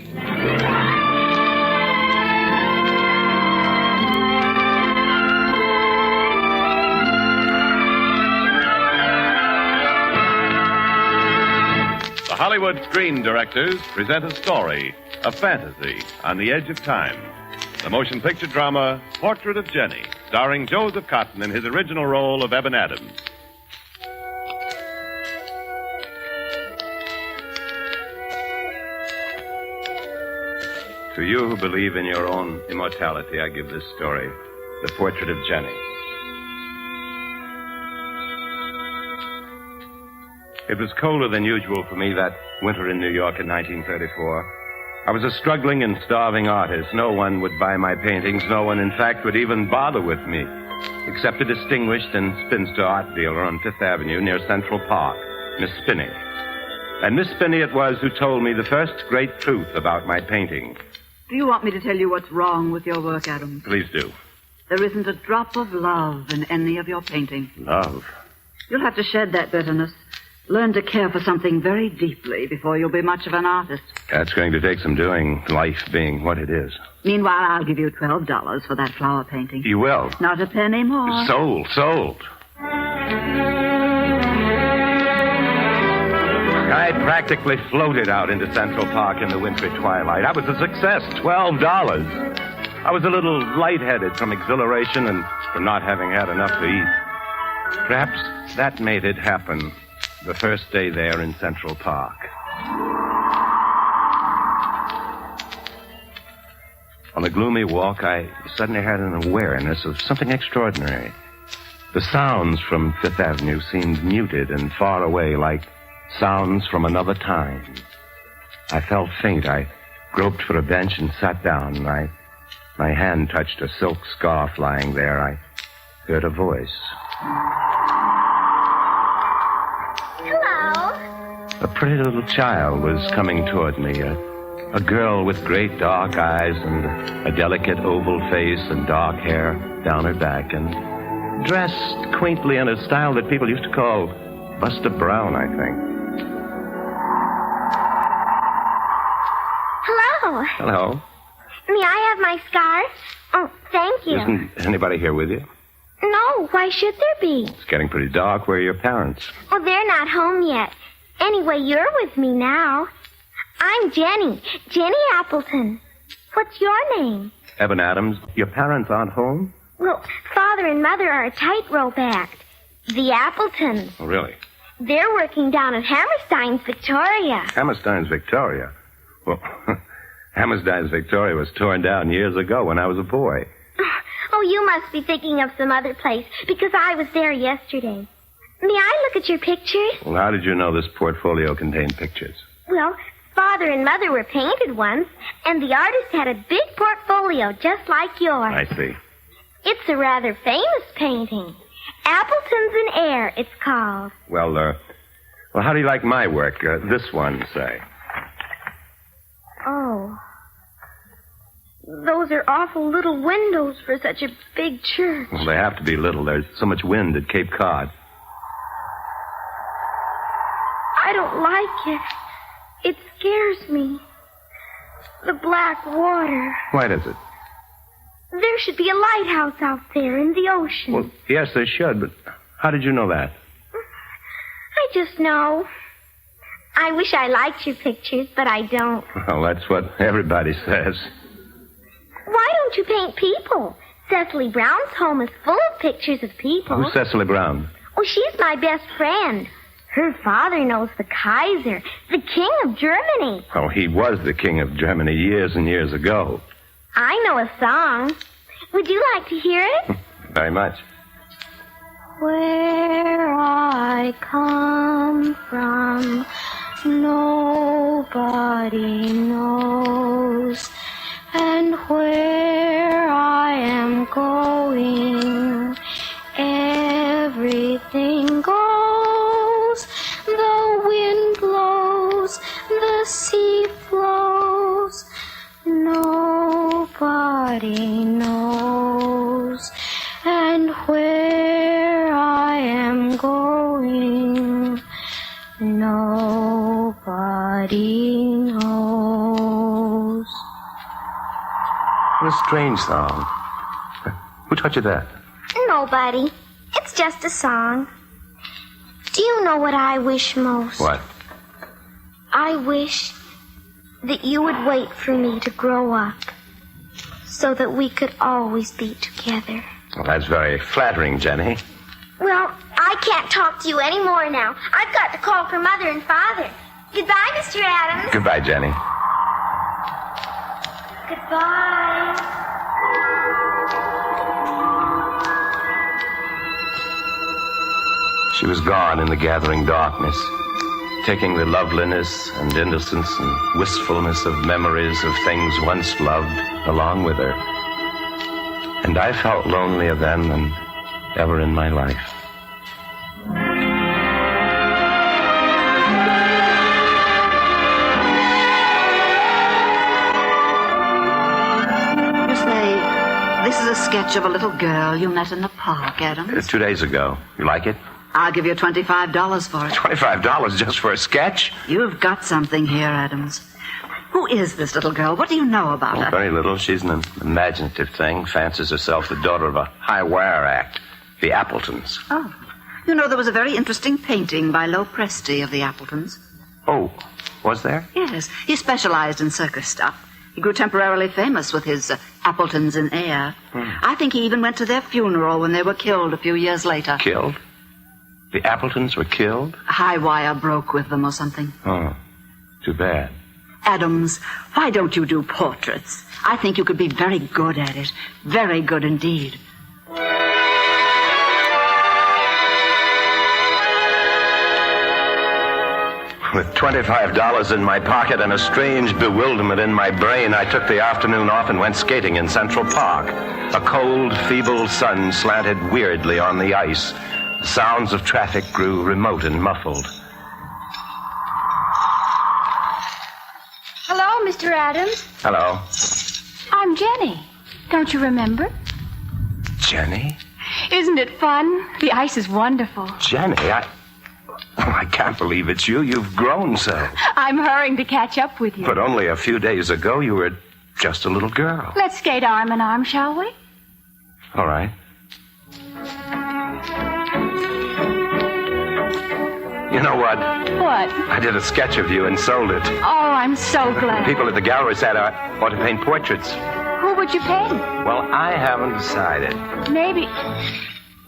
Hollywood Screen Directors present a story, a fantasy on the edge of time. The motion picture drama, Portrait of Jenny, starring Joseph Cotton in his original role of Eben Adams. To you who believe in your own immortality, I give this story, The Portrait of Jenny. It was colder than usual for me that winter in New York in 1934. I was a struggling and starving artist. No one would buy my paintings. No one, in fact, would even bother with me, except a distinguished and spinster art dealer on Fifth Avenue near Central Park, Miss Spinney. And Miss Spinney it was who told me the first great truth about my painting. Do you want me to tell you what's wrong with your work, Adams? Please do. There isn't a drop of love in any of your painting. Love? You'll have to shed that bitterness. Learn to care for something very deeply before you'll be much of an artist. That's going to take some doing, life being what it is. Meanwhile, I'll give you $12 for that flower painting. You will? Not a penny more. Sold. I practically floated out into Central Park in the wintry twilight. I was a success, $12. I was a little lightheaded from exhilaration and from not having had enough to eat. Perhaps that made it happen the first day there in Central Park. On the gloomy walk, I suddenly had an awareness of something extraordinary. The sounds from Fifth Avenue seemed muted and far away, like sounds from another time. I felt faint. I groped for a bench and sat down. My hand touched a silk scarf lying there. I heard a voice. Hello. A pretty little child was coming toward me. A girl with great dark eyes and a delicate oval face and dark hair down her back and dressed quaintly in a style that people used to call Buster Brown, I think. Hello. Hello. May I have my scarf? Oh, thank you. Isn't anybody here with you? No, why should there be? It's getting pretty dark. Where are your parents? Oh, they're not home yet. Anyway, you're with me now. I'm Jenny Appleton. What's your name? Eben Adams. Your parents aren't home? Well, Father and Mother are a tightrope act. The Appletons. Oh, really? They're working down at Hammerstein's Victoria. Hammerstein's Victoria? Well, Hammerstein's Victoria was torn down years ago when I was a boy. Oh, you must be thinking of some other place, because I was there yesterday. May I look at your pictures? Well, how did you know this portfolio contained pictures? Well, Father and Mother were painted once, and the artist had a big portfolio just like yours. I see. It's a rather famous painting. Appletons in Air, it's called. Well, how do you like my work? This one, say. Oh. Those are awful little windows for such a big church. Well, they have to be little. There's so much wind at Cape Cod. I don't like it. It scares me. The black water. Why does it? There should be a lighthouse out there in the ocean. Well, yes, there should, but how did you know that? I just know. I wish I liked your pictures, but I don't. Well, that's what everybody says. Why don't you paint people? Cecily Brown's home is full of pictures of people. Who's Cecily Brown? Oh, she's my best friend. Her father knows the Kaiser, the King of Germany. Oh, he was the King of Germany years and years ago. I know a song. Would you like to hear it? Very much. Where I come from, nobody knows. And where I am going, everything goes. The wind blows, the sea flows. Nobody knows. And where I am going, nobody knows. What a strange song. Who taught you that? Nobody. It's just a song. Do you know what I wish most? What? I wish that you would wait for me to grow up so that we could always be together. Well, that's very flattering, Jenny. Well, I can't talk to you anymore now. I've got to call for Mother and Father. Goodbye, Mr. Adams. Goodbye, Jenny. Goodbye. She was gone in the gathering darkness, taking the loveliness and innocence and wistfulness of memories of things once loved along with her. And I felt lonelier then than ever in my life. You say this is a sketch of a little girl you met in the park, Adams? 2 days ago. You like it? I'll give you $25 for it. $25 just for a sketch? You've got something here, Adams. Who is this little girl? What do you know about her? Very little. She's an imaginative thing. Fancies herself the daughter of a high-wire act. The Appletons. Oh. You know, there was a very interesting painting by Low Presti of the Appletons. Oh, was there? Yes. He specialized in circus stuff. He grew temporarily famous with his Appletons in air. I think he even went to their funeral when they were killed a few years later. Killed? The Appletons were killed? High wire broke with them or something. Oh, too bad. Adams, why don't you do portraits? I think you could be very good at it. Very good indeed. With $25 in my pocket and a strange bewilderment in my brain, I took the afternoon off and went skating in Central Park. A cold, feeble sun slanted weirdly on the ice. The sounds of traffic grew remote and muffled. Hello, Mr. Adams. Hello. I'm Jenny. Don't you remember? Jenny? Isn't it fun? The ice is wonderful. Jenny, I can't believe it's you. You've grown so. I'm hurrying to catch up with you. But only a few days ago, you were just a little girl. Let's skate arm in arm, shall we? All right. You know what? What? I did a sketch of you and sold it. Oh, I'm so glad. People at the gallery said I ought to paint portraits. Who would you paint? Well, I haven't decided. Maybe.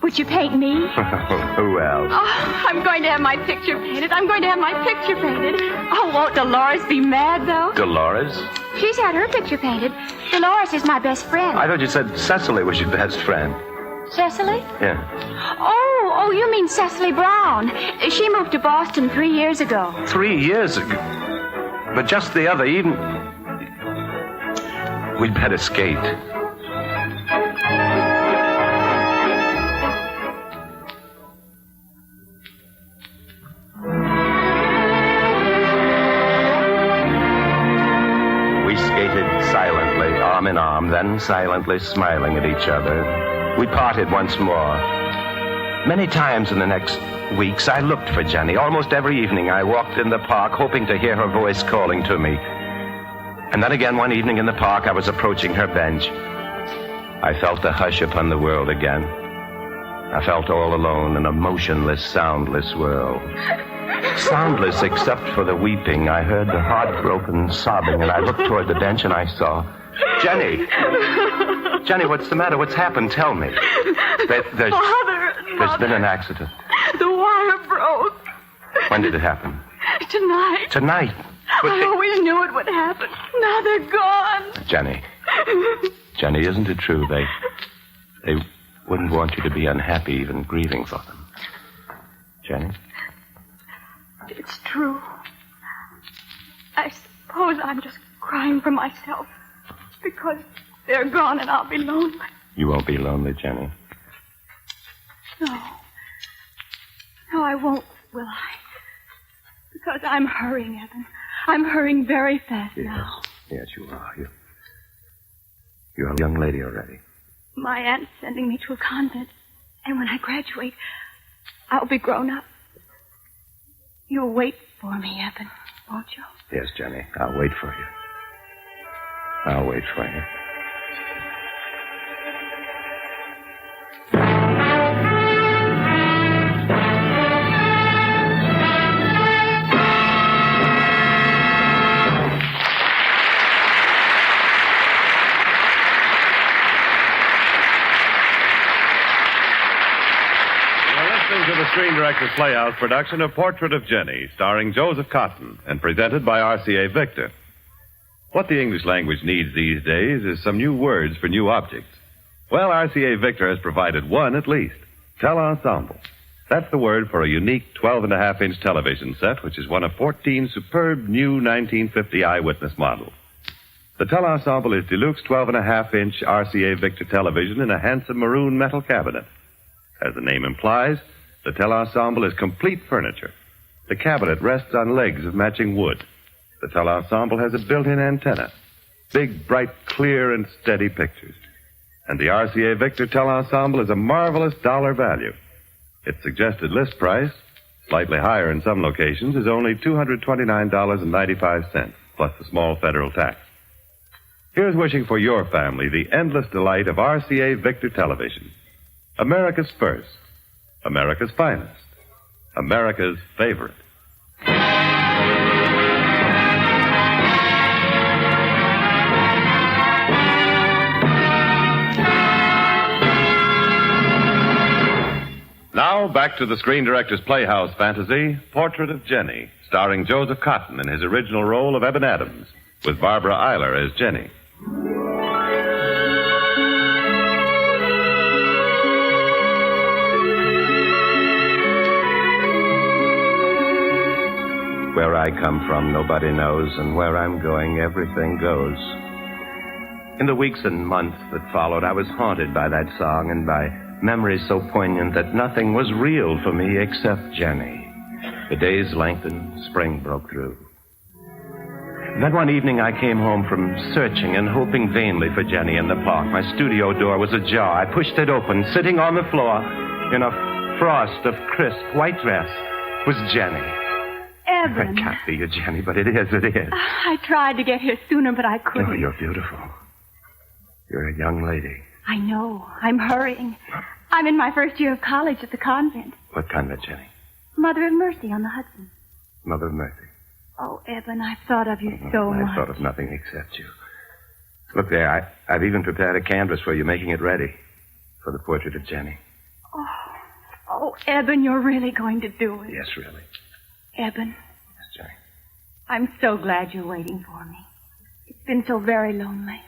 Would you paint me? Who else? Oh, I'm going to have my picture painted. I'm going to have my picture painted. Oh, won't Dolores be mad, though? Dolores? She's had her picture painted. Dolores is my best friend. I thought you said Cecily was your best friend. Cecily? Yeah. Oh, you mean Cecily Brown. She moved to Boston 3 years ago. 3 years ago? But just the other evening... We'd better skate. We skated silently, arm in arm, then silently smiling at each other. We parted once more. Many times in the next weeks, I looked for Jenny. Almost every evening, I walked in the park, hoping to hear her voice calling to me. And then again, one evening in the park, I was approaching her bench. I felt the hush upon the world again. I felt all alone in a motionless, soundless world. Soundless except for the weeping. I heard the heartbroken sobbing, and I looked toward the bench and I saw Jenny. Jenny, what's the matter? What's happened? Tell me. There's been an accident. The wire broke. When did it happen? Tonight. Tonight. I always knew it would happen. Now they're gone. Jenny, isn't it true? They wouldn't want you to be unhappy, even grieving for them. Jenny? It's true. I suppose I'm just crying for myself. Because they're gone and I'll be lonely. You won't be lonely, Jenny. No. No, I won't, will I? Because I'm hurrying, Evan. I'm hurrying very fast now. Yes, you are. You're a young lady already. My aunt's sending me to a convent. And when I graduate, I'll be grown up. You'll wait for me, Evan, won't you? Yes, Jenny. I'll wait for you. I'll wait for you. Screen Directors Playhouse production of Portrait of Jenny, starring Joseph Cotton and presented by RCA Victor. What the English language needs these days is some new words for new objects. Well, RCA Victor has provided one at least. Telensemble. That's the word for a unique 12.5-inch television set, which is one of 14 superb new 1950 Eyewitness models. The Telensemble is deluxe 12.5-inch RCA Victor television in a handsome maroon metal cabinet. As the name implies, the Telensemble is complete furniture. The cabinet rests on legs of matching wood. The Telensemble has a built-in antenna. Big, bright, clear, and steady pictures. And the RCA Victor Telensemble is a marvelous dollar value. Its suggested list price, slightly higher in some locations, is only $229.95, plus the small federal tax. Here's wishing for your family the endless delight of RCA Victor television. America's first, America's finest, America's favorite. Now, back to the Screen Directors Playhouse fantasy, Portrait of Jenny, starring Joseph Cotton in his original role of Eben Adams, with Barbara Eiler as Jenny. Where I come from, nobody knows, and where I'm going, everything goes. In the weeks and months that followed, I was haunted by that song and by memories so poignant that nothing was real for me except Jenny. The days lengthened, spring broke through. Then one evening I came home from searching and hoping vainly for Jenny in the park. My studio door was ajar. I pushed it open. Sitting on the floor in a frost of crisp white dress was Jenny. Eben. It can't be you, Jenny, but it is. I tried to get here sooner, but I couldn't. Oh, you're beautiful. You're a young lady. I know. I'm hurrying. I'm in my first year of college at the convent. What convent, Jenny? Mother of Mercy on the Hudson. Mother of Mercy. Oh, Eben, I've thought of you so much. I've thought of nothing except you. Look there, I've even prepared a canvas for you, making it ready for the portrait of Jenny. Oh, Eben, you're really going to do it. Yes, really. Eben. Yes, Jenny. I'm so glad you're waiting for me. It's been so very lonely.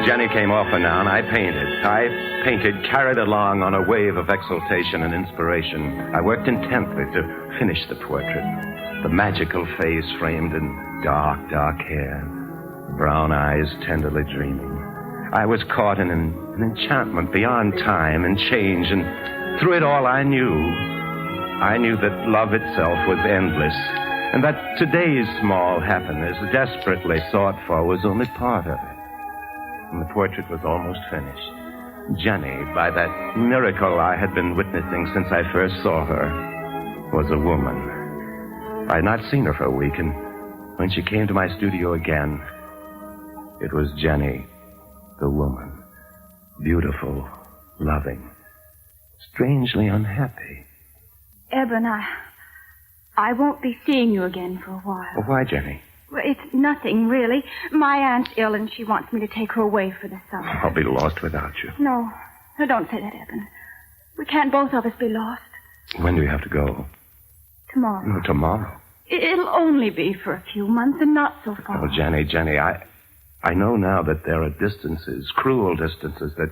Jenny came often now, and I painted, carried along on a wave of exultation and inspiration. I worked intently to finish the portrait. The magical face framed in dark, dark hair, brown eyes tenderly dreaming. I was caught in an enchantment beyond time and change, and through it all I knew that love itself was endless, and that today's small happiness, desperately sought for, was only part of it. And the portrait was almost finished. Jenny, by that miracle I had been witnessing since I first saw her, was a woman. I had not seen her for a week, and when she came to my studio again, it was Jenny, the woman. Beautiful, loving, strangely unhappy. Eben, I won't be seeing you again for a while. Well, why, Jenny? Well, it's nothing, really. My aunt's ill, and she wants me to take her away for the summer. I'll be lost without you. No, don't say that, Eben. We can't both of us be lost. When do you have to go? Tomorrow. No, tomorrow. It'll only be for a few months and not so far. Oh, Jenny, I know now that there are distances, cruel distances, that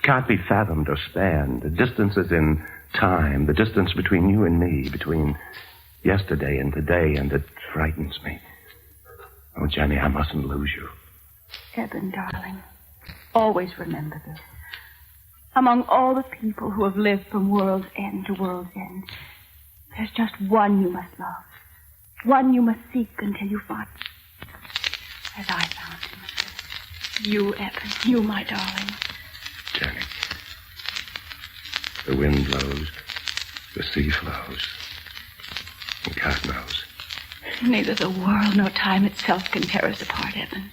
can't be fathomed or spanned. The distances in time, the distance between you and me, between yesterday and today, and it frightens me. Oh, Jenny, I mustn't lose you. Eben, darling, always remember this. Among all the people who have lived from world's end to world's end, there's just one you must love. One you must seek until you find. As I found him. You, Eben, you, my darling. Jenny, the wind blows, the sea flows, and God knows. Neither the world nor time itself can tear us apart, Eben.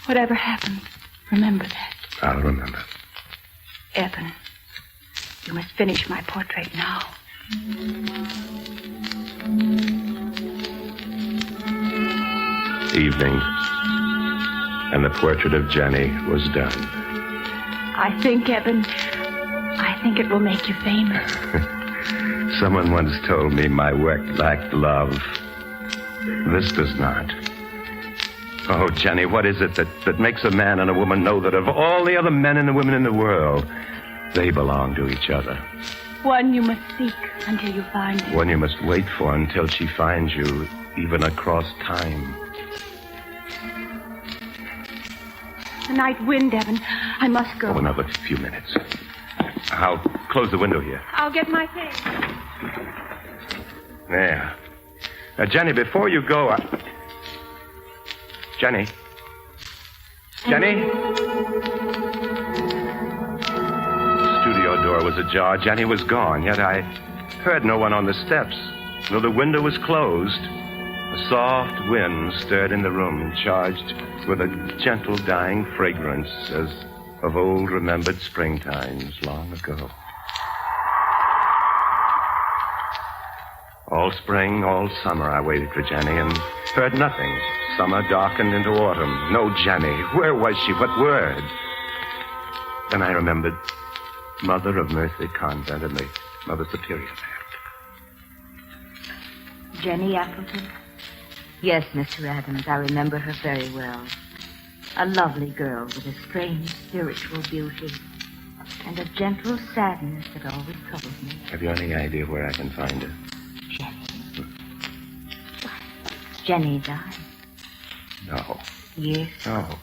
Whatever happens, remember that. I'll remember. Eben, you must finish my portrait now. Evening. and the portrait of Jenny was done. I think, Evan, it will make you famous. Someone once told me my work lacked love. This does not. Oh, Jenny, what is it that makes a man and a woman know that of all the other men and women in the world, they belong to each other? One you must seek until you find it. One you must wait for until she finds you, even across time. The night wind, Evan. I must go. Oh, another few minutes. I'll close the window here. I'll get my things. There. Now, Jenny, before you go, Jenny? Jenny? The studio door was ajar. Jenny was gone, yet I heard no one on the steps. Though the window was closed, a soft wind stirred in the room, charged with a gentle dying fragrance as of old remembered springtimes long ago. All spring, all summer, I waited for Jenny and heard nothing. Summer darkened into autumn. No Jenny. Where was she? What word? Then I remembered Mother of Mercy Convent and the Mother Superior there. Jenny Appleton? Yes, Mr. Adams, I remember her very well. A lovely girl with a strange spiritual beauty and a gentle sadness that always troubles me. Have you any idea where I can find her? Jenny died. No. Yes. No.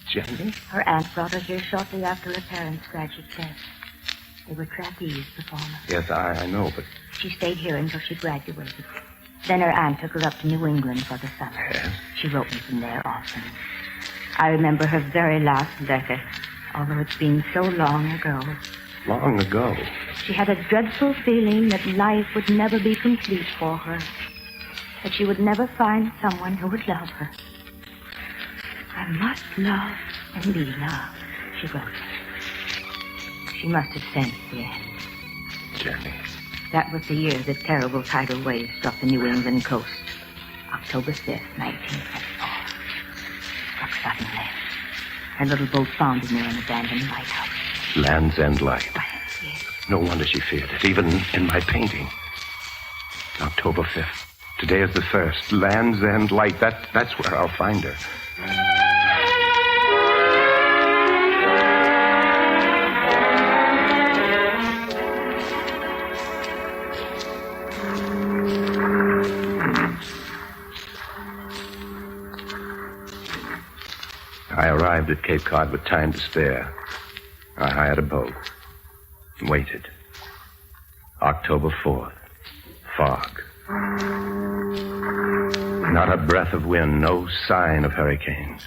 Jenny? Her aunt brought her here shortly after her parents' tragic death. They were trapeze performers. Yes, I know, but... She stayed here until she graduated. Then her aunt took her up to New England for the summer. Yes? She wrote me from there often. I remember her very last letter, although it's been so long ago. Long ago? She had a dreadful feeling that life would never be complete for her, that she would never find someone who would love her. I must love and be loved, she wrote. She must have sensed the end. Jenny. That was the year the terrible tidal wave struck the New England coast. October 5th, 1924. Struck suddenly. Her little boat foundered near an abandoned lighthouse. Land's End Light. No wonder she feared it, even in my painting. October 5th. Today is the 1st. Land's End Light. That's where I'll find her. I arrived at Cape Cod with time to spare. I hired a boat and waited. October 4th. Fog. Not a breath of wind, no sign of hurricanes.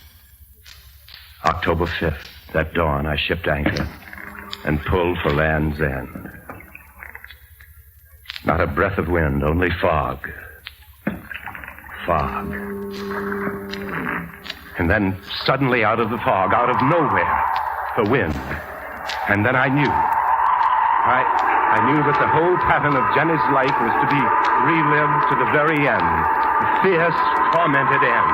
October 5th, that dawn, I shipped anchor and pulled for Land's End. Not a breath of wind, only fog. Fog. And then suddenly out of the fog, out of nowhere, the wind. And then I knew. I knew that the whole pattern of Jenny's life was to be relived to the very end. The fierce, tormented end.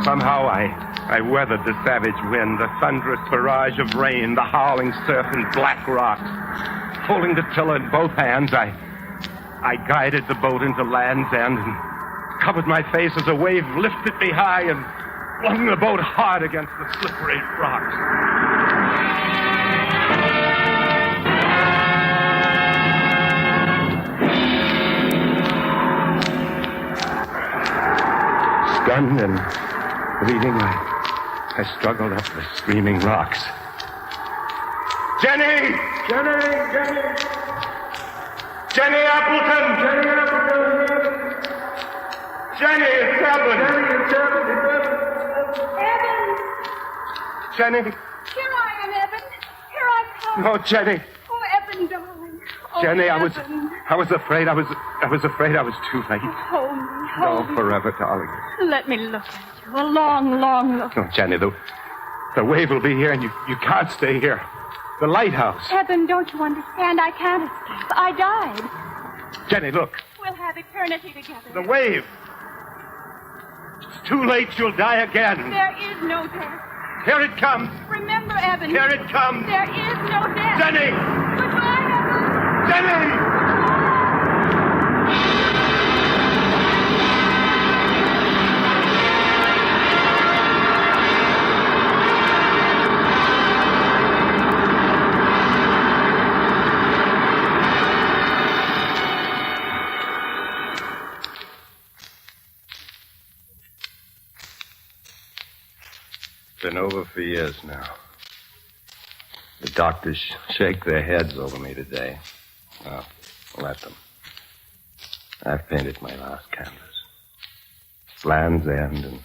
Somehow I weathered the savage wind, the thunderous barrage of rain, the howling surf and black rocks. Holding the tiller in both hands, I guided the boat into Land's End and covered my face as a wave lifted me high and flung the boat hard against the slippery rocks. Stunned and bleeding, I struggled up the screaming rocks. Jenny! Jenny! Jenny! Jenny Appleton! Jenny Appleton! Jenny, it's Evan! Jenny, it's Evan! Evan! Jenny! Here I am, Evan. Here I come. No, Jenny. Oh, Evan, darling. Oh, Jenny, I was afraid I was too late. Hold me, Oh, hold me. forever, darling. Let me look at you. A long, long look. Oh, Jenny, the wave will be here, and you can't stay here. The lighthouse. Eben, don't you understand? I can't escape. I died. Jenny, look. We'll have eternity together. The wave. It's too late. You'll die again. There is no death. Here it comes. Remember, Eben. Here it comes. There is no death. Jenny! Goodbye, Eben. Jenny! Been over for years now. The doctors shake their heads over me today. Well, let them. I've painted my last canvas. Land's End and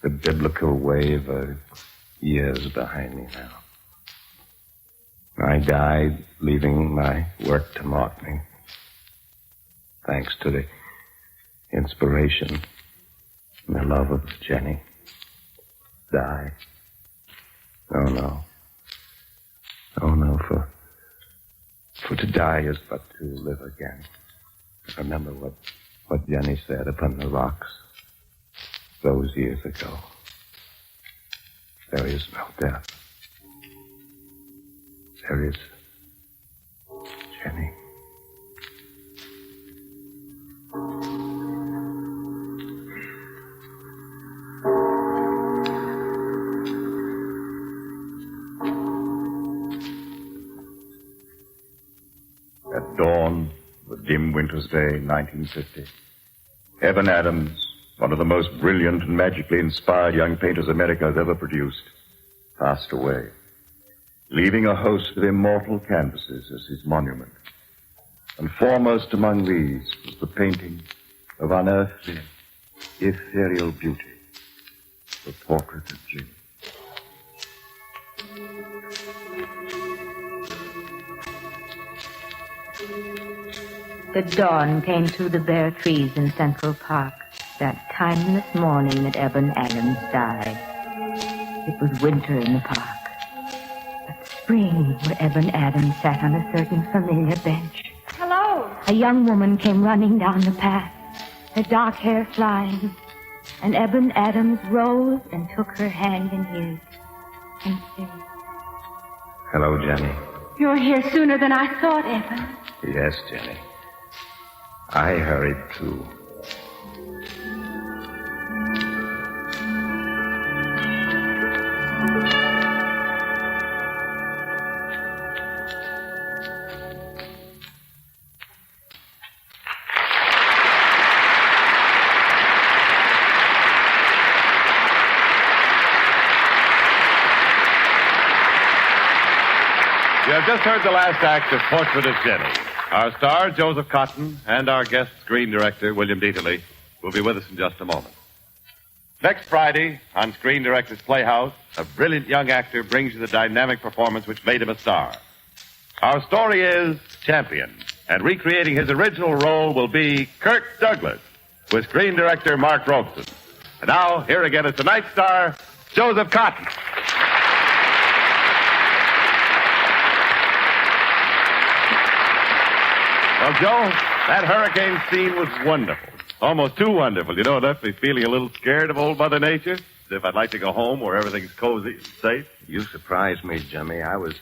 the biblical wave are years behind me now. I died, leaving my work to mock me. Thanks to the inspiration and the love of Jenny. Die. Oh, no. Oh, no, for to die is but to live again. Remember what Jenny said upon the rocks those years ago. There is no death. There is Jenny. At dawn, of a dim winter's day, 1950, Evan Adams, one of the most brilliant and magically inspired young painters America has ever produced, passed away, leaving a host of immortal canvases as his monument. And foremost among these was the painting of unearthly, ethereal beauty, the portrait of Jim. The dawn came through the bare trees in Central Park, that timeless morning that Eben Adams died. It was winter in the park, but spring where Eben Adams sat on a certain familiar bench. Hello. A young woman came running down the path, her dark hair flying, and Eben Adams rose and took her hand in his and said, Hello, Jenny. You're here sooner than I thought, Eben. Yes, Jenny. I hurried too. You have just heard the last act of Portrait of Jenny. Our star, Joseph Cotton, and our guest screen director, William Dieterle, will be with us in just a moment. Next Friday, on Screen Directors Playhouse, a brilliant young actor brings you the dynamic performance which made him a star. Our story is Champion, and recreating his original role will be Kirk Douglas, with screen director Mark Robeson. And now, here again is tonight's star, Joseph Cotton. Well, Joe, that hurricane scene was wonderful. Almost too wonderful. You know, it left me feeling a little scared of old Mother Nature. As if I'd like to go home where everything's cozy and safe. You surprised me, Jimmy. I was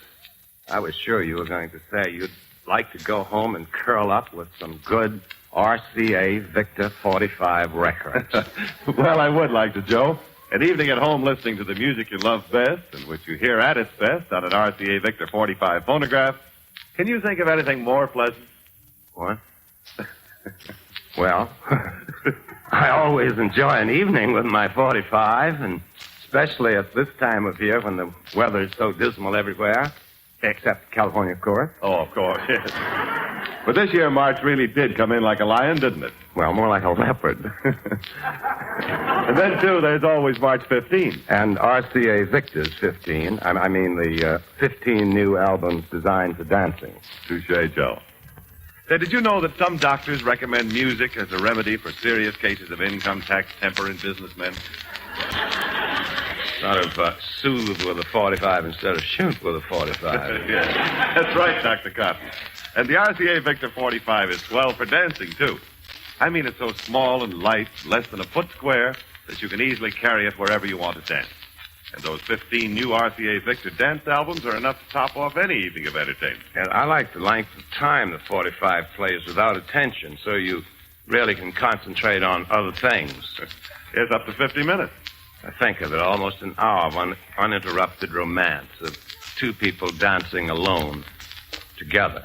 sure you were going to say you'd like to go home and curl up with some good RCA Victor 45 records. Well, I would like to, Joe. An evening at home listening to the music you love best and which you hear at its best on an RCA Victor 45 phonograph. Can you think of anything more pleasant? What? Well, I always enjoy an evening with my 45, and especially at this time of year when the weather is so dismal everywhere, except California, of course. Oh, of course, yes. But this year, March really did come in like a lion, didn't it? Well, more like a leopard. And then, too, there's always March 15. And RCA Victor's 15. I mean the 15 new albums designed for dancing. Touche, Joe. Say, did you know that some doctors recommend music as a remedy for serious cases of income tax temper in businessmen? Sort of soothe with a 45 instead of shoot with a 45. Yeah, that's right, Dr. Cotton. And the RCA Victor 45 is swell for dancing, too. I mean, it's so small and light, less than a foot square, that you can easily carry it wherever you want to dance. And those 15 new RCA Victor dance albums are enough to top off any evening of entertainment. And I like the length of time the 45 plays without attention, so you really can concentrate on other things. It's up to 50 minutes. I think of it, almost an hour of uninterrupted romance, of two people dancing alone, together.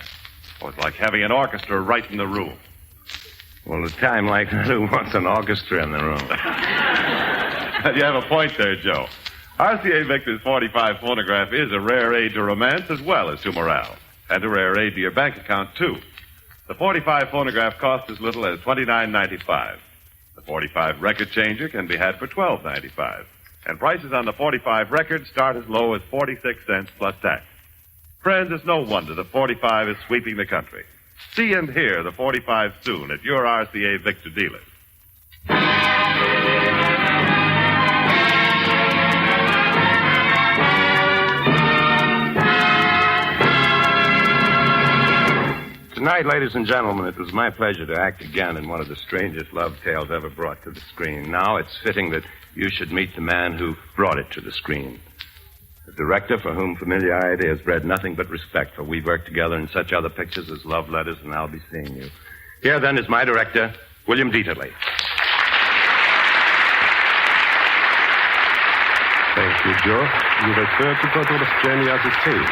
Oh, it's like having an orchestra right in the room. Well, a time like that, who wants an orchestra in the room? You have a point there, Joe. RCA Victor's 45 phonograph is a rare aid to romance as well as to morale, and a rare aid to your bank account, too. The 45 phonograph costs as little as $29.95. The 45 record changer can be had for $12.95. And prices on the 45 records start as low as 46 cents plus tax. Friends, it's no wonder the 45 is sweeping the country. See and hear the 45 soon at your RCA Victor dealer. Tonight, ladies and gentlemen, it was my pleasure to act again in one of the strangest love tales ever brought to the screen. Now it's fitting that you should meet the man who brought it to the screen. A director for whom familiarity has bred nothing but respect, for we've worked together in such other pictures as Love Letters and I'll Be Seeing You. Here, then, is my director, William Dieterle. Thank you, Joe. You referred to Butler's Jenny as a tale.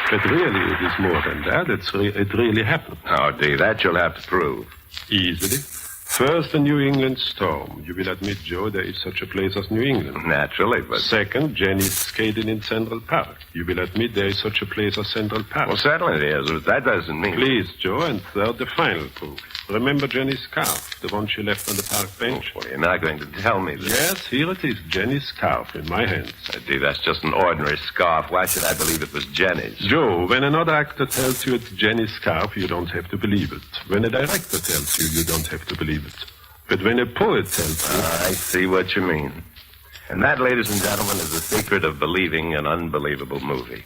But really, it is more than that. It really happened. Oh, dear, that you'll have to prove. Easily. First, the New England storm. You will admit, Joe, there is such a place as New England. Naturally, but... Second, Jenny skated in Central Park. You will admit there is such a place as Central Park. Well, certainly there is, but that doesn't mean... Please, Joe, and third, the final proof. Remember Jenny's scarf, the one she left on the park bench? Oh, well, you're not going to tell me this. Yes, here it is, Jenny's scarf in my hands. Dear, that's just an ordinary scarf. Why should I believe it was Jenny's? Joe, when another actor tells you it's Jenny's scarf, you don't have to believe it. When a director tells you, you don't have to believe it. But when a poet tells you... I see what you mean. And that, ladies and gentlemen, is the secret of believing an unbelievable movie.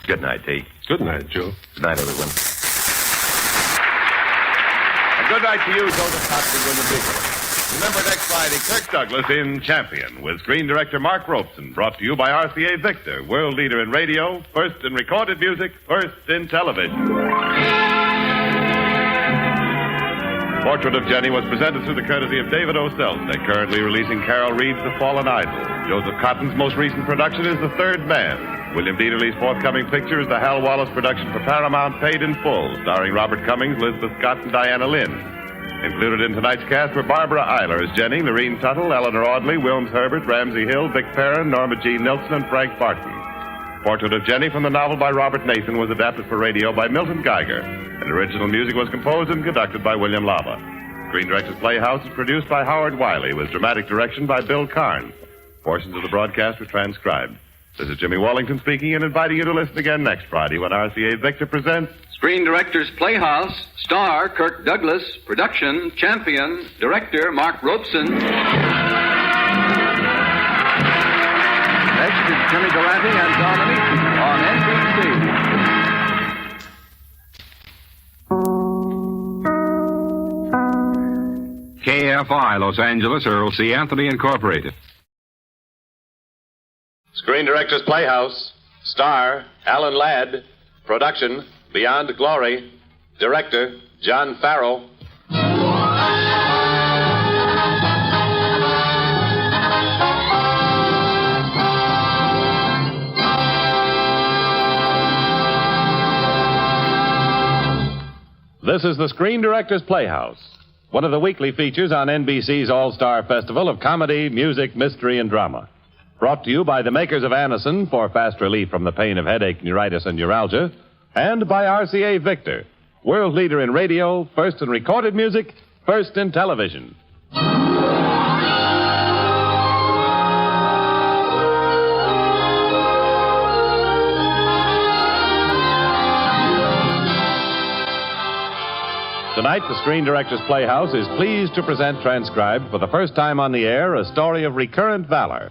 Good night, T. Good night, Joe. Good night, everyone. A good night to you, Joseph Hopkins, and the Beagle. Remember next Friday, Kirk Douglas in Champion with screen director Mark Robeson, brought to you by RCA Victor, world leader in radio, first in recorded music, first in television. Portrait of Jenny was presented through the courtesy of David O. Selznick, currently releasing Carol Reed's The Fallen Idol. Joseph Cotton's most recent production is The Third Man. William Dieterle's forthcoming picture is the Hal Wallace production for Paramount, Paid in Full, starring Robert Cummings, Elizabeth Scott, and Diana Lynn. Included in tonight's cast were Barbara Eiler as Jenny, Lorene Tuttle, Eleanor Audley, Wilms Herbert, Ramsey Hill, Vic Perrin, Norma Jean Nilsson, and Frank Barton. Portrait of Jenny from the novel by Robert Nathan was adapted for radio by Milton Geiger, and original music was composed and conducted by William Lava. Screen Directors Playhouse is produced by Howard Wiley with dramatic direction by Bill Karn. Portions of the broadcast were transcribed. This is Jimmy Wallington speaking and inviting you to listen again next Friday when RCA Victor presents Screen Directors Playhouse, star Kirk Douglas, production Champion, director Mark Robeson. Next is Jimmy Galante and Dominique on NBC. KFI, Los Angeles, Earl C. Anthony Incorporated. Screen Directors Playhouse, star Alan Ladd, production Beyond Glory, director John Farrell. This is the Screen Directors Playhouse, one of the weekly features on NBC's All-Star Festival of comedy, music, mystery, and drama. Brought to you by the makers of Anacin for fast relief from the pain of headache, neuritis, and neuralgia, and by RCA Victor, World leader in radio, first in recorded music, first in television. Tonight, the Screen Directors Playhouse is pleased to present, transcribed for the first time on the air, a story of recurrent valor.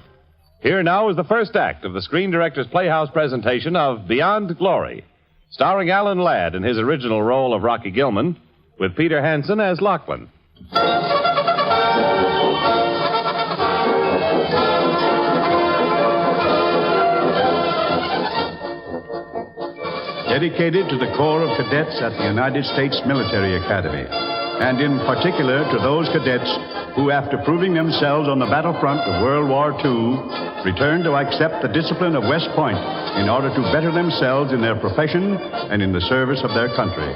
Here now is the first act of the Screen Directors Playhouse presentation of Beyond Glory, starring Alan Ladd in his original role of Rocky Gilman, with Peter Hansen as Lachlan. Dedicated to the Corps of Cadets at the United States Military Academy, and in particular to those cadets who, after proving themselves on the battlefront of World War II, returned to accept the discipline of West Point in order to better themselves in their profession and in the service of their country.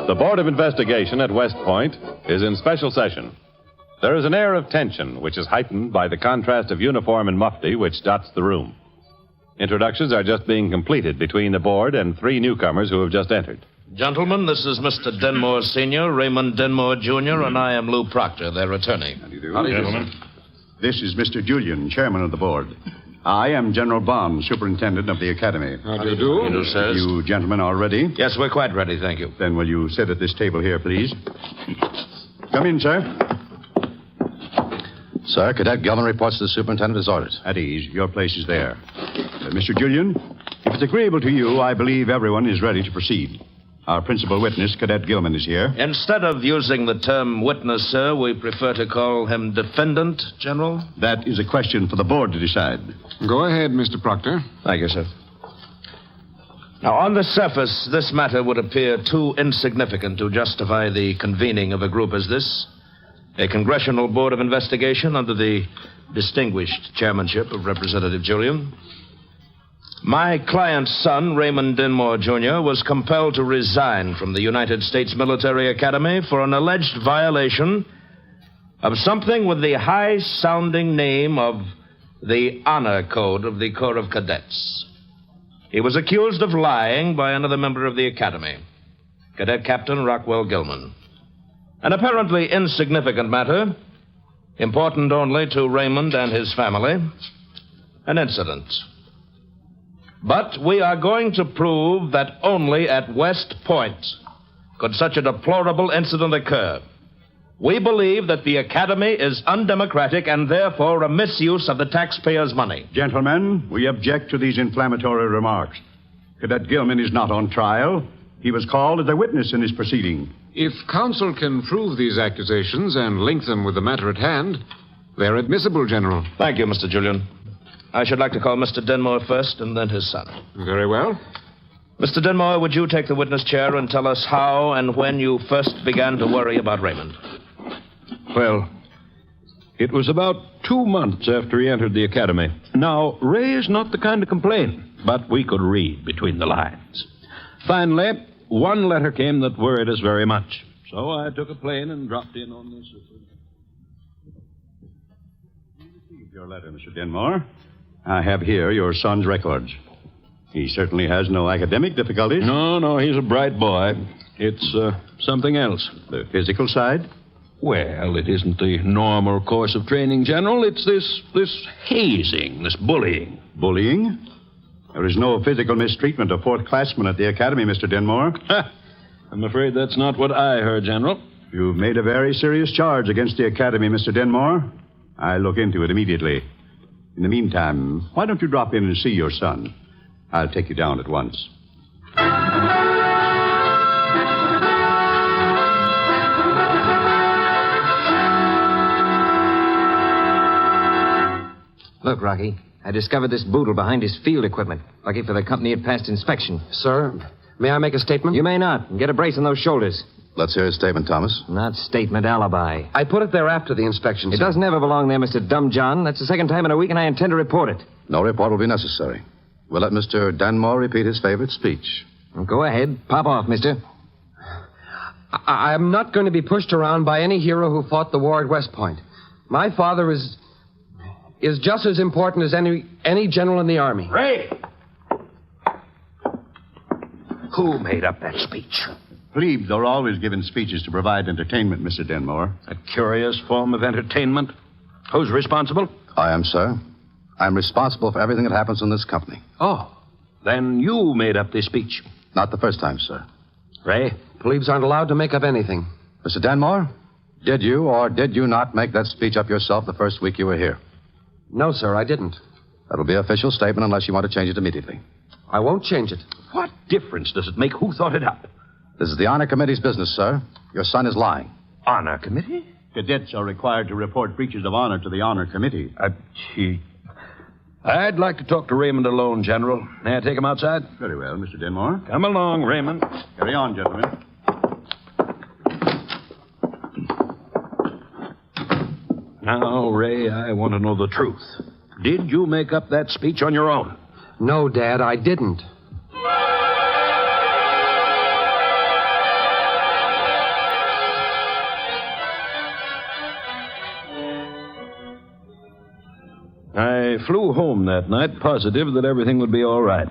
The Board of Investigation at West Point is in special session. There is an air of tension which is heightened by the contrast of uniform and mufti which dots the room. Introductions are just being completed between the board and three newcomers who have just entered. Gentlemen, this is Mr. Denmore Sr., Raymond Denmore Jr., and I am Lou Proctor, their attorney. How do you do, gentlemen? This is Mr. Julian, chairman of the board. I am General Bond, superintendent of the academy. How do you do? You do, sirs. You gentlemen are ready? Yes, we're quite ready, thank you. Then will you sit at this table here, please? Come in, sir. Sir, Cadet Gilman reports to the superintendent as ordered. At ease. Your place is there. Mr. Julian, if it's agreeable to you, I believe everyone is ready to proceed. Our principal witness, Cadet Gilman, is here. Instead of using the term witness, sir, we prefer to call him defendant, General. That is a question for the board to decide. Go ahead, Mr. Proctor. Thank you, sir. Now, on the surface, this matter would appear too insignificant to justify the convening of a group as this. A congressional board of investigation under the distinguished chairmanship of Representative Julian. My client's son, Raymond Denmore Jr., was compelled to resign from the United States Military Academy for an alleged violation of something with the high-sounding name of the Honor Code of the Corps of Cadets. He was accused of lying by another member of the Academy, Cadet Captain Rockwell Gilman. An apparently insignificant matter, important only to Raymond and his family. An incident. But we are going to prove that only at West Point could such a deplorable incident occur. We believe that the Academy is undemocratic and therefore a misuse of the taxpayers' money. Gentlemen, we object to these inflammatory remarks. Cadet Gilman is not on trial. He was called as a witness in this proceeding. If counsel can prove these accusations and link them with the matter at hand, they're admissible, General. Thank you, Mr. Julian. I should like to call Mr. Denmore first and then his son. Very well. Mr. Denmore, would you take the witness chair and tell us how and when you first began to worry about Raymond? Well, it was about 2 months after he entered the academy. Now, Ray is not the kind to complain, but we could read between the lines. Finally, one letter came that worried us very much. So I took a plane and dropped in on this. Received your letter, Mr. Denmore. I have here your son's records. He certainly has no academic difficulties. No, he's a bright boy. It's something else. The physical side? Well, it isn't the normal course of training, General. It's this hazing, this bullying. Bullying? There is no physical mistreatment of fourth-classmen at the academy, Mr. Denmore. I'm afraid that's not what I heard, General. You've made a very serious charge against the academy, Mr. Denmore. I'll look into it immediately. In the meantime, why don't you drop in and see your son? I'll take you down at once. Look, Rocky, I discovered this boodle behind his field equipment. Lucky for the company it passed inspection. Sir, may I make a statement? You may not. Get a brace on those shoulders. Let's hear his statement, Thomas. Not statement, alibi. I put it there after the inspection, It sir. doesn't ever belong there, Mr. Dumb John. That's the second time in a week, and I intend to report it. No report will be necessary. We'll let Mr. Danmore repeat his favorite speech. Well, go ahead. Pop off, mister. I'm not going to be pushed around by any hero who fought the war at West Point. My father is... is just as important as any general in the Army. Ray! Who made up that speech? Plebes are always given speeches to provide entertainment, Mr. Denmore. A curious form of entertainment. Who's responsible? I am, sir. I'm responsible for everything that happens in this company. Oh, then you made up this speech. Not the first time, sir. Ray? Plebes aren't allowed to make up anything. Mr. Denmore, did you or did you not make that speech up yourself the first week you were here? No, sir, I didn't. That'll be an official statement unless you want to change it immediately. I won't change it. What difference does it make who thought it up? This is the Honor Committee's business, sir. Your son is lying. Honor Committee? Cadets are required to report breaches of honor to the Honor Committee. Gee. I'd like to talk to Raymond alone, General. May I take him outside? Very well, Mr. Denmore. Come along, Raymond. Carry on, gentlemen. Now, Ray, I want to know the truth. Did you make up that speech on your own? No, Dad, I didn't. I flew home that night positive that everything would be all right.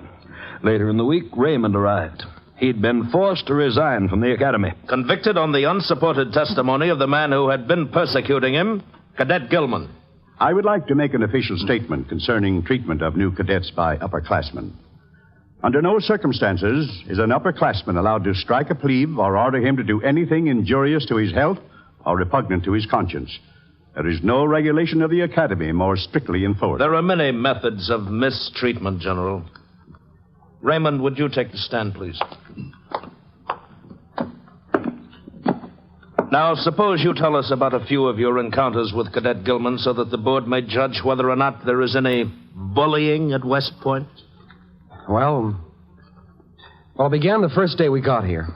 Later in the week, Raymond arrived. He'd been forced to resign from the academy. Convicted on the unsupported testimony of the man who had been persecuting him, Cadet Gilman. I would like to make an official statement concerning treatment of new cadets by upperclassmen. Under no circumstances is an upperclassman allowed to strike a plebe or order him to do anything injurious to his health or repugnant to his conscience. There is no regulation of the academy more strictly enforced. There are many methods of mistreatment, General. Raymond, would you take the stand, please? Now, suppose you tell us about a few of your encounters with Cadet Gilman so that the board may judge whether or not there is any bullying at West Point. Well, it began the first day we got here.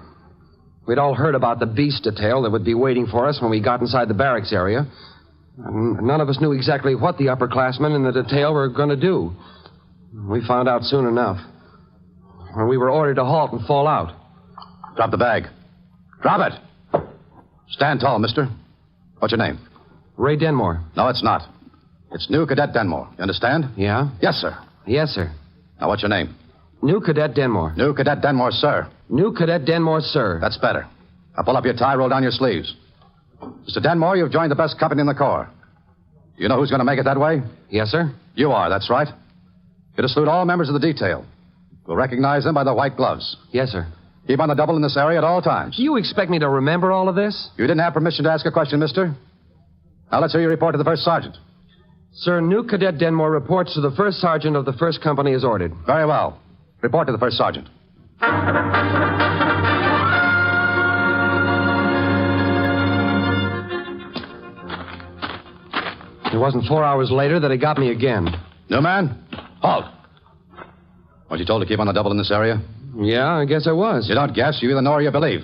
We'd all heard about the beast detail that would be waiting for us when we got inside the barracks area. None of us knew exactly what the upperclassmen in the detail were going to do. We found out soon enough. We were ordered to halt and fall out. Drop the bag. Drop it. Stand tall, mister. What's your name? Ray Denmore. No, it's not. It's New Cadet Denmore. You understand? Yeah? Yes, sir. Yes, sir. Now, what's your name? New Cadet Denmore. New Cadet Denmore, sir. New Cadet Denmore, sir. That's better. Now, pull up your tie, roll down your sleeves. Mr. Denmore, you've joined the best company in the Corps. Do you know who's going to make it that way? Yes, sir. You are, that's right. You're to salute all members of the detail. We'll recognize them by the white gloves. Yes, sir. Keep on the double in this area at all times. Do you expect me to remember all of this? You didn't have permission to ask a question, mister. Now, let's hear your report to the first sergeant. Sir, New Cadet Denmore reports to the first sergeant of the first company as ordered. Very well. Report to the first sergeant. It wasn't 4 hours later that he got me again. New man, halt. Weren't you told to keep on the double in this area? Yeah, I guess I was. You don't guess. You either know or you believe.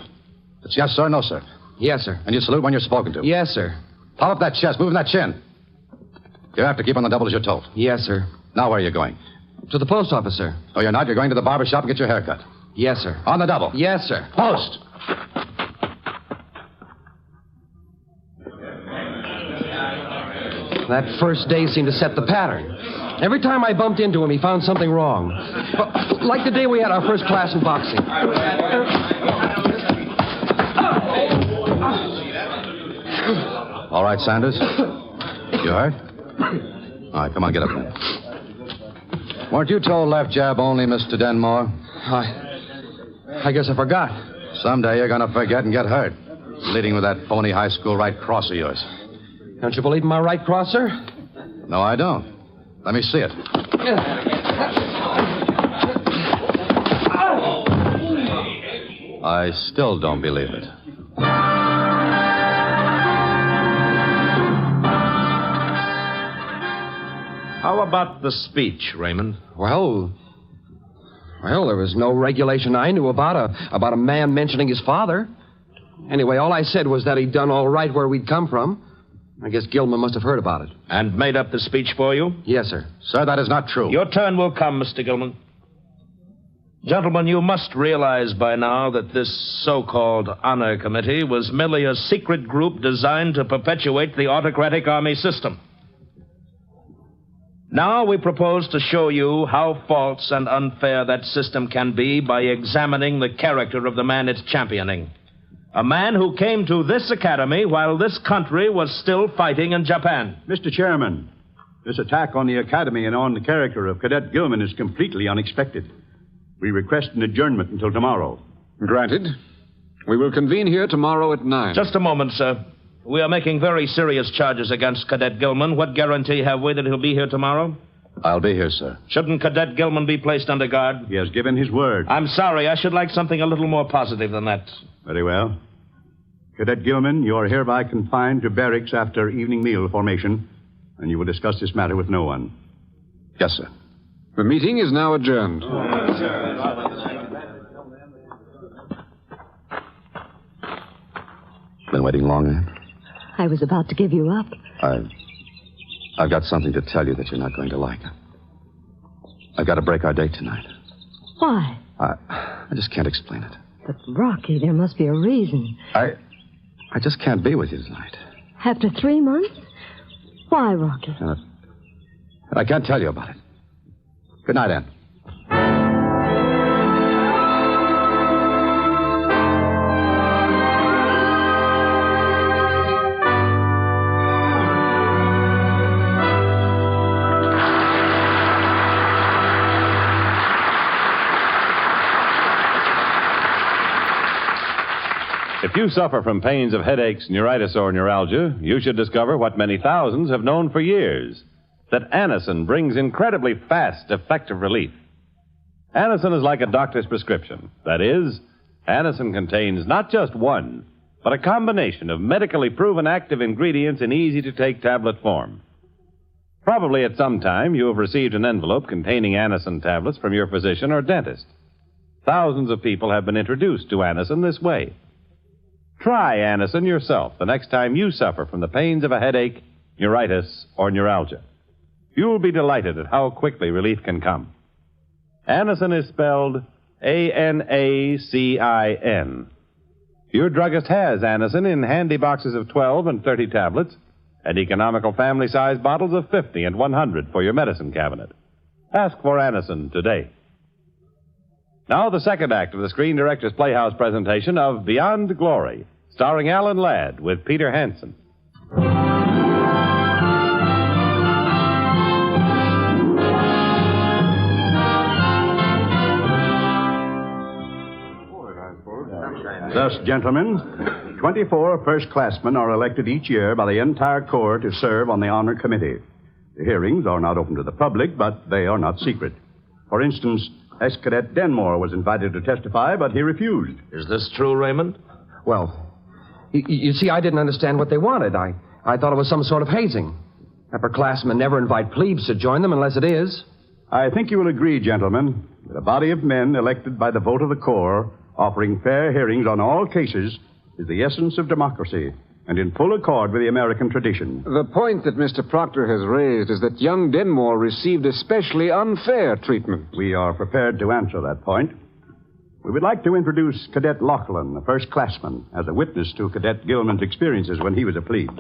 It's yes, sir, no, sir. Yes, sir. And you salute when you're spoken to. Yes, sir. Pull up that chest, moving that chin. You have to keep on the double as you're told. Yes, sir. Now where are you going? To the post office, sir. No, you're not. You're going to the barber shop and get your hair cut. Yes, sir. On the double. Yes, sir. Post. That first day seemed to set the pattern. Every time I bumped into him, he found something wrong. Like the day we had our first class in boxing. All right, Sanders. You hurt? All right, come on, get up there. Weren't you told left jab only, Mr. Denmore? I guess I forgot. Someday you're going to forget and get hurt. Leading with that phony high school right cross of yours. Don't you believe in my right cross, sir? No, I don't. Let me see it. I still don't believe it. How about the speech, Raymond? Well, there was no regulation I knew about a man mentioning his father. Anyway, all I said was that he'd done all right where we'd come from. I guess Gilman must have heard about it. And made up the speech for you? Yes, sir. Sir, that is not true. Your turn will come, Mr. Gilman. Gentlemen, you must realize by now that this so-called honor committee was merely a secret group designed to perpetuate the autocratic army system. Now we propose to show you how false and unfair that system can be by examining the character of the man it's championing. A man who came to this academy while this country was still fighting in Japan. Mr. Chairman, this attack on the academy and on the character of Cadet Gilman is completely unexpected. We request an adjournment until tomorrow. Granted. We will convene here tomorrow at 9. Just a moment, sir. We are making very serious charges against Cadet Gilman. What guarantee have we that he'll be here tomorrow? I'll be here, sir. Shouldn't Cadet Gilman be placed under guard? He has given his word. I'm sorry. I should like something a little more positive than that. Very well. Cadet Gilman, you are hereby confined to barracks after evening meal formation, and you will discuss this matter with no one. Yes, sir. The meeting is now adjourned. Been waiting long, Anne? I was about to give you up. I've got something to tell you that you're not going to like. I've got to break our date tonight. Why? I just can't explain it. But, Rocky, there must be a reason. I just can't be with you tonight. After 3 months? Why, Rocky? I can't tell you about it. Good night, Anne. If you suffer from pains of headaches, neuritis, or neuralgia, you should discover what many thousands have known for years, that Anacin brings incredibly fast, effective relief. Anacin is like a doctor's prescription. That is, Anacin contains not just one, but a combination of medically proven active ingredients in easy-to-take tablet form. Probably at some time you have received an envelope containing Anacin tablets from your physician or dentist. Thousands of people have been introduced to Anacin this way. Try Anacin yourself the next time you suffer from the pains of a headache, neuritis, or neuralgia. You'll be delighted at how quickly relief can come. Anacin is spelled A-N-A-C-I-N. Your druggist has Anacin in handy boxes of 12 and 30 tablets and economical family-size bottles of 50 and 100 for your medicine cabinet. Ask for Anacin today. Now the second act of the Screen Directors Playhouse presentation of Beyond Glory, starring Alan Ladd with Peter Hansen. Thus, gentlemen, 24 first-classmen are elected each year by the entire Corps to serve on the Honor Committee. The hearings are not open to the public, but they are not secret. For instance, Ex-Cadet Denmore was invited to testify, but he refused. Is this true, Raymond? Well, you see, I didn't understand what they wanted. I thought it was some sort of hazing. Upperclassmen never invite plebes to join them unless it is. I think you will agree, gentlemen, that a body of men elected by the vote of the Corps, offering fair hearings on all cases, is the essence of democracy and in full accord with the American tradition. The point that Mr. Proctor has raised is that young Denmore received especially unfair treatment. We are prepared to answer that point. We would like to introduce Cadet Lachlan, a first-classman, as a witness to Cadet Gilman's experiences when he was a plebe.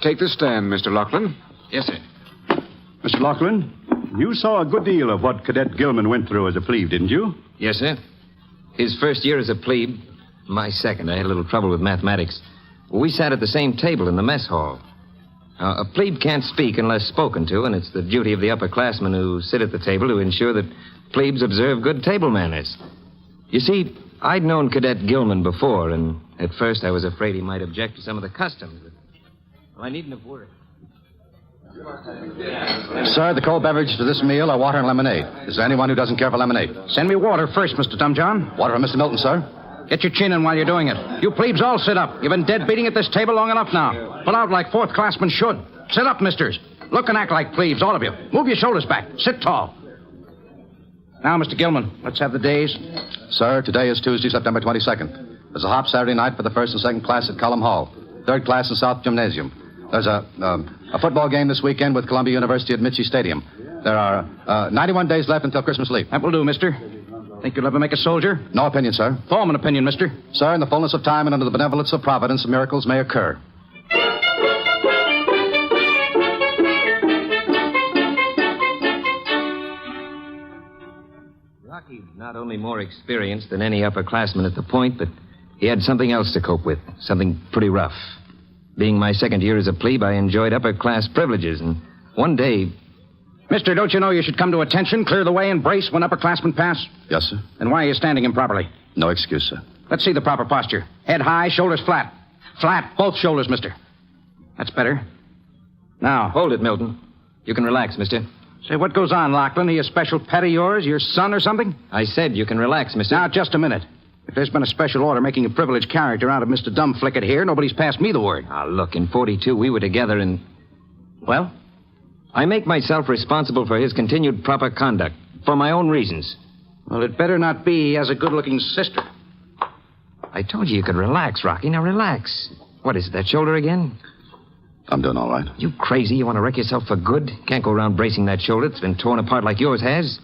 Take the stand, Mr. Lachlan. Yes, sir. Mr. Lachlan, you saw a good deal of what Cadet Gilman went through as a plebe, didn't you? Yes, sir. His first year as a plebe, my second. I had a little trouble with mathematics. We sat at the same table in the mess hall. Now, a plebe can't speak unless spoken to, and it's the duty of the upperclassmen who sit at the table to ensure that plebes observe good table manners. You see, I'd known Cadet Gilman before, and at first I was afraid he might object to some of the customs. But, well, I needn't have worried. Sir, the cold beverage to this meal are water and lemonade. Is there anyone who doesn't care for lemonade? Send me water first, Mr. Dumbjohn. Water for Mr. Milton, sir. Get your chin in while you're doing it. You plebes all sit up. You've been dead beating at this table long enough now. Pull out like fourth classmen should. Sit up, misters. Look and act like plebes, all of you. Move your shoulders back. Sit tall. Now, Mr. Gilman, let's have the days. Sir, today is Tuesday, September 22nd. There's a hop Saturday night for the first and second class at Cullum Hall. Third class in South Gymnasium. There's a football game this weekend with Columbia University at Mitchie Stadium. There are 91 days left until Christmas leave. That will do, mister. Think you'll ever make a soldier? No opinion, sir. Form an opinion, mister. Sir, in the fullness of time and under the benevolence of Providence, miracles may occur. Rocky's not only more experienced than any upperclassman at the point, but he had something else to cope with, something pretty rough. Being my second year as a plebe, I enjoyed upper-class privileges, and one day... Mister, don't you know you should come to attention, clear the way, and brace when upperclassmen pass? Yes, sir. Then why are you standing improperly? No excuse, sir. Let's see the proper posture. Head high, shoulders flat. Flat, both shoulders, mister. That's better. Now... Hold it, Milton. You can relax, mister. Say, what goes on, Lachlan? He a special pet of yours, your son or something? I said you can relax, mister. Now, just a minute. If there's been a special order making a privileged character out of Mr. Dumbflicket here, nobody's passed me the word. Now, look, in 42, we were together and... Well, I make myself responsible for his continued proper conduct, for my own reasons. Well, it better not be he has a good-looking sister. I told you could relax, Rocky. Now, relax. What is it, that shoulder again? I'm doing all right. You crazy? You want to wreck yourself for good? Can't go around bracing that shoulder. It's been torn apart like yours has.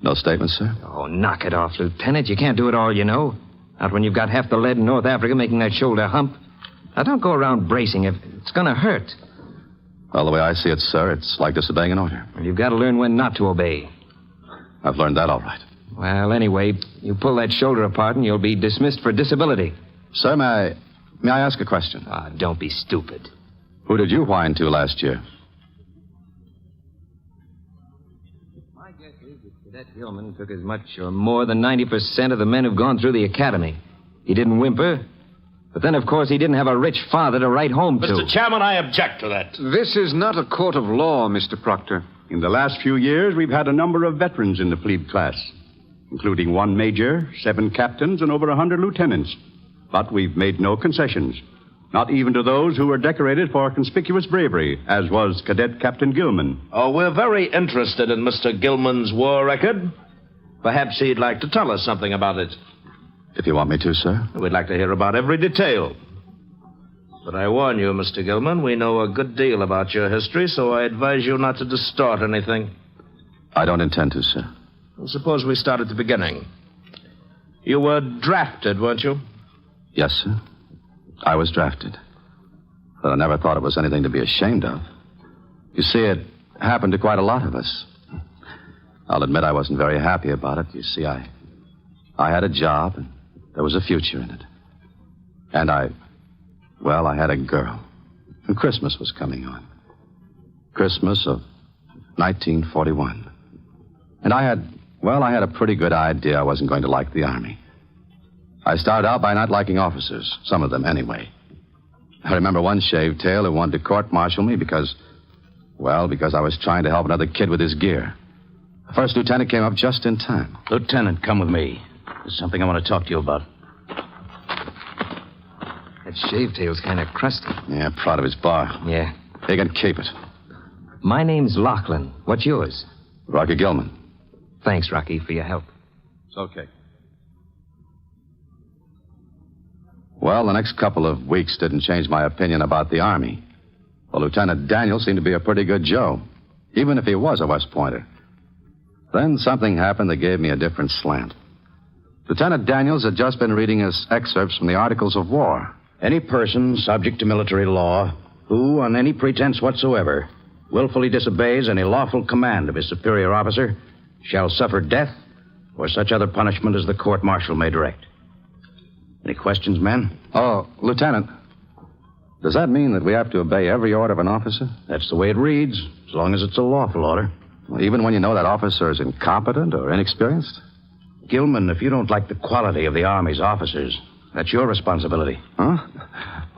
No statement, sir? Oh, knock it off, Lieutenant. You can't do it all, you know. Not when you've got half the lead in North Africa making that shoulder hump. Now, don't go around bracing it. It's going to hurt. Well, the way I see it, sir, it's like disobeying an order. Well, you've got to learn when not to obey. I've learned that all right. Well, anyway, you pull that shoulder apart and you'll be dismissed for disability. Sir, may I ask a question? Ah, don't be stupid. Who did you whine to last year? My guess is that Cadet Gilman took as much or more than 90% of the men who've gone through the academy. He didn't whimper. But then, of course, he didn't have a rich father to write home to. Mr. Chairman, I object to that. This is not a court of law, Mr. Proctor. In the last few years, we've had a number of veterans in the plebe class, including 1 major, 7 captains, and over 100 lieutenants. But we've made no concessions, not even to those who were decorated for conspicuous bravery, as was Cadet Captain Gilman. Oh, we're very interested in Mr. Gilman's war record. Perhaps he'd like to tell us something about it. If you want me to, sir. We'd like to hear about every detail. But I warn you, Mr. Gilman, we know a good deal about your history, so I advise you not to distort anything. I don't intend to, sir. Well, suppose we start at the beginning. You were drafted, weren't you? Yes, sir. I was drafted. But I never thought it was anything to be ashamed of. You see, it happened to quite a lot of us. I'll admit I wasn't very happy about it. You see, I had a job, and there was a future in it. And I had a girl. And Christmas was coming on. Christmas of 1941. And I had a pretty good idea I wasn't going to like the Army. I started out by not liking officers, some of them anyway. I remember one shaved tail who wanted to court-martial me because I was trying to help another kid with his gear. The first lieutenant came up just in time. Lieutenant, come with me. There's something I want to talk to you about. That shaved tail's kind of crusty. Yeah, proud of his bar. Yeah. He can keep it. My name's Lachlan. What's yours? Rocky Gilman. Thanks, Rocky, for your help. It's okay. Well, the next couple of weeks didn't change my opinion about the Army. Well, Lieutenant Daniel seemed to be a pretty good Joe, even if he was a West Pointer. Then something happened that gave me a different slant. Lieutenant Daniels had just been reading us excerpts from the Articles of War. Any person subject to military law who, on any pretense whatsoever, willfully disobeys any lawful command of his superior officer shall suffer death or such other punishment as the court-martial may direct. Any questions, men? Oh, Lieutenant, does that mean that we have to obey every order of an officer? That's the way it reads, as long as it's a lawful order. Well, even when you know that officer is incompetent or inexperienced? Gilman, if you don't like the quality of the Army's officers, that's your responsibility. Huh?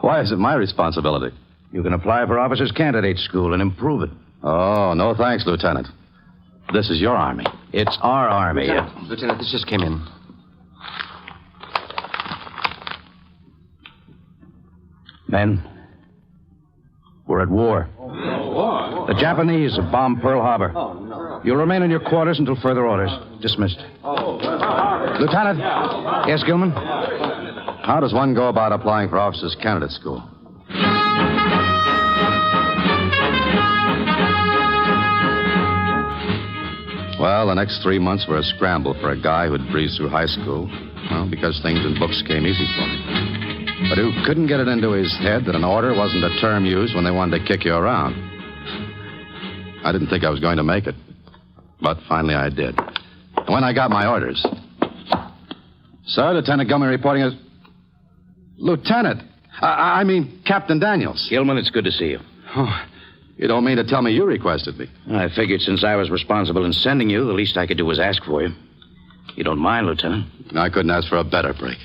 Why is it my responsibility? You can apply for officers' candidate school and improve it. Oh, no thanks, Lieutenant. This is your Army. It's our Army. Lieutenant, this just came in. Men, we're at war. The Japanese have bombed Pearl Harbor. You'll remain in your quarters until further orders. Dismissed. Lieutenant. Yes, Gilman? How does one go about applying for officers' candidate school? Well, the next 3 months were a scramble for a guy who'd breezed through high school. Well, because things in books came easy for him. But who couldn't get it into his head that an order wasn't a term used when they wanted to kick you around. I didn't think I was going to make it. But finally I did. And when I got my orders... Sir, Lieutenant Gilman reporting as... Lieutenant! I mean, Captain Daniels. Gilman, it's good to see you. Oh, you don't mean to tell me you requested me? I figured since I was responsible in sending you, the least I could do was ask for you. You don't mind, Lieutenant? I couldn't ask for a better break.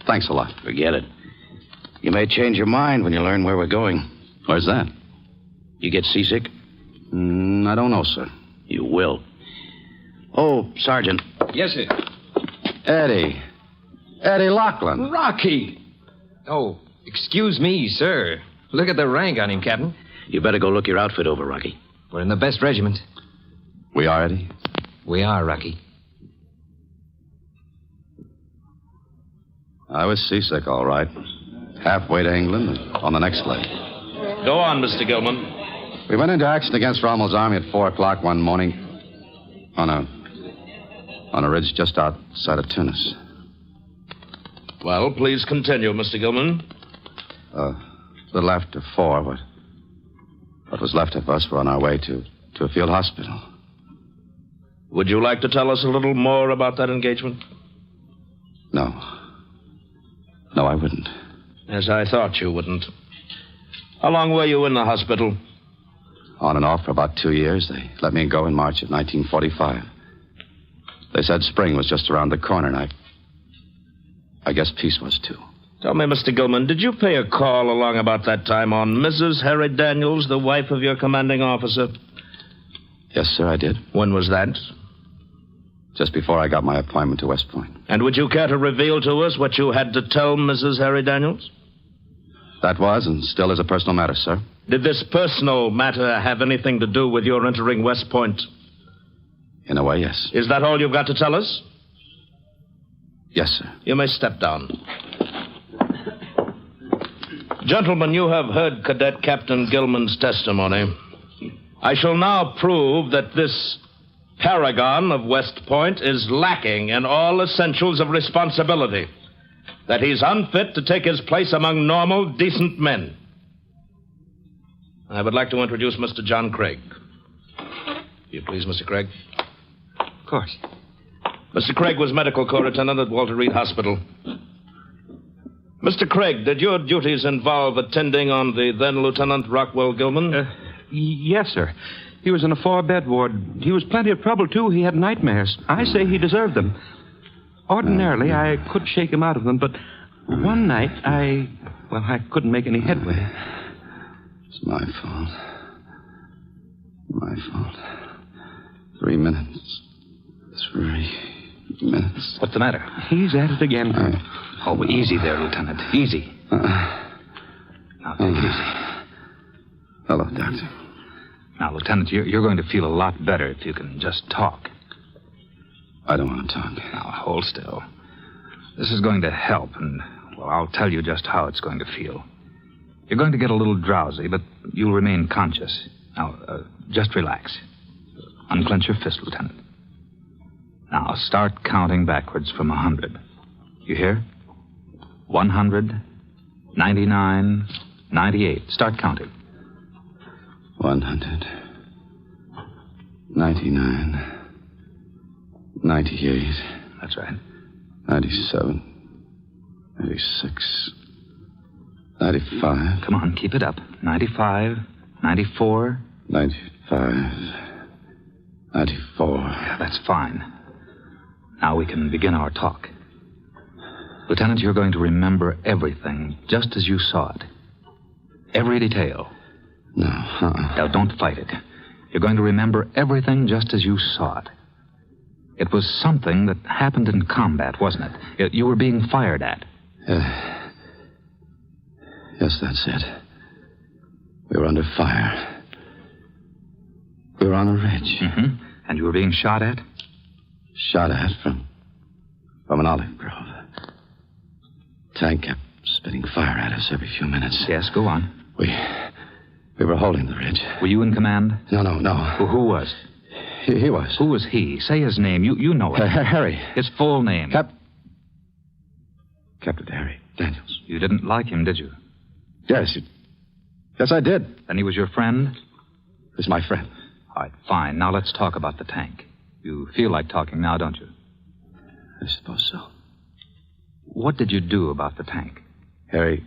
Thanks a lot. Forget it. You may change your mind when you learn where we're going. Where's that? You get seasick? I don't know, sir. You will. Oh, Sergeant. Yes, sir. Eddie Lachlan. Rocky! Oh, excuse me, sir. Look at the rank on him, Captain. You better go look your outfit over, Rocky. We're in the best regiment. We are, Eddie? We are, Rocky. I was seasick, all right. Halfway to England and on the next leg. Go on, Mr. Gilman. We went into action against Rommel's army at 4 o'clock one morning on a ridge just outside of Tunis. Well, please continue, Mr. Gilman. A little after 4, what was left of us were on our way to a field hospital. Would you like to tell us a little more about that engagement? No, I wouldn't. As I thought you wouldn't. How long were you in the hospital? On and off for about 2 years. They let me go in March of 1945. They said spring was just around the corner, and I guess peace was, too. Tell me, Mr. Gilman, did you pay a call along about that time on Mrs. Harry Daniels, the wife of your commanding officer? Yes, sir, I did. When was that? Just before I got my appointment to West Point. And would you care to reveal to us what you had to tell Mrs. Harry Daniels? That was and still is a personal matter, sir. Did this personal matter have anything to do with your entering West Point? In a way, yes. Is that all you've got to tell us? Yes, sir. You may step down. Gentlemen, you have heard Cadet Captain Gilman's testimony. I shall now prove that this paragon of West Point is lacking in all essentials of responsibility. That he's unfit to take his place among normal, decent men. I would like to introduce Mr. John Craig. You please, Mr. Craig? Of course. Mr. Craig was medical co-lieutenant at Walter Reed Hospital. Mr. Craig, did your duties involve attending on the then Lieutenant Rockwell Gilman? Yes, sir. He was in a 4-bed ward. He was plenty of trouble, too. He had nightmares. I say he deserved them. Ordinarily, I could shake him out of them, but one night, I couldn't make any headway. It's my fault. 3 minutes. 3 minutes. What's the matter? He's at it again. Oh, easy there, Lieutenant. Easy. Now, take it easy. Hello, Doctor. Now, Lieutenant, you're going to feel a lot better if you can just talk. I don't want to talk. Now, hold still. This is going to help, and, I'll tell you just how it's going to feel. You're going to get a little drowsy, but you'll remain conscious. Now, just relax. Unclench your fist, Lieutenant. Now, start counting backwards from 100. You hear? 100, 99, 98. Start counting. 100, 99, 98. That's right. 97, 96, 95. Come on, keep it up. 95, 94. 95, 94. Yeah, that's fine. Now we can begin our talk. Lieutenant, you're going to remember everything just as you saw it. Every detail. No. Now, don't fight it. You're going to remember everything just as you saw it. It was something that happened in combat, wasn't it? You were being fired at. Yes, that's it. We were under fire. We were on a ridge. Mm-hmm. And you were being shot at? Shot at from an olive grove. Tank kept spitting fire at us every few minutes. Yes, go on. We were holding the ridge. Were you in command? No. Well, who was? He was. Who was he? Say his name. You know it. Harry. His full name. Captain Harry Daniels. You didn't like him, did you? Yes. Yes, I did. Then he was your friend? He was my friend. All right, fine. Now let's talk about the tank. You feel like talking now, don't you? I suppose so. What did you do about the tank? Harry.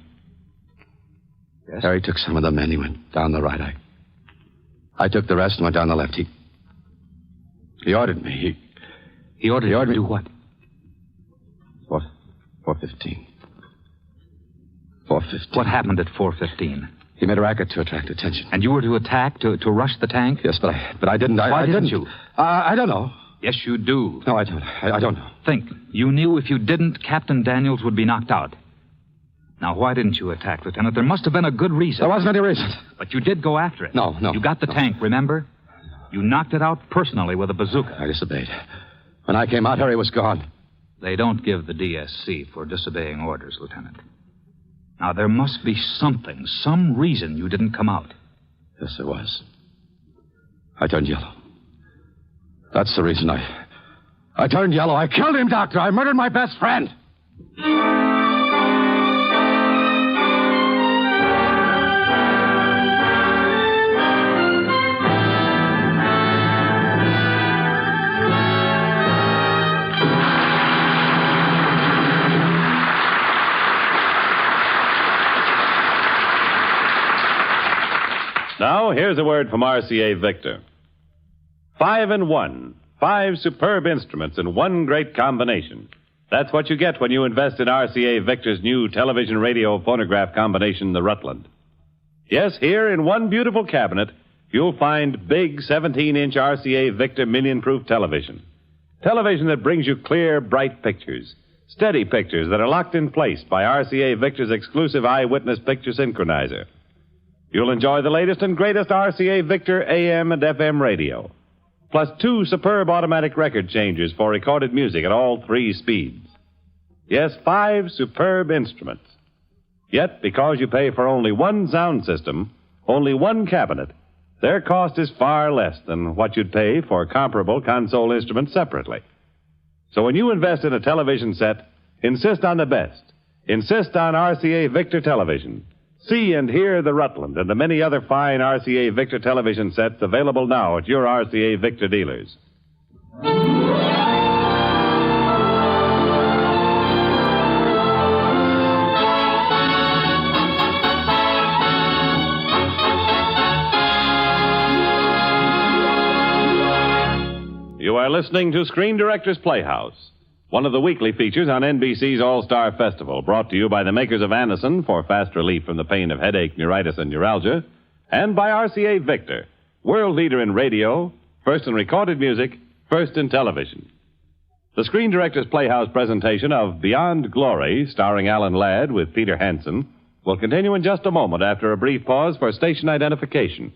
Yes? Harry took some of the men. He went down the right. I took the rest and went down the left. He ordered me. He ordered you to do what? 4:15. 4:15. What happened at 4:15? He made a racket to attract attention. And you were to attack, to rush the tank? Yes, but I didn't. Why didn't you? you? I don't know. Yes, you do. No, I don't. I don't know. Think. You knew if you didn't, Captain Daniels would be knocked out. Now, why didn't you attack, Lieutenant? There must have been a good reason. There wasn't any reason. But you did go after it. No. You got the tank, remember? You knocked it out personally with a bazooka. I disobeyed. When I came out, Harry was gone. They don't give the DSC for disobeying orders, Lieutenant. Now, there must be something, some reason you didn't come out. Yes, there was. I turned yellow. That's the reason I turned yellow. I killed him, Doctor. I murdered my best friend. Now, here's a word from RCA Victor. 5 in 1. 5 superb instruments in one great combination. That's what you get when you invest in RCA Victor's new television radio phonograph combination, the Rutland. Yes, here in one beautiful cabinet, you'll find big 17-inch RCA Victor million-proof television. Television that brings you clear, bright pictures. Steady pictures that are locked in place by RCA Victor's exclusive eyewitness picture synchronizer. You'll enjoy the latest and greatest RCA Victor AM and FM radio, plus 2 superb automatic record changers for recorded music at all 3 speeds. Yes, 5 superb instruments. Yet, because you pay for only one sound system, only one cabinet, their cost is far less than what you'd pay for comparable console instruments separately. So when you invest in a television set, insist on the best. Insist on RCA Victor television. See and hear the Rutland and the many other fine RCA Victor television sets available now at your RCA Victor dealers. You are listening to Screen Directors Playhouse, one of the weekly features on NBC's All-Star Festival, brought to you by the makers of Anacin for fast relief from the pain of headache, neuritis, and neuralgia, and by RCA Victor, world leader in radio, first in recorded music, first in television. The Screen Directors Playhouse presentation of Beyond Glory, starring Alan Ladd with Peter Hansen, will continue in just a moment after a brief pause for station identification.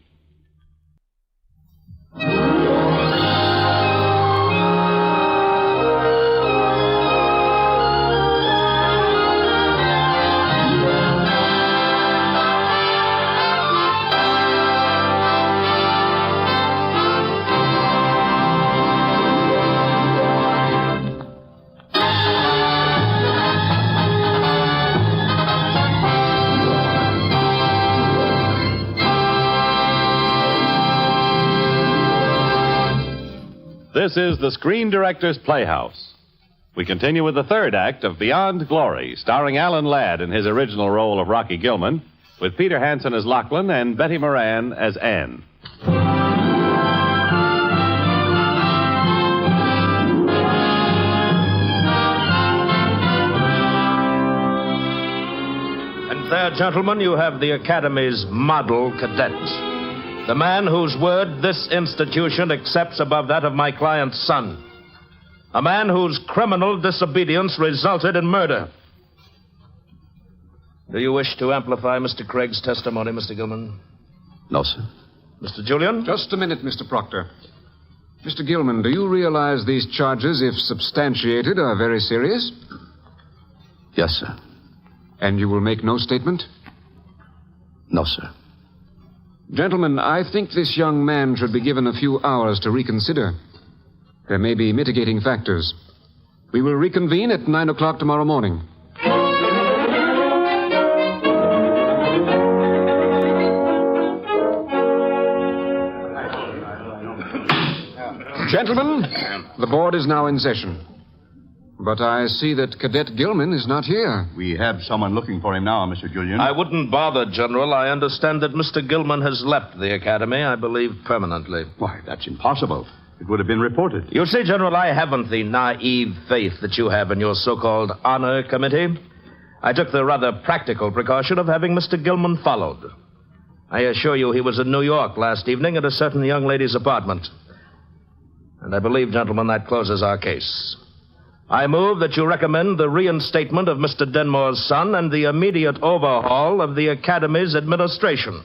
This is the Screen Directors Playhouse. We continue with the third act of Beyond Glory, starring Alan Ladd in his original role of Rocky Gilman, with Peter Hansen as Lachlan and Betty Moran as Anne. And there, gentlemen, you have the Academy's model cadet. The man whose word this institution accepts above that of my client's son. A man whose criminal disobedience resulted in murder. Do you wish to amplify Mr. Craig's testimony, Mr. Gilman? No, sir. Mr. Julian? Just a minute, Mr. Proctor. Mr. Gilman, do you realize these charges, if substantiated, are very serious? Yes, sir. And you will make no statement? No, sir. Gentlemen, I think this young man should be given a few hours to reconsider. There may be mitigating factors. We will reconvene at 9 o'clock tomorrow morning. Gentlemen, the board is now in session. But I see that Cadet Gilman is not here. We have someone looking for him now, Mr. Julian. I wouldn't bother, General. I understand that Mr. Gilman has left the academy, I believe, permanently. Why, that's impossible. It would have been reported. You see, General, I haven't the naive faith that you have in your so-called honor committee. I took the rather practical precaution of having Mr. Gilman followed. I assure you he was in New York last evening at a certain young lady's apartment. And I believe, gentlemen, that closes our case. I move that you recommend the reinstatement of Mr. Denmore's son and the immediate overhaul of the Academy's administration.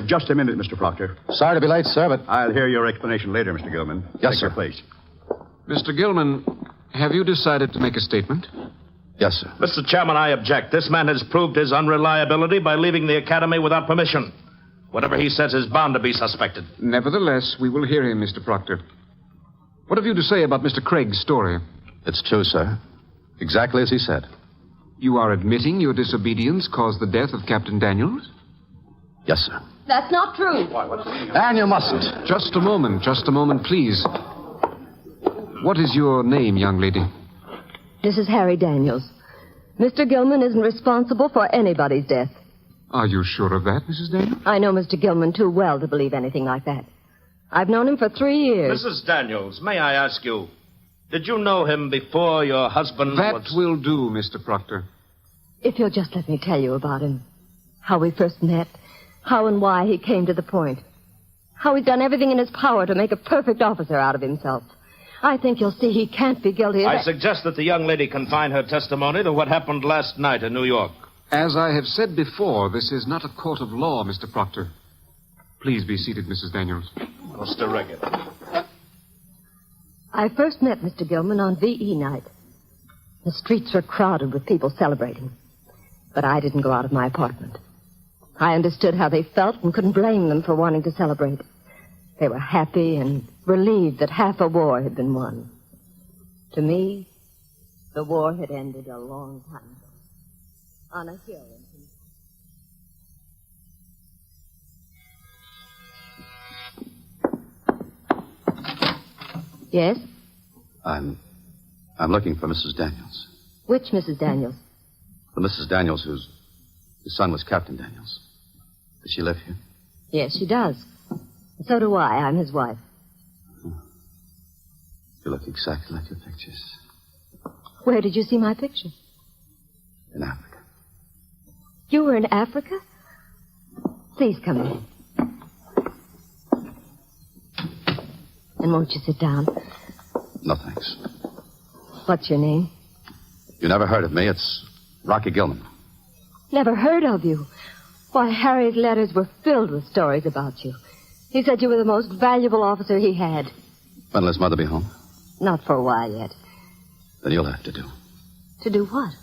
Just a minute, Mr. Proctor. Sorry to be late, sir, but... I'll hear your explanation later, Mr. Gilman. Yes, Take sir. your place. Mr. Gilman, have you decided to make a statement? Yes, sir. Mr. Chairman, I object. This man has proved his unreliability by leaving the Academy without permission. Whatever he says is bound to be suspected. Nevertheless, we will hear him, Mr. Proctor. What have you to say about Mr. Craig's story? It's true, sir. Exactly as he said. You are admitting your disobedience caused the death of Captain Daniels? Yes, sir. That's not true. And you mustn't. Just a moment, please. What is your name, young lady? This is Harry Daniels. Mr. Gilman isn't responsible for anybody's death. Are you sure of that, Mrs. Daniels? I know Mr. Gilman too well to believe anything like that. I've known him for 3 years. Mrs. Daniels, may I ask you, did you know him before your husband That will do, Mr. Proctor. If you'll just let me tell you about him. How we first met. How and why he came to the point. How he's done everything in his power to make a perfect officer out of himself. I think you'll see he can't be guilty of I suggest that the young lady confine her testimony to what happened last night in New York. As I have said before, this is not a court of law, Mr. Proctor. Please be seated, Mrs. Daniels. Mr. Regan. I first met Mr. Gilman on VE night. The streets were crowded with people celebrating. But I didn't go out of my apartment. I understood how they felt and couldn't blame them for wanting to celebrate. They were happy and relieved that half a war had been won. To me, the war had ended a long time ago. On a hill in Yes? I'm looking for Mrs. Daniels. Which Mrs. Daniels? The Mrs. Daniels whose son was Captain Daniels. Does she live here? Yes, she does. So do I. I'm his wife. You look exactly like your pictures. Where did you see my picture? In Africa. You were in Africa? Please come in. And won't you sit down? No, thanks. What's your name? You never heard of me. It's Rocky Gilman. Never heard of you. Why, Harry's letters were filled with stories about you. He said you were the most valuable officer he had. When will his mother be home? Not for a while yet. Then you'll have to do. To do what?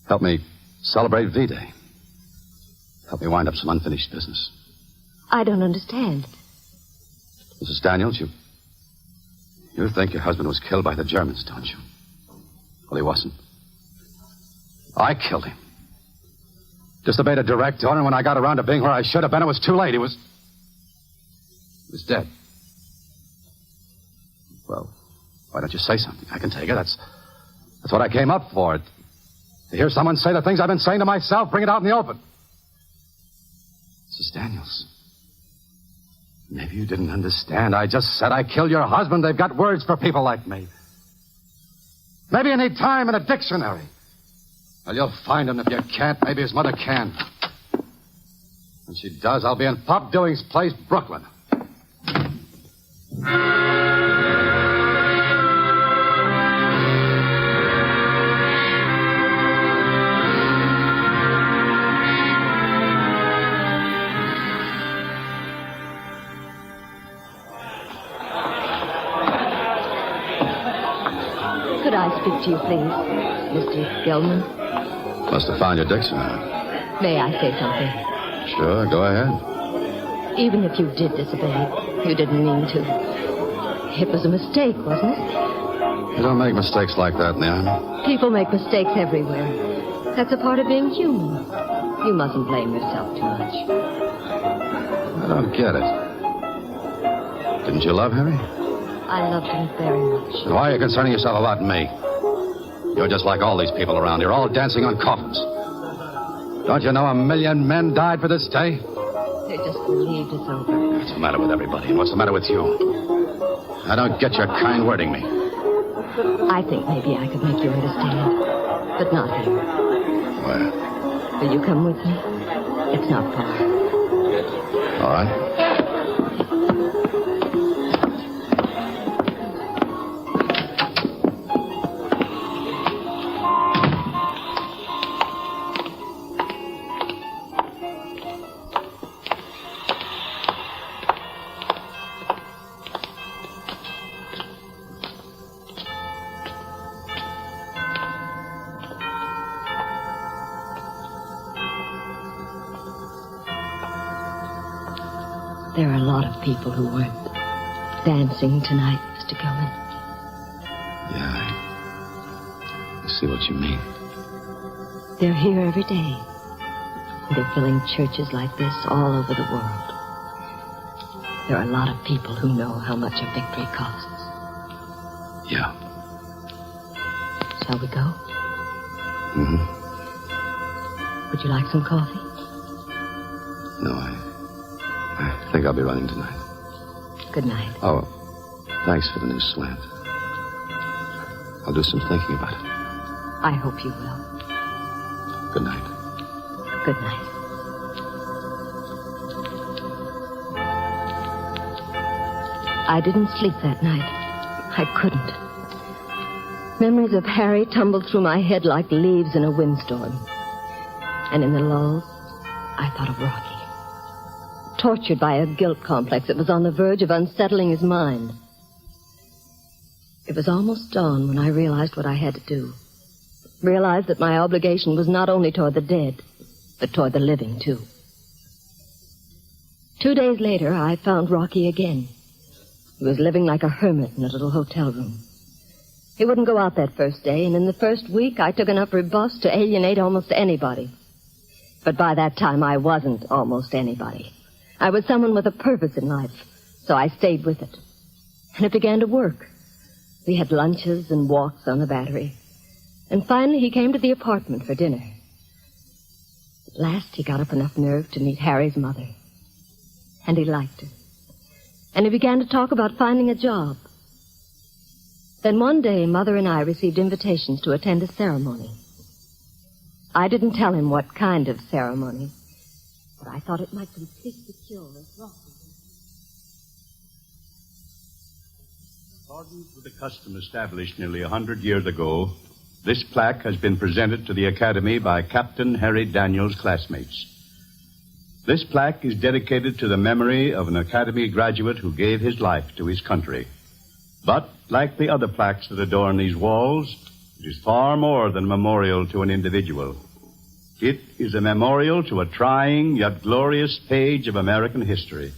Help me celebrate V-Day. Help me wind up some unfinished business. I don't understand. Mrs. Daniels, you think your husband was killed by the Germans, don't you? Well, he wasn't. I killed him. Disobeyed a direct order, and when I got around to being where I should have been, it was too late. He was dead. Well, why don't you say something? I can take it. That's what I came up for. To hear someone say the things I've been saying to myself, bring it out in the open. Mrs. Daniels, maybe you didn't understand. I just said I killed your husband. They've got words for people like me. Maybe you need time in a dictionary. Well, you'll find him. If you can't, maybe his mother can. When she does, I'll be in Pop Dewey's place, Brooklyn. Could I speak to you, please, Mr. Gilman? Must have found your dictionary. May I say something? Sure, go ahead. Even if you did disobey, you didn't mean to. It was a mistake, wasn't it? You don't make mistakes like that in the army. People make mistakes everywhere. That's a part of being human. You mustn't blame yourself too much. I don't get it. Didn't you love Harry? I loved him very much. Then why are you concerning yourself about me? You're just like all these people around here, all dancing on coffins. Don't you know 1,000,000 men died for this day? They just believed it's over. What's the matter with everybody? And what's the matter with you? I don't get your kind wording me. I think maybe I could make you understand. But not here. Where? Will you come with me? It's not far. All right. There are a lot of people who weren't dancing tonight, Mr. Gilman. Yeah, I see what you mean. They're here every day. They're filling churches like this all over the world. There are a lot of people who know how much a victory costs. Yeah. Shall we go? Mm-hmm. Would you like some coffee? No, I think I'll be running tonight. Good night. Oh, thanks for the new slant. I'll do some thinking about it. I hope you will. Good night. Good night. I didn't sleep that night. I couldn't. Memories of Harry tumbled through my head like leaves in a windstorm. And in the lulls, I thought of Rocky. Tortured by a guilt complex that was on the verge of unsettling his mind. It was almost dawn when I realized what I had to do. Realized that my obligation was not only toward the dead, but toward the living, too. 2 days later, I found Rocky again. He was living like a hermit in a little hotel room. He wouldn't go out that first day, and in the first week, I took enough rebuffs to alienate almost anybody. But by that time, I wasn't almost anybody. I was someone with a purpose in life, so I stayed with it. And it began to work. We had lunches and walks on the Battery. And finally, he came to the apartment for dinner. At last, he got up enough nerve to meet Harry's mother. And he liked her. And he began to talk about finding a job. Then one day, Mother and I received invitations to attend a ceremony. I didn't tell him what kind of ceremony, but I thought it might complete the cure of Rocky. According to the custom established nearly 100 years ago, this plaque has been presented to the Academy by Captain Harry Daniels' classmates. This plaque is dedicated to the memory of an Academy graduate who gave his life to his country. But, like the other plaques that adorn these walls, it is far more than a memorial to an individual. It is a memorial to a trying yet glorious page of American history.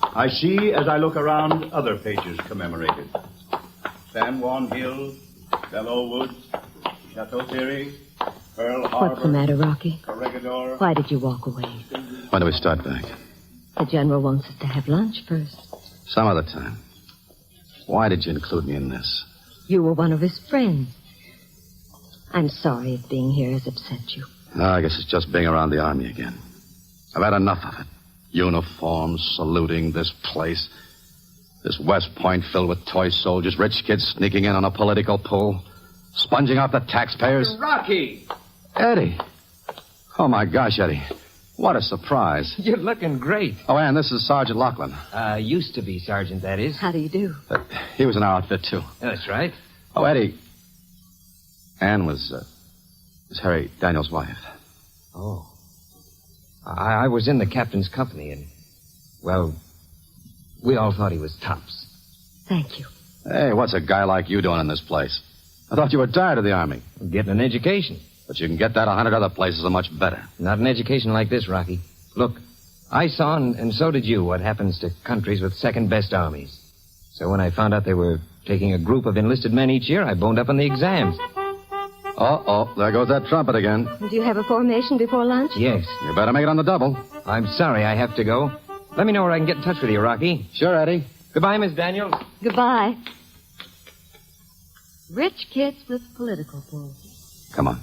I see, as I look around, other pages commemorated. San Juan Hill, Belleau Woods, Chateau Thierry, Pearl Harbor. What's the matter, Rocky? Corregidor. Why did you walk away? When do we start back? The General wants us to have lunch first. Some other time. Why did you include me in this? You were one of his friends. I'm sorry if being here has upset you. No, I guess it's just being around the Army again. I've had enough of it. Uniforms, saluting, this place. This West Point filled with toy soldiers, rich kids sneaking in on a political pull, sponging off the taxpayers. Rocky! Eddie. Oh, my gosh, Eddie. What a surprise. You're looking great. Oh, Ann, this is Sergeant Lachlan. Used to be Sergeant, that is. How do you do? He was in our outfit, too. That's right. Oh, Eddie. Ann was Harry Daniels' wife. Oh. I was in the captain's company, and, well, we all thought he was tops. Thank you. Hey, what's a guy like you doing in this place? I thought you were tired of the Army. Getting an education. But you can get that 100 other places are much better. Not an education like this, Rocky. Look, I saw, and so did you, what happens to countries with second-best armies. So when I found out they were taking a group of enlisted men each year, I boned up on the exams. Uh-oh, there goes that trumpet again. Do you have a formation before lunch? Yes. You better make it on the double. I'm sorry I have to go. Let me know where I can get in touch with you, Rocky. Sure, Eddie. Goodbye, Miss Daniels. Goodbye. Rich kids with political pulls. Come on.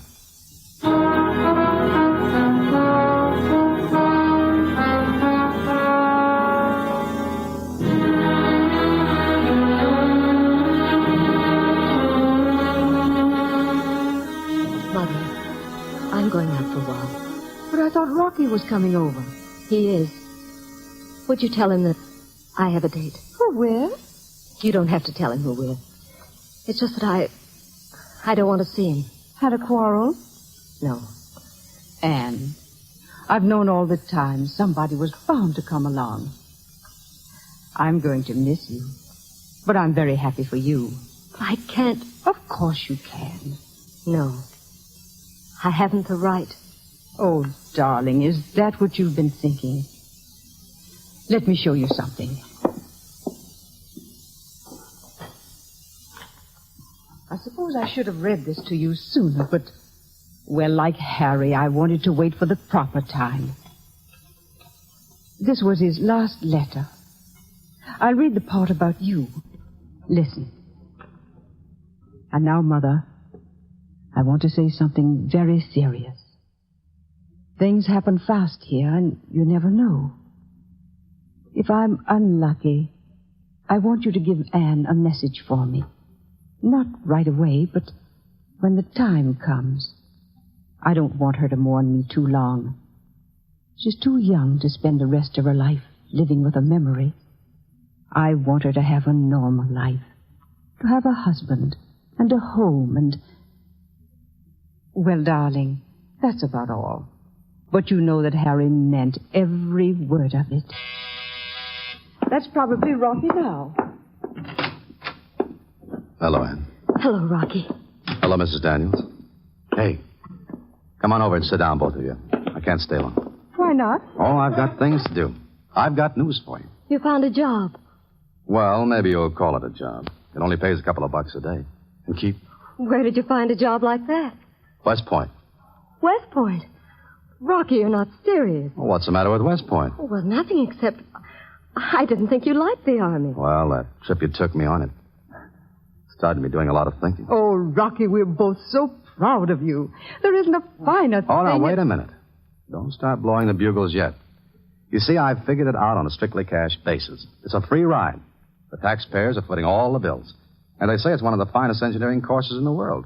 Mother, I'm going out for a while. But I thought Rocky was coming over. He is. Would you tell him that I have a date? Who with? You don't have to tell him who with. It's just that I don't want to see him. Had a quarrel? No. Anne, I've known all the time somebody was bound to come along. I'm going to miss you, but I'm very happy for you. I can't. Of course you can. No. I haven't the right. Oh, darling, is that what you've been thinking? Let me show you something. I suppose I should have read this to you sooner, but, well, like Harry, I wanted to wait for the proper time. This was his last letter. I'll read the part about you. Listen. And now, Mother, I want to say something very serious. Things happen fast here, and you never know. If I'm unlucky, I want you to give Anne a message for me. Not right away, but when the time comes. I don't want her to mourn me too long. She's too young to spend the rest of her life living with a memory. I want her to have a normal life. To have a husband and a home and... Well, darling, that's about all. But you know that Harry meant every word of it. That's probably Rocky now. Hello, Anne. Hello, Rocky. Hello, Mrs. Daniels. Hey, come on over and sit down, both of you. I can't stay long. Why not? Oh, I've got things to do. I've got news for you. You found a job. Well, maybe you'll call it a job. It only pays a couple of bucks a day. And keep Where did you find a job like that? West Point. West Point. Rocky, you're not serious. Well, what's the matter with West Point? Oh, well, nothing except... I didn't think you liked the Army. Well, that trip you took me on, it started me doing a lot of thinking. Oh, Rocky, we're both so proud of you. There isn't a finer thing... Oh, now, wait a minute. Don't start blowing the bugles yet. You see, I've figured it out on a strictly cash basis. It's a free ride. The taxpayers are footing all the bills. And they say it's one of the finest engineering courses in the world.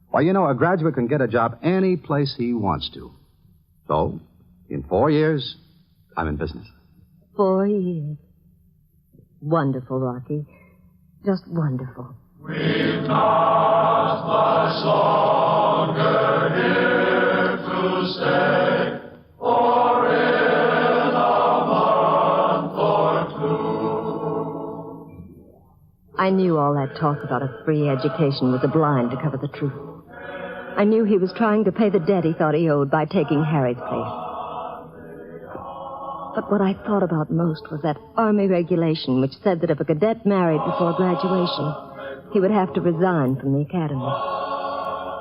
Why, you know, a graduate can get a job any place he wants to. So, in 4 years, I'm in business. 4 years. Wonderful, Rocky. Just wonderful. We've not much longer here to stay, or in a month or two. I knew all that talk about a free education was a blind to cover the truth. I knew he was trying to pay the debt he thought he owed by taking Harry's place. But what I thought about most was that Army regulation which said that if a cadet married before graduation, he would have to resign from the academy.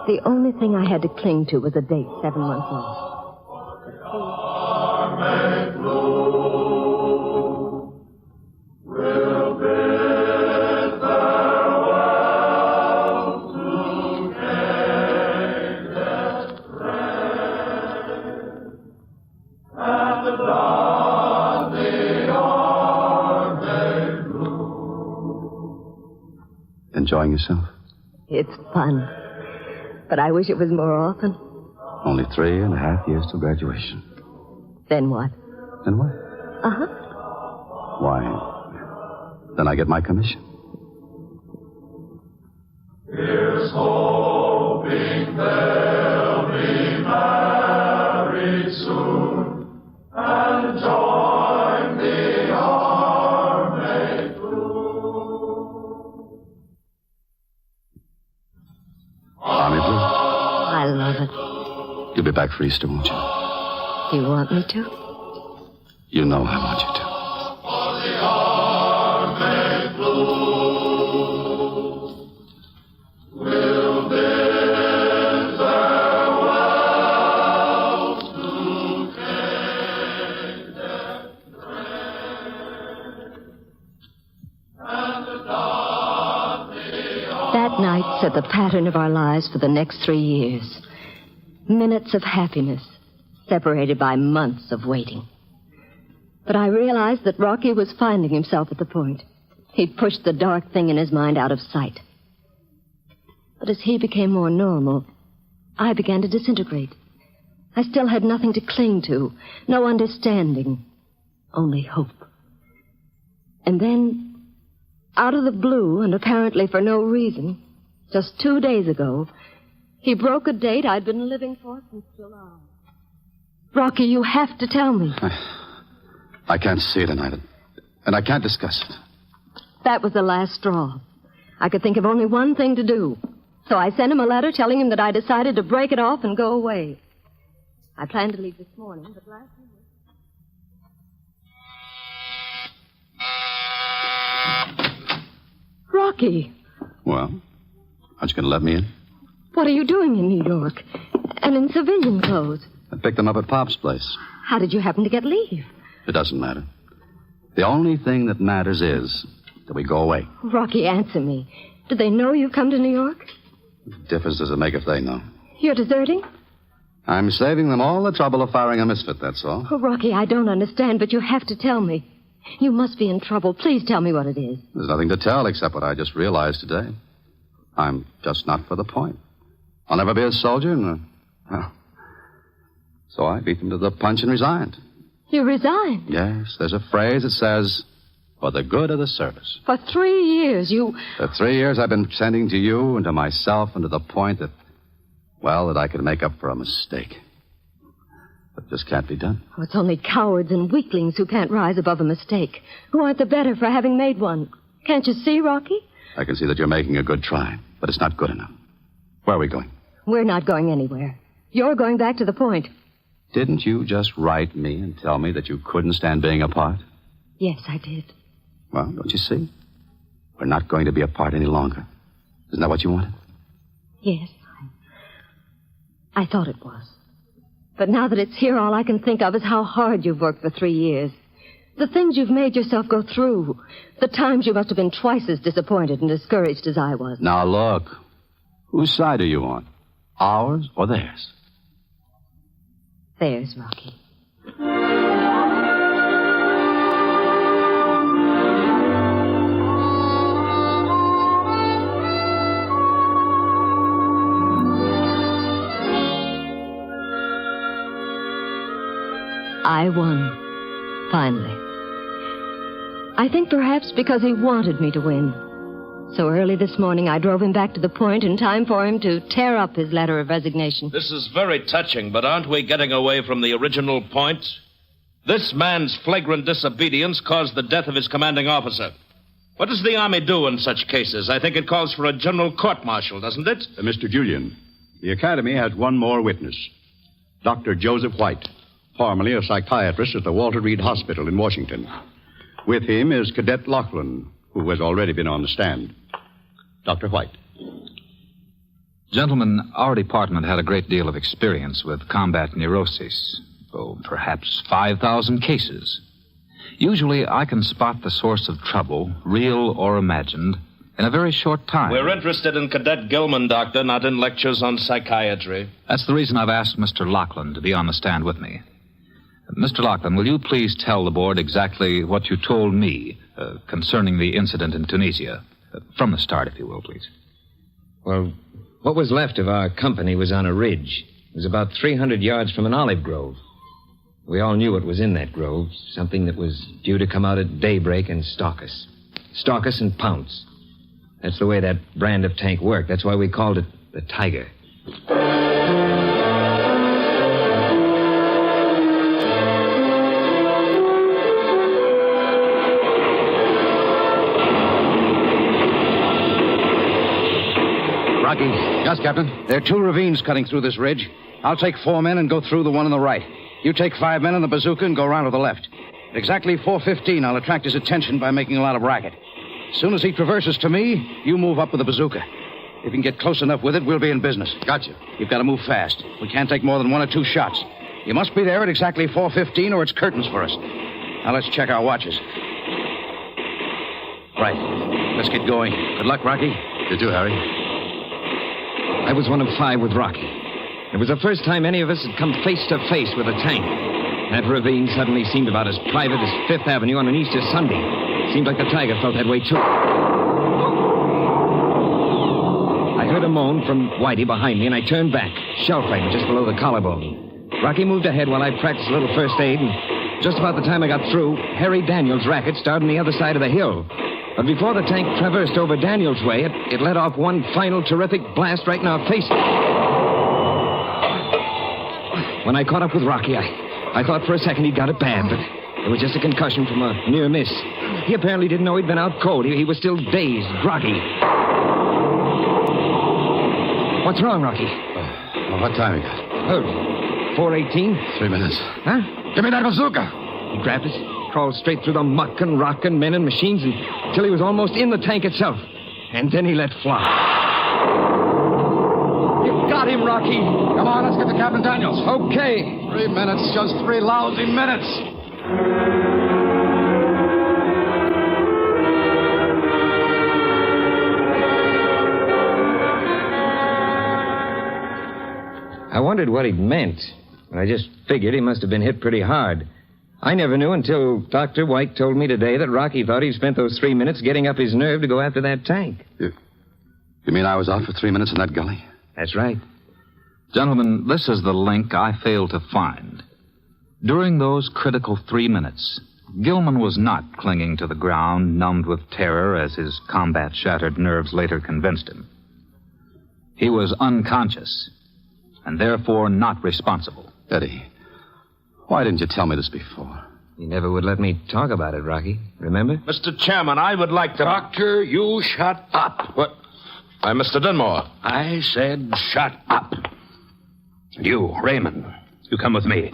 The only thing I had to cling to was a date 7 months off. Enjoying yourself? It's fun. But I wish it was more often. Only 3.5 years till graduation. Then what? Then what? Uh-huh. Why, then I get my commission. Here's hoping they'll be married soon and join the army crew. Army Blue? I love it. You'll be back for Easter, won't you? Do you want me to? You know I want you to. That night set the pattern of our lives for the next 3 years. Minutes of happiness, separated by months of waiting. But I realized that Rocky was finding himself at the point. He'd pushed the dark thing in his mind out of sight. But as he became more normal, I began to disintegrate. I still had nothing to cling to, no understanding, only hope. And then, out of the blue, and apparently for no reason, just 2 days ago, he broke a date I'd been living for since July. Rocky, you have to tell me. I can't see it tonight, and I can't discuss it. That was the last straw. I could think of only one thing to do. So I sent him a letter telling him that I decided to break it off and go away. I planned to leave this morning, but last night... Rocky! Well, aren't you going to let me in? What are you doing in New York? And in civilian clothes? I picked them up at Pop's place. How did you happen to get leave? It doesn't matter. The only thing that matters is that we go away. Rocky, answer me. Do they know you've come to New York? What difference does it make if they know? You're deserting? I'm saving them all the trouble of firing a misfit, that's all. Oh, Rocky, I don't understand, but you have to tell me. You must be in trouble. Please tell me what it is. There's nothing to tell except what I just realized today. I'm just not for the point. I'll never be a soldier, and, well... So I beat them to the punch and resigned. You resigned? Yes, there's a phrase that says, for the good of the service. For 3 years, you... For 3 years, I've been tending to you and to myself and to the point that, well, that I could make up for a mistake. But this can't be done. Oh, it's only cowards and weaklings who can't rise above a mistake, who aren't the better for having made one. Can't you see, Rocky? I can see that you're making a good try, but it's not good enough. Where are we going? We're not going anywhere. You're going back to the point. Didn't you just write me and tell me that you couldn't stand being apart? Yes, I did. Well, don't you see? We're not going to be apart any longer. Isn't that what you wanted? Yes, I thought it was. But now that it's here, all I can think of is how hard you've worked for 3 years. The things you've made yourself go through. The times you must have been twice as disappointed and discouraged as I was. Now, look. Whose side are you on? Ours or theirs? Theirs, Rocky. I won. Finally. I think perhaps because he wanted me to win. So early this morning, I drove him back to the point in time for him to tear up his letter of resignation. This is very touching, but aren't we getting away from the original point? This man's flagrant disobedience caused the death of his commanding officer. What does the Army do in such cases? I think it calls for a general court-martial, doesn't it? Mr. Julian, the Academy has one more witness. Dr. Joseph White, formerly a psychiatrist at the Walter Reed Hospital in Washington. With him is Cadet Laughlin, who has already been on the stand. Dr. White. Gentlemen, our department had a great deal of experience with combat neuroses. Oh, perhaps 5,000 cases. Usually, I can spot the source of trouble, real or imagined, in a very short time. We're interested in Cadet Gilman, Doctor, not in lectures on psychiatry. That's the reason I've asked Mr. Laughlin to be on the stand with me. Mr. Laughlin, will you please tell the board exactly what you told me concerning the incident in Tunisia? From the start, if you will, please. Well, what was left of our company was on a ridge. It was about 300 yards from an olive grove. We all knew what was in that grove, something that was due to come out at daybreak and stalk us. Stalk us and pounce. That's the way that brand of tank worked. That's why we called it the Tiger. Rocky. Yes, Captain. There are 2 ravines cutting through this ridge. I'll take 4 men and go through the one on the right. You take 5 men on the bazooka and go around to the left. At exactly 4:15, I'll attract his attention by making a lot of racket. As soon as he traverses to me, you move up with a bazooka. If you can get close enough with it, we'll be in business. Gotcha. You've got to move fast. We can't take more than 1 or 2 shots. You must be there at exactly 4:15 or it's curtains for us. Now let's check our watches. Right. Let's get going. Good luck, Rocky. You too, Harry. I was one of 5 with Rocky. It was the first time any of us had come face to face with a tank. That ravine suddenly seemed about as private as Fifth Avenue on an Easter Sunday. Seemed like the tiger felt that way, too. I heard a moan from Whitey behind me, and I turned back. Shell fragment just below the collarbone. Rocky moved ahead while I practiced a little first aid, and just about the time I got through, Harry Daniels' racket started on the other side of the hill. But before the tank traversed over Daniels' way, it let off one final terrific blast right in our faces. When I caught up with Rocky, I thought for a second he'd got it bad, but it was just a concussion from a near miss. He apparently didn't know he'd been out cold. He was still dazed, groggy. What's wrong, Rocky? Well, what time you got? Oh, 4:18. 3 minutes. Huh? Give me that bazooka. He grabbed it, crawled straight through the muck and rock and men and machines until he was almost in the tank itself. And then he let fly. You got him, Rocky. Come on, let's get to Captain Daniels. Okay. 3 minutes, just 3 lousy minutes. I wondered what he'd meant, but I just figured he must have been hit pretty hard. I never knew until Dr. White told me today that Rocky thought he'd spent those 3 minutes getting up his nerve to go after that tank. You mean I was out for 3 minutes in that gully? That's right. Gentlemen, this is the link I failed to find. During those critical 3 minutes, Gilman was not clinging to the ground, numbed with terror, as his combat-shattered nerves later convinced him. He was unconscious, and therefore not responsible. Eddie, why didn't you tell me this before? You never would let me talk about it, Rocky. Remember? Mr. Chairman, I would like to... Doctor, you shut up. What? Why, Mr. Dunmore. I said shut up. You, Raymond, you come with me.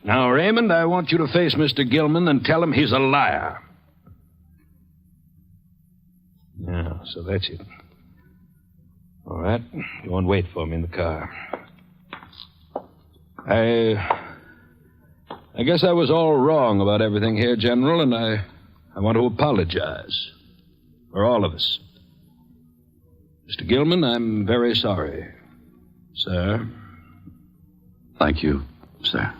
Now, Raymond, I want you to face Mr. Gilman and tell him he's a liar. Yeah, so that's it. All right, go and wait for me in the car. I guess I was all wrong about everything here, General, and I want to apologize for all of us. Mr. Gilman, I'm very sorry, sir. Thank you, sir.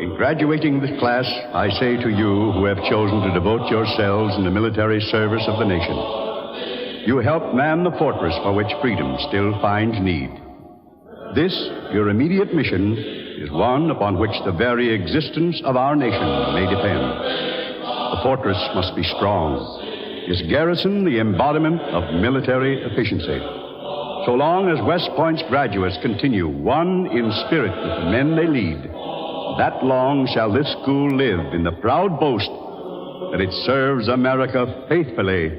In graduating this class, I say to you who have chosen to devote yourselves in the military service of the nation, you help man the fortress for which freedom still finds need. This, your immediate mission, is one upon which the very existence of our nation may depend. The fortress must be strong. Its garrison the embodiment of military efficiency. So long as West Point's graduates continue one in spirit with the men they lead, that long shall this school live in the proud boast that it serves America faithfully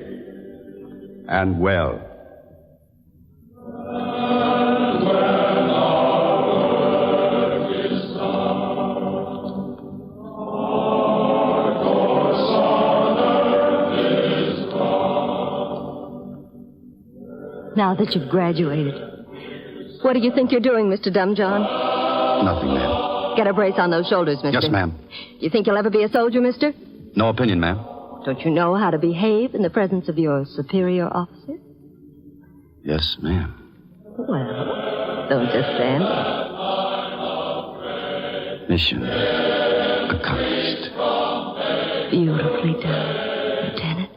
and well. Now that you've graduated, what do you think you're doing, Mr. Dumbjohn? Nothing, ma'am. Get a brace on those shoulders, mister. Yes, ma'am. You think you'll ever be a soldier, mister? No opinion, ma'am. Don't you know how to behave in the presence of your superior officer? Yes, ma'am. Well, don't just stand there. Mission accomplished. Beautifully done, Lieutenant.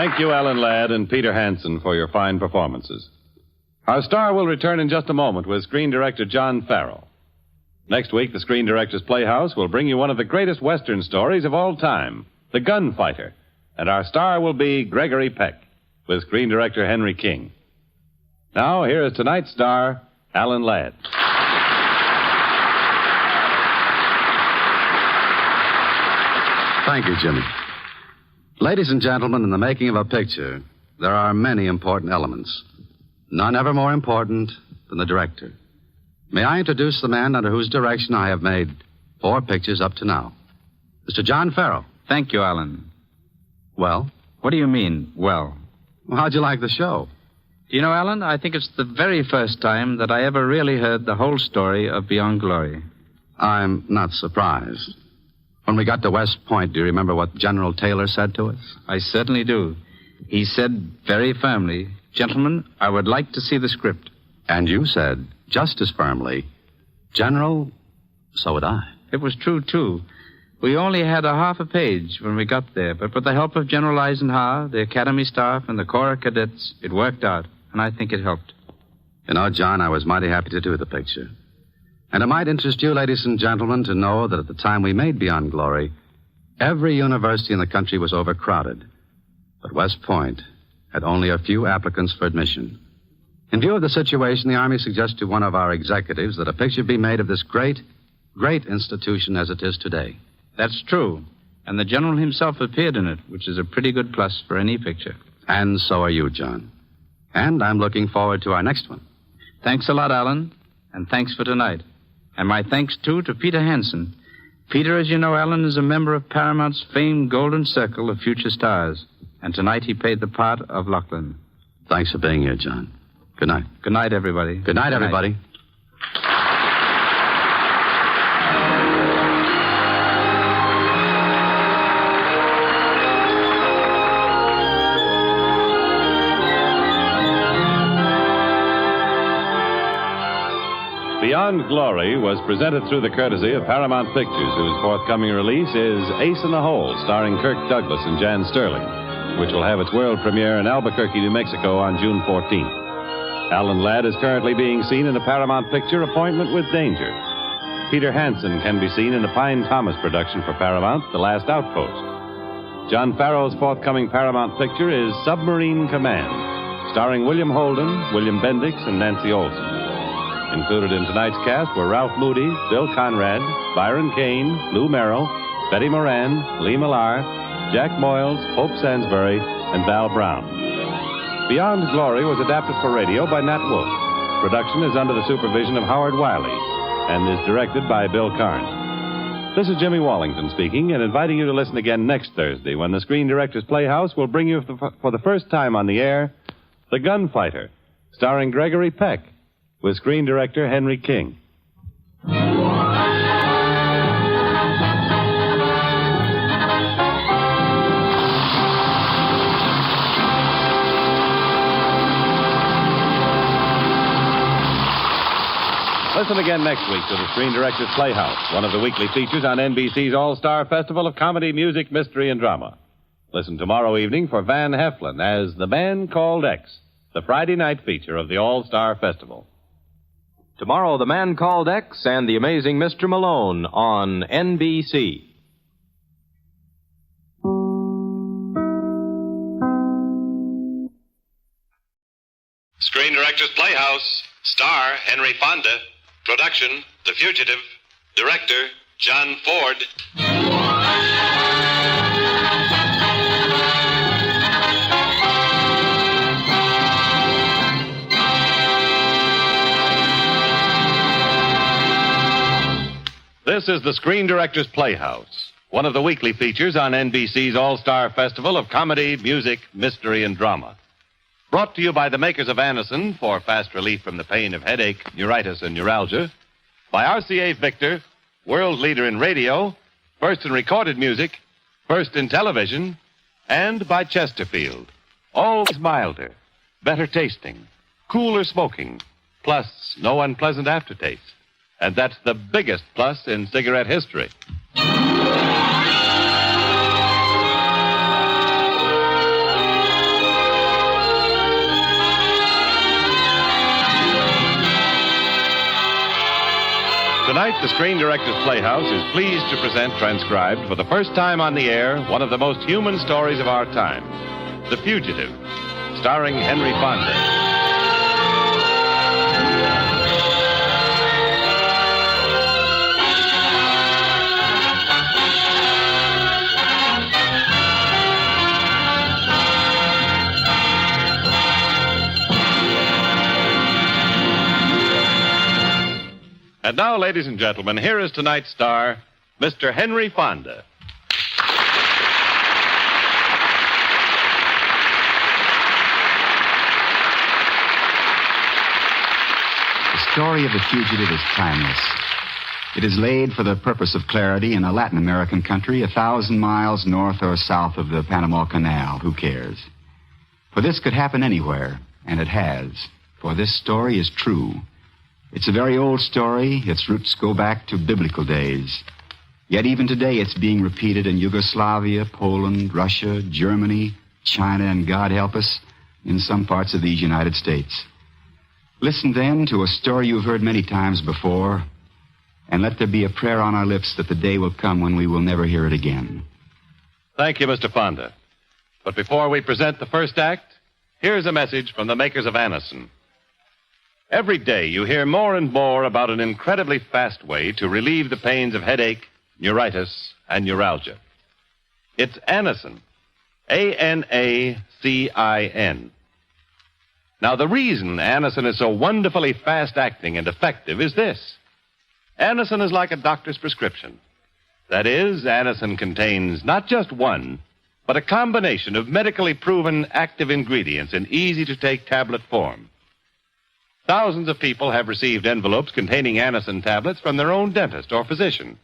Thank you, Alan Ladd and Peter Hansen, for your fine performances. Our star will return in just a moment with screen director John Farrell. Next week, the Screen Directors Playhouse will bring you one of the greatest Western stories of all time, The Gunfighter. And our star will be Gregory Peck, with screen director Henry King. Now, here is tonight's star, Alan Ladd. Thank you, Jimmy. Ladies and gentlemen, in the making of a picture, there are many important elements. None ever more important than the director. May I introduce the man under whose direction I have made 4 pictures up to now? Mr. John Farrell. Thank you, Alan. Well? What do you mean, well? Well, how'd you like the show? Do you know, Alan, I think it's the very first time that I ever really heard the whole story of Beyond Glory. I'm not surprised. When we got to West Point, do you remember what General Taylor said to us? I certainly do. He said very firmly, "Gentlemen, I would like to see the script." And you said, just as firmly, "General, so would I." It was true, too. We only had a half a page when we got there, but with the help of General Eisenhower, the Academy staff, and the Corps of Cadets, it worked out, and I think it helped. You know, John, I was mighty happy to do the picture. And it might interest you, ladies and gentlemen, to know that at the time we made Beyond Glory, every university in the country was overcrowded. But West Point had only a few applicants for admission. In view of the situation, the Army suggested to one of our executives that a picture be made of this great, great institution as it is today. That's true. And the General himself appeared in it, which is a pretty good plus for any picture. And so are you, John. And I'm looking forward to our next one. Thanks a lot, Alan. And thanks for tonight. And my thanks, too, to Peter Hansen. Peter, as you know, Alan, is a member of Paramount's famed Golden Circle of Future Stars. And tonight he played the part of Lachlan. Thanks for being here, John. Good night. Good night, everybody. Good night, everybody. Beyond Glory was presented through the courtesy of Paramount Pictures, whose forthcoming release is Ace in the Hole, starring Kirk Douglas and Jan Sterling, which will have its world premiere in Albuquerque, New Mexico on June 14th. Alan Ladd is currently being seen in the Paramount picture Appointment with Danger. Peter Hansen can be seen in the Pine Thomas production for Paramount, The Last Outpost. John Farrell's forthcoming Paramount picture is Submarine Command, starring William Holden, William Bendix, and Nancy Olson. Included in tonight's cast were Ralph Moody, Bill Conrad, Byron Kane, Lou Merrill, Betty Moran, Lee Millar, Jack Moyles, Hope Sansbury, and Val Brown. Beyond Glory was adapted for radio by Nat Wolfe. Production is under the supervision of Howard Wiley and is directed by Bill Carnes. This is Jimmy Wallington speaking and inviting you to listen again next Thursday when the Screen Directors Playhouse will bring you for the first time on the air The Gunfighter, starring Gregory Peck, with screen director Henry King. Listen again next week to the Screen Directors Playhouse, one of the weekly features on NBC's All-Star Festival of Comedy, Music, Mystery, and Drama. Listen tomorrow evening for Van Heflin as The Man Called X, the Friday night feature of the All-Star Festival. Tomorrow, The Man Called X and The Amazing Mr. Malone on NBC. Screen Directors Playhouse. Star, Henry Fonda. Production, The Fugitive. Director, John Ford. This is the Screen Directors Playhouse, one of the weekly features on NBC's All-Star Festival of Comedy, Music, Mystery, and Drama. Brought to you by the makers of Anacin for fast relief from the pain of headache, neuritis, and neuralgia. By RCA Victor, world leader in radio, first in recorded music, first in television, and by Chesterfield, always milder, better tasting, cooler smoking, plus no unpleasant aftertaste. And that's the biggest plus in cigarette history. Tonight, the Screen Directors Playhouse is pleased to present, transcribed for the first time on the air, one of the most human stories of our time, The Fugitive, starring Henry Fonda. And now, ladies and gentlemen, here is tonight's star, Mr. Henry Fonda. The story of The Fugitive is timeless. It is laid for the purpose of clarity in a Latin American country 1,000 miles north or south of the Panama Canal. Who cares? For this could happen anywhere, and it has. For this story is true. It's a very old story. Its roots go back to biblical days. Yet even today it's being repeated in Yugoslavia, Poland, Russia, Germany, China, and God help us, in some parts of these United States. Listen then to a story you've heard many times before, and let there be a prayer on our lips that the day will come when we will never hear it again. Thank you, Mr. Fonda. But before we present the first act, here's a message from the makers of Anacin. Every day you hear more and more about an incredibly fast way to relieve the pains of headache, neuritis, and neuralgia. It's Anacin. A-N-A-C-I-N. Now, the reason Anacin is so wonderfully fast-acting and effective is this. Anacin is like a doctor's prescription. That is, Anacin contains not just one, but a combination of medically proven active ingredients in easy-to-take tablet form. Thousands of people have received envelopes containing Anacin tablets from their own dentist or physician,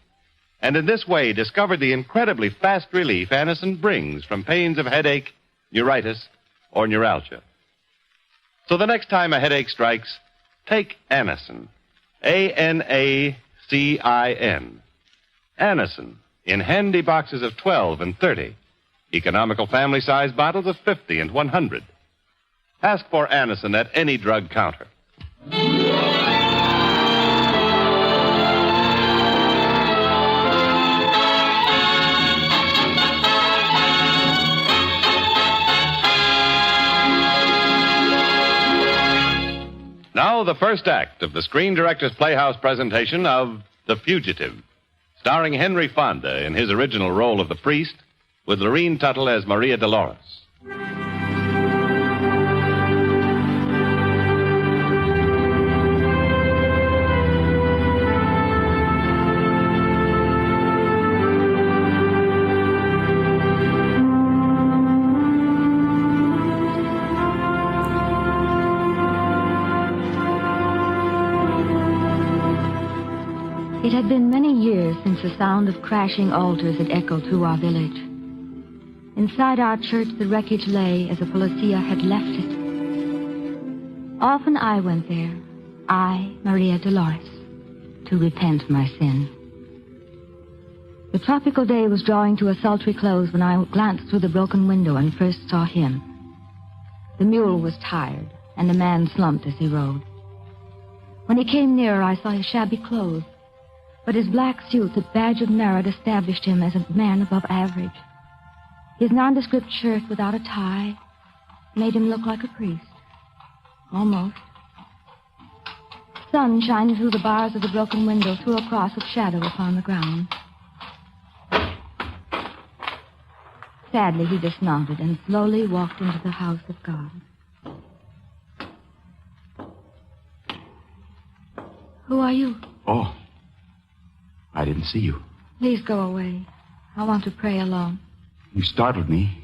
and in this way discovered the incredibly fast relief Anacin brings from pains of headache, neuritis, or neuralgia. So the next time a headache strikes, take Anacin. A-N-A-C-I-N. Anacin, in handy boxes of 12 and 30, economical family-size bottles of 50 and 100. Ask for Anacin at any drug counter. Now, the first act of the Screen Directors Playhouse presentation of The Fugitive, starring Henry Fonda in his original role of the priest, with Lorene Tuttle as Maria Dolores. It had been many years since the sound of crashing altars had echoed through our village. Inside our church, the wreckage lay as the policia had left it. Often I went there, I, Maria Dolores, to repent my sin. The tropical day was drawing to a sultry close when I glanced through the broken window and first saw him. The mule was tired, and the man slumped as he rode. When he came nearer, I saw his shabby clothes, but his black suit, that badge of merit, established him as a man above average. His nondescript shirt without a tie made him look like a priest. Almost. Sun shining through the bars of the broken window threw a cross of shadow upon the ground. Sadly, he dismounted and slowly walked into the house of God. Who are you? Oh, I didn't see you. Please go away. I want to pray alone. You startled me.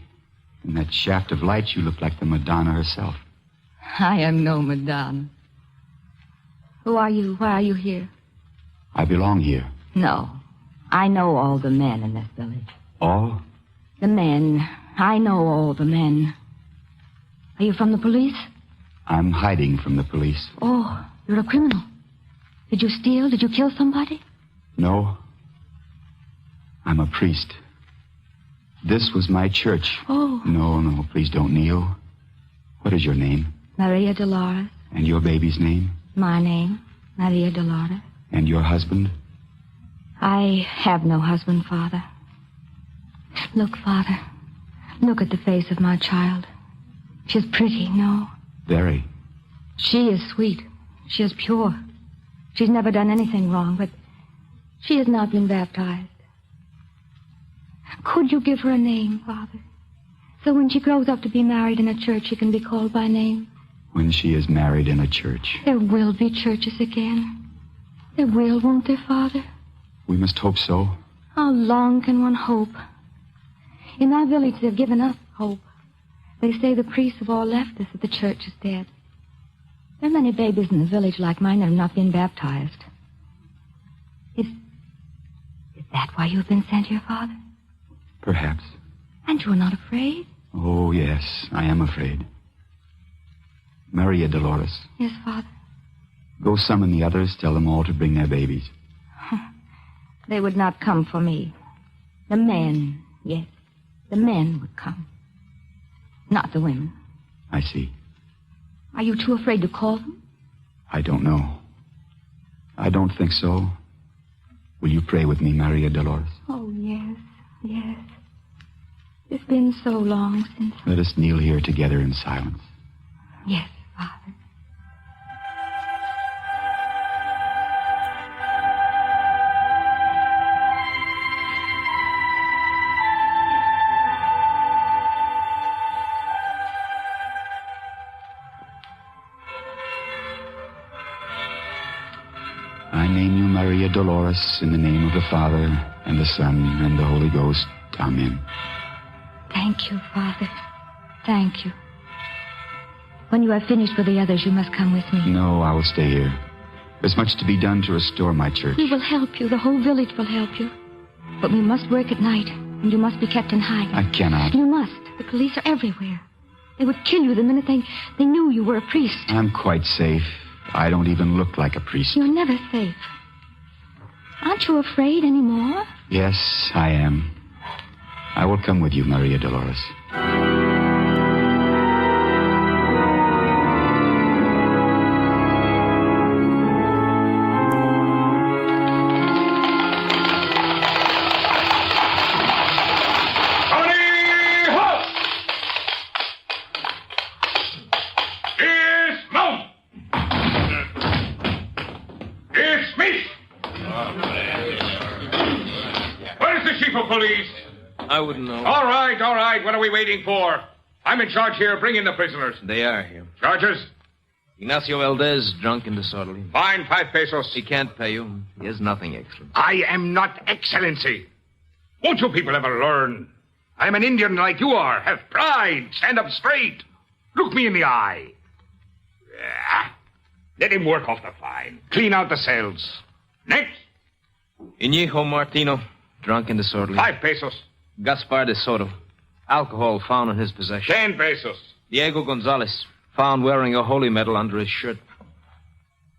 In that shaft of light, you looked like the Madonna herself. I am no Madonna. Who are you? Why are you here? I belong here. No. I know all the men in this village. All? The men. I know all the men. Are you from the police? I'm hiding from the police. Oh, you're a criminal. Did you steal? Did you kill somebody? No. I'm a priest. This was my church. Oh. No, please don't kneel. What is your name? Maria Dolores. And your baby's name? My name, Maria Dolores. And your husband? I have no husband, Father. Look, Father. Look at the face of my child. She's pretty, no? Very. She is sweet. She is pure. She's never done anything wrong, but she has not been baptized. Could you give her a name, Father? So when she grows up to be married in a church, she can be called by name. When she is married in a church. There will be churches again. There will, won't there, Father? We must hope so. How long can one hope? In our village, they've given up hope. They say the priests have all left us, that the church is dead. There are many babies in the village like mine that have not been baptized. Is that why you've been sent here, Father? Perhaps. And you are not afraid? Oh, yes, I am afraid. Maria Dolores. Yes, Father. Go summon the others. Tell them all to bring their babies. They would not come for me. The men, yes. The men would come. Not the women. I see. Are you too afraid to call them? I don't know. I don't think so. Will you pray with me, Maria Dolores? Oh, yes, yes. It's been so long since... Let us kneel here together in silence. Yes, Father. I name you Maria Dolores in the name of the Father and the Son and the Holy Ghost. Amen. Thank you, Father. Thank you. When you have finished with the others, you must come with me. No, I will stay here. There's much to be done to restore my church. We will help you. The whole village will help you. But we must work at night, and you must be kept in hiding. I cannot. You must. The police are everywhere. They would kill you the minute they knew you were a priest. I'm quite safe. I don't even look like a priest. You're never safe. Aren't you afraid anymore? Yes, I am. I will come with you, Maria Dolores. Police. I wouldn't know. All right. What are we waiting for? I'm in charge here. Bring in the prisoners. They are here. Charges? Ignacio Valdez, drunk and disorderly. Fine, 5 pesos. He can't pay you. He has nothing, Excellency. I am not Excellency. Won't you people ever learn? I'm an Indian like you are. Have pride. Stand up straight. Look me in the eye. Yeah. Let him work off the fine. Clean out the cells. Next. Iñigo Martino, drunk and disorderly. 5 pesos. Gaspar de Soto. Alcohol found in his possession. 10 pesos. Diego Gonzalez. Found wearing a holy medal under his shirt.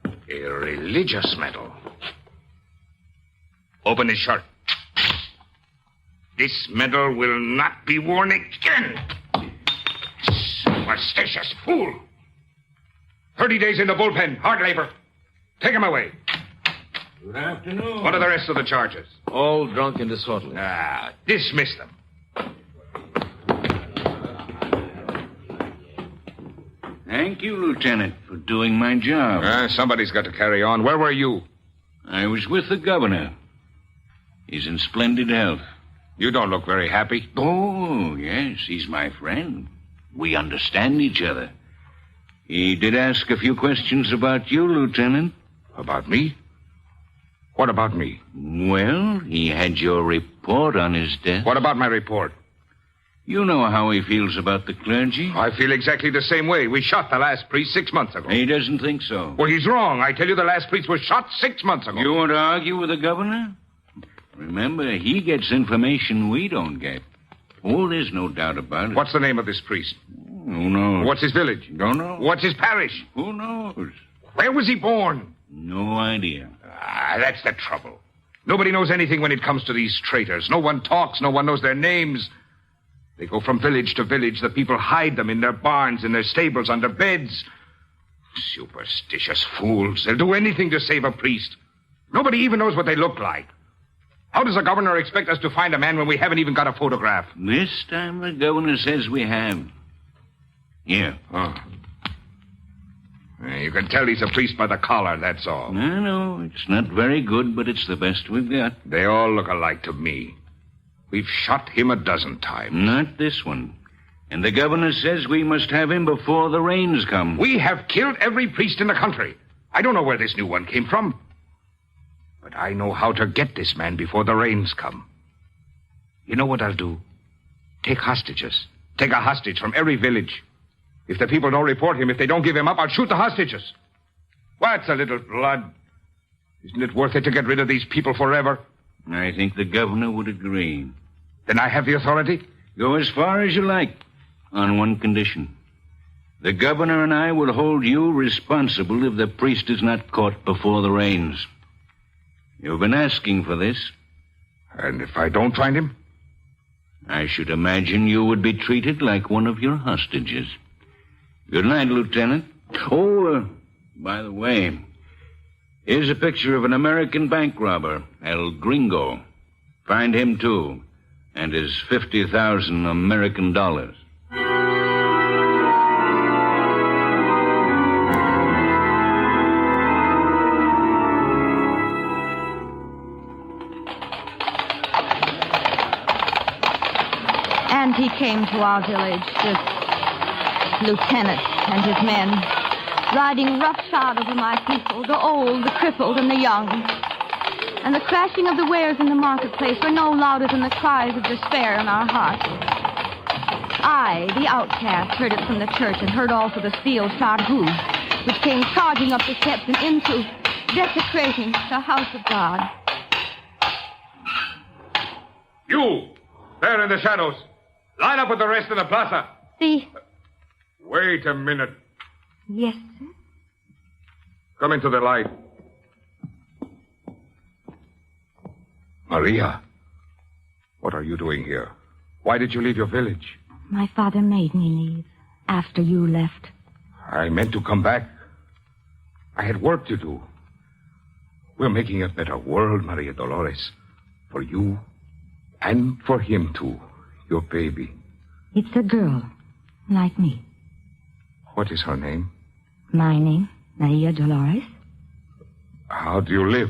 A religious medal. Open his shirt. This medal will not be worn again. Superstitious fool. 30 days in the bullpen. Hard labor. Take him away. Good afternoon. What are the rest of the charges? All drunk and disorderly. Dismiss them. Thank you, Lieutenant, for doing my job. Somebody's got to carry on. Where were you? I was with the governor. He's in splendid health. You don't look very happy. Oh, yes, he's my friend. We understand each other. He did ask a few questions about you, Lieutenant. About me? What about me? Well, he had your report on his death. What about my report? You know how he feels about the clergy. I feel exactly the same way. We shot the last priest 6 months ago. He doesn't think so. Well, he's wrong. I tell you, the last priest was shot 6 months ago. You want to argue with the governor? Remember, he gets information we don't get. Oh, there's no doubt about it. What's the name of this priest? Who knows? What's his village? Don't know. What's his parish? Who knows? Where was he born? No idea. That's the trouble. Nobody knows anything when it comes to these traitors. No one talks. No one knows their names. They go from village to village. The people hide them in their barns, in their stables, under beds. Superstitious fools. They'll do anything to save a priest. Nobody even knows what they look like. How does the governor expect us to find a man when we haven't even got a photograph? This time the governor says we have. Here. Oh. You can tell he's a priest by the collar, that's all. No, it's not very good, but it's the best we've got. They all look alike to me. We've shot him a dozen times. Not this one. And the governor says we must have him before the rains come. We have killed every priest in the country. I don't know where this new one came from. But I know how to get this man before the rains come. You know what I'll do? Take hostages. Take a hostage from every village. If the people don't report him, if they don't give him up, I'll shoot the hostages. What's a little blood? Isn't it worth it to get rid of these people forever? I think the governor would agree. Then I have the authority? Go as far as you like, on one condition. The governor and I will hold you responsible if the priest is not caught before the rains. You've been asking for this. And if I don't find him? I should imagine you would be treated like one of your hostages. Good night, Lieutenant. Oh, by the way, here's a picture of an American bank robber, El Gringo. Find him, too, and his 50,000 American dollars. And he came to our village, this lieutenant and his men, riding roughshod over my people, the old, the crippled, and the young. And the crashing of the wares in the marketplace were no louder than the cries of despair in our hearts. I, the outcast, heard it from the church and heard also the steel-shod hoofs, which came charging up the steps and into, desecrating the house of God. You, there in the shadows, line up with the rest of the plaza. Wait a minute. Yes, sir? Come into the light. Maria, what are you doing here? Why did you leave your village? My father made me leave after you left. I meant to come back. I had work to do. We're making a better world, Maria Dolores. For you and for him, too. Your baby. It's a girl, like me. What is her name? My name, Maria Dolores. How do you live?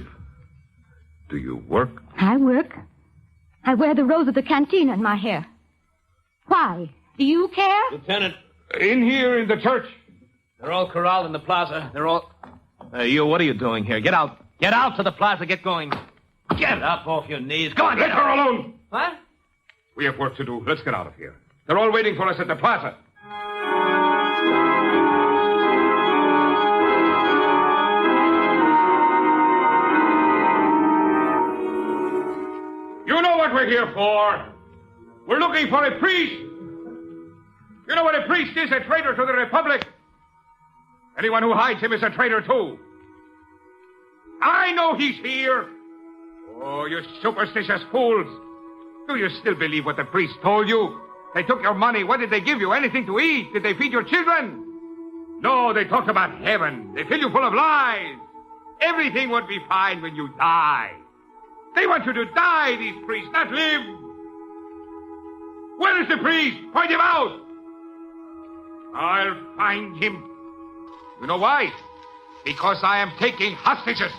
Do you work? I work. I wear the rose of the cantina in my hair. Why? Do you care? Lieutenant. In here, in the church. They're all corralled in the plaza. They're all... what are you doing here? Get out. Get out to the plaza. Get going. Get up off your knees. Go on, Let her alone. What? We have work to do. Let's get out of here. They're all waiting for us at the plaza. You know what we're here for. We're looking for a priest. You know what a priest is? A traitor to the Republic. Anyone who hides him is a traitor, too. I know he's here. Oh, you superstitious fools. Do you still believe what the priest told you? They took your money. What did they give you? Anything to eat? Did they feed your children? No, they talked about heaven. They fill you full of lies. Everything would be fine when you die. They want you to die, these priests, not live. Where is the priest? Point him out. I'll find him. You know why? Because I am taking hostages.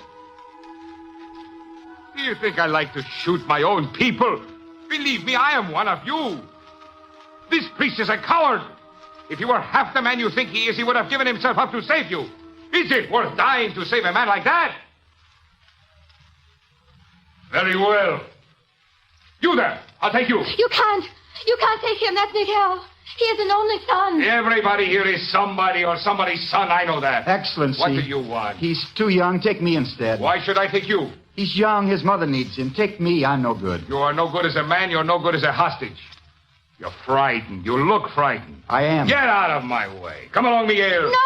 Do you think I like to shoot my own people? Believe me, I am one of you. This priest is a coward. If he were half the man you think he is, he would have given himself up to save you. Is it worth dying to save a man like that? Very well. You there. I'll take you. You can't. You can't take him. That's Miguel. He is an only son. Everybody here is somebody or somebody's son. I know that. Excellency. What do you want? He's too young. Take me instead. Why should I take you? He's young. His mother needs him. Take me. I'm no good. You are no good as a man. You're no good as a hostage. You're frightened. You look frightened. I am. Get out of my way. Come along, Miguel. No!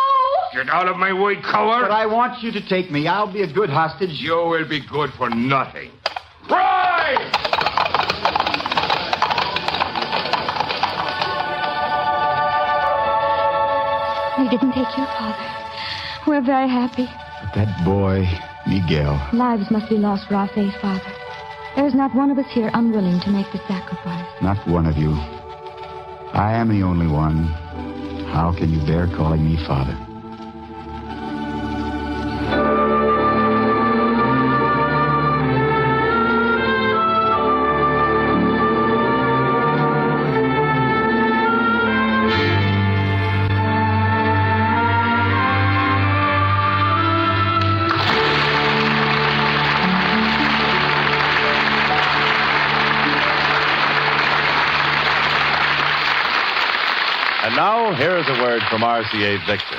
Get out of my way, coward. But I want you to take me. I'll be a good hostage. You will be good for nothing. Right! We didn't take you, Father. We're very happy. But that boy, Miguel. Lives must be lost for our faith, Father. There is not one of us here unwilling to make the sacrifice. Not one of you. I am the only one. How can you bear calling me Father? And now, here is a word from RCA Victor.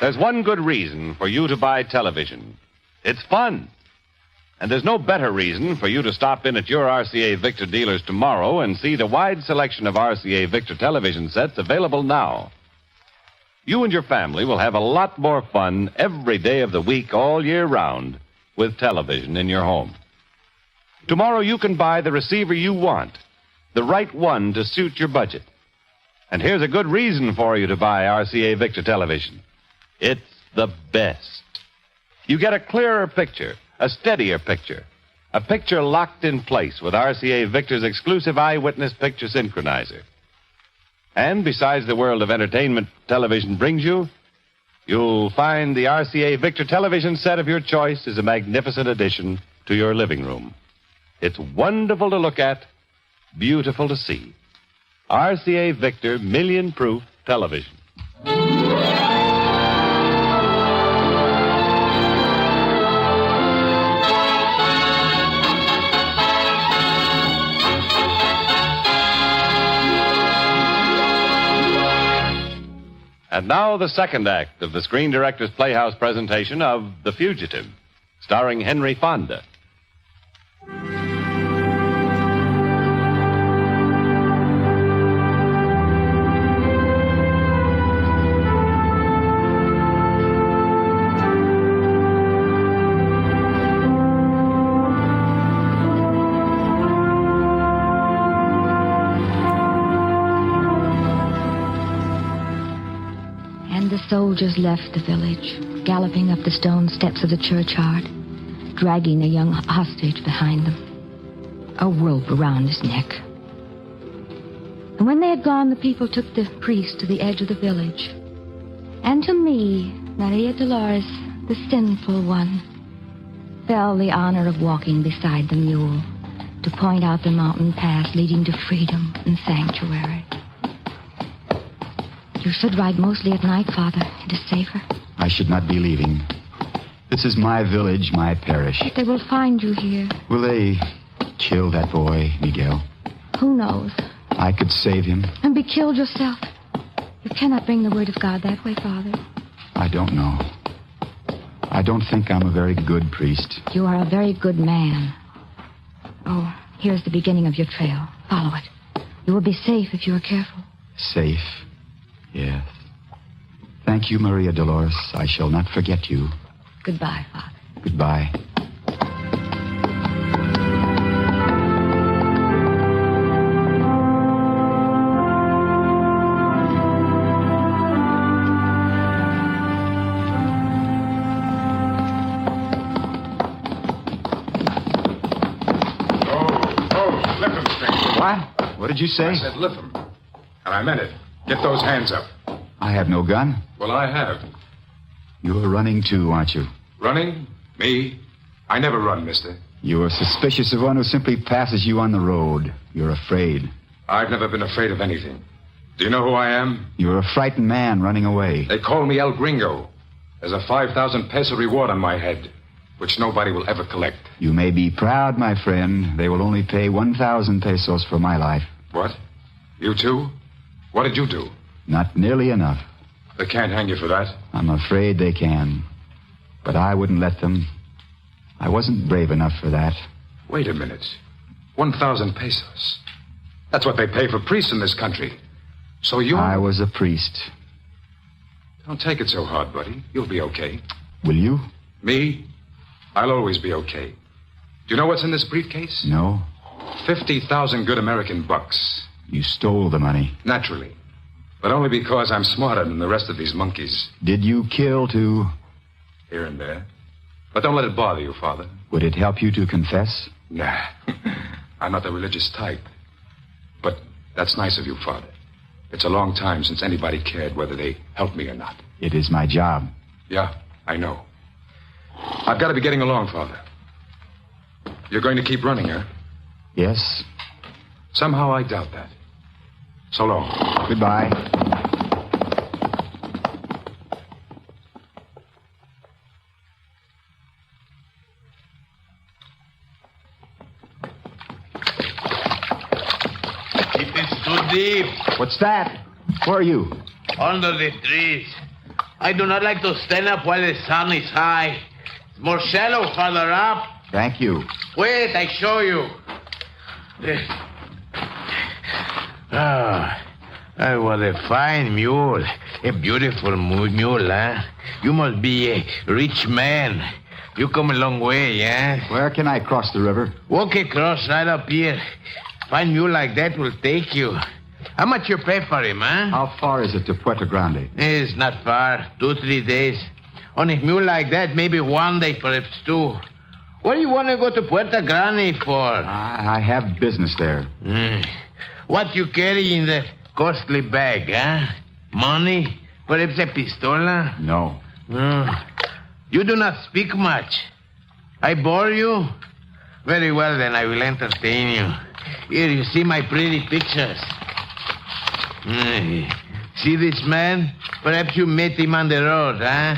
There's one good reason for you to buy television. It's fun. And there's no better reason for you to stop in at your RCA Victor dealers tomorrow and see the wide selection of RCA Victor television sets available now. You and your family will have a lot more fun every day of the week, all year round, with television in your home. Tomorrow you can buy the receiver you want, the right one to suit your budget. And here's a good reason for you to buy RCA Victor television. It's the best. You get a clearer picture, a steadier picture, a picture locked in place with RCA Victor's exclusive eyewitness picture synchronizer. And besides the world of entertainment television brings you, you'll find the RCA Victor television set of your choice is a magnificent addition to your living room. It's wonderful to look at, beautiful to see. RCA Victor Million-Proof Television. And now the second act of the Screen Directors Playhouse presentation of The Fugitive, starring Henry Fonda. Soldiers left the village, galloping up the stone steps of the churchyard, dragging a young hostage behind them, a rope around his neck. And when they had gone, the people took the priest to the edge of the village. And to me, Maria Dolores, the sinful one, fell the honor of walking beside the mule to point out the mountain path leading to freedom and sanctuary. You should ride mostly at night, Father. It is safer. I should not be leaving. This is my village, my parish. They will find you here. Will they kill that boy, Miguel? Who knows? I could save him. And be killed yourself. You cannot bring the word of God that way, Father. I don't know. I don't think I'm a very good priest. You are a very good man. Oh, here's the beginning of your trail. Follow it. You will be safe if you are careful. Safe? Yes. Thank you, Maria Dolores. I shall not forget you. Goodbye, Father. Goodbye. Lift him, stranger. What? What did you say? I said lift him. And I meant it. Get those hands up. I have no gun. Well, I have. You're running too, aren't you? Running? Me? I never run, mister. You're suspicious of one who simply passes you on the road. You're afraid. I've never been afraid of anything. Do you know who I am? You're a frightened man running away. They call me El Gringo. There's a 5,000 peso reward on my head, which nobody will ever collect. You may be proud, my friend. They will only pay 1,000 pesos for my life. What? You too? What did you do? Not nearly enough. They can't hang you for that. I'm afraid they can. But I wouldn't let them. I wasn't brave enough for that. Wait a minute. 1,000 pesos. That's what they pay for priests in this country. So you... I was a priest. Don't take it so hard, buddy. You'll be okay. Will you? Me? I'll always be okay. Do you know what's in this briefcase? No. 50,000 good American bucks. You stole the money. Naturally. But only because I'm smarter than the rest of these monkeys. Did you kill too? Here and there. But don't let it bother you, Father. Would it help you to confess? Nah. I'm not the religious type. But that's nice of you, Father. It's a long time since anybody cared whether they helped me or not. It is my job. Yeah, I know. I've got to be getting along, Father. You're going to keep running, huh? Yes. Somehow I doubt that. So long. Goodbye. It is too deep. What's that? Where are you? Under the trees. I do not like to stand up while the sun is high. It's more shallow farther up. Thank you. Wait, I show you. What a fine mule. A beautiful mule, huh? You must be a rich man. You come a long way, eh? Where can I cross the river? Walk across right up here. Fine mule like that will take you. How much you pay for him, huh? How far is it to Puerto Grande? It's not far. 2-3 days. On a mule like that, maybe 1 day, perhaps 2. What do you want to go to Puerto Grande for? I have business there. What you carry in that costly bag, huh? Money? Perhaps a pistola? No. You do not speak much. I bore you? Very well, then I will entertain you. Here, you see my pretty pictures. See this man? Perhaps you met him on the road, huh?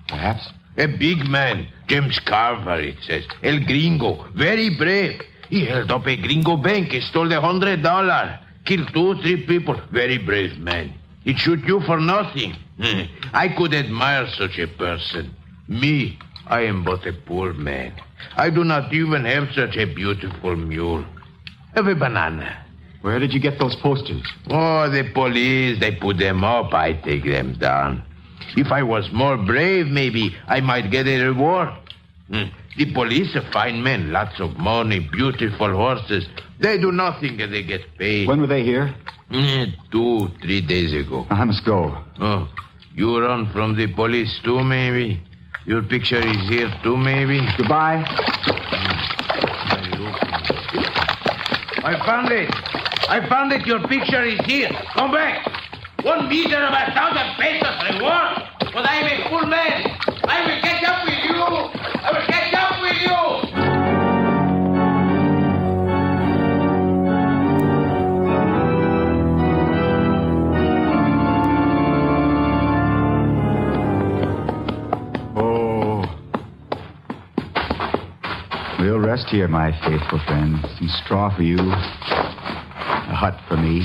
Perhaps. A big man. James Carver, it says. El Gringo. Very brave. He held up a gringo bank. He stole $100. Killed 2-3 people. Very brave man. He'd shoot you for nothing. I could admire such a person. Me, I am but a poor man. I do not even have such a beautiful mule. Have a banana. Where did you get those posters? Oh, the police, they put them up. I take them down. If I was more brave, maybe I might get a reward. The police are fine men. Lots of money, beautiful horses. They do nothing and they get paid. When were they here? 2-3 days ago. I must go. Oh, you run from the police too, maybe? Your picture is here too, maybe? Goodbye. I found it. I found it. Your picture is here. Come back. 1 meter of 1,000 pesos reward. But I am a full man. I will catch up with you. I will catch up with you. We'll rest here, my faithful friend. Some straw for you. A hut for me.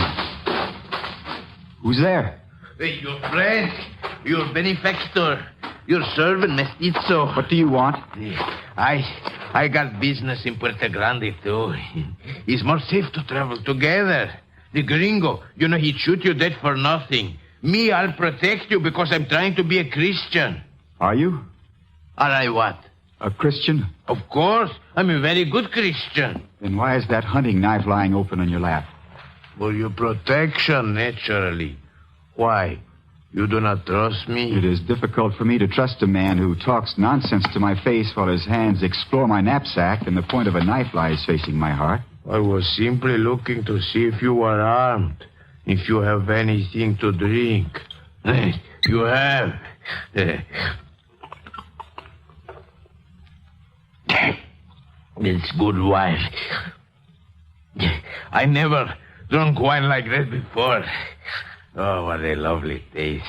Who's there? Your friend. Your benefactor. Your servant, mestizo. What do you want? I got business in Puerto Grande, too. It's more safe to travel together. The gringo, you know, he'd shoot you dead for nothing. Me, I'll protect you because I'm trying to be a Christian. Are you? Are I what? A Christian? Of course. I'm a very good Christian. Then why is that hunting knife lying open on your lap? For your protection, naturally. Why? You do not trust me? It is difficult for me to trust a man who talks nonsense to my face while his hands explore my knapsack and the point of a knife lies facing my heart. I was simply looking to see if you were armed, if you have anything to drink. You have. It's good wine. I never drunk wine like that before. Oh, what a lovely taste.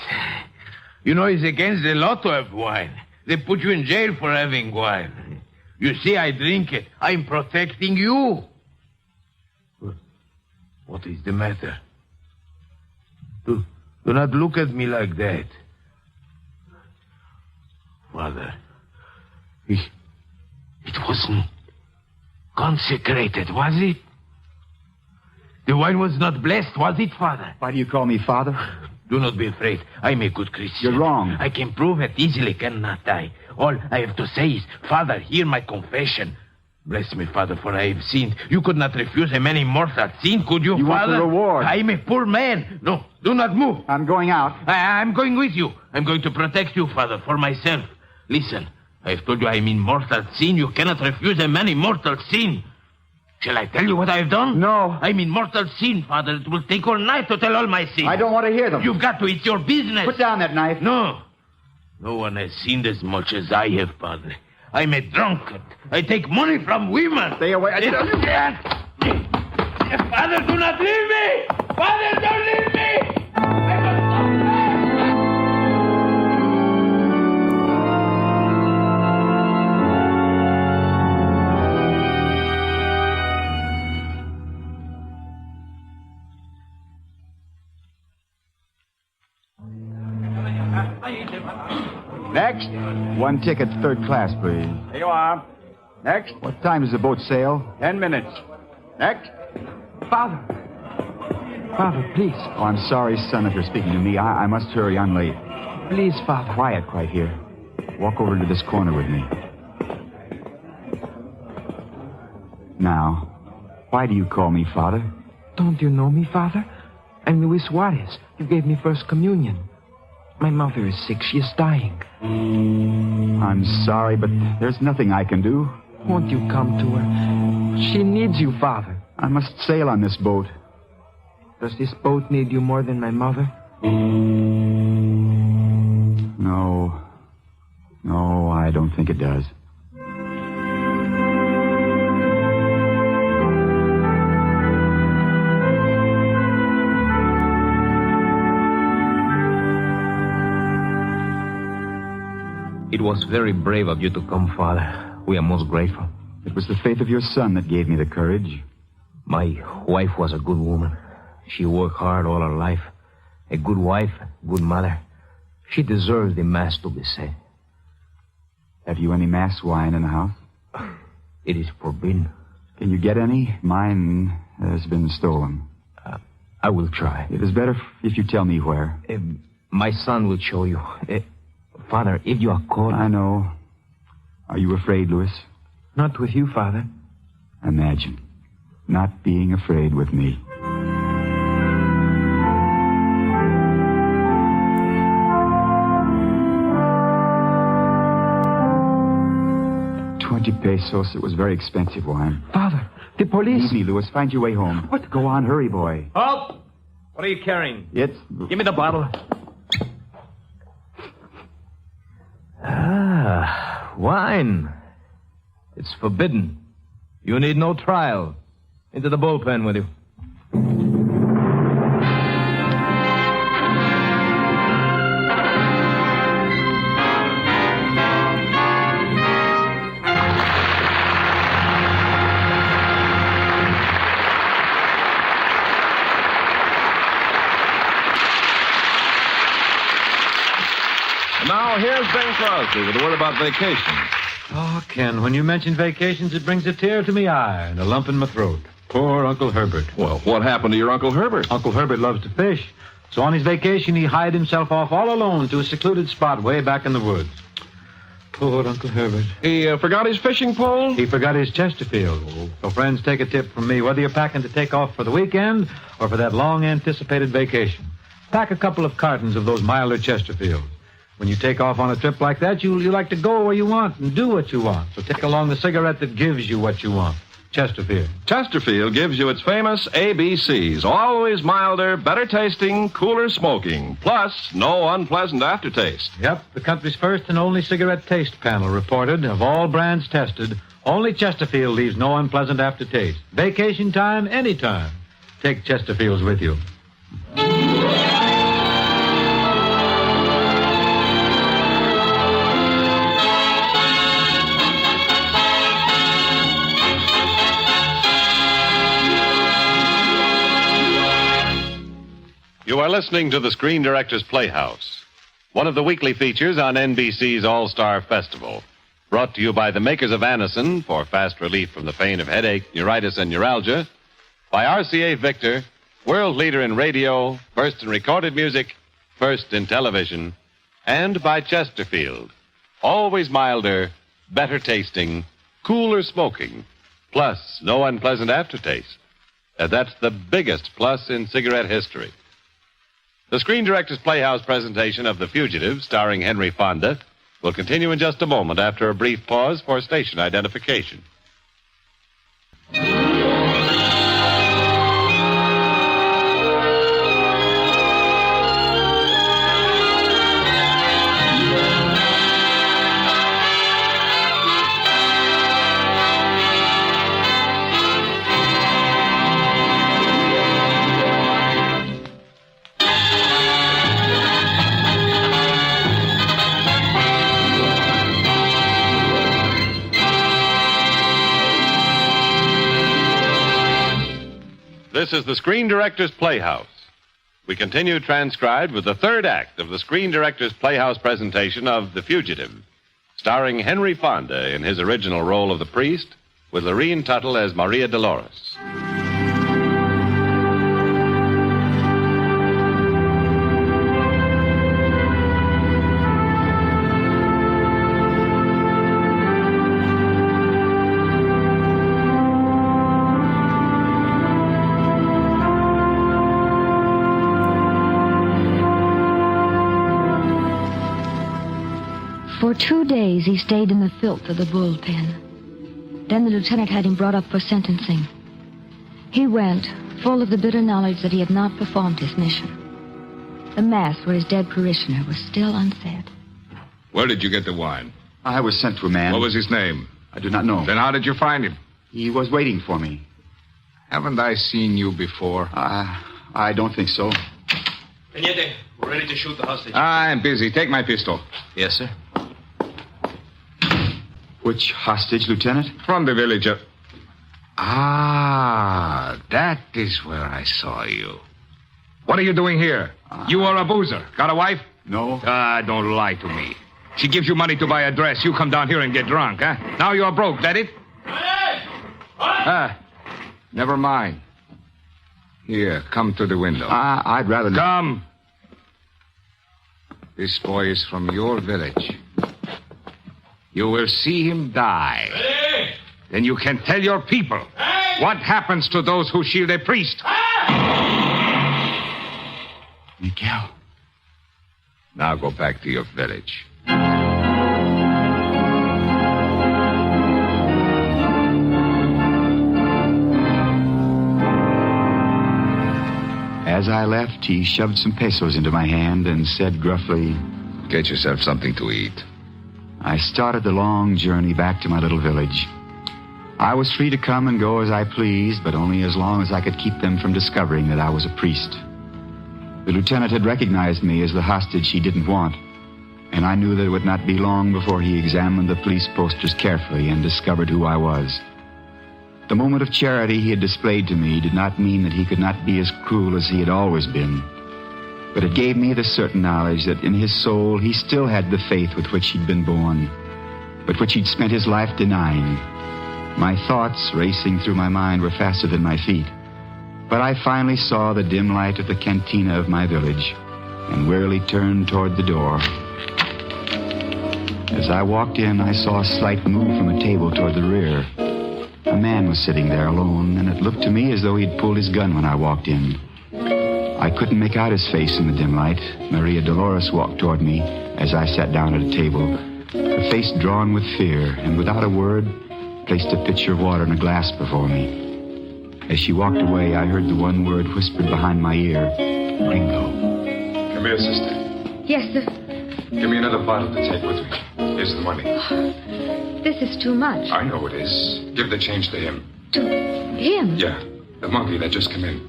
You know, it's against the law to have wine. They put you in jail for having wine. You see, I drink it. I'm protecting you. What is the matter? Do not look at me like that. Father, it wasn't consecrated, was it? The wine was not blessed, was it, Father? Why do you call me Father? Do not be afraid. I'm a good Christian. You're wrong. I can prove it easily, cannot I? All I have to say is, Father, hear my confession. Bless me, Father, for I have sinned. You could not refuse a man immortal sin, could you, You Father? want the reward. I am a poor man. No, do not move. I'm going out. I'm going with you. I'm going to protect you, Father, for myself. Listen, I've told you I'm in mortal sin. You cannot refuse a man in mortal sin. Shall I tell you what I've done? No. I'm in mortal sin, Father. It will take all night to tell all my sins. I don't want to hear them. You've got to. It's your business. Put down that knife. No. No one has sinned as much as I have, Padre. I'm a drunkard. I take money from women. Stay away. Father, do not leave me! Father, don't leave me! Next. One ticket, third class, please. Here you are. Next. What time does the boat sail? 10 minutes. Next. Father. Father, please. Oh, I'm sorry, son, if you're speaking to me. I must hurry. I'm late. Please, Father. Quiet, right here. Walk over to this corner with me. Now, why do you call me Father? Don't you know me, Father? I'm Luis Juarez. You gave me first communion. My mother is sick. She is dying. I'm sorry, but there's nothing I can do. Won't you come to her? She needs you, Father. I must sail on this boat. Does this boat need you more than my mother? No. No, I don't think it does. It was very brave of you to come, Father. We are most grateful. It was the faith of your son that gave me the courage. My wife was a good woman. She worked hard all her life. A good wife, good mother. She deserves the Mass to be said. Have you any Mass wine in the house? It is forbidden. Can you get any? Mine has been stolen. I will try. It is better if you tell me where. My son will show you. Father, if you are caught... I know. Are you afraid, Louis? Not with you, Father. Imagine not being afraid with me. $20. It was very expensive wine. Father, the police... Leave me, Louis. Find your way home. What? Go on, hurry, boy. Halt! What are you carrying? It's... Give me the bottle. Wine. It's forbidden. You need no trial. Into the bullpen with you. And now here's Ben Crosby with a word about vacation. Oh, Ken, when you mention vacations, it brings a tear to me eye and a lump in my throat. Poor Uncle Herbert. Well, what happened to your Uncle Herbert? Uncle Herbert loves to fish. So on his vacation, he hied himself off all alone to a secluded spot way back in the woods. Poor Uncle Herbert. He forgot his fishing pole? He forgot his Chesterfield. So, friends, take a tip from me. Whether you're packing to take off for the weekend or for that long-anticipated vacation, pack a couple of cartons of those milder Chesterfields. When you take off on a trip like that, you like to go where you want and do what you want. So take along the cigarette that gives you what you want. Chesterfield. Chesterfield gives you its famous ABCs. Always milder, better tasting, cooler smoking. Plus, no unpleasant aftertaste. Yep, the country's first and only cigarette taste panel reported, of all brands tested, only Chesterfield leaves no unpleasant aftertaste. Vacation time, anytime. Take Chesterfields with you. You are listening to the Screen Directors Playhouse, one of the weekly features on NBC's All-Star Festival, brought to you by the makers of Anacin for fast relief from the pain of headache, neuritis, and neuralgia, by RCA Victor, world leader in radio, first in recorded music, first in television, and by Chesterfield, always milder, better tasting, cooler smoking, plus no unpleasant aftertaste. And that's the biggest plus in cigarette history. The Screen Directors Playhouse presentation of The Fugitive, starring Henry Fonda, We'll continue in just a moment after a brief pause for station identification. This is the Screen Directors Playhouse. We continue transcribed with the third act of the Screen Directors Playhouse presentation of The Fugitive, starring Henry Fonda in his original role of the priest, with Lorene Tuttle as Maria Dolores. For 2 days he stayed in the filth of the bullpen. Then the lieutenant had him brought up for sentencing. He went, full of the bitter knowledge that he had not performed his mission. The mass for his dead parishioner was still unsaid. Where did you get the wine? I was sent to a man. What was his name? I do not know. Then how did you find him? He was waiting for me. Haven't I seen you before? I don't think so. Peñete, we're ready to shoot the hostage. I'm busy. Take my pistol. Yes, sir. Which hostage, Lieutenant? From the villager. Ah, that is where I saw you. What are you doing here? You are a boozer. Got a wife? No. Don't lie to me. She gives you money to buy a dress. You come down here and get drunk, huh? Now you're broke, that it? Never mind. Here, come to the window. I'd rather not. Come. This boy is from your village. You will see him die. Ready? Then you can tell your people what happens to those who shield a priest. Miguel. Now go back to your village. As I left, he shoved some pesos into my hand and said gruffly, "Get yourself something to eat." I started the long journey back to my little village. I was free to come and go as I pleased, but only as long as I could keep them from discovering that I was a priest. The lieutenant had recognized me as the hostage he didn't want, and I knew that it would not be long before he examined the police posters carefully and discovered who I was. The moment of charity he had displayed to me did not mean that he could not be as cruel as he had always been. But it gave me the certain knowledge that in his soul he still had the faith with which he'd been born, but which he'd spent his life denying. My thoughts, racing through my mind, were faster than my feet. But I finally saw the dim light of the cantina of my village and wearily turned toward the door. As I walked in, I saw a slight move from a table toward the rear. A man was sitting there alone, and it looked to me as though he'd pulled his gun when I walked in. I couldn't make out his face in the dim light. Maria Dolores walked toward me as I sat down at a table, her face drawn with fear, and without a word, placed a pitcher of water and a glass before me. As she walked away, I heard the one word whispered behind my ear, "Gringo." Come here, sister. Yes, sir. Give me another bottle to take with me. Here's the money. This is too much. I know it is. Give the change to him. To him? Yeah, the monkey that just came in.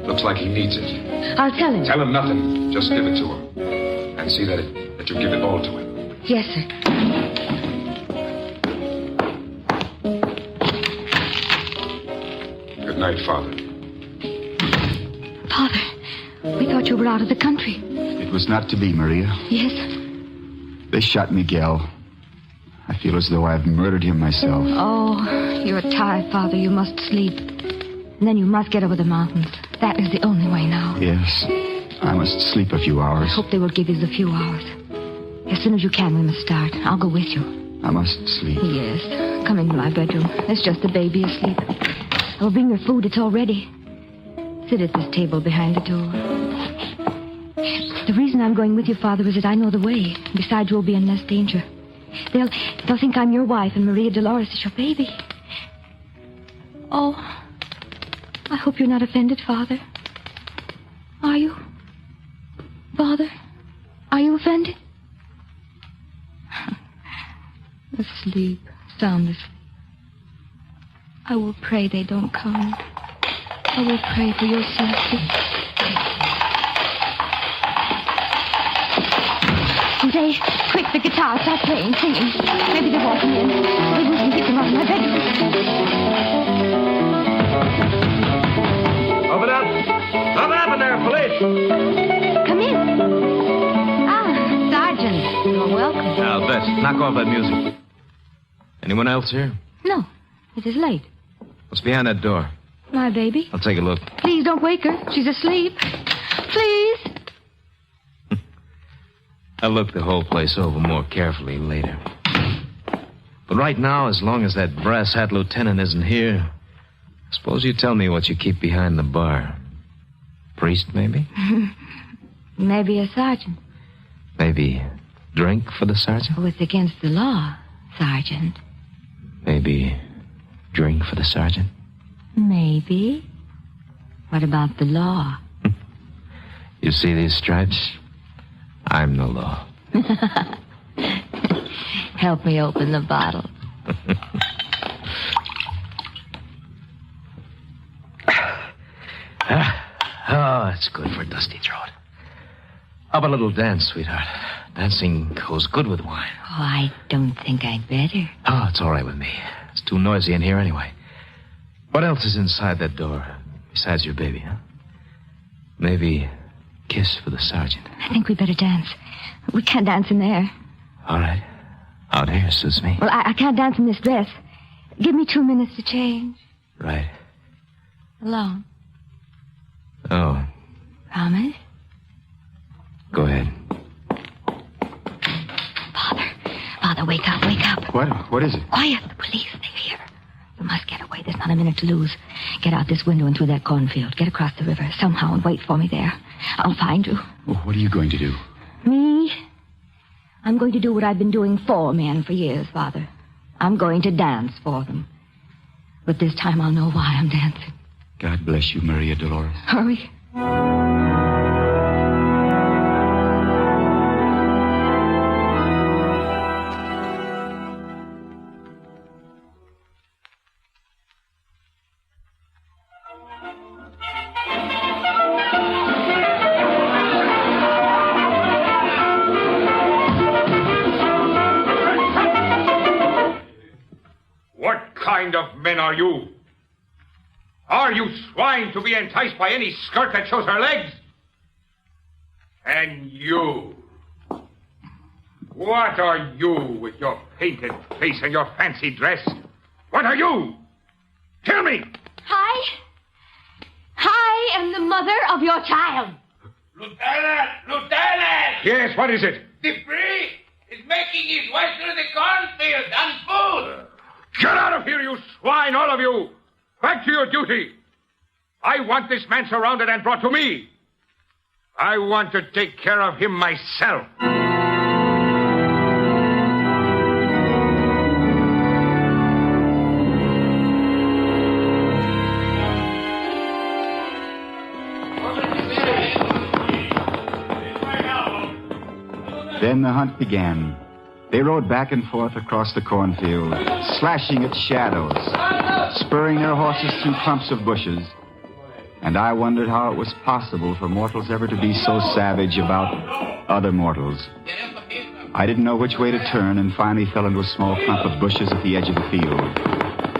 Looks like he needs it. I'll tell him. Tell him nothing. Just give it to him. And see that you give it all to him. Yes, sir. Good night, Father. Father, we thought you were out of the country. It was not to be, Maria. Yes? They shot Miguel. I feel as though I've murdered him myself. Oh, you're tired, Father. You must sleep. And then you must get over the mountains. That is the only way now. Yes. I must sleep a few hours. I hope they will give you the few hours. As soon as you can, we must start. I'll go with you. I must sleep. Yes. Come into my bedroom. There's just the baby asleep. I will bring your food. It's all ready. Sit at this table behind the door. The reason I'm going with you, Father, is that I know the way. Besides, you'll be in less danger. They'll think I'm your wife and Maria Dolores is your baby. Oh, I hope you're not offended, Father. Are you? Father, are you offended? Asleep, sound asleep. I will pray they don't come. I will pray for your safety. Jose, quick, the guitar, start playing, singing. Maybe they're walking in. Maybe we can pick them up in my bedroom. Open up! Open up in there, police! Come in. Ah, Sergeant, you're welcome. Now, Bess, knock off that music. Anyone else here? No, it is late. What's behind that door? My baby. I'll take a look. Please don't wake her. She's asleep. Please. I'll look the whole place over more carefully later. But right now, as long as that brass hat lieutenant isn't here, suppose you tell me what you keep behind the bar. Priest, maybe? Maybe a sergeant. Maybe drink for the sergeant? Oh, it's against the law, Sergeant. Maybe drink for the sergeant? Maybe. What about the law? You see these stripes? I'm the law. Help me open the bottle. Oh, it's good for a dusty throat. How about a little dance, sweetheart? Dancing goes good with wine. Oh, I don't think I'd better. Oh, it's all right with me. It's too noisy in here anyway. What else is inside that door besides your baby, huh? Maybe a kiss for the sergeant. I think we'd better dance. We can't dance in there. All right. Out here suits me. Well, I can't dance in this dress. Give me 2 minutes to change. Right. Alone. Oh, Promise? go ahead. Father, wake up, wake up. What is it? Quiet. The police, they're here. You must get away. There's not a minute to lose. Get out this window and through that cornfield. Get across the river somehow and wait for me there. I'll find you. Well, what are you going to do? Me? I'm going to do what I've been doing for men for years, Father. I'm going to dance for them. But this time I'll know why I'm dancing. God bless you, Maria Dolores. Hurry. What kind of men are you? Are you swine to be enticed by any skirt that shows her legs? And you? What are you with your painted face and your fancy dress? What are you? Tell me! I am the mother of your child. Lieutenant! Yes, what is it? The priest is making his way through the cornfield on foot. Get out of here, you swine, all of you! Back to your duty! I want this man surrounded and brought to me. I want to take care of him myself. Then the hunt began. They rode back and forth across the cornfield, slashing at shadows, spurring their horses through clumps of bushes. And I wondered how it was possible for mortals ever to be so savage about other mortals. I didn't know which way to turn and finally fell into a small clump of bushes at the edge of the field.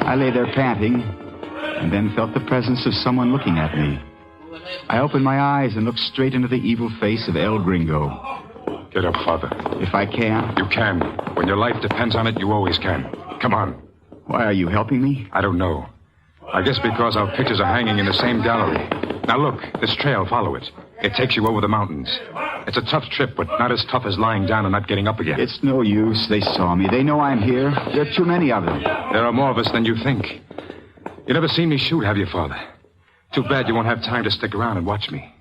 I lay there panting and then felt the presence of someone looking at me. I opened my eyes and looked straight into the evil face of El Gringo. Get up, Father. If I can. You can. When your life depends on it, you always can. Come on. Why, are you helping me? I don't know. I guess because our pictures are hanging in the same gallery. Now look, this trail, follow it. It takes you over the mountains. It's a tough trip, but not as tough as lying down and not getting up again. It's no use. They saw me. They know I'm here. There are too many of them. There are more of us than you think. You never seen me shoot, have you, Father? Too bad you won't have time to stick around and watch me.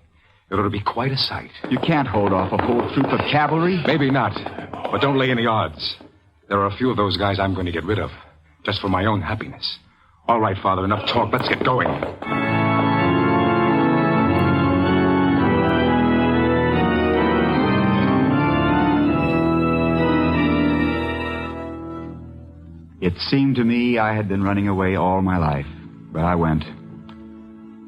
It ought to be quite a sight. You can't hold off a whole troop of cavalry. Maybe not, but don't lay any odds. There are a few of those guys I'm going to get rid of, just for my own happiness. All right, Father, enough talk. Let's get going. It seemed to me I had been running away all my life, but I went.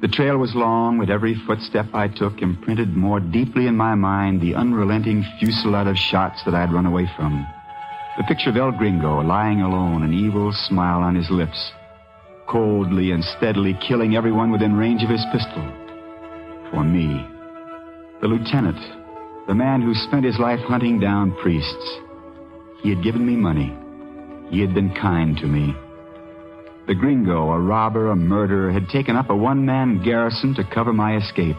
The trail was long, but every footstep I took imprinted more deeply in my mind the unrelenting fusillade of shots that I'd run away from. The picture of El Gringo lying alone, an evil smile on his lips, coldly and steadily killing everyone within range of his pistol. For me. The lieutenant, the man who spent his life hunting down priests. He had given me money. He had been kind to me. The Gringo, a robber, a murderer, had taken up a one-man garrison to cover my escape.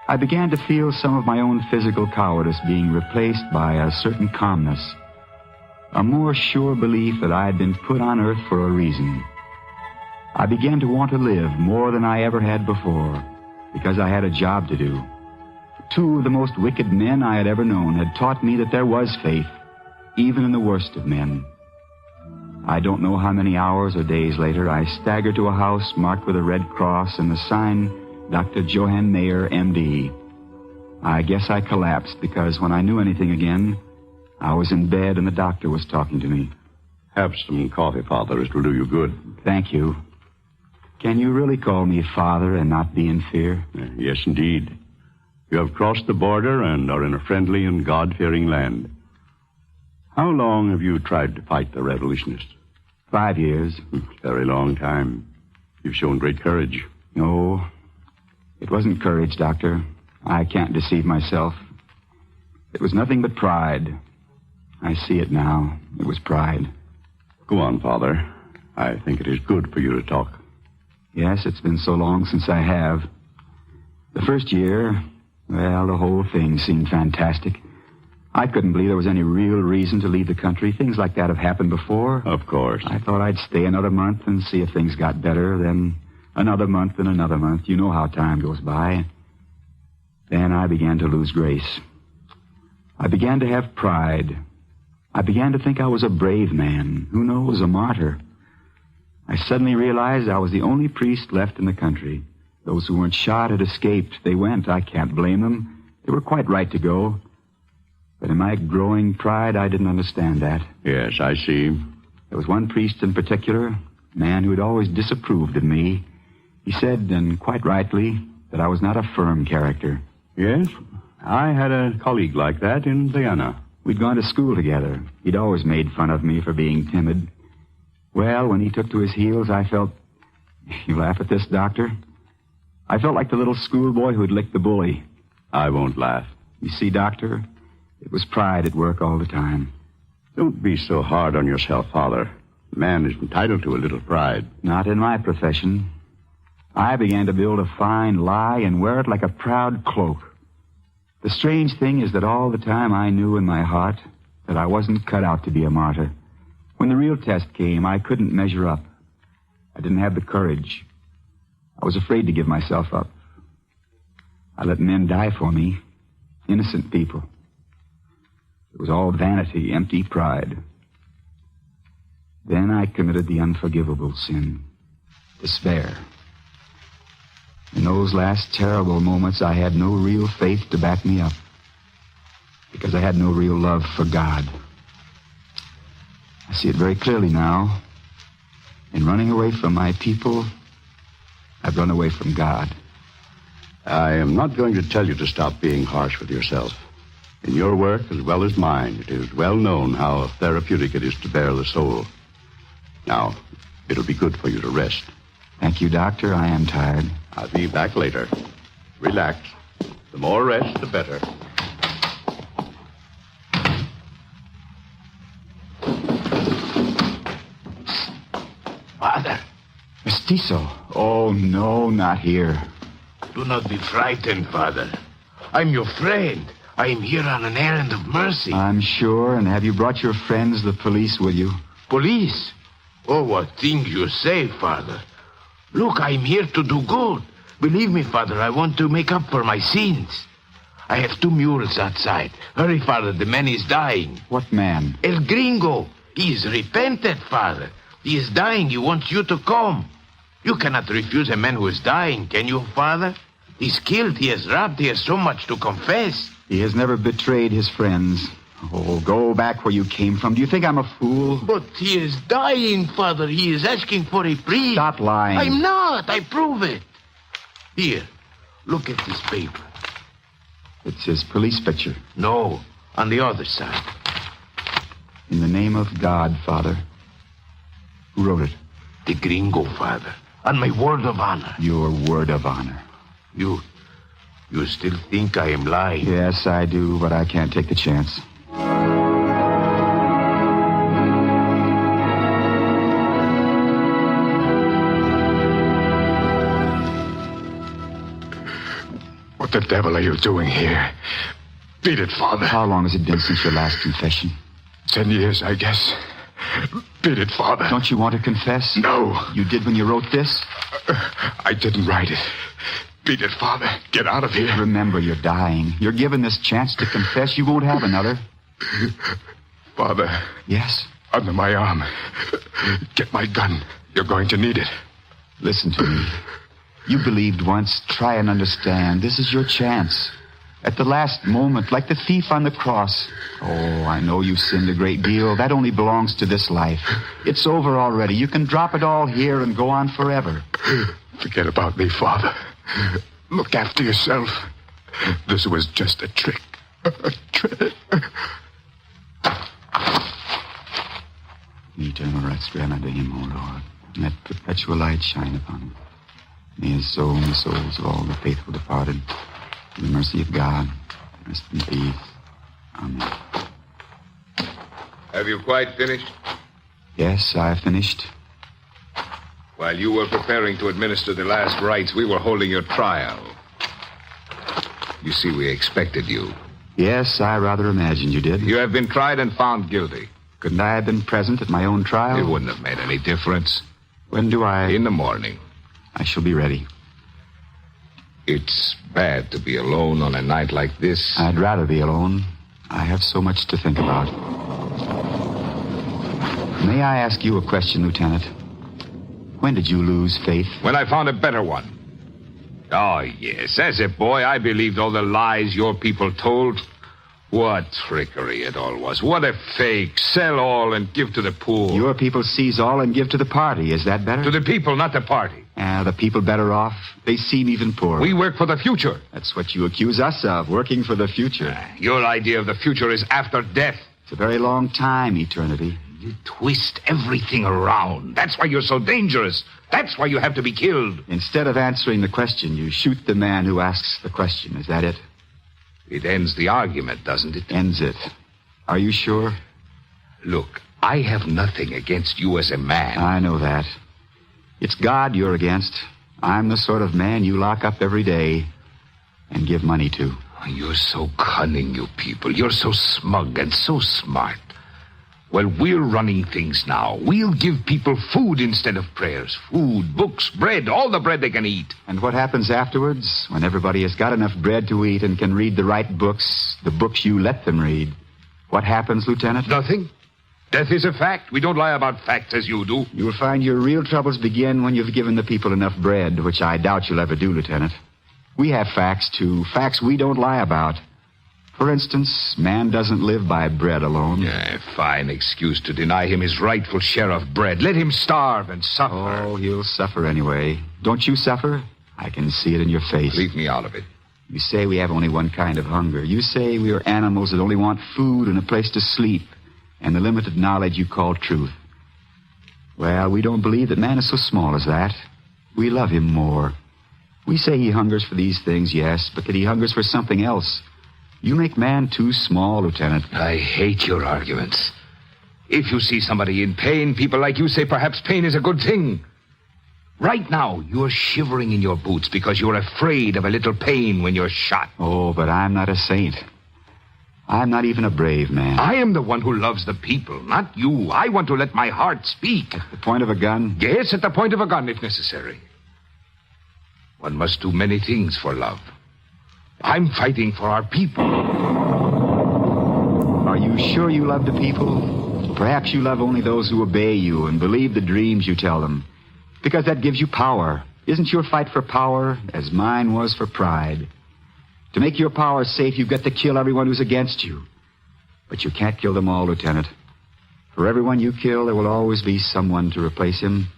I began to feel some of my own physical cowardice being replaced by a certain calmness, a more sure belief that I had been put on earth for a reason. I began to want to live more than I ever had before, because I had a job to do. Two of the most wicked men I had ever known had taught me that there was faith, even in the worst of men. I don't know how many hours or days later, I staggered to a house marked with a red cross and the sign, Dr. Johann Mayer, M.D. I guess I collapsed because when I knew anything again, I was in bed and the doctor was talking to me. Have some coffee, Father. It will do you good. Thank you. Can you really call me Father and not be in fear? Yes, indeed. You have crossed the border and are in a friendly and God-fearing land. How long have you tried to fight the revolutionists? 5 years. Very long time. You've shown great courage. No, it wasn't courage, Doctor. I can't deceive myself. It was nothing but pride. I see it now. It was pride. Go on, Father. I think it is good for you to talk. Yes, it's been so long since I have. The first year, well, the whole thing seemed fantastic. I couldn't believe there was any real reason to leave the country. Things like that have happened before. Of course. I thought I'd stay another month and see if things got better, then another month and another month. You know how time goes by. Then I began to lose grace. I began to have pride. I began to think I was a brave man. Who knows, a martyr. I suddenly realized I was the only priest left in the country. Those who weren't shot had escaped. They went. I can't blame them. They were quite right to go. But in my growing pride, I didn't understand that. Yes, I see. There was one priest in particular, a man who had always disapproved of me. He said, and quite rightly, that I was not a firm character. Yes? I had a colleague like that in Vienna. We'd gone to school together. He'd always made fun of me for being timid. Well, when he took to his heels, I felt... You laugh at this, Doctor? I felt like the little schoolboy who'd licked the bully. I won't laugh. You see, Doctor, it was pride at work all the time. Don't be so hard on yourself, Father. Man is entitled to a little pride. Not in my profession. I began to build a fine lie and wear it like a proud cloak. The strange thing is that all the time I knew in my heart that I wasn't cut out to be a martyr. When the real test came, I couldn't measure up. I didn't have the courage. I was afraid to give myself up. I let men die for me, innocent people. It was all vanity, empty pride. Then I committed the unforgivable sin, despair. In those last terrible moments, I had no real faith to back me up, because I had no real love for God. I see it very clearly now. In running away from my people, I've run away from God. I am not going to tell you to stop being harsh with yourself. In your work as well as mine, it is well known how therapeutic it is to bare the soul. Now, it'll be good for you to rest. Thank you, Doctor. I am tired. I'll be back later. Relax. The more rest, the better. Father. Mestizo. Oh, no, not here. Do not be frightened, Father. I'm your friend. I am here on an errand of mercy. I'm sure. And have you brought your friends, the police, with you? Police? Oh, what things you say, Father. Look, I'm here to do good. Believe me, Father, I want to make up for my sins. I have 2 mules outside. Hurry, Father, the man is dying. What man? El Gringo. He is repented, Father. He is dying. He wants you to come. You cannot refuse a man who is dying, can you, Father? He's killed. He has robbed. He has so much to confess. He has never betrayed his friends. Oh, go back where you came from. Do you think I'm a fool? But he is dying, Father. He is asking for a priest. Stop lying. I'm not. I prove it. Here, look at this paper. It's his police picture. No, on the other side. In the name of God, Father. Who wrote it? The Gringo, Father. On my word of honor. Your word of honor. You still think I am lying? Yes, I do, but I can't take the chance. What the devil are you doing here? Beat it, Father. How long has it been since your last confession? 10 years, I guess. Beat it, Father. Don't you want to confess? No. You did when you wrote this? I didn't write it. Beat it, Father. Get out of here. Remember, you're dying. You're given this chance to confess. You won't have another. Father. Yes? Under my arm. Get my gun. You're going to need it. Listen to me. You believed once. Try and understand. This is your chance. At the last moment, like the thief on the cross. Oh, I know you sinned a great deal. That only belongs to this life. It's over already. You can drop it all here and go on forever. Forget about me, Father. Look after yourself. This was just a trick. A trick. Eternal rest grant unto him, O Lord. Let perpetual light shine upon him. May his soul and the souls of all the faithful departed, through the mercy of God, rest in peace. Amen. Have you quite finished? Yes, I've finished. While you were preparing to administer the last rites, we were holding your trial. You see, we expected you. Yes, I rather imagined you did. You have been tried and found guilty. Couldn't I have been present at my own trial? It wouldn't have made any difference. When do I... In the morning. I shall be ready. It's bad to be alone on a night like this. I'd rather be alone. I have so much to think about. May I ask you a question, Lieutenant? When did you lose faith? When I found a better one. Oh, yes. As a boy, I believed all the lies your people told. What trickery it all was. What a fake. Sell all and give to the poor. Your people seize all and give to the party. Is that better? To the people, not the party. The people better off? They seem even poorer. We work for the future. That's what you accuse us of, working for the future. Your idea of the future is after death. It's a very long time, eternity. You twist everything around. That's why you're so dangerous. That's why you have to be killed. Instead of answering the question, you shoot the man who asks the question. Is that it? It ends the argument, doesn't it? Ends it. Are you sure? Look, I have nothing against you as a man. I know that. It's God you're against. I'm the sort of man you lock up every day and give money to. You're so cunning, you people. You're so smug and so smart. Well, we're running things now. We'll give people food instead of prayers. Food, books, bread, all the bread they can eat. And what happens afterwards? When everybody has got enough bread to eat and can read the right books, the books you let them read. What happens, Lieutenant? Nothing. Death is a fact. We don't lie about facts as you do. You'll find your real troubles begin when you've given the people enough bread, which I doubt you'll ever do, Lieutenant. We have facts, too. Facts we don't lie about. For instance, man doesn't live by bread alone. Yeah, fine excuse to deny him his rightful share of bread. Let him starve and suffer. Oh, he'll suffer anyway. Don't you suffer? I can see it in your face. Leave me out of it. You say we have only one kind of hunger. You say we are animals that only want food and a place to sleep, and the limited knowledge you call truth. Well, we don't believe that man is so small as that. We love him more. We say he hungers for these things, yes, but that he hungers for something else. You make man too small, Lieutenant. I hate your arguments. If you see somebody in pain, people like you say perhaps pain is a good thing. Right now, you're shivering in your boots because you're afraid of a little pain when you're shot. Oh, but I'm not a saint. I'm not even a brave man. I am the one who loves the people, not you. I want to let my heart speak. At the point of a gun? Yes, at the point of a gun, if necessary. One must do many things for love. I'm fighting for our people. Are you sure you love the people? Perhaps you love only those who obey you and believe the dreams you tell them. Because that gives you power. Isn't your fight for power as mine was for pride? To make your power safe, you've got to kill everyone who's against you. But you can't kill them all, Lieutenant. For everyone you kill, there will always be someone to replace him.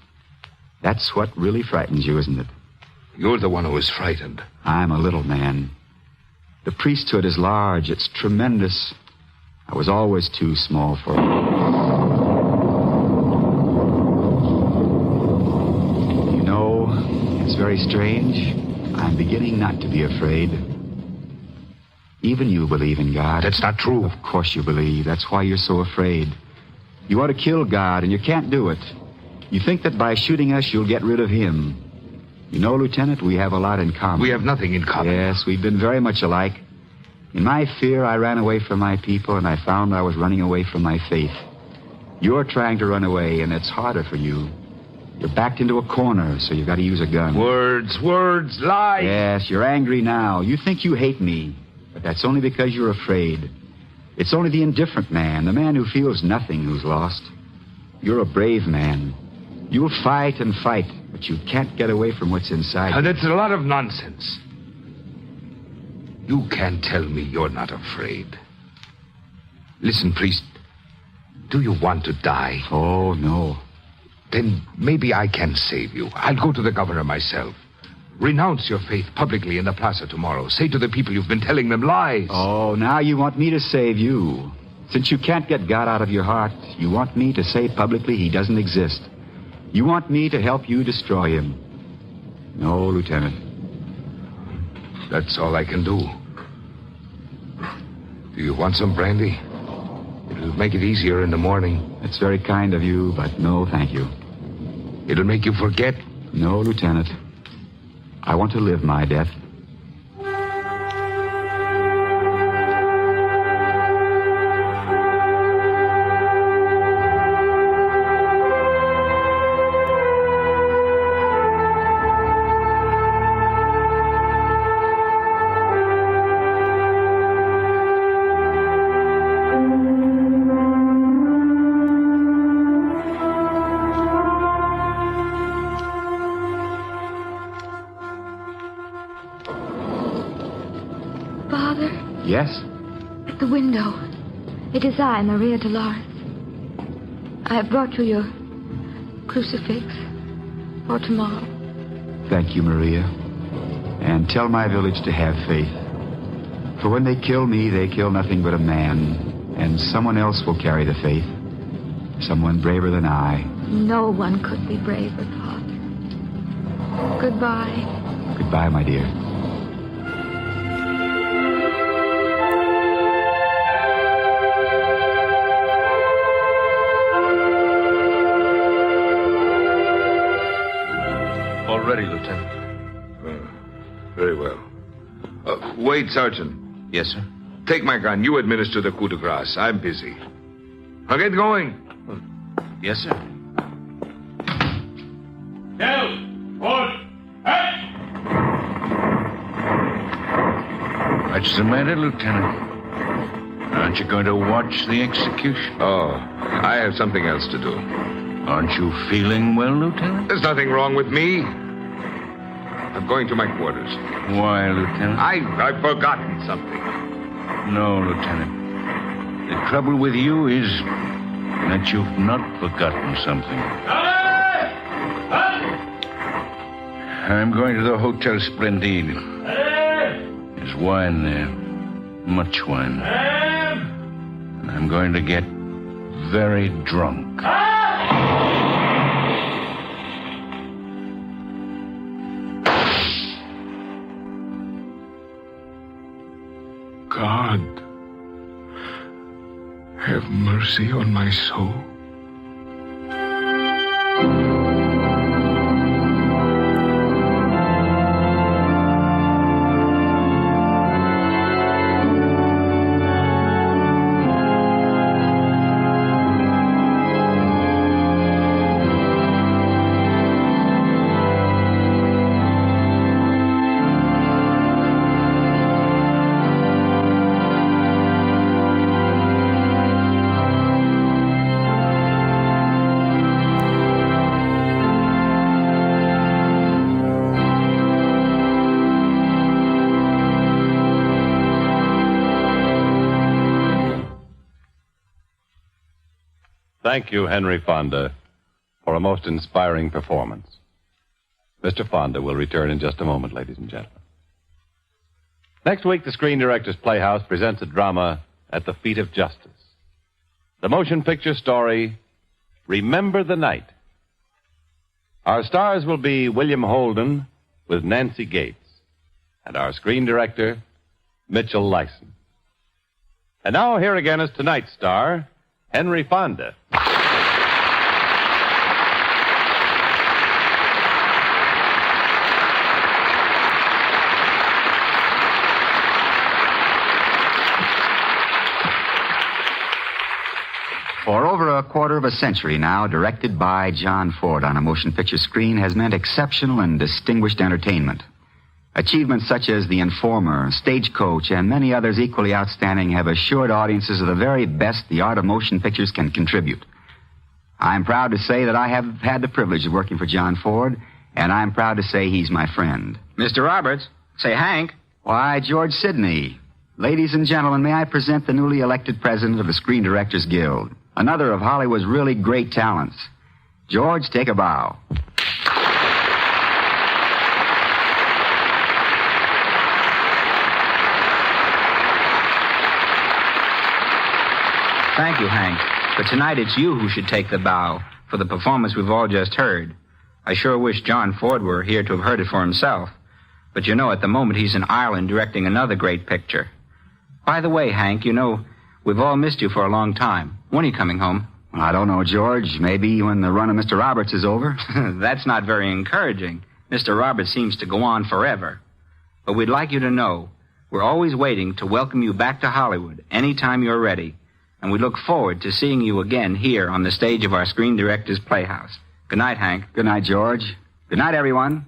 That's what really frightens you, isn't it? You're the one who is frightened. I'm a little man. The priesthood is large. It's tremendous. I was always too small for it. You know, it's very strange. I'm beginning not to be afraid. Even you believe in God. That's not true. Of course you believe. That's why you're so afraid. You want to kill God, and you can't do it. You think that by shooting us, you'll get rid of him. You know, Lieutenant, we have a lot in common. We have nothing in common. Yes, we've been very much alike. In my fear, I ran away from my people, and I found I was running away from my faith. You're trying to run away, and it's harder for you. You're backed into a corner, so you've got to use a gun. Words, lies. Yes, you're angry now. You think you hate me, but that's only because you're afraid. It's only the indifferent man, the man who feels nothing, who's lost. You're a brave man. You'll fight and fight, but you can't get away from what's inside. And it's a lot of nonsense. You can't tell me you're not afraid. Listen, priest, do you want to die? Oh, no. Then maybe I can save you. I'll go to the governor myself. Renounce your faith publicly in the plaza tomorrow. Say to the people you've been telling them lies. Oh, now you want me to save you. Since you can't get God out of your heart, you want me to say publicly he doesn't exist. You want me to help you destroy him. No, Lieutenant. That's all I can do. Do you want some brandy? It'll make it easier in the morning. That's very kind of you, but no, thank you. It'll make you forget? No, Lieutenant. I want to live my death. Yes? At the window. It is I, Maria Dolores. I have brought you your crucifix for tomorrow. Thank you, Maria. And tell my village to have faith. For when they kill me, they kill nothing but a man. And someone else will carry the faith. Someone braver than I. No one could be braver, Father. Goodbye. Goodbye, my dear. All ready, Lieutenant. Very well. Wait, Sergeant. Yes, sir. Take my gun. You administer the coup de grace. I'm busy. Now get going. Yes, sir. What's the matter, Lieutenant? Aren't you going to watch the execution? Oh, I have something else to do. Aren't you feeling well, Lieutenant? There's nothing wrong with me. I'm going to my quarters. Why, Lieutenant? I've forgotten something. No, Lieutenant. The trouble with you is that you've not forgotten something. I'm going to the Hotel Splendide. There's wine there. Much wine. And I'm going to get very drunk. God, have mercy on my soul. Thank you, Henry Fonda, for a most inspiring performance. Mr. Fonda will return in just a moment, ladies and gentlemen. Next week, the Screen Directors Playhouse presents a drama, At the Feet of Justice. The motion picture story, Remember the Night. Our stars will be William Holden with Nancy Gates, and our screen director, Mitchell Lyson. And now, here again is tonight's star, Henry Fonda. For over a quarter of a century now, directed by John Ford on a motion picture screen has meant exceptional and distinguished entertainment. Achievements such as The Informer, Stagecoach, and many others equally outstanding have assured audiences of the very best the art of motion pictures can contribute. I'm proud to say that I have had the privilege of working for John Ford, and I'm proud to say he's my friend. Mr. Roberts, say Hank. Why, George Sidney. Ladies and gentlemen, may I present the newly elected president of the Screen Directors Guild, another of Hollywood's really great talents. George, take a bow. Thank you, Hank. But tonight it's you who should take the bow for the performance we've all just heard. I sure wish John Ford were here to have heard it for himself. But you know, at the moment he's in Ireland directing another great picture. By the way, Hank, you know, we've all missed you for a long time. When are you coming home? Well, I don't know, George. Maybe when the run of Mr. Roberts is over. That's not very encouraging. Mr. Roberts seems to go on forever. But we'd like you to know we're always waiting to welcome you back to Hollywood anytime you're ready. And we look forward to seeing you again here on the stage of our Screen Directors Playhouse. Good night, Hank. Good night, George. Good night, everyone.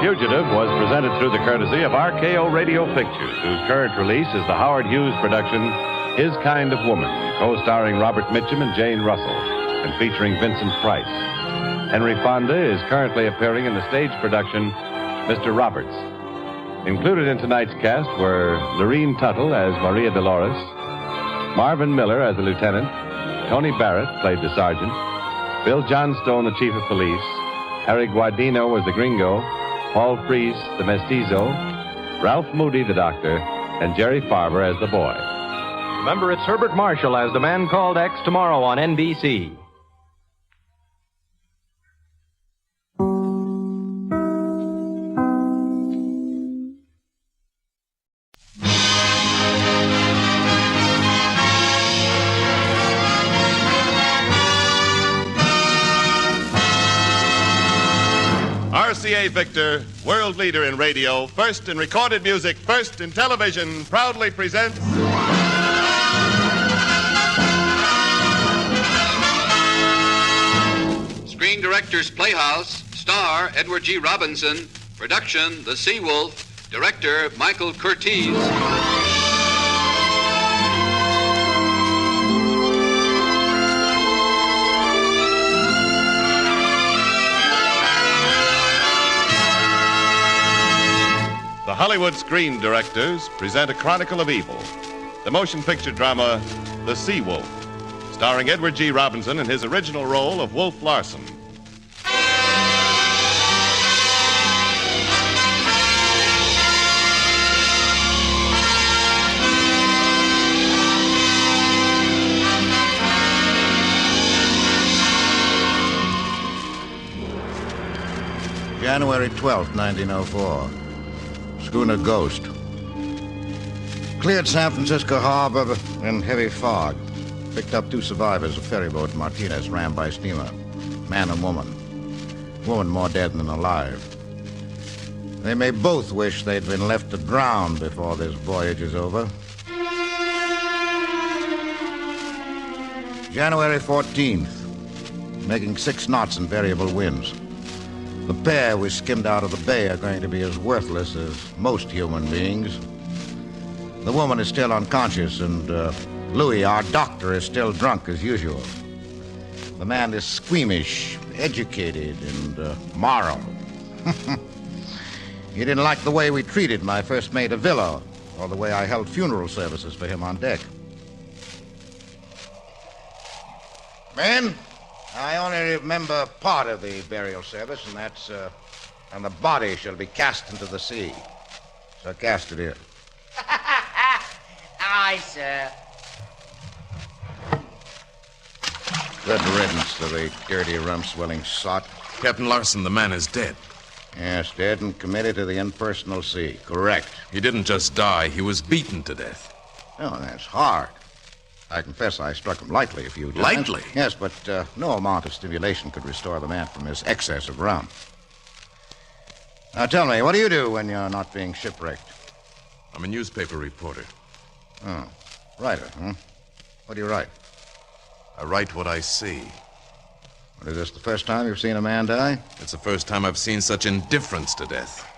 Fugitive was presented through the courtesy of RKO Radio Pictures, whose current release is the Howard Hughes production, His Kind of Woman, co-starring Robert Mitchum and Jane Russell, and featuring Vincent Price. Henry Fonda is currently appearing in the stage production, Mr. Roberts. Included in tonight's cast were Lorene Tuttle as Maria Dolores, Marvin Miller as the lieutenant, Tony Barrett played the sergeant, Bill Johnstone, the chief of police, Harry Guardino was the gringo, Paul Freese, the mestizo, Ralph Moody, the doctor, and Jerry Farber as the boy. Remember, it's Herbert Marshall as The Man Called X tomorrow on NBC. RCA Victor, world leader in radio, first in recorded music, first in television, proudly presents... Screen Directors Playhouse, star Edward G. Robinson, production The Sea Wolf, director Michael Curtiz. The Hollywood Screen Directors present A Chronicle of Evil, the motion picture drama The Sea Wolf, starring Edward G. Robinson in his original role of Wolf Larson. January 12th, 1904. Schooner Ghost. Cleared San Francisco Harbor in heavy fog. Picked up 2 survivors. A ferryboat Martinez rammed by steamer. Man and woman. Woman more dead than alive. They may both wish they'd been left to drown before this voyage is over. January 14th. Making 6 knots in variable winds. The pair we skimmed out of the bay are going to be as worthless as most human beings. The woman is still unconscious, and Louis, our doctor, is still drunk as usual. The man is squeamish, educated, and moral. He didn't like the way we treated my first mate of Villa, or the way I held funeral services for him on deck. Men, I only remember part of the burial service, and that's, and the body shall be cast into the sea. So cast it in. Aye, sir. Good riddance to the dirty, rum-swilling sot. Captain Larson, the man is dead. Yes, dead and committed to the impersonal sea. Correct. He didn't just die, he was beaten to death. Oh, that's hard. I confess I struck him lightly a few times. Lightly? Yes, but no amount of stimulation could restore the man from his excess of rum. Now tell me, what do you do when you're not being shipwrecked? I'm a newspaper reporter. Oh, writer, huh? What do you write? I write what I see. What, is this the first time you've seen a man die? It's the first time I've seen such indifference to death.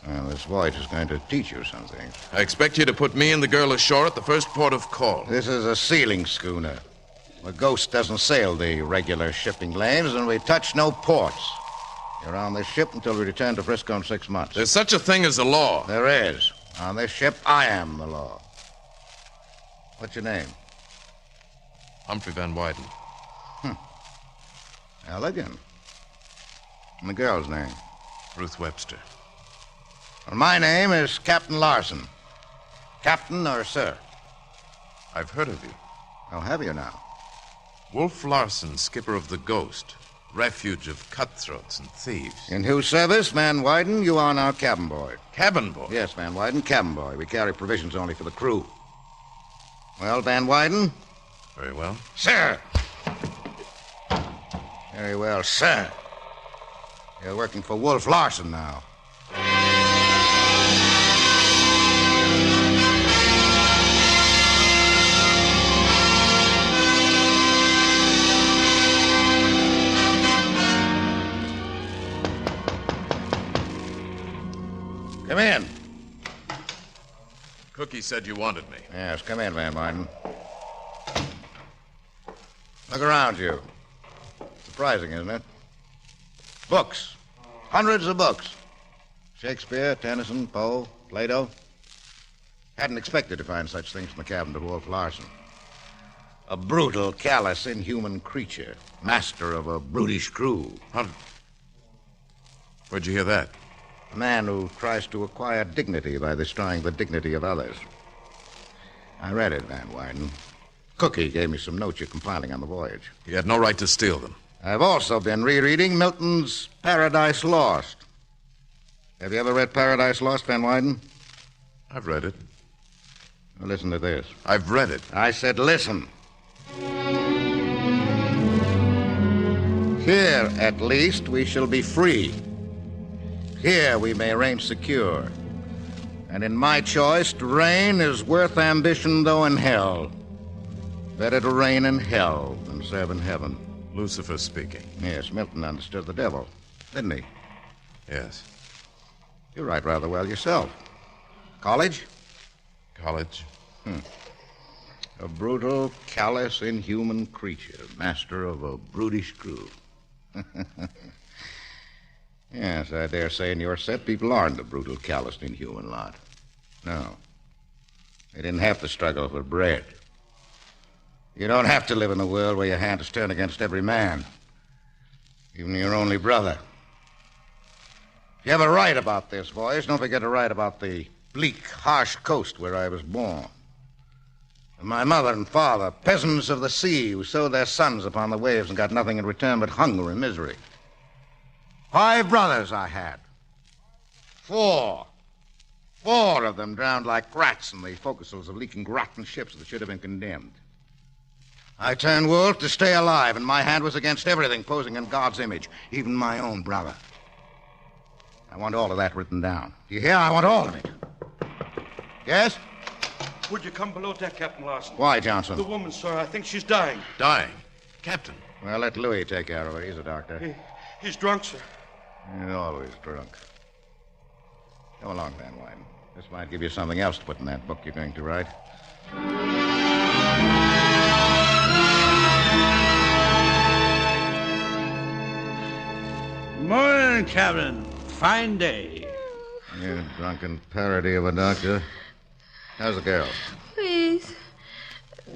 Well, this voyage is going to teach you something. I expect you to put me and the girl ashore at the first port of call. This is a sealing schooner. The Ghost doesn't sail the regular shipping lanes, and we touch no ports. You're on this ship until we return to Frisco in 6 months. There's such a thing as a law. There is. On this ship, I am the law. What's your name? Humphrey Van Wyden. Elegant. And the girl's name? Ruth Webster. Well, my name is Captain Larson. Captain or sir? I've heard of you. Oh, have you now? Wolf Larson, skipper of the Ghost. Refuge of cutthroats and thieves. In whose service, Van Wyden? You are now cabin boy. Cabin boy? Yes, Van Wyden, cabin boy. We carry provisions only for the crew. Well, Van Wyden? Very well. Sir! Very well, sir. You're working for Wolf Larson now. Come in. Cookie said you wanted me. Yes, come in, Van Wyden. Look around you. Surprising, isn't it? Books. Hundreds of books. Shakespeare, Tennyson, Poe, Plato. Hadn't expected to find such things in the cabinet of Wolf Larson. A brutal, callous, inhuman creature. Master of a brutish crew. Where'd you hear that? A man who tries to acquire dignity by destroying the dignity of others. I read it, Van Wyden. Cookie gave me some notes you're compiling on the voyage. He had no right to steal them. I've also been rereading Milton's Paradise Lost. Have you ever read Paradise Lost, Van Wyden? I've read it. Well, listen to this. I've read it. I said listen. Here, at least, we shall be free. Here we may reign secure. And in my choice, to reign is worth ambition, though in hell. Better to reign in hell than serve in heaven. Lucifer speaking. Yes, Milton understood the devil, didn't he? Yes. You write rather well yourself. College? College. A brutal, callous, inhuman creature, master of a brutish crew. Yes, I dare say in your set, people aren't a brutal, callous, inhuman lot. No. They didn't have to struggle for bread. You don't have to live in a world where your hand is turned against every man, even your only brother. If you ever write about this voyage, don't forget to write about the bleak, harsh coast where I was born. And my mother and father, peasants of the sea who sowed their sons upon the waves and got nothing in return but hunger and misery. 5 brothers I had. 4. 4 of them drowned like rats in the forecastles of leaking rotten ships that should have been condemned. I turned wolf to stay alive, and my hand was against everything posing in God's image, even my own brother. I want all of that written down. Do you hear? I want all of it. Yes? Would you come below deck, Captain Larson? Why, Johnson? The woman, sir. I think she's dying. Dying? Captain. Well, let Louis take care of her. He's a doctor. He's drunk, sir. You're always drunk. Come along, Van Wyden. This might give you something else to put in that book you're going to write. Morning, Captain. Fine day. You drunken parody of a doctor. How's the girl? Please,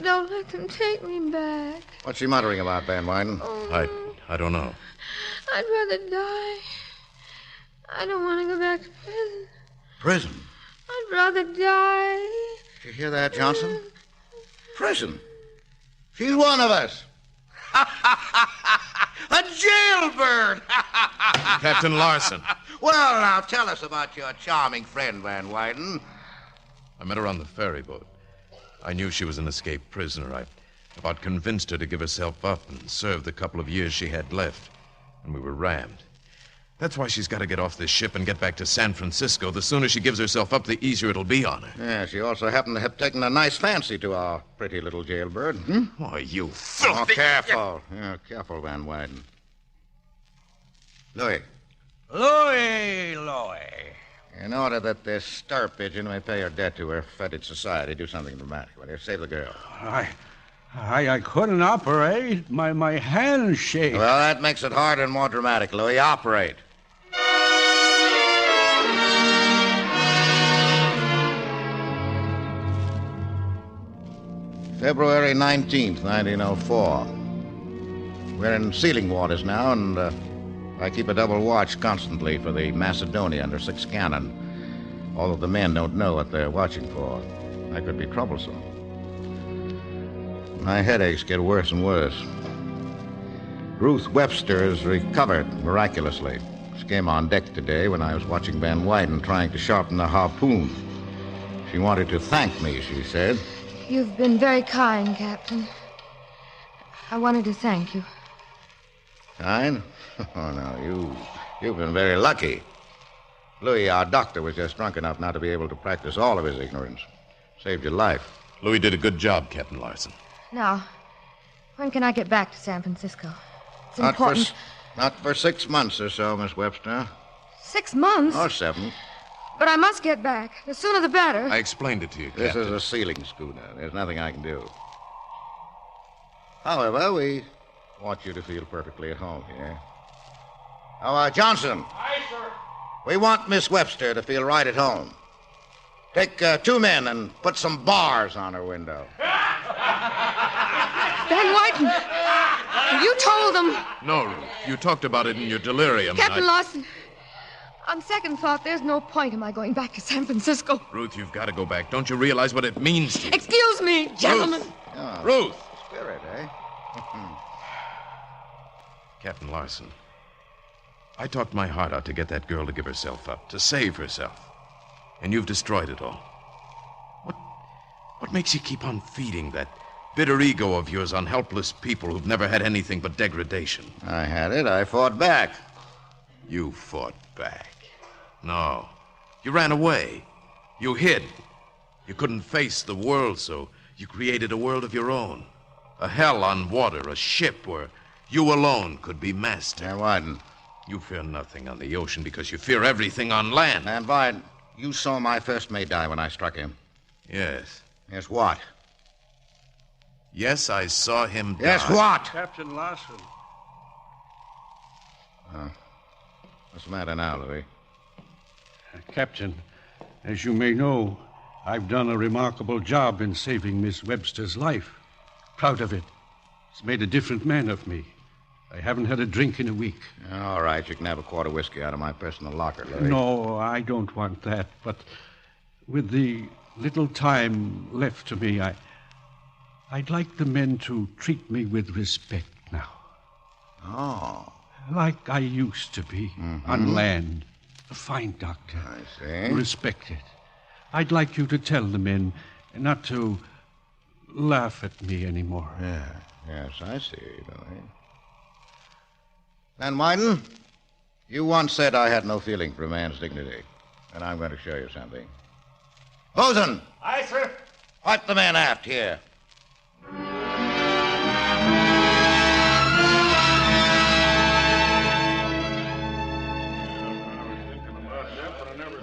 don't let them take me back. What's she muttering about, Van Wyden? I don't know. I'd rather die. I don't want to go back to prison. Prison? I'd rather die. Did you hear that, Johnson? Prison. She's one of us. A jailbird! Captain Larson. Well, now, tell us about your charming friend, Van Wyden. I met her on the ferry boat. I knew she was an escaped prisoner. I about convinced her to give herself up and serve the couple of years she had left. And we were rammed. That's why she's got to get off this ship and get back to San Francisco. The sooner she gives herself up, the easier it'll be on her. Yeah, she also happened to have taken a nice fancy to our pretty little jailbird. Why, you Oh, careful. Yeah, careful, Van Wyden. Louis. Louis. In order that this star pigeon may pay her debt to her fetid society, do something dramatic. Will you save the girl? I couldn't operate. My hands shake. Well, that makes it harder and more dramatic, Louis. Operate. February 19th, 1904. We're in sealing waters now, and I keep a double watch constantly for the Macedonia under 6 cannon. Although the men don't know what they're watching for. That could be troublesome. My headaches get worse and worse. Ruth Webster is recovered miraculously. She came on deck today when I was watching Van Wyden trying to sharpen the harpoon. She wanted to thank me, she said. You've been very kind, Captain. I wanted to thank you. Kind? Oh, no, you've been very lucky. Louis, our doctor, was just drunk enough not to be able to practice all of his ignorance. Saved your life. Louis did a good job, Captain Larson. Now, when can I get back to San Francisco? It's important. Not for 6 months or so, Miss Webster. 6 months? Or 7. But I must get back. The sooner the better. I explained it to you, Captain. This is a sealing schooner. There's nothing I can do. However, we want you to feel perfectly at home here. Now, Johnson. Aye, sir. We want Miss Webster to feel right at home. Take 2 men and put some bars on her window. Van Wyden, you told them. No, Ruth. You talked about it in your delirium. Captain Larson, on second thought, there's no point in my going back to San Francisco. Ruth, you've got to go back. Don't you realize what it means to you? Excuse me, gentlemen. Ruth! Spirit, eh? Captain Larson, I talked my heart out to get that girl to give herself up, to save herself. And you've destroyed it all. What makes you keep on feeding that bitter ego of yours on helpless people who've never had anything but degradation? I had it. I fought back. You fought back. No. You ran away. You hid. You couldn't face the world, so you created a world of your own. A hell on water, a ship where you alone could be master. Van Wyden. You fear nothing on the ocean because you fear everything on land. Van Wyden, you saw my first mate die when I struck him. Yes. Yes, what? Yes, I saw him die. Yes, what? Captain Larson. What's the matter now, Louis? Captain, as you may know, I've done a remarkable job in saving Miss Webster's life. Proud of it. It's made a different man of me. I haven't had a drink in a week. All right, you can have a quart of whiskey out of my personal locker, Louis. No, I don't want that. But with the little time left to me, I'd like the men to treat me with respect now. Oh. Like I used to be on land. A fine doctor. I see. Respected. I'd like you to tell the men not to laugh at me anymore. Yeah. Yes, I see, Louis. Van Wyden, you once said I had no feeling for a man's dignity, and I'm going to show you something. Bosun! Aye, sir. Wipe the man aft here.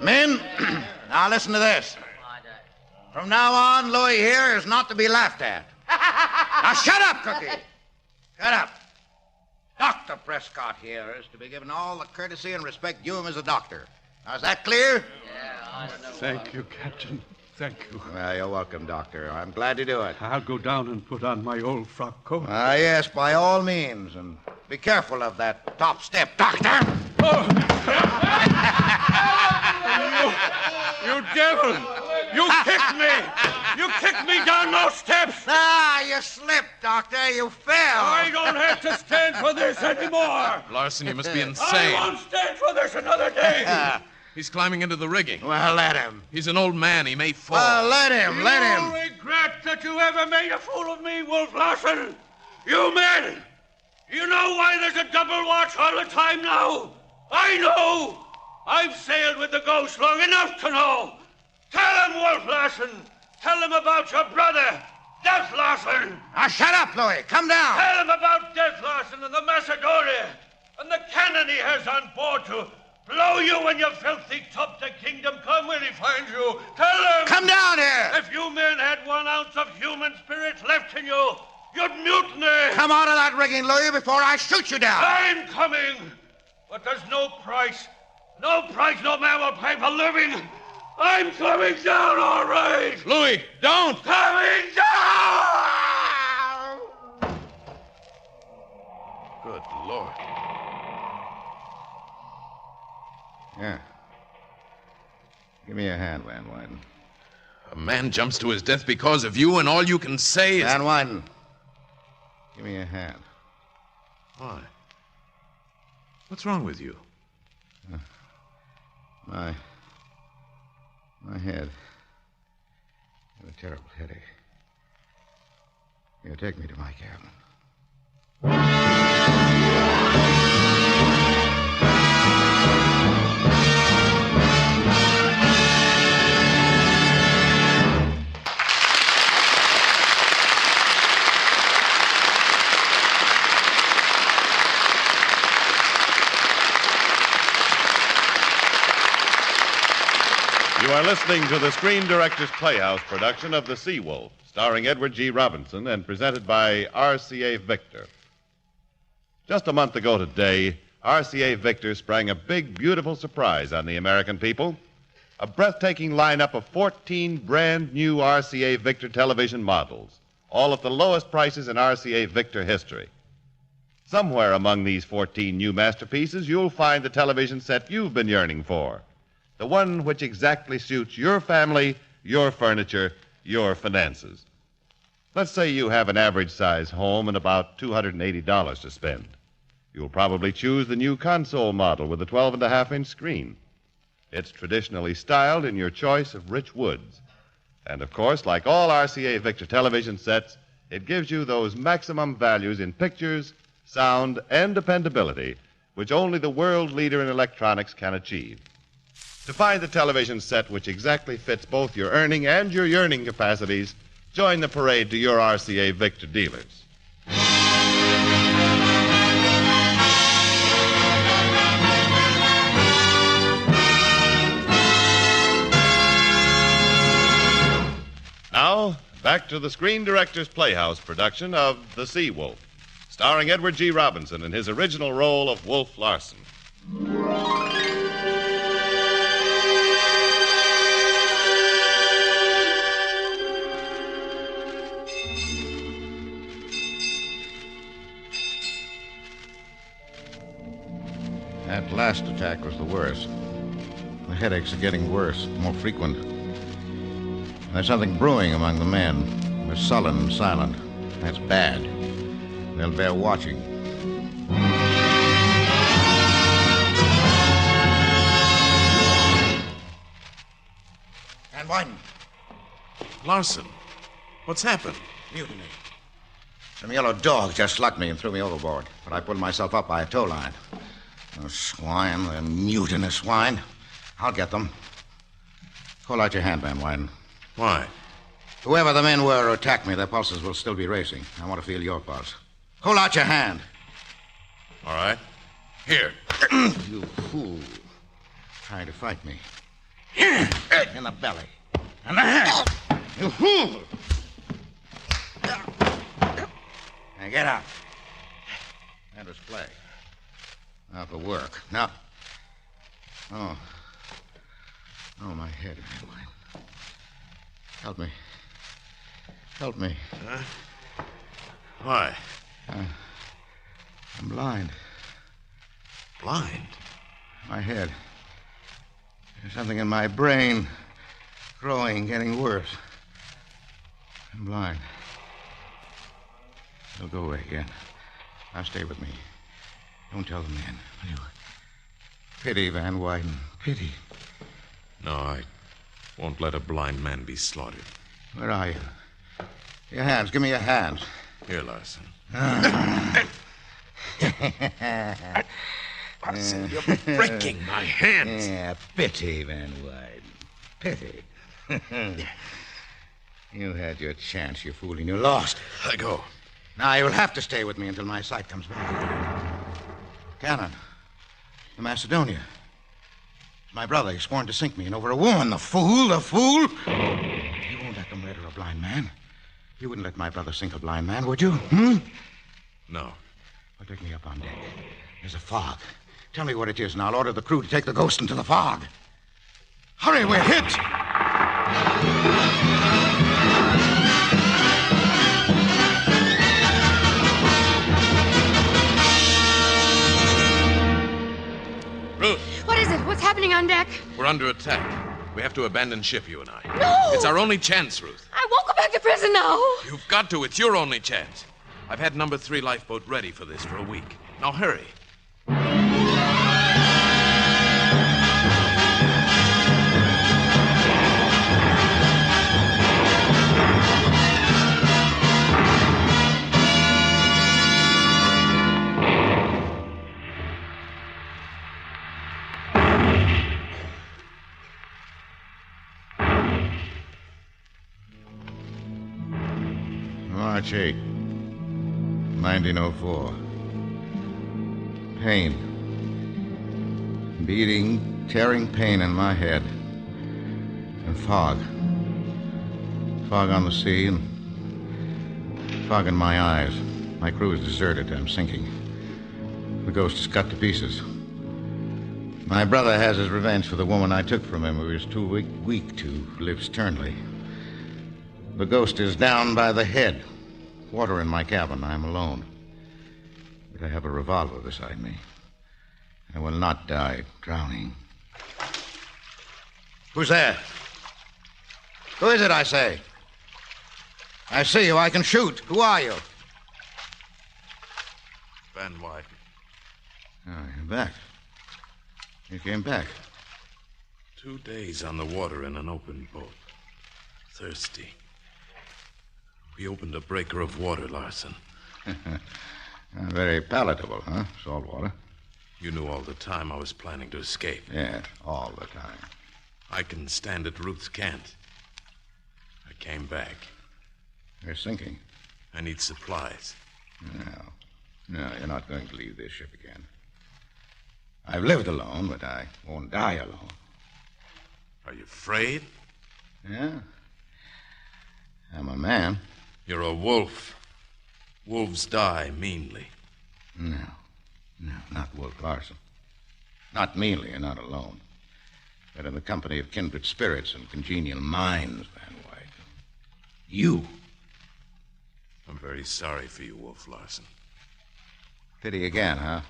Men, now listen to this. From now on, Louis here is not to be laughed at. Now shut up, Cookie. Shut up. Dr. Prescott here is to be given all the courtesy and respect due him as a doctor. Now, is that clear? Thank you, Captain. Thank you. Well, you're welcome, Doctor. I'm glad to do it. I'll go down and put on my old frock coat. Yes, by all means. And be careful of that top step, Doctor. You devil! You kicked me! You kicked me down those steps! Ah, you slipped, Doctor. You fell. I don't have to stand for this anymore! Larson, you must be insane. I won't stand for this another day! He's climbing into the rigging. Well, let him. He's an old man. He may fall. Well, let him. You regret that you ever made a fool of me, Wolf Larson? You men! You know why there's a double watch all the time now? I know! I've sailed with the ghost long enough to know. Tell him, Wolf Larson. Tell him about your brother, Death Larson. Now, shut up, Louis. Come down. Tell him about Death Larson and the Macedonia and the cannon he has on board to blow you and your filthy tub to kingdom come when he finds you. Tell him. Come down here. If you men had 1 ounce of human spirit left in you, you'd mutiny. Come out of that rigging, Louis, before I shoot you down. I'm coming. But there's no price. No price no man will pay for living. I'm coming down, all right. Louis, don't. Coming down! Good Lord. Yeah. Give me a hand, Van Wyden. A man jumps to his death because of you, and all you can say is... Van Wyden, give me a hand. Why? What's wrong with you? My head. I have a terrible headache. Here, take me to my cabin. You are listening to the Screen Directors Playhouse production of The Sea Wolf, starring Edward G. Robinson and presented by RCA Victor. Just a month ago today, RCA Victor sprang a big, beautiful surprise on the American people. A breathtaking lineup of 14 brand new RCA Victor television models, all at the lowest prices in RCA Victor history. Somewhere among these 14 new masterpieces, you'll find the television set you've been yearning for. The one which exactly suits your family, your furniture, your finances. Let's say you have an average-size home and about $280 to spend. You'll probably choose the new console model with a 12.5-inch screen. It's traditionally styled in your choice of rich woods. And, of course, like all RCA Victor television sets, it gives you those maximum values in pictures, sound, and dependability which only the world leader in electronics can achieve. To find the television set which exactly fits both your earning and your yearning capacities, join the parade to your RCA Victor dealers. Now, back to the Screen Directors Playhouse production of The Sea Wolf, starring Edward G. Robinson in his original role of Wolf Larson. That last attack was the worst. The headaches are getting worse, more frequent. There's something brewing among the men. They're sullen and silent. That's bad. They'll bear watching. And Wyden. Larson, what's happened? Mutiny. Some yellow dog just slugged me and threw me overboard, but I pulled myself up by a tow line. Those swine, they're mutinous swine. I'll get them. Hold out your hand, Van Wyden. Why? Whoever the men were who attacked me, their pulses will still be racing. I want to feel your pulse. Hold out your hand. All right. Here. You fool. Trying to fight me. In the belly. And the head. You fool! Now get up. That was play. Now for work. Now. Oh. Oh, my head. Help me. Help me. Huh? Why? I'm blind. Blind? My head. There's something in my brain. Growing, getting worse. I'm blind. It'll go away again. Now stay with me. Don't tell the men, will you? Pity, Van Wyden. Pity. No, I won't let a blind man be slaughtered. Where are you? Your hands. Give me your hands. Here, Larson. Larson, you're breaking my hands. Yeah, pity, Van Wyden. Pity. You had your chance, you fool, and you lost. Let go. Now, you'll have to stay with me until my sight comes back. Cannon. The Macedonia. My brother, he's sworn to sink me, and over a woman. The fool, the fool. You won't let them murder a blind man. You wouldn't let my brother sink a blind man, would you? No. Well, take me up on deck. There's a fog. Tell me what it is, and I'll order the crew to take the ghost into the fog. Hurry, we're hit! Ruth! What is it? What's happening on deck? We're under attack. We have to abandon ship, you and I. No! It's our only chance, Ruth. I won't go back to prison now. You've got to. It's your only chance. I've had number 3 lifeboat ready for this for a week. Now hurry. March 8, 1904. Pain. Beating, tearing pain in my head. And fog. Fog on the sea and fog in my eyes. My crew is deserted. I'm sinking. The ghost is cut to pieces. My brother has his revenge for the woman I took from him, who is too weak to live sternly. The ghost is down by the head. Water in my cabin. I'm alone. But I have a revolver beside me. I will not die drowning. Who's there? Who is it, I say? I see you. I can shoot. Who are you? Van Wyden. Oh, you're back. You came back. 2 days on the water in an open boat. Thirsty. We opened a breaker of water, Larson. Very palatable, huh? Salt water. You knew all the time I was planning to escape. Yes, all the time. I can stand it. Ruth can't. I came back. You're sinking. I need supplies. No, you're not going to leave this ship again. I've lived alone, but I won't die alone. Are you afraid? Yeah. I'm a man. You're a wolf. Wolves die meanly. No, not Wolf Larson. Not meanly and not alone. But in the company of kindred spirits and congenial minds, Van Wyden. You. I'm very sorry for you, Wolf Larson. Pity again, huh?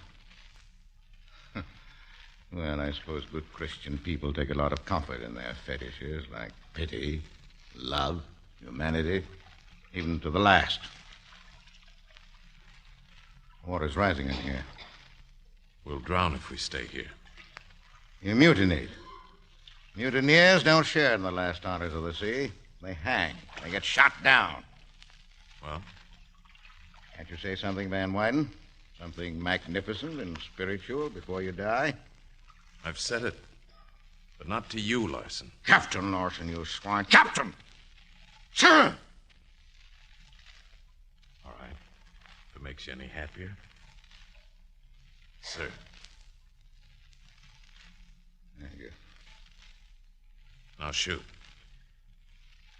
Well, I suppose good Christian people take a lot of comfort in their fetishes, like pity, love, humanity, even to the last. Water's rising in here. We'll drown if we stay here. You mutinied. Mutineers don't share in the last honors of the sea. They hang. They get shot down. Well? Can't you say something, Van Wyden? Something magnificent and spiritual before you die? I've said it. But not to you, Larson. Captain Larson, you swine. Captain! Sir! All right. If it makes you any happier. Sir. Thank you. Now shoot.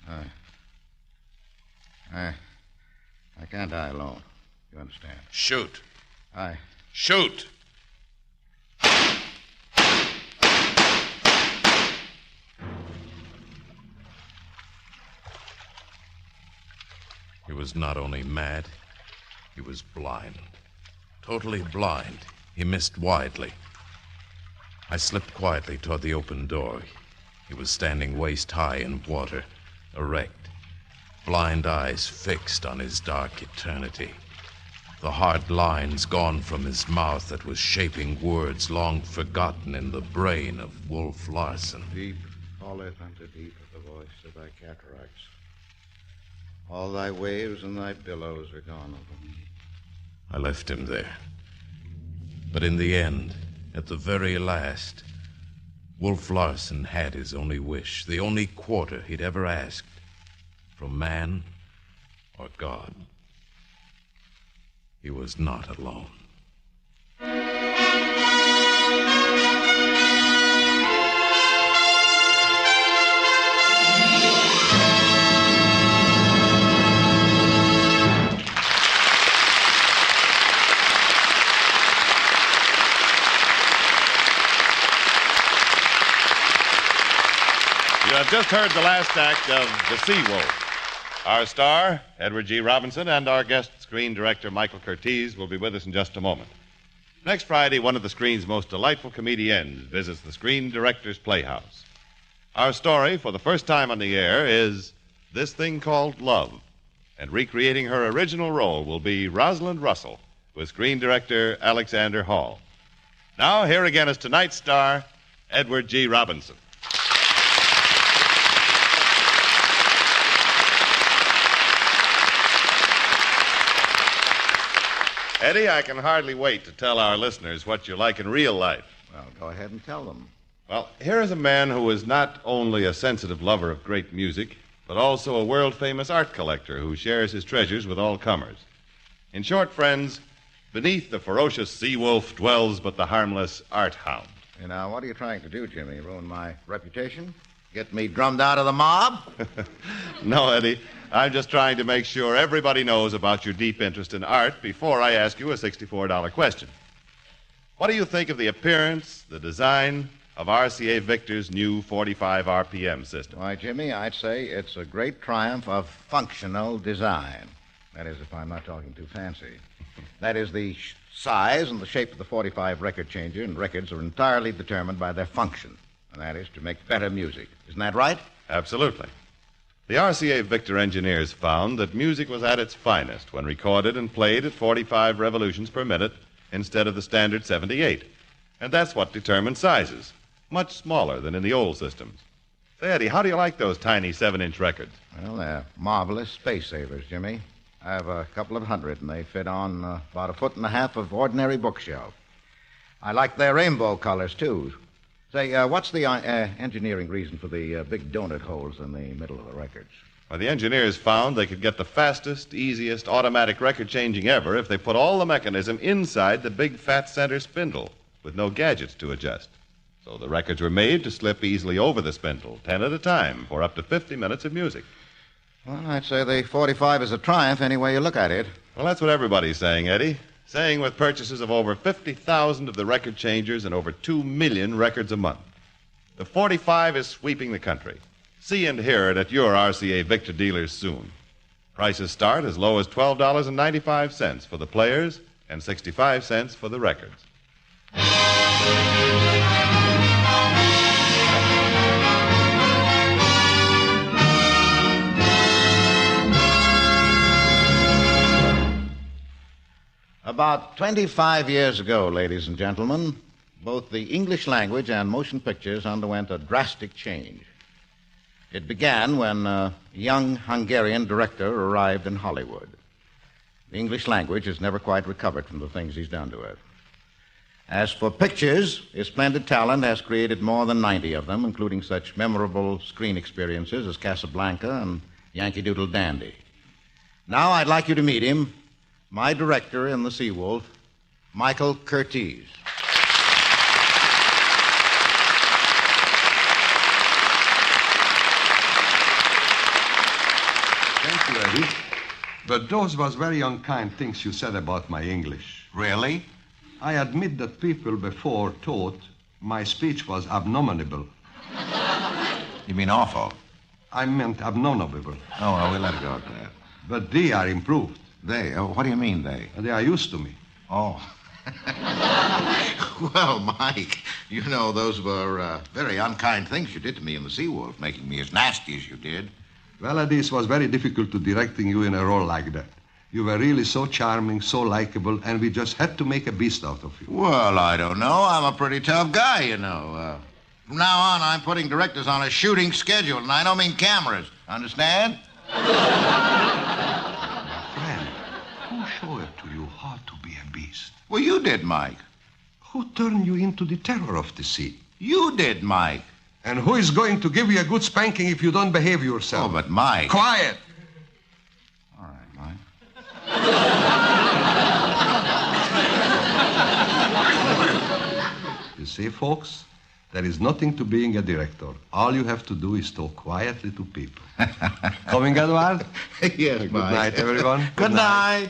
I can't die alone. You understand? Shoot. I... Shoot! He was not only mad, he was blind. Totally blind. He missed widely. I slipped quietly toward the open door. He was standing waist high in water, erect, blind eyes fixed on his dark eternity. The hard lines gone from his mouth that was shaping words long forgotten in the brain of Wolf Larsen. Deep falleth unto deep the voice of thy cataracts. All thy waves and thy billows are gone over me. I left him there. But in the end, at the very last, Wolf Larsen had his only wish, the only quarter he'd ever asked, from man or God. He was not alone. You have just heard the last act of The Sea-Wolf. Our star, Edward G. Robinson, and our guest screen director, Michael Curtiz, will be with us in just a moment. Next Friday, one of the screen's most delightful comedians visits the Screen Directors Playhouse. Our story, for the first time on the air, is This Thing Called Love. And recreating her original role will be Rosalind Russell, with screen director Alexander Hall. Now, here again is tonight's star, Edward G. Robinson. Eddie, I can hardly wait to tell our listeners what you're like in real life. Well, go ahead and tell them. Well, here is a man who is not only a sensitive lover of great music, but also a world-famous art collector who shares his treasures with all comers. In short, friends, beneath the ferocious sea wolf dwells but the harmless art hound. And now, what are you trying to do, Jimmy? Ruin my reputation? Get me drummed out of the mob? No, Eddie. I'm just trying to make sure everybody knows about your deep interest in art before I ask you a $64 question. What do you think of the appearance, the design of RCA Victor's new 45 RPM system? Why, Jimmy, I'd say it's a great triumph of functional design. That is, if I'm not talking too fancy. That is, the size and the shape of the 45 record changer and records are entirely determined by their function, and that is to make better music. Isn't that right? Absolutely. The RCA Victor engineers found that music was at its finest when recorded and played at 45 revolutions per minute instead of the standard 78. And that's what determined sizes, much smaller than in the old systems. Say, Eddie, how do you like those tiny 7-inch records? Well, they're marvelous space savers, Jimmy. I have a couple of hundred, and they fit on about 1.5 feet of ordinary bookshelf. I like their rainbow colors, too. Say, what's the engineering reason for the big donut holes in the middle of the records? Well, the engineers found they could get the fastest, easiest automatic record changing ever if they put all the mechanism inside the big fat center spindle with no gadgets to adjust. So the records were made to slip easily over the spindle, 10 at a time, for up to 50 minutes of music. Well, I'd say the 45 is a triumph any way you look at it. Well, that's what everybody's saying, Eddie. Saying with purchases of over 50,000 of the record changers and over 2 million records a month. The 45 is sweeping the country. See and hear it at your RCA Victor dealers soon. Prices start as low as $12.95 for the players and 65 cents for the records. About 25 years ago, ladies and gentlemen, both the English language and motion pictures underwent a drastic change. It began when a young Hungarian director arrived in Hollywood. The English language has never quite recovered from the things he's done to it. As for pictures, his splendid talent has created more than 90 of them, including such memorable screen experiences as Casablanca and Yankee Doodle Dandy. Now I'd like you to meet him, my director in The Sea-Wolf, Michael Curtiz. Thank you, Eddie. But those was very unkind things you said about my English. Really? I admit that people before thought my speech was abominable. You mean awful? I meant abominable. Oh, well, we'll let it go at that. But they are improved. They? What do you mean, they? They are used to me. Oh. Well, Mike, you know, those were very unkind things you did to me in the Seawolf, making me as nasty as you did. Well, Eddie, it was very difficult to directing you in a role like that. You were really so charming, so likable, and we just had to make a beast out of you. Well, I don't know. I'm a pretty tough guy, you know. From now on, I'm putting directors on a shooting schedule, and I don't mean cameras. Understand? Friend, who showed it to you how to be a beast? Well, you did, Mike. Who turned you into the terror of the sea? You did, Mike. And who is going to give you a good spanking if you don't behave yourself? Oh, but Mike... Quiet! All right, Mike. You see, folks, there is nothing to being a director. All you have to do is talk quietly to people. Coming, Edward? Yes, Good Mike. night, everyone. Good night.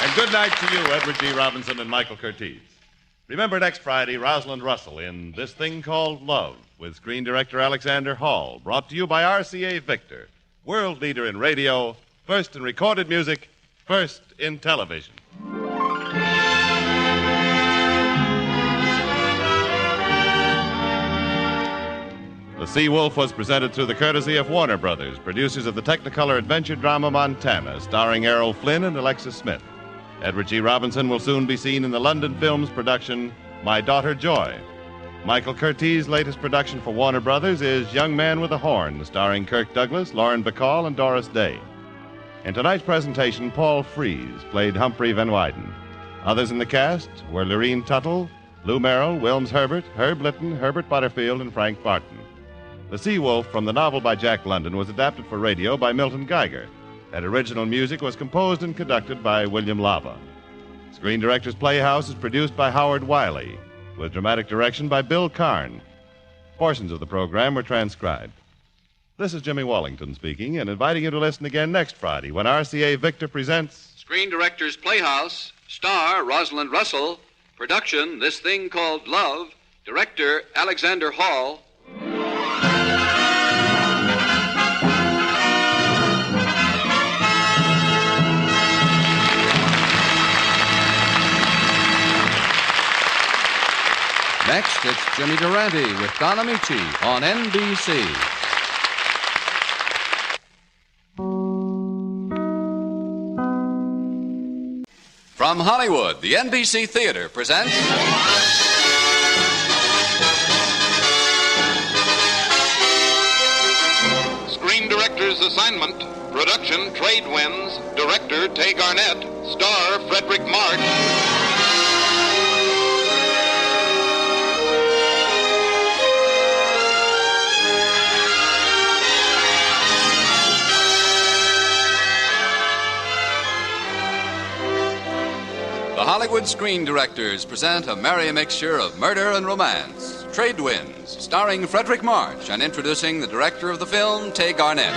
And good night to you, Edward G. Robinson and Michael Curtiz. Remember next Friday, Rosalind Russell in This Thing Called Love with screen director Alexander Hall, brought to you by RCA Victor, world leader in radio, first in recorded music, first in television. The Seawolf was presented through the courtesy of Warner Brothers, producers of the Technicolor adventure drama Montana, starring Errol Flynn and Alexis Smith. Edward G. Robinson will soon be seen in the London Films production My Daughter Joy. Michael Curtiz's latest production for Warner Brothers is Young Man with a Horn, starring Kirk Douglas, Lauren Bacall, and Doris Day. In tonight's presentation, Paul Frees played Humphrey Van Wyden. Others in the cast were Lorene Tuttle, Lou Merrill, Wilms Herbert, Herb Litton, Herbert Butterfield, and Frank Barton. The Seawolf, from the novel by Jack London, was adapted for radio by Milton Geiger. That original music was composed and conducted by William Lava. Screen Directors Playhouse is produced by Howard Wiley, with dramatic direction by Bill Karn. Portions of the program were transcribed. This is Jimmy Wallington speaking and inviting you to listen again next Friday when RCA Victor presents Screen Directors Playhouse, star Rosalind Russell, production This Thing Called Love, director Alexander Hall. Next, it's Jimmy Durante with Don Amici on NBC. From Hollywood, the NBC Theater presents Screen Director's Assignment, production Trade Winds, director Tay Garnett, star Frederick March. The Hollywood Screen Directors present a merry mixture of murder and romance. Trade Winds, starring Frederick March and introducing the director of the film, Tay Garnett.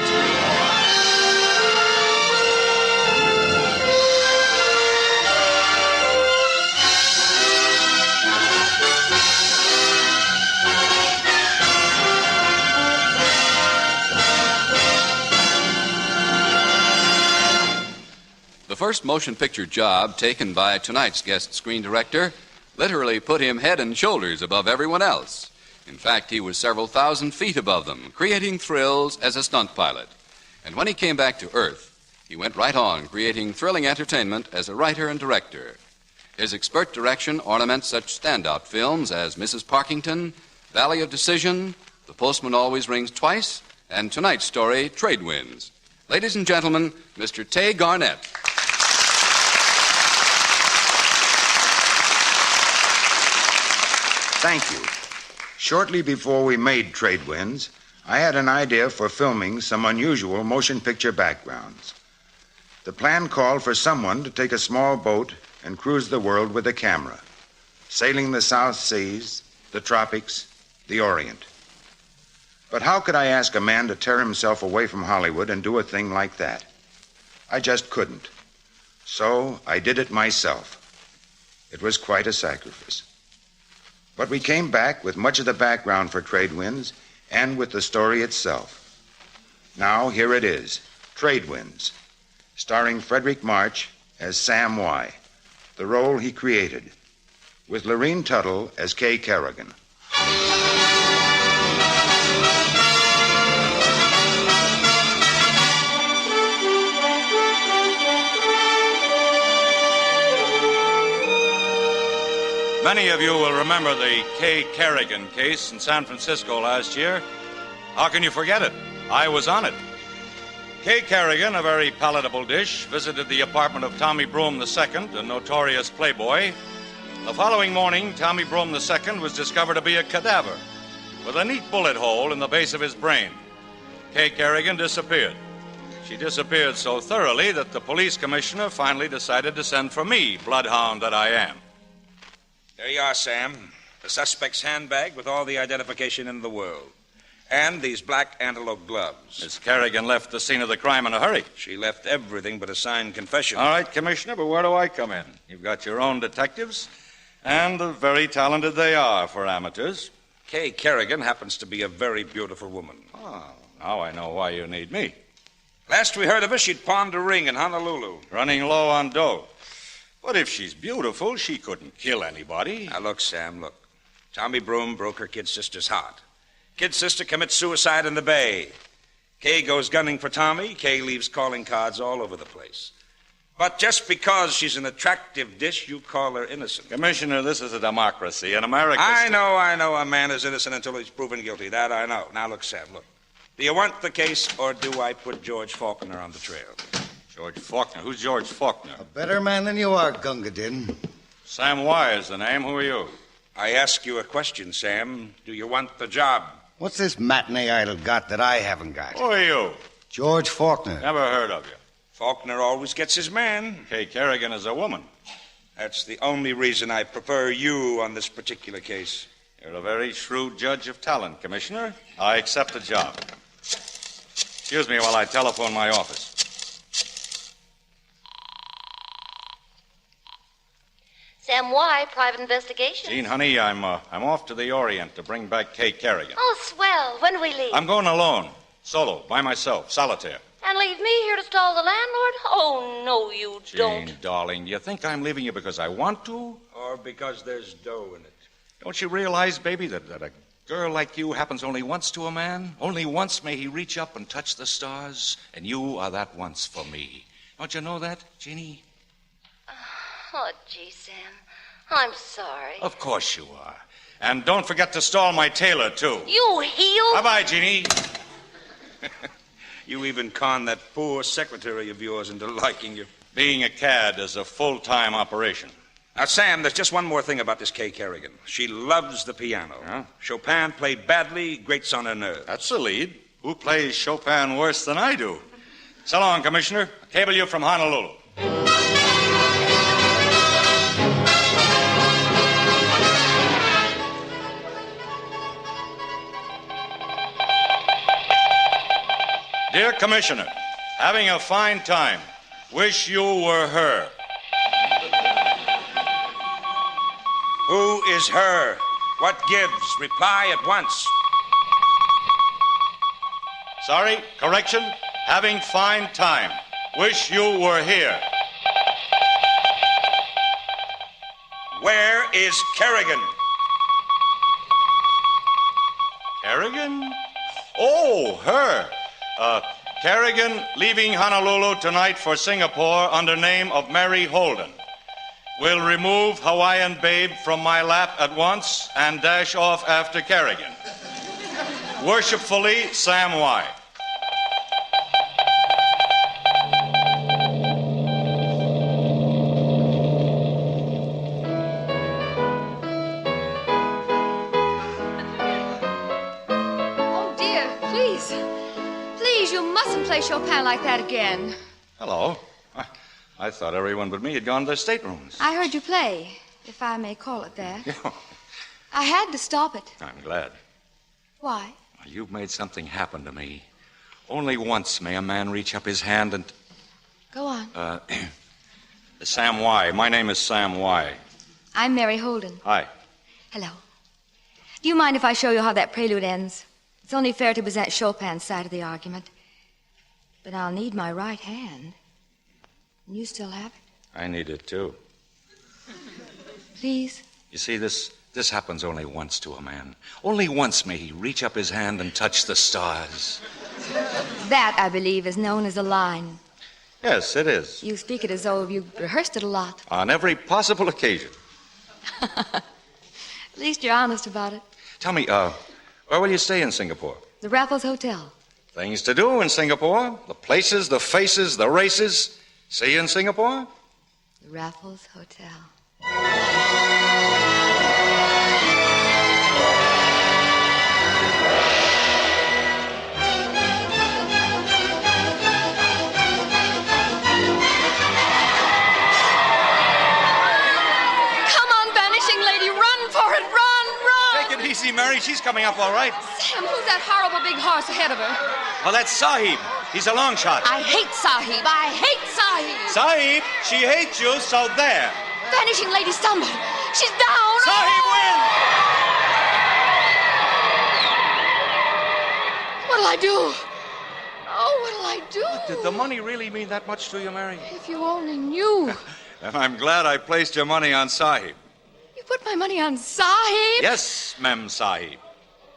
The first motion picture job taken by tonight's guest screen director literally put him head and shoulders above everyone else. In fact, he was several thousand feet above them, creating thrills as a stunt pilot. And when he came back to Earth, he went right on creating thrilling entertainment as a writer and director. His expert direction ornaments such standout films as Mrs. Parkington, Valley of Decision, The Postman Always Rings Twice, and tonight's story, Trade Winds. Ladies and gentlemen, Mr. Tay Garnett. Thank you. Shortly before we made Trade Winds, I had an idea for filming some unusual motion picture backgrounds. The plan called for someone to take a small boat and cruise the world with a camera, sailing the South Seas, the tropics, the Orient. But how could I ask a man to tear himself away from Hollywood and do a thing like that? I just couldn't. So I did it myself. It was quite a sacrifice. But we came back with much of the background for Trade Winds and with the story itself. Now, here it is, Trade Winds, starring Frederick March as Sam Y., the role he created, with Lorene Tuttle as Kay Kerrigan. Many of you will remember the Kay Kerrigan case in San Francisco last year. How can you forget it? I was on it. Kay Kerrigan, a very palatable dish, visited the apartment of Tommy Broome II, a notorious playboy. The following morning, Tommy Broome II was discovered to be a cadaver with a neat bullet hole in the base of his brain. Kay Kerrigan disappeared. She disappeared so thoroughly that the police commissioner finally decided to send for me, bloodhound that I am. There you are, Sam. The suspect's handbag with all the identification in the world. And these black antelope gloves. Miss Kerrigan left the scene of the crime in a hurry. She left everything but a signed confession. All right, Commissioner, but where do I come in? You've got your own detectives, and very talented they are for amateurs. Kay Kerrigan happens to be a very beautiful woman. Oh, now I know why you need me. Last we heard of her, she'd pawned a ring in Honolulu. Running low on dough. But if she's beautiful, she couldn't kill anybody. Now, look, Sam, look. Tommy Broome broke her kid sister's heart. Kid sister commits suicide in the Bay. Kay goes gunning for Tommy. Kay leaves calling cards all over the place. But just because she's an attractive dish, you call her innocent. Commissioner, this is a democracy. In America... I know. A man is innocent until he's proven guilty. That I know. Now, look, Sam, look. Do you want the case, or do I put George Faulkner on the trail? George Faulkner? Who's George Faulkner? A better man than you are, Gunga Din. Sam Y. is the name. Who are you? I ask you a question, Sam. Do you want the job? What's this matinee idol got that I haven't got? Who are you? George Faulkner. Never heard of you. Faulkner always gets his man. Kay Kerrigan is a woman. That's the only reason I prefer you on this particular case. You're a very shrewd judge of talent, Commissioner. I accept the job. Excuse me while I telephone my office. Sam Y., private investigation. Jean, honey, I'm off to the Orient to bring back Kay Kerrigan. Oh, swell. When do we leave? I'm going alone. Solo, by myself, solitaire. And leave me here to stall the landlord? Oh, no, you don't. Jean, darling, do you think I'm leaving you because I want to? Or because there's dough in it? Don't you realize, baby, that a girl like you happens only once to a man? Only once may he reach up and touch the stars, and you are that once for me. Don't you know that, Jeannie? Oh, gee, Sam. I'm sorry. Of course you are. And don't forget to stall my tailor, too. You heel! Bye-bye, Jeannie. You even conned that poor secretary of yours into liking you. Being a cad is a full-time operation. Now, Sam, there's just one more thing about this Kay Kerrigan. She loves the piano. Huh? Chopin played badly, grates on her nerves. That's the lead. Who plays Chopin worse than I do? So long, Commissioner. I'll cable you from Honolulu. Dear Commissioner, having a fine time. Wish you were her. Who is her? What gives? Reply at once. Sorry, correction. Having fine time. Wish you were here. Where is Kerrigan? Kerrigan? Oh, her. Kerrigan leaving Honolulu tonight for Singapore under name of Mary Holden. Will remove Hawaiian Babe from my lap at once and dash off after Kerrigan. Worshipfully, Sam Y. Oh, dear, please. Please, you mustn't play Chopin like that again. Hello. I thought everyone but me had gone to their staterooms. I heard you play, if I may call it that. I had to stop it. I'm glad. Why? You've made something happen to me. Only once may a man reach up his hand and... Go on. Sam Y. My name is Sam Y. I'm Mary Holden. Hi. Hello. Do you mind if I show you how that prelude ends? It's only fair to present Chopin's side of the argument. But I'll need my right hand. And you still have it? I need it, too. Please? You see, this happens only once to a man. Only once may he reach up his hand and touch the stars. That, I believe, is known as a line. Yes, it is. You speak it as though you've rehearsed it a lot. On every possible occasion. At least you're honest about it. Tell me, where will you stay in Singapore? The Raffles Hotel. Things to do in Singapore. The places, the faces, the races. See you in Singapore? The Raffles Hotel. Easy, Mary. She's coming up all right. Sam, who's that horrible big horse ahead of her? Oh, that's Sahib. He's a long shot. I hate Sahib. I hate Sahib. Sahib, she hates you, so there. Vanishing Lady stumbled. She's down. Sahib wins! What'll I do? Oh, what'll I do? Did the money really mean that much to you, Mary? If you only knew. And I'm glad I placed your money on Sahib. Put my money on Sahib? Yes, Mem Sahib.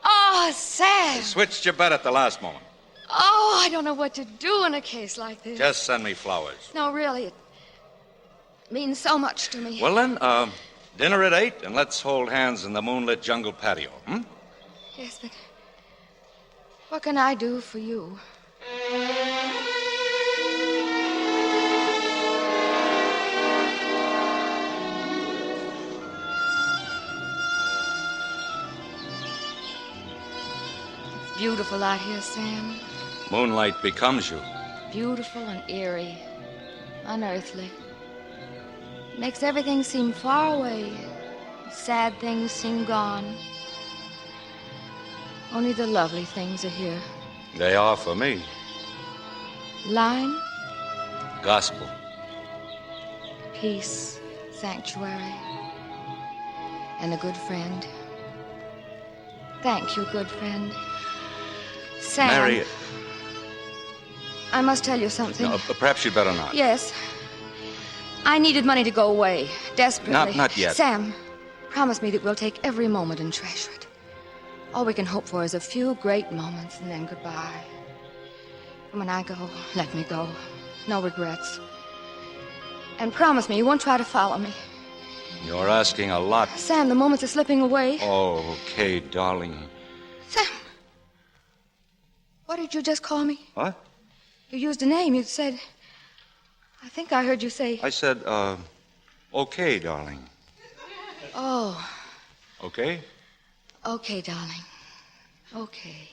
Oh, Sam. I switched your bet at the last moment. Oh, I don't know what to do in a case like this. Just send me flowers. No, really, it means so much to me. Well, then, dinner at 8, and let's hold hands in the moonlit jungle patio, hmm? Yes, but what can I do for you? Beautiful out here, Sam. Moonlight becomes you. Beautiful and eerie. Unearthly. Makes everything seem far away. Sad things seem gone. Only the lovely things are here. They are for me. Line, Gospel. peace, sanctuary, and a good friend. Thank you, good friend. Sam. Mary. I must tell you something. No, perhaps you'd better not. Yes. I needed money to go away, desperately. Not yet. Sam, promise me that we'll take every moment and treasure it. All we can hope for is a few great moments and then goodbye. And when I go, let me go. No regrets. And promise me you won't try to follow me. You're asking a lot. Sam, the moments are slipping away. Oh, okay, darling. Sam! What did you just call me? What? You used a name. You said... I think I heard you say... I said, okay, darling. Oh. Okay? Okay, darling. Okay.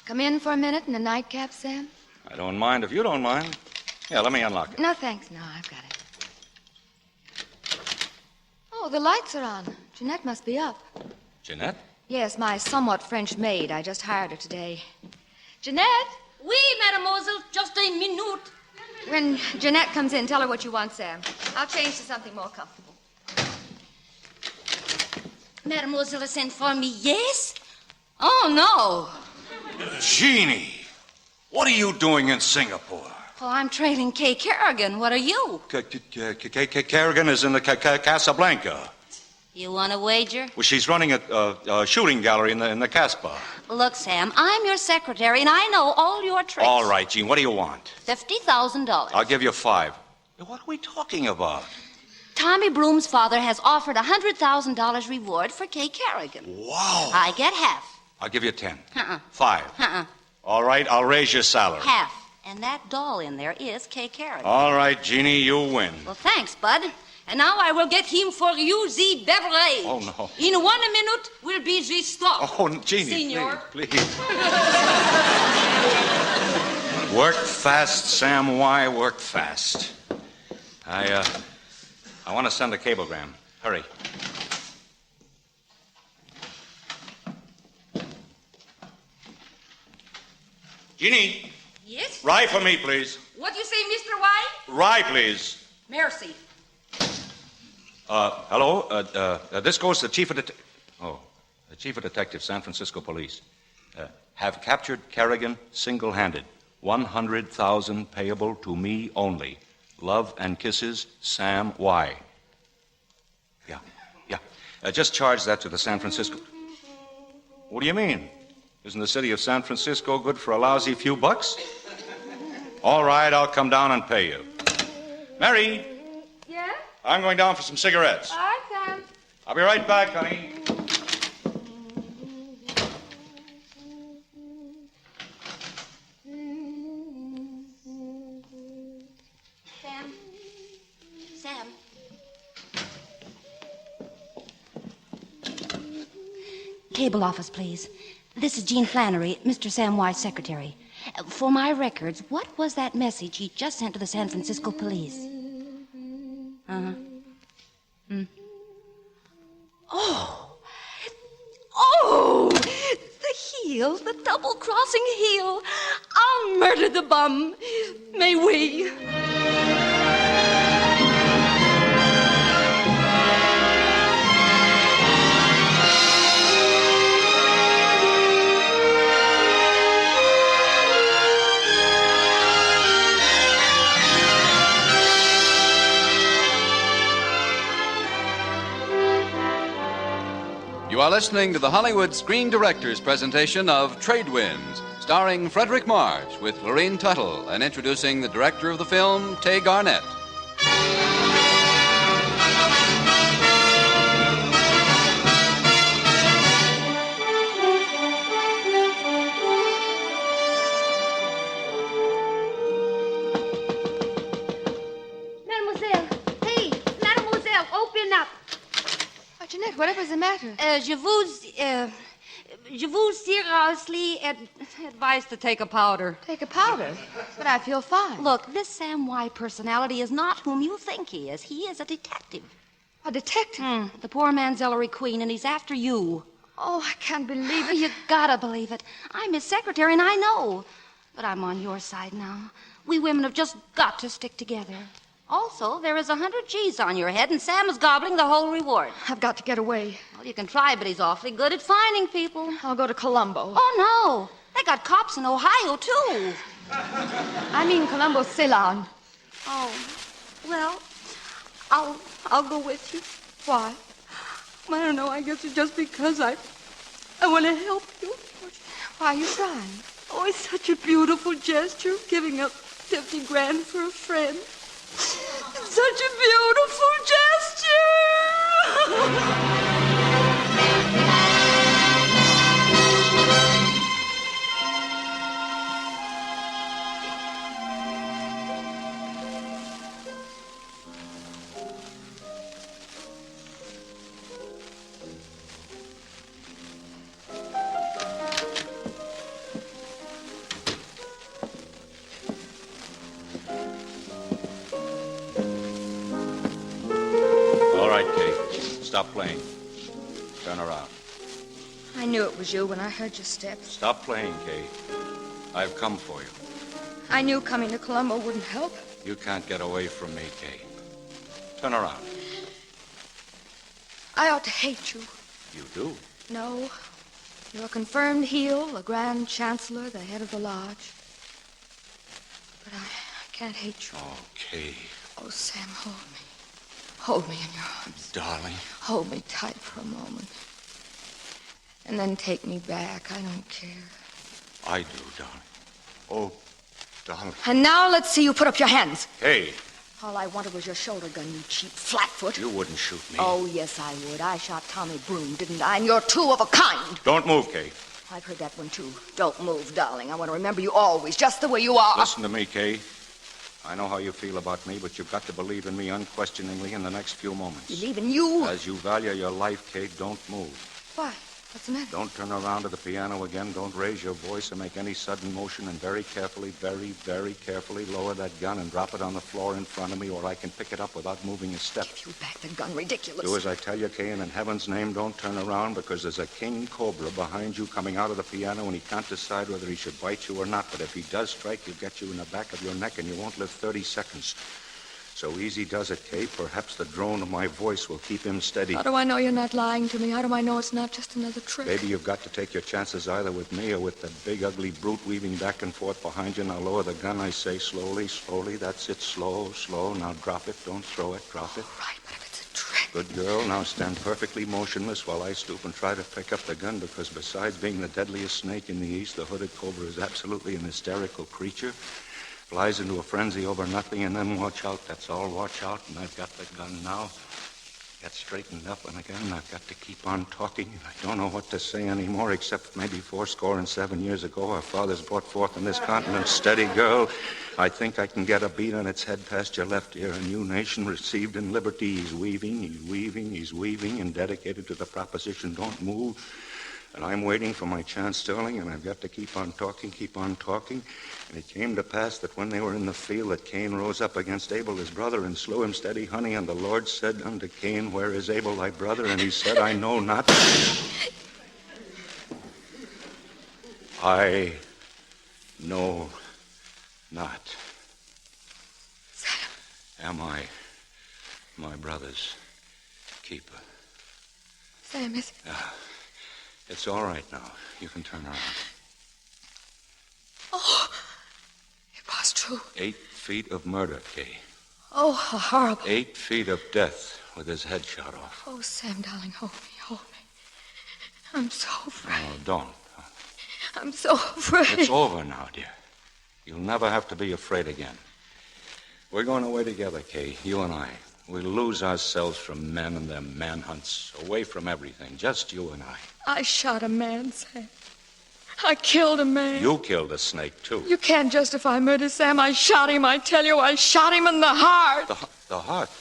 Come in for a minute in the nightcap, Sam? I don't mind if you don't mind. Yeah, let me unlock it. No, thanks. No, I've got it. Oh, the lights are on. Jeanette must be up. Jeanette? Yes, my somewhat French maid. I just hired her today. Jeanette? Oui, mademoiselle. Just a minute. When Jeanette comes in, tell her what you want, Sam. I'll change to something more comfortable. Mademoiselle sent for me, yes? Oh, no. Jeannie, what are you doing in Singapore? Well, I'm trailing Kay Kerrigan. What are you? Kerrigan is in the Casablanca. You want to wager? Well, she's running a shooting gallery in the Casbah. Look, Sam, I'm your secretary, and I know all your tricks. All right, Jean, what do you want? $50,000. I'll give you $5. What are we talking about? Tommy Broom's father has offered a $100,000 reward for Kay Kerrigan. Wow. I get half. I'll give you 10. 5. 5. All right, I'll raise your salary. Half. And that doll in there is Kay Kerrigan. All right, Jeannie, you win. Well, thanks, Bud. And now I will get him for you the beverage. Oh, no. In 1 minute will be the stop. Oh, Jeannie, Senor. please. Work fast, Sam. Why work fast? I want to send a cablegram. Hurry. Jeannie. Yes? Rye for me, please. What you say, Mr. White? Rye, please. Merci. Hello. This goes to the Chief of the Chief of Detectives, San Francisco Police. Have captured Kerrigan single-handed. 100,000 payable to me only. Love and kisses, Sam Y. Yeah. Just charge that to the San Francisco. What do you mean? Isn't the city of San Francisco good for a lousy few bucks? All right, I'll come down and pay you. Mary, Yeah? I'm going down for some cigarettes. All right, Sam. I'll be right back, honey. Sam. Cable office, please. This is Jean Flannery, Mr. Sam White's secretary. For my records, what was that message he just sent to the San Francisco police? Uh-huh. Oh, the heel, the double-crossing heel. I'll murder the bum. May we? You are listening to the Hollywood Screen Directors presentation of Trade Winds, starring Frederick March with Lorene Tuttle and introducing the director of the film, Tay Garnett. Mademoiselle, hey, mademoiselle, open up. Jeanette, whatever's the matter? Je vous seriously advise to take a powder. Take a powder? But I feel fine. Look, this Sam Y personality is not whom you think he is. He is a detective. A detective? The poor man's Ellery Queen, and he's after you. Oh, I can't believe it. You gotta believe it. I'm his secretary, and I know. But I'm on your side now. We women have just got to stick together. Also, there is 100 G's on your head, and Sam is gobbling the whole reward. I've got to get away. Well, you can try, but he's awfully good at finding people. I'll go to Colombo. Oh, no. They got cops in Ohio, too. I mean Colombo, Ceylon. Oh, well, I'll go with you. Why? I don't know. I guess it's just because I want to help you. Why are you trying? Oh, it's such a beautiful gesture, giving up 50 grand for a friend. Such a beautiful gesture! Stop playing. Turn around. I knew it was you when I heard your steps. Stop playing, Kay. I've come for you. I knew coming to Colombo wouldn't help. You can't get away from me, Kay. Turn around. I ought to hate you. You do? No. You're a confirmed heel, a grand chancellor, the head of the lodge. But I can't hate you. Oh, Kay. Oh, Sam, hold me. Hold me in your arms. Darling. Hold me tight for a moment. And then take me back. I don't care. I do, darling. Oh, darling. And now let's see you put up your hands. Hey. All I wanted was your shoulder gun, you cheap flatfoot. You wouldn't shoot me. Oh, yes, I would. I shot Tommy Broom, didn't I? And you're two of a kind. Don't move, Kay. I've heard that one, too. Don't move, darling. I want to remember you always, just the way you are. Listen to me, Kay. I know how you feel about me, but you've got to believe in me unquestioningly in the next few moments. Believe in you? As you value your life, Kate, don't move. Why? What's the matter? Don't turn around to the piano again. Don't raise your voice or make any sudden motion. And very carefully, very, very carefully lower that gun and drop it on the floor in front of me, or I can pick it up without moving a step. Give you back the gun. Ridiculous. Do as I tell you, Kay, and in heaven's name, don't turn around, because there's a king cobra behind you coming out of the piano, and he can't decide whether he should bite you or not. But if he does strike, he'll get you in the back of your neck, and you won't live 30 seconds. So easy does it, Kay. Perhaps the drone of my voice will keep him steady. How do I know you're not lying to me? How do I know it's not just another trick? Baby, you've got to take your chances either with me or with the big, ugly brute weaving back and forth behind you. Now lower the gun, I say, slowly, slowly. That's it, slow, slow. Now drop it. Don't throw it. Drop it. All right, but if it's a trick... Good girl. Now stand perfectly motionless while I stoop and try to pick up the gun, because besides being the deadliest snake in the East, the hooded cobra is absolutely an hysterical creature. Flies into a frenzy over nothing, and then watch out. That's all. Watch out. And I've got the gun now. Get straightened up, and again, I've got to keep on talking. I don't know what to say anymore, except maybe 77 years ago, our fathers brought forth on this continent. Steady, girl. I think I can get a beat on its head past your left ear. A new nation received in liberty. He's weaving, he's weaving, and dedicated to the proposition, don't move. And I'm waiting for my chance, Sterling, and I've got to keep on talking. And it came to pass that when they were in the field, that Cain rose up against Abel, his brother, and slew him, steady, honey. And the Lord said unto Cain, where is Abel, thy brother? And he said, I know not. I know not. Sam. Am I my brother's keeper? Sam, is... It's all right now. You can turn around. Oh, it was true. 8 feet of murder, Kay. Oh, how horrible. 8 feet of death with his head shot off. Oh, Sam, darling, hold me. I'm so afraid. Oh, don't. I'm so afraid. It's over now, dear. You'll never have to be afraid again. We're going away together, Kay, you and I. We'll lose ourselves from men and their manhunts, away from everything, just you and I. I shot a man, Sam. I killed a man. You killed a snake, too. You can't justify murder, Sam. I shot him, I tell you. I shot him in the heart. The heart?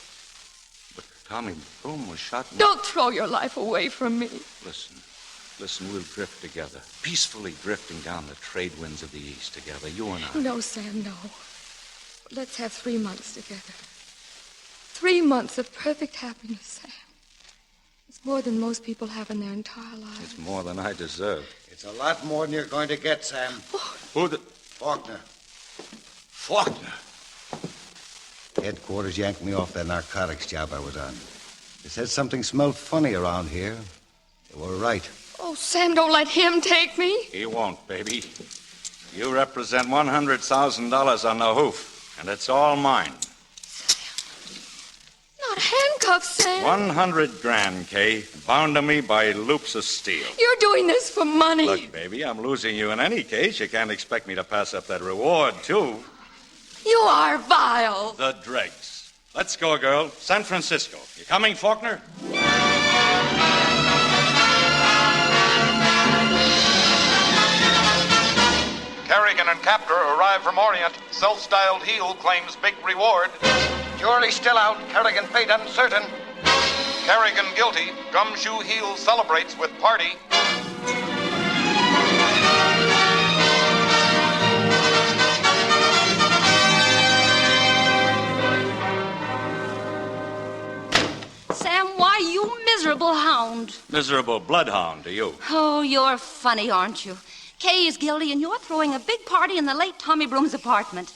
But Tommy Broom was shot in... Don't throw your life away from me. Listen, we'll drift together, peacefully drifting down the trade winds of the East together, you and I. No, Sam, no. Let's have 3 months together. 3 months of perfect happiness, Sam. It's more than most people have in their entire lives. It's more than I deserve. It's a lot more than you're going to get, Sam. Who the... Faulkner. Faulkner? Headquarters yanked me off that narcotics job I was on. They said something smelled funny around here. They were right. Oh, Sam, don't let him take me. He won't, baby. You represent $100,000 on the hoof, and it's all mine. Not handcuffs, Sam. 100 grand, Kay, bound to me by loops of steel. You're doing this for money. Look, baby, I'm losing you in any case. You can't expect me to pass up that reward, too. You are vile. The dregs. Let's go, girl. San Francisco. You coming, Faulkner? Kerrigan and captor arrive from Orient. Self-styled heel claims big reward. Jury still out. Kerrigan fate uncertain. Kerrigan guilty. Gumshoe heel celebrates with party. Sam, why, you miserable hound. Miserable bloodhound to you. Oh, you're funny, aren't you? Kay is guilty, and you're throwing a big party in the late Tommy Broom's apartment.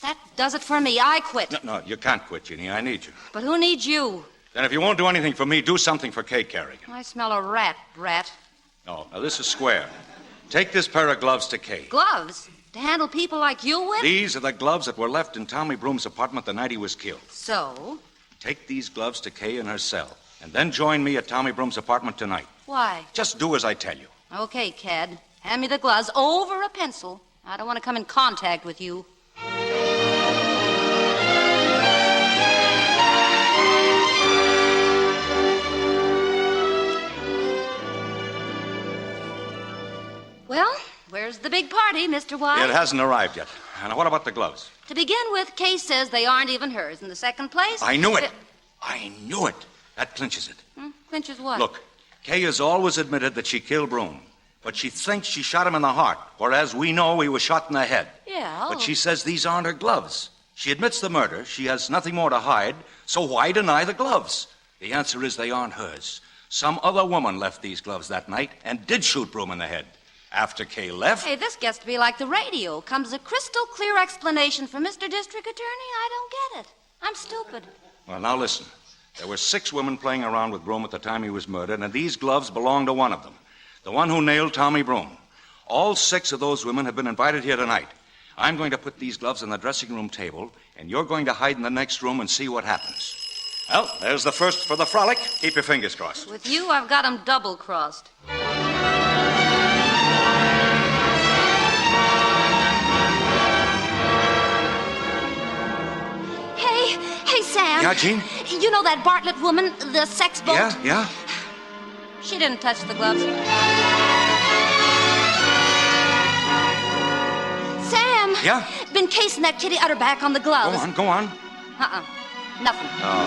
That does it for me. I quit. No, you can't quit, Jeannie. I need you. But who needs you? Then if you won't do anything for me, do something for Kay Kerrigan. I smell a rat, Brat. No, now this is square. Take this pair of gloves to Kay. Gloves? To handle people like you with? These are the gloves that were left in Tommy Broom's apartment the night he was killed. So? Take these gloves to Kay in her cell, and then join me at Tommy Broom's apartment tonight. Why? Just do as I tell you. Okay, Cad. Hand me the gloves over a pencil. I don't want to come in contact with you. Well, where's the big party, Mr. White? It hasn't arrived yet. And what about the gloves? To begin with, Kay says they aren't even hers. In the second place... I knew it. I knew it. That clinches it. Clinches what? Look, Kay has always admitted that she killed Broom. But she thinks she shot him in the heart, whereas we know he was shot in the head. Yeah. But she says these aren't her gloves. She admits the murder. She has nothing more to hide. So why deny the gloves? The answer is they aren't hers. Some other woman left these gloves that night and did shoot Broom in the head. After Kay left... Hey, this gets to be like the radio. Comes a crystal clear explanation from Mr. District Attorney. I don't get it. I'm stupid. Well, now listen. There were 6 women playing around with Broom at the time he was murdered, and these gloves belonged to one of them. The one who nailed Tommy Broom. All 6 of those women have been invited here tonight. I'm going to put these gloves on the dressing room table, and you're going to hide in the next room and see what happens. Well, there's the first for the frolic. Keep your fingers crossed. With you, I've got 'em double-crossed. Hey, Sam. Yeah, Jean? You know that Bartlett woman, the sex boat? Yeah? She didn't touch the gloves. Sam! Yeah? Been casing that kitty Utterback on the gloves. Go on. Nothing. Oh.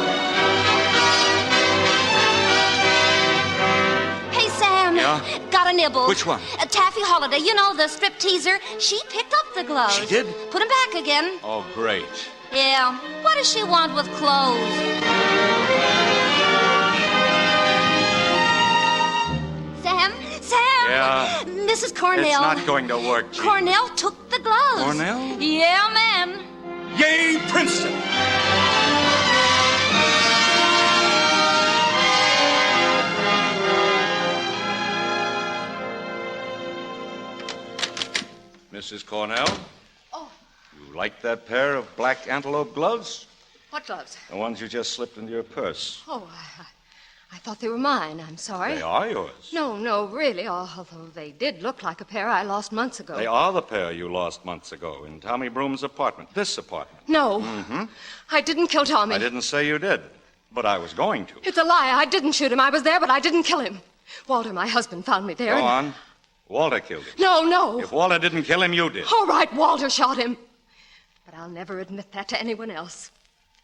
Hey, Sam. Yeah? Got a nibble. Which one? Taffy Holiday, you know, the strip teaser. She picked up the gloves. She did? Put them back again. Oh, great. Yeah. What does she want with clothes? Sam? Yeah? Mrs. Cornell. It's not going to work, Jean. Cornell took the gloves. Cornell? Yeah, ma'am. Yay, Princeton! Mrs. Cornell? Oh. You like that pair of black antelope gloves? What gloves? The ones you just slipped into your purse. Oh, I thought they were mine. I'm sorry. They are yours. No, really. Although they did look like a pair I lost months ago. They are the pair you lost months ago in Tommy Broom's apartment. This apartment. No. Mm-hmm. I didn't kill Tommy. I didn't say you did, but I was going to. It's a lie. I didn't shoot him. I was there, but I didn't kill him. Walter, my husband, found me there. Go on. Walter killed him. No. If Walter didn't kill him, you did. All right, Walter shot him. But I'll never admit that to anyone else.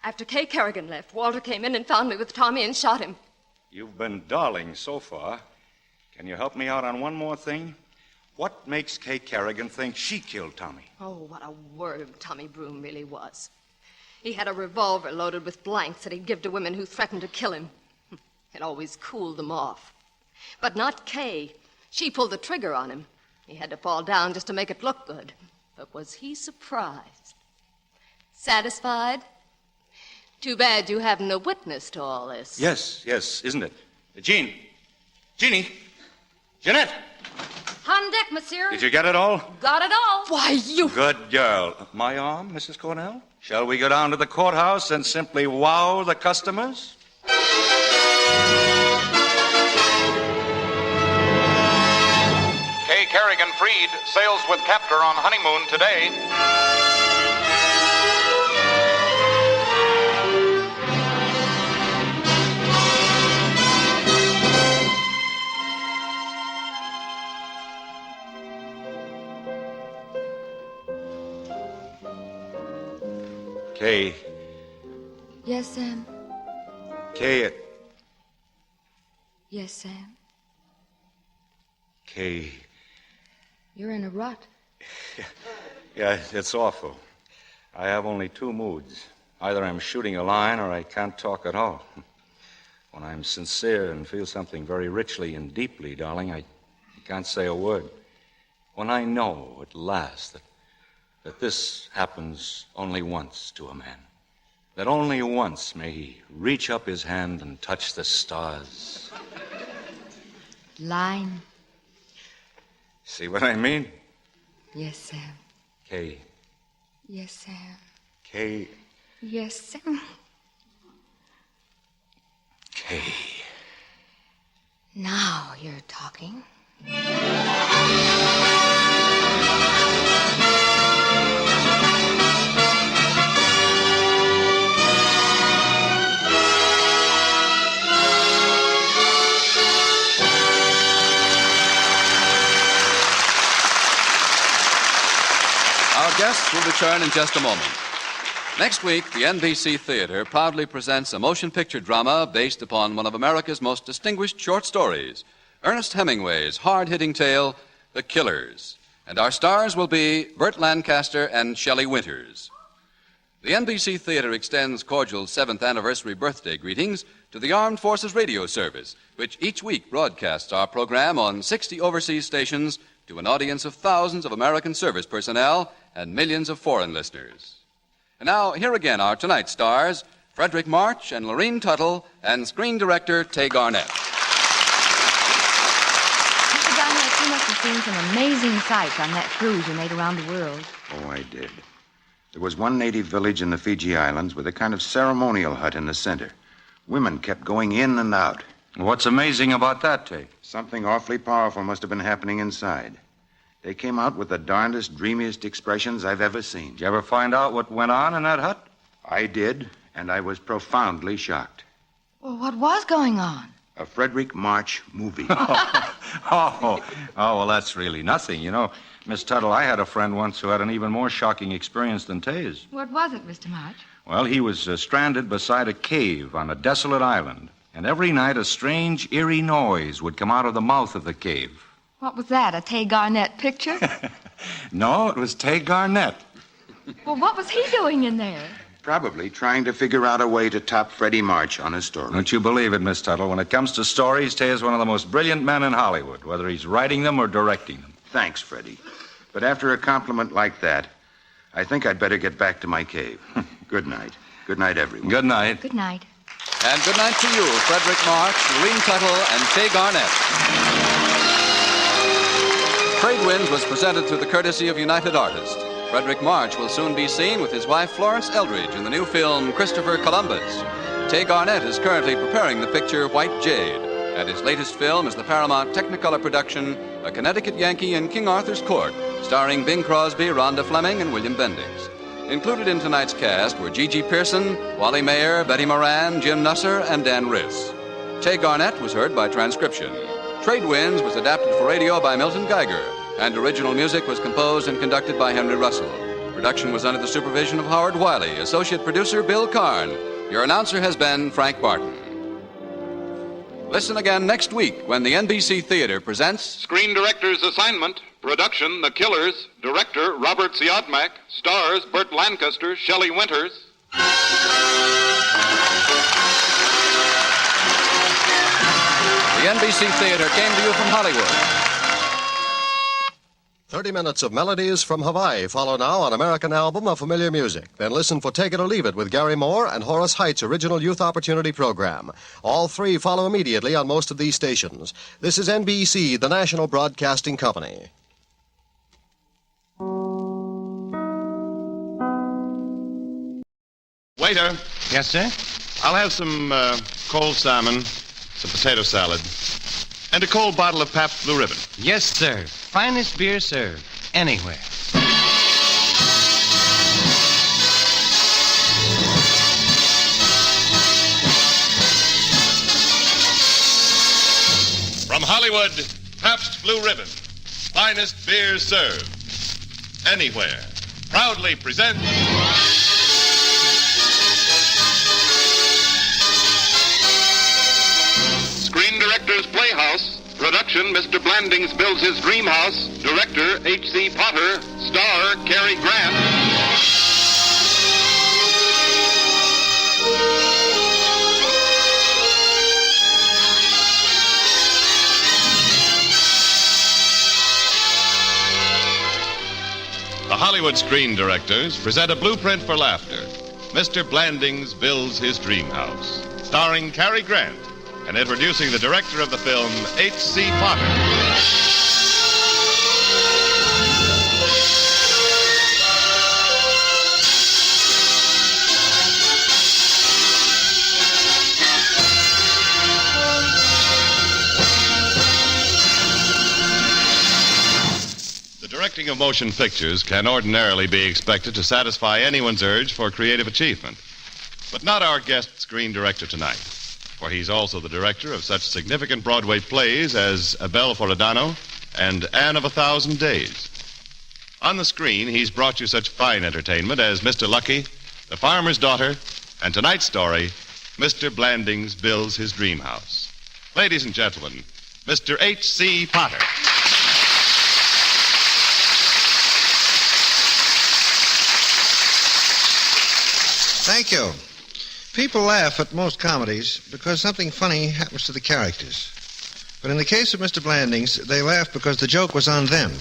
After Kay Kerrigan left, Walter came in and found me with Tommy and shot him. You've been darling so far. Can you help me out on one more thing? What makes Kay Kerrigan think she killed Tommy? Oh, what a worm Tommy Broom really was. He had a revolver loaded with blanks that he'd give to women who threatened to kill him. It always cooled them off. But not Kay. She pulled the trigger on him. He had to fall down just to make it look good. But was he surprised? Satisfied? Too bad you haven't a witness to all this. Yes, isn't it? Jeannie! Jeanette! On deck, monsieur. Did you get it all? Got it all. Why, you... Good girl. My arm, Mrs. Cornell? Shall we go down to the courthouse and simply wow the customers? Kay Kerrigan freed, sails with captor on honeymoon today. Kay. Yes, Sam? Kay. Yes, Sam? Kay. You're in a rut. Yeah, it's awful. I have only 2 moods. Either I'm shooting a line or I can't talk at all. When I'm sincere and feel something very richly and deeply, darling, I can't say a word. When I know at last that this happens only once to a man, that only once may he reach up his hand and touch the stars. Line. See what I mean? Yes, Sam. Kay. Yes, Sam. Kay. Yes, Sam. Kay. Now you're talking. guests will return in just a moment. Next week, the NBC Theater proudly presents a motion picture drama based upon one of America's most distinguished short stories, Ernest Hemingway's hard-hitting tale, The Killers. And our stars will be Burt Lancaster and Shelley Winters. The NBC Theater extends cordial 7th anniversary birthday greetings to the Armed Forces Radio Service, which each week broadcasts our program on 60 overseas stations to an audience of thousands of American service personnel and millions of foreign listeners. And now, here again are tonight's stars, Frederick March and Lorene Tuttle, and screen director Tay Garnett. Mr. Garnett, you must have seen some amazing sights on that cruise you made around the world. Oh, I did. There was one native village in the Fiji Islands with a kind of ceremonial hut in the center. Women kept going in and out. What's amazing about that, Tay? Something awfully powerful must have been happening inside. They came out with the darndest, dreamiest expressions I've ever seen. Did you ever find out what went on in that hut? I did, and I was profoundly shocked. Well, what was going on? A Frederick March movie. Well, that's really nothing. You know, Miss Tuttle, I had a friend once who had an even more shocking experience than Tay's. What was it, Mr. March? Well, he was stranded beside a cave on a desolate island, and every night a strange, eerie noise would come out of the mouth of the cave. What was that, a Tay Garnett picture? No, it was Tay Garnett. Well, what was he doing in there? Probably trying to figure out a way to top Freddie March on his story. Don't you believe it, Miss Tuttle? When it comes to stories, Tay is one of the most brilliant men in Hollywood, whether he's writing them or directing them. Thanks, Freddie. But after a compliment like that, I think I'd better get back to my cave. Good night. Good night, everyone. Good night. Good night. And good night to you, Frederick March, Lorene Tuttle, and Tay Garnett. Trade Winds was presented through the courtesy of United Artists. Frederick March will soon be seen with his wife Florence Eldridge in the new film Christopher Columbus. Tay Garnett is currently preparing the picture White Jade, and his latest film is the Paramount Technicolor production A Connecticut Yankee in King Arthur's Court, starring Bing Crosby, Rhonda Fleming, and William Bendix. Included in tonight's cast were Gigi Pearson, Wally Mayer, Betty Moran, Jim Nusser, and Dan Riss. Tay Garnett was heard by transcription. Trade Winds was adapted for radio by Milton Geiger, and original music was composed and conducted by Henry Russell. Production was under the supervision of Howard Wiley, associate producer Bill Karn. Your announcer has been Frank Barton. Listen again next week when the NBC Theater presents Screen Directors Assignment, production The Killers, director Robert Siodmak, stars Burt Lancaster, Shelley Winters. The NBC Theater came to you from Hollywood. 30 minutes of melodies from Hawaii follow now on American Album of Familiar Music. Then listen for Take It or Leave It with Gary Moore and Horace Height's original Youth Opportunity program. All three follow immediately on most of these stations. This is NBC, the national broadcasting company. Waiter. Yes, sir? I'll have some cold salmon, some potato salad, and a cold bottle of Pabst Blue Ribbon. Yes, sir. Finest beer served anywhere. From Hollywood, Pabst Blue Ribbon. Finest beer served anywhere. Proudly present Screen Directors Playhouse, production Mr. Blandings Builds His Dream House, director H.C. Potter, star Cary Grant. The Hollywood Screen Directors present a blueprint for laughter. Mr. Blandings Builds His Dream House, starring Cary Grant, and introducing the director of the film, H.C. Potter. Directing of motion pictures can ordinarily be expected to satisfy anyone's urge for creative achievement. But not our guest screen director tonight, for he's also the director of such significant Broadway plays as A Belle for Adano and Anne of 1,000 Days. On the screen, he's brought you such fine entertainment as Mr. Lucky, The Farmer's Daughter, and tonight's story, Mr. Blandings Builds His Dream House. Ladies and gentlemen, Mr. H.C. Potter. Thank you. People laugh at most comedies because something funny happens to the characters. But in the case of Mr. Blandings, they laugh because the joke was on them.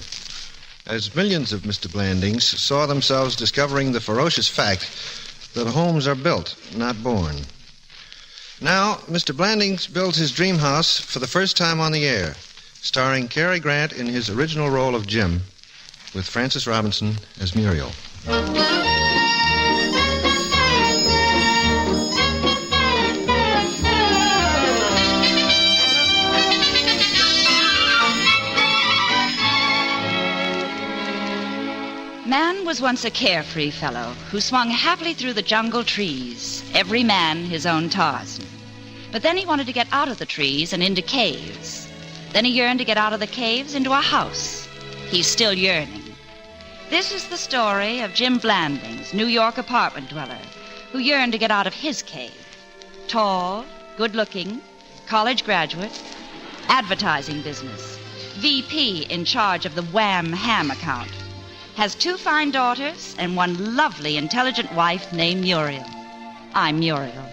As millions of Mr. Blandings saw themselves discovering the ferocious fact that homes are built, not born. Now, Mr. Blandings builds his dream house for the first time on the air, starring Cary Grant in his original role of Jim, with Frances Robinson as Muriel. Man was once a carefree fellow who swung happily through the jungle trees, every man his own Tarzan. But then he wanted to get out of the trees and into caves. Then he yearned to get out of the caves into a house. He's still yearning. This is the story of Jim Blandings, New York apartment dweller, who yearned to get out of his cave. Tall, good-looking, college graduate, advertising business, VP in charge of the Wham Ham account. Has 2 fine daughters and 1 lovely, intelligent wife named Muriel. I'm Muriel.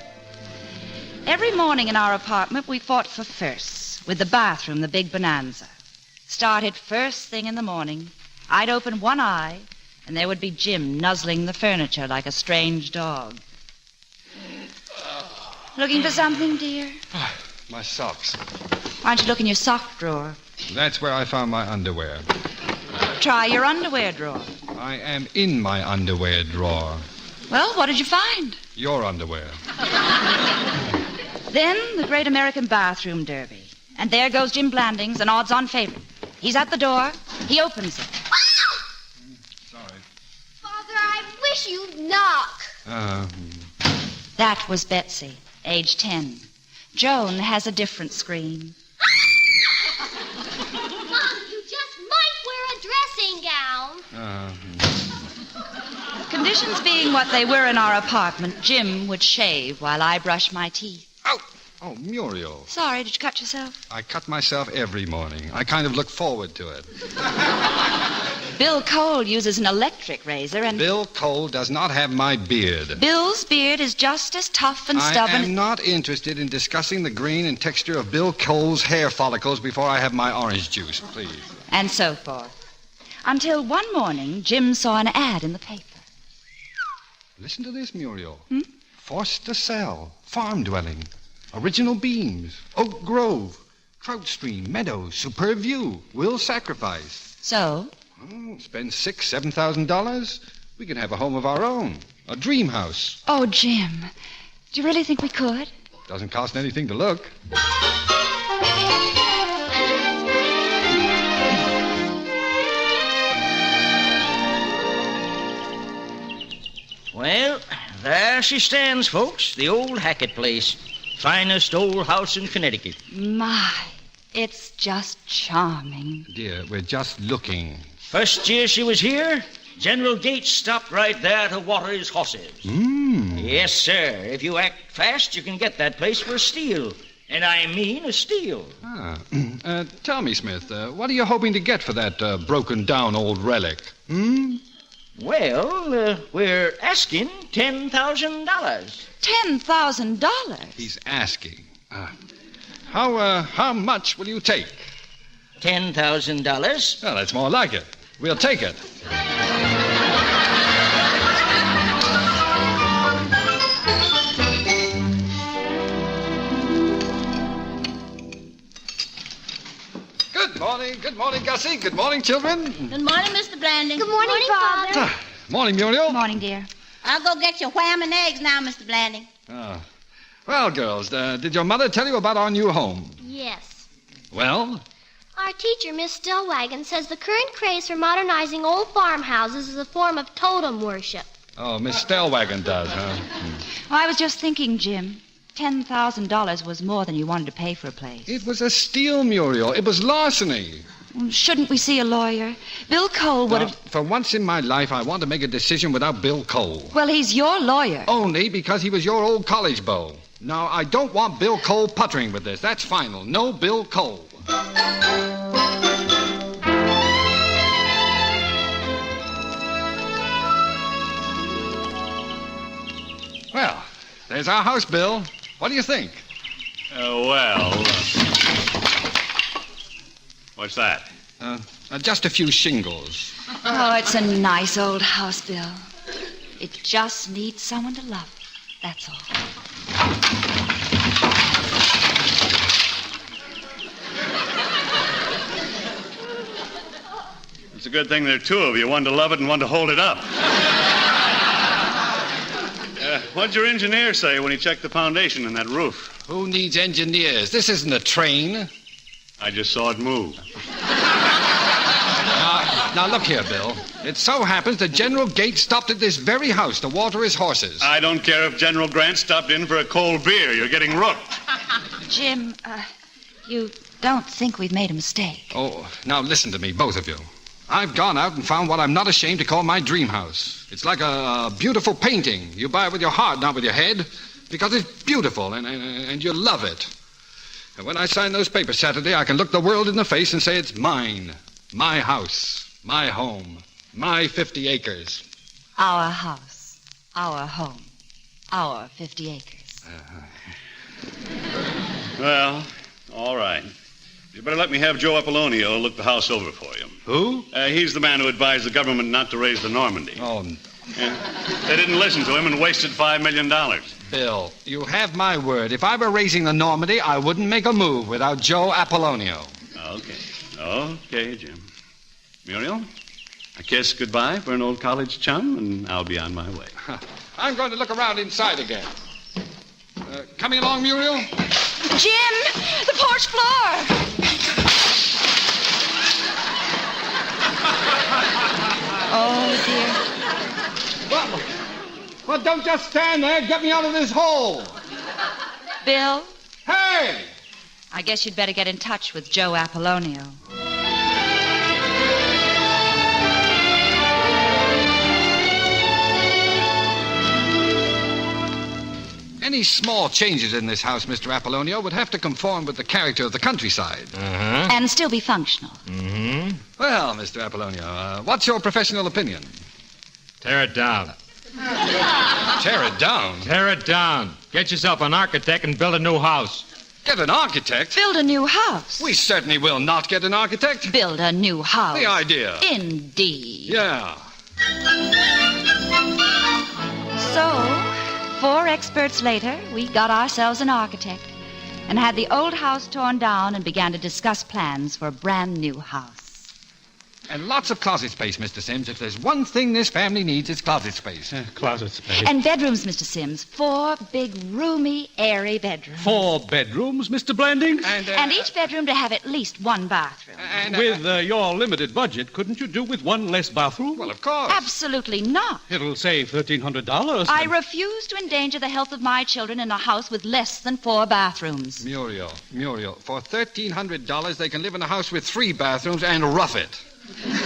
Every morning in our apartment, we fought for firsts, with the bathroom the big bonanza. Started first thing in the morning. I'd open one eye, and there would be Jim nuzzling the furniture like a strange dog. Looking for something, dear? My socks. Why don't you look in your sock drawer? That's where I found my underwear. Try your underwear drawer. I am in my underwear drawer. Well, what did you find? Your underwear. Then the Great American Bathroom Derby. And there goes Jim Blandings, an odds-on favorite. He's at the door. He opens it. Sorry. Father, I wish you'd knock. That was Betsy, age 10. Joan has a different scream. Conditions being what they were in our apartment, Jim would shave while I brushed my teeth. Oh, Muriel. Sorry, did you cut yourself? I cut myself every morning. I kind of look forward to it. Bill Cole uses an electric razor and... Bill Cole does not have my beard. Bill's beard is just as tough and stubborn... I am not interested in discussing the green and texture of Bill Cole's hair follicles before I have my orange juice, please. And so forth. Until one morning, Jim saw an ad in the paper. Listen to this, Muriel. Forced to sell. Farm dwelling. Original beams. Oak Grove. Trout stream. Meadows. Superb view. Will sacrifice. So? Spend $6,000-$7,000. We can have a home of our own. A dream house. Oh, Jim. Do you really think we could? Doesn't cost anything to look. Well, there she stands, folks. The old Hackett place. Finest old house in Connecticut. My, it's just charming. Dear, we're just looking. First year she was here, General Gates stopped right there to water his horses. Yes, sir. If you act fast, you can get that place for a steal. And I mean a steal. Tell me, Smith, what are you hoping to get for that broken-down old relic? Well, we're asking $10,000. $10,000? He's asking. How much will you take? $10,000. Well, that's more like it. We'll take it. Good morning, Gussie. Good morning, children. Good morning, Mr. Blandings. Good morning, Father. Morning, Muriel. Morning, dear. I'll go get your wham and eggs now, Mr. Blandings. Well, girls, did your mother tell you about our new home? Yes. Well? Our teacher, Miss Stillwagon, says the current craze for modernizing old farmhouses is a form of totem worship. Oh, Miss Stellwagen does, huh? Well, I was just thinking, Jim. $10,000 was more than you wanted to pay for a place. It was a steal, Muriel. It was larceny. Shouldn't we see a lawyer? Bill Cole would have... For once in my life, I want to make a decision without Bill Cole. Well, he's your lawyer. Only because he was your old college beau. Now, I don't want Bill Cole puttering with this. That's final. No Bill Cole. Well, there's our house, Bill. What do you think? What's that? Just a few shingles. Oh, it's a nice old house, Bill. It just needs someone to love. That's all. It's a good thing there are two of you, one to love it and one to hold it up. What'd your engineer say when he checked the foundation in that roof? Who needs engineers? This isn't a train. I just saw it move. Now, look here, Bill. It so happens that General Gates stopped at this very house to water his horses. I don't care if General Grant stopped in for a cold beer. You're getting rooked. Jim, you don't think we've made a mistake? Oh, now listen to me, both of you. I've gone out and found what I'm not ashamed to call my dream house. It's like a beautiful painting. You buy it with your heart, not with your head, because it's beautiful and you love it. And when I sign those papers Saturday, I can look the world in the face and say it's mine. My house, my home, my 50 acres. Our house, our home, our 50 acres. Well, all right. You better let me have Joe Apollonio look the house over for you. Who? He's the man who advised the government not to raise the Normandy. Oh. They didn't listen to him and wasted $5 million. Bill, you have my word. If I were raising the Normandy, I wouldn't make a move without Joe Apollonio. Okay, Jim. Muriel, a kiss goodbye for an old college chum, and I'll be on my way. I'm going to look around inside again. Coming along, Muriel? Jim, the porch floor. Oh, dear. Well, don't just stand there. Get me out of this hole. Bill? Hey! I guess you'd better get in touch with Joe Apollonio. Any small changes in this house, Mr. Apollonio, would have to conform with the character of the countryside. And still be functional. Well, Mr. Apollonio, what's your professional opinion? Tear it down. Tear it down? Tear it down. Get yourself an architect and build a new house. Get an architect? Build a new house. We certainly will not get an architect. Build a new house. The idea. Indeed. Yeah. So, 4 experts later, we got ourselves an architect and had the old house torn down and began to discuss plans for a brand new house. And lots of closet space, Mr. Sims. If there's one thing this family needs, it's closet space. Closet space. And bedrooms, Mr. Sims. 4 big, roomy, airy bedrooms. 4 bedrooms, Mr. Blandings? And each bedroom to have at least 1 bathroom. With your limited budget, couldn't you do with 1 less bathroom? Well, of course. Absolutely not. It'll save $1,300. I refuse to endanger the health of my children in a house with less than 4 bathrooms. Muriel, for $1,300, they can live in a house with 3 bathrooms and rough it. Now,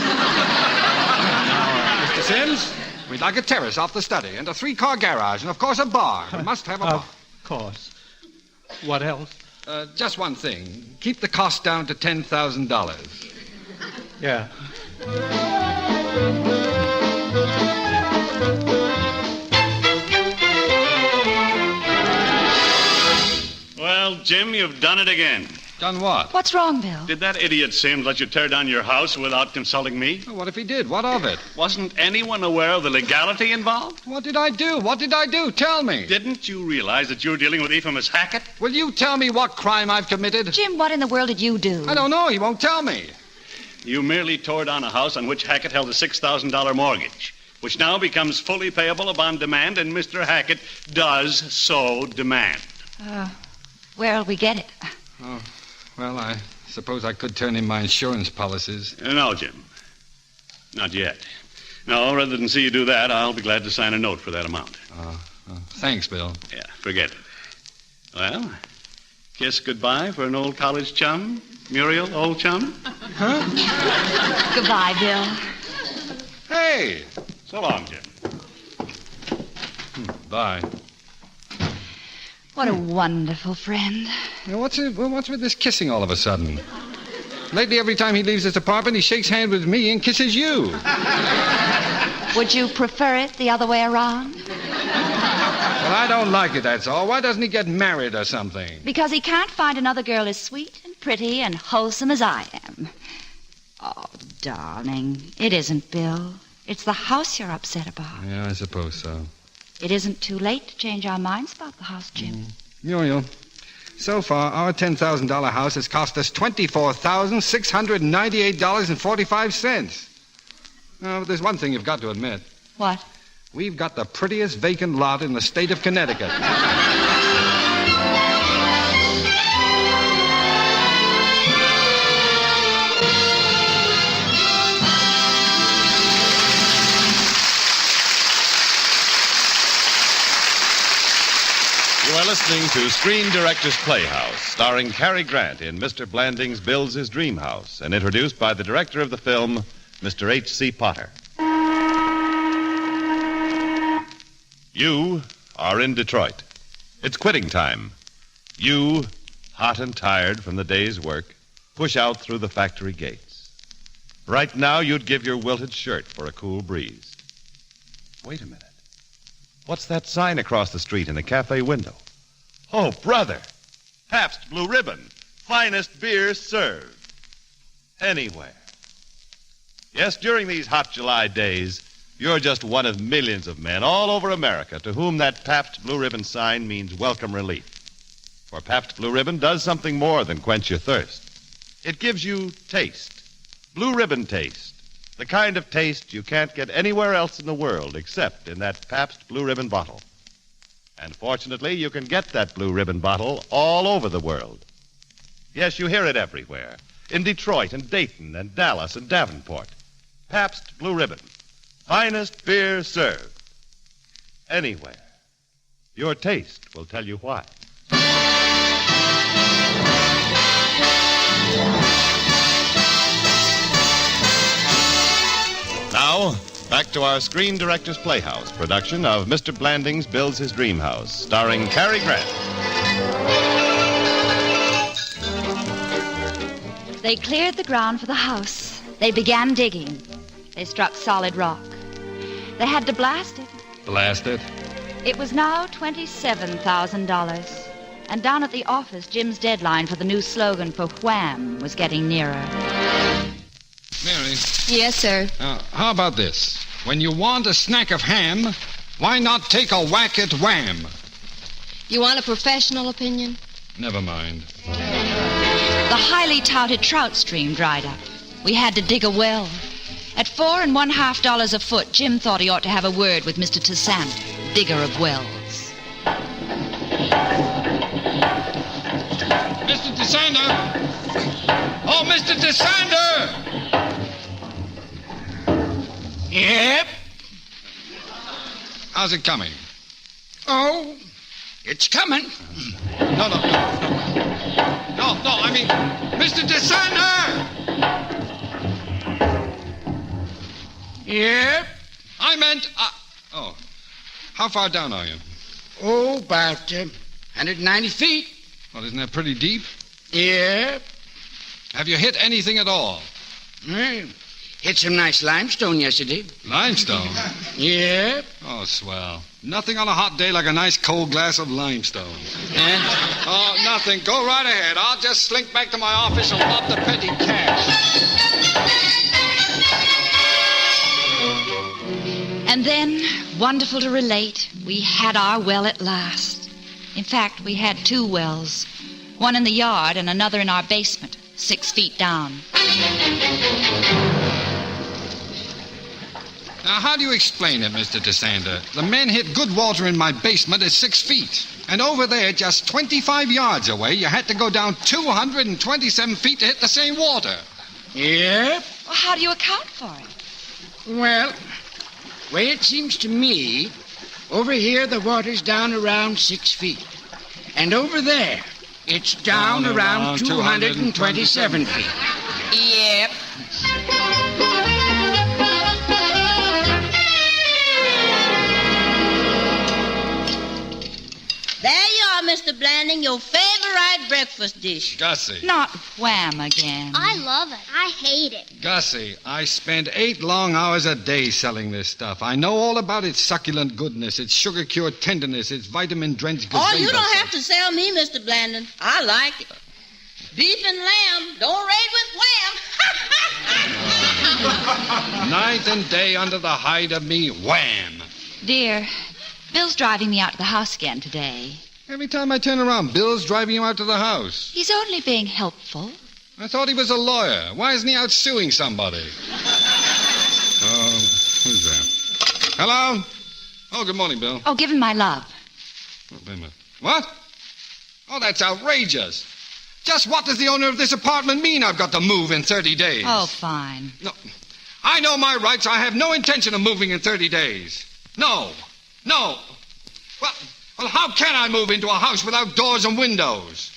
Mr. Sims, we'd like a terrace off the study and a 3-car garage and, of course, a bar. We must have a bar. Of course. What else? Just one thing. Keep the cost down to $10,000. Yeah. Well, Jim, you've done it again. Done what? What's wrong, Bill? Did that idiot Sims let you tear down your house without consulting me? What if he did? What of it? Wasn't anyone aware of the legality involved? What did I do? What did I do? Tell me. Didn't you realize that you're dealing with Ephraim Hackett? Will you tell me what crime I've committed? Jim, what in the world did you do? I don't know. He won't tell me. You merely tore down a house on which Hackett held a $6,000 mortgage, which now becomes fully payable upon demand, and Mr. Hackett does so demand. Where'll we get it? Oh, well, I suppose I could turn in my insurance policies. No, Jim. Not yet. No, rather than see you do that, I'll be glad to sign a note for that amount. Thanks, Bill. Yeah, forget it. Well, kiss goodbye for an old college chum, Muriel, old chum. Huh? Goodbye, Bill. Hey, so long, Jim. Bye. What a wonderful friend. Now, what's with this kissing all of a sudden? Lately, every time he leaves this apartment, he shakes hands with me and kisses you. Would you prefer it the other way around? Well, I don't like it, that's all. Why doesn't he get married or something? Because he can't find another girl as sweet and pretty and wholesome as I am. Oh, darling, it isn't Bill. It's the house you're upset about. Yeah, I suppose so. It isn't too late to change our minds about the house, Jim. Muriel, so far, our $10,000 house has cost us $24,698.45. But there's one thing you've got to admit. What? We've got the prettiest vacant lot in the state of Connecticut. You are listening to Screen Directors Playhouse, starring Cary Grant in Mr. Blandings Builds His Dream House, and introduced by the director of the film, Mr. H.C. Potter. You are in Detroit. It's quitting time. You, hot and tired from the day's work, push out through the factory gates. Right now, you'd give your wilted shirt for a cool breeze. Wait a minute. What's that sign across the street in a cafe window? Oh, brother. Pabst Blue Ribbon. Finest beer served. Anywhere. Yes, during these hot July days, you're just one of millions of men all over America to whom that Pabst Blue Ribbon sign means welcome relief. For Pabst Blue Ribbon does something more than quench your thirst. It gives you taste. Blue Ribbon taste. The kind of taste you can't get anywhere else in the world except in that Pabst Blue Ribbon bottle. And fortunately, you can get that Blue Ribbon bottle all over the world. Yes, you hear it everywhere. In Detroit and Dayton and Dallas and Davenport. Pabst Blue Ribbon. Finest beer served. Anywhere. Your taste will tell you why. Now, back to our Screen Directors Playhouse production of Mr. Blandings Builds His Dream House, starring Cary Grant. They cleared the ground for the house. They began digging. They struck solid rock. They had to blast it. Blast it? It was now $27,000. And down at the office, Jim's deadline for the new slogan for Wham was getting nearer. Mary. Yes, sir. How about this? When you want a snack of ham, why not take a whack at Wham? You want a professional opinion? Never mind. The highly touted trout stream dried up. We had to dig a well. At $4 1/2 a foot, Jim thought he ought to have a word with Mr. Tassander, digger of wells. Mr. Tassander! Oh, Mr. Tassander! Yep. How's it coming? Oh, it's coming. No, I mean, Mr. Tassander! Yep. I meant, oh, how far down are you? Oh, about 190 feet. Well, isn't that pretty deep? Yep. Have you hit anything at all? Hit some nice limestone yesterday. Limestone? Yep. Oh, swell. Nothing on a hot day like a nice cold glass of limestone. Oh, nothing. Go right ahead. I'll just slink back to my office and pop the petty cash. And then, wonderful to relate, we had our well at last. In fact, we had two wells. One in the yard and another in our basement, 6 feet down. Now, how do you explain it, Mr. Tassander? The men hit good water in my basement at 6 feet. And over there, just 25 yards away, you had to go down 227 feet to hit the same water. Yep. Well, how do you account for it? Well, way it seems to me, over here the water's down around 6 feet. And over there, it's down around 227 feet. Yeah, breakfast dish. Gussie. Not wham again. I love it. I hate it. Gussie, I spend 8 long hours a day selling this stuff. I know all about its succulent goodness, its sugar-cured tenderness, its vitamin-drenched gazebo. Oh, you don't have to sell me, Mr. Blanding. I like it. Beef and lamb. Don't raid with wham. Night and day under the hide of me, wham. Dear, Bill's driving me out to the house again today. Every time I turn around, Bill's driving you out to the house. He's only being helpful. I thought he was a lawyer. Why isn't he out suing somebody? Oh, who's that? Hello? Oh, good morning, Bill. Oh, give him my love. Oh, wait a minute. What? Oh, that's outrageous. Just what does the owner of this apartment mean I've got to move in 30 days? Oh, fine. No. I know my rights. I have no intention of moving in 30 days. No. Well, how can I move into a house without doors and windows?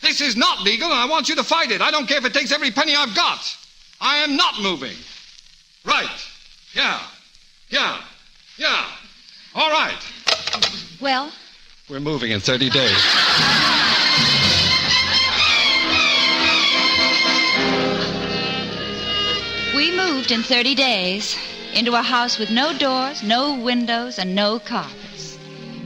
This is not legal, and I want you to fight it. I don't care if it takes every penny I've got. I am not moving. Right. Yeah. All right. Well? We're moving in 30 days. We moved in 30 days into a house with no doors, no windows, and no carpets.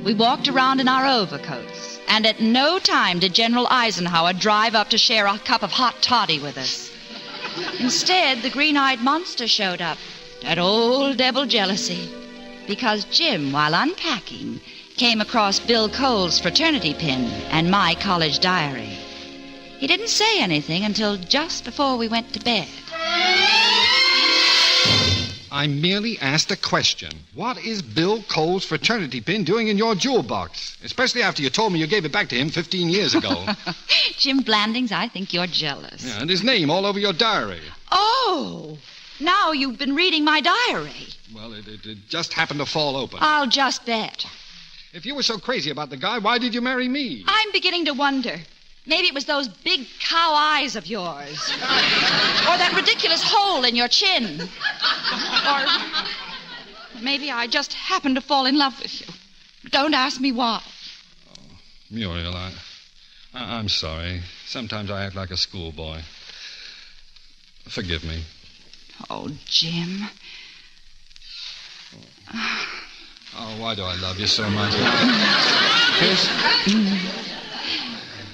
We walked around in our overcoats, and at no time did General Eisenhower drive up to share a cup of hot toddy with us. Instead, the green-eyed monster showed up, that old devil jealousy, because Jim, while unpacking, came across Bill Cole's fraternity pin and my college diary. He didn't say anything until just before we went to bed. I merely asked a question. What is Bill Cole's fraternity pin doing in your jewel box? Especially after you told me you gave it back to him 15 years ago. Jim Blandings, I think you're jealous. Yeah, and his name all over your diary. Oh, now you've been reading my diary. Well, it just happened to fall open. I'll just bet. If you were so crazy about the guy, why did you marry me? I'm beginning to wonder. Maybe it was those big cow eyes of yours. Or that ridiculous hole in your chin. Or maybe I just happened to fall in love with you. Don't ask me why. Oh, Muriel, I'm sorry. Sometimes I act like a schoolboy. Forgive me. Oh, Jim. Oh, why do I love you so much? Kiss?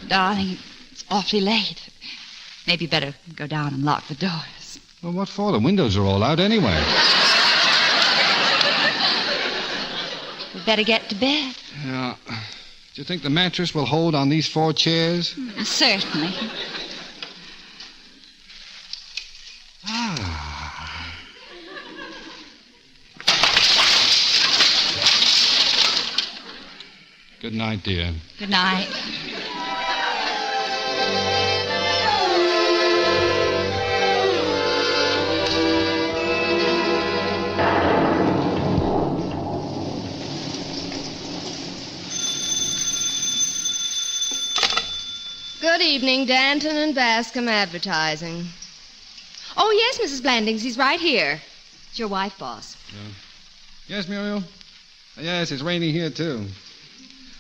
Darling, it's awfully late. Maybe better go down and lock the doors. Well, what for? The windows are all out anyway. We'd better get to bed. Yeah. Do you think the mattress will hold on these 4 chairs? Certainly. Good night, dear. Good night. Good evening, Danton and Bascom Advertising. Oh, yes, Mrs. Blandings, he's right here. It's your wife, boss. Yes, Muriel? Yes, it's raining here, too.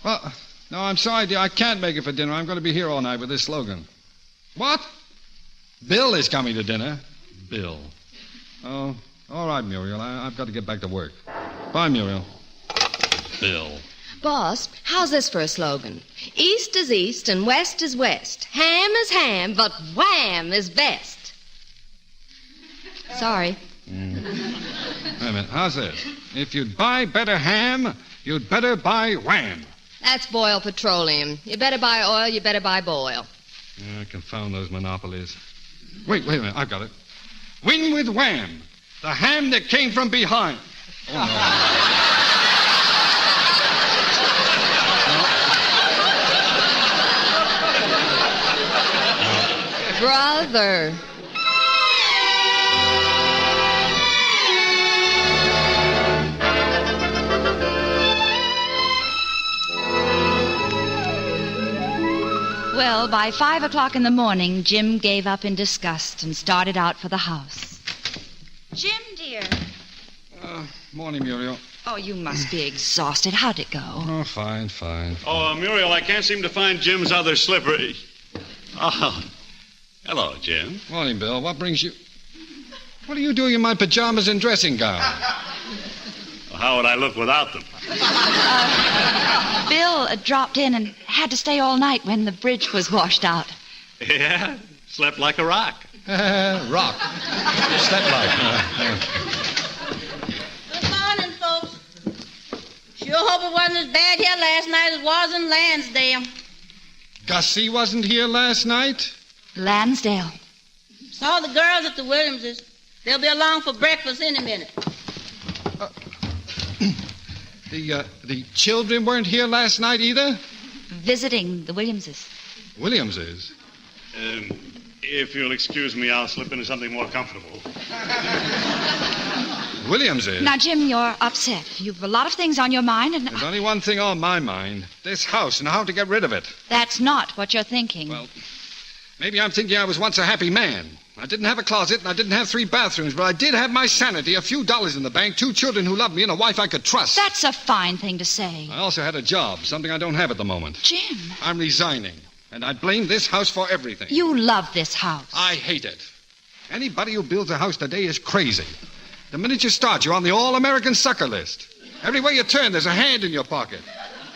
Well, no, I'm sorry, dear. I can't make it for dinner. I'm going to be here all night with this slogan. What? Bill is coming to dinner. Bill. Oh, all right, Muriel. I've got to get back to work. Bye, Muriel. Bill. Boss, how's this for a slogan? East is east and west is west. Ham is ham, but wham is best. Sorry. Wait a minute. How's this? If you'd buy better ham, you'd better buy wham. That's Boyle Petroleum. You better buy oil, you better buy Boyle. Yeah, confound those monopolies. Wait a minute. I've got it. Win with wham. The ham that came from behind. Oh, Brother. Well, by 5 o'clock in the morning, Jim gave up in disgust and started out for the house. Jim, dear. Morning, Muriel. Oh, you must be exhausted. How'd it go? Oh, fine. Oh, Muriel, I can't seem to find Jim's other slipper. Oh, hello, Jim. Morning, Bill. What brings you... What are you doing in my pajamas and dressing gown? Well, how would I look without them? Bill dropped in and had to stay all night when the bridge was washed out. Yeah, slept like a rock. Rock. Slept like. Good morning, folks. Sure hope it wasn't as bad here last night as it was in Lansdale. Gussie wasn't here last night? Lansdale. Saw the girls at the Williamses. They'll be along for breakfast any minute. The children weren't here last night either? Visiting the Williamses. Williamses? If you'll excuse me, I'll slip into something more comfortable. Williamses? Now, Jim, you're upset. You've a lot of things on your mind, and... There's only one thing on my mind. This house and how to get rid of it. That's not what you're thinking. Well, maybe I'm thinking I was once a happy man. I didn't have a closet, and I didn't have 3 bathrooms, but I did have my sanity, a few dollars in the bank, 2 children who loved me, and a wife I could trust. That's a fine thing to say. I also had a job, something I don't have at the moment. Jim. I'm resigning, and I blame this house for everything. You love this house. I hate it. Anybody who builds a house today is crazy. The minute you start, you're on the all-American sucker list. Everywhere you turn, there's a hand in your pocket.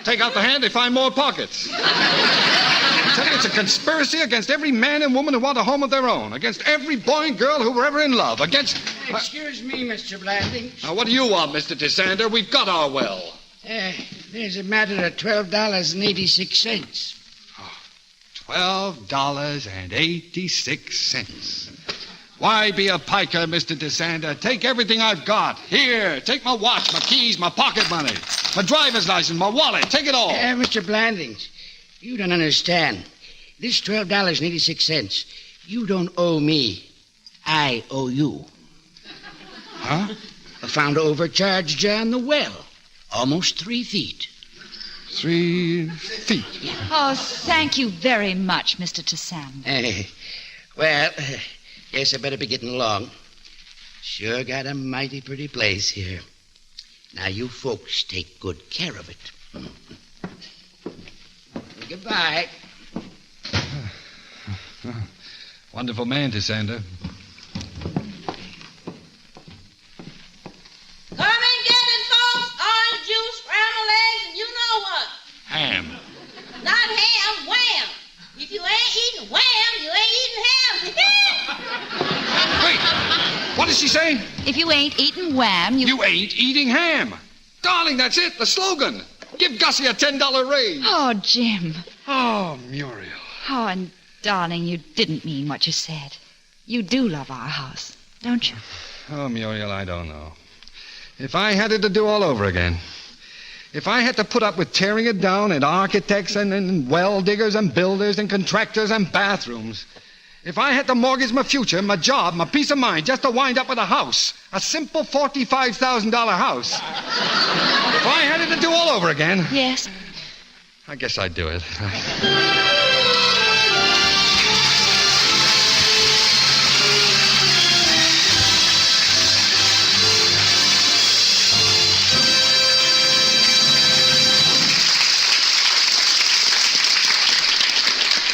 Take out the hand, they find more pockets. I tell you, it's a conspiracy against every man and woman who want a home of their own, against every boy and girl who were ever in love, against... Excuse me, Mr. Blandings. Now, what do you want, Mr. Desander? We've got our well. There's a matter of $12.86. $12.86. Why be a piker, Mr. Desander? Take everything I've got. Here, take my watch, my keys, my pocket money, my driver's license, my wallet. Take it all. Mr. Blandings, you don't understand. This $12.86, you don't owe me. I owe you. Huh? I found overcharged you on the well. Almost 3 feet. 3 feet? Oh, thank you very much, Mr. Desander. Well, guess I better be getting along. Sure got a mighty pretty place here. Now, you folks take good care of it. Goodbye. Wonderful man, Desander. Come and get it, folks. Orange juice, scrambled eggs, and you know what. Ham. Not ham, wham. If you ain't eating wham, you ain't eating ham. Wait, what is she saying? If you ain't eating wham, You ain't eating ham. Darling, that's it, the slogan. Give Gussie a $10 raise. Oh, Jim. Oh, Muriel. Oh, and darling, you didn't mean what you said. You do love our house, don't you? Oh, Muriel, I don't know. If I had it to do all over again, if I had to put up with tearing it down and architects and well diggers and builders and contractors and bathrooms, if I had to mortgage my future, my job, my peace of mind, just to wind up with a house, a simple $45,000 house, if I had it to do all over again... Yes. I guess I'd do it.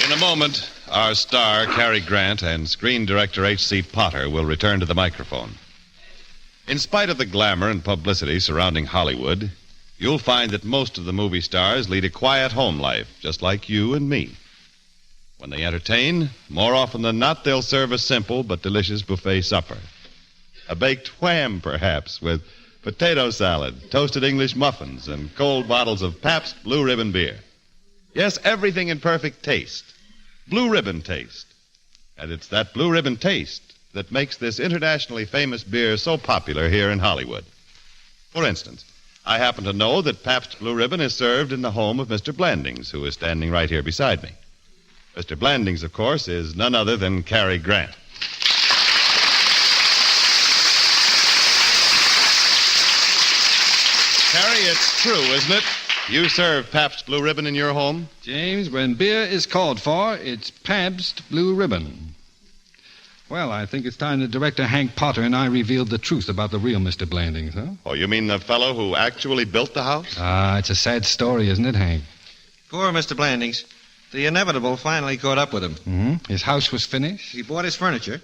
In a moment, our star, Cary Grant, and screen director H.C. Potter will return to the microphone. In spite of the glamour and publicity surrounding Hollywood, you'll find that most of the movie stars lead a quiet home life, just like you and me. When they entertain, more often than not, they'll serve a simple but delicious buffet supper. A baked wham, perhaps, with potato salad, toasted English muffins, and cold bottles of Pabst Blue Ribbon beer. Yes, everything in perfect taste. Blue Ribbon taste. And it's that Blue Ribbon taste that makes this internationally famous beer so popular here in Hollywood. For instance, I happen to know that Pabst Blue Ribbon is served in the home of Mr. Blandings, who is standing right here beside me. Mr. Blandings, of course, is none other than Cary Grant. Cary, it's true, isn't it? You serve Pabst Blue Ribbon in your home? James, when beer is called for, it's Pabst Blue Ribbon. Well, I think it's time that Director Hank Potter and I revealed the truth about the real Mr. Blandings, huh? Oh, you mean the fellow who actually built the house? Ah, it's a sad story, isn't it, Hank? Poor Mr. Blandings. The inevitable finally caught up with him. Mm-hmm. His house was finished? He bought his furniture,